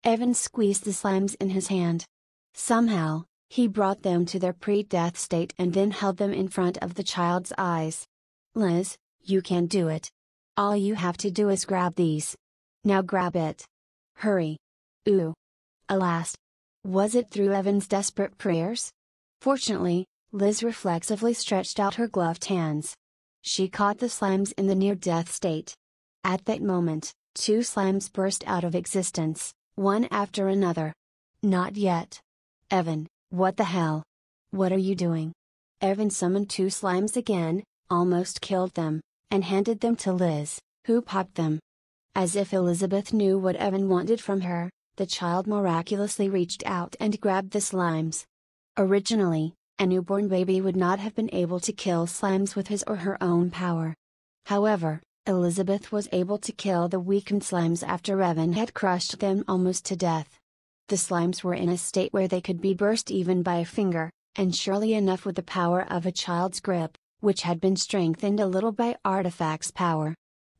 Evan squeezed the slimes in his hand. Somehow, he brought them to their pre-death state and then held them in front of the child's eyes. Liz, you can do it. All you have to do is grab these. Now grab it. Hurry. Ooh. Alas! Was it through Evan's desperate prayers? Fortunately, Liz reflexively stretched out her gloved hands. She caught the slimes in the near-death state. At that moment, 2 slimes burst out of existence, one after another. Not yet. Evan, what the hell? What are you doing? Evan summoned 2 slimes again, almost killed them, and handed them to Liz, who popped them. As if Elizabeth knew what Evan wanted from her, the child miraculously reached out and grabbed the slimes. Originally, a newborn baby would not have been able to kill slimes with his or her own power. However, Elizabeth was able to kill the weakened slimes after Evan had crushed them almost to death. The slimes were in a state where they could be burst even by a finger, and surely enough with the power of a child's grip, which had been strengthened a little by artifact's power.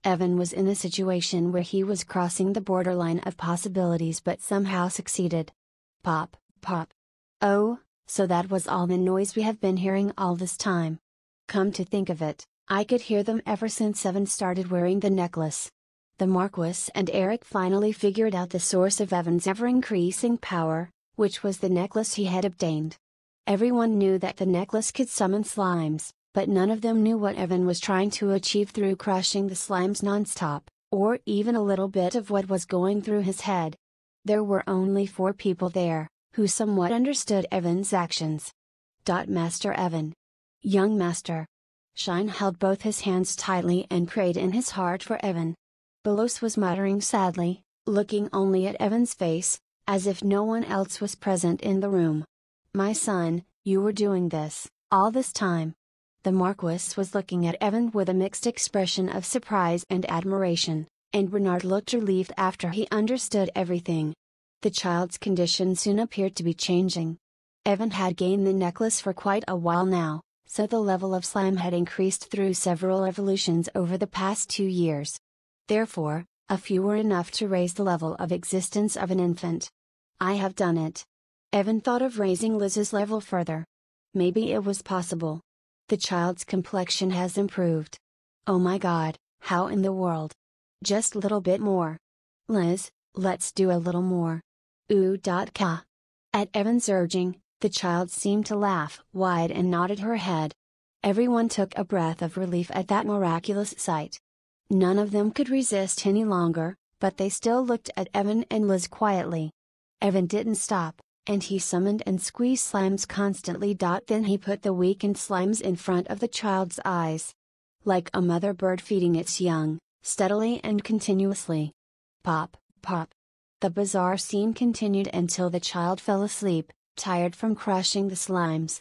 Evan was in a situation where he was crossing the borderline of possibilities but somehow succeeded. Pop, pop. Oh, so that was all the noise we have been hearing all this time. Come to think of it, I could hear them ever since Evan started wearing the necklace. The Marquis and Eric finally figured out the source of Evan's ever-increasing power, which was the necklace he had obtained. Everyone knew that the necklace could summon slimes, but none of them knew what Evan was trying to achieve through crushing the slimes non-stop, or even a little bit of what was going through his head. There were only 4 people there, who somewhat understood Evan's actions. Master Evan. Young Master. Shine held both his hands tightly and prayed in his heart for Evan. Belos was muttering sadly, looking only at Evan's face, as if no one else was present in the room. My son, you were doing this, all this time. The Marquis was looking at Evan with a mixed expression of surprise and admiration, and Bernard looked relieved after he understood everything. The child's condition soon appeared to be changing. Evan had gained the necklace for quite a while now, so the level of slime had increased through several evolutions over the past 2 years. Therefore, a few were enough to raise the level of existence of an infant. I have done it. Evan thought of raising Liz's level further. Maybe it was possible. The child's complexion has improved. Oh my god, how in the world? Just a little bit more. Liz, let's do a little more. Ka. At Evan's urging, the child seemed to laugh wide and nodded her head. Everyone took a breath of relief at that miraculous sight. None of them could resist any longer, but they still looked at Evan and Liz quietly. Evan didn't stop, and he summoned and squeezed slimes constantly. Then he put the weakened slimes in front of the child's eyes. Like a mother bird feeding its young, steadily and continuously. Pop, pop. The bizarre scene continued until the child fell asleep, tired from crushing the slimes.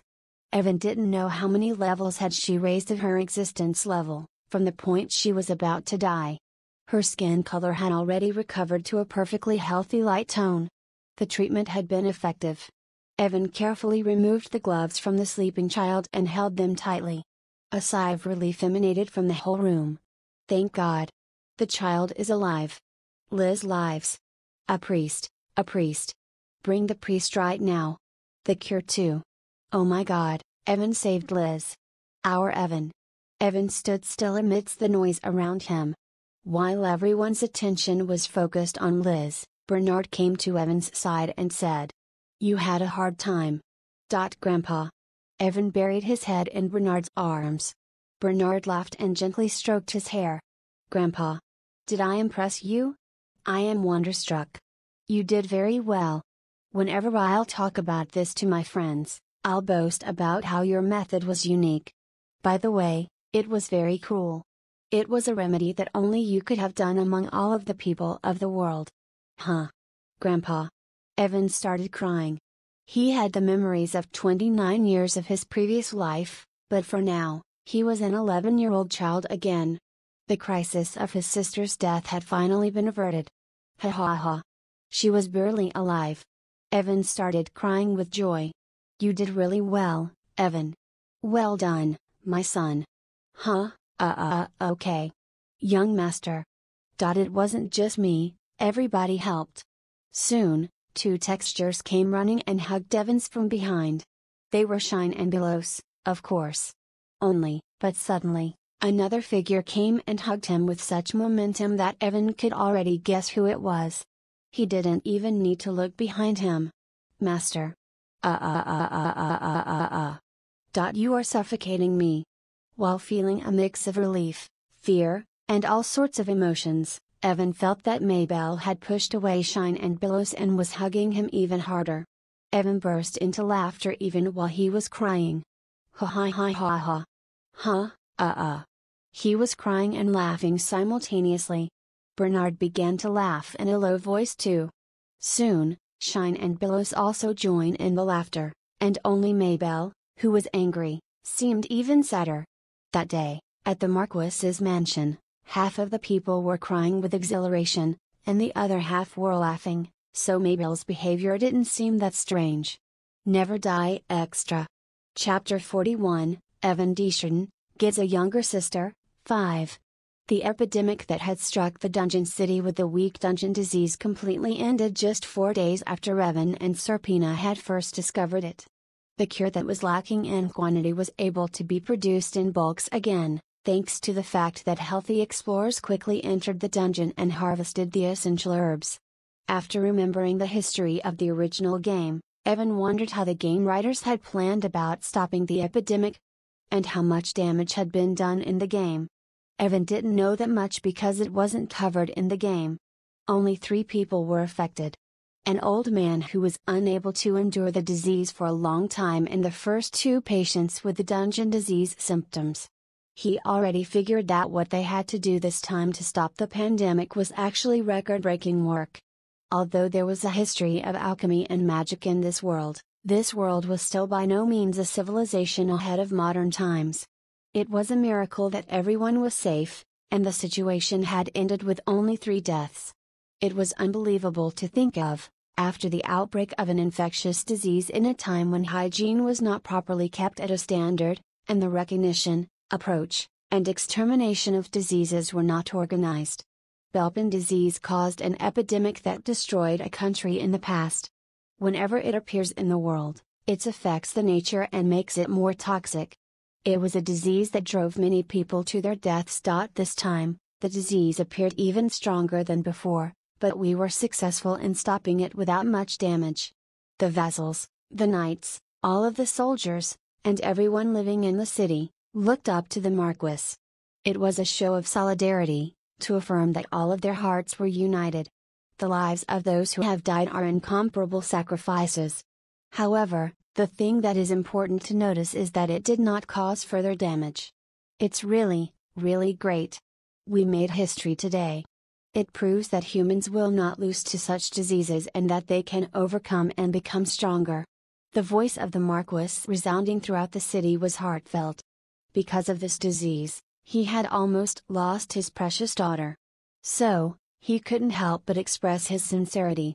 Evan didn't know how many levels had she raised of her existence level, from the point she was about to die. Her skin color had already recovered to a perfectly healthy light tone. The treatment had been effective. Evan carefully removed the gloves from the sleeping child and held them tightly. A sigh of relief emanated from the whole room. Thank God. The child is alive. Liz lives. A priest, a priest. Bring the priest right now. The cure too. Oh my God, Evan saved Liz. Our Evan. Evan stood still amidst the noise around him. While everyone's attention was focused on Liz, Bernard came to Evan's side and said, "You had a hard time. Grandpa." Evan buried his head in Bernard's arms. Bernard laughed and gently stroked his hair. "Grandpa. Did I impress you? I am wonderstruck. You did very well. Whenever I'll talk about this to my friends, I'll boast about how your method was unique. By the way, it was very cool. It was a remedy that only you could have done among all of the people of the world." Huh. Grandpa. Evan started crying. He had the memories of 29 years of his previous life, but for now, he was an 11-year-old child again. The crisis of his sister's death had finally been averted. Ha ha ha. She was barely alive. Evan started crying with joy. You did really well, Evan. Well done, my son. Huh, okay. Young master. It wasn't just me, everybody helped. Soon, two textures came running and hugged Evans from behind. They were Shine and Belos, of course. But suddenly, another figure came and hugged him with such momentum that Evan could already guess who it was. He didn't even need to look behind him. Master. You are suffocating me. While feeling a mix of relief, fear, and all sorts of emotions, Evan felt that Maybelle had pushed away Shine and Belos and was hugging him even harder. Evan burst into laughter even while he was crying. Ha ha ha ha ha. Huh, He was crying and laughing simultaneously. Bernard began to laugh in a low voice too. Soon, Shine and Belos also joined in the laughter, and only Maybelle, who was angry, seemed even sadder. That day, at the Marquis's mansion, half of the people were crying with exhilaration, and the other half were laughing, so Maybelle's behavior didn't seem that strange. Never Die Extra. Chapter 41, Evan Desjardins gets a younger sister, 5. The epidemic that had struck the dungeon city with the weak dungeon disease completely ended just 4 days after Evan and Serpina had first discovered it. The cure that was lacking in quantity was able to be produced in bulks again, thanks to the fact that healthy explorers quickly entered the dungeon and harvested the essential herbs. After remembering the history of the original game, Evan wondered how the game writers had planned about stopping the epidemic, and how much damage had been done in the game. Evan didn't know that much because it wasn't covered in the game. Only 3 people were affected. An old man who was unable to endure the disease for a long time and the first 2 patients with the dungeon disease symptoms. He already figured that what they had to do this time to stop the pandemic was actually record-breaking work. Although there was a history of alchemy and magic in this world was still by no means a civilization ahead of modern times. It was a miracle that everyone was safe, and the situation had ended with only 3 deaths. It was unbelievable to think of, after the outbreak of an infectious disease in a time when hygiene was not properly kept at a standard, and the recognition, approach, and extermination of diseases were not organized. Belpin disease caused an epidemic that destroyed a country in the past. Whenever it appears in the world, it affects the nature and makes it more toxic. It was a disease that drove many people to their deaths. This time, the disease appeared even stronger than before, but we were successful in stopping it without much damage. The vassals, the knights, all of the soldiers, and everyone living in the city, looked up to the Marquis. It was a show of solidarity, to affirm that all of their hearts were united. The lives of those who have died are incomparable sacrifices. However, the thing that is important to notice is that it did not cause further damage. It's really, really great. We made history today. It proves that humans will not lose to such diseases and that they can overcome and become stronger. The voice of the Marquis resounding throughout the city was heartfelt. Because of this disease, he had almost lost his precious daughter. So, he couldn't help but express his sincerity.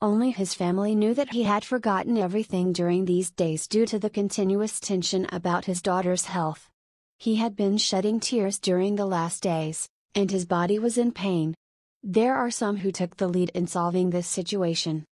Only his family knew that he had forgotten everything during these days due to the continuous tension about his daughter's health. He had been shedding tears during the last days, and his body was in pain. There are some who took the lead in solving this situation.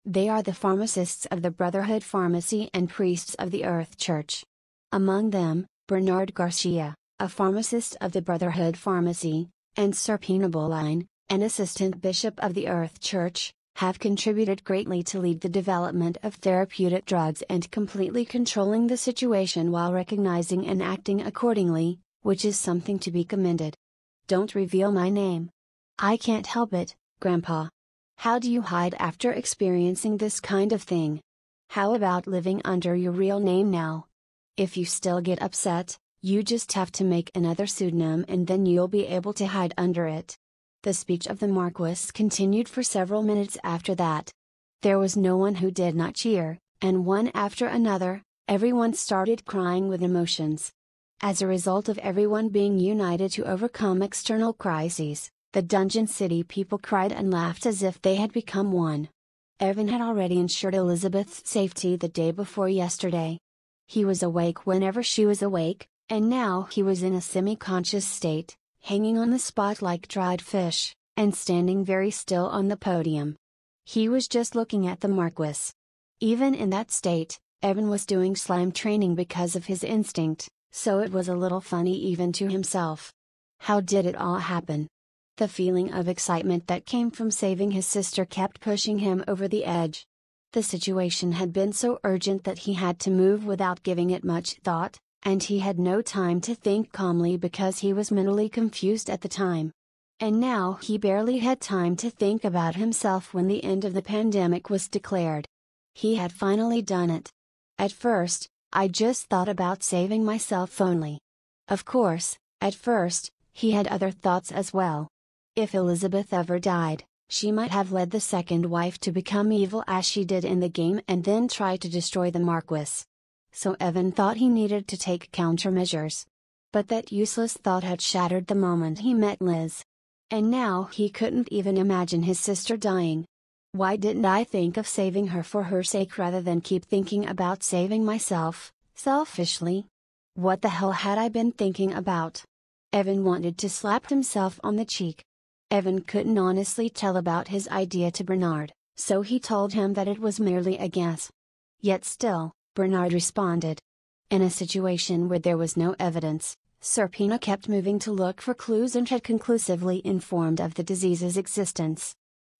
They are the pharmacists of the Brotherhood Pharmacy and priests of the Earth Church. Among them, Bernard Garcia, a pharmacist of the Brotherhood Pharmacy, and Serpina Boline, an assistant bishop of the Earth Church, have contributed greatly to lead the development of therapeutic drugs and completely controlling the situation while recognizing and acting accordingly, which is something to be commended. Don't reveal my name. I can't help it, Grandpa. How do you hide after experiencing this kind of thing? How about living under your real name now? If you still get upset, you just have to make another pseudonym and then you'll be able to hide under it. The speech of the Marquis continued for several minutes after that. There was no one who did not cheer, and one after another, everyone started crying with emotions. As a result of everyone being united to overcome external crises, the Dungeon City people cried and laughed as if they had become one. Evan had already ensured Elizabeth's safety the day before yesterday. He was awake whenever she was awake, and now he was in a semi-conscious state, hanging on the spot like dried fish, and standing very still on the podium. He was just looking at the Marquis. Even in that state, Evan was doing slime training because of his instinct, so it was a little funny even to himself. How did it all happen? The feeling of excitement that came from saving his sister kept pushing him over the edge. The situation had been so urgent that he had to move without giving it much thought, and he had no time to think calmly because he was mentally confused at the time. And now he barely had time to think about himself when the end of the pandemic was declared. He had finally done it. At first, I just thought about saving myself only. Of course, at first, he had other thoughts as well. If Elizabeth ever died, she might have led the second wife to become evil as she did in the game and then try to destroy the Marquis. So Evan thought he needed to take countermeasures. But that useless thought had shattered the moment he met Liz. And now he couldn't even imagine his sister dying. Why didn't I think of saving her for her sake rather than keep thinking about saving myself, selfishly? What the hell had I been thinking about? Evan wanted to slap himself on the cheek. Evan couldn't honestly tell about his idea to Bernard, so he told him that it was merely a guess. Yet still, Bernard responded. In a situation where there was no evidence, Serpina kept moving to look for clues and had conclusively informed of the disease's existence.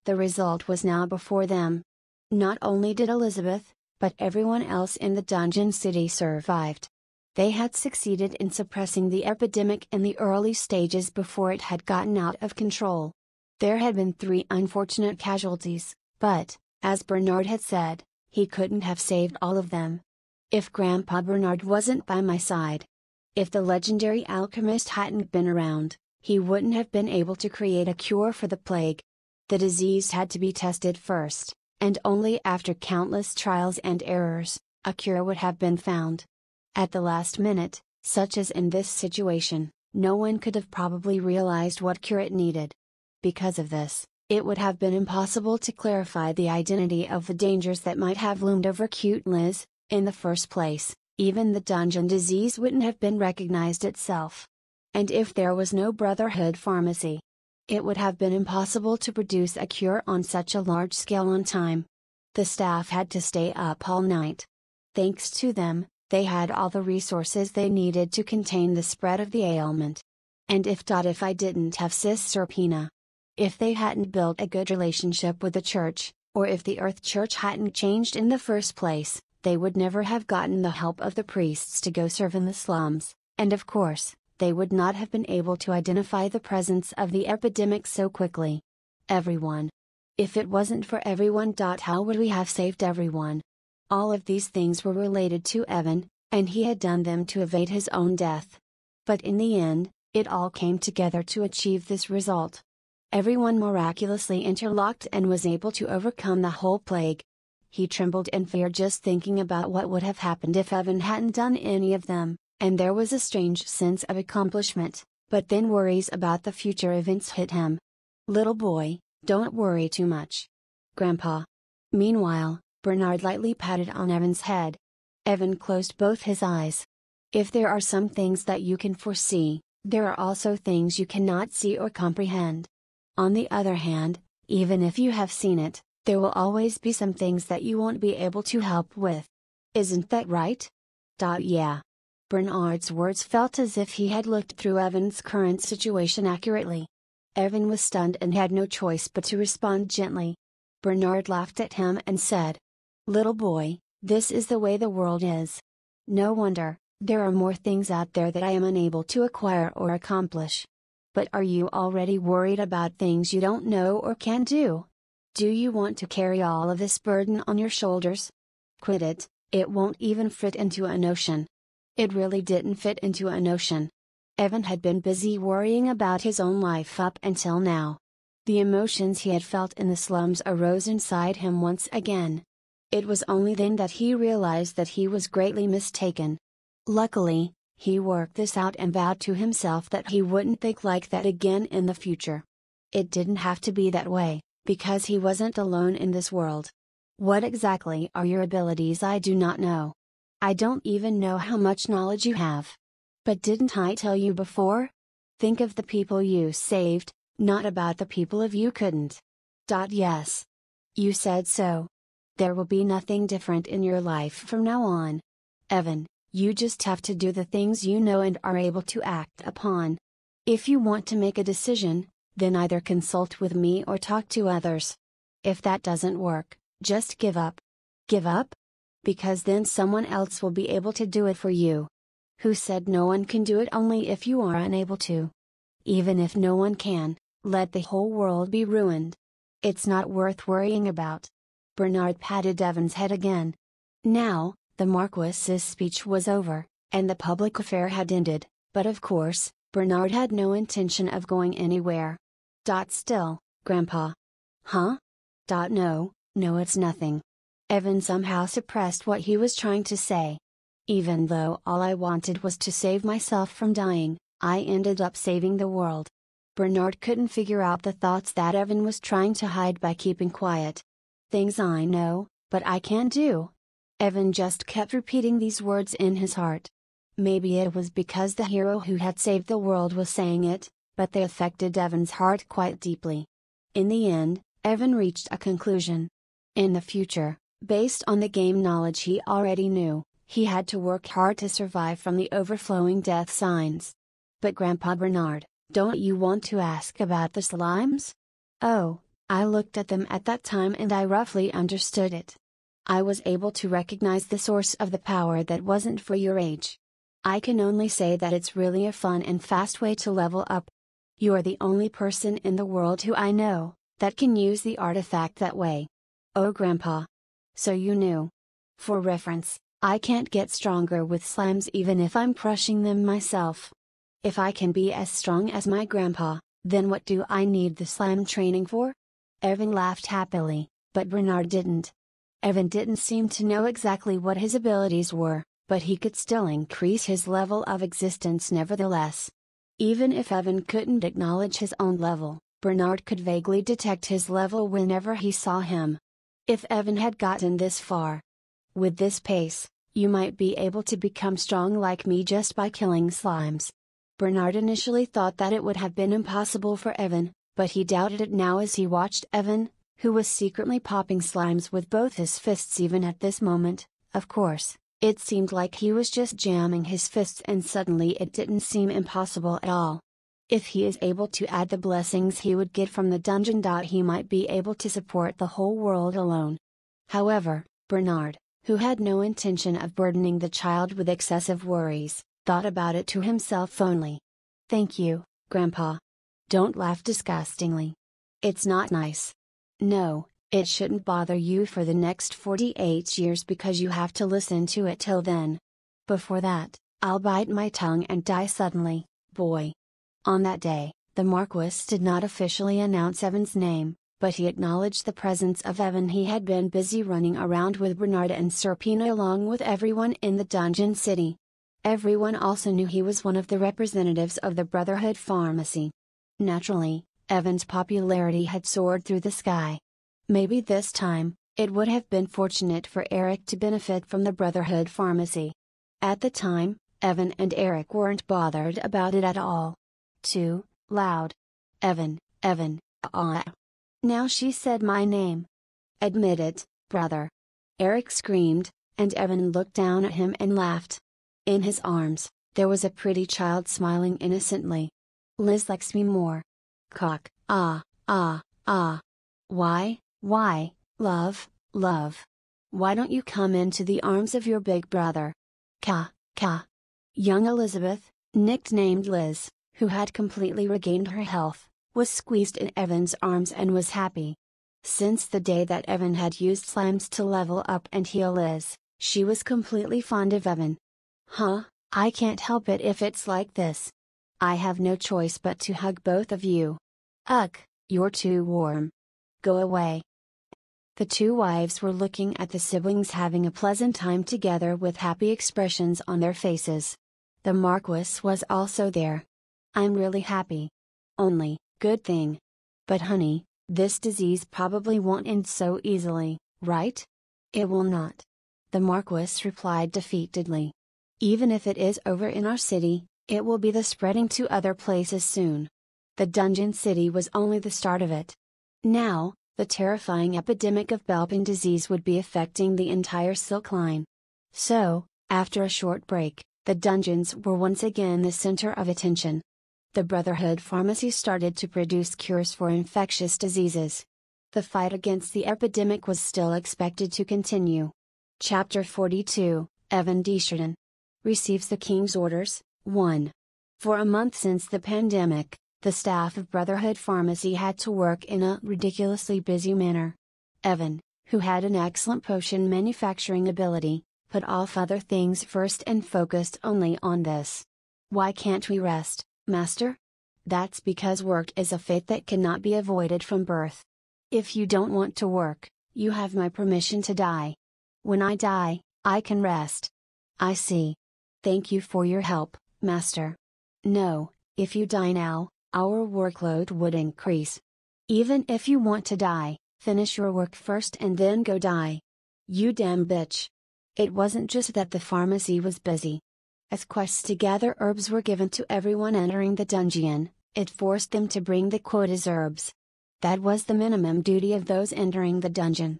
The result was now before them. Not only did Elizabeth, but everyone else in the dungeon city survived. They had succeeded in suppressing the epidemic in the early stages before it had gotten out of control. There had been 3 unfortunate casualties, but, as Bernard had said, he couldn't have saved all of them. If Grandpa Bernard wasn't by my side, if the legendary alchemist hadn't been around, he wouldn't have been able to create a cure for the plague. The disease had to be tested first, and only after countless trials and errors, a cure would have been found. At the last minute, such as in this situation, no one could have probably realized what cure it needed. Because of this, it would have been impossible to clarify the identity of the dangers that might have loomed over cute Liz. In the first place, even the dungeon disease wouldn't have been recognized itself. And if there was no Brotherhood pharmacy, it would have been impossible to produce a cure on such a large scale on time. The staff had to stay up all night. Thanks to them, they had all the resources they needed to contain the spread of the ailment. And if I didn't have Sis Serpina, if they hadn't built a good relationship with the church, or if the Earth Church hadn't changed in the first place, they would never have gotten the help of the priests to go serve in the slums, and of course, they would not have been able to identify the presence of the epidemic so quickly. Everyone. If it wasn't for everyone. How would we have saved everyone? All of these things were related to Evan, and he had done them to evade his own death. But in the end, it all came together to achieve this result. Everyone miraculously interlocked and was able to overcome the whole plague. He trembled in fear just thinking about what would have happened if Evan hadn't done any of them, and there was a strange sense of accomplishment, but then worries about the future events hit him. Little boy, don't worry too much. Grandpa. Meanwhile, Bernard lightly patted on Evan's head. Evan closed both his eyes. If there are some things that you can foresee, there are also things you cannot see or comprehend. On the other hand, even if you have seen it, there will always be some things that you won't be able to help with. Isn't that right? Yeah. Bernard's words felt as if he had looked through Evan's current situation accurately. Evan was stunned and had no choice but to respond gently. Bernard laughed at him and said, "Little boy, this is the way the world is. No wonder, there are more things out there that I am unable to acquire or accomplish. But are you already worried about things you don't know or can't do? Do you want to carry all of this burden on your shoulders? Quit it, it won't even fit into a notion." It really didn't fit into a notion. Evan had been busy worrying about his own life up until now. The emotions he had felt in the slums arose inside him once again. It was only then that he realized that he was greatly mistaken. Luckily, he worked this out and vowed to himself that he wouldn't think like that again in the future. It didn't have to be that way, because he wasn't alone in this world. What exactly are your abilities? I do not know. I don't even know how much knowledge you have. But didn't I tell you before? Think of the people you saved, not about the people of you couldn't. Yes. You said so. There will be nothing different in your life from now on. Evan, you just have to do the things you know and are able to act upon. If you want to make a decision, then either consult with me or talk to others. If that doesn't work, just give up. Give up? Because then someone else will be able to do it for you. Who said no one can do it? Only if you are unable to. Even if no one can, let the whole world be ruined. It's not worth worrying about. Bernard patted Evan's head again. Now, the Marquis's speech was over, and the public affair had ended, but of course, Bernard had no intention of going anywhere. Still, Grandpa. Huh? No, it's nothing. Evan somehow suppressed what he was trying to say. Even though all I wanted was to save myself from dying, I ended up saving the world. Bernard couldn't figure out the thoughts that Evan was trying to hide by keeping quiet. Things I know, but I can't do. Evan just kept repeating these words in his heart. Maybe it was because the hero who had saved the world was saying it, but they affected Evan's heart quite deeply. In the end, Evan reached a conclusion. In the future, based on the game knowledge he already knew, he had to work hard to survive from the overflowing death signs. But Grandpa Bernard, don't you want to ask about the slimes? Oh, I looked at them at that time and I roughly understood it. I was able to recognize the source of the power that wasn't for your age. I can only say that it's really a fun and fast way to level up. You're the only person in the world who I know that can use the artifact that way. Oh Grandpa. So you knew. For reference, I can't get stronger with slimes even if I'm crushing them myself. If I can be as strong as my grandpa, then what do I need the slime training for? Evan laughed happily, but Bernard didn't. Evan didn't seem to know exactly what his abilities were, but he could still increase his level of existence nevertheless. Even if Evan couldn't acknowledge his own level, Bernard could vaguely detect his level whenever he saw him. If Evan had gotten this far, with this pace, you might be able to become strong like me just by killing slimes. Bernard initially thought that it would have been impossible for Evan, but he doubted it now as he watched Evan, who was secretly popping slimes with both his fists even at this moment. Of course, it seemed like he was just jamming his fists and suddenly it didn't seem impossible at all. If he is able to add the blessings he would get from the dungeon, he might be able to support the whole world alone. However, Bernard, who had no intention of burdening the child with excessive worries, thought about it to himself only. Thank you, Grandpa. Don't laugh disgustingly. It's not nice. No, it shouldn't bother you for the next 48 years because you have to listen to it till then. Before that, I'll bite my tongue and die suddenly, boy. On that day, the Marquis did not officially announce Evan's name, but he acknowledged the presence of Evan. He had been busy running around with Bernard and Serpina along with everyone in the dungeon city. Everyone also knew he was one of the representatives of the Brotherhood Pharmacy. Naturally, Evan's popularity had soared through the sky. Maybe this time, it would have been fortunate for Eric to benefit from the Brotherhood Pharmacy. At the time, Evan and Eric weren't bothered about it at all. Too loud. Evan, ah. Now she said my name. Admit it, brother. Eric screamed, and Evan looked down at him and laughed. In his arms, there was a pretty child smiling innocently. Liz likes me more. Cock, ah. Why, love. Why don't you come into the arms of your big brother? Ka. Young Elizabeth, nicknamed Liz, who had completely regained her health, was squeezed in Evan's arms and was happy. Since the day that Evan had used slimes to level up and heal Liz, she was completely fond of Evan. I can't help it if it's like this. I have no choice but to hug both of you. Ugh, you're too warm. Go away. The two wives were looking at the siblings having a pleasant time together with happy expressions on their faces. The Marquis was also there. I'm really happy. Only, good thing. But honey, this disease probably won't end so easily, right? It will not. The Marquis replied defeatedly. Even if it is over in our city, it will be the spreading to other places soon. The dungeon city was only the start of it. Now, the terrifying epidemic of Belpin disease would be affecting the entire Silk Line. So, after a short break, the dungeons were once again the center of attention. The Brotherhood Pharmacy started to produce cures for infectious diseases. The fight against the epidemic was still expected to continue. Chapter 42, Evan Desjardins receives the King's orders. 1. For a month since the pandemic, the staff of Brotherhood Pharmacy had to work in a ridiculously busy manner. Evan, who had an excellent potion manufacturing ability, put off other things first and focused only on this. Why can't we rest, Master? That's because work is a fate that cannot be avoided from birth. If you don't want to work, you have my permission to die. When I die, I can rest. I see. Thank you for your help, Master. No, if you die now, our workload would increase. Even if you want to die, finish your work first and then go die. You damn bitch. It wasn't just that the pharmacy was busy. As quests to gather herbs were given to everyone entering the dungeon, it forced them to bring the quota's herbs. That was the minimum duty of those entering the dungeon.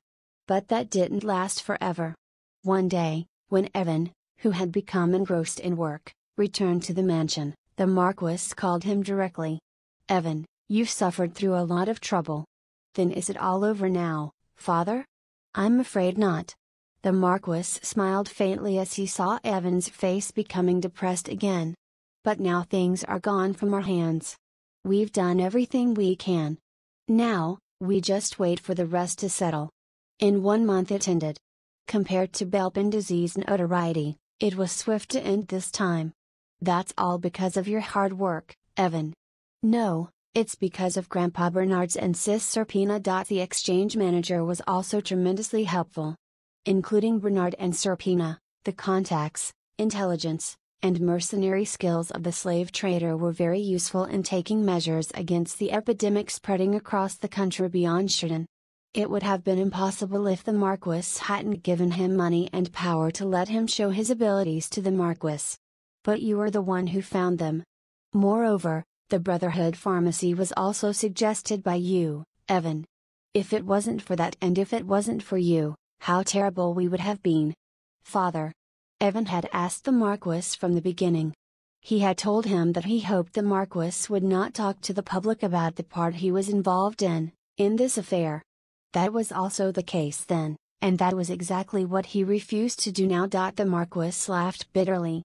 But that didn't last forever. One day, when Evan, who had become engrossed in work, returned to the mansion, the Marquis called him directly. Evan, you've suffered through a lot of trouble. Then is it all over now, Father? I'm afraid not. The Marquis smiled faintly as he saw Evan's face becoming depressed again. But now things are gone from our hands. We've done everything we can. Now, we just wait for the rest to settle. In 1 month it ended. Compared to Belpin disease notoriety, it was swift to end this time. That's all because of your hard work, Evan. No, it's because of Grandpa Bernard's and Sis Serpina. The exchange manager was also tremendously helpful. Including Bernard and Serpina, the contacts, intelligence, and mercenary skills of the slave trader were very useful in taking measures against the epidemic spreading across the country beyond Sheridan. It would have been impossible if the Marquis hadn't given him money and power to let him show his abilities to the Marquis. But you were the one who found them. Moreover, the Brotherhood Pharmacy was also suggested by you, Evan. If it wasn't for that and if it wasn't for you, how terrible we would have been. Father. Evan had asked the Marquis from the beginning. He had told him that he hoped the Marquis would not talk to the public about the part he was involved in this affair. That was also the case then, and that was exactly what he refused to do now. The Marquis laughed bitterly.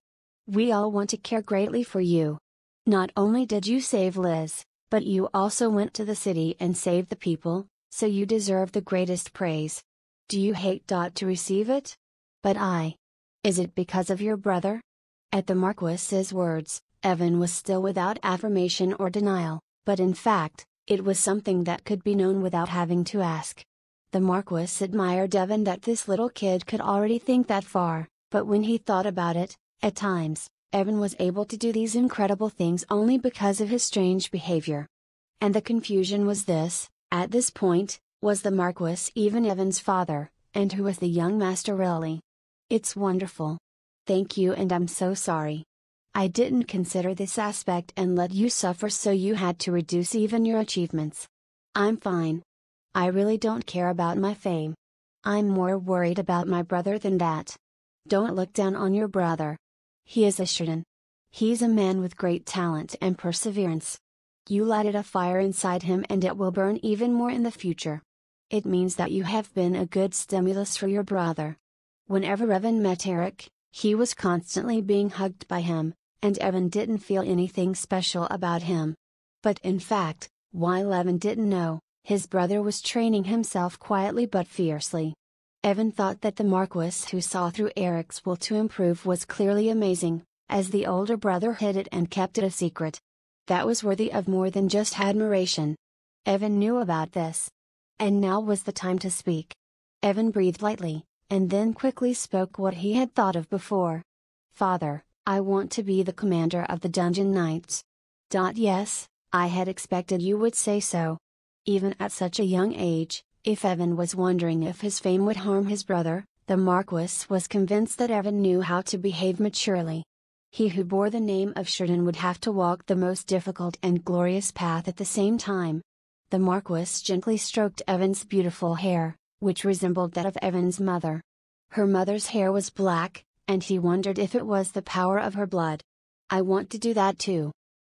We all want to care greatly for you. Not only did you save Liz, but you also went to the city and saved the people, so you deserve the greatest praise. Do you hate to receive it? But Is it because of your brother? At the Marquis's words, Evan was still without affirmation or denial, but in fact, it was something that could be known without having to ask. The Marquis admired Evan that this little kid could already think that far, but when he thought about it, at times, Evan was able to do these incredible things only because of his strange behavior. And the confusion was this: at this point, was the Marquis even Evan's father, and who was the young master really? It's wonderful. Thank you, and I'm so sorry. I didn't consider this aspect and let you suffer, so you had to reduce even your achievements. I'm fine. I really don't care about my fame. I'm more worried about my brother than that. Don't look down on your brother. He is a Sheridan. He's a man with great talent and perseverance. You lighted a fire inside him and it will burn even more in the future. It means that you have been a good stimulus for your brother. Whenever Evan met Eric, he was constantly being hugged by him, and Evan didn't feel anything special about him. But in fact, while Evan didn't know, his brother was training himself quietly but fiercely. Evan thought that the Marquis who saw through Eric's will to improve was clearly amazing, as the older brother hid it and kept it a secret. That was worthy of more than just admiration. Evan knew about this. And now was the time to speak. Evan breathed lightly, and then quickly spoke what he had thought of before. Father, I want to be the commander of the Dungeon Knights. Yes, I had expected you would say so. Even at such a young age, if Evan was wondering if his fame would harm his brother, The Marquis was convinced that Evan knew how to behave maturely. He who bore the name of Sheridan would have to walk the most difficult and glorious path at the same time. The Marquis gently stroked Evan's beautiful hair, which resembled that of Evan's mother. Her mother's hair was black, and he wondered if it was the power of her blood. "I want to do that too.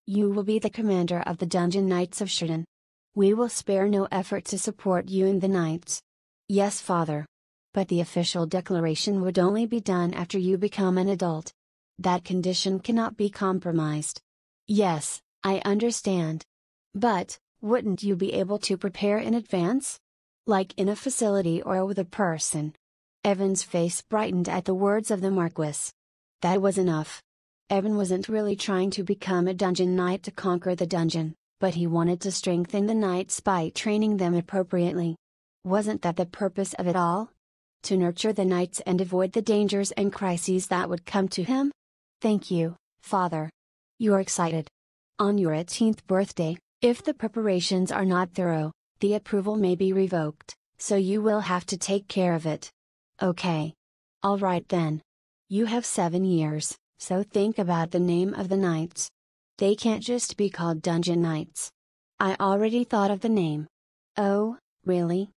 You will be the commander of the Dungeon Knights of Sheridan. We will spare no effort to support you and the knights." "Yes, father. But the official declaration would only be done after you become an adult. That condition cannot be compromised." "Yes, I understand. But, wouldn't you be able to prepare in advance? Like in a facility or with a person?" Evan's face brightened at the words of the Marquis. That was enough. Evan wasn't really trying to become a dungeon knight to conquer the dungeon, but he wanted to strengthen the knights by training them appropriately. Wasn't that the purpose of it all? To nurture the knights and avoid the dangers and crises that would come to him? "Thank you, father. You're excited. On your 18th birthday, if the preparations are not thorough, the approval may be revoked, so you will have to take care of it." "Okay. All right then. You have 7 years. So think about the name of the knights. They can't just be called Dungeon Knights." "I already thought of the name." "Oh, really?"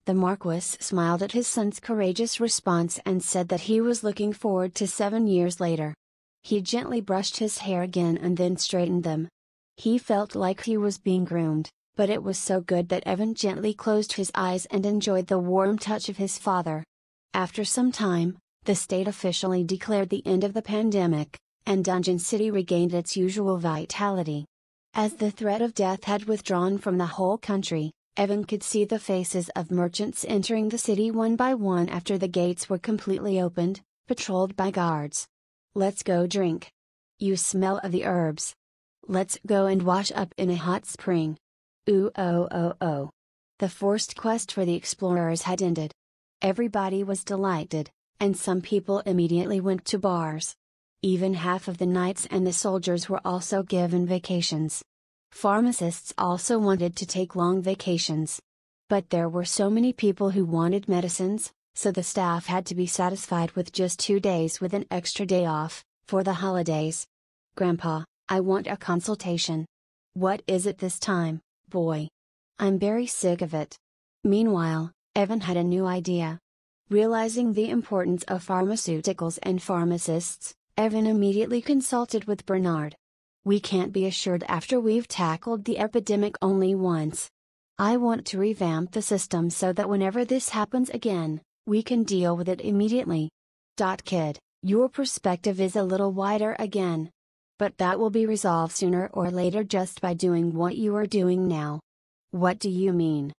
The Marquis smiled at his son's courageous response and said that he was looking forward to 7 years later. He gently brushed his hair again and then straightened them. He felt like he was being groomed, but it was so good that Evan gently closed his eyes and enjoyed the warm touch of his father. After some time, the state officially declared the end of the pandemic, and Dungeon City regained its usual vitality. As the threat of death had withdrawn from the whole country, Evan could see the faces of merchants entering the city one by one after the gates were completely opened, patrolled by guards. "Let's go drink. You smell of the herbs. Let's go and wash up in a hot spring. Ooh oh oh oh." The forced quest for the explorers had ended. Everybody was delighted, and some people immediately went to bars. Even half of the knights and the soldiers were also given vacations. Pharmacists also wanted to take long vacations. But there were so many people who wanted medicines, so the staff had to be satisfied with just 2 days with an extra day off, for the holidays. "Grandpa, I want a consultation." "What is it this time, boy?" "I'm very sick of it." Meanwhile, Evan had a new idea. Realizing the importance of pharmaceuticals and pharmacists, Evan immediately consulted with Bernard. "We can't be assured after we've tackled the epidemic only once. I want to revamp the system so that whenever this happens again, we can deal with it immediately." "Kid, your perspective is a little wider again. But that will be resolved sooner or later just by doing what you are doing now." "What do you mean?"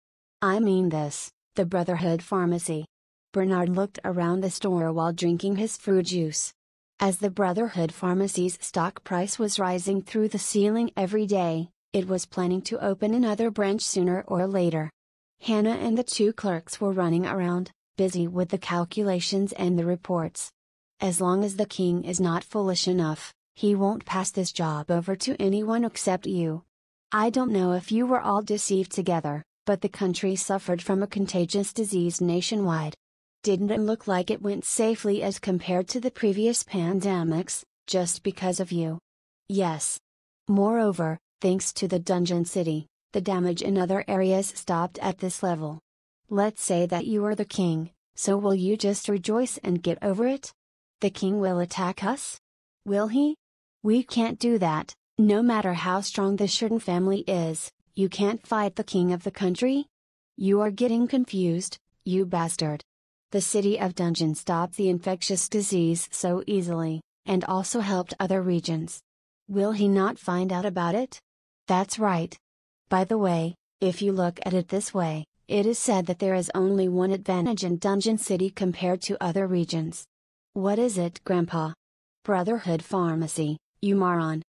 "I mean this, the Brotherhood Pharmacy." Bernard looked around the store while drinking his fruit juice. As the Brotherhood Pharmacy's stock price was rising through the ceiling every day, it was planning to open another branch sooner or later. Hannah and the 2 clerks were running around, busy with the calculations and the reports. "As long as the king is not foolish enough, he won't pass this job over to anyone except you. I don't know if you were all deceived together, but the country suffered from a contagious disease nationwide. Didn't it look like it went safely as compared to the previous pandemics, just because of you?" "Yes. Moreover, thanks to the Dungeon City, the damage in other areas stopped at this level. Let's say that you are the king, so will you just rejoice and get over it? The king will attack us? Will he? We can't do that. No matter how strong the Sheridan family is, you can't fight the king of the country? You are getting confused, you bastard. The city of Dungeon stopped the infectious disease so easily, and also helped other regions. Will he not find out about it? That's right. By the way, if you look at it this way, it is said that there is only one advantage in Dungeon City compared to other regions." "What is it, Grandpa?" "Brotherhood Pharmacy, you moron.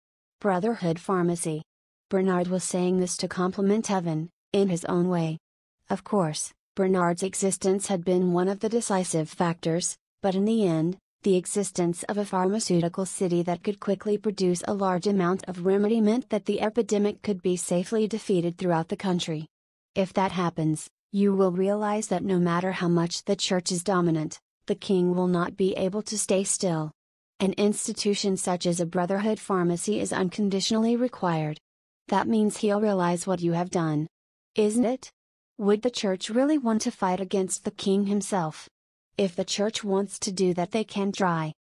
Brotherhood Pharmacy." Bernard was saying this to compliment Evan, in his own way. Of course, Bernard's existence had been one of the decisive factors, but in the end, the existence of a pharmaceutical city that could quickly produce a large amount of remedy meant that the epidemic could be safely defeated throughout the country. If that happens, you will realize that no matter how much the church is dominant, The king will not be able to stay still. An institution such as a Brotherhood pharmacy is unconditionally required. That means he'll realize what you have done. Isn't it? Would the church really want to fight against the king himself? If the church wants to do that, they can try.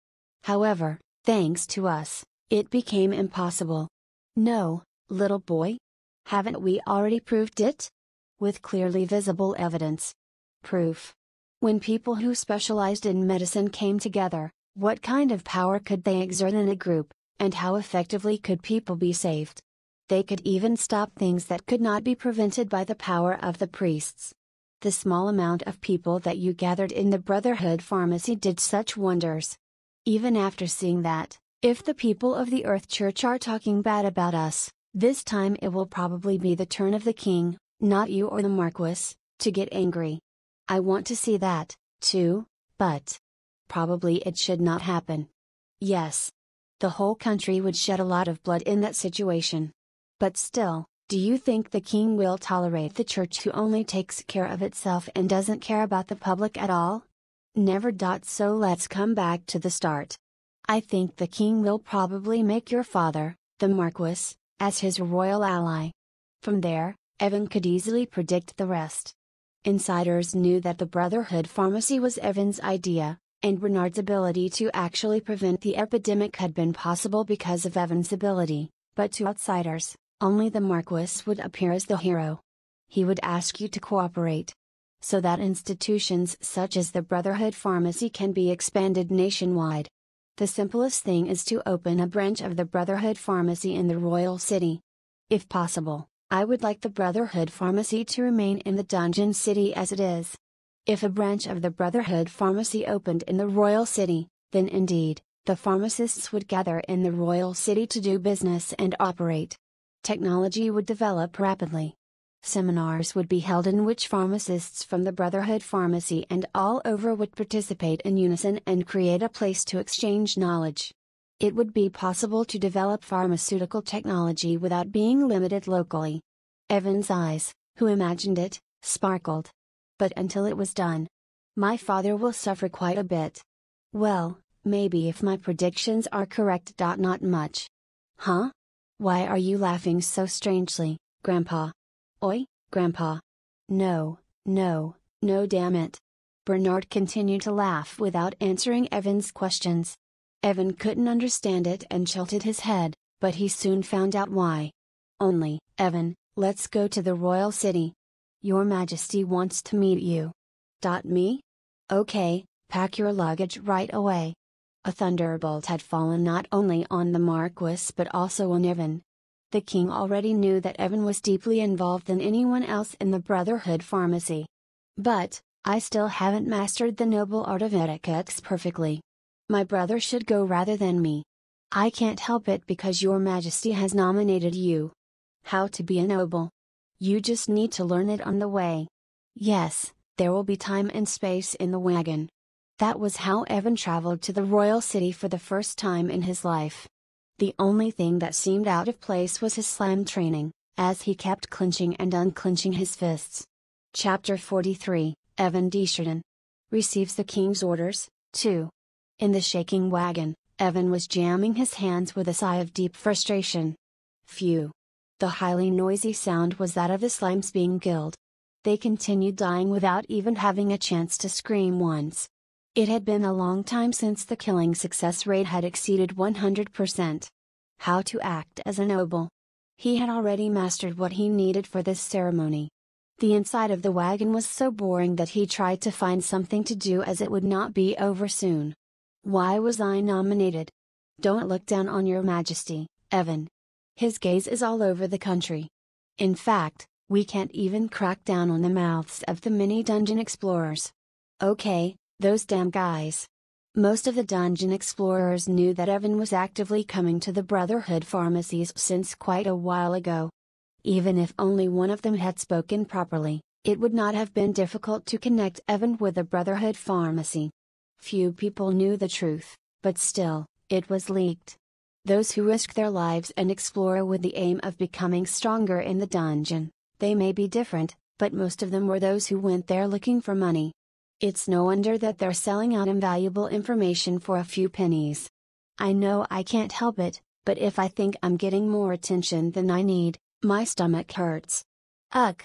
However, thanks to us, it became impossible. No, little boy? Haven't we already proved it? With clearly visible evidence. Proof. When people who specialized in medicine came together, what kind of power could they exert in a group, and how effectively could people be saved? They could even stop things that could not be prevented by the power of the priests. The small amount of people that you gathered in the Brotherhood pharmacy did such wonders. Even after seeing that, if the people of the Earth Church are talking bad about us, this time it will probably be the turn of the king, not you or the Marquis, to get angry. I want to see that, too, but probably it should not happen. Yes. The whole country would shed a lot of blood in that situation. But still, do you think the king will tolerate the church who only takes care of itself and doesn't care about the public at all? Never. So let's come back to the start. I think the king will probably make your father, the Marquis, as his royal ally. From there, Evan could easily predict the rest. Insiders knew that the Brotherhood pharmacy was Evan's idea, and Bernard's ability to actually prevent the epidemic had been possible because of Evan's ability, but to outsiders, only the Marquis would appear as the hero. He would ask you to cooperate. So that institutions such as the Brotherhood pharmacy can be expanded nationwide. The simplest thing is to open a branch of the Brotherhood pharmacy in the royal city. If possible, I would like the Brotherhood pharmacy to remain in the dungeon city as it is. If a branch of the Brotherhood pharmacy opened in the royal city, then indeed, the pharmacists would gather in the royal city to do business and operate. Technology would develop rapidly. Seminars would be held in which pharmacists from the Brotherhood pharmacy and all over would participate in unison and create a place to exchange knowledge. It would be possible to develop pharmaceutical technology without being limited locally. Evan's eyes, who imagined it, sparkled. But until it was done, my father will suffer quite a bit. Well, maybe if my predictions are correct. Not much. Huh? Why are you laughing so strangely, Grandpa? Oi, Grandpa. No, damn it. Bernard continued to laugh without answering Evan's questions. Evan couldn't understand it and tilted his head, but he soon found out why. Only, Evan, let's go to the royal city. Your Majesty wants to meet you. Me? Okay, pack your luggage right away. A thunderbolt had fallen not only on the Marquis but also on Evan. The king already knew that Evan was deeply involved than anyone else in the Brotherhood pharmacy. But, I still haven't mastered the noble art of etiquette perfectly. My brother should go rather than me. I can't help it because your Majesty has nominated you. How to be a noble. You just need to learn it on the way. Yes, there will be time and space in the wagon. That was how Evan traveled to the royal city for the first time in his life. The only thing that seemed out of place was his slam training, as he kept clenching and unclenching his fists. Chapter 43, Evan Desjardins receives the king's orders, 2. In the shaking wagon, Evan was jamming his hands with a sigh of deep frustration. Phew. The highly noisy sound was that of the slimes being killed. They continued dying without even having a chance to scream once. It had been a long time since the killing success rate had exceeded 100%. How to act as a noble. He had already mastered what he needed for this ceremony. The inside of the wagon was so boring that he tried to find something to do as it would not be over soon. Why was I nominated? Don't look down on your Majesty, Evan. His gaze is all over the country. In fact, we can't even crack down on the mouths of the many dungeon explorers. Okay, those damn guys. Most of the dungeon explorers knew that Evan was actively coming to the Brotherhood pharmacies since quite a while ago. Even if only one of them had spoken properly, it would not have been difficult to connect Evan with the Brotherhood pharmacy. Few people knew the truth, but still, it was leaked. Those who risk their lives and explore with the aim of becoming stronger in the dungeon, they may be different, but most of them were those who went there looking for money. It's no wonder that they're selling out invaluable information for a few pennies. I know I can't help it, but if I think I'm getting more attention than I need, my stomach hurts. Ugh!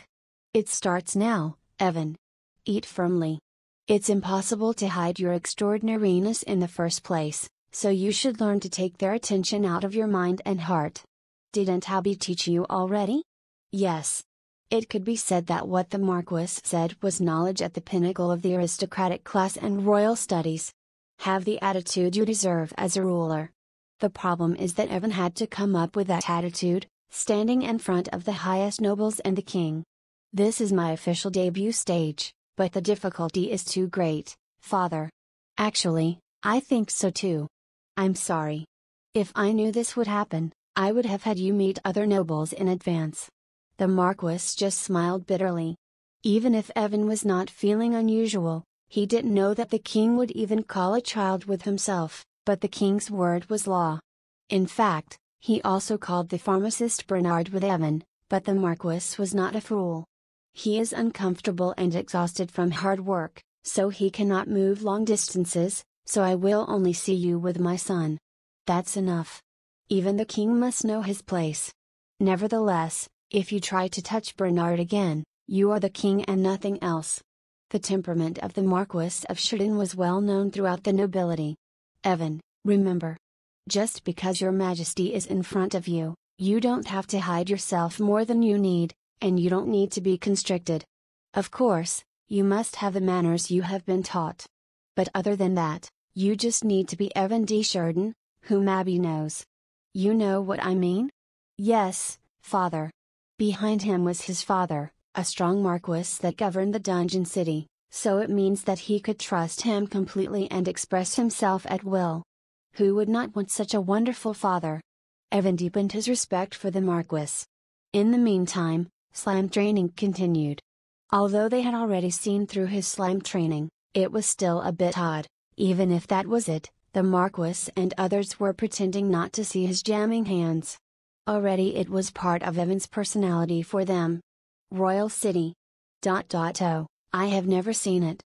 It starts now, Evan. Eat firmly. It's impossible to hide your extraordinariness in the first place, so you should learn to take their attention out of your mind and heart. Didn't Abby teach you already? Yes. It could be said that what the Marquis said was knowledge at the pinnacle of the aristocratic class and royal studies. Have the attitude you deserve as a ruler. The problem is that Evan had to come up with that attitude, standing in front of the highest nobles and the king. This is my official debut stage, but the difficulty is too great, father. Actually, I think so too. I'm sorry. If I knew this would happen, I would have had you meet other nobles in advance. The Marquis just smiled bitterly. Even if Evan was not feeling unusual, he didn't know that the king would even call a child with himself, but the king's word was law. In fact, he also called the pharmacist Bernard with Evan, but the Marquis was not a fool. He is uncomfortable and exhausted from hard work, so he cannot move long distances, so I will only see you with my son. That's enough. Even the king must know his place. Nevertheless, if you try to touch Bernard again, you are the king and nothing else. The temperament of the Marquis of Sheridan was well known throughout the nobility. Evan, remember. Just because your majesty is in front of you, you don't have to hide yourself more than you need, and you don't need to be constricted. Of course, you must have the manners you have been taught. But other than that, you just need to be Evan D. Sheridan, whom Abby knows. You know what I mean? Yes, father. Behind him was his father, a strong Marquis that governed the dungeon city, so it means that he could trust him completely and express himself at will. Who would not want such a wonderful father? Evan deepened his respect for the Marquis. In the meantime, slime training continued. Although they had already seen through his slime training, it was still a bit odd. Even if that was it, the Marquis and others were pretending not to see his jamming hands. Already it was part of Evan's personality for them. Royal City. Oh, I have never seen it.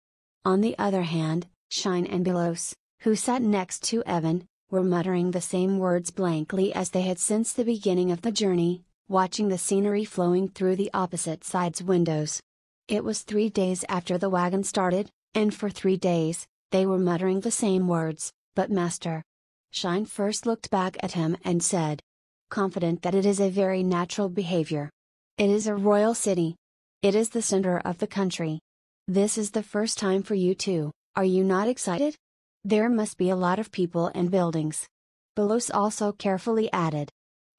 On the other hand, Shine and Belos, who sat next to Evan, were muttering the same words blankly as they had since the beginning of the journey, watching the scenery flowing through the opposite side's windows. It was 3 days after the wagon started, and for 3 days, they were muttering the same words, but Master. Shine first looked back at him and said, confident that it is a very natural behavior. It is a royal city. It is the center of the country. This is the first time for you too, are you not excited? There must be a lot of people and buildings. Belos also carefully added.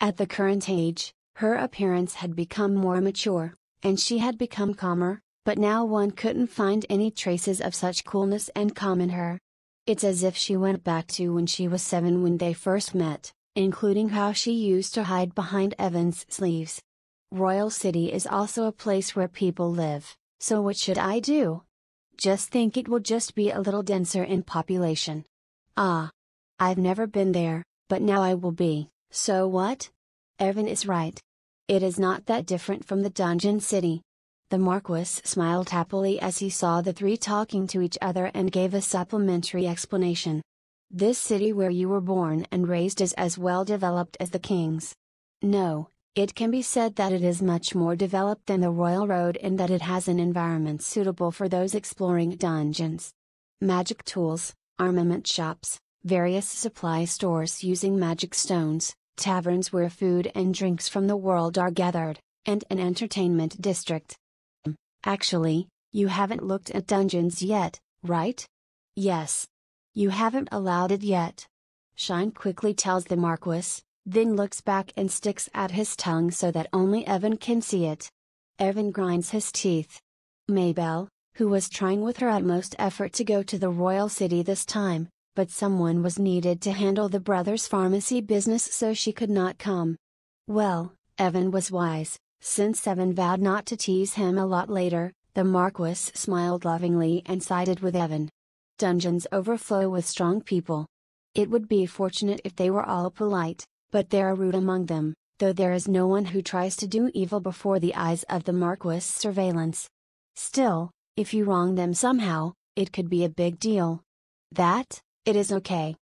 At the current age, her appearance had become more mature, and she had become calmer, but now one couldn't find any traces of such coolness and calm in her. It's as if she went back to when she was 7 when they first met, including how she used to hide behind Evan's sleeves. Royal City is also a place where people live, so what should I do? Just think it will just be a little denser in population. Ah. I've never been there, but now I will be, so what? Evan is right. It is not that different from the dungeon city. The Marquis smiled happily as he saw the three talking to each other and gave a supplementary explanation. This city where you were born and raised is as well developed as the king's. No, it can be said that it is much more developed than the Royal Road in that it has an environment suitable for those exploring dungeons. Magic tools, armament shops, various supply stores using magic stones, taverns where food and drinks from the world are gathered, and an entertainment district. Actually, you haven't looked at dungeons yet, right? Yes. You haven't allowed it yet. Shine quickly tells the Marquis, then looks back and sticks out his tongue so that only Evan can see it. Evan grinds his teeth. Maybelle, who was trying with her utmost effort to go to the royal city this time, but someone was needed to handle the brothers' pharmacy business so she could not come. Well, Evan was wise, since Evan vowed not to tease him a lot later. The Marquis smiled lovingly and sided with Evan. Dungeons overflow with strong people. It would be fortunate if they were all polite, but there are rude among them, though there is no one who tries to do evil before the eyes of the Marquis' surveillance. Still, if you wrong them somehow, it could be a big deal. That, it is okay.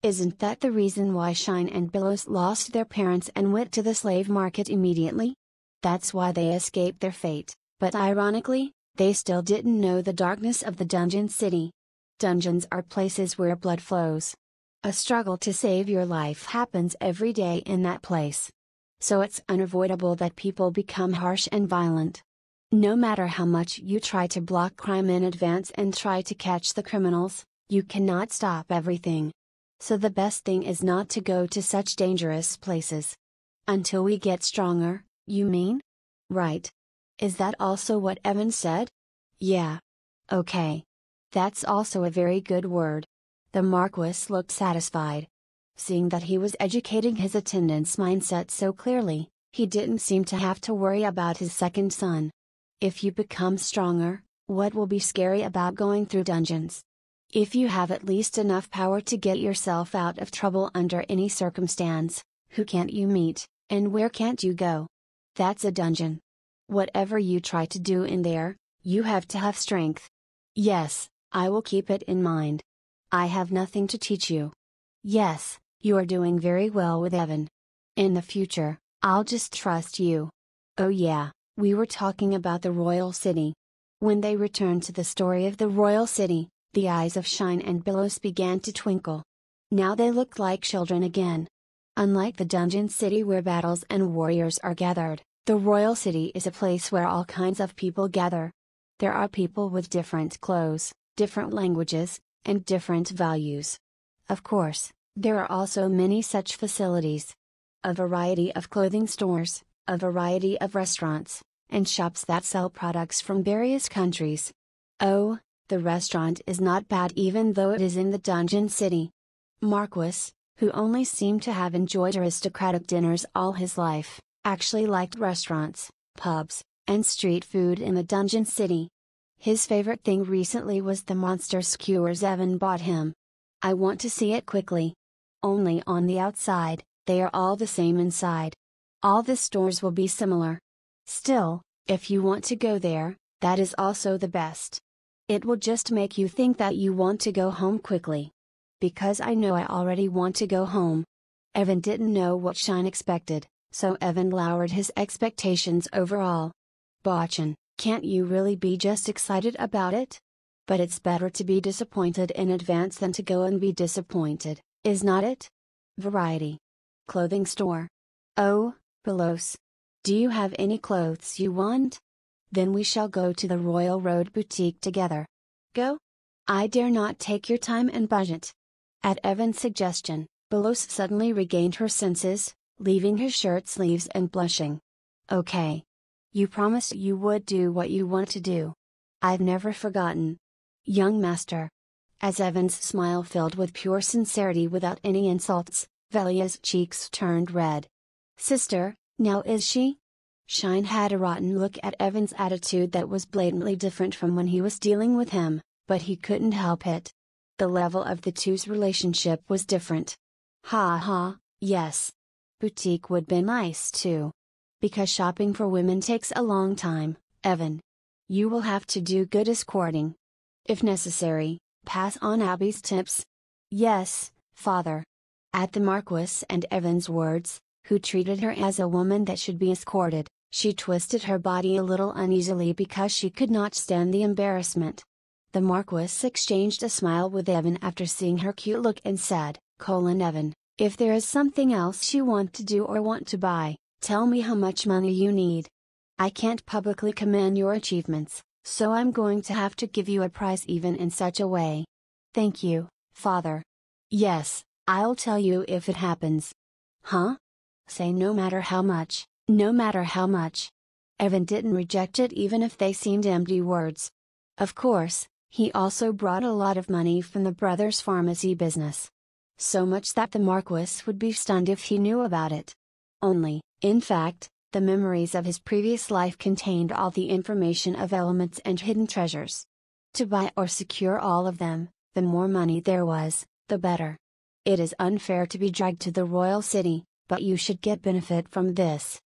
Isn't that the reason why Shine and Billows lost their parents and went to the slave market immediately? That's why they escaped their fate, but ironically, they still didn't know the darkness of the dungeon city. Dungeons are places where blood flows. A struggle to save your life happens every day in that place. So it's unavoidable that people become harsh and violent. No matter how much you try to block crime in advance and try to catch the criminals, you cannot stop everything. So the best thing is not to go to such dangerous places. Until we get stronger, you mean? Right. Is that also what Evan said? Yeah. Okay. That's also a very good word. The Marquis looked satisfied. Seeing that he was educating his attendant's mindset so clearly, he didn't seem to have to worry about his second son. If you become stronger, what will be scary about going through dungeons? If you have at least enough power to get yourself out of trouble under any circumstance, who can't you meet, and where can't you go? That's a dungeon. Whatever you try to do in there, you have to have strength. Yes, I will keep it in mind. I have nothing to teach you. Yes, you are doing very well with Evan. In the future, I'll just trust you. Oh yeah, we were talking about the royal city. When they returned to the story of the royal city, the eyes of Shine and Billows began to twinkle. Now they looked like children again. Unlike the dungeon city where battles and warriors are gathered, the royal city is a place where all kinds of people gather. There are people with different clothes, different languages, and different values. Of course, there are also many such facilities. A variety of clothing stores, a variety of restaurants, and shops that sell products from various countries. Oh, the restaurant is not bad even though it is in the dungeon city. Marquis, who only seemed to have enjoyed aristocratic dinners all his life, actually liked restaurants, pubs, and street food in the dungeon city. His favorite thing recently was the monster skewers Evan bought him. I want to see it quickly. Only on the outside, they are all the same inside. All the stores will be similar. Still, if you want to go there, that is also the best. It will just make you think that you want to go home quickly. Because I know I already want to go home. Evan didn't know what Shine expected, so Evan lowered his expectations overall. Bachan, can't you really be just excited about it? But it's better to be disappointed in advance than to go and be disappointed, is not it? Variety. Clothing store. Oh, Billows. Do you have any clothes you want? Then we shall go to the Royal Road Boutique together. Go? I dare not take your time and budget. At Evan's suggestion, Billows suddenly regained her senses, leaving her shirt sleeves and blushing. Okay. You promised you would do what you want to do. I've never forgotten. Young master. As Evan's smile filled with pure sincerity without any insults, Velia's cheeks turned red. Sister, now is she? Shine had a rotten look at Evan's attitude that was blatantly different from when he was dealing with him, but he couldn't help it. The level of the two's relationship was different. Ha ha, yes. Boutique would be nice too. Because shopping for women takes a long time, Evan. You will have to do good escorting. If necessary, pass on Abby's tips. Yes, father. At the Marquis and Evan's words, who treated her as a woman that should be escorted, she twisted her body a little uneasily because she could not stand the embarrassment. The Marquis exchanged a smile with Evan after seeing her cute look and said, Evan, if there is something else you want to do or want to buy, tell me how much money you need. I can't publicly commend your achievements, so I'm going to have to give you a prize even in such a way. Thank you, father. Yes, I'll tell you if it happens. Huh? Say no matter how much, no matter how much. Evan didn't reject it even if they seemed empty words. Of course, he also brought a lot of money from the brothers' pharmacy business. So much that the Marquis would be stunned if he knew about it. Only, in fact, the memories of his previous life contained all the information of elements and hidden treasures. To buy or secure all of them, the more money there was, the better. It is unfair to be dragged to the royal city, but you should get benefit from this.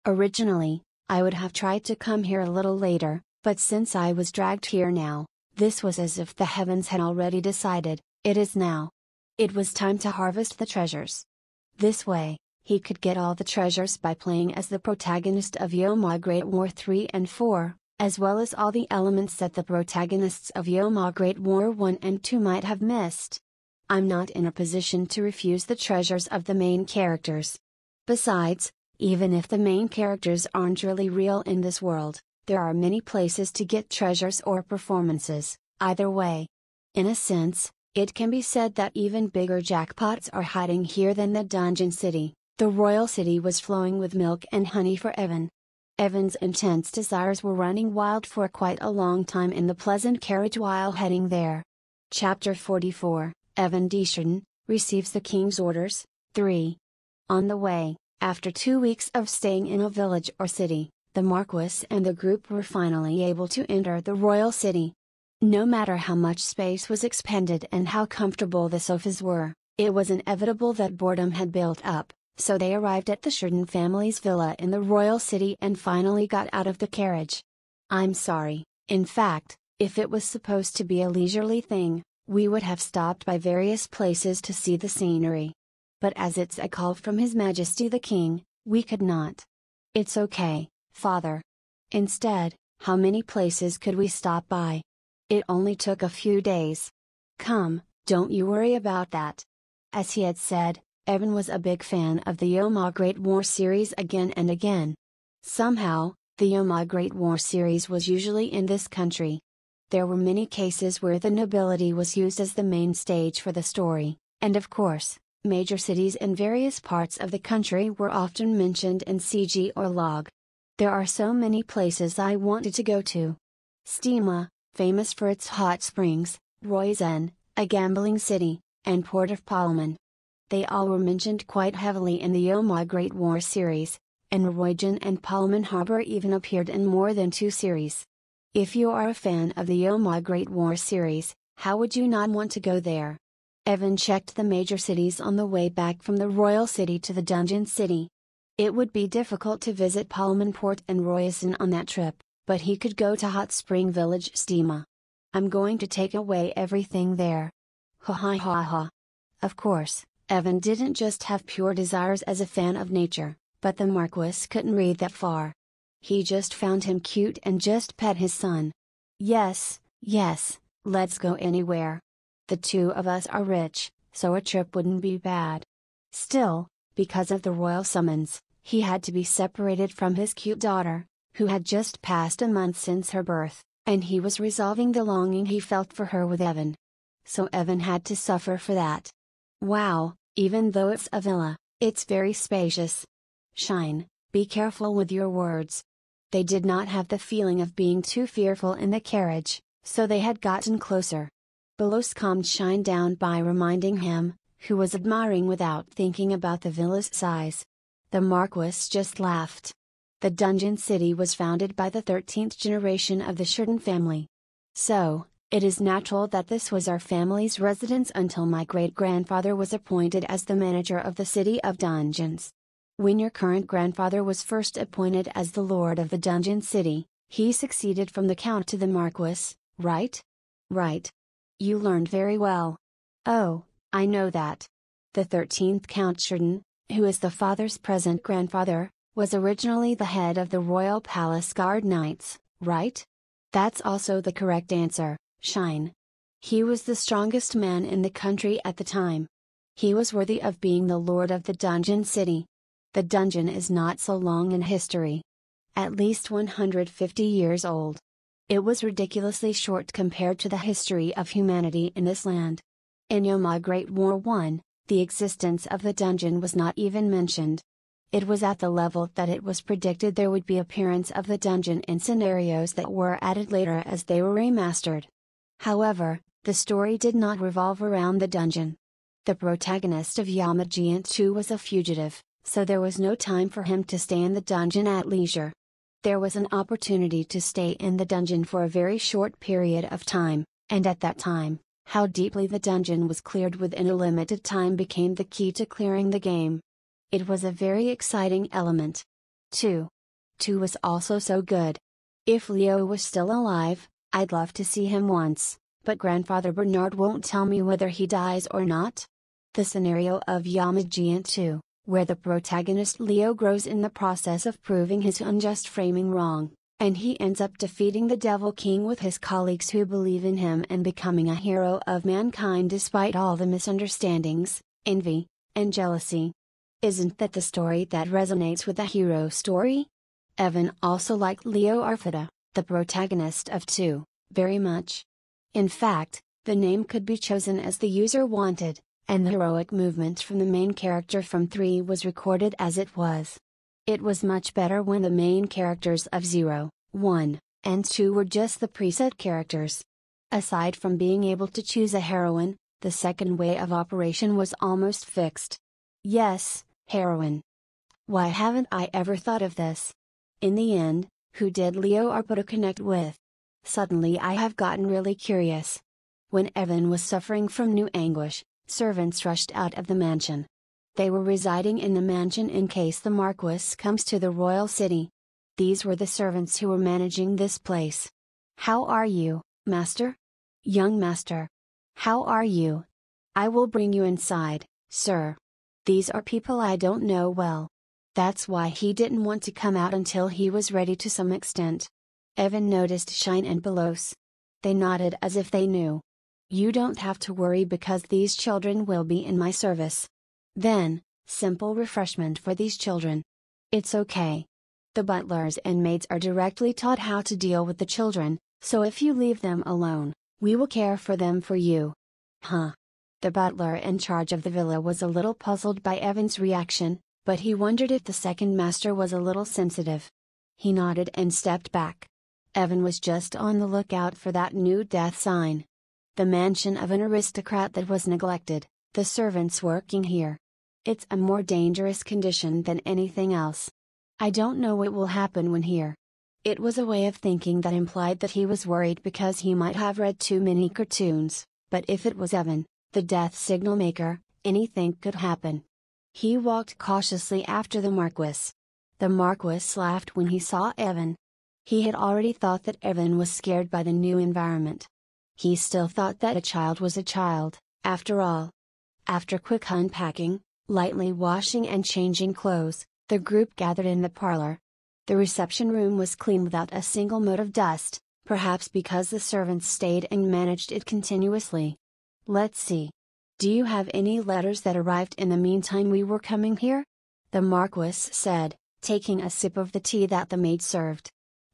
Originally, I would have tried to come here a little later, but since I was dragged here now, This was as if the heavens had already decided, it is now. It was time to harvest the treasures. This way, he could get all the treasures by playing as the protagonist of Yoma Great War 3 and 4, as well as all the elements that the protagonists of Yoma Great War 1 and 2 might have missed. I'm not in a position to refuse the treasures of the main characters. Besides, even if the main characters aren't really real in this world, there are many places to get treasures or performances, either way. In a sense, it can be said that even bigger jackpots are hiding here than the Dungeon City. The royal city was flowing with milk and honey for Evan. Evan's intense desires were running wild for quite a long time in the pleasant carriage while heading there. Chapter 44, Evan Desjardins, receives the king's orders, 3. On the way, after 2 weeks of staying in a village or city, the Marquis and the group were finally able to enter the royal city. No matter how much space was expended and how comfortable the sofas were, it was inevitable that boredom had built up, so they arrived at the Sheridan family's villa in the royal city and finally got out of the carriage. I'm sorry, in fact, if it was supposed to be a leisurely thing, we would have stopped by various places to see the scenery. But as it's a call from His Majesty the King, we could not. It's okay, Father. Instead, how many places could we stop by? It only took a few days. Come, don't you worry about that. As he had said, Evan was a big fan of the Yoma Great War series again and again. Somehow, the Yoma Great War series was usually in this country. There were many cases where the nobility was used as the main stage for the story, and of course, major cities in various parts of the country were often mentioned in CG or log. There are so many places I wanted to go to. Steaua, famous for its hot springs, Roizen, a gambling city, and Port of Palman. They all were mentioned quite heavily in the Yoma Great War series, and Roizen and Palman Harbor even appeared in more than 2 series. If you are a fan of the Yoma Great War series, how would you not want to go there? Evan checked the major cities on the way back from the royal city to the Dungeon City. It would be difficult to visit Palman Port and Roizen on that trip, but he could go to Hot Spring Village Steaua. I'm going to take away everything there. Ha ha ha ha. Of course, Evan didn't just have pure desires as a fan of nature, but the Marquis couldn't read that far. He just found him cute and just pet his son. Yes, let's go anywhere. The 2 of us are rich, so a trip wouldn't be bad. Still, because of the royal summons, he had to be separated from his cute daughter, who had just passed a month since her birth, and he was resolving the longing he felt for her with Evan. So Evan had to suffer for that. Wow, even though it's a villa, it's very spacious. Shine, be careful with your words. They did not have the feeling of being too fearful in the carriage, so they had gotten closer. Belos calmed Shine down by reminding him, who was admiring without thinking about the villa's size. The Marquis just laughed. The Dungeon City was founded by the 13th generation of the Sheridan family. So, it is natural that this was our family's residence until my great-grandfather was appointed as the manager of the City of Dungeons. When your current grandfather was first appointed as the Lord of the Dungeon City, he succeeded from the Count to the Marquis, right? Right. You learned very well. Oh, I know that. The 13th Count Sheridan, who is the father's present grandfather, was originally the head of the Royal Palace Guard Knights, right? That's also the correct answer, Shine. He was the strongest man in the country at the time. He was worthy of being the Lord of the Dungeon City. The dungeon is not so long in history. At least 150 years old. It was ridiculously short compared to the history of humanity in this land. In Yoma Great War 1, the existence of the dungeon was not even mentioned. It was at the level that it was predicted there would be appearance of the dungeon in scenarios that were added later as they were remastered. However, the story did not revolve around the dungeon. The protagonist of Yama Giant 2 was a fugitive, so there was no time for him to stay in the dungeon at leisure. There was an opportunity to stay in the dungeon for a very short period of time, and at that time, how deeply the dungeon was cleared within a limited time became the key to clearing the game. It was a very exciting element. 2 was also so good. If Leo was still alive, I'd love to see him once, but Grandfather Bernard won't tell me whether he dies or not. The scenario of Yamagiant 2, where the protagonist Leo grows in the process of proving his unjust framing wrong, and he ends up defeating the Devil King with his colleagues who believe in him and becoming a hero of mankind despite all the misunderstandings, envy, and jealousy. Isn't that the story that resonates with a hero story? Evan also liked Leo Arfida, the protagonist of 2, very much. In fact, the name could be chosen as the user wanted, and the heroic movement from the main character from 3 was recorded as it was. It was much better when the main characters of 0, 1, and 2 were just the preset characters. Aside from being able to choose a heroine, the second way of operation was almost fixed. Yes, heroine. Why haven't I ever thought of this? In the end, who did Leo Arpita connect with? Suddenly I have gotten really curious. When Evan was suffering from new anguish, servants rushed out of the mansion. They were residing in the mansion in case the Marquis comes to the royal city. These were the servants who were managing this place. How are you, master? Young master. How are you? I will bring you inside, sir. These are people I don't know well. That's why he didn't want to come out until he was ready to some extent. Evan noticed Shine and Belos. They nodded as if they knew. You don't have to worry because these children will be in my service. Then, simple refreshment for these children. It's okay. The butlers and maids are directly taught how to deal with the children, so if you leave them alone, we will care for them for you. Huh. The butler in charge of the villa was a little puzzled by Evan's reaction, but he wondered if the second master was a little sensitive. He nodded and stepped back. Evan was just on the lookout for that new death sign. The mansion of an aristocrat that was neglected, the servants working here. It's a more dangerous condition than anything else. I don't know what will happen when here. It was a way of thinking that implied that he was worried because he might have read too many cartoons, but if it was Evan, the death signal maker, anything could happen. He walked cautiously after the Marquis. The Marquis laughed when he saw Evan. He had already thought that Evan was scared by the new environment. He still thought that a child was a child, after all. After quick unpacking, lightly washing and changing clothes, the group gathered in the parlor. The reception room was clean without a single mote of dust, perhaps because the servants stayed and managed it continuously. Let's see. Do you have any letters that arrived in the meantime we were coming here? The Marquis said, taking a sip of the tea that the maid served.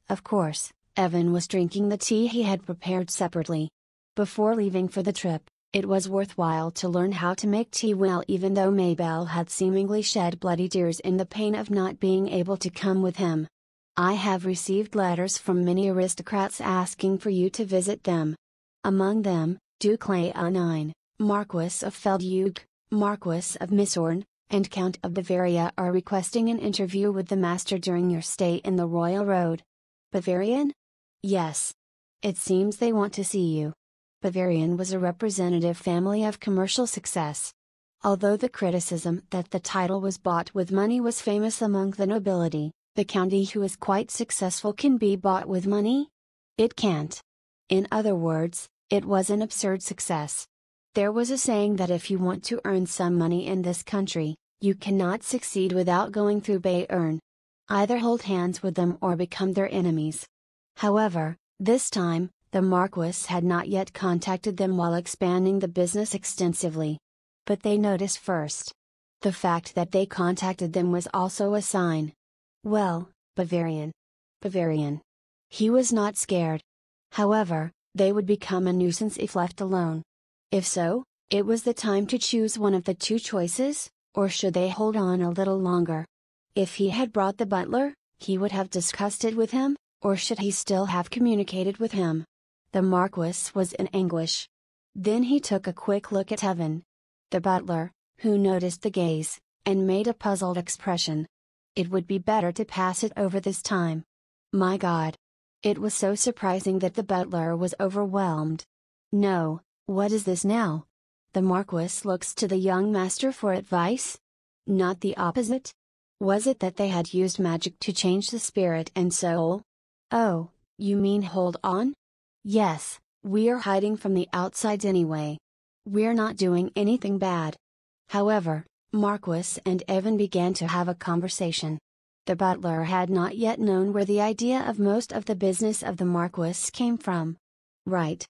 Of course, Evan was drinking the tea he had prepared separately. Before leaving for the trip, it was worthwhile to learn how to make tea well, even though Mabel had seemingly shed bloody tears in the pain of not being able to come with him. I have received letters from many aristocrats asking for you to visit them. Among them, Duke Leonine, Marquis of Feldhug, Marquis of Missorn, and Count of Bavaria are requesting an interview with the master during your stay in the Royal Road. Bavarian? Yes. It seems they want to see you. Bavarian was a representative family of commercial success. Although the criticism that the title was bought with money was famous among the nobility, the county who is quite successful can be bought with money? It can't. In other words, it was an absurd success. There was a saying that if you want to earn some money in this country, you cannot succeed without going through Bayern. Either hold hands with them or become their enemies. However, this time, the Marquis had not yet contacted them while expanding the business extensively. But they noticed first. The fact that they contacted them was also a sign. Well, Bavarian. Bavarian. He was not scared. However, they would become a nuisance if left alone. If so, it was the time to choose one of the two choices, or should they hold on a little longer? If he had brought the butler, he would have discussed it with him, or should he still have communicated with him? The Marquis was in anguish. Then he took a quick look at Evan. The butler, who noticed the gaze, and made a puzzled expression. It would be better to pass it over this time. My God! It was so surprising that the butler was overwhelmed. No, what is this now? The Marquis looks to the young master for advice? Not the opposite? Was it that they had used magic to change the spirit and soul? Oh, you mean hold on? Yes, we're hiding from the outsides anyway. We're not doing anything bad. However, Marquis and Evan began to have a conversation. The butler had not yet known where the idea of most of the business of the Marquis came from. Right.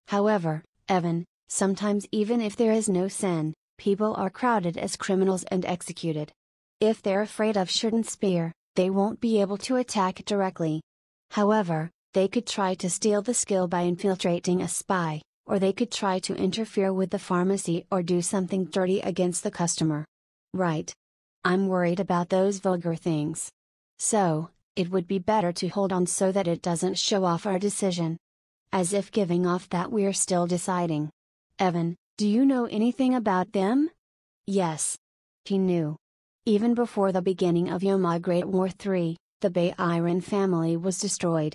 However, Evan, sometimes even if there is no sin, people are crowded as criminals and executed. If they're afraid of shirt and spear, they won't be able to attack directly. However, they could try to steal the skill by infiltrating a spy, or they could try to interfere with the pharmacy or do something dirty against the customer. Right. I'm worried about those vulgar things. So, it would be better to hold on so that it doesn't show off our decision. As if giving off that we're still deciding. Evan, do you know anything about them? Yes. He knew. Even before the beginning of Yoma Great War III, the Bayron family was destroyed.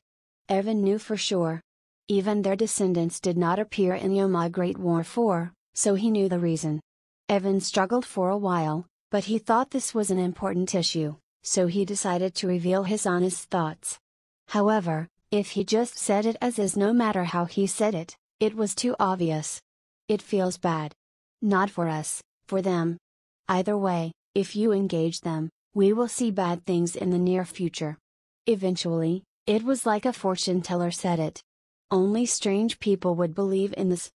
Evan knew for sure. Even their descendants did not appear in Yoma Great War IV, so he knew the reason. Evan struggled for a while, but he thought this was an important issue, so he decided to reveal his honest thoughts. However, if he just said it as is, no matter how he said it, it was too obvious. It feels bad. Not for us, for them. Either way, if you engage them, we will see bad things in the near future. Eventually, it was like a fortune teller said it. Only strange people would believe in this.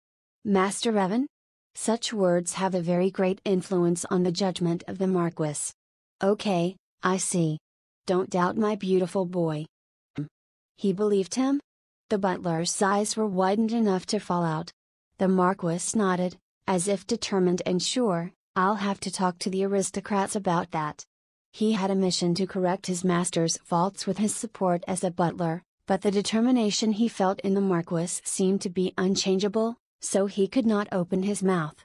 Master Evan? Such words have a very great influence on the judgment of the Marquis. Okay, I see. Don't doubt my beautiful boy. He believed him? The butler's eyes were widened enough to fall out. The Marquis nodded, as if determined and sure, I'll have to talk to the aristocrats about that. He had a mission to correct his master's faults with his support as a butler, but the determination he felt in the Marquis seemed to be unchangeable, so he could not open his mouth.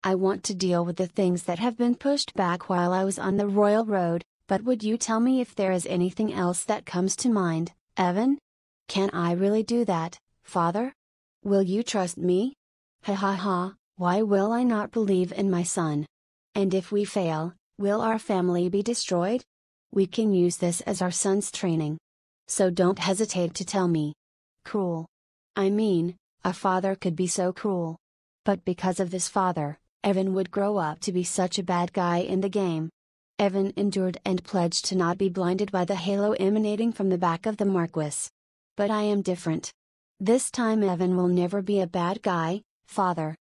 I want to deal with the things that have been pushed back while I was on the royal road, but would you tell me if there is anything else that comes to mind, Evan? Can I really do that, father? Will you trust me? Ha ha ha, why will I not believe in my son? And if we fail, will our family be destroyed? We can use this as our son's training. So don't hesitate to tell me. Cruel. I mean, a father could be so cruel. But because of this father, Evan would grow up to be such a bad guy in the game. Evan endured and pledged to not be blinded by the halo emanating from the back of the Marquis. But I am different. This time Evan will never be a bad guy, father.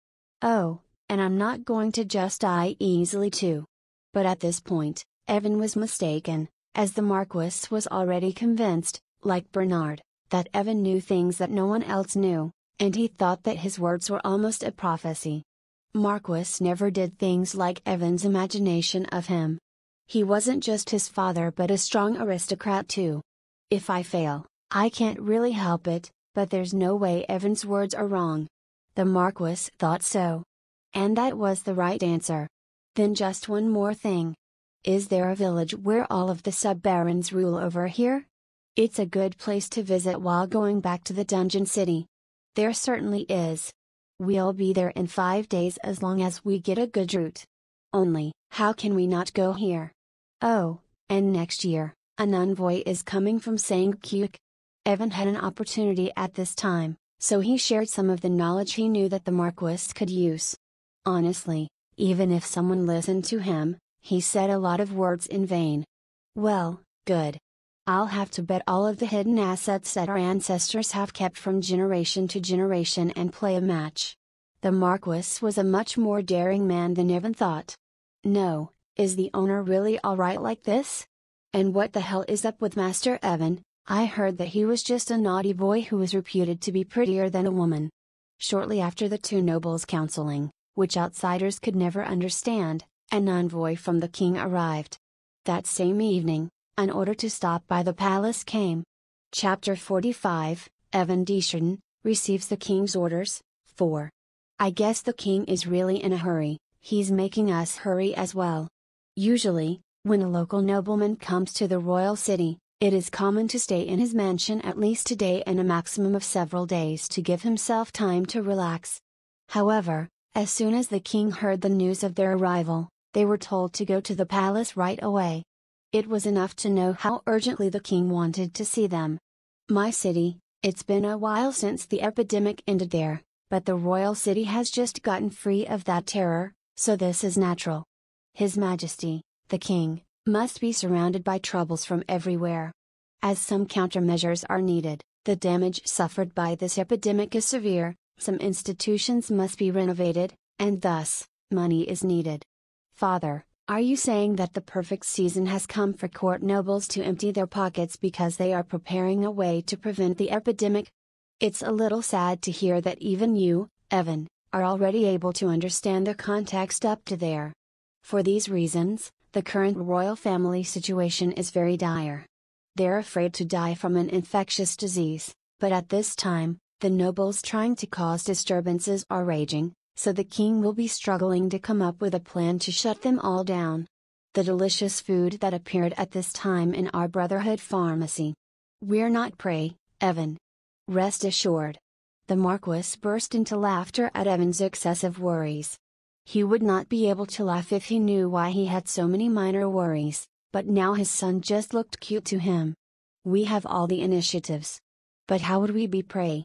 Oh, and I'm not going to just die easily too. But at this point, Evan was mistaken, as the Marquis was already convinced, like Bernard, that Evan knew things that no one else knew, and he thought that his words were almost a prophecy. Marquis never did things like Evan's imagination of him. He wasn't just his father but a strong aristocrat too. If I fail, I can't really help it, but there's no way Evan's words are wrong. The Marquis thought so. And that was the right answer. Then just one more thing. Is there a village where all of the sub-barons rule over here? It's a good place to visit while going back to the dungeon city. There certainly is. We'll be there in 5 days as long as we get a good route. Only, how can we not go here? Oh, and next year, an envoy is coming from Sangkyuk. Evan had an opportunity at this time, so he shared some of the knowledge he knew that the Marquis could use. Honestly, even if someone listened to him, he said a lot of words in vain. Well, good. I'll have to bet all of the hidden assets that our ancestors have kept from generation to generation and play a match. The Marquis was a much more daring man than Evan thought. No, is the owner really alright like this? And what the hell is up with Master Evan? I heard that he was just a naughty boy who was reputed to be prettier than a woman. Shortly after the two nobles' counseling, which outsiders could never understand, an envoy from the king arrived. That same evening, an order to stop by the palace came. Chapter 45, Evan Desjardins receives the king's orders. 4. I guess the king is really in a hurry, he's making us hurry as well. Usually, when a local nobleman comes to the royal city, it is common to stay in his mansion at least a day and a maximum of several days to give himself time to relax. However, as soon as the king heard the news of their arrival, they were told to go to the palace right away. It was enough to know how urgently the king wanted to see them. My city, It's been a while since the epidemic ended there, but the royal city has just gotten free of that terror, so this is natural. His Majesty, the King, must be surrounded by troubles from everywhere. As some countermeasures are needed, the damage suffered by this epidemic is severe, some institutions must be renovated, and thus, money is needed. Father, are you saying that the perfect season has come for court nobles to empty their pockets because they are preparing a way to prevent the epidemic? It's a little sad to hear that even you, Evan, are already able to understand the context up to there. For these reasons, the current royal family situation is very dire. They're afraid to die from an infectious disease, but at this time, the nobles trying to cause disturbances are raging, so the king will be struggling to come up with a plan to shut them all down. The delicious food that appeared at this time in our Brotherhood pharmacy. We're not prey, Evan. Rest assured. The Marquis burst into laughter at Evan's excessive worries. He would not be able to laugh if he knew why he had so many minor worries, but now his son just looked cute to him. We have all the initiatives. But how would we be prey?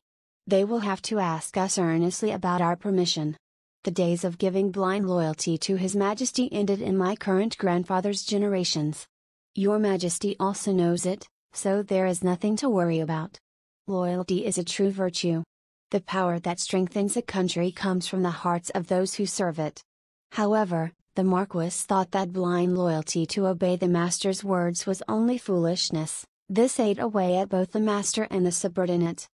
They will have to ask us earnestly about our permission. The days of giving blind loyalty to His Majesty ended in my current grandfather's generations. Your Majesty also knows it, so there is nothing to worry about. Loyalty is a true virtue. The power that strengthens a country comes from the hearts of those who serve it. However, the Marquis thought that blind loyalty to obey the master's words was only foolishness. This ate away at both the master and the subordinate.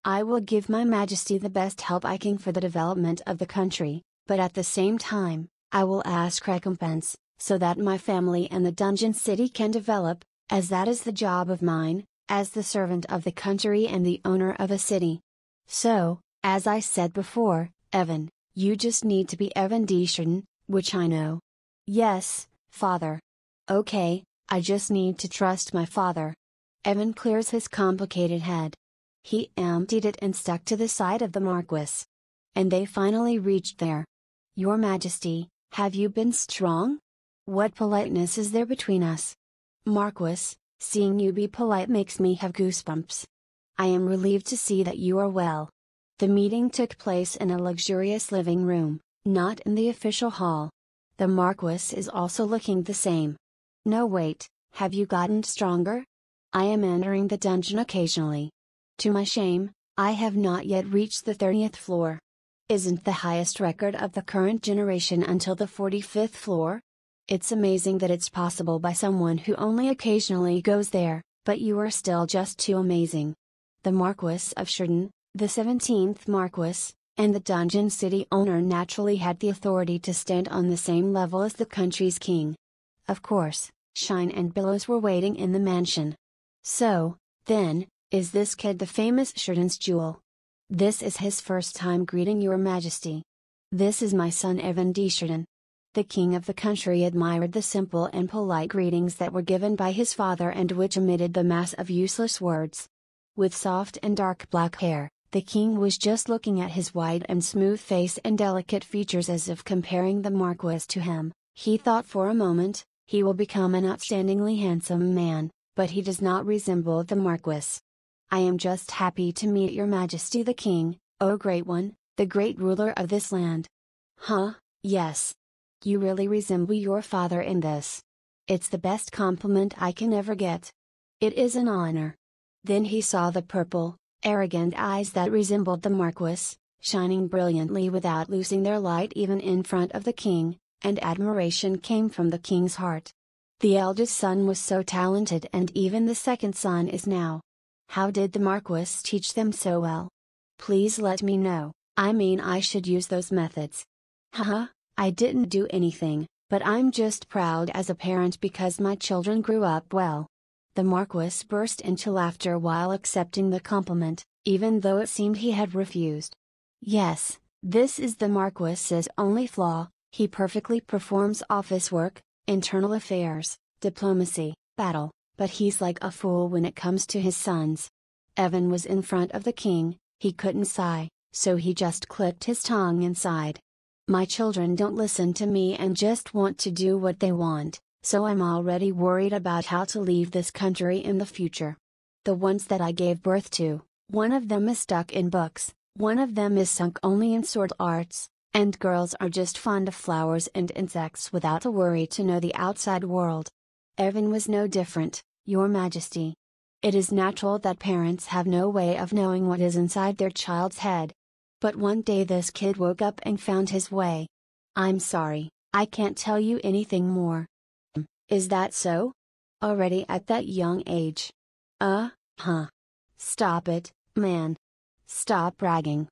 I will give my Majesty the best help I can for the development of the country, but at the same time, I will ask recompense, so that my family and the dungeon city can develop, as that is the job of mine, as the servant of the country and the owner of a city. So, as I said before, Evan, you just need to be Evan Desjardins, which I know. Yes, father. Okay, I just need to trust my father. Evan clears his complicated head. He emptied it and stuck to the side of the Marquis. And they finally reached there. Your Majesty, have you been strong? What politeness is there between us? Marquis, seeing you be polite makes me have goosebumps. I am relieved to see that you are well. The meeting took place in a luxurious living room, not in the official hall. The Marquis is also looking the same. No wait, have you gotten stronger? I am entering the dungeon occasionally. To my shame, I have not yet reached the 30th floor. Isn't the highest record of the current generation until the 45th floor? It's amazing that it's possible by someone who only occasionally goes there, but you are still just too amazing. The Marquis of Chardon, the 17th Marquis, and the dungeon city owner naturally had the authority to stand on the same level as the country's king. Of course, Shine and Billows were waiting in the mansion. So, then, is this kid the famous Chardon's jewel? This is his first time greeting your Majesty. This is my son Evan Desjardins. The king of the country admired the simple and polite greetings that were given by his father and which omitted the mass of useless words. With soft and dark black hair, the king was just looking at his white and smooth face and delicate features as if comparing the Marquis to him. He thought for a moment, he will become an outstandingly handsome man, but he does not resemble the Marquis. I am just happy to meet your Majesty the King, O Great One, the great ruler of this land. Huh, yes. You really resemble your father in this. It's the best compliment I can ever get. It is an honor. Then he saw the purple, arrogant eyes that resembled the Marquis, shining brilliantly without losing their light even in front of the king, and admiration came from the king's heart. The eldest son was so talented and even the second son is now. How did the Marquis teach them so well? Please let me know, I should use those methods. Haha, I didn't do anything, but I'm just proud as a parent because my children grew up well. The Marquis burst into laughter while accepting the compliment, even though it seemed he had refused. Yes, this is the Marquis's only flaw, he perfectly performs office work, internal affairs, diplomacy, battle, but he's like a fool when it comes to his sons. Evan was in front of the king, he couldn't sigh, so he just clicked his tongue and sighed. My children don't listen to me and just want to do what they want, so I'm already worried about how to leave this country in the future. The ones that I gave birth to, One of them is stuck in books, one of them is sunk only in sword arts, and girls are just fond of flowers and insects without a worry to know the outside world. Evan was no different, Your Majesty. It is natural that parents have no way of knowing what is inside their child's head. But one day this kid woke up and found his way. I'm sorry, I can't tell you anything more. Is that so? Already at that young age? Huh. Stop it, man. Stop bragging.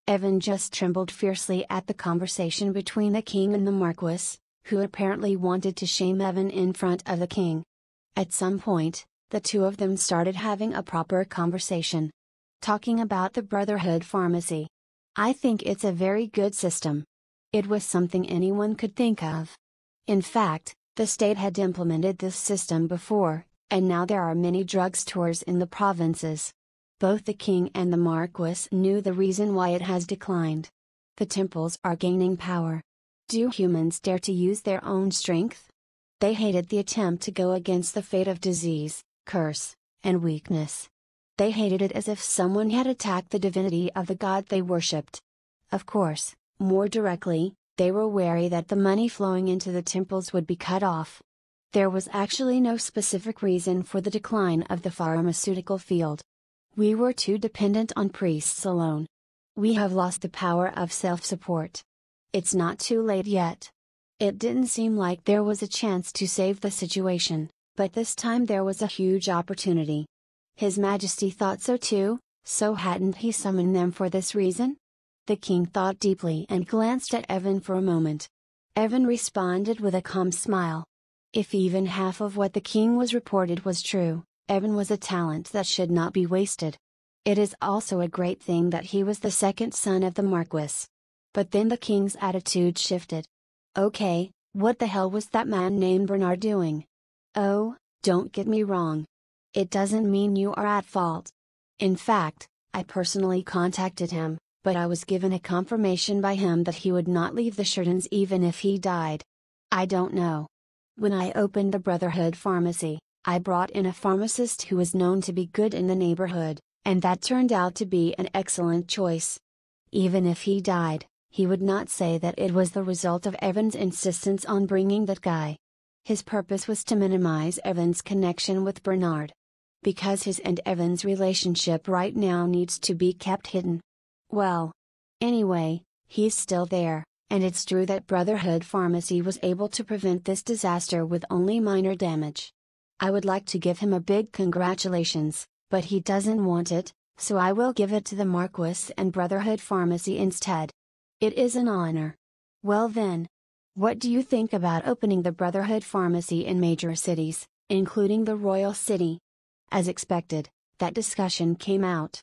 Evan just trembled fiercely at the conversation between the king and the Marquis, who apparently wanted to shame Evan in front of the king. At some point, the two of them started having a proper conversation. Talking about the Brotherhood Pharmacy. I think it's a very good system. It was something anyone could think of. In fact, the state had implemented this system before, and now there are many drugstores in the provinces. Both the king and the Marquis knew the reason why it has declined. The temples are gaining power. Do humans dare to use their own strength? They hated the attempt to go against the fate of disease, curse, and weakness. They hated it as if someone had attacked the divinity of the god they worshipped. Of course, more directly, they were wary that the money flowing into the temples would be cut off. There was actually no specific reason for the decline of the pharmaceutical field. We were too dependent on priests alone. We have lost the power of self-support. It's not too late yet. It didn't seem like there was a chance to save the situation, but this time there was a huge opportunity. His Majesty thought so too, so hadn't he summoned them for this reason? The king thought deeply and glanced at Evan for a moment. Evan responded with a calm smile. If even half of what the king was reported was true, Evan was a talent that should not be wasted. It is also a great thing that he was the second son of the Marquis. But then the king's attitude shifted. Okay, what the hell was that man named Bernard doing? Oh, don't get me wrong. It doesn't mean you are at fault. In fact, I personally contacted him, but I was given a confirmation by him that he would not leave the Sherdans even if he died. I don't know. When I opened the Brotherhood Pharmacy, I brought in a pharmacist who was known to be good in the neighborhood, and that turned out to be an excellent choice. Even if he died, he would not say that it was the result of Evan's insistence on bringing that guy. His purpose was to minimize Evan's connection with Bernard. Because his and Evan's relationship right now needs to be kept hidden. Well. Anyway, he's still there, and it's true that Brotherhood Pharmacy was able to prevent this disaster with only minor damage. I would like to give him a big congratulations, but he doesn't want it, so I will give it to the Marquis and Brotherhood Pharmacy instead. It is an honor. Well then. What do you think about opening the Brotherhood Pharmacy in major cities, including the royal city? As expected, that discussion came out.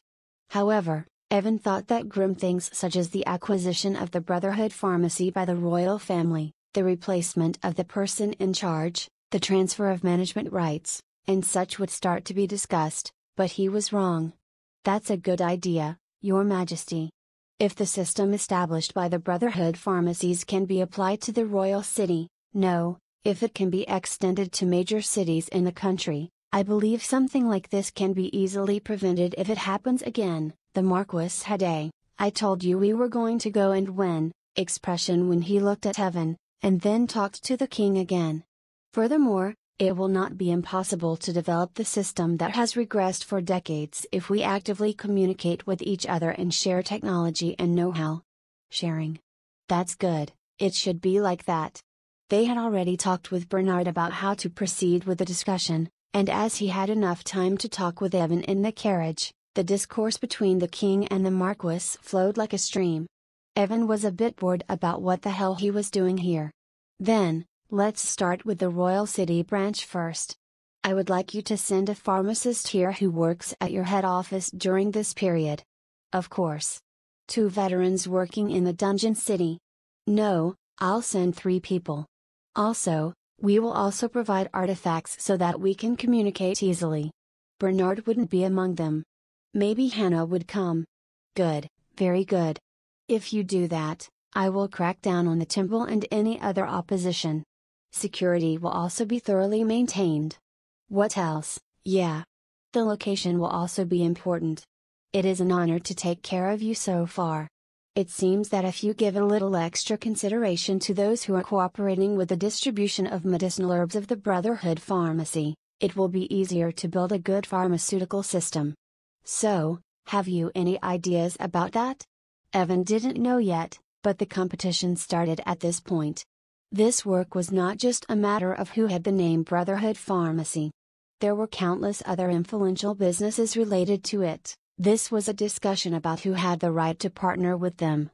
However, Evan thought that grim things such as the acquisition of the Brotherhood Pharmacy by the royal family, the replacement of the person in charge, the transfer of management rights, and such would start to be discussed, but he was wrong. That's a good idea, Your Majesty. If the system established by the Brotherhood Pharmacies can be applied to the royal city, no, if it can be extended to major cities in the country, I believe something like this can be easily prevented if it happens again. The Marquis had a, "I told you we were going to go and win," expression when he looked at Evan, and then talked to the king again. Furthermore, it will not be impossible to develop the system that has regressed for decades if we actively communicate with each other and share technology and know-how. Sharing. That's good, it should be like that. They had already talked with Bernard about how to proceed with the discussion, and as he had enough time to talk with Evan in the carriage, the discourse between the king and the Marquis flowed like a stream. Evan was a bit bored about what the hell he was doing here. Then, let's start with the royal city branch first. I would like you to send a pharmacist here who works at your head office during this period. Of course. 2 veterans working in the dungeon city. No, I'll send 3 people. Also, we will also provide artifacts so that we can communicate easily. Bernard wouldn't be among them. Maybe Hannah would come. Good, very good. If you do that, I will crack down on the temple and any other opposition. Security will also be thoroughly maintained. What else? Yeah. The location will also be important. It is an honor to take care of you so far. It seems that if you give a little extra consideration to those who are cooperating with the distribution of medicinal herbs of the Brotherhood Pharmacy, it will be easier to build a good pharmaceutical system. So, have you any ideas about that? Evan didn't know yet, but the competition started at this point. This work was not just a matter of who had the name Brotherhood Pharmacy. There were countless other influential businesses related to it. This was a discussion about who had the right to partner with them.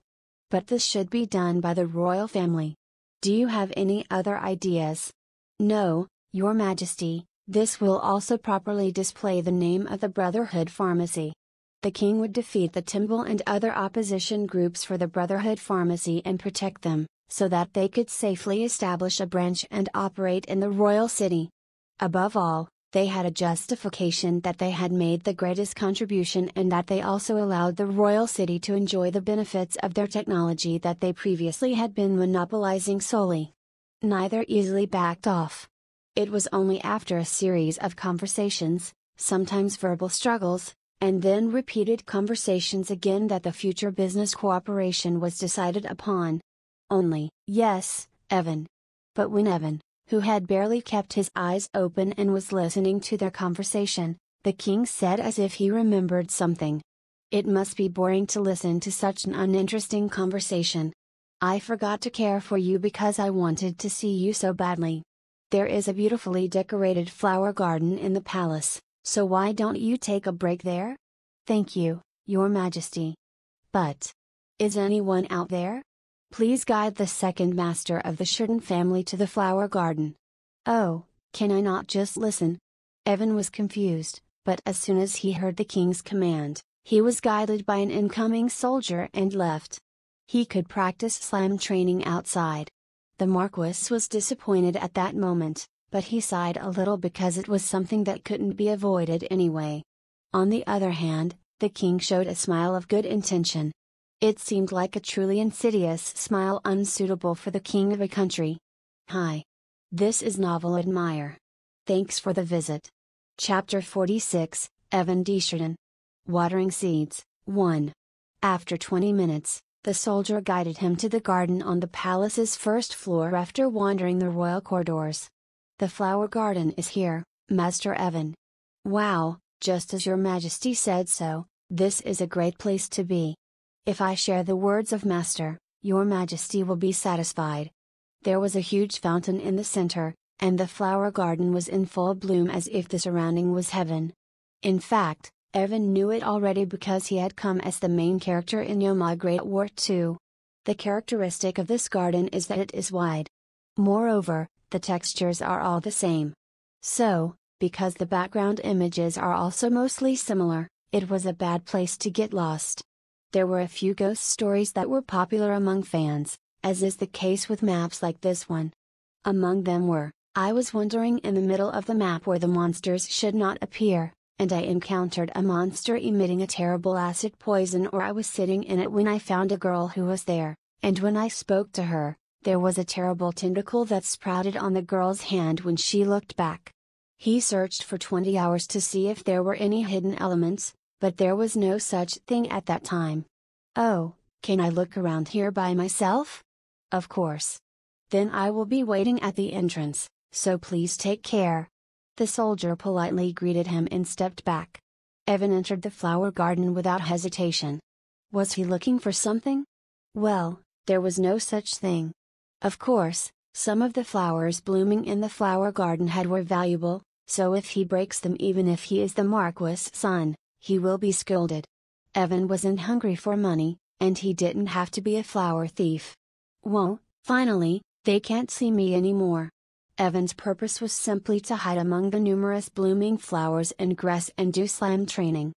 But this should be done by the royal family. Do you have any other ideas? No, Your Majesty, this will also properly display the name of the Brotherhood Pharmacy. The king would defeat the Timble and other opposition groups for the Brotherhood Pharmacy and protect them, so that they could safely establish a branch and operate in the royal city. Above all, they had a justification that they had made the greatest contribution and that they also allowed the royal city to enjoy the benefits of their technology that they previously had been monopolizing solely. Neither easily backed off. It was only after a series of conversations, sometimes verbal struggles, and then repeated conversations again that the future business cooperation was decided upon. Only, yes, Evan. But when Evan, who had barely kept his eyes open and was listening to their conversation, the king said as if he remembered something. It must be boring to listen to such an uninteresting conversation. I forgot to care for you because I wanted to see you so badly. There is a beautifully decorated flower garden in the palace, so why don't you take a break there? Thank you, Your Majesty. But, is anyone out there? Please guide the second master of the Sheridan family to the flower garden. Oh, can I not just listen? Evan was confused, but as soon as he heard the king's command, he was guided by an incoming soldier and left. He could practice slam training outside. The Marquis was disappointed at that moment, but he sighed a little because it was something that couldn't be avoided anyway. On the other hand, the king showed a smile of good intention. It seemed like a truly insidious smile unsuitable for the king of a country. Hi. This is Novel Admire. Thanks for the visit. Chapter 46, Evan D. Sheridan. Watering Seeds, 1. After 20 minutes, the soldier guided him to the garden on the palace's first floor after wandering the royal corridors. The flower garden is here, Master Evan. Wow, just as Your Majesty said so, this is a great place to be. If I share the words of Master, Your Majesty will be satisfied. There was a huge fountain in the center, and the flower garden was in full bloom as if the surrounding was heaven. In fact, Evan knew it already because he had come as the main character in Yoma Great War II. The characteristic of this garden is that it is wide. Moreover, the textures are all the same. So, because the background images are also mostly similar, it was a bad place to get lost. There were a few ghost stories that were popular among fans, as is the case with maps like this one. Among them were, I was wandering in the middle of the map where the monsters should not appear, and I encountered a monster emitting a terrible acid poison, or I was sitting in it when I found a girl who was there, and when I spoke to her, there was a terrible tentacle that sprouted on the girl's hand when she looked back. He searched for 20 hours to see if there were any hidden elements, but there was no such thing at that time. Oh, can I look around here by myself? Of course. Then I will be waiting at the entrance, so please take care. The soldier politely greeted him and stepped back. Evan entered the flower garden without hesitation. Was he looking for something? Well, there was no such thing. Of course, some of the flowers blooming in the flower garden were valuable, so if he breaks them, even if he is the Marquis' son, he will be scolded. Evan wasn't hungry for money, and he didn't have to be a flower thief. Whoa, finally, they can't see me anymore. Evan's purpose was simply to hide among the numerous blooming flowers and grass and do slam training.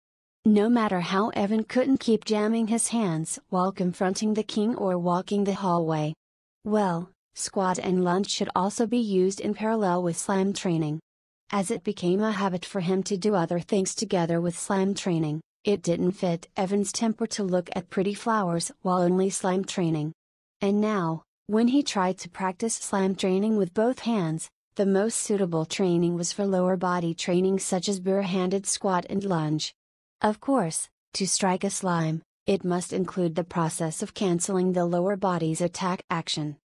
No matter how Evan couldn't keep jamming his hands while confronting the king or walking the hallway. Well, squat and lunge should also be used in parallel with slam training. As it became a habit for him to do other things together with slam training, it didn't fit Evan's temper to look at pretty flowers while only slam training. And now, when he tried to practice slam training with both hands, the most suitable training was for lower body training such as bare-handed squat and lunge. Of course, To strike a slime, it must include the process of canceling the lower body's attack action.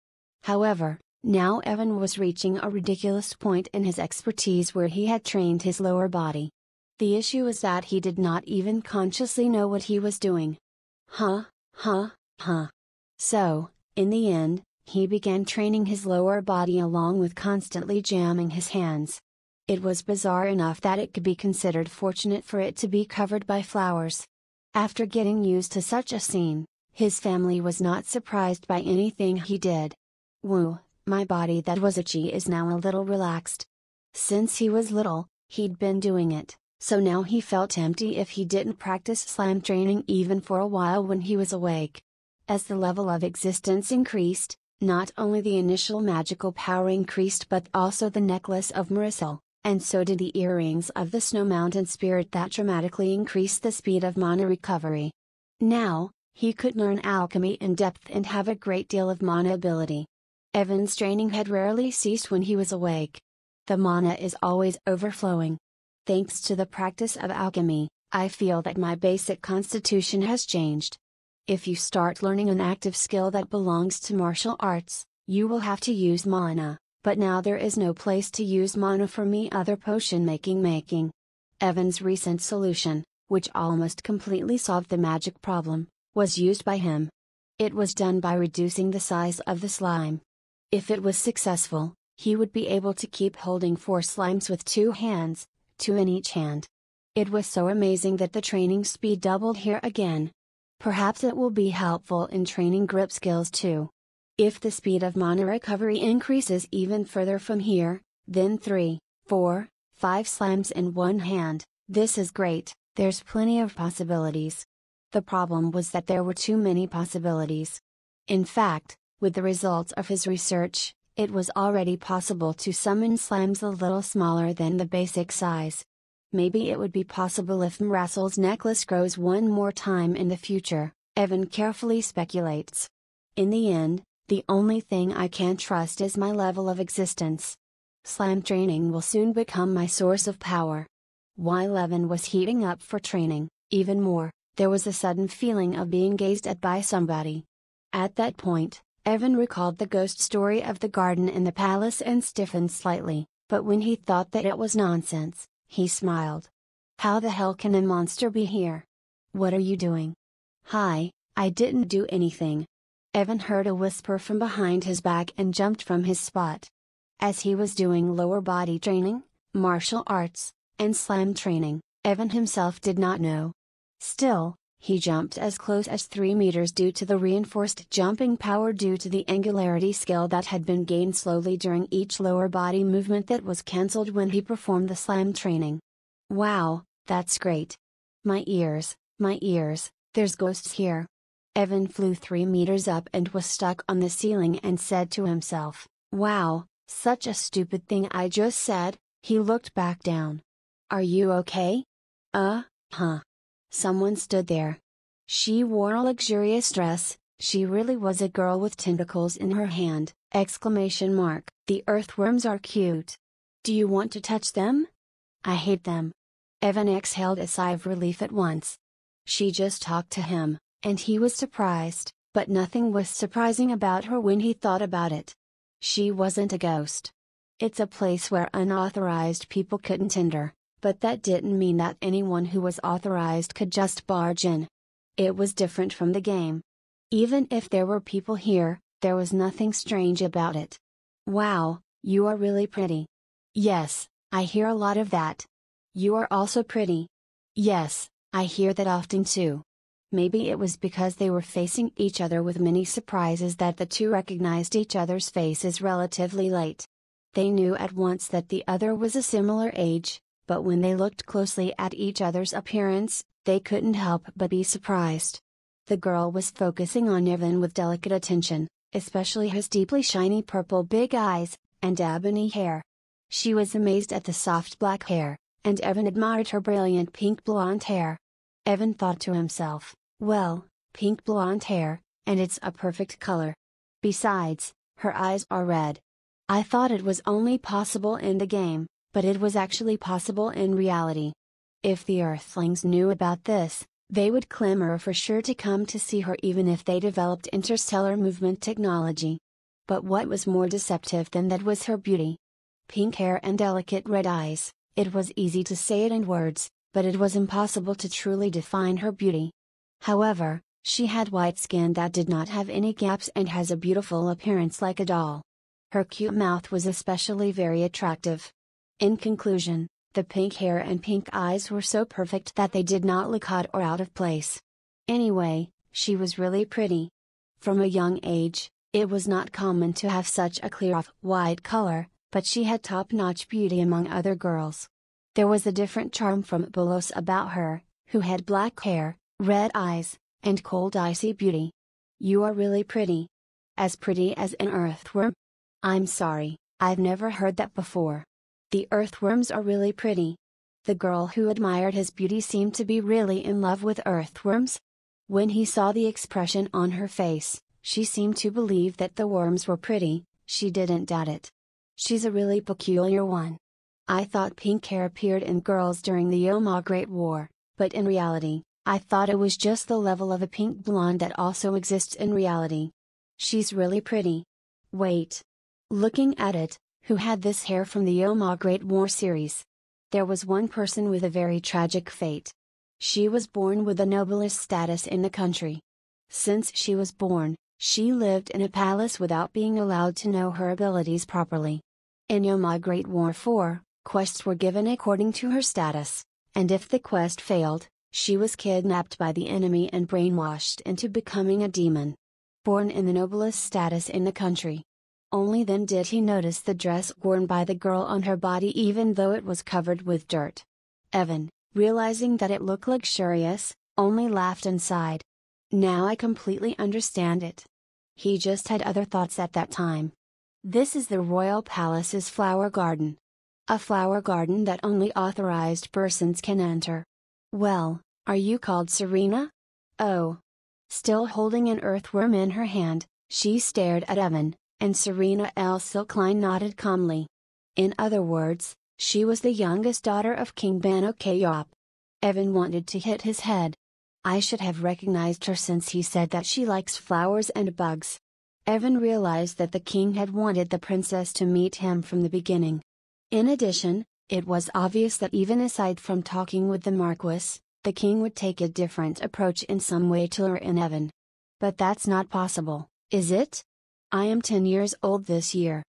However, now Evan was reaching a ridiculous point in his expertise where he had trained his lower body. The issue is that he did not even consciously know what he was doing. So, in the end, he began training his lower body along with constantly jamming his hands. It was bizarre enough that it could be considered fortunate for it to be covered by flowers. After getting used to such a scene, his family was not surprised by anything he did. Woo, my body that was itchy is now a little relaxed. Since he was little, he'd been doing it, so now he felt empty if he didn't practice slam training even for a while when he was awake. As the level of existence increased, not only the initial magical power increased but also the necklace of Marisol, and so did the earrings of the Snow Mountain Spirit that dramatically increased the speed of mana recovery. Now, he could learn alchemy in depth and have a great deal of mana ability. Evan's training had rarely ceased when he was awake. The mana is always overflowing. Thanks to the practice of alchemy, I feel that my basic constitution has changed. If you start learning an active skill that belongs to martial arts, you will have to use mana, but now there is no place to use mana for me other potion making. Evan's recent solution, which almost completely solved the magic problem, was used by him. It was done by reducing the size of the slime. If it was successful, he would be able to keep holding 4 slimes with 2 hands, 2 in each hand. It was so amazing that the training speed doubled here again. Perhaps it will be helpful in training grip skills too. If the speed of mana recovery increases even further from here, then 3, 4, 5 slimes in one hand, this is great, there's plenty of possibilities. The problem was that there were too many possibilities. In fact, with the results of his research, it was already possible to summon slimes a little smaller than the basic size. Maybe it would be possible if Mirasol's necklace grows one more time in the future, Evan carefully speculates. In the end, the only thing I can trust is my level of existence. Slam training will soon become my source of power. While Evan was heating up for training, even more, there was a sudden feeling of being gazed at by somebody. At that point, Evan recalled the ghost story of the garden in the palace and stiffened slightly, but when he thought that it was nonsense, he smiled. How the hell can a monster be here? What are you doing? Hi, I didn't do anything. Evan heard a whisper from behind his back and jumped from his spot. As he was doing lower body training, martial arts, and slam training, Evan himself did not know. Still, he jumped as close as 3 meters due to the reinforced jumping power due to the angularity skill that had been gained slowly during each lower body movement that was cancelled when he performed the slam training. Wow, that's great. My ears, there's ghosts here. Evan flew 3 meters up and was stuck on the ceiling and said to himself, wow, such a stupid thing I just said. He looked back down. Are you okay? Someone stood there. She wore a luxurious dress, she really was a girl with tentacles in her hand, ! The earthworms are cute. Do you want to touch them? I hate them. Evan exhaled a sigh of relief at once. She just talked to him, and he was surprised, but nothing was surprising about her when he thought about it. She wasn't a ghost. It's a place where unauthorized people couldn't enter, but that didn't mean that anyone who was authorized could just barge in. It was different from the game. Even if there were people here, there was nothing strange about it. Wow, you are really pretty. Yes, I hear a lot of that. You are also pretty. Yes, I hear that often too. Maybe it was because they were facing each other with many surprises that the two recognized each other's faces relatively late. They knew at once that the other was a similar age, but when they looked closely at each other's appearance, they couldn't help but be surprised. The girl was focusing on Evan with delicate attention, especially his deeply shiny purple big eyes, and ebony hair. She was amazed at the soft black hair, and Evan admired her brilliant pink blonde hair. Evan thought to himself, well, pink blonde hair, and it's a perfect color. Besides, her eyes are red. I thought it was only possible in the game, but it was actually possible in reality. If the Earthlings knew about this, They would clamor for sure to come to see her even if they developed interstellar movement technology. But what was more deceptive than that was her beauty. Pink hair and delicate red eyes. It was easy to say it in words, but it was impossible to truly define her beauty. However, she had white skin that did not have any gaps and has a beautiful appearance like a doll. Her cute mouth was especially very attractive. In conclusion, the pink hair and pink eyes were so perfect that they did not look odd or out of place. Anyway, she was really pretty. From a young age, it was not common to have such a clear off-white color, but she had top-notch beauty among other girls. There was a different charm from Belos about her, who had black hair, red eyes, and cold icy beauty. You are really pretty. As pretty as an earthworm? I'm sorry, I've never heard that before. The earthworms are really pretty. The girl who admired his beauty seemed to be really in love with earthworms. When he saw the expression on her face, she seemed to believe that the worms were pretty. She didn't doubt it. She's a really peculiar one. I thought pink hair appeared in girls during the Yoma Great War, but in reality, I thought it was just the level of a pink blonde that also exists in reality. She's really pretty. Wait. Looking at it, who had this hair from the Yoma Great War series? There was one person with a very tragic fate. She was born with the noblest status in the country. Since she was born, she lived in a palace without being allowed to know her abilities properly. In Yoma Great War 4, quests were given according to her status, and if the quest failed, she was kidnapped by the enemy and brainwashed into becoming a demon. Born in the noblest status in the country. Only then did he notice the dress worn by the girl on her body even though it was covered with dirt. Evan, realizing that it looked luxurious, only laughed and sighed. Now I completely understand it. He just had other thoughts at that time. This is the royal palace's flower garden. A flower garden that only authorized persons can enter. Well, are you called Serena? Oh. Still holding an earthworm in her hand, she stared at Evan, and Serena L. Silkline nodded calmly. In other words, she was the youngest daughter of King Banu Kayop. Evan wanted to hit his head. I should have recognized her since he said that she likes flowers and bugs. Evan realized that the king had wanted the princess to meet him from the beginning. In addition, it was obvious that even aside from talking with the Marquis, the king would take a different approach in some way to lure in Evan. But that's not possible, is it? I am 10 years old this year.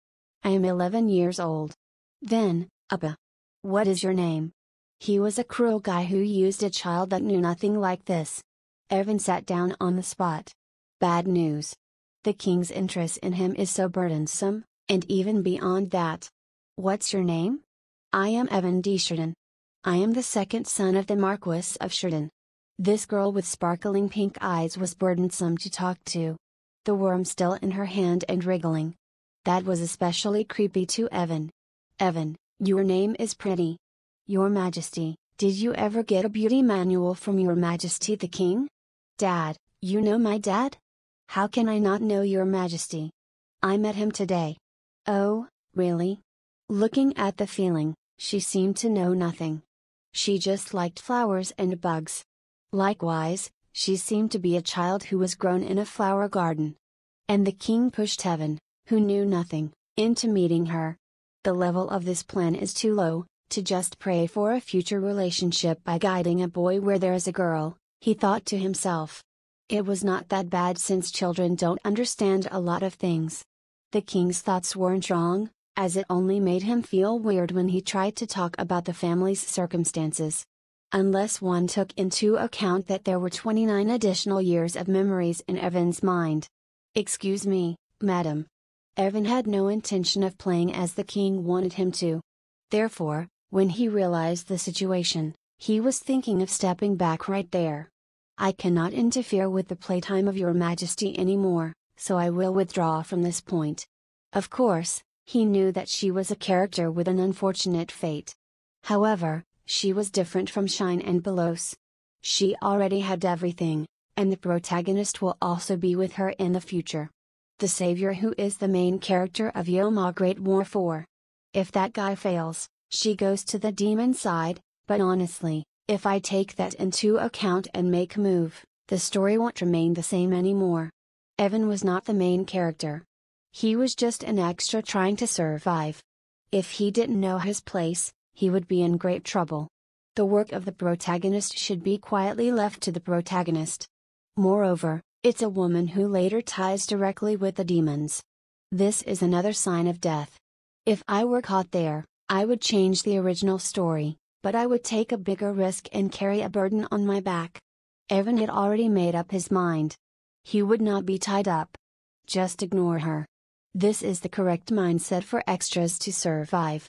I am 11 years old. Then, Appa. What is your name? He was a cruel guy who used a child that knew nothing like this. Evan sat down on the spot. Bad news. The king's interest in him is so burdensome, and even beyond that. What's your name? I am Evan D. Sheridan. I am the second son of the Marquis of Sheridan. This girl with sparkling pink eyes was burdensome to talk to. The worm still in her hand and wriggling. That was especially creepy to Evan. Evan, your name is pretty. Your Majesty, did you ever get a beauty manual from Your Majesty the King? Dad, you know my dad? How can I not know Your Majesty? I met him today. Oh, really? Looking at the feeling, she seemed to know nothing. She just liked flowers and bugs. Likewise, she seemed to be a child who was grown in a flower garden. And the king pushed Evan, who knew nothing, into meeting her. The level of this plan is too low, to just pray for a future relationship by guiding a boy where there is a girl, he thought to himself. It was not that bad since children don't understand a lot of things. The king's thoughts weren't wrong, as it only made him feel weird when he tried to talk about the family's circumstances. Unless one took into account that there were 29 additional years of memories in Evan's mind. Excuse me, madam. Evan had no intention of playing as the king wanted him to. Therefore, when he realized the situation, he was thinking of stepping back right there. I cannot interfere with the playtime of Your Majesty anymore, so I will withdraw from this point. Of course, he knew that she was a character with an unfortunate fate. However, she was different from Shine and Belos. She already had everything, and the protagonist will also be with her in the future. The savior who is the main character of Yoma Great War 4. If that guy fails, she goes to the demon side, but honestly, If I take that into account and make a move, the story won't remain the same anymore. Evan was not the main character. He was just an extra trying to survive. If he didn't know his place, he would be in great trouble. The work of the protagonist should be quietly left to the protagonist. Moreover, it's a woman who later ties directly with the demons. This is another sign of death. If I were caught there, I would change the original story, but I would take a bigger risk and carry a burden on my back. Evan had already made up his mind. He would not be tied up. Just ignore her. This is the correct mindset for extras to survive.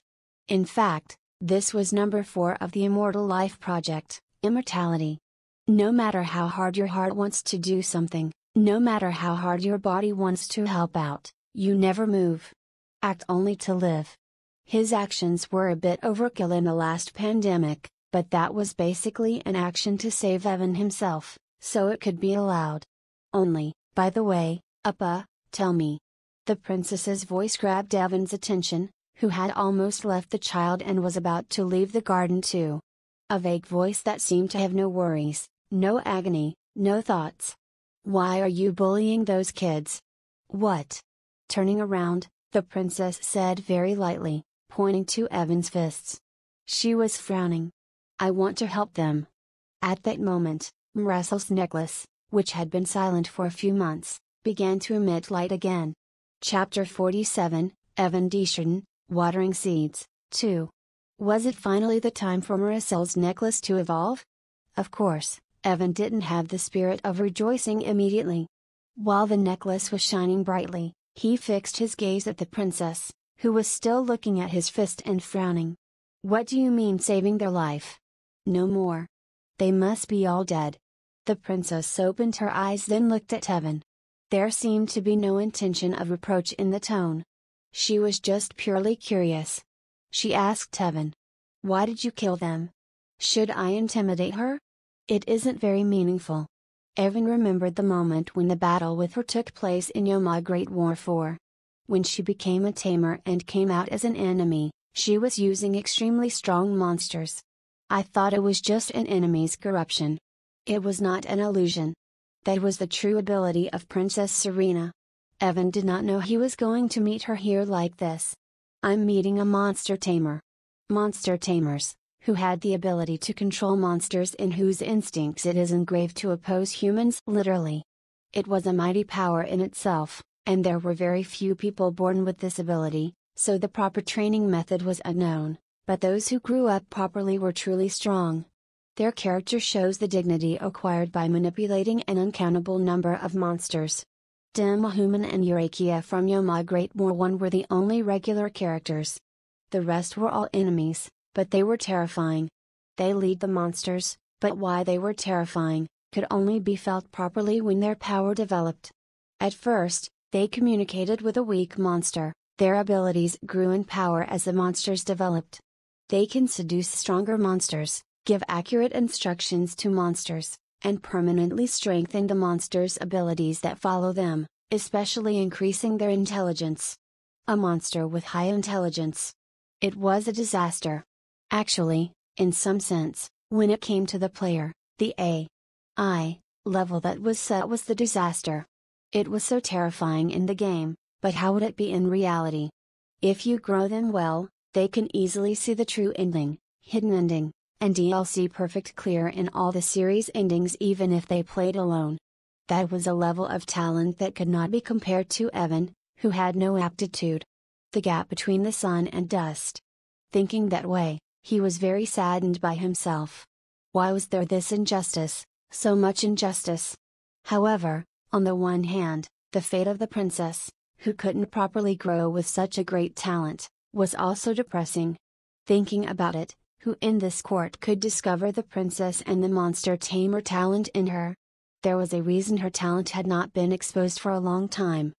In fact, this was number 4 of the Immortal Life Project, immortality. No matter how hard your heart wants to do something, no matter how hard your body wants to help out, you never move. Act only to live. His actions were a bit overkill in the last pandemic, but that was basically an action to save Evan himself, so it could be allowed. Only, by the way, Appa, tell me. The princess's voice grabbed Evan's attention, who had almost left the child and was about to leave the garden too. A vague voice that seemed to have no worries, no agony, no thoughts. Why are you bullying those kids? What? Turning around, the princess said very lightly, pointing to Evan's fists. She was frowning. I want to help them. At that moment, Mresel's necklace, which had been silent for a few months, began to emit light again. Chapter 47, Evan Desjardins, Watering Seeds, 2. Was it finally the time for Mresel's necklace to evolve? Of course, Evan didn't have the spirit of rejoicing immediately. While the necklace was shining brightly, he fixed his gaze at the princess, who was still looking at his fist and frowning. What do you mean saving their life? No more. They must be all dead. The princess opened her eyes then looked at Evan. There seemed to be no intention of reproach in the tone. She was just purely curious. She asked Evan. Why did you kill them? Should I intimidate her? It isn't very meaningful. Evan remembered the moment when the battle with her took place in Yoma Great War 4. When she became a tamer and came out as an enemy, she was using extremely strong monsters. I thought it was just an enemy's corruption. It was not an illusion. That was the true ability of Princess Serena. Evan did not know he was going to meet her here like this. I'm meeting a monster tamer. Monster tamers, who had the ability to control monsters in whose instincts it is engraved to oppose humans literally. It was a mighty power in itself, and there were very few people born with this ability, so the proper training method was unknown, but those who grew up properly were truly strong. Their character shows the dignity acquired by manipulating an uncountable number of monsters. Demahuman and Eurakia from Yoma Great War 1 were the only regular characters. The rest were all enemies, but they were terrifying. They lead the monsters, but why they were terrifying, could only be felt properly when their power developed. At first, they communicated with a weak monster, their abilities grew in power as the monsters developed. They can seduce stronger monsters, give accurate instructions to monsters, and permanently strengthen the monster's abilities that follow them, especially increasing their intelligence. A monster with high intelligence. It was a disaster. Actually, in some sense, when it came to the player, the AI level that was set was the disaster. It was so terrifying in the game, but how would it be in reality? If you grow them well, they can easily see the true ending, hidden ending, and DLC perfect clear in all the series endings even if they played alone. That was a level of talent that could not be compared to Evan, who had no aptitude. The gap between the sun and dust. Thinking that way, he was very saddened by himself. Why was there this injustice, so much injustice? However, on the one hand, the fate of the princess, who couldn't properly grow with such a great talent, was also depressing. Thinking about it, who in this court could discover the princess and the monster tamer talent in her? There was a reason her talent had not been exposed for a long time.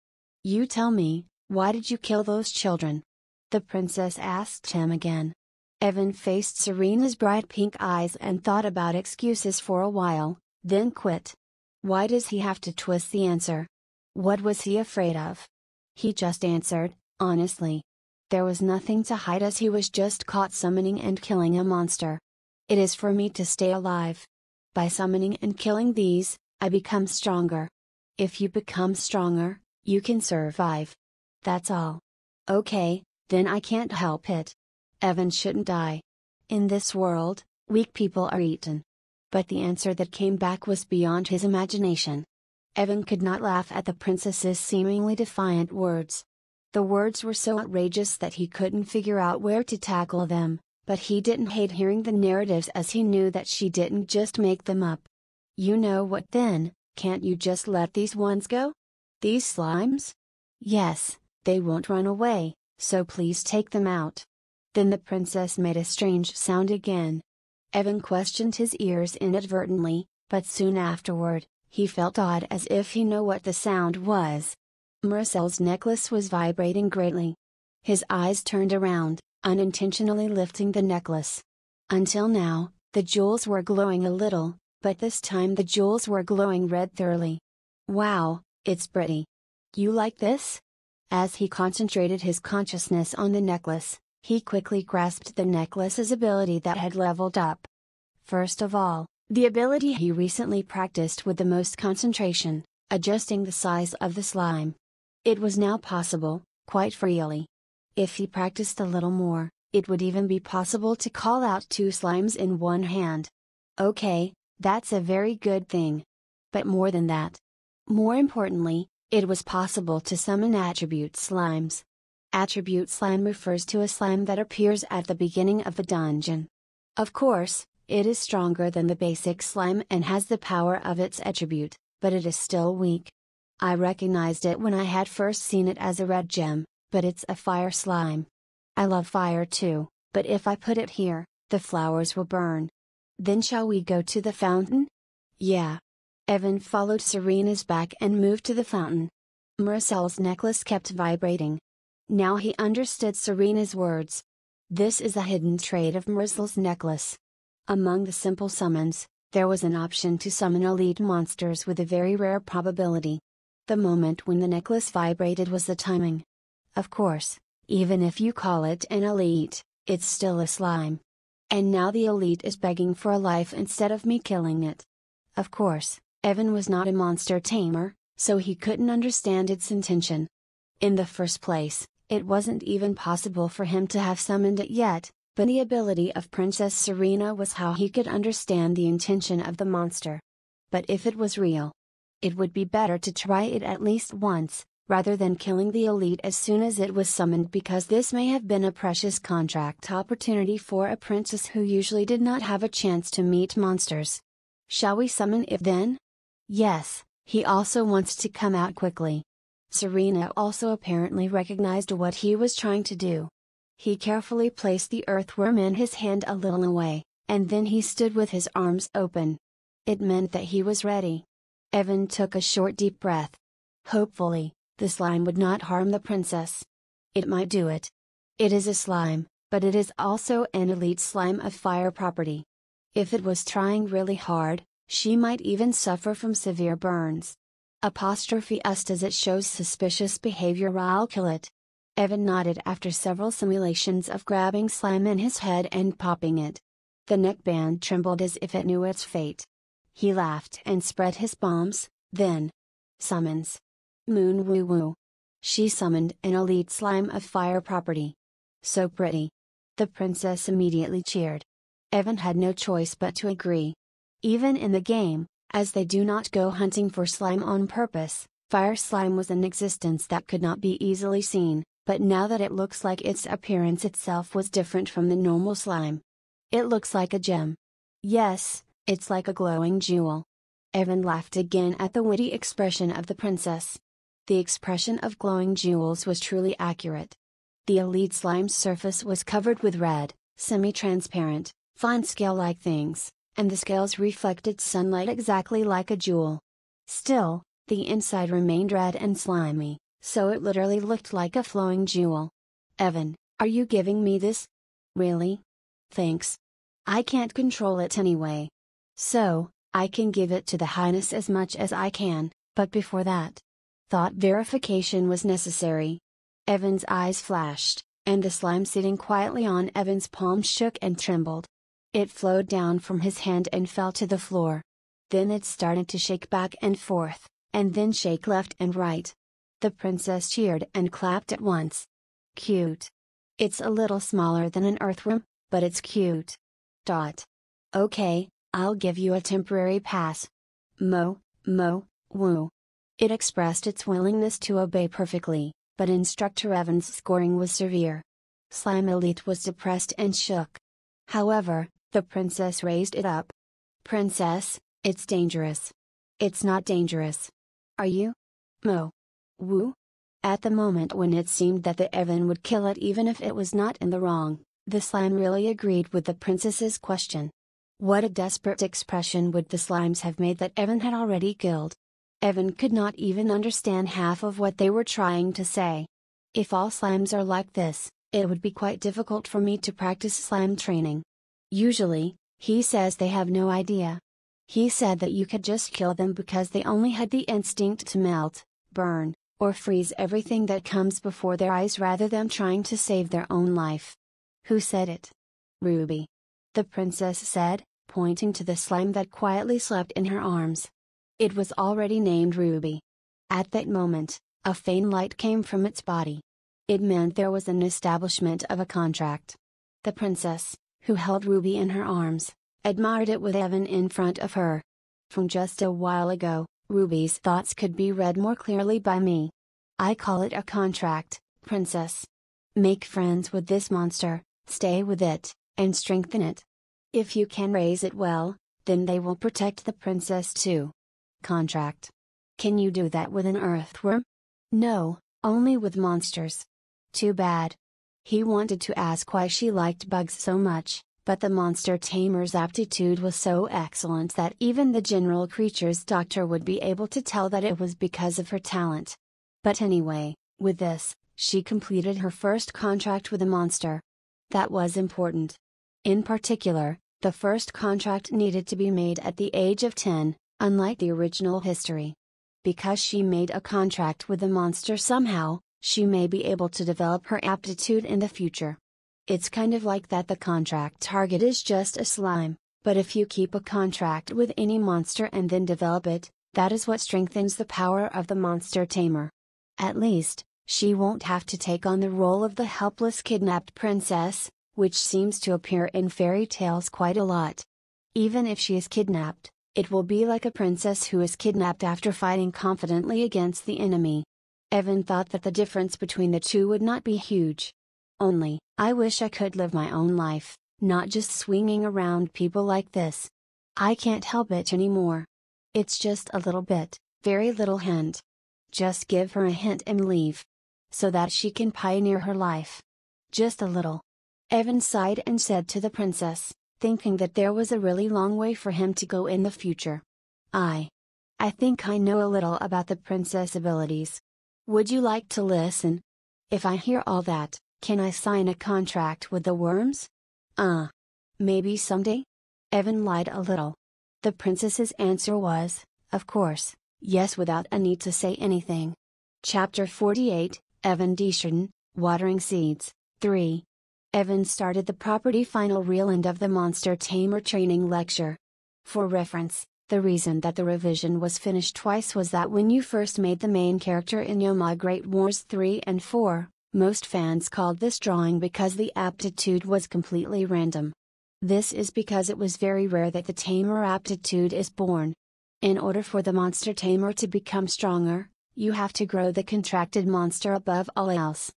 You tell me, why did you kill those children? The princess asked him again. Evan faced Serena's bright pink eyes and thought about excuses for a while, then quit. Why does he have to twist the answer? What was he afraid of? He just answered, honestly. There was nothing to hide as he was just caught summoning and killing a monster. It is for me to stay alive. By summoning and killing these, I become stronger. If you become stronger, you can survive. That's all. Okay, then I can't help it. Evan shouldn't die. In this world, weak people are eaten. But the answer that came back was beyond his imagination. Evan could not laugh at the princess's seemingly defiant words. The words were so outrageous that he couldn't figure out where to tackle them, but he didn't hate hearing the narratives as he knew that she didn't just make them up. You know what then, can't you just let these ones go? These slimes? Yes, they won't run away, so please take them out. Then the princess made a strange sound again. Evan questioned his ears inadvertently, but soon afterward, he felt odd as if he knew what the sound was. Maricel's necklace was vibrating greatly. His eyes turned around, unintentionally lifting the necklace. Until now, the jewels were glowing a little, but this time the jewels were glowing red thoroughly. Wow, it's pretty. You like this? As he concentrated his consciousness on the necklace, he quickly grasped the necklace's ability that had leveled up. First of all, the ability he recently practiced with the most concentration, adjusting the size of the slime. It was now possible, quite freely. If he practiced a little more, it would even be possible to call out 2 slimes in one hand. Okay, that's a very good thing. But more than that. More importantly, it was possible to summon attribute slimes. Attribute slime refers to a slime that appears at the beginning of a dungeon. Of course, it is stronger than the basic slime and has the power of its attribute, but it is still weak. I recognized it when I had first seen it as a red gem, but it's a fire slime. I love fire too, but if I put it here, the flowers will burn. Then shall we go to the fountain? Yeah. Evan followed Serena's back and moved to the fountain. Maricel's necklace kept vibrating. Now he understood Serena's words. This is a hidden trait of Maricel's necklace. Among the simple summons, there was an option to summon elite monsters with a very rare probability. The moment when the necklace vibrated was the timing. Of course, even if you call it an elite, it's still a slime. And now the elite is begging for a life instead of me killing it. Of course, Evan was not a monster tamer, so he couldn't understand its intention. In the first place, it wasn't even possible for him to have summoned it yet, but the ability of Princess Serena was how he could understand the intention of the monster. But if it was real, it would be better to try it at least once, rather than killing the elite as soon as it was summoned, because this may have been a precious contract opportunity for a princess who usually did not have a chance to meet monsters. Shall we summon it then? Yes, he also wants to come out quickly. Serena also apparently recognized what he was trying to do. He carefully placed the earthworm in his hand a little away, and then he stood with his arms open. It meant that he was ready. Evan took a short deep breath. Hopefully, the slime would not harm the princess. It might do it. It is a slime, but it is also an elite slime of fire property. If it was trying really hard, she might even suffer from severe burns. Apostrophe us as it shows suspicious behavior, I'll kill it. Evan nodded after several simulations of grabbing slime in his head and popping it. The neckband trembled as if it knew its fate. He laughed and spread his palms, then. Summons. Moon woo woo. She summoned an elite slime of fire property. So pretty. The princess immediately cheered. Evan had no choice but to agree. Even in the game, as they do not go hunting for slime on purpose, fire slime was in existence that could not be easily seen, but now that it looks like its appearance itself was different from the normal slime. It looks like a gem. Yes, it's like a glowing jewel. Evan laughed again at the witty expression of the princess. The expression of glowing jewels was truly accurate. The elite slime's surface was covered with red, semi-transparent, fine scale-like things, and the scales reflected sunlight exactly like a jewel. Still, the inside remained red and slimy, so it literally looked like a flowing jewel. Evan, are you giving me this? Really? Thanks. I can't control it anyway. So, I can give it to the Highness as much as I can, but before that, thought verification was necessary. Evan's eyes flashed, and the slime sitting quietly on Evan's palm shook and trembled. It flowed down from his hand and fell to the floor. Then it started to shake back and forth, and then shake left and right. The princess cheered and clapped at once. Cute. It's a little smaller than an earthworm, but it's cute. Okay, I'll give you a temporary pass. Mo, woo. It expressed its willingness to obey perfectly, but Instructor Evan's scoring was severe. Slime Elite was depressed and shook. However, the princess raised it up. Princess, it's dangerous. It's not dangerous. Are you? Mo. Woo? At the moment when it seemed that the Evan would kill it even if it was not in the wrong, the slime really agreed with the princess's question. What a desperate expression would the slimes have made that Evan had already killed. Evan could not even understand half of what they were trying to say. If all slimes are like this, it would be quite difficult for me to practice slime training. Usually, he says they have no idea. He said that you could just kill them because they only had the instinct to melt, burn, or freeze everything that comes before their eyes rather than trying to save their own life. Who said it? Ruby. The princess said, pointing to the slime that quietly slept in her arms. It was already named Ruby. At that moment, a faint light came from its body. It meant there was an establishment of a contract. The princess, who held Ruby in her arms, admired it with Evan in front of her. From just a while ago, Ruby's thoughts could be read more clearly by me. I call it a contract, princess. Make friends with this monster, stay with it, and strengthen it. If you can raise it well, then they will protect the princess too. Contract. Can you do that with an earthworm? No, only with monsters. Too bad. He wanted to ask why she liked bugs so much, but the monster tamer's aptitude was so excellent that even the general creatures doctor would be able to tell that it was because of her talent. But anyway, with this, she completed her first contract with a monster. That was important. In particular, the first contract needed to be made at the age of 10, unlike the original history. Because she made a contract with the monster somehow, she may be able to develop her aptitude in the future. It's kind of like that the contract target is just a slime, but if you keep a contract with any monster and then develop it, that is what strengthens the power of the monster tamer. At least, she won't have to take on the role of the helpless kidnapped princess, which seems to appear in fairy tales quite a lot. Even if she is kidnapped, it will be like a princess who is kidnapped after fighting confidently against the enemy. Evan thought that the difference between the two would not be huge. Only, I wish I could live my own life, not just swinging around people like this. I can't help it anymore. It's just a little bit, very little hint. Just give her a hint and leave. So that she can pioneer her life. Just a little. Evan sighed and said to the princess, thinking that there was a really long way for him to go in the future. I think I know a little about the princess abilities. Would you like to listen? If I hear all that, can I sign a contract with the worms? Maybe someday? Evan lied a little. The princess's answer was, of course, yes without a need to say anything. Chapter 48, Evan Deschardin, Watering Seeds, 3. Evan started the property final reel end of the Monster Tamer training lecture. For reference, the reason that the revision was finished twice was that when you first made the main character in Yo Migrate Wars 3 and 4, most fans called this drawing because the aptitude was completely random. This is because it was very rare that the tamer aptitude is born. In order for the monster tamer to become stronger, you have to grow the contracted monster above all else.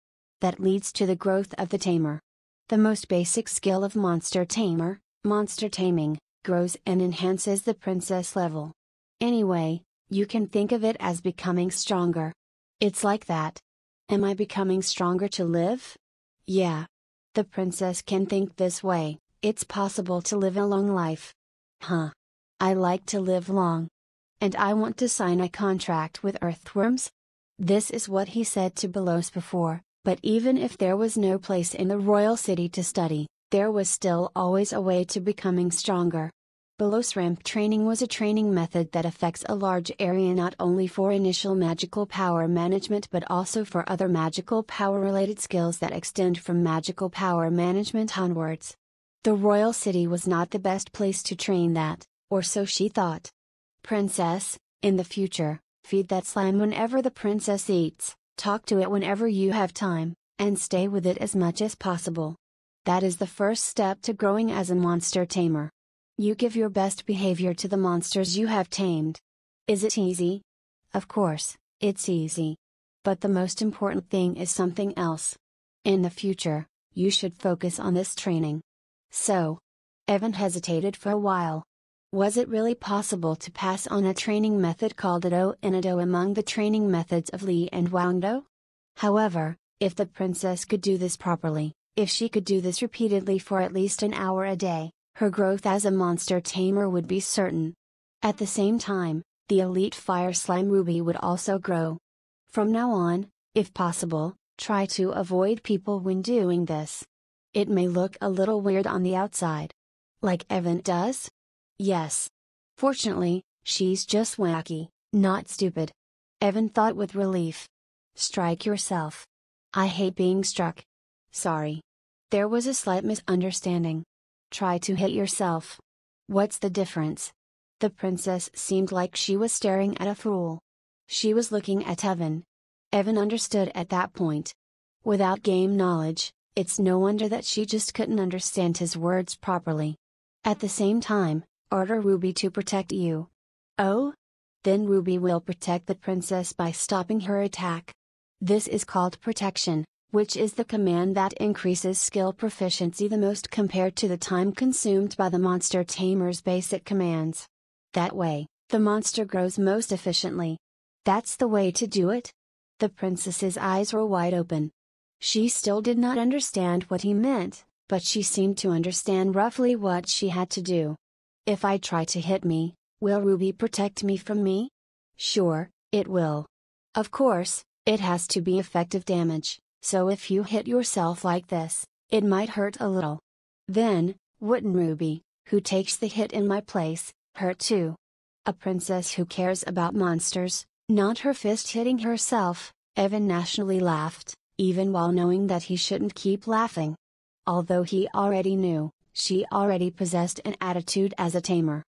That leads to the growth of the tamer. The most basic skill of monster tamer, monster taming, grows and enhances the princess level. Anyway, you can think of it as becoming stronger. It's like that. Am I becoming stronger to live? Yeah. The princess can think this way, it's possible to live a long life. Huh. I like to live long. And I want to sign a contract with earthworms? This is what he said to Belos before, but even if there was no place in the royal city to study, there was still always a way to becoming stronger. Belos ramp training was a training method that affects a large area not only for initial magical power management but also for other magical power related skills that extend from magical power management onwards. The royal city was not the best place to train that, or so she thought. Princess, in the future, feed that slime whenever the princess eats, talk to it whenever you have time, and stay with it as much as possible. That is the first step to growing as a monster tamer. You give your best behavior to the monsters you have tamed. Is it easy? Of course, it's easy. But the most important thing is something else. In the future, you should focus on this training. So, Evan hesitated for a while. Was it really possible to pass on a training method called Ado and Ado among the training methods of Li and Wangdo? However, if the princess could do this properly, if she could do this repeatedly for at least an hour a day, her growth as a monster tamer would be certain. At the same time, the elite fire slime Ruby would also grow. From now on, if possible, try to avoid people when doing this. It may look a little weird on the outside. Like Evan does? Yes. Fortunately, she's just wacky, not stupid. Evan thought with relief. Strike yourself. I hate being struck. Sorry. There was a slight misunderstanding. Try to hit yourself. What's the difference? The princess seemed like she was staring at a fool. She was looking at Evan. Evan understood at that point. Without game knowledge, it's no wonder that she just couldn't understand his words properly. At the same time, order Ruby to protect you. Oh? Then Ruby will protect the princess by stopping her attack. This is called protection, which is the command that increases skill proficiency the most compared to the time consumed by the monster tamer's basic commands. That way, the monster grows most efficiently. That's the way to do it? The princess's eyes were wide open. She still did not understand what he meant, but she seemed to understand roughly what she had to do. If I try to hit me, will Ruby protect me from me? Sure, it will. Of course, it has to be effective damage, so if you hit yourself like this, it might hurt a little. Then, wouldn't Ruby, who takes the hit in my place, hurt too? A princess who cares about monsters, not her fist hitting herself. Evan nationally laughed, even while knowing that he shouldn't keep laughing. Although he already knew, she already possessed an attitude as a tamer.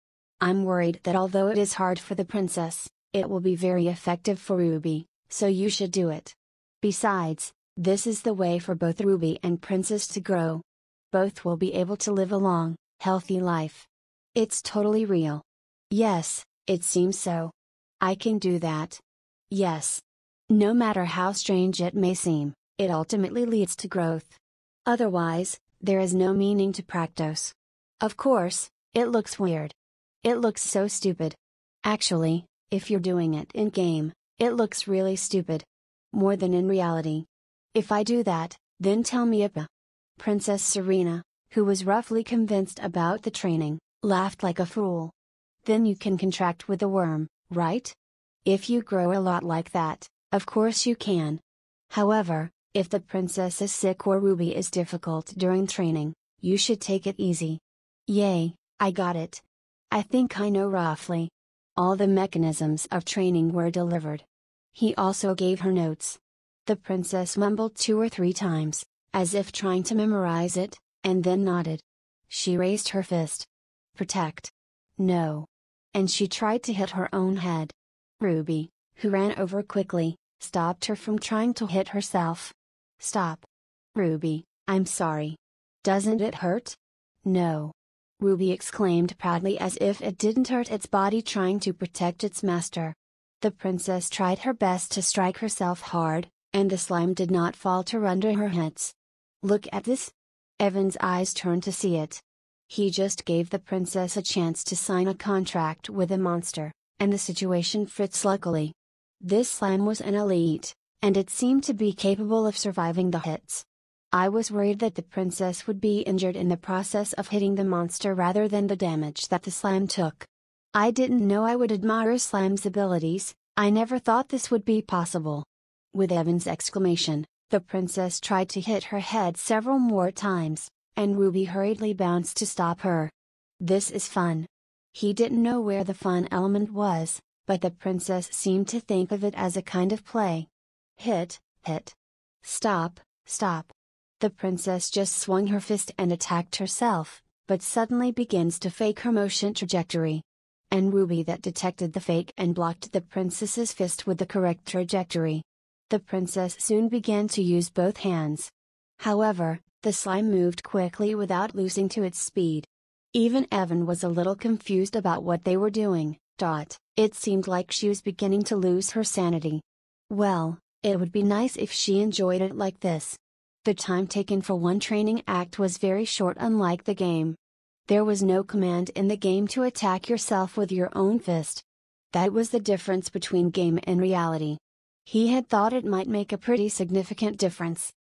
I'm worried that although it is hard for the princess, it will be very effective for Ruby, so you should do it. Besides, this is the way for both Ruby and princess to grow. Both will be able to live a long, healthy life. It's totally real. Yes, it seems so. I can do that. Yes. No matter how strange it may seem, it ultimately leads to growth. Otherwise, there is no meaning to practice. Of course, it looks weird. It looks so stupid. Actually, if you're doing it in game, it looks really stupid. More than in reality. If I do that, then tell me Appa. Princess Serena, who was roughly convinced about the training, laughed like a fool. Then you can contract with the worm, right? If you grow a lot like that, of course you can. However, if the princess is sick or Ruby is difficult during training, you should take it easy. Yay, I got it. I think I know roughly. All the mechanisms of training were delivered. He also gave her notes. The princess mumbled 2 or 3 times, as if trying to memorize it, and then nodded. She raised her fist. Protect. No. And she tried to hit her own head. Ruby, who ran over quickly, stopped her from trying to hit herself. Stop. Ruby, I'm sorry. Doesn't it hurt? No. Ruby exclaimed proudly as if it didn't hurt its body trying to protect its master. The princess tried her best to strike herself hard, and the slime did not falter under her hits. Look at this. Evan's eyes turned to see it. He just gave the princess a chance to sign a contract with a monster, and the situation fits luckily. This slime was an elite, and it seemed to be capable of surviving the hits. I was worried that the princess would be injured in the process of hitting the monster rather than the damage that the slime took. I didn't know I would admire Slime's abilities, I never thought this would be possible. With Evan's exclamation, the princess tried to hit her head several more times, and Ruby hurriedly bounced to stop her. This is fun. He didn't know where the fun element was, but the princess seemed to think of it as a kind of play. Hit, hit. Stop, stop. The princess just swung her fist and attacked herself, but suddenly begins to fake her motion trajectory. And Ruby that detected the fake and blocked the princess's fist with the correct trajectory. The princess soon began to use both hands. However, the slime moved quickly without losing to its speed. Even Evan was a little confused about what they were doing. It seemed like she was beginning to lose her sanity. Well, it would be nice if she enjoyed it like this. The time taken for one training act was very short, unlike the game. There was no command in the game to attack yourself with your own fist. That was the difference between game and reality. He had thought it might make a pretty significant difference.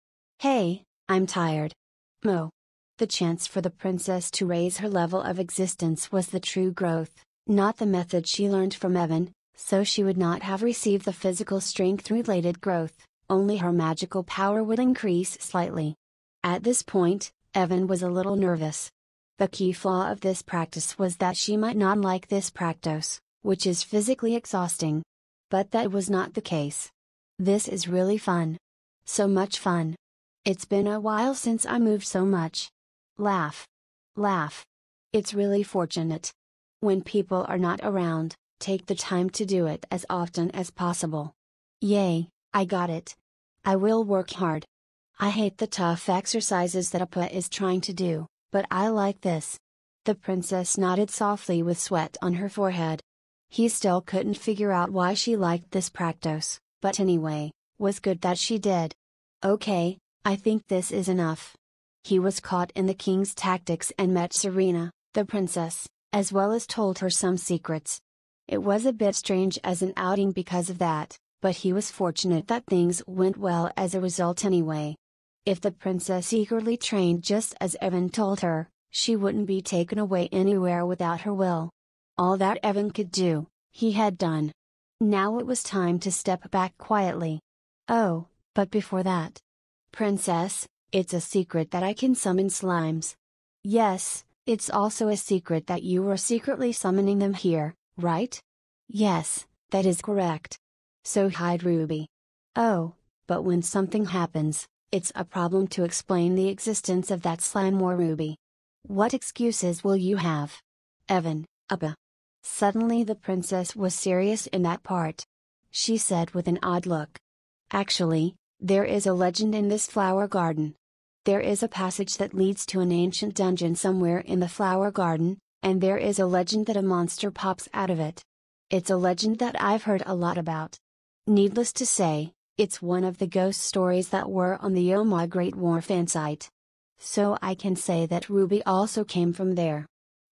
Hey, I'm tired. Mo. The chance for the princess to raise her level of existence was the true growth, not the method she learned from Evan, so she would not have received the physical strength-related growth, only her magical power would increase slightly. At this point, Evan was a little nervous. The key flaw of this practice was that she might not like this practice, which is physically exhausting. But that was not the case. This is really fun. So much fun. It's been a while since I moved so much. Laugh. Laugh. It's really fortunate. When people are not around, take the time to do it as often as possible. Yay, I got it. I will work hard. I hate the tough exercises that Appa is trying to do, but I like this. The princess nodded softly with sweat on her forehead. He still couldn't figure out why she liked this practice, but anyway, was good that she did. Okay, I think this is enough. He was caught in the king's tactics and met Serena, the princess, as well as told her some secrets. It was a bit strange as an outing because of that, but he was fortunate that things went well as a result anyway. If the princess eagerly trained just as Evan told her, she wouldn't be taken away anywhere without her will. All that Evan could do, he had done. Now it was time to step back quietly. Oh, but before that. Princess, it's a secret that I can summon slimes. Yes, it's also a secret that you were secretly summoning them here, right? Yes, that is correct. So hide Ruby. Oh, but when something happens, it's a problem to explain the existence of that slime or Ruby. What excuses will you have? Evan, Appa. Suddenly the princess was serious in that part. She said with an odd look. Actually, there is a legend in this flower garden. There is a passage that leads to an ancient dungeon somewhere in the flower garden, and there is a legend that a monster pops out of it. It's a legend that I've heard a lot about. Needless to say, it's one of the ghost stories that were on the Oh My Great War fansite. So I can say that Ruby also came from there.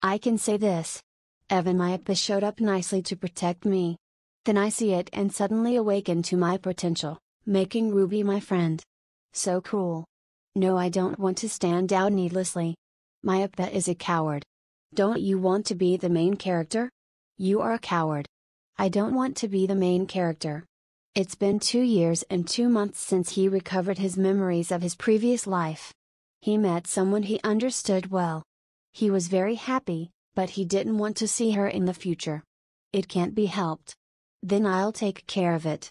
I can say this. Evan my Appa showed up nicely to protect me. Then I see it and suddenly awaken to my potential, making Ruby my friend. So cool. No, I don't want to stand out needlessly. My Appa is a coward. Don't you want to be the main character? You are a coward. I don't want to be the main character. It's been 2 years and 2 months since he recovered his memories of his previous life. He met someone he understood well. He was very happy, but he didn't want to see her in the future. It can't be helped. Then I'll take care of it.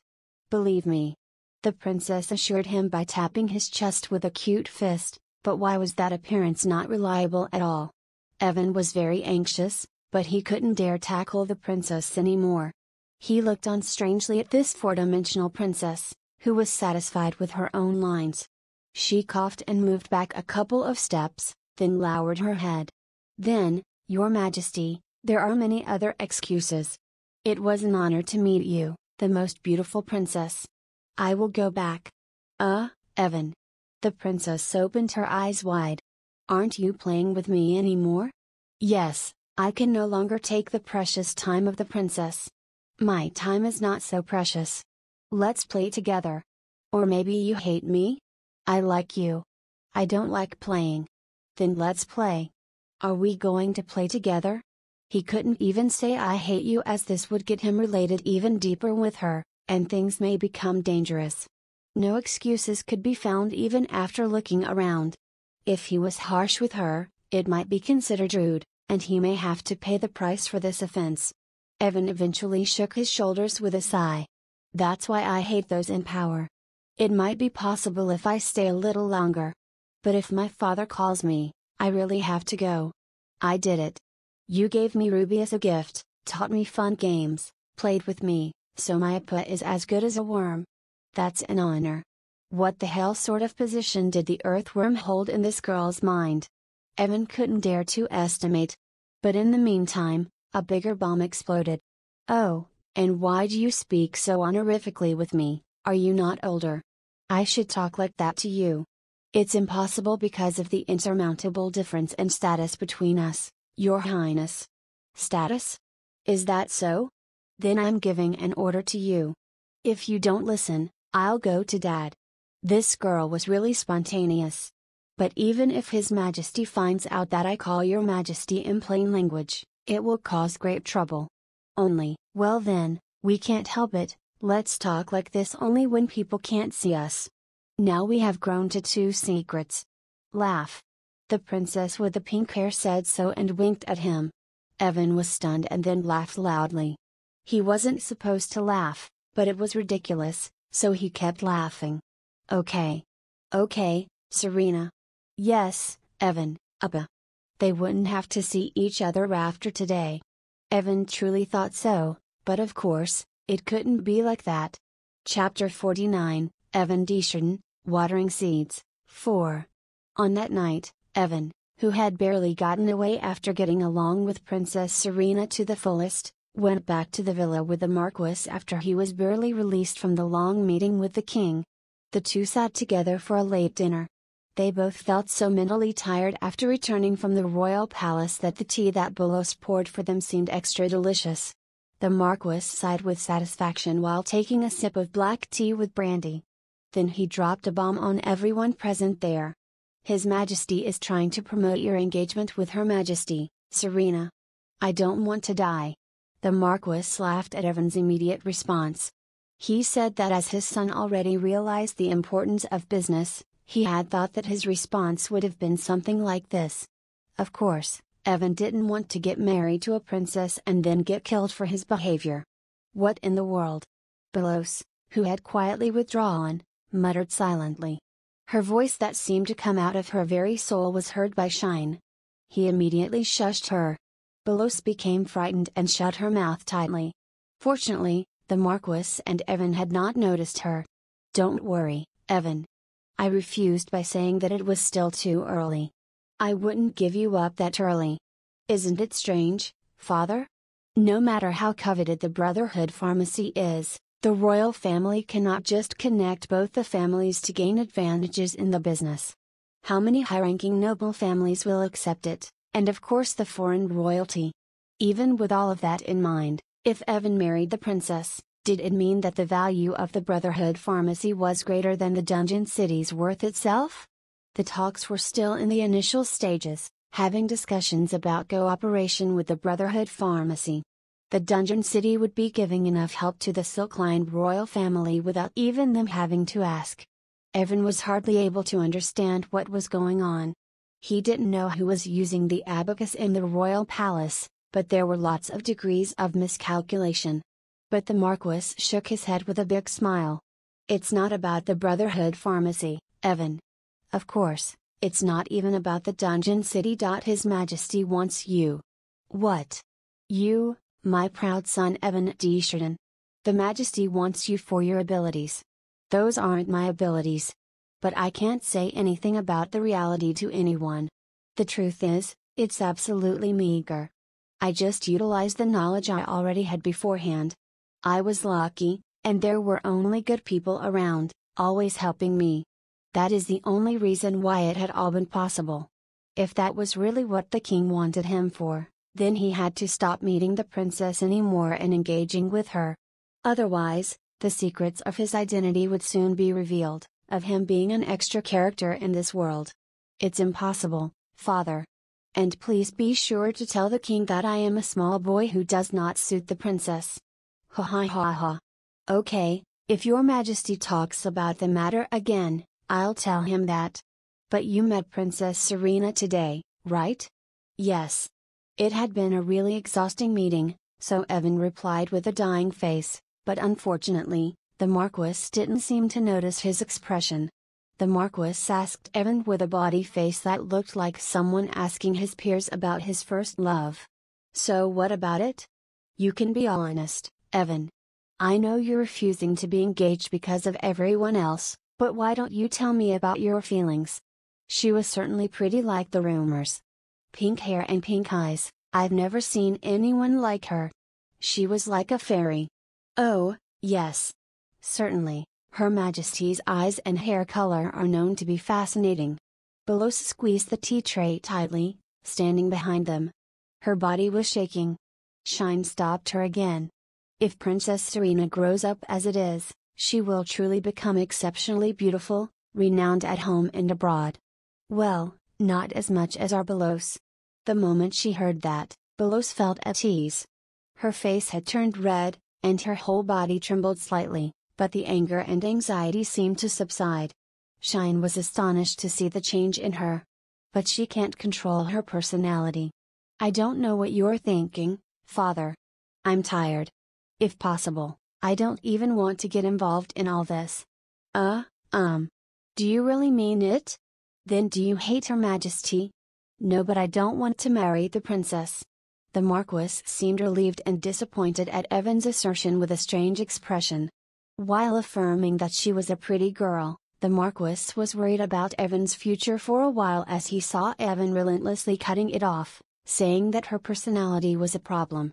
Believe me. The princess assured him by tapping his chest with a cute fist, but why was that appearance not reliable at all? Evan was very anxious, but he couldn't dare tackle the princess anymore. He looked on strangely at this four-dimensional princess, who was satisfied with her own lines. She coughed and moved back a couple of steps, then lowered her head. Then, Your Majesty, there are many other excuses. It was an honor to meet you, the most beautiful princess. I will go back. Evan. The princess opened her eyes wide. Aren't you playing with me anymore? Yes, I can no longer take the precious time of the princess. My time is not so precious. Let's play together. Or maybe you hate me? I like you. I don't like playing. Then let's play. Are we going to play together? He couldn't even say I hate you, as this would get him related even deeper with her, and things may become dangerous. No excuses could be found even after looking around. If he was harsh with her, it might be considered rude, and he may have to pay the price for this offense. Evan eventually shook his shoulders with a sigh. That's why I hate those in power. It might be possible if I stay a little longer. But if my father calls me, I really have to go. I did it. You gave me Ruby as a gift, taught me fun games, played with me, so my appa is as good as a worm. That's an honor. What the hell sort of position did the earthworm hold in this girl's mind? Evan couldn't dare to estimate. But in the meantime, a bigger bomb exploded. Oh, and why do you speak so honorifically with me? Are you not older? I should talk like that to you. It's impossible because of the insurmountable difference in status between us, Your Highness. Status? Is that so? Then I'm giving an order to you. If you don't listen, I'll go to Dad. This girl was really spontaneous. But even if His Majesty finds out that I call Your Majesty in plain language, it will cause great trouble. Only, well then, we can't help it, let's talk like this only when people can't see us. Now we have grown to two secrets. Laugh. The princess with the pink hair said so and winked at him. Evan was stunned and then laughed loudly. He wasn't supposed to laugh, but it was ridiculous, so he kept laughing. Okay. Okay, Serena. Yes, Evan, Appa. They wouldn't have to see each other after today. Evan truly thought so, but of course, it couldn't be like that. Chapter 49, Evan Desjardins, Watering Seeds, 4. On that night, Evan, who had barely gotten away after getting along with Princess Serena to the fullest, went back to the villa with the Marquis after he was barely released from the long meeting with the king. The two sat together for a late dinner. They both felt so mentally tired after returning from the royal palace that the tea that Belos poured for them seemed extra delicious. The Marquis sighed with satisfaction while taking a sip of black tea with brandy. Then he dropped a bomb on everyone present there. His Majesty is trying to promote your engagement with Her Majesty, Serena. I don't want to die. The Marquis laughed at Evan's immediate response. He said that as his son already realized the importance of business, he had thought that his response would have been something like this. Of course, Evan didn't want to get married to a princess and then get killed for his behavior. What in the world? Belos, who had quietly withdrawn, muttered silently. Her voice that seemed to come out of her very soul was heard by Shine. He immediately shushed her. Belos became frightened and shut her mouth tightly. Fortunately, the Marquis and Evan had not noticed her. Don't worry, Evan. I refused by saying that it was still too early. I wouldn't give you up that early. Isn't it strange, Father? No matter how coveted the Brotherhood pharmacy is, the royal family cannot just connect both the families to gain advantages in the business. How many high-ranking noble families will accept it, and of course the foreign royalty? Even with all of that in mind, if Evan married the princess, did it mean that the value of the Brotherhood pharmacy was greater than the Dungeon City's worth itself? The talks were still in the initial stages, having discussions about cooperation with the Brotherhood pharmacy. The Dungeon City would be giving enough help to the silk-lined royal family without even them having to ask. Evan was hardly able to understand what was going on. He didn't know who was using the abacus in the royal palace, but there were lots of degrees of miscalculation. But the Marquis shook his head with a big smile. It's not about the Brotherhood pharmacy, Evan. Of course, it's not even about the Dungeon City. His Majesty wants you. What? You, my proud son Evan Desjardins. The Majesty wants you for your abilities. Those aren't my abilities. But I can't say anything about the reality to anyone. The truth is, it's absolutely meager. I just utilized the knowledge I already had beforehand. I was lucky, and there were only good people around, always helping me. That is the only reason why it had all been possible. If that was really what the king wanted him for, then he had to stop meeting the princess anymore and engaging with her. Otherwise, the secrets of his identity would soon be revealed, of him being an extra character in this world. It's impossible, Father. And please be sure to tell the king that I am a small boy who does not suit the princess. Ha ha ha ha. Okay, if your Majesty talks about the matter again, I'll tell him that. But you met Princess Serena today, right? Yes. It had been a really exhausting meeting, so Evan replied with a dying face, but unfortunately, the Marquis didn't seem to notice his expression. The Marquis asked Evan with a bawdy face that looked like someone asking his peers about his first love. So what about it? You can be honest, Evan. I know you're refusing to be engaged because of everyone else, but why don't you tell me about your feelings? She was certainly pretty like the rumors. Pink hair and pink eyes, I've never seen anyone like her. She was like a fairy. Oh, yes. Certainly, Her Majesty's eyes and hair color are known to be fascinating. Belos squeezed the tea tray tightly, standing behind them. Her body was shaking. Shine stopped her again. If Princess Serena grows up as it is, she will truly become exceptionally beautiful, renowned at home and abroad. Well, not as much as our Belos. The moment she heard that, Belos felt at ease. Her face had turned red, and her whole body trembled slightly, but the anger and anxiety seemed to subside. Shine was astonished to see the change in her. But she can't control her personality. I don't know what you're thinking, Father. I'm tired. If possible, I don't even want to get involved in all this. Do you really mean it? Then do you hate Her Majesty? No, but I don't want to marry the princess. The Marquis seemed relieved and disappointed at Evan's assertion with a strange expression. While affirming that she was a pretty girl, the Marquis was worried about Evan's future for a while as he saw Evan relentlessly cutting it off, saying that her personality was a problem.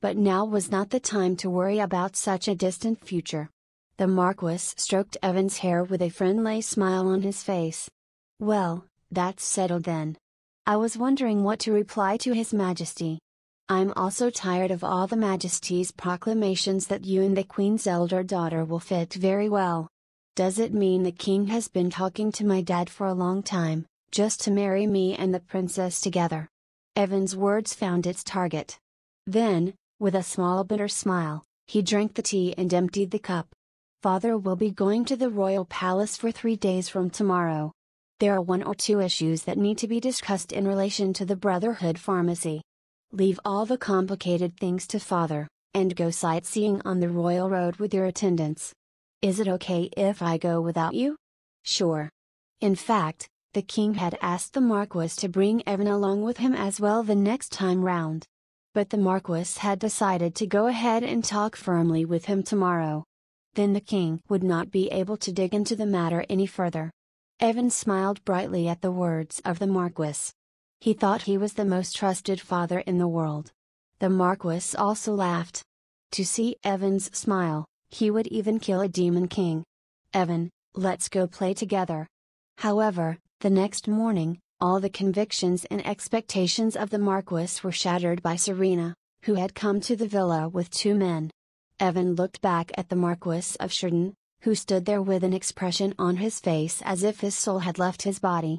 But now was not the time to worry about such a distant future. The Marquis stroked Evan's hair with a friendly smile on his face. Well, that's settled then. I was wondering what to reply to His Majesty. I'm also tired of all the Majesty's proclamations that you and the Queen's elder daughter will fit very well. Does it mean the King has been talking to my dad for a long time, just to marry me and the princess together? Evan's words found its target. Then, with a small bitter smile, he drank the tea and emptied the cup. Father will be going to the royal palace for 3 days from tomorrow. There are 1 or 2 issues that need to be discussed in relation to the Brotherhood pharmacy. Leave all the complicated things to Father, and go sightseeing on the royal road with your attendants. Is it okay if I go without you? Sure. In fact, the King had asked the Marquis to bring Evan along with him as well the next time round. But the Marquis had decided to go ahead and talk firmly with him tomorrow. Then the King would not be able to dig into the matter any further. Evan smiled brightly at the words of the Marquis. He thought he was the most trusted father in the world. The Marquis also laughed. To see Evan's smile, he would even kill a demon king. Evan, let's go play together. However, the next morning, all the convictions and expectations of the Marquis were shattered by Serena, who had come to the villa with 2 men. Evan looked back at the Marquis of Sheridan, who stood there with an expression on his face as if his soul had left his body.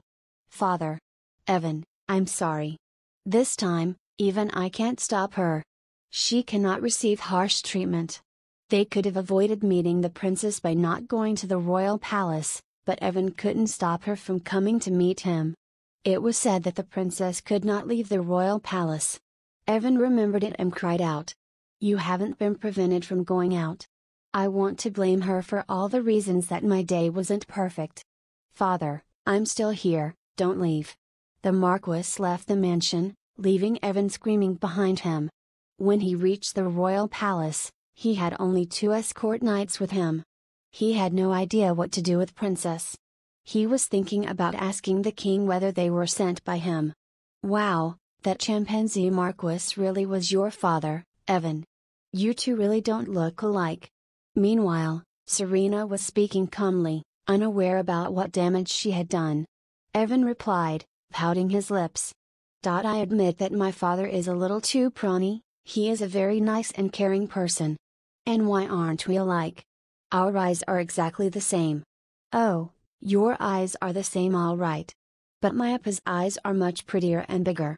Father. Evan, I'm sorry. This time, even I can't stop her. She cannot receive harsh treatment. They could have avoided meeting the princess by not going to the royal palace, but Evan couldn't stop her from coming to meet him. It was said that the princess could not leave the royal palace. Evan remembered it and cried out. You haven't been prevented from going out. I want to blame her for all the reasons that my day wasn't perfect. Father, I'm still here, don't leave. The Marquis left the mansion, leaving Evan screaming behind him. When he reached the royal palace, he had only 2 escort knights with him. He had no idea what to do with Princess. He was thinking about asking the King whether they were sent by him. Wow, that chimpanzee Marquis really was your father, Evan. You two really don't look alike. Meanwhile, Serena was speaking calmly, unaware about what damage she had done. Evan replied, pouting his lips. I admit that my father is a little too prawny. He is a very nice and caring person. And why aren't we alike? Our eyes are exactly the same. Oh, your eyes are the same all right. But my Appa's eyes are much prettier and bigger.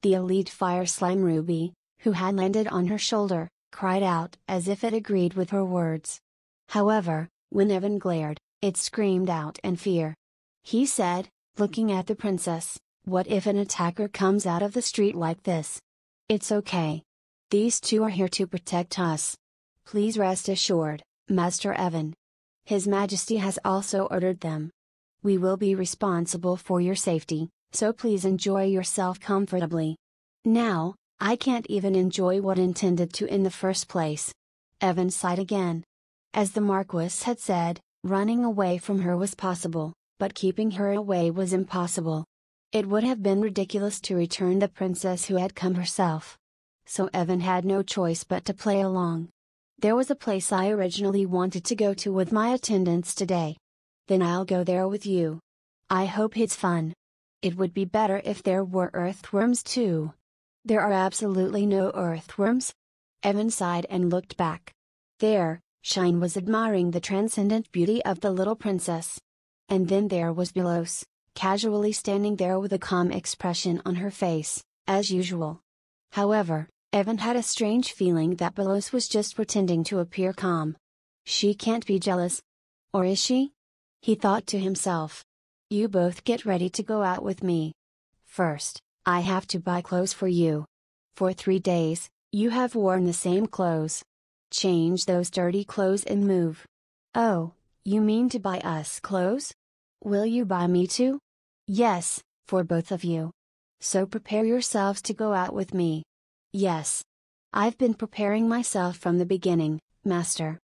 The elite fire slime Ruby, who had landed on her shoulder, cried out as if it agreed with her words. However, when Evan glared, it screamed out in fear. He said, looking at the princess, what if an attacker comes out of the street like this? It's okay. These 2 are here to protect us. Please rest assured, Master Evan. His Majesty has also ordered them. We will be responsible for your safety, so please enjoy yourself comfortably. Now, I can't even enjoy what intended to in the first place. Evan sighed again. As the Marquis had said, running away from her was possible, but keeping her away was impossible. It would have been ridiculous to return the princess who had come herself. So Evan had no choice but to play along. There was a place I originally wanted to go to with my attendants today. Then I'll go there with you. I hope it's fun. It would be better if there were earthworms too. There are absolutely no earthworms? Evan sighed and looked back. There, Shine was admiring the transcendent beauty of the little princess. And then there was Belos, casually standing there with a calm expression on her face, as usual. However, Evan had a strange feeling that Belos was just pretending to appear calm. She can't be jealous. Or is she? He thought to himself. You both get ready to go out with me. First, I have to buy clothes for you. For 3 days, you have worn the same clothes. Change those dirty clothes and move. Oh, you mean to buy us clothes? Will you buy me too? Yes, for both of you. So prepare yourselves to go out with me. Yes. I've been preparing myself from the beginning, Master.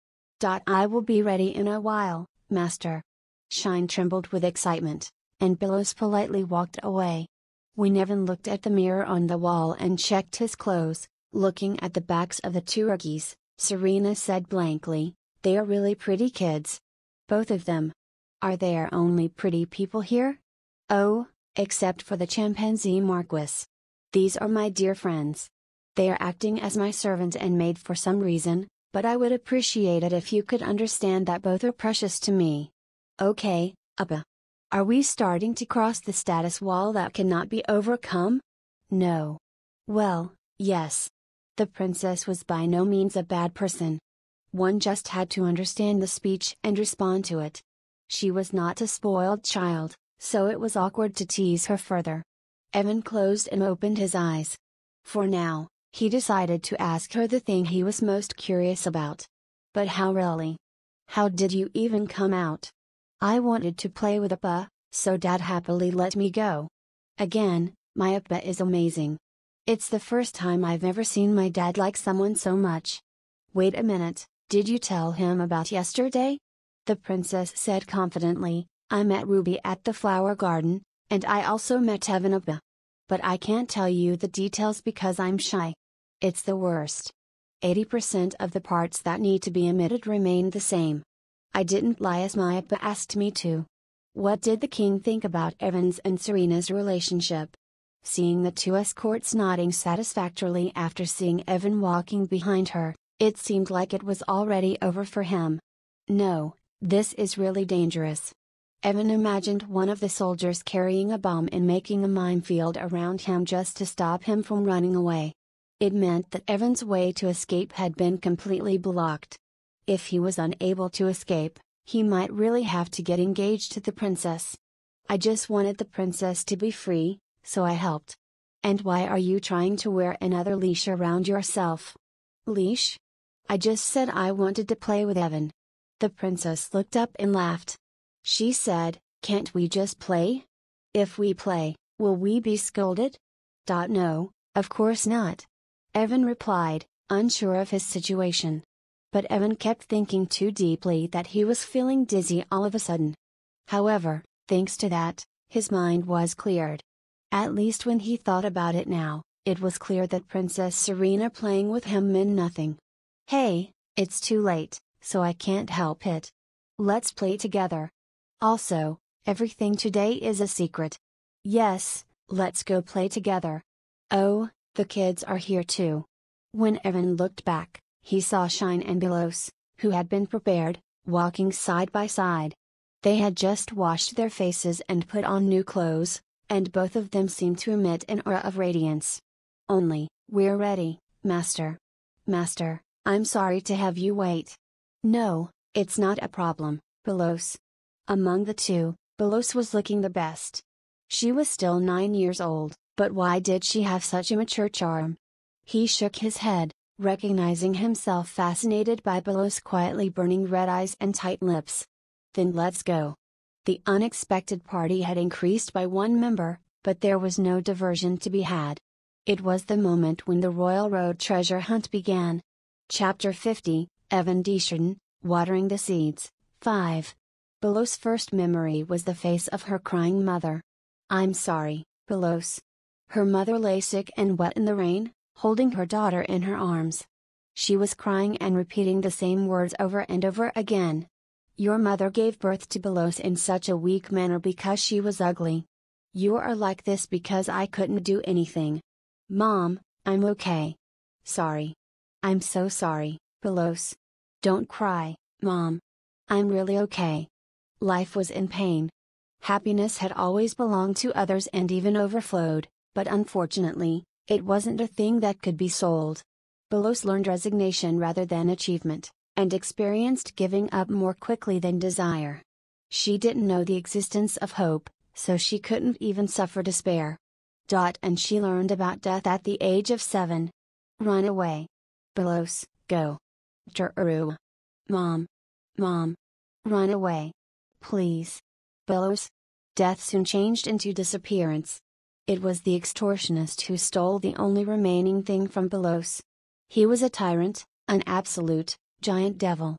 I will be ready in a while, Master. Shine trembled with excitement, and Belos politely walked away. When Evan looked at the mirror on the wall and checked his clothes, looking at the backs of the two rookies, Serena said blankly, they are really pretty kids. Both of them. Are there only pretty people here? Oh, except for the chimpanzee Marquis. These are my dear friends. They are acting as my servant and maid for some reason, but I would appreciate it if you could understand that both are precious to me. Okay, Appa. Are we starting to cross the status wall that cannot be overcome? No. Well, yes. The princess was by no means a bad person. One just had to understand the speech and respond to it. She was not a spoiled child, so it was awkward to tease her further. Evan closed and opened his eyes. For now, he decided to ask her the thing he was most curious about. But how really? How did you even come out? I wanted to play with Appa, so Dad happily let me go. Again, my Appa is amazing. It's the first time I've ever seen my dad like someone so much. Wait a minute, did you tell him about yesterday? The princess said confidently, I met Ruby at the flower garden, and I also met Evan Appa. But I can't tell you the details because I'm shy. It's the worst. 80% of the parts that need to be omitted remain the same. I didn't lie as my Appa asked me to. What did the king think about Evan's and Serena's relationship? Seeing the two escorts nodding satisfactorily after seeing Evan walking behind her, it seemed like it was already over for him. No, this is really dangerous. Evan imagined one of the soldiers carrying a bomb and making a minefield around him just to stop him from running away. It meant that Evan's way to escape had been completely blocked. If he was unable to escape, he might really have to get engaged to the princess. I just wanted the princess to be free, so I helped. And why are you trying to wear another leash around yourself? Leash? I just said I wanted to play with Evan. The princess looked up and laughed. She said, can't we just play? If we play, will we be scolded? No, of course not. Evan replied, unsure of his situation. But Evan kept thinking too deeply that he was feeling dizzy all of a sudden. However, thanks to that, his mind was cleared. At least when he thought about it now, it was clear that Princess Serena playing with him meant nothing. Hey, it's too late, so I can't help it. Let's play together. Also, everything today is a secret. Yes, let's go play together. Oh, the kids are here too. When Evan looked back, he saw Shine and Belos, who had been prepared, walking side by side. They had just washed their faces and put on new clothes, and both of them seemed to emit an aura of radiance. We're ready, Master. Master, I'm sorry to have you wait. No, it's not a problem, Belos. Among the two, Belos was looking the best. She was still 9 years old, but why did she have such a mature charm? He shook his head, recognizing himself fascinated by Belos' quietly burning red eyes and tight lips. Then let's go. The unexpected party had increased by one member, but there was no diversion to be had. It was the moment when the Royal Road treasure hunt began. Chapter 50, Evan Deschardin, Watering the Seeds, 5. Belos' first memory was the face of her crying mother. "I'm sorry, Belos." Her mother lay sick and wet in the rain, holding her daughter in her arms. She was crying and repeating the same words over and over again. "Your mother gave birth to Belos in such a weak manner because she was ugly. You are like this because I couldn't do anything. Mom, I'm okay. Sorry. I'm so sorry, Belos. Don't cry, Mom. I'm really okay." Life was in pain. Happiness had always belonged to others and even overflowed, but unfortunately, it wasn't a thing that could be sold. Belos learned resignation rather than achievement, and experienced giving up more quickly than desire. She didn't know the existence of hope, so she couldn't even suffer despair. And she learned about death at the age of 7. "Run away. Belos, go. Tururu. Mom. Mom. Run away. Please. Belos." Death soon changed into disappearance. It was the extortionist who stole the only remaining thing from Belos. He was a tyrant, an absolute, giant devil.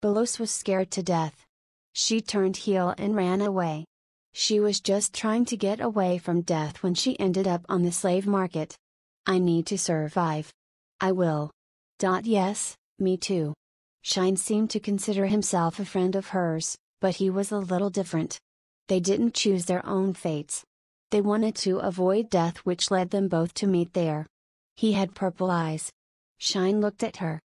Belos was scared to death. She turned heel and ran away. She was just trying to get away from death when she ended up on the slave market. "I need to survive. I will." Yes, me too. Shine seemed to consider himself a friend of hers, but he was a little different. They didn't choose their own fates. They wanted to avoid death, which led them both to meet there. He had purple eyes. Shine looked at her.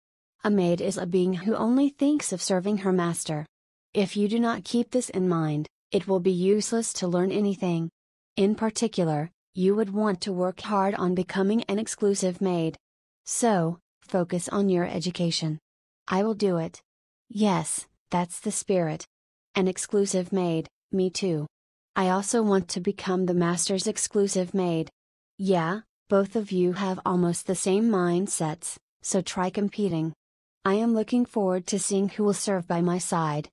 A maid is a being who only thinks of serving her master. If you do not keep this in mind, it will be useless to learn anything. In particular, you would want to work hard on becoming an exclusive maid. So, focus on your education. "I will do it." Yes, that's the spirit. An exclusive maid, me too. I also want to become the master's exclusive maid. Yeah, both of you have almost the same mindsets, so try competing. I am looking forward to seeing who will serve by my side.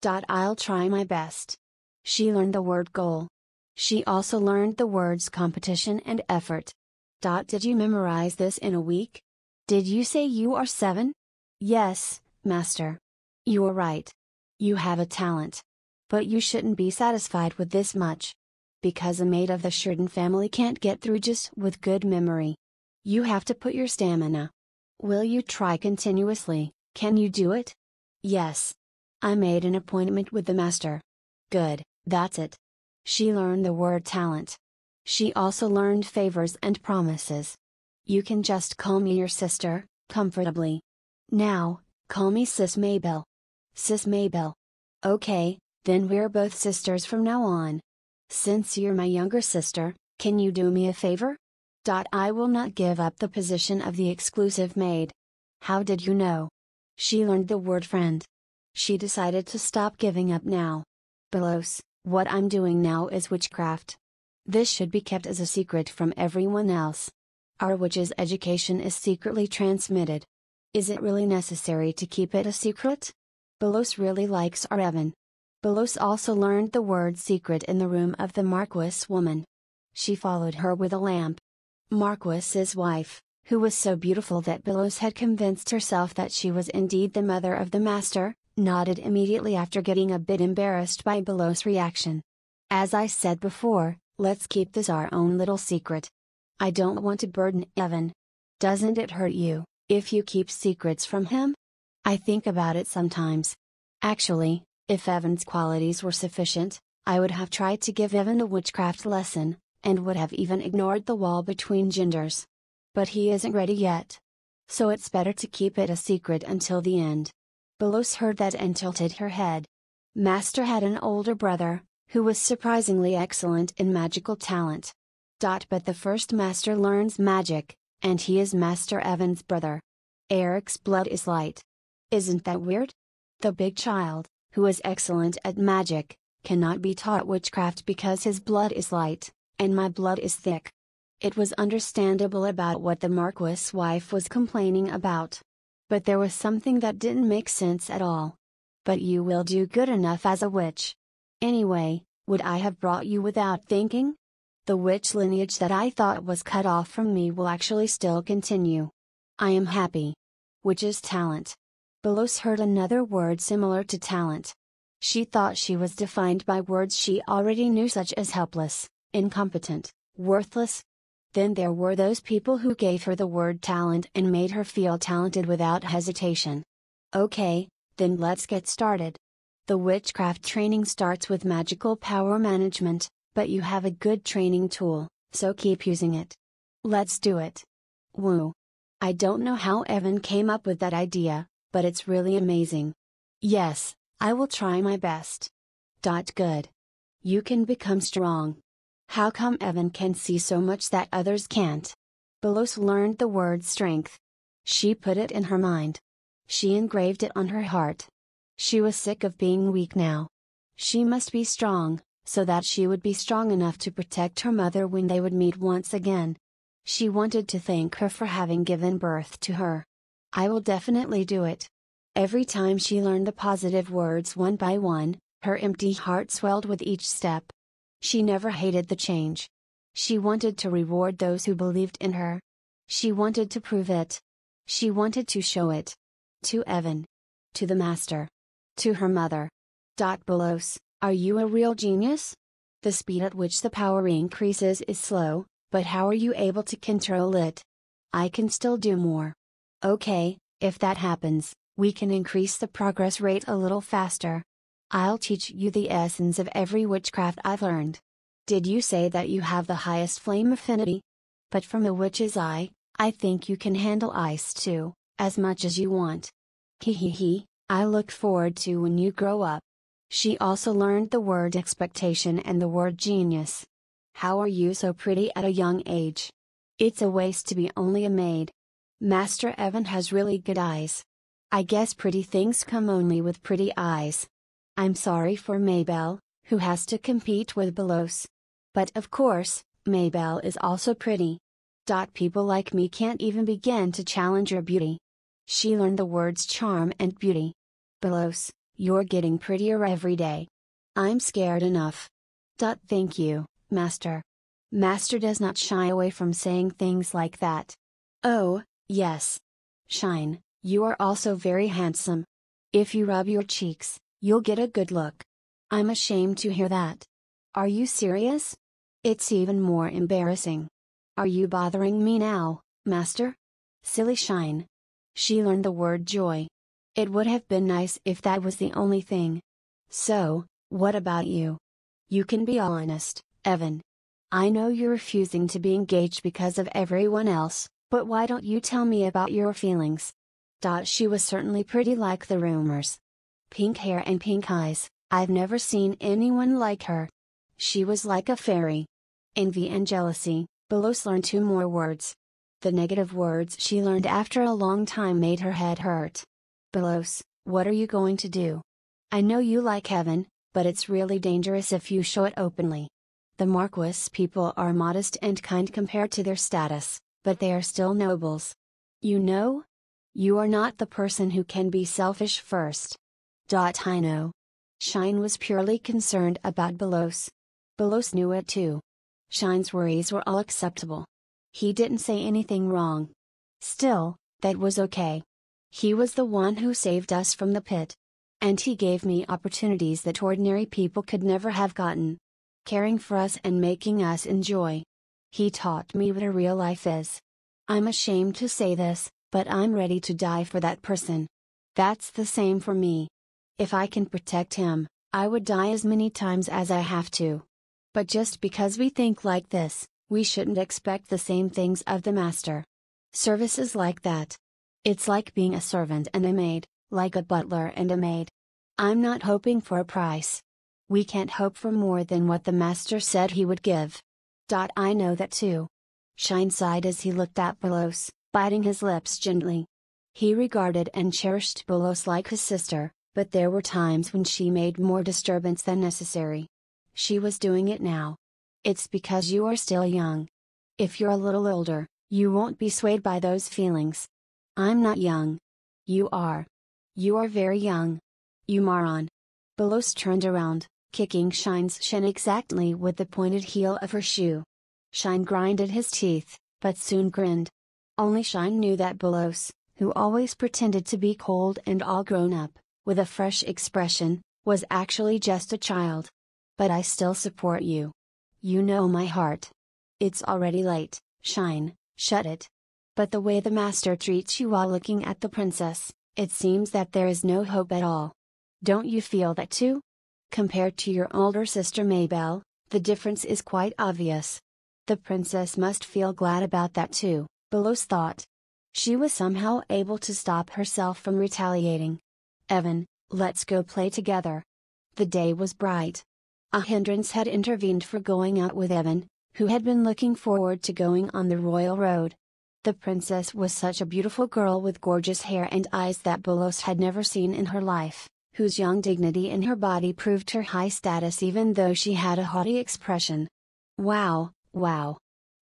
I'll try my best. She learned the word goal. She also learned the words competition and effort. Did you memorize this in a week? Did you say you are 7? Yes, master. You are right. You have a talent. But you shouldn't be satisfied with this much. Because a maid of the Sheridan family can't get through just with good memory. You have to put your stamina. Will you try continuously? Can you do it? Yes. I made an appointment with the master. Good, that's it. She learned the word talent. She also learned favors and promises. You can just call me your sister, comfortably. Now, call me Sis Maybell. Sis Maybell. Okay, then we're both sisters from now on. Since you're my younger sister, can you do me a favor? I will not give up the position of the exclusive maid. How did you know? She learned the word friend. She decided to stop giving up now. Belos, what I'm doing now is witchcraft. This should be kept as a secret from everyone else. Our witch's education is secretly transmitted. Is it really necessary to keep it a secret? Belos really likes our Evan. Belos also learned the word secret in the room of the Marquis woman. She followed her with a lamp. Marquis's wife, who was so beautiful that Belos had convinced herself that she was indeed the mother of the master, nodded immediately after getting a bit embarrassed by Belos' reaction. As I said before, let's keep this our own little secret. I don't want to burden Evan. Doesn't it hurt you, if you keep secrets from him? I think about it sometimes. Actually, if Evan's qualities were sufficient, I would have tried to give Evan a witchcraft lesson, and would have even ignored the wall between genders. But he isn't ready yet. So it's better to keep it a secret until the end. Belos heard that and tilted her head. Master had an older brother, who was surprisingly excellent in magical talent. But the first master learns magic, and he is Master Evan's brother. Eric's blood is light. Isn't that weird? The big child, who is excellent at magic, cannot be taught witchcraft because his blood is light, and my blood is thick. It was understandable about what the Marquis' wife was complaining about. But there was something that didn't make sense at all. But you will do good enough as a witch. Anyway, would I have brought you without thinking? The witch lineage that I thought was cut off from me will actually still continue. I am happy. Which is talent. Belos heard another word similar to talent. She thought she was defined by words she already knew, such as helpless, incompetent, worthless. Then there were those people who gave her the word talent and made her feel talented without hesitation. Okay, then let's get started. The witchcraft training starts with magical power management, but you have a good training tool, so keep using it. Let's do it. Woo. I don't know how Evan came up with that idea, but it's really amazing. Yes, I will try my best. Good. You can become strong. How come Evan can see so much that others can't? Belos learned the word strength. She put it in her mind. She engraved it on her heart. She was sick of being weak now. She must be strong, so that she would be strong enough to protect her mother when they would meet once again. She wanted to thank her for having given birth to her. I will definitely do it. Every time she learned the positive words one by one, her empty heart swelled with each step. She never hated the change. She wanted to reward those who believed in her. She wanted to prove it. She wanted to show it. To Evan. To the master. To her mother. Belos, are you a real genius? The speed at which the power increases is slow, but how are you able to control it? I can still do more. Okay, if that happens, we can increase the progress rate a little faster. I'll teach you the essence of every witchcraft I've learned. Did you say that you have the highest flame affinity? But from a witch's eye, I think you can handle ice too, as much as you want. He, I look forward to when you grow up. She also learned the word expectation and the word genius. How are you so pretty at a young age? It's a waste to be only a maid. Master Evan has really good eyes. I guess pretty things come only with pretty eyes. I'm sorry for Maybelle, who has to compete with Belos. But of course, Maybelle is also pretty. People like me can't even begin to challenge your beauty. She learned the words charm and beauty. Belos, you're getting prettier every day. I'm scared enough. Thank you, Master. Master does not shy away from saying things like that. Oh, yes. Shine, you are also very handsome. If you rub your cheeks, you'll get a good look. I'm ashamed to hear that. Are you serious? It's even more embarrassing. Are you bothering me now, Master? Silly Shine. She learned the word joy. It would have been nice if that was the only thing. So, what about you? You can be honest, Evan. I know you're refusing to be engaged because of everyone else, but why don't you tell me about your feelings? She was certainly pretty like the rumors. Pink hair and pink eyes, I've never seen anyone like her. She was like a fairy. Envy and jealousy. Belos learned 2 more words. The negative words she learned after a long time made her head hurt. Belos, what are you going to do? I know you like Evan, but it's really dangerous if you show it openly. The Marquis people are modest and kind compared to their status, but they are still nobles. You know? You are not the person who can be selfish first. I know. Shine was purely concerned about Belos. Belos knew it too. Shine's worries were all acceptable. He didn't say anything wrong. Still, that was okay. He was the one who saved us from the pit. And he gave me opportunities that ordinary people could never have gotten. Caring for us and making us enjoy. He taught me what a real life is. I'm ashamed to say this, but I'm ready to die for that person. That's the same for me. If I can protect him, I would die as many times as I have to. But just because we think like this, we shouldn't expect the same things of the master. Service is like that. It's like being a servant and a maid, like a butler and a maid. I'm not hoping for a price. We can't hope for more than what the master said he would give. I know that too. Shine sighed as he looked at Belos, biting his lips gently. He regarded and cherished Belos like his sister, but there were times when she made more disturbance than necessary. She was doing it now. It's because you are still young. If you're a little older, you won't be swayed by those feelings. I'm not young. You are. You are very young. You moron. Belos turned around, kicking Shine's shin exactly with the pointed heel of her shoe. Shine grinded his teeth, but soon grinned. Only Shine knew that Belos, who always pretended to be cold and all grown up, with a fresh expression, was actually just a child. But I still support you. You know my heart. It's already late, Shine, shut it. But the way the master treats you while looking at the princess, it seems that there is no hope at all. Don't you feel that too? Compared to your older sister Maybelle, the difference is quite obvious. The princess must feel glad about that too, Belos thought. She was somehow able to stop herself from retaliating. Evan, let's go play together. The day was bright. A hindrance had intervened for going out with Evan, who had been looking forward to going on the royal road. The princess was such a beautiful girl with gorgeous hair and eyes that Belos had never seen in her life, whose young dignity in her body proved her high status even though she had a haughty expression. Wow, wow.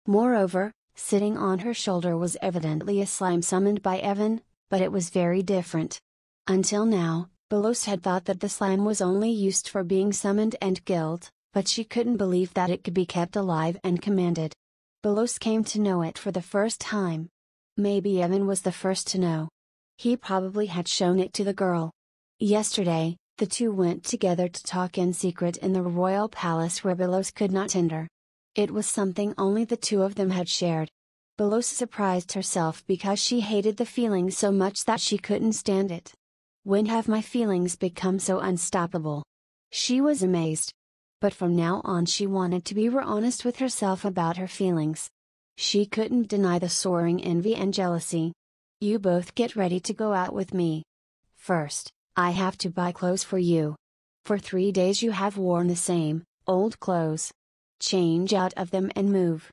Moreover, sitting on her shoulder was evidently a slime summoned by Evan, but it was very different. Until now, Belos had thought that the slime was only used for being summoned and killed, but she couldn't believe that it could be kept alive and commanded. Belos came to know it for the first time. Maybe Evan was the first to know. He probably had shown it to the girl. Yesterday, the two went together to talk in secret in the royal palace where Belos could not enter. It was something only the two of them had shared. Belos surprised herself because she hated the feeling so much that she couldn't stand it. When have my feelings become so unstoppable? She was amazed. But from now on she wanted to be honest with herself about her feelings. She couldn't deny the soaring envy and jealousy. You both get ready to go out with me. First, I have to buy clothes for you. For 3 days you have worn the same, old clothes. Change out of them and move.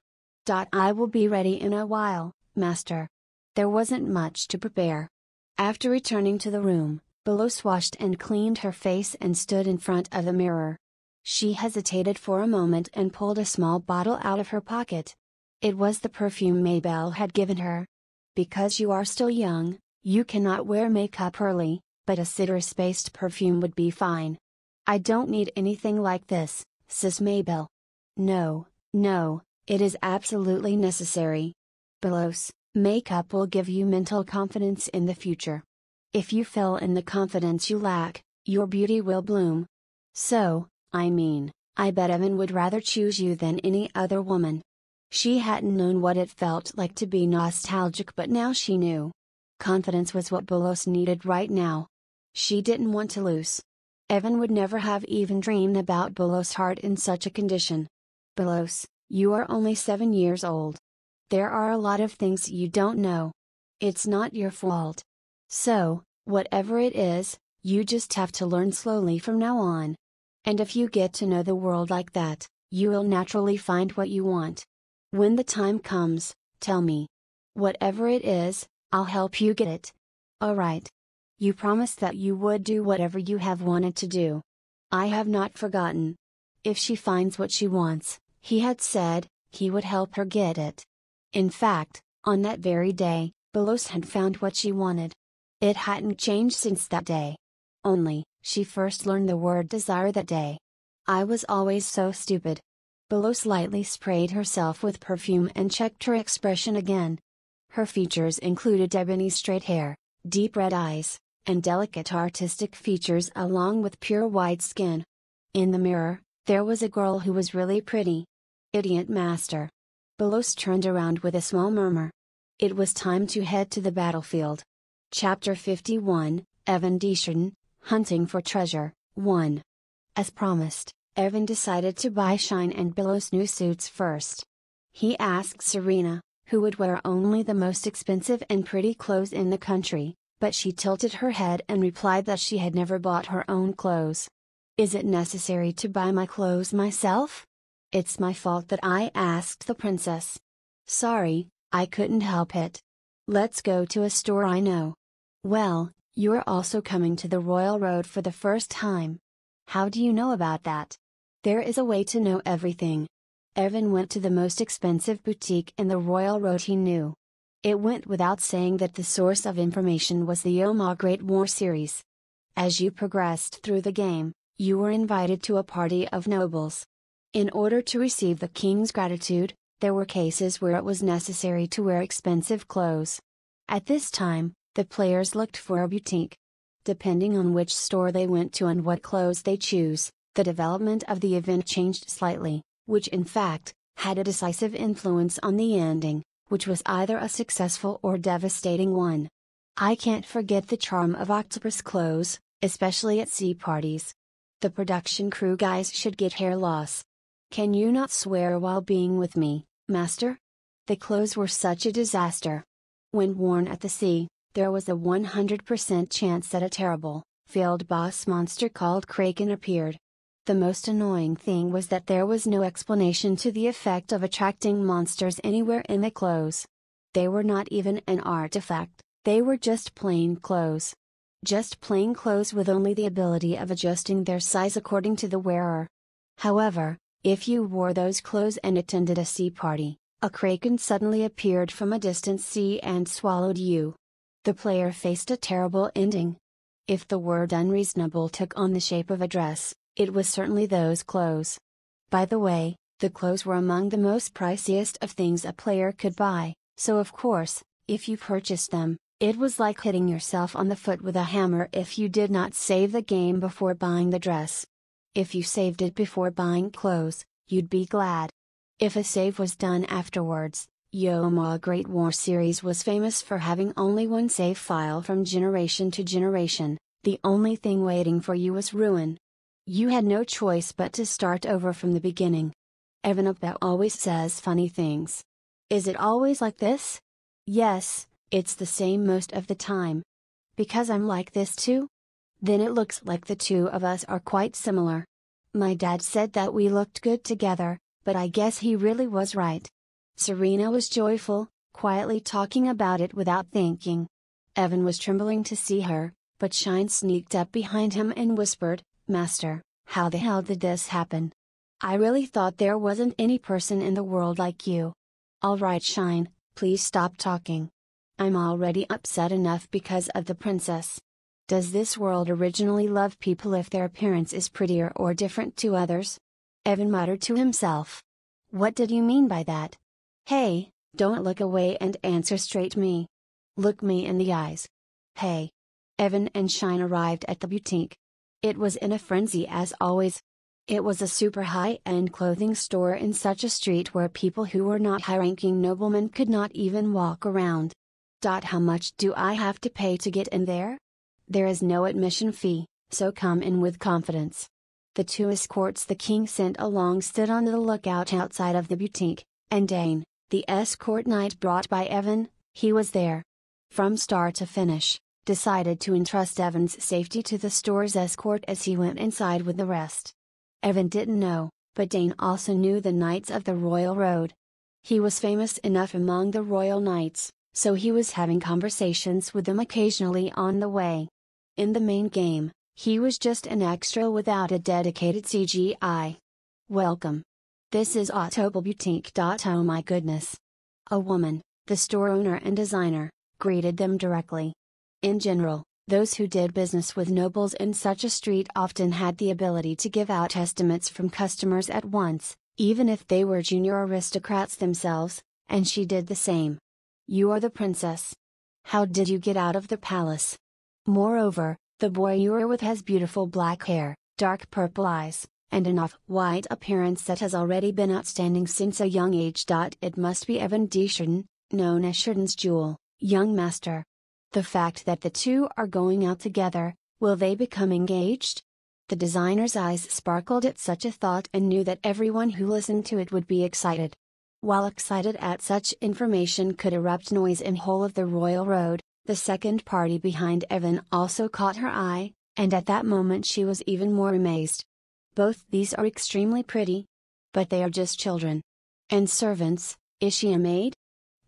I will be ready in a while, master. There wasn't much to prepare. After returning to the room, Belos washed and cleaned her face and stood in front of the mirror. She hesitated for a moment and pulled a small bottle out of her pocket. It was the perfume Maybelle had given her. Because you are still young, you cannot wear makeup early, but a citrus-based perfume would be fine. I don't need anything like this, says Maybelle. No, no, it is absolutely necessary. Belos, makeup will give you mental confidence in the future. If you fill in the confidence you lack, your beauty will bloom. So, I bet Evan would rather choose you than any other woman. She hadn't known what it felt like to be nostalgic, but now she knew. Confidence was what Belos needed right now. She didn't want to lose. Evan would never have even dreamed about Belos' heart in such a condition. Belos, you are only 7 years old. There are a lot of things you don't know. It's not your fault. So, whatever it is, you just have to learn slowly from now on. And if you get to know the world like that, you will naturally find what you want. When the time comes, tell me. Whatever it is, I'll help you get it. Alright. You promised that you would do whatever you have wanted to do. I have not forgotten. If she finds what she wants, he had said, he would help her get it. In fact, on that very day, Belos had found what she wanted. It hadn't changed since that day. Only, she first learned the word desire that day. I was always so stupid. Belos lightly sprayed herself with perfume and checked her expression again. Her features included ebony straight hair, deep red eyes, and delicate artistic features along with pure white skin. In the mirror, there was a girl who was really pretty. Idiot master. Belos turned around with a small murmur. It was time to head to the battlefield. Chapter 51, Evan Desjardins, Hunting for Treasure, 1. As promised, Evan decided to buy Shine and Belos new suits first. He asked Serena, who would wear only the most expensive and pretty clothes in the country, but she tilted her head and replied that she had never bought her own clothes. Is it necessary to buy my clothes myself? It's my fault that I asked the princess. Sorry, I couldn't help it. Let's go to a store I know. Well, you're also coming to the Royal Road for the first time. How do you know about that? There is a way to know everything. Evan went to the most expensive boutique in the Royal Road he knew. It went without saying that the source of information was the Oma Great War series. As you progressed through the game, You were invited to a party of nobles. In order to receive the king's gratitude, there were cases where it was necessary to wear expensive clothes. At this time, the players looked for a boutique. Depending on which store they went to and what clothes they choose, the development of the event changed slightly, which in fact, had a decisive influence on the ending, which was either a successful or devastating one. I can't forget the charm of octopus clothes, especially at sea parties. The production crew guys should get hair loss. Can you not swear while being with me, master? The clothes were such a disaster. When worn at the sea, there was a 100% chance that a terrible, failed boss monster called Kraken appeared. The most annoying thing was that there was no explanation to the effect of attracting monsters anywhere in the clothes. They were not even an artifact, they were just plain clothes. Just plain clothes with only the ability of adjusting their size according to the wearer. However, if you wore those clothes and attended a sea party, a kraken suddenly appeared from a distant sea and swallowed you. The player faced a terrible ending. If the word unreasonable took on the shape of a dress, it was certainly those clothes. By the way, the clothes were among the most priciest of things a player could buy, so of course, if you purchased them, it was like hitting yourself on the foot with a hammer if you did not save the game before buying the dress. If you saved it before buying clothes, you'd be glad. If a save was done afterwards, Yoma Great War series was famous for having only one save file from generation to generation. The only thing waiting for you was ruin. You had no choice but to start over from the beginning. Evanabet always says funny things. Is it always like this? Yes, it's the same most of the time. Because I'm like this too? Then it looks like the two of us are quite similar. My dad said that we looked good together, but I guess he really was right. Serena was joyful, quietly talking about it without thinking. Evan was trembling to see her, but Shine sneaked up behind him and whispered, "Master, how the hell did this happen? I really thought there wasn't any person in the world like you." "Alright Shine, please stop talking. I'm already upset enough because of the princess. Does this world originally love people if their appearance is prettier or different to others?" Evan muttered to himself. "What did you mean by that? Hey, don't look away and answer straight me. Look me in the eyes. Hey." Evan and Shine arrived at the boutique. It was in a frenzy as always. It was a super high-end clothing store in such a street where people who were not high-ranking noblemen could not even walk around. How much do I have to pay to get in there? There is no admission fee, so come in with confidence. The two escorts the king sent along stood on the lookout outside of the boutique, and Dane, the escort knight brought by Evan, he was there. From start to finish, decided to entrust Evan's safety to the store's escort as he went inside with the rest. Evan didn't know, but Dane also knew the Knights of the Royal Road. He was famous enough among the Royal Knights, so he was having conversations with them occasionally on the way. In the main game, he was just an extra without a dedicated CGI. "Welcome. This is Audiobook. Oh my goodness." A woman, the store owner and designer, greeted them directly. In general, those who did business with nobles in such a street often had the ability to give out estimates from customers at once, even if they were junior aristocrats themselves, and she did the same. "You are the princess. How did you get out of the palace? Moreover, the boy you are with has beautiful black hair, dark purple eyes, and an off-white appearance that has already been outstanding since a young age. It must be Evan de Sheridan, known as Sheridan's Jewel, young master. The fact that the two are going out together, will they become engaged?" The designer's eyes sparkled at such a thought and knew that everyone who listened to it would be excited. While excited at such information could erupt noise in whole of the Royal Road, the second party behind Evan also caught her eye, and at that moment she was even more amazed. "Both these are extremely pretty. But they are just children. And servants, is she a maid?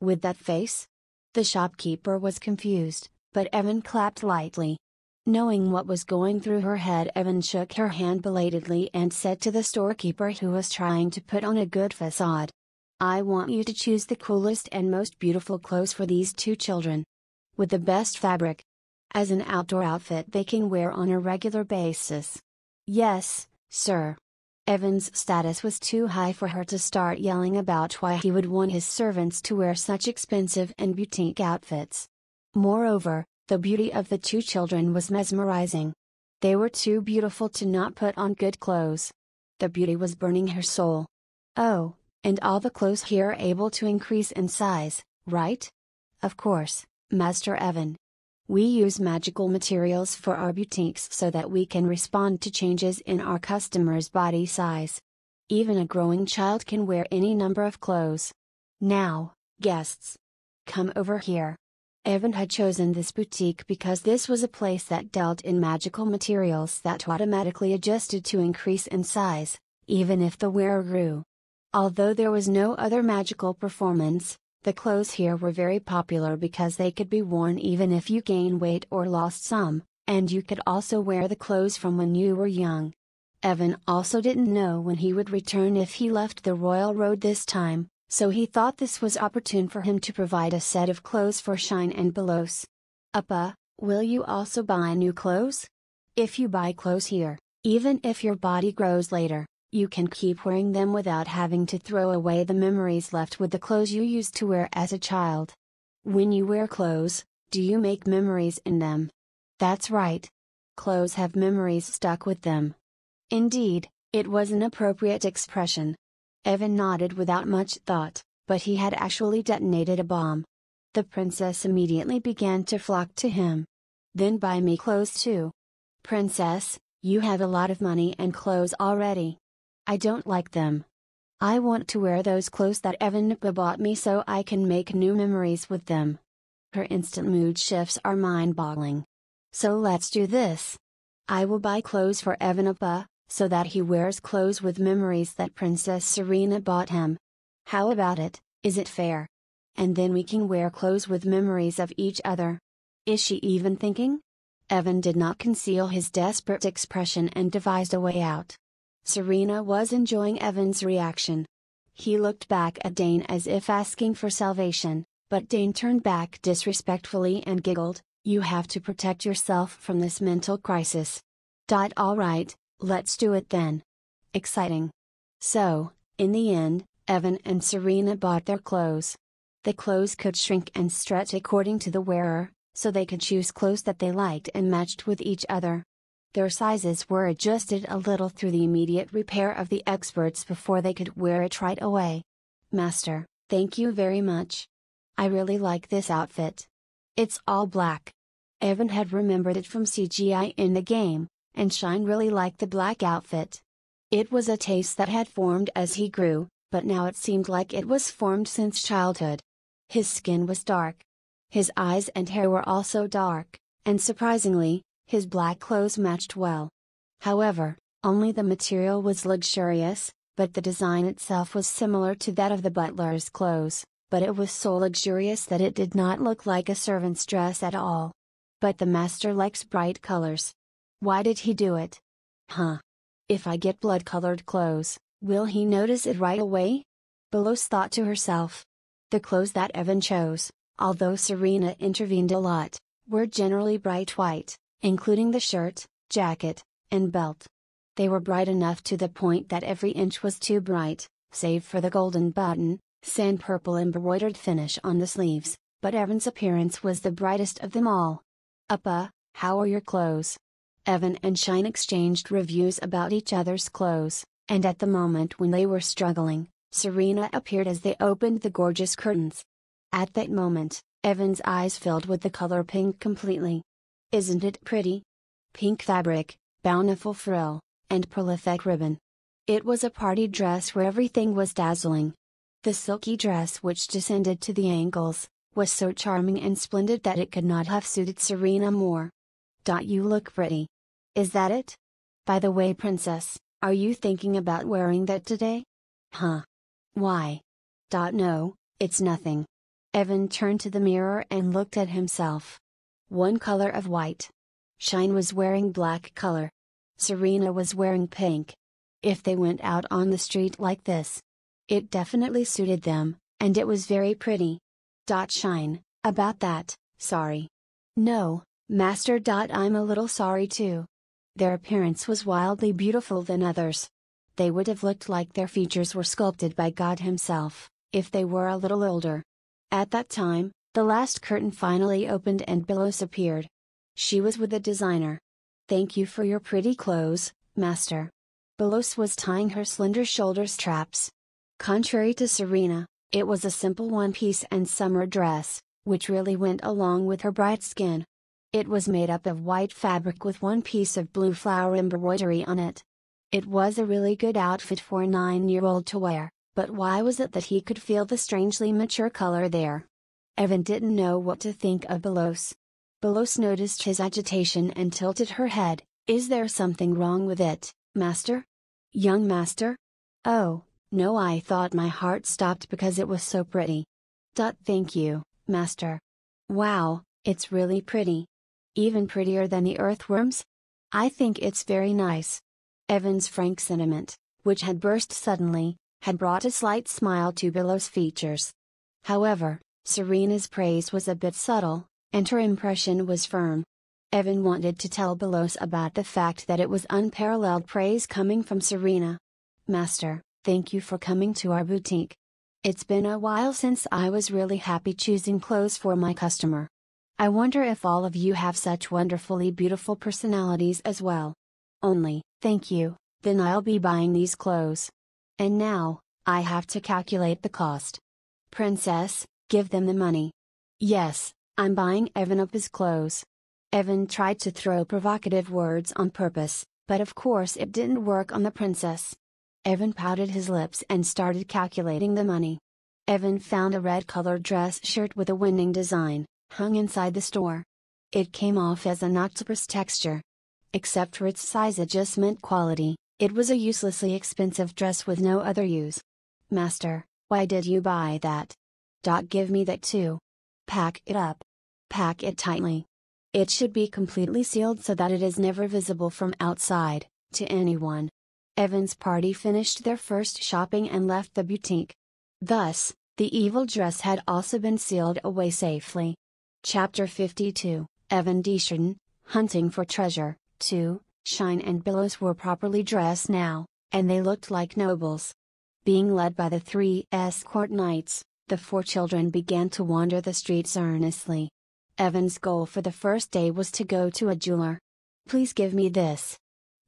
With that face?" The shopkeeper was confused, but Evan clapped lightly. Knowing what was going through her head, Evan shook her hand belatedly and said to the storekeeper who was trying to put on a good facade, "I want you to choose the coolest and most beautiful clothes for these two children. With the best fabric. As an outdoor outfit they can wear on a regular basis. Yes, sir. Evan's status was too high for her to start yelling about why he would want his servants to wear such expensive and boutique outfits. Moreover, the beauty of the two children was mesmerizing. They were too beautiful to not put on good clothes. The beauty was burning her soul. Oh, and all the clothes here are able to increase in size, right? Of course, Master Evan. We use magical materials for our boutiques so that we can respond to changes in our customers' body size. Even a growing child can wear any number of clothes. Now, guests, come over here. Evan had chosen this boutique because this was a place that dealt in magical materials that automatically adjusted to increase in size, even if the wearer grew. Although there was no other magical performance, the clothes here were very popular because they could be worn even if you gained weight or lost some, and you could also wear the clothes from when you were young. Evan also didn't know when he would return if he left the royal road this time, so he thought this was opportune for him to provide a set of clothes for Shine and Belos. Appa, will you also buy new clothes? If you buy clothes here, even if your body grows later, you can keep wearing them without having to throw away the memories left with the clothes you used to wear as a child. When you wear clothes, do you make memories in them? That's right. Clothes have memories stuck with them. Indeed, it was an appropriate expression. Evan nodded without much thought, but he had actually detonated a bomb. The princess immediately began to flock to him. Then buy me clothes too. Princess, you have a lot of money and clothes already. I don't like them. I want to wear those clothes that Evan bought me so I can make new memories with them. Her instant mood shifts are mind-boggling. So let's do this. I will buy clothes for Evan Appa, so that he wears clothes with memories that Princess Serena bought him. How about it, is it fair? And then we can wear clothes with memories of each other. Is she even thinking? Evan did not conceal his desperate expression and devised a way out. Serena was enjoying Evan's reaction. He looked back at Dane as if asking for salvation, but Dane turned back disrespectfully and giggled, "You have to protect yourself from this mental crisis." All right, let's do it then. Exciting. So, in the end, Evan and Serena bought their clothes. The clothes could shrink and stretch according to the wearer, so they could choose clothes that they liked and matched with each other. Their sizes were adjusted a little through the immediate repair of the experts before they could wear it right away. Master, thank you very much. I really like this outfit. It's all black. Evan had remembered it from CGI in the game, and Shine really liked the black outfit. It was a taste that had formed as he grew, but now it seemed like it was formed since childhood. His skin was dark. His eyes and hair were also dark, and surprisingly, his black clothes matched well. However, only the material was luxurious, but the design itself was similar to that of the butler's clothes, but it was so luxurious that it did not look like a servant's dress at all. But the master likes bright colors. Why did he do it? If I get blood-colored clothes, will he notice it right away? Belos thought to herself. The clothes that Evan chose, although Serena intervened a lot, were generally bright white, including the shirt, jacket, and belt. They were bright enough to the point that every inch was too bright, save for the golden button, sand purple embroidered finish on the sleeves, but Evan's appearance was the brightest of them all. Appa, how are your clothes? Evan and Shine exchanged reviews about each other's clothes, and at the moment when they were struggling, Serena appeared as they opened the gorgeous curtains. At that moment, Evan's eyes filled with the color pink completely. Isn't it pretty? Pink fabric, bountiful frill, and prolific ribbon. It was a party dress where everything was dazzling. The silky dress, which descended to the ankles, was so charming and splendid that it could not have suited Serena more. You look pretty. Is that it? By the way, princess, are you thinking about wearing that today? Why? No, it's nothing. Evan turned to the mirror and looked at himself. One color of white. Shine was wearing black color. Serena was wearing pink. If they went out on the street like this, it definitely suited them, and it was very pretty. Shine, about that, sorry. No, Master. I'm a little sorry too. Their appearance was wildly beautiful than others. They would have looked like their features were sculpted by God Himself, if they were a little older. At that time, the last curtain finally opened and Belos appeared. She was with the designer. "Thank you for your pretty clothes, Master." Belos was tying her slender shoulder straps. Contrary to Serena, it was a simple one-piece and summer dress, which really went along with her bright skin. It was made up of white fabric with one piece of blue flower embroidery on it. It was a really good outfit for a 9-year-old to wear, but why was it that he could feel the strangely mature color there? Evan didn't know what to think of Belos. Belos noticed his agitation and tilted her head. "Is there something wrong with it, Master? Young Master?" "Oh, no, I thought my heart stopped because it was so pretty." Thank you, Master. Wow, it's really pretty. Even prettier than the earthworms? I think it's very nice." Evan's frank sentiment, which had burst suddenly, had brought a slight smile to Belos' features. However, Serena's praise was a bit subtle, and her impression was firm. Evan wanted to tell Belos about the fact that it was unparalleled praise coming from Serena. "Master, thank you for coming to our boutique. It's been a while since I was really happy choosing clothes for my customer. I wonder if all of you have such wonderfully beautiful personalities as well. Only, thank you, then I'll be buying these clothes. And now, I have to calculate the cost. Princess, give them the money." "Yes, I'm buying Evan up his clothes." Evan tried to throw provocative words on purpose, but of course it didn't work on the princess. Evan pouted his lips and started calculating the money. Evan found a red-colored dress shirt with a winning design, hung inside the store. It came off as an octopus texture. Except for its size adjustment quality, it was a uselessly expensive dress with no other use. "Master, why did you buy that?" "Give me that too." "Pack it up. Pack it tightly. It should be completely sealed so that it is never visible from outside, to anyone." Evan's party finished their first shopping and left the boutique. Thus, the evil dress had also been sealed away safely. Chapter 52, Evan Desjardins, Hunting for Treasure. 2, Shine and Belos were properly dressed now, and they looked like nobles. Being led by the 3 escort knights, the 4 children began to wander the streets earnestly. Evan's goal for the first day was to go to a jeweler. "Please give me this.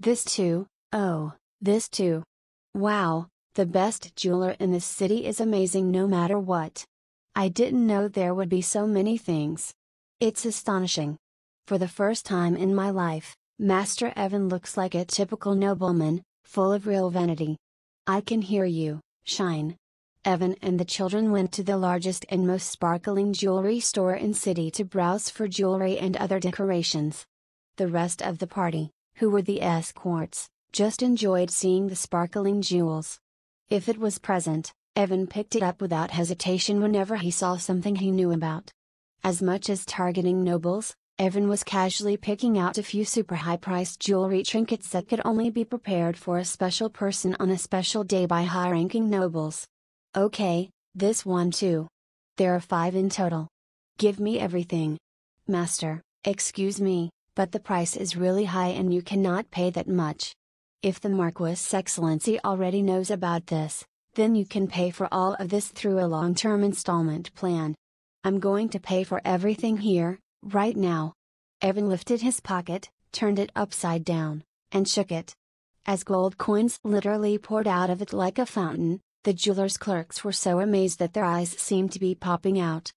This too, oh, this too. Wow, the best jeweler in this city is amazing no matter what. I didn't know there would be so many things. It's astonishing. For the first time in my life, Master Evan looks like a typical nobleman, full of real vanity. I can hear you, Shine." Evan and the children went to the largest and most sparkling jewelry store in city to browse for jewelry and other decorations. The rest of the party, who were the escorts, just enjoyed seeing the sparkling jewels. If it was present, Evan picked it up without hesitation whenever he saw something he knew about. As much as targeting nobles, Evan was casually picking out a few super high-priced jewelry trinkets that could only be prepared for a special person on a special day by high-ranking nobles. "Okay, this one too. There are 5 in total. Give me everything." "Master, excuse me, but the price is really high and you cannot pay that much. If the Marquis' Excellency already knows about this, then you can pay for all of this through a long-term installment plan. I'm going to pay for everything here, right now." Evan lifted his pocket, turned it upside down, and shook it. As gold coins literally poured out of it like a fountain, the jeweler's clerks were so amazed that their eyes seemed to be popping out.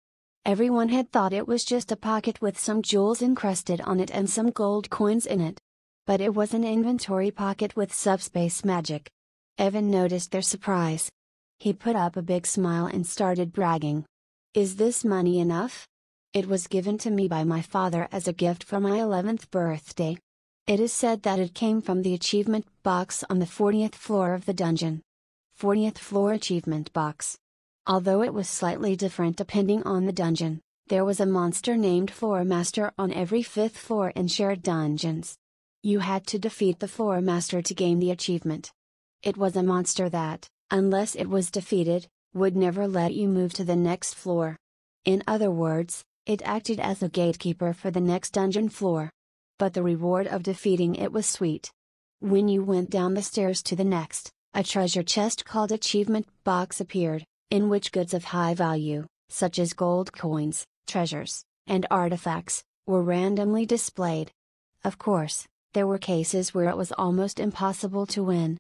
Everyone had thought it was just a pocket with some jewels encrusted on it and some gold coins in it. But it was an inventory pocket with subspace magic. Evan noticed their surprise. He put up a big smile and started bragging. "Is this money enough? It was given to me by my father as a gift for my 11th birthday. It is said that it came from the achievement box on the 40th floor of the dungeon." 40th floor achievement box. Although it was slightly different depending on the dungeon, there was a monster named Floor Master on every 5th floor in shared dungeons. You had to defeat the Floor Master to gain the achievement. It was a monster that, unless it was defeated, would never let you move to the next floor. In other words, it acted as a gatekeeper for the next dungeon floor. but the reward of defeating it was sweet. When you went down the stairs to the next, a treasure chest called Achievement Box appeared, in which goods of high value, such as gold coins, treasures, and artifacts, were randomly displayed. Of course, there were cases where it was almost impossible to win.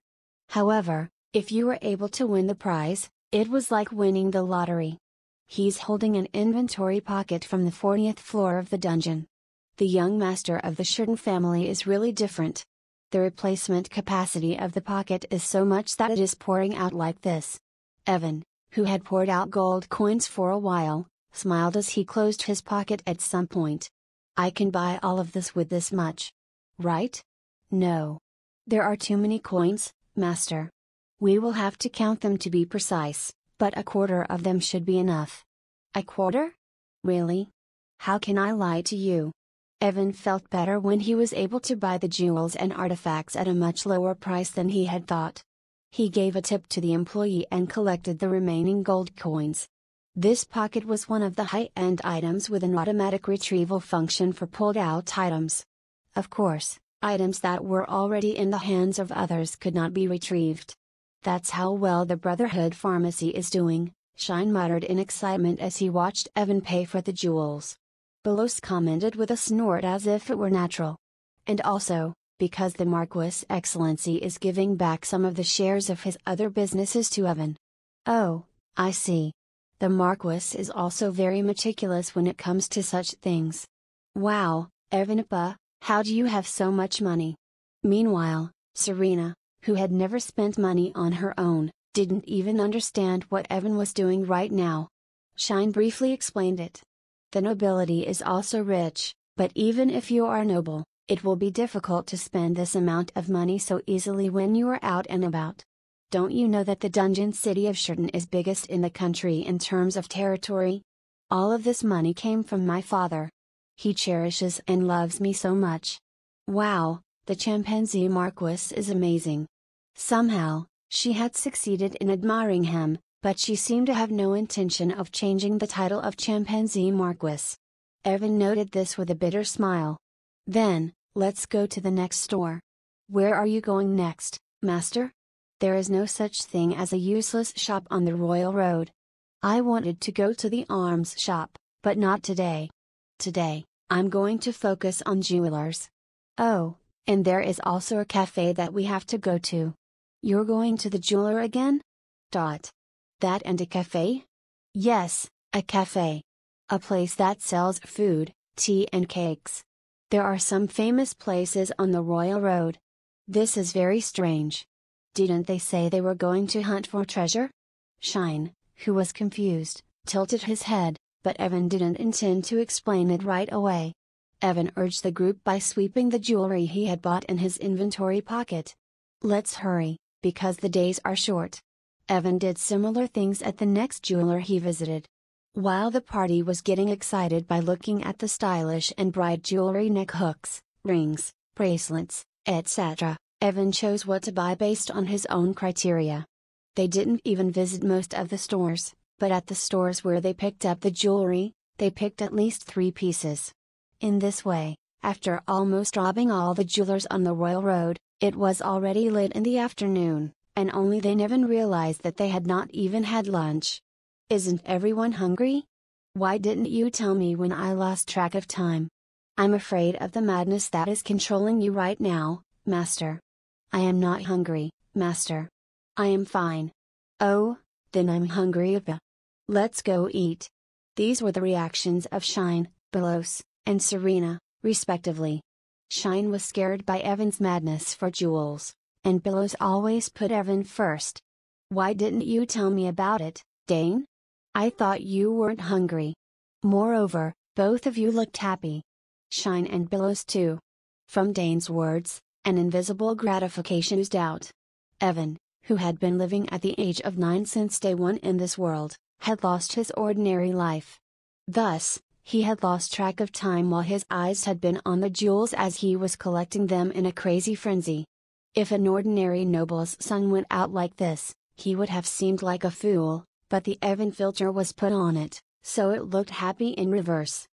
However, if you were able to win the prize, it was like winning the lottery. He's holding an inventory pocket from the 40th floor of the dungeon. The young master of the Sheridan family is really different. The replacement capacity of the pocket is so much that it is pouring out like this. Evan, who had poured out gold coins for a while, smiled as he closed his pocket at some point. I can buy all of this with this much. Right? No. There are too many coins, master. We will have to count them to be precise, but a quarter of them should be enough. A quarter? Really? How can I lie to you? Evan felt better when he was able to buy the jewels and artifacts at a much lower price than he had thought. He gave a tip to the employee and collected the remaining gold coins. This pocket was one of the high-end items with an automatic retrieval function for pulled-out items. Of course, items that were already in the hands of others could not be retrieved. That's how well the Brotherhood Pharmacy is doing, Shine muttered in excitement as he watched Evan pay for the jewels. Belos commented with a snort as if it were natural. And also, because the Marquis Excellency is giving back some of the shares of his other businesses to Evan. Oh, I see. The Marquis is also very meticulous when it comes to such things. Wow, Evanapa, how do you have so much money? Meanwhile, Serena, who had never spent money on her own, didn't even understand what Evan was doing right now. Shine briefly explained it. The nobility is also rich, but even if you are noble, it will be difficult to spend this amount of money so easily when you are out and about. Don't you know that the dungeon city of Sheridan is biggest in the country in terms of territory? All of this money came from my father. He cherishes and loves me so much. Wow, the chimpanzee Marquis is amazing. Somehow, she had succeeded in admiring him, but she seemed to have no intention of changing the title of chimpanzee Marquis. Evan noted this with a bitter smile. Then, let's go to the next store. Where are you going next, master? There is no such thing as a useless shop on the Royal Road. I wanted to go to the arms shop, but not today. Today, I'm going to focus on jewelers. Oh, and there is also a cafe that we have to go to. You're going to the jeweler again? That and a cafe? Yes, a cafe. A place that sells food, tea and cakes. There are some famous places on the Royal Road. This is very strange. Didn't they say they were going to hunt for treasure? Shine, who was confused, tilted his head, but Evan didn't intend to explain it right away. Evan urged the group by sweeping the jewelry he had bought in his inventory pocket. Let's hurry, because the days are short. Evan did similar things at the next jeweler he visited. While the party was getting excited by looking at the stylish and bright jewelry neck hooks, rings, bracelets, etc., Evan chose what to buy based on his own criteria. They didn't even visit most of the stores, but at the stores where they picked up the jewelry, they picked at least 3 pieces. In this way, after almost robbing all the jewelers on the Royal Road, it was already late in the afternoon, and only then Evan realized that they had not even had lunch. Isn't everyone hungry? Why didn't you tell me when I lost track of time? I'm afraid of the madness that is controlling you right now, master. I am not hungry, master. I am fine. Oh, then I'm hungry. Let's go eat. These were the reactions of Shine, Belos, and Serena, respectively. Shine was scared by Evan's madness for jewels, and Belos always put Evan first. Why didn't you tell me about it, Dane? I thought you weren't hungry. Moreover, both of you looked happy. Shine and Belos too. From Dane's words, an invisible gratification oozed out. Evan, who had been living at the age of 9 since day 1 in this world, had lost his ordinary life. Thus, he had lost track of time while his eyes had been on the jewels as he was collecting them in a crazy frenzy. If an ordinary noble's son went out like this, he would have seemed like a fool, but the Evan filter was put on it, so it looked happy in reverse.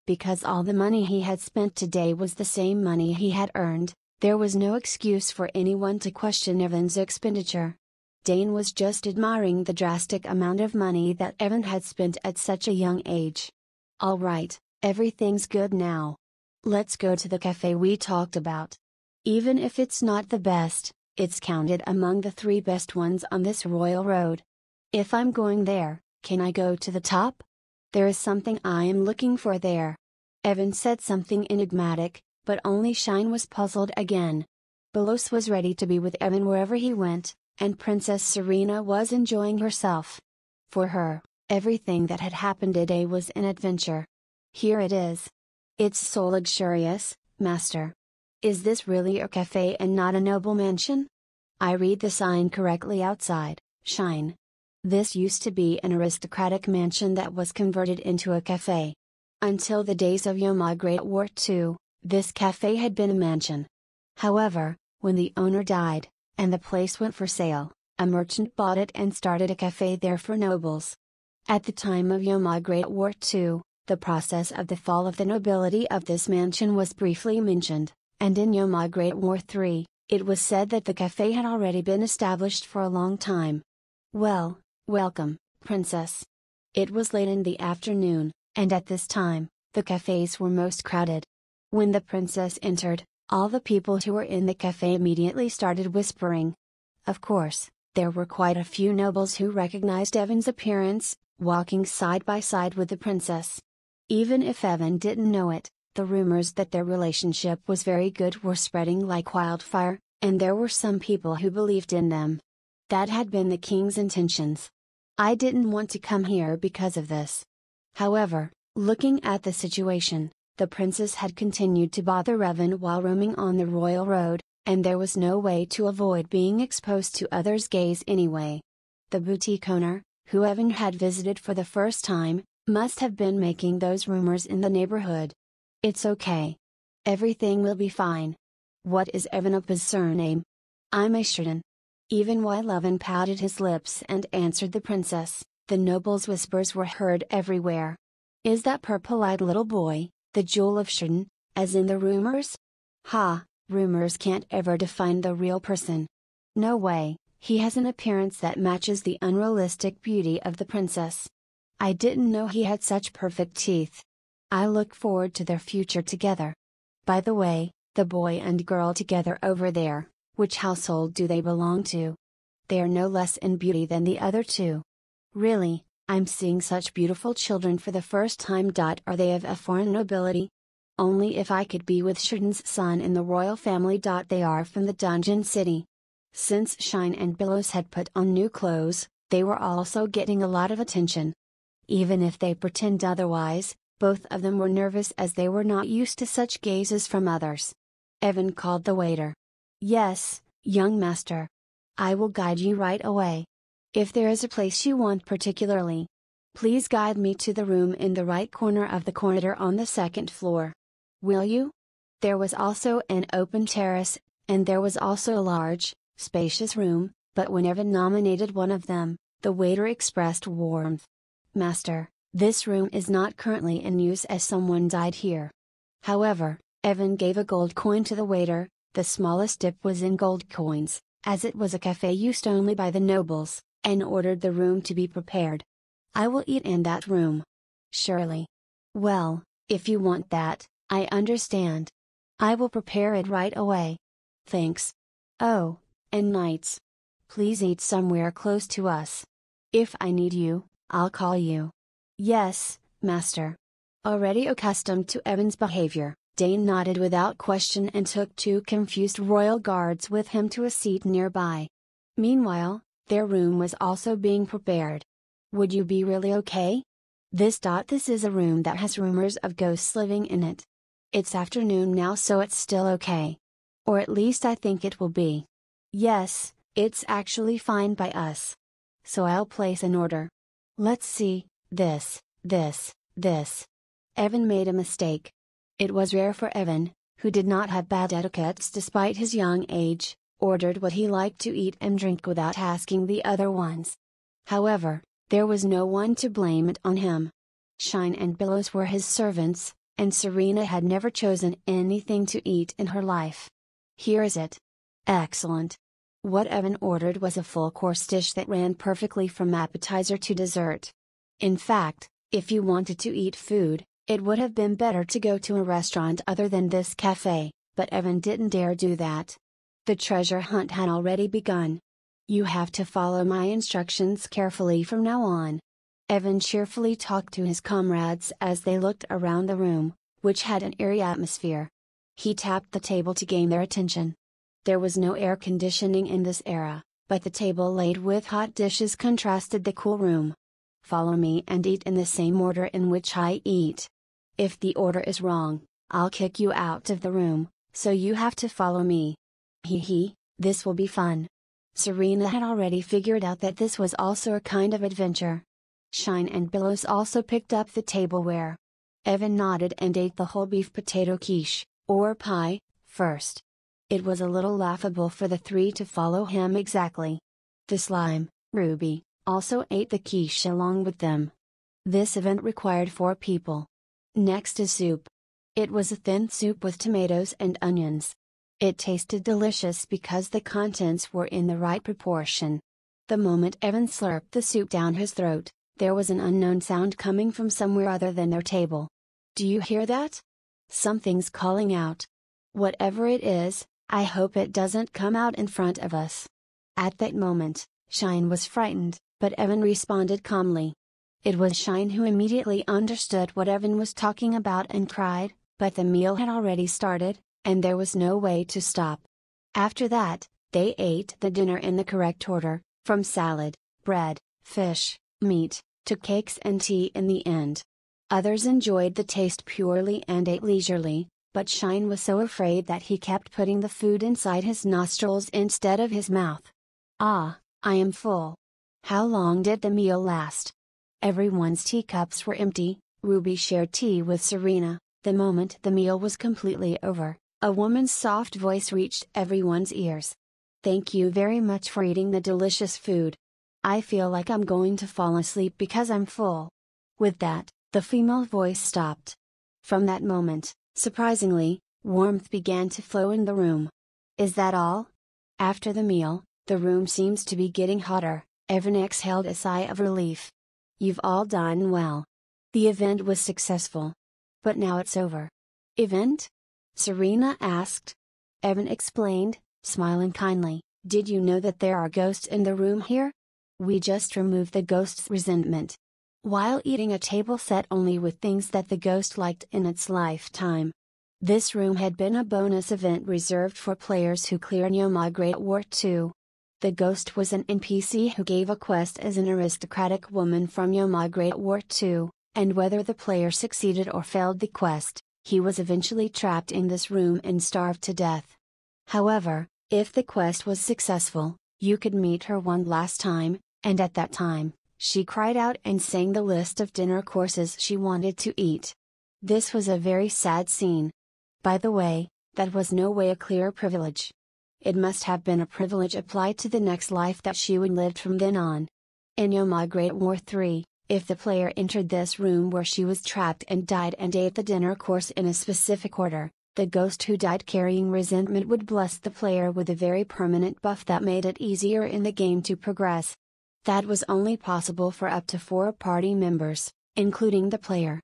Because all the money he had spent today was the same money he had earned, there was no excuse for anyone to question Evan's expenditure. Dane was just admiring the drastic amount of money that Evan had spent at such a young age. "All right, everything's good now. Let's go to the cafe we talked about. Even if it's not the best, it's counted among the 3 best ones on this royal road. If I'm going there, can I go to the top? There is something I am looking for there." Evan said something enigmatic, but only Shine was puzzled again. Belos was ready to be with Evan wherever he went, and Princess Serena was enjoying herself. For her, everything that had happened today was an adventure. "Here it is. It's so luxurious, Master. Is this really a cafe and not a noble mansion? I read the sign correctly outside, Shine. This used to be an aristocratic mansion that was converted into a cafe. Until the days of Yoma Great War II, this cafe had been a mansion. However, when the owner died, and the place went for sale, a merchant bought it and started a cafe there for nobles. At the time of Yoma Great War II, the process of the fall of the nobility of this mansion was briefly mentioned, and in Yoma Great War III, it was said that the cafe had already been established for a long time. Well, welcome, Princess. It was late in the afternoon, and at this time, the cafes were most crowded. When the princess entered, all the people who were in the cafe immediately started whispering. Of course, there were quite a few nobles who recognized Evan's appearance, walking side by side with the princess. Even if Evan didn't know it, the rumors that their relationship was very good were spreading like wildfire, and there were some people who believed in them. That had been the king's intentions. I didn't want to come here because of this. However, looking at the situation, the princess had continued to bother Evan while roaming on the royal road, and there was no way to avoid being exposed to others' gaze anyway. The boutique owner, who Evan had visited for the first time, must have been making those rumors in the neighborhood. "It's okay. Everything will be fine. What is Evan Appa's surname?" "I'm Ashton." Even while Evan pouted his lips and answered the princess, the nobles' whispers were heard everywhere. "Is that purple-eyed little boy, the jewel of Shun, as in the rumors? Ha, rumors can't ever define the real person. No way, he has an appearance that matches the unrealistic beauty of the princess. I didn't know he had such perfect teeth. I look forward to their future together. By the way, the boy and girl together over there, which household do they belong to? They are no less in beauty than the other two. Really, I'm seeing such beautiful children for the first time. Are they of a foreign nobility? Only if I could be with Shun's son in the royal family. They are from the dungeon city." Since Shine and Belos had put on new clothes, they were also getting a lot of attention. Even if they pretend otherwise, both of them were nervous as they were not used to such gazes from others. Evan called the waiter. "Yes, young master. I will guide you right away. If there is a place you want particularly, please guide me to the room in the right corner of the corridor on the 2nd floor. Will you?" There was also an open terrace, and there was also a large, spacious room, but when Evan nominated one of them, the waiter expressed warmth. "Master, this room is not currently in use as someone died here." However, Evan gave a gold coin to the waiter. The smallest dip was in gold coins, as it was a cafe used only by the nobles, and ordered the room to be prepared. "I will eat in that room." "Surely. Well, if you want that, I understand. I will prepare it right away." "Thanks. Oh, and nights. Please eat somewhere close to us. If I need you, I'll call you." "Yes, master." Already accustomed to Evan's behavior, Dane nodded without question and took 2 confused royal guards with him to a seat nearby. Meanwhile, their room was also being prepared. "Would you be really okay? This is a room that has rumors of ghosts living in it. It's afternoon now, so it's still okay. Or at least I think it will be. Yes, it's actually fine by us. So I'll place an order. Let's see, this. Evan made a mistake. It was rare for Evan, who did not have bad etiquettes despite his young age, ordered what he liked to eat and drink without asking the other ones. However, there was no one to blame it on him. Shine and Belos were his servants, and Serena had never chosen anything to eat in her life. Here is it. Excellent. What Evan ordered was a full-course dish that ran perfectly from appetizer to dessert. In fact, if you wanted to eat food, it would have been better to go to a restaurant other than this cafe, but Evan didn't dare do that. The treasure hunt had already begun. You have to follow my instructions carefully from now on. Evan cheerfully talked to his comrades as they looked around the room, which had an eerie atmosphere. He tapped the table to gain their attention. There was no air conditioning in this era, but the table laid with hot dishes contrasted the cool room. Follow me and eat in the same order in which I eat. If the order is wrong, I'll kick you out of the room, so you have to follow me. Hee, this will be fun. Serena had already figured out that this was also a kind of adventure. Shine and Billows also picked up the tableware. Evan nodded and ate the whole beef potato quiche, or pie, first. It was a little laughable for the three to follow him exactly. The slime, Ruby, also ate the quiche along with them. This event required 4 people. Next is soup. It was a thin soup with tomatoes and onions. It tasted delicious because the contents were in the right proportion. The moment Evan slurped the soup down his throat, there was an unknown sound coming from somewhere other than their table. Do you hear that? Something's calling out. Whatever it is, I hope it doesn't come out in front of us. At that moment, Shine was frightened, but Evan responded calmly. It was Shine who immediately understood what Evan was talking about and cried, but the meal had already started, and there was no way to stop. After that, they ate the dinner in the correct order, from salad, bread, fish, meat, to cakes and tea in the end. Others enjoyed the taste purely and ate leisurely, but Shine was so afraid that he kept putting the food inside his nostrils instead of his mouth. Ah, I am full. How long did the meal last? Everyone's teacups were empty. Ruby shared tea with Serena. The moment the meal was completely over, a woman's soft voice reached everyone's ears. Thank you very much for eating the delicious food. I feel like I'm going to fall asleep because I'm full. With that, the female voice stopped. From that moment, surprisingly, warmth began to flow in the room. Is that all? After the meal, the room seems to be getting hotter. Evan exhaled a sigh of relief. You've all done well. The event was successful. But now it's over. Event? Serena asked. Evan explained, smiling kindly, did you know that there are ghosts in the room here? We just removed the ghost's resentment. While eating a table set only with things that the ghost liked in its lifetime. This room had been a bonus event reserved for players who cleared Yoma Great War II. The ghost was an NPC who gave a quest as an aristocratic woman from Yoma Great War II, and whether the player succeeded or failed the quest, he was eventually trapped in this room and starved to death. However, if the quest was successful, you could meet her one last time, and at that time, she cried out and sang the list of dinner courses she wanted to eat. This was a very sad scene. By the way, that was no way a clear privilege. It must have been a privilege applied to the next life that she would live from then on. In Yoma Great War III, if the player entered this room where she was trapped and died and ate the dinner course in a specific order, the ghost who died carrying resentment would bless the player with a very permanent buff that made it easier in the game to progress. That was only possible for up to 4 party members, including the player.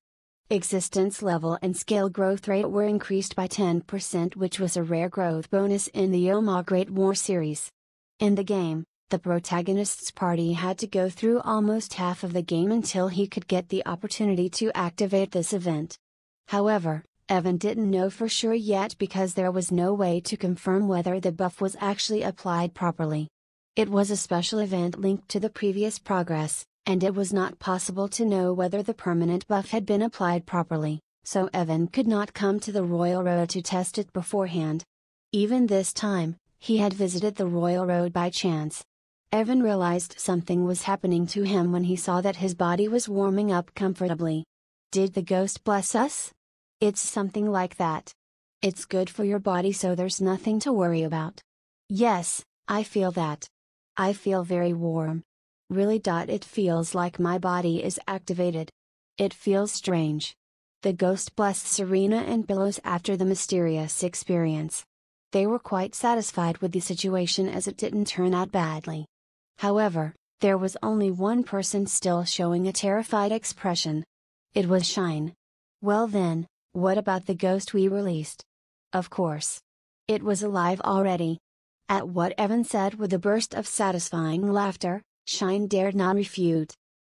Existence level and scale growth rate were increased by 10%, which was a rare growth bonus in the Yoma Great War series. In the game, the protagonist's party had to go through almost half of the game until he could get the opportunity to activate this event. However, Evan didn't know for sure yet because there was no way to confirm whether the buff was actually applied properly. It was a special event linked to the previous progress, and it was not possible to know whether the permanent buff had been applied properly, so Evan could not come to the Royal Road to test it beforehand. Even this time, he had visited the Royal Road by chance. Evan realized something was happening to him when he saw that his body was warming up comfortably. Did the ghost bless us? It's something like that. It's good for your body, so there's nothing to worry about. Yes, I feel that. I feel very warm. Really. It feels like my body is activated. It feels strange. The ghost blessed Serena and Billows after the mysterious experience. They were quite satisfied with the situation as it didn't turn out badly. However, there was only one person still showing a terrified expression. It was Shine. Well then, what about the ghost we released? Of course. It was alive already. At what Evan said with a burst of satisfying laughter, Shine dared not refute.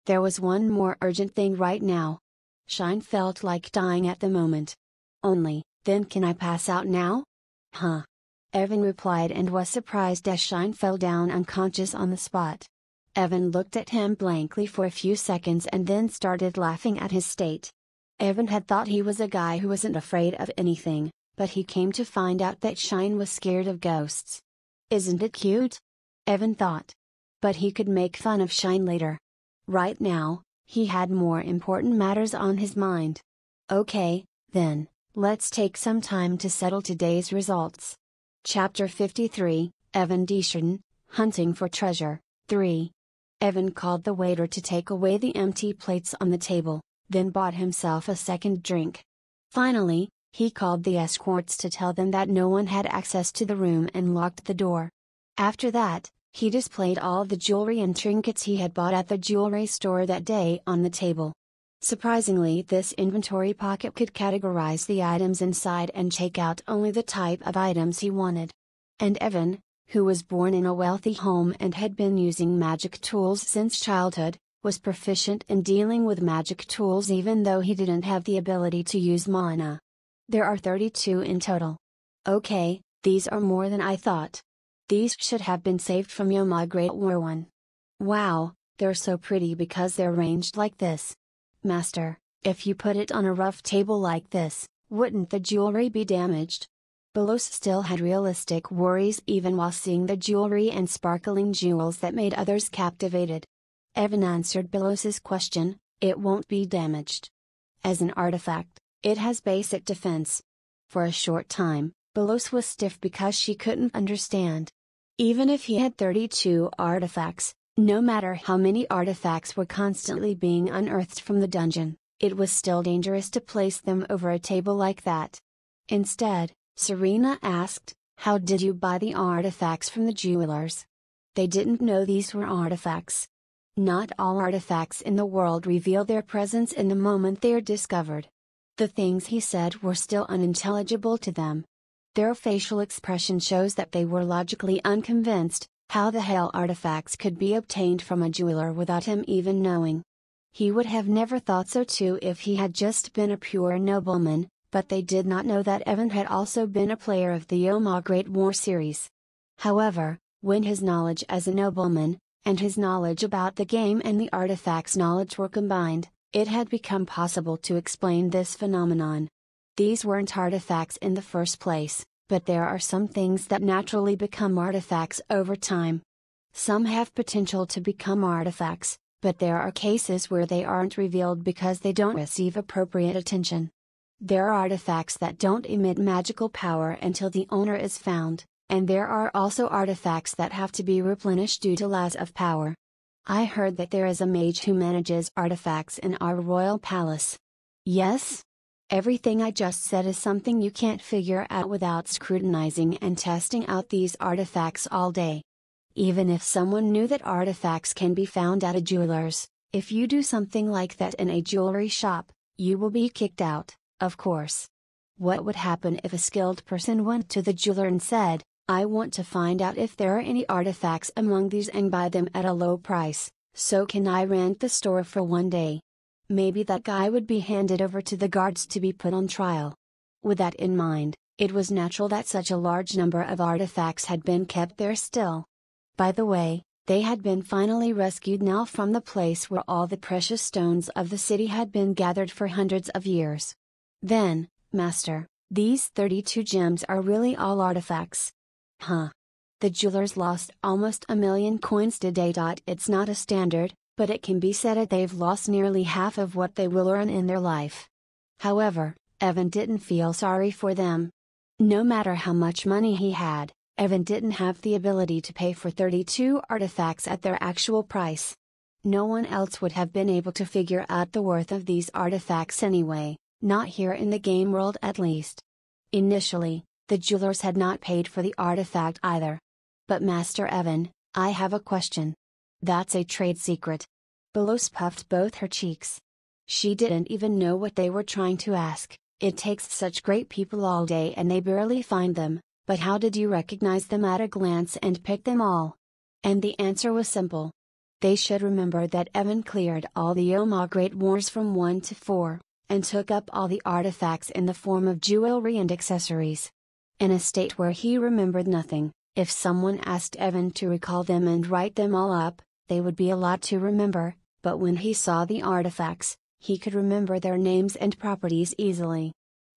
There was one more urgent thing right now. Shine felt like dying at the moment. Only, then can I pass out now? Huh. Evan replied and was surprised as Shine fell down unconscious on the spot. Evan looked at him blankly for a few seconds and then started laughing at his state. Evan had thought he was a guy who wasn't afraid of anything, but he came to find out that Shine was scared of ghosts. Isn't it cute? Evan thought. But he could make fun of Shine later. Right now, he had more important matters on his mind. Okay, then, let's take some time to settle today's results. Chapter 53, Evan Desjardins, Hunting for Treasure, 3. Evan called the waiter to take away the empty plates on the table, then bought himself a second drink. Finally, he called the escorts to tell them that no one had access to the room and locked the door. After that, he displayed all the jewelry and trinkets he had bought at the jewelry store that day on the table. Surprisingly, this inventory pocket could categorize the items inside and take out only the type of items he wanted. And Evan, who was born in a wealthy home and had been using magic tools since childhood, was proficient in dealing with magic tools even though he didn't have the ability to use mana. There are 32 in total. Okay, these are more than I thought. These should have been saved from Yoma Great War 1. Wow, they're so pretty because they're arranged like this. Master, if you put it on a rough table like this, wouldn't the jewelry be damaged? Billows still had realistic worries even while seeing the jewelry and sparkling jewels that made others captivated. Evan answered Billows's question, it won't be damaged. As an artifact, it has basic defense. For a short time, Billows was stiff because she couldn't understand. Even if he had 32 artifacts, no matter how many artifacts were constantly being unearthed from the dungeon, it was still dangerous to place them over a table like that. Instead, Serena asked, how did you buy the artifacts from the jewelers? They didn't know these were artifacts. Not all artifacts in the world reveal their presence in the moment they are discovered. The things he said were still unintelligible to them. Their facial expression shows that they were logically unconvinced. How the hell artifacts could be obtained from a jeweler without him even knowing? He would have never thought so too if he had just been a pure nobleman, but they did not know that Evan had also been a player of the Yoma Great War series. However, when his knowledge as a nobleman, and his knowledge about the game and the artifacts knowledge were combined, it had become possible to explain this phenomenon. These weren't artifacts in the first place, but there are some things that naturally become artifacts over time. Some have potential to become artifacts, but there are cases where they aren't revealed because they don't receive appropriate attention. There are artifacts that don't emit magical power until the owner is found, and there are also artifacts that have to be replenished due to loss of power. I heard that there is a mage who manages artifacts in our royal palace. Yes? Everything I just said is something you can't figure out without scrutinizing and testing out these artifacts all day. Even if someone knew that artifacts can be found at a jeweler's, if you do something like that in a jewelry shop, you will be kicked out, of course. What would happen if a skilled person went to the jeweler and said, I want to find out if there are any artifacts among these and buy them at a low price, so can I rent the store for one day? Maybe that guy would be handed over to the guards to be put on trial. With that in mind, it was natural that such a large number of artifacts had been kept there still. By the way, they had been finally rescued now from the place where all the precious stones of the city had been gathered for hundreds of years. Then, Master, these 32 gems are really all artifacts. Huh. The jewelers lost almost 1 million coins today. It's not a standard, but it can be said that they've lost nearly half of what they will earn in their life. However, Evan didn't feel sorry for them. No matter how much money he had, Evan didn't have the ability to pay for 32 artifacts at their actual price. No one else would have been able to figure out the worth of these artifacts anyway, Not here in the game world at least. Initially, the jewelers had not paid for the artifact either. But Master Evan, I have a question. That's a trade secret. Belos puffed both her cheeks. She didn't even know what they were trying to ask. It takes such great people all day and they barely find them, but how did you recognize them at a glance and pick them all? And the answer was simple. They should remember that Evan cleared all the Yoma Great Wars from 1 to 4, and took up all the artifacts in the form of jewelry and accessories. In a state where he remembered nothing, if someone asked Evan to recall them and write them all up, they would be a lot to remember, but when he saw the artifacts, he could remember their names and properties easily.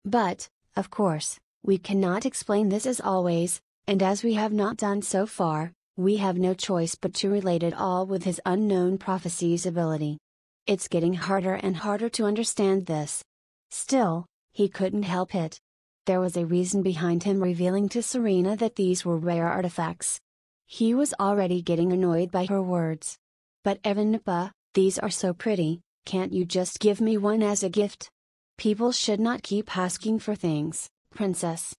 But, of course, we cannot explain this as always, and as we have not done so far, we have no choice but to relate it all with his unknown prophecies ability. It's getting harder and harder to understand this. Still, he couldn't help it. There was a reason behind him revealing to Serena that these were rare artifacts. He was already getting annoyed by her words. But Evan-Napa, these are so pretty, can't you just give me one as a gift? People should not keep asking for things, princess.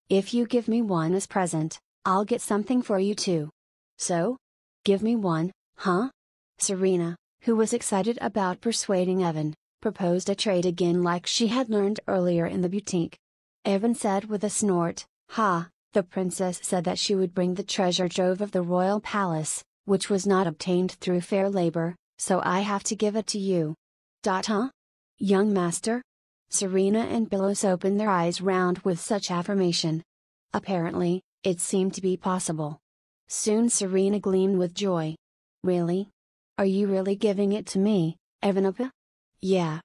If you give me one as present, I'll get something for you too. So? Give me one, huh? Serena, who was excited about persuading Evan, proposed a trade again like she had learned earlier in the boutique. Evan said with a snort, "Ha, the princess said that she would bring the treasure trove of the royal palace, which was not obtained through fair labor, so I have to give it to you." Huh? Young master? Serena and Belos opened their eyes round with such affirmation. Apparently, it seemed to be possible. Soon Serena gleamed with joy. Really? Are you really giving it to me, Evanapa? Yeah.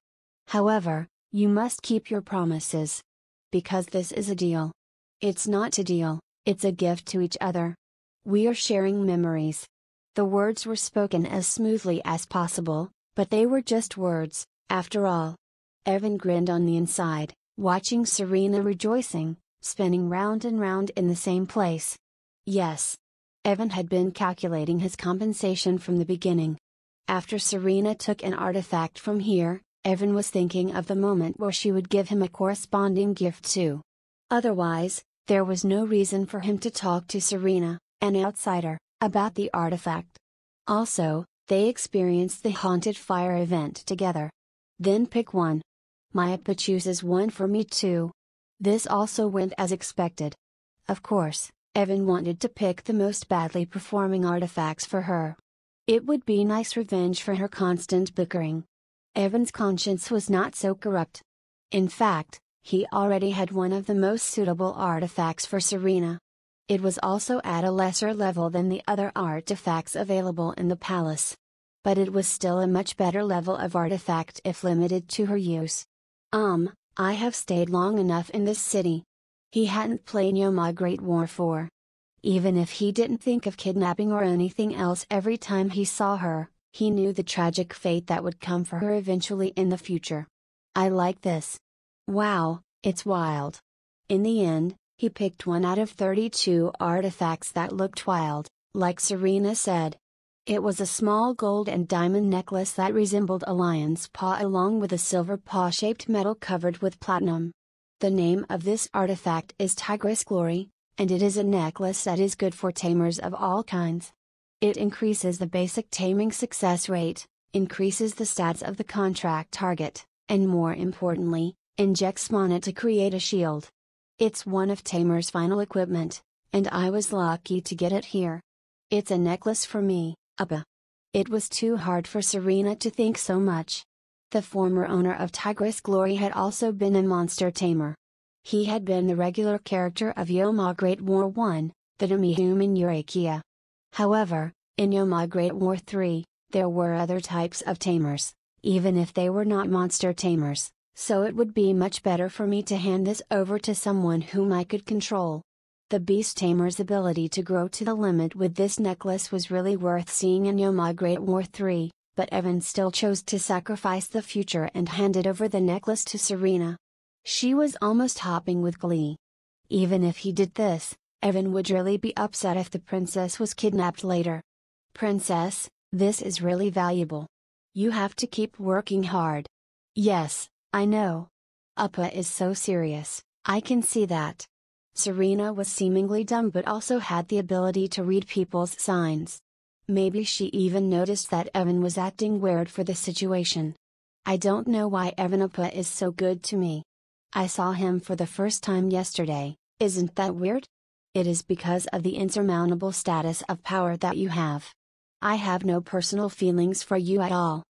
However, you must keep your promises. Because this is a deal. It's not a deal, it's a gift to each other. We are sharing memories. The words were spoken as smoothly as possible, but they were just words, after all. Evan grinned on the inside, watching Serena rejoicing, spinning round and round in the same place. Yes. Evan had been calculating his compensation from the beginning. After Serena took an artifact from here, Evan was thinking of the moment where she would give him a corresponding gift too. Otherwise, there was no reason for him to talk to Serena, an outsider, about the artifact. Also, they experienced the haunted fire event together. Then pick one. Mayapa chooses one for me too. This also went as expected. Of course, Evan wanted to pick the most badly performing artifacts for her. It would be nice revenge for her constant bickering. Evan's conscience was not so corrupt. In fact, he already had one of the most suitable artifacts for Serena. It was also at a lesser level than the other artifacts available in the palace. But it was still a much better level of artifact if limited to her use. I have stayed long enough in this city. He hadn't played Yoma Great War 4. Even if he didn't think of kidnapping or anything else every time he saw her, he knew the tragic fate that would come for her eventually in the future. I like this. Wow, it's wild. In the end, he picked one out of 32 artifacts that looked wild, like Serena said. It was a small gold and diamond necklace that resembled a lion's paw along with a silver paw-shaped medal covered with platinum. The name of this artifact is Tigress Glory, and it is a necklace that is good for tamers of all kinds. It increases the basic taming success rate, increases the stats of the contract target, and more importantly, injects mana to create a shield. It's one of Tamer's final equipment, and I was lucky to get it here. It's a necklace for me, Appa. It was too hard for Serena to think so much. The former owner of Tigress Glory had also been a monster tamer. He had been the regular character of Yoma Great War 1, the demi-human Eurakia. However, in Yoma Great War 3, there were other types of tamers, even if they were not monster tamers, so it would be much better for me to hand this over to someone whom I could control. The beast tamer's ability to grow to the limit with this necklace was really worth seeing in Yoma Great War 3, but Evan still chose to sacrifice the future and handed over the necklace to Serena. She was almost hopping with glee. Even if he did this, Evan would really be upset if the princess was kidnapped later. Princess, this is really valuable. You have to keep working hard. Yes, I know. Appa is so serious, I can see that. Serena was seemingly dumb but also had the ability to read people's signs. Maybe she even noticed that Evan was acting weird for the situation. I don't know why Evan Appa is so good to me. I saw him for the first time yesterday, isn't that weird? It is because of the insurmountable status of power that you have. I have no personal feelings for you at all.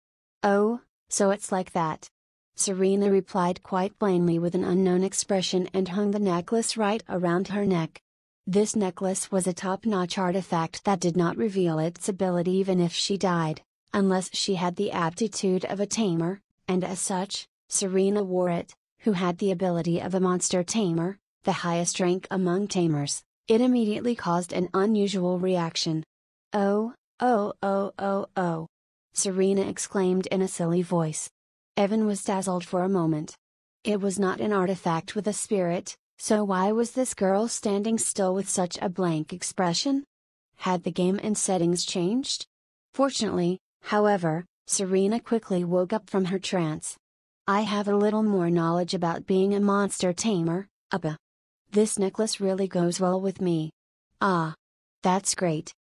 Oh, so it's like that. Serena replied quite plainly with an unknown expression and hung the necklace right around her neck. This necklace was a top-notch artifact that did not reveal its ability even if she died, unless she had the aptitude of a tamer, and as such, Serena wore it, who had the ability of a monster tamer, the highest rank among tamers. It immediately caused an unusual reaction. Oh, oh, oh, oh, oh! Serena exclaimed in a silly voice. Evan was dazzled for a moment. It was not an artifact with a spirit, so why was this girl standing still with such a blank expression? Had the game and settings changed? Fortunately, however, Serena quickly woke up from her trance. I have a little more knowledge about being a monster tamer, Appa. This necklace really goes well with me. Ah. That's great.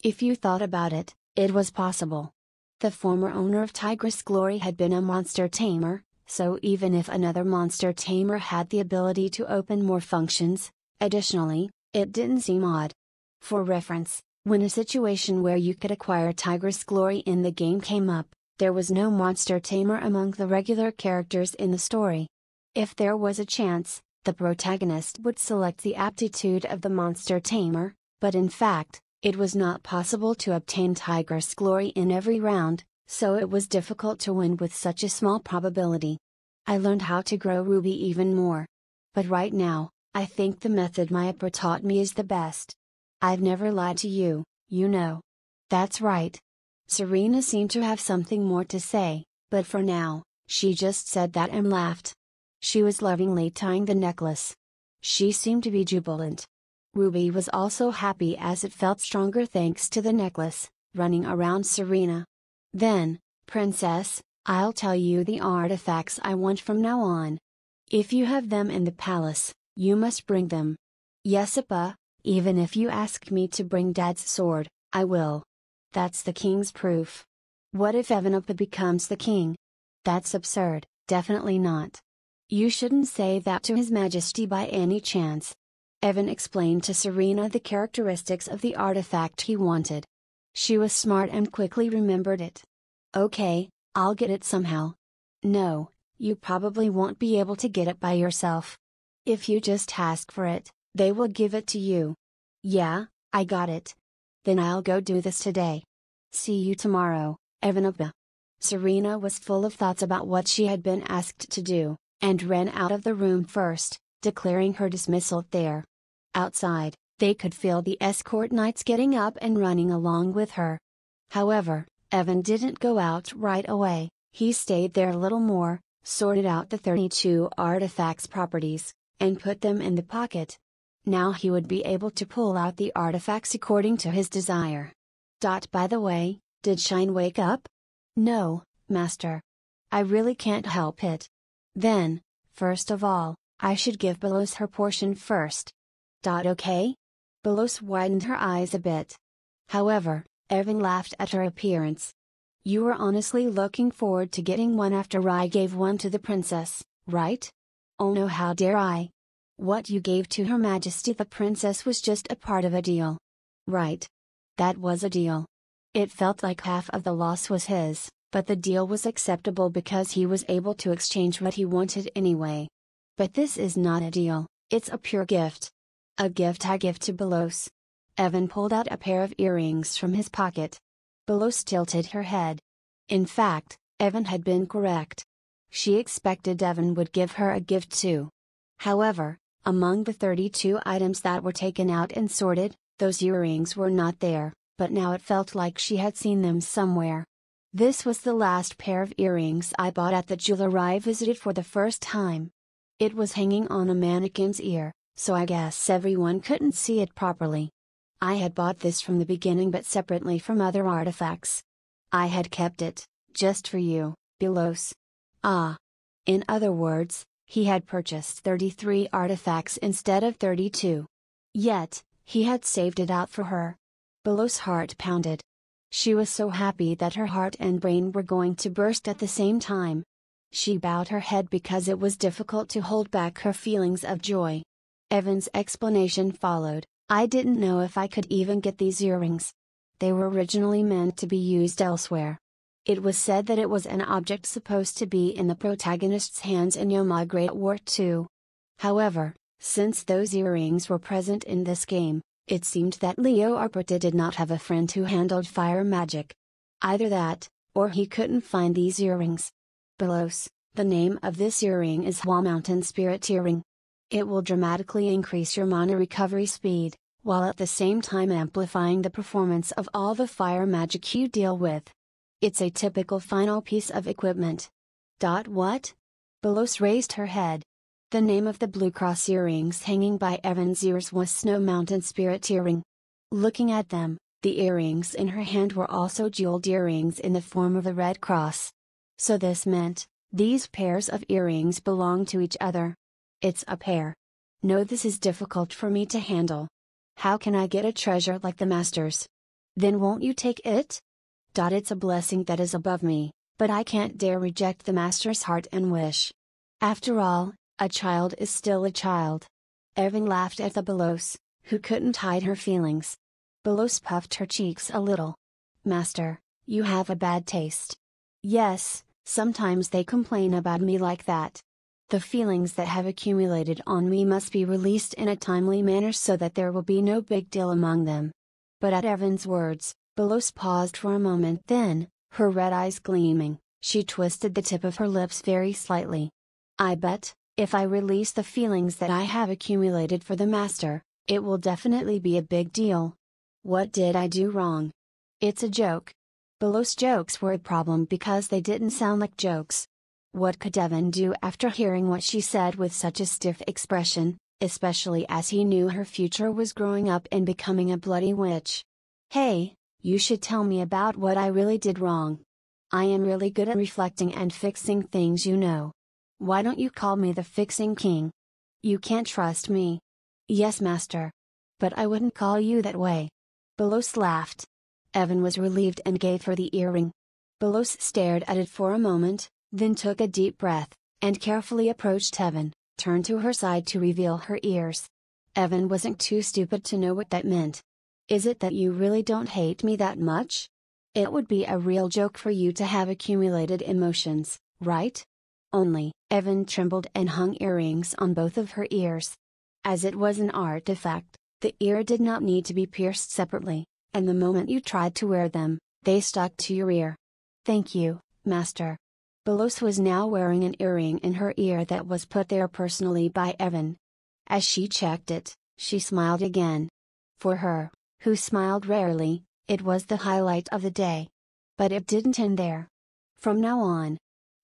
If you thought about it, it was possible. The former owner of Tigress Glory had been a monster tamer, so even if another monster tamer had the ability to open more functions, additionally, it didn't seem odd. For reference, when a situation where you could acquire Tigress Glory in the game came up, there was no monster tamer among the regular characters in the story. If there was a chance, the protagonist would select the aptitude of the monster tamer, but in fact, it was not possible to obtain Tigress Glory in every round, so it was difficult to win with such a small probability. I learned how to grow Ruby even more. But right now, I think the method my Appa taught me is the best. I've never lied to you, you know. That's right. Serena seemed to have something more to say, but for now, she just said that and laughed. She was lovingly tying the necklace. She seemed to be jubilant. Ruby was also happy as it felt stronger thanks to the necklace, running around Serena. Then, Princess, I'll tell you the artifacts I want from now on. If you have them in the palace, you must bring them. Yes, Appa, even if you ask me to bring Dad's sword, I will. That's the king's proof. What if Evan Appa becomes the king? That's absurd, definitely not. You shouldn't say that to His Majesty by any chance. Evan explained to Serena the characteristics of the artifact he wanted. She was smart and quickly remembered it. Okay, I'll get it somehow. No, you probably won't be able to get it by yourself. If you just ask for it, they will give it to you. Yeah, I got it. Then I'll go do this today. See you tomorrow, Evan Appa. Serena was full of thoughts about what she had been asked to do, and ran out of the room first, declaring her dismissal there. Outside, they could feel the escort knights getting up and running along with her. However, Evan didn't go out right away, he stayed there a little more, sorted out the 32 artifacts' properties, and put them in the pocket. Now he would be able to pull out the artifacts according to his desire. By the way, did Shine wake up? No, Master. I really can't help it. Then, first of all, I should give Belos her portion first. Okay? Belos widened her eyes a bit. However, Evan laughed at her appearance. You were honestly looking forward to getting one after I gave one to the princess, right? Oh no, how dare I! What you gave to Her Majesty the princess was just a part of a deal. Right. That was a deal. It felt like half of the loss was his, but the deal was acceptable because he was able to exchange what he wanted anyway. But this is not a deal, it's a pure gift. A gift I give to Belos. Evan pulled out a pair of earrings from his pocket. Belos tilted her head. In fact, Evan had been correct. She expected Evan would give her a gift too. However, among the 32 items that were taken out and sorted, those earrings were not there, but now it felt like she had seen them somewhere. This was the last pair of earrings I bought at the jeweler I visited for the first time. It was hanging on a mannequin's ear, so I guess everyone couldn't see it properly. I had bought this from the beginning but separately from other artifacts. I had kept it, just for you, Belos. Ah. In other words, He had purchased 33 artifacts instead of 32. Yet, he had saved it out for her. Below's heart pounded. She was so happy that her heart and brain were going to burst at the same time. She bowed her head because it was difficult to hold back her feelings of joy. Evan's explanation followed. I didn't know if I could even get these earrings. They were originally meant to be used elsewhere. It was said that it was an object supposed to be in the protagonist's hands in Yoma Great War II. However, since those earrings were present in this game, it seemed that Leo Arpita did not have a friend who handled fire magic. Either that, or he couldn't find these earrings. Belos, the name of this earring is Hua Mountain Spirit Earring. It will dramatically increase your mana recovery speed, while at the same time amplifying the performance of all the fire magic you deal with. It's a typical final piece of equipment. What? Belos raised her head. The name of the Blue Cross earrings hanging by Evan's ears was Snow Mountain Spirit Earring. Looking at them, the earrings in her hand were also jeweled earrings in the form of a red cross. So this meant, these pairs of earrings belong to each other. It's a pair. No, this is difficult for me to handle. How can I get a treasure like the Master's? Then won't you take it? It's a blessing that is above me, but I can't dare reject the Master's heart and wish. After all, a child is still a child. Evan laughed at the Belos, who couldn't hide her feelings. Belos puffed her cheeks a little. Master, you have a bad taste. Yes, sometimes they complain about me like that. The feelings that have accumulated on me must be released in a timely manner so that there will be no big deal among them. But at Evan's words, Belos paused for a moment, then, her red eyes gleaming, she twisted the tip of her lips very slightly. I bet, if I release the feelings that I have accumulated for the Master, it will definitely be a big deal. What did I do wrong? It's a joke. Belos' jokes were a problem because they didn't sound like jokes. What could Evan do after hearing what she said with such a stiff expression, especially as he knew her future was growing up and becoming a bloody witch? Hey, you should tell me about what I really did wrong. I am really good at reflecting and fixing things, you know. Why don't you call me the Fixing King? You can't trust me. Yes, Master. But I wouldn't call you that way. Belos laughed. Evan was relieved and gave her the earring. Belos stared at it for a moment, then took a deep breath, and carefully approached Evan, turned to her side to reveal her ears. Evan wasn't too stupid to know what that meant. Is it that you really don't hate me that much? It would be a real joke for you to have accumulated emotions, right? Only, Evan trembled and hung earrings on both of her ears. As it was an artifact, the ear did not need to be pierced separately, and the moment you tried to wear them, they stuck to your ear. Thank you, Master. Belos was now wearing an earring in her ear that was put there personally by Evan. As she checked it, she smiled again. For her, who smiled rarely, it was the highlight of the day. But it didn't end there. From now on.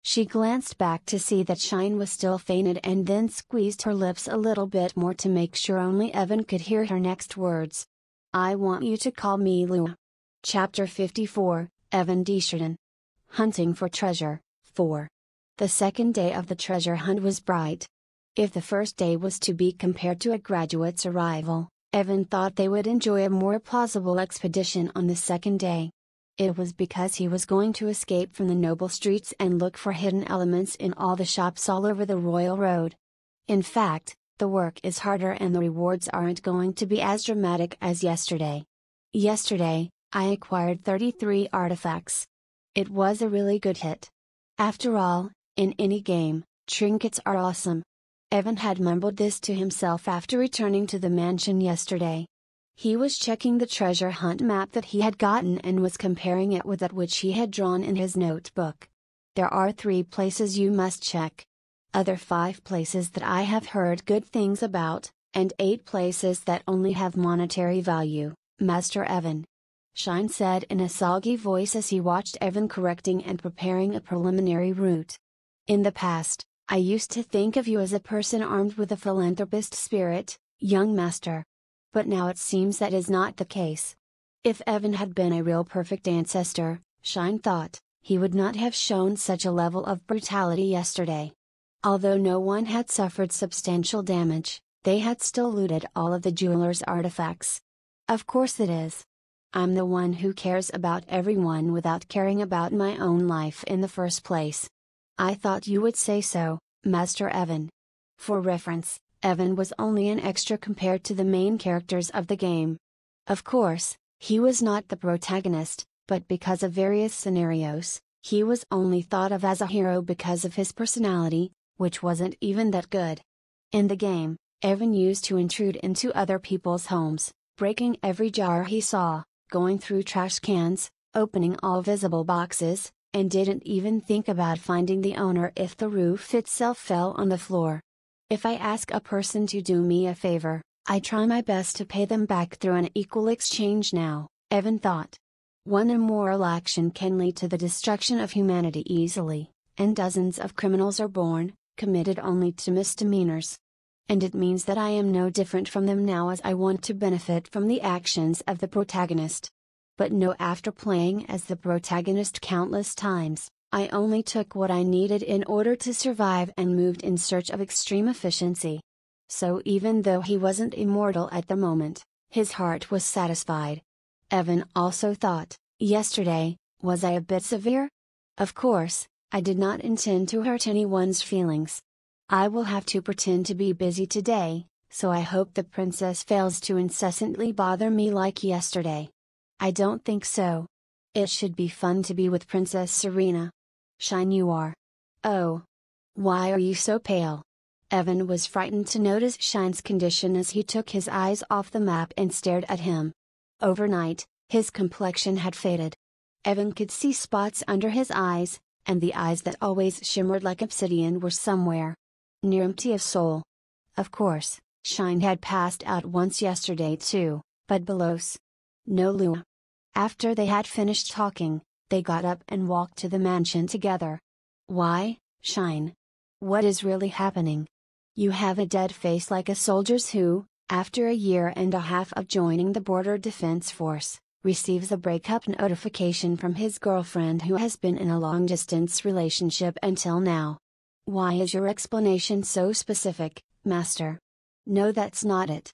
She glanced back to see that Shine was still fainted and then squeezed her lips a little bit more to make sure only Evan could hear her next words. I want you to call me Lua. Chapter 54, Evan Desjardins. Hunting for Treasure, 4. The second day of the treasure hunt was bright. If the first day was to be compared to a graduate's arrival, Evan thought they would enjoy a more plausible expedition on the second day. It was because he was going to escape from the noble streets and look for hidden elements in all the shops all over the Royal Road. In fact, the work is harder and the rewards aren't going to be as dramatic as yesterday. Yesterday, I acquired 33 artifacts. It was a really good hit. After all, in any game, trinkets are awesome. Evan had mumbled this to himself after returning to the mansion yesterday. He was checking the treasure hunt map that he had gotten and was comparing it with that which he had drawn in his notebook. There are 3 places you must check. Other 5 places that I have heard good things about, and 8 places that only have monetary value, Master Evan. Shine said in a soggy voice as he watched Evan correcting and preparing a preliminary route. In the past, I used to think of you as a person armed with a philanthropist spirit, young Master. But now it seems that is not the case. If Evan had been a real perfect ancestor, Shine thought, he would not have shown such a level of brutality yesterday. Although no one had suffered substantial damage, they had still looted all of the jeweler's artifacts. Of course it is. I'm the one who cares about everyone without caring about my own life in the first place. I thought you would say so, Master Evan. For reference, Evan was only an extra compared to the main characters of the game. Of course, he was not the protagonist, but because of various scenarios, he was only thought of as a hero because of his personality, which wasn't even that good. In the game, Evan used to intrude into other people's homes, breaking every jar he saw, going through trash cans, opening all visible boxes, and didn't even think about finding the owner if the roof itself fell on the floor. If I ask a person to do me a favor, I try my best to pay them back through an equal exchange now, Evan thought. One immoral action can lead to the destruction of humanity easily, and dozens of criminals are born, committed only to misdemeanors. And it means that I am no different from them now, as I want to benefit from the actions of the protagonist. But no, after playing as the protagonist countless times, I only took what I needed in order to survive and moved in search of extreme efficiency. So even though he wasn't immortal at the moment, his heart was satisfied. Evan also thought, yesterday, was I a bit severe? Of course, I did not intend to hurt anyone's feelings. I will have to pretend to be busy today, so I hope the princess fails to incessantly bother me like yesterday. I don't think so. It should be fun to be with Princess Serena. Shine, you are. Oh. Why are you so pale? Evan was frightened to notice Shine's condition as he took his eyes off the map and stared at him. Overnight, his complexion had faded. Evan could see spots under his eyes, and the eyes that always shimmered like obsidian were somewhere near empty of soul. Of course, Shine had passed out once yesterday too, but Belos. No Lua. After they had finished talking, they got up and walked to the mansion together. Why, Shine? What is really happening? You have a dead face like a soldier's who, after a year and a half of joining the Border Defense Force, receives a breakup notification from his girlfriend who has been in a long-distance relationship until now. Why is your explanation so specific, Master? No, that's not it.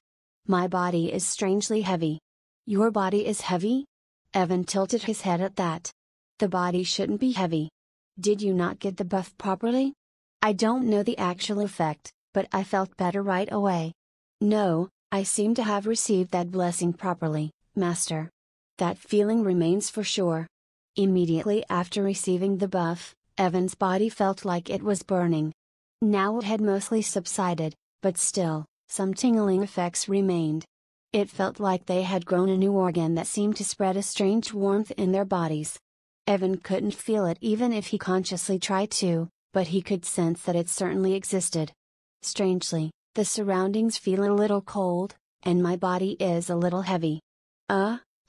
My body is strangely heavy. Your body is heavy? Evan tilted his head at that. The body shouldn't be heavy. Did you not get the buff properly? I don't know the actual effect, but I felt better right away. No, I seem to have received that blessing properly, Master. That feeling remains for sure. Immediately after receiving the buff, Evan's body felt like it was burning. Now it had mostly subsided, but still, some tingling effects remained. It felt like they had grown a new organ that seemed to spread a strange warmth in their bodies. Evan couldn't feel it even if he consciously tried to, but he could sense that it certainly existed. Strangely, the surroundings feel a little cold, and my body is a little heavy.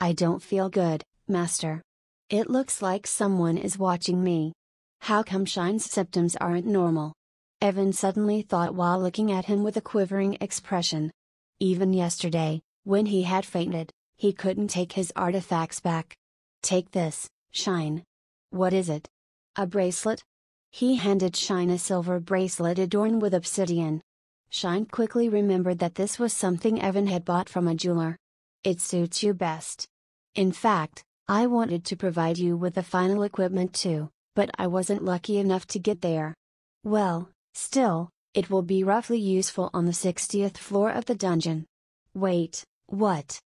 I don't feel good, Master. It looks like someone is watching me. How come Shine's symptoms aren't normal? Evan suddenly thought while looking at him with a quivering expression. Even yesterday, when he had fainted, he couldn't take his artifacts back. Take this, Shine. What is it? A bracelet? He handed Shine a silver bracelet adorned with obsidian. Shine quickly remembered that this was something Evan had bought from a jeweler. It suits you best. In fact, I wanted to provide you with the final equipment too, but I wasn't lucky enough to get there. Well, still, it will be roughly useful on the 60th floor of the dungeon. Wait, what?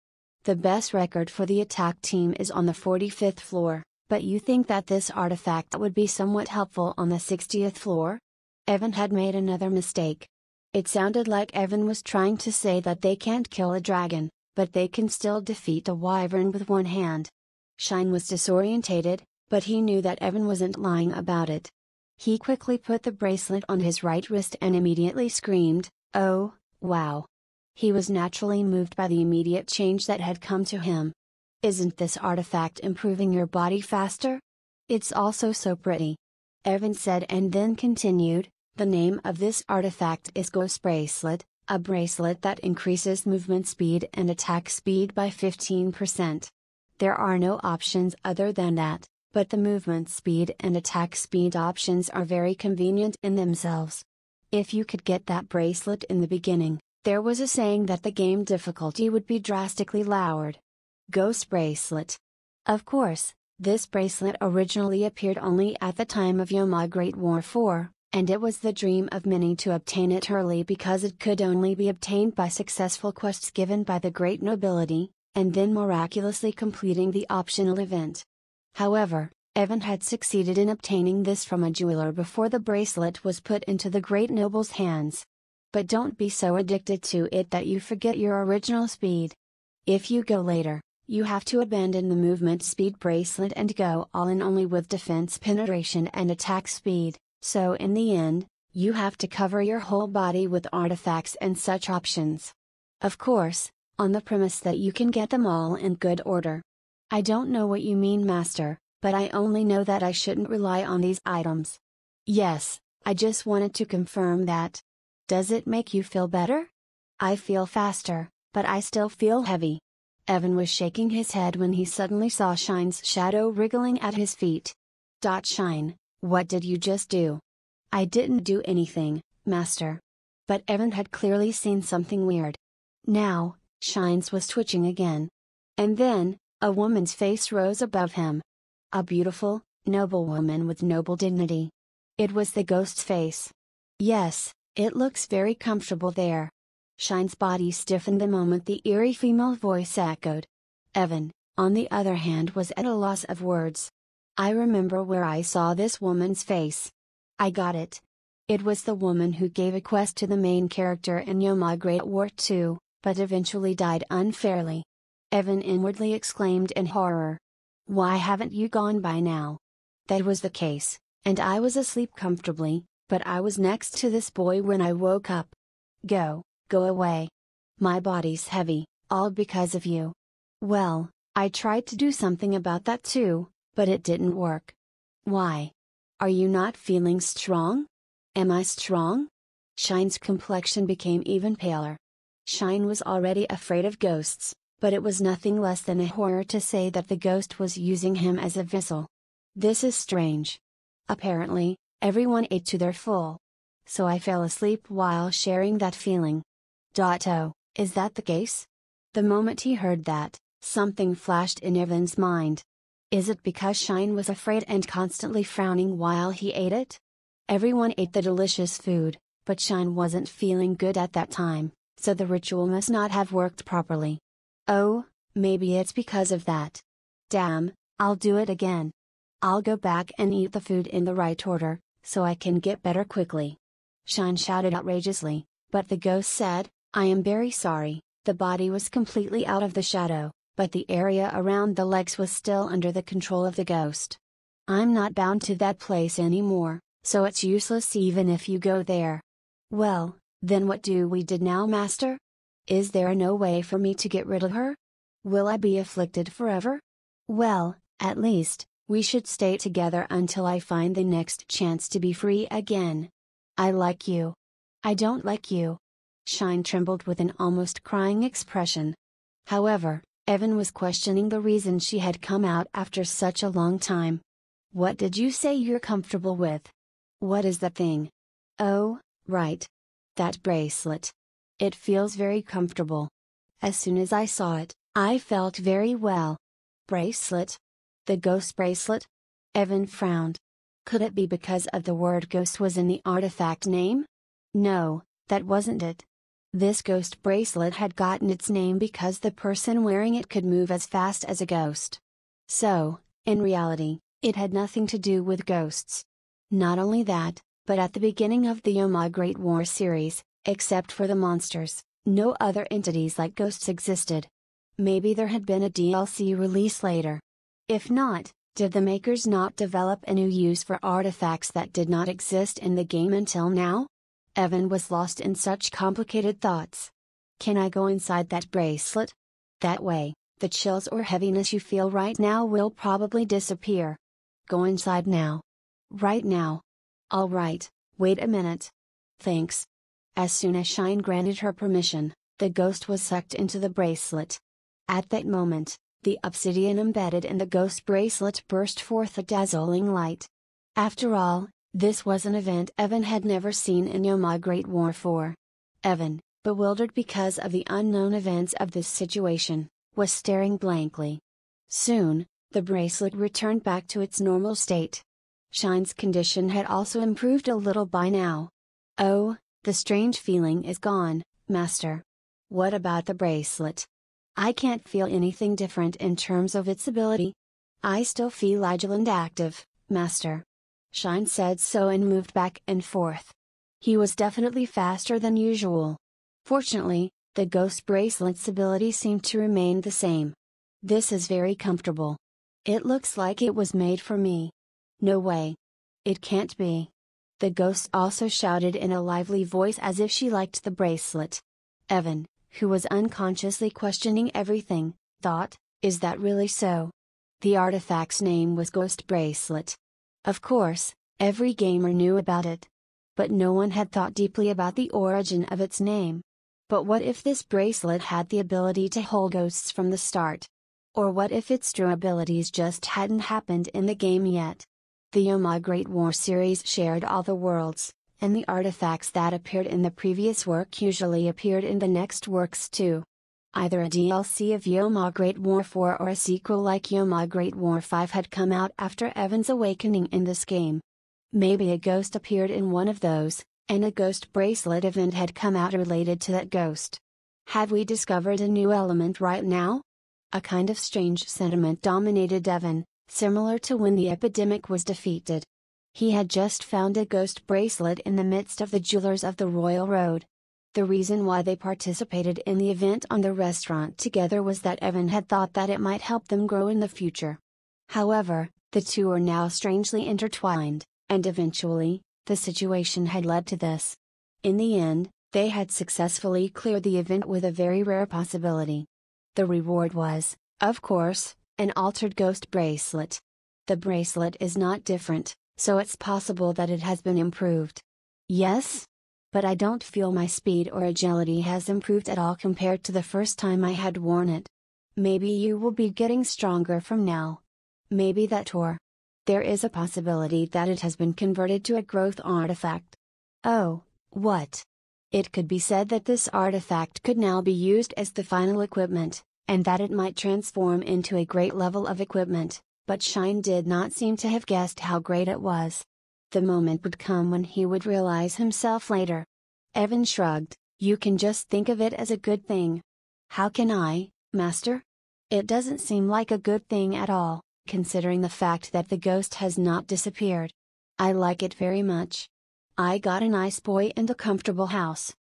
The best record for the attack team is on the 45th floor, but you think that this artifact would be somewhat helpful on the 60th floor? Evan had made another mistake. It sounded like Evan was trying to say that they can't kill a dragon, but they can still defeat a wyvern with one hand. Shine was disorientated, but he knew that Evan wasn't lying about it. He quickly put the bracelet on his right wrist and immediately screamed, "Oh, wow!" He was naturally moved by the immediate change that had come to him. Isn't this artifact improving your body faster? It's also so pretty. Evan said and then continued, the name of this artifact is Ghost Bracelet, a bracelet that increases movement speed and attack speed by 15%. There are no options other than that, but the movement speed and attack speed options are very convenient in themselves. If you could get that bracelet in the beginning, there was a saying that the game difficulty would be drastically lowered. Ghost bracelet. Of course, this bracelet originally appeared only at the time of Yoma Great War 4, and it was the dream of many to obtain it early because it could only be obtained by successful quests given by the great nobility, and then miraculously completing the optional event. However, Evan had succeeded in obtaining this from a jeweler before the bracelet was put into the great noble's hands. But don't be so addicted to it that you forget your original speed. If you go later, you have to abandon the movement speed bracelet and go all in only with defense penetration and attack speed, so in the end, you have to cover your whole body with artifacts and such options. Of course, on the premise that you can get them all in good order. I don't know what you mean, Master, but I only know that I shouldn't rely on these items. Yes, I just wanted to confirm that. Does it make you feel better? I feel faster, but I still feel heavy. Evan was shaking his head when he suddenly saw Shine's shadow wriggling at his feet. Shine, what did you just do? I didn't do anything, Master. But Evan had clearly seen something weird. Now, Shine's was twitching again. And then, a woman's face rose above him. A beautiful, noble woman with noble dignity. It was the ghost's face. Yes, it looks very comfortable there. Shine's body stiffened the moment the eerie female voice echoed. Evan, on the other hand, was at a loss of words. I remember where I saw this woman's face. I got it. It was the woman who gave a quest to the main character in Yoma Great War 2, but eventually died unfairly. Evan inwardly exclaimed in horror. Why haven't you gone by now? That was the case, and I was asleep comfortably, but I was next to this boy when I woke up. Go away. My body's heavy, all because of you. Well, I tried to do something about that too, but it didn't work. Why? Are you not feeling strong? Am I strong? Shine's complexion became even paler. Shine was already afraid of ghosts, but it was nothing less than a horror to say that the ghost was using him as a vessel. This is strange. Apparently, everyone ate to their full. So I fell asleep while sharing that feeling. Oh, is that the case? The moment he heard that, something flashed in Evan's mind. Is it because Shine was afraid and constantly frowning while he ate it? Everyone ate the delicious food, but Shine wasn't feeling good at that time, so the ritual must not have worked properly. Oh, maybe it's because of that. Damn, I'll do it again. I'll go back and eat the food in the right order, so I can get better quickly. Shine shouted outrageously, but the ghost said, I am very sorry. The body was completely out of the shadow, but the area around the legs was still under the control of the ghost. I'm not bound to that place anymore, so it's useless even if you go there. Well, then what do we do now, Master? Is there no way for me to get rid of her? Will I be afflicted forever? Well, at least, we should stay together until I find the next chance to be free again. I like you. I don't like you. Shine trembled with an almost crying expression. However, Evan was questioning the reason she had come out after such a long time. What did you say you're comfortable with? What is that thing? Oh, right. That bracelet. It feels very comfortable. As soon as I saw it, I felt very well. Bracelet? The ghost bracelet? Evan frowned. Could it be because of the word ghost was in the artifact name? No, that wasn't it. This ghost bracelet had gotten its name because the person wearing it could move as fast as a ghost. So, in reality, it had nothing to do with ghosts. Not only that, but at the beginning of the Yoma Great War series, except for the monsters, no other entities like ghosts existed. Maybe there had been a DLC release later. If not, did the makers not develop a new use for artifacts that did not exist in the game until now? Evan was lost in such complicated thoughts. Can I go inside that bracelet? That way, the chills or heaviness you feel right now will probably disappear. Go inside now. Right now. All right, wait a minute. Thanks. As soon as Shine granted her permission, the ghost was sucked into the bracelet. At that moment, the obsidian embedded in the ghost bracelet burst forth a dazzling light. After all, This was an event Evan had never seen in Yoma Great War 4. Evan, bewildered because of the unknown events of this situation, was staring blankly. Soon, the bracelet returned back to its normal state. Shine's condition had also improved a little by now. "Oh, the strange feeling is gone, Master. What about the bracelet? I can't feel anything different in terms of its ability. I still feel agile and active, Master." Shine said so and moved back and forth. He was definitely faster than usual. Fortunately, the ghost bracelet's ability seemed to remain the same. "This is very comfortable. It looks like it was made for me. No way. It can't be." The ghost also shouted in a lively voice as if she liked the bracelet. Evan, who was unconsciously questioning everything, thought, "Is that really so?" The artifact's name was Ghost Bracelet. Of course, every gamer knew about it. But no one had thought deeply about the origin of its name. But what if this bracelet had the ability to hold ghosts from the start? Or what if its true abilities just hadn't happened in the game yet? The Yoma Great War series shared all the worlds, and the artifacts that appeared in the previous work usually appeared in the next works too. Either a DLC of Yoma Great War 4 or a sequel like Yoma Great War 5 had come out after Evan's awakening in this game. Maybe a ghost appeared in one of those, and a ghost bracelet event had come out related to that ghost. Have we discovered a new element right now? A kind of strange sentiment dominated Evan, similar to when the epidemic was defeated. He had just found a ghost bracelet in the midst of the jewelers of the Royal Road. The reason why they participated in the event on the restaurant together was that Evan had thought that it might help them grow in the future. However, the two are now strangely intertwined, and eventually, the situation had led to this. In the end, they had successfully cleared the event with a very rare possibility. The reward was, of course, an altered ghost bracelet. The bracelet is not different, so it's possible that it has been improved. Yes? But I don't feel my speed or agility has improved at all compared to the first time I had worn it. Maybe you will be getting stronger from now. Maybe that or there is a possibility that it has been converted to a growth artifact. Oh, what? It could be said that this artifact could now be used as the final equipment, and that it might transform into a great level of equipment, but Shine did not seem to have guessed how great it was. The moment would come when he would realize himself later. Evan shrugged, "You can just think of it as a good thing." "How can I, Master? It doesn't seem like a good thing at all, considering the fact that the ghost has not disappeared. I like it very much. I got a nice boy and a comfortable house."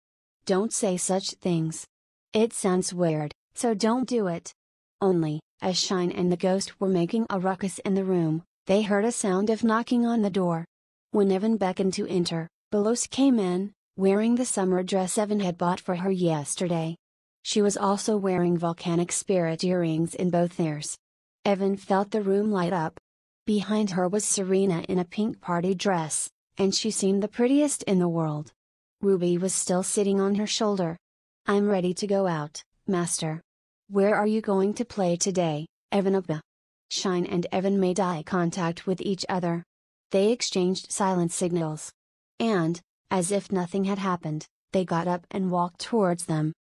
"Don't say such things. It sounds weird, so don't do it." Only, as Shine and the ghost were making a ruckus in the room, they heard a sound of knocking on the door. When Evan beckoned to enter, Belos came in, wearing the summer dress Evan had bought for her yesterday. She was also wearing volcanic spirit earrings in both ears. Evan felt the room light up. Behind her was Serena in a pink party dress, and she seemed the prettiest in the world. Ruby was still sitting on her shoulder. "I'm ready to go out, Master." "Where are you going to play today, Evanapa?" Shine and Evan made eye contact with each other. They exchanged silent signals. And, as if nothing had happened, they got up and walked towards them.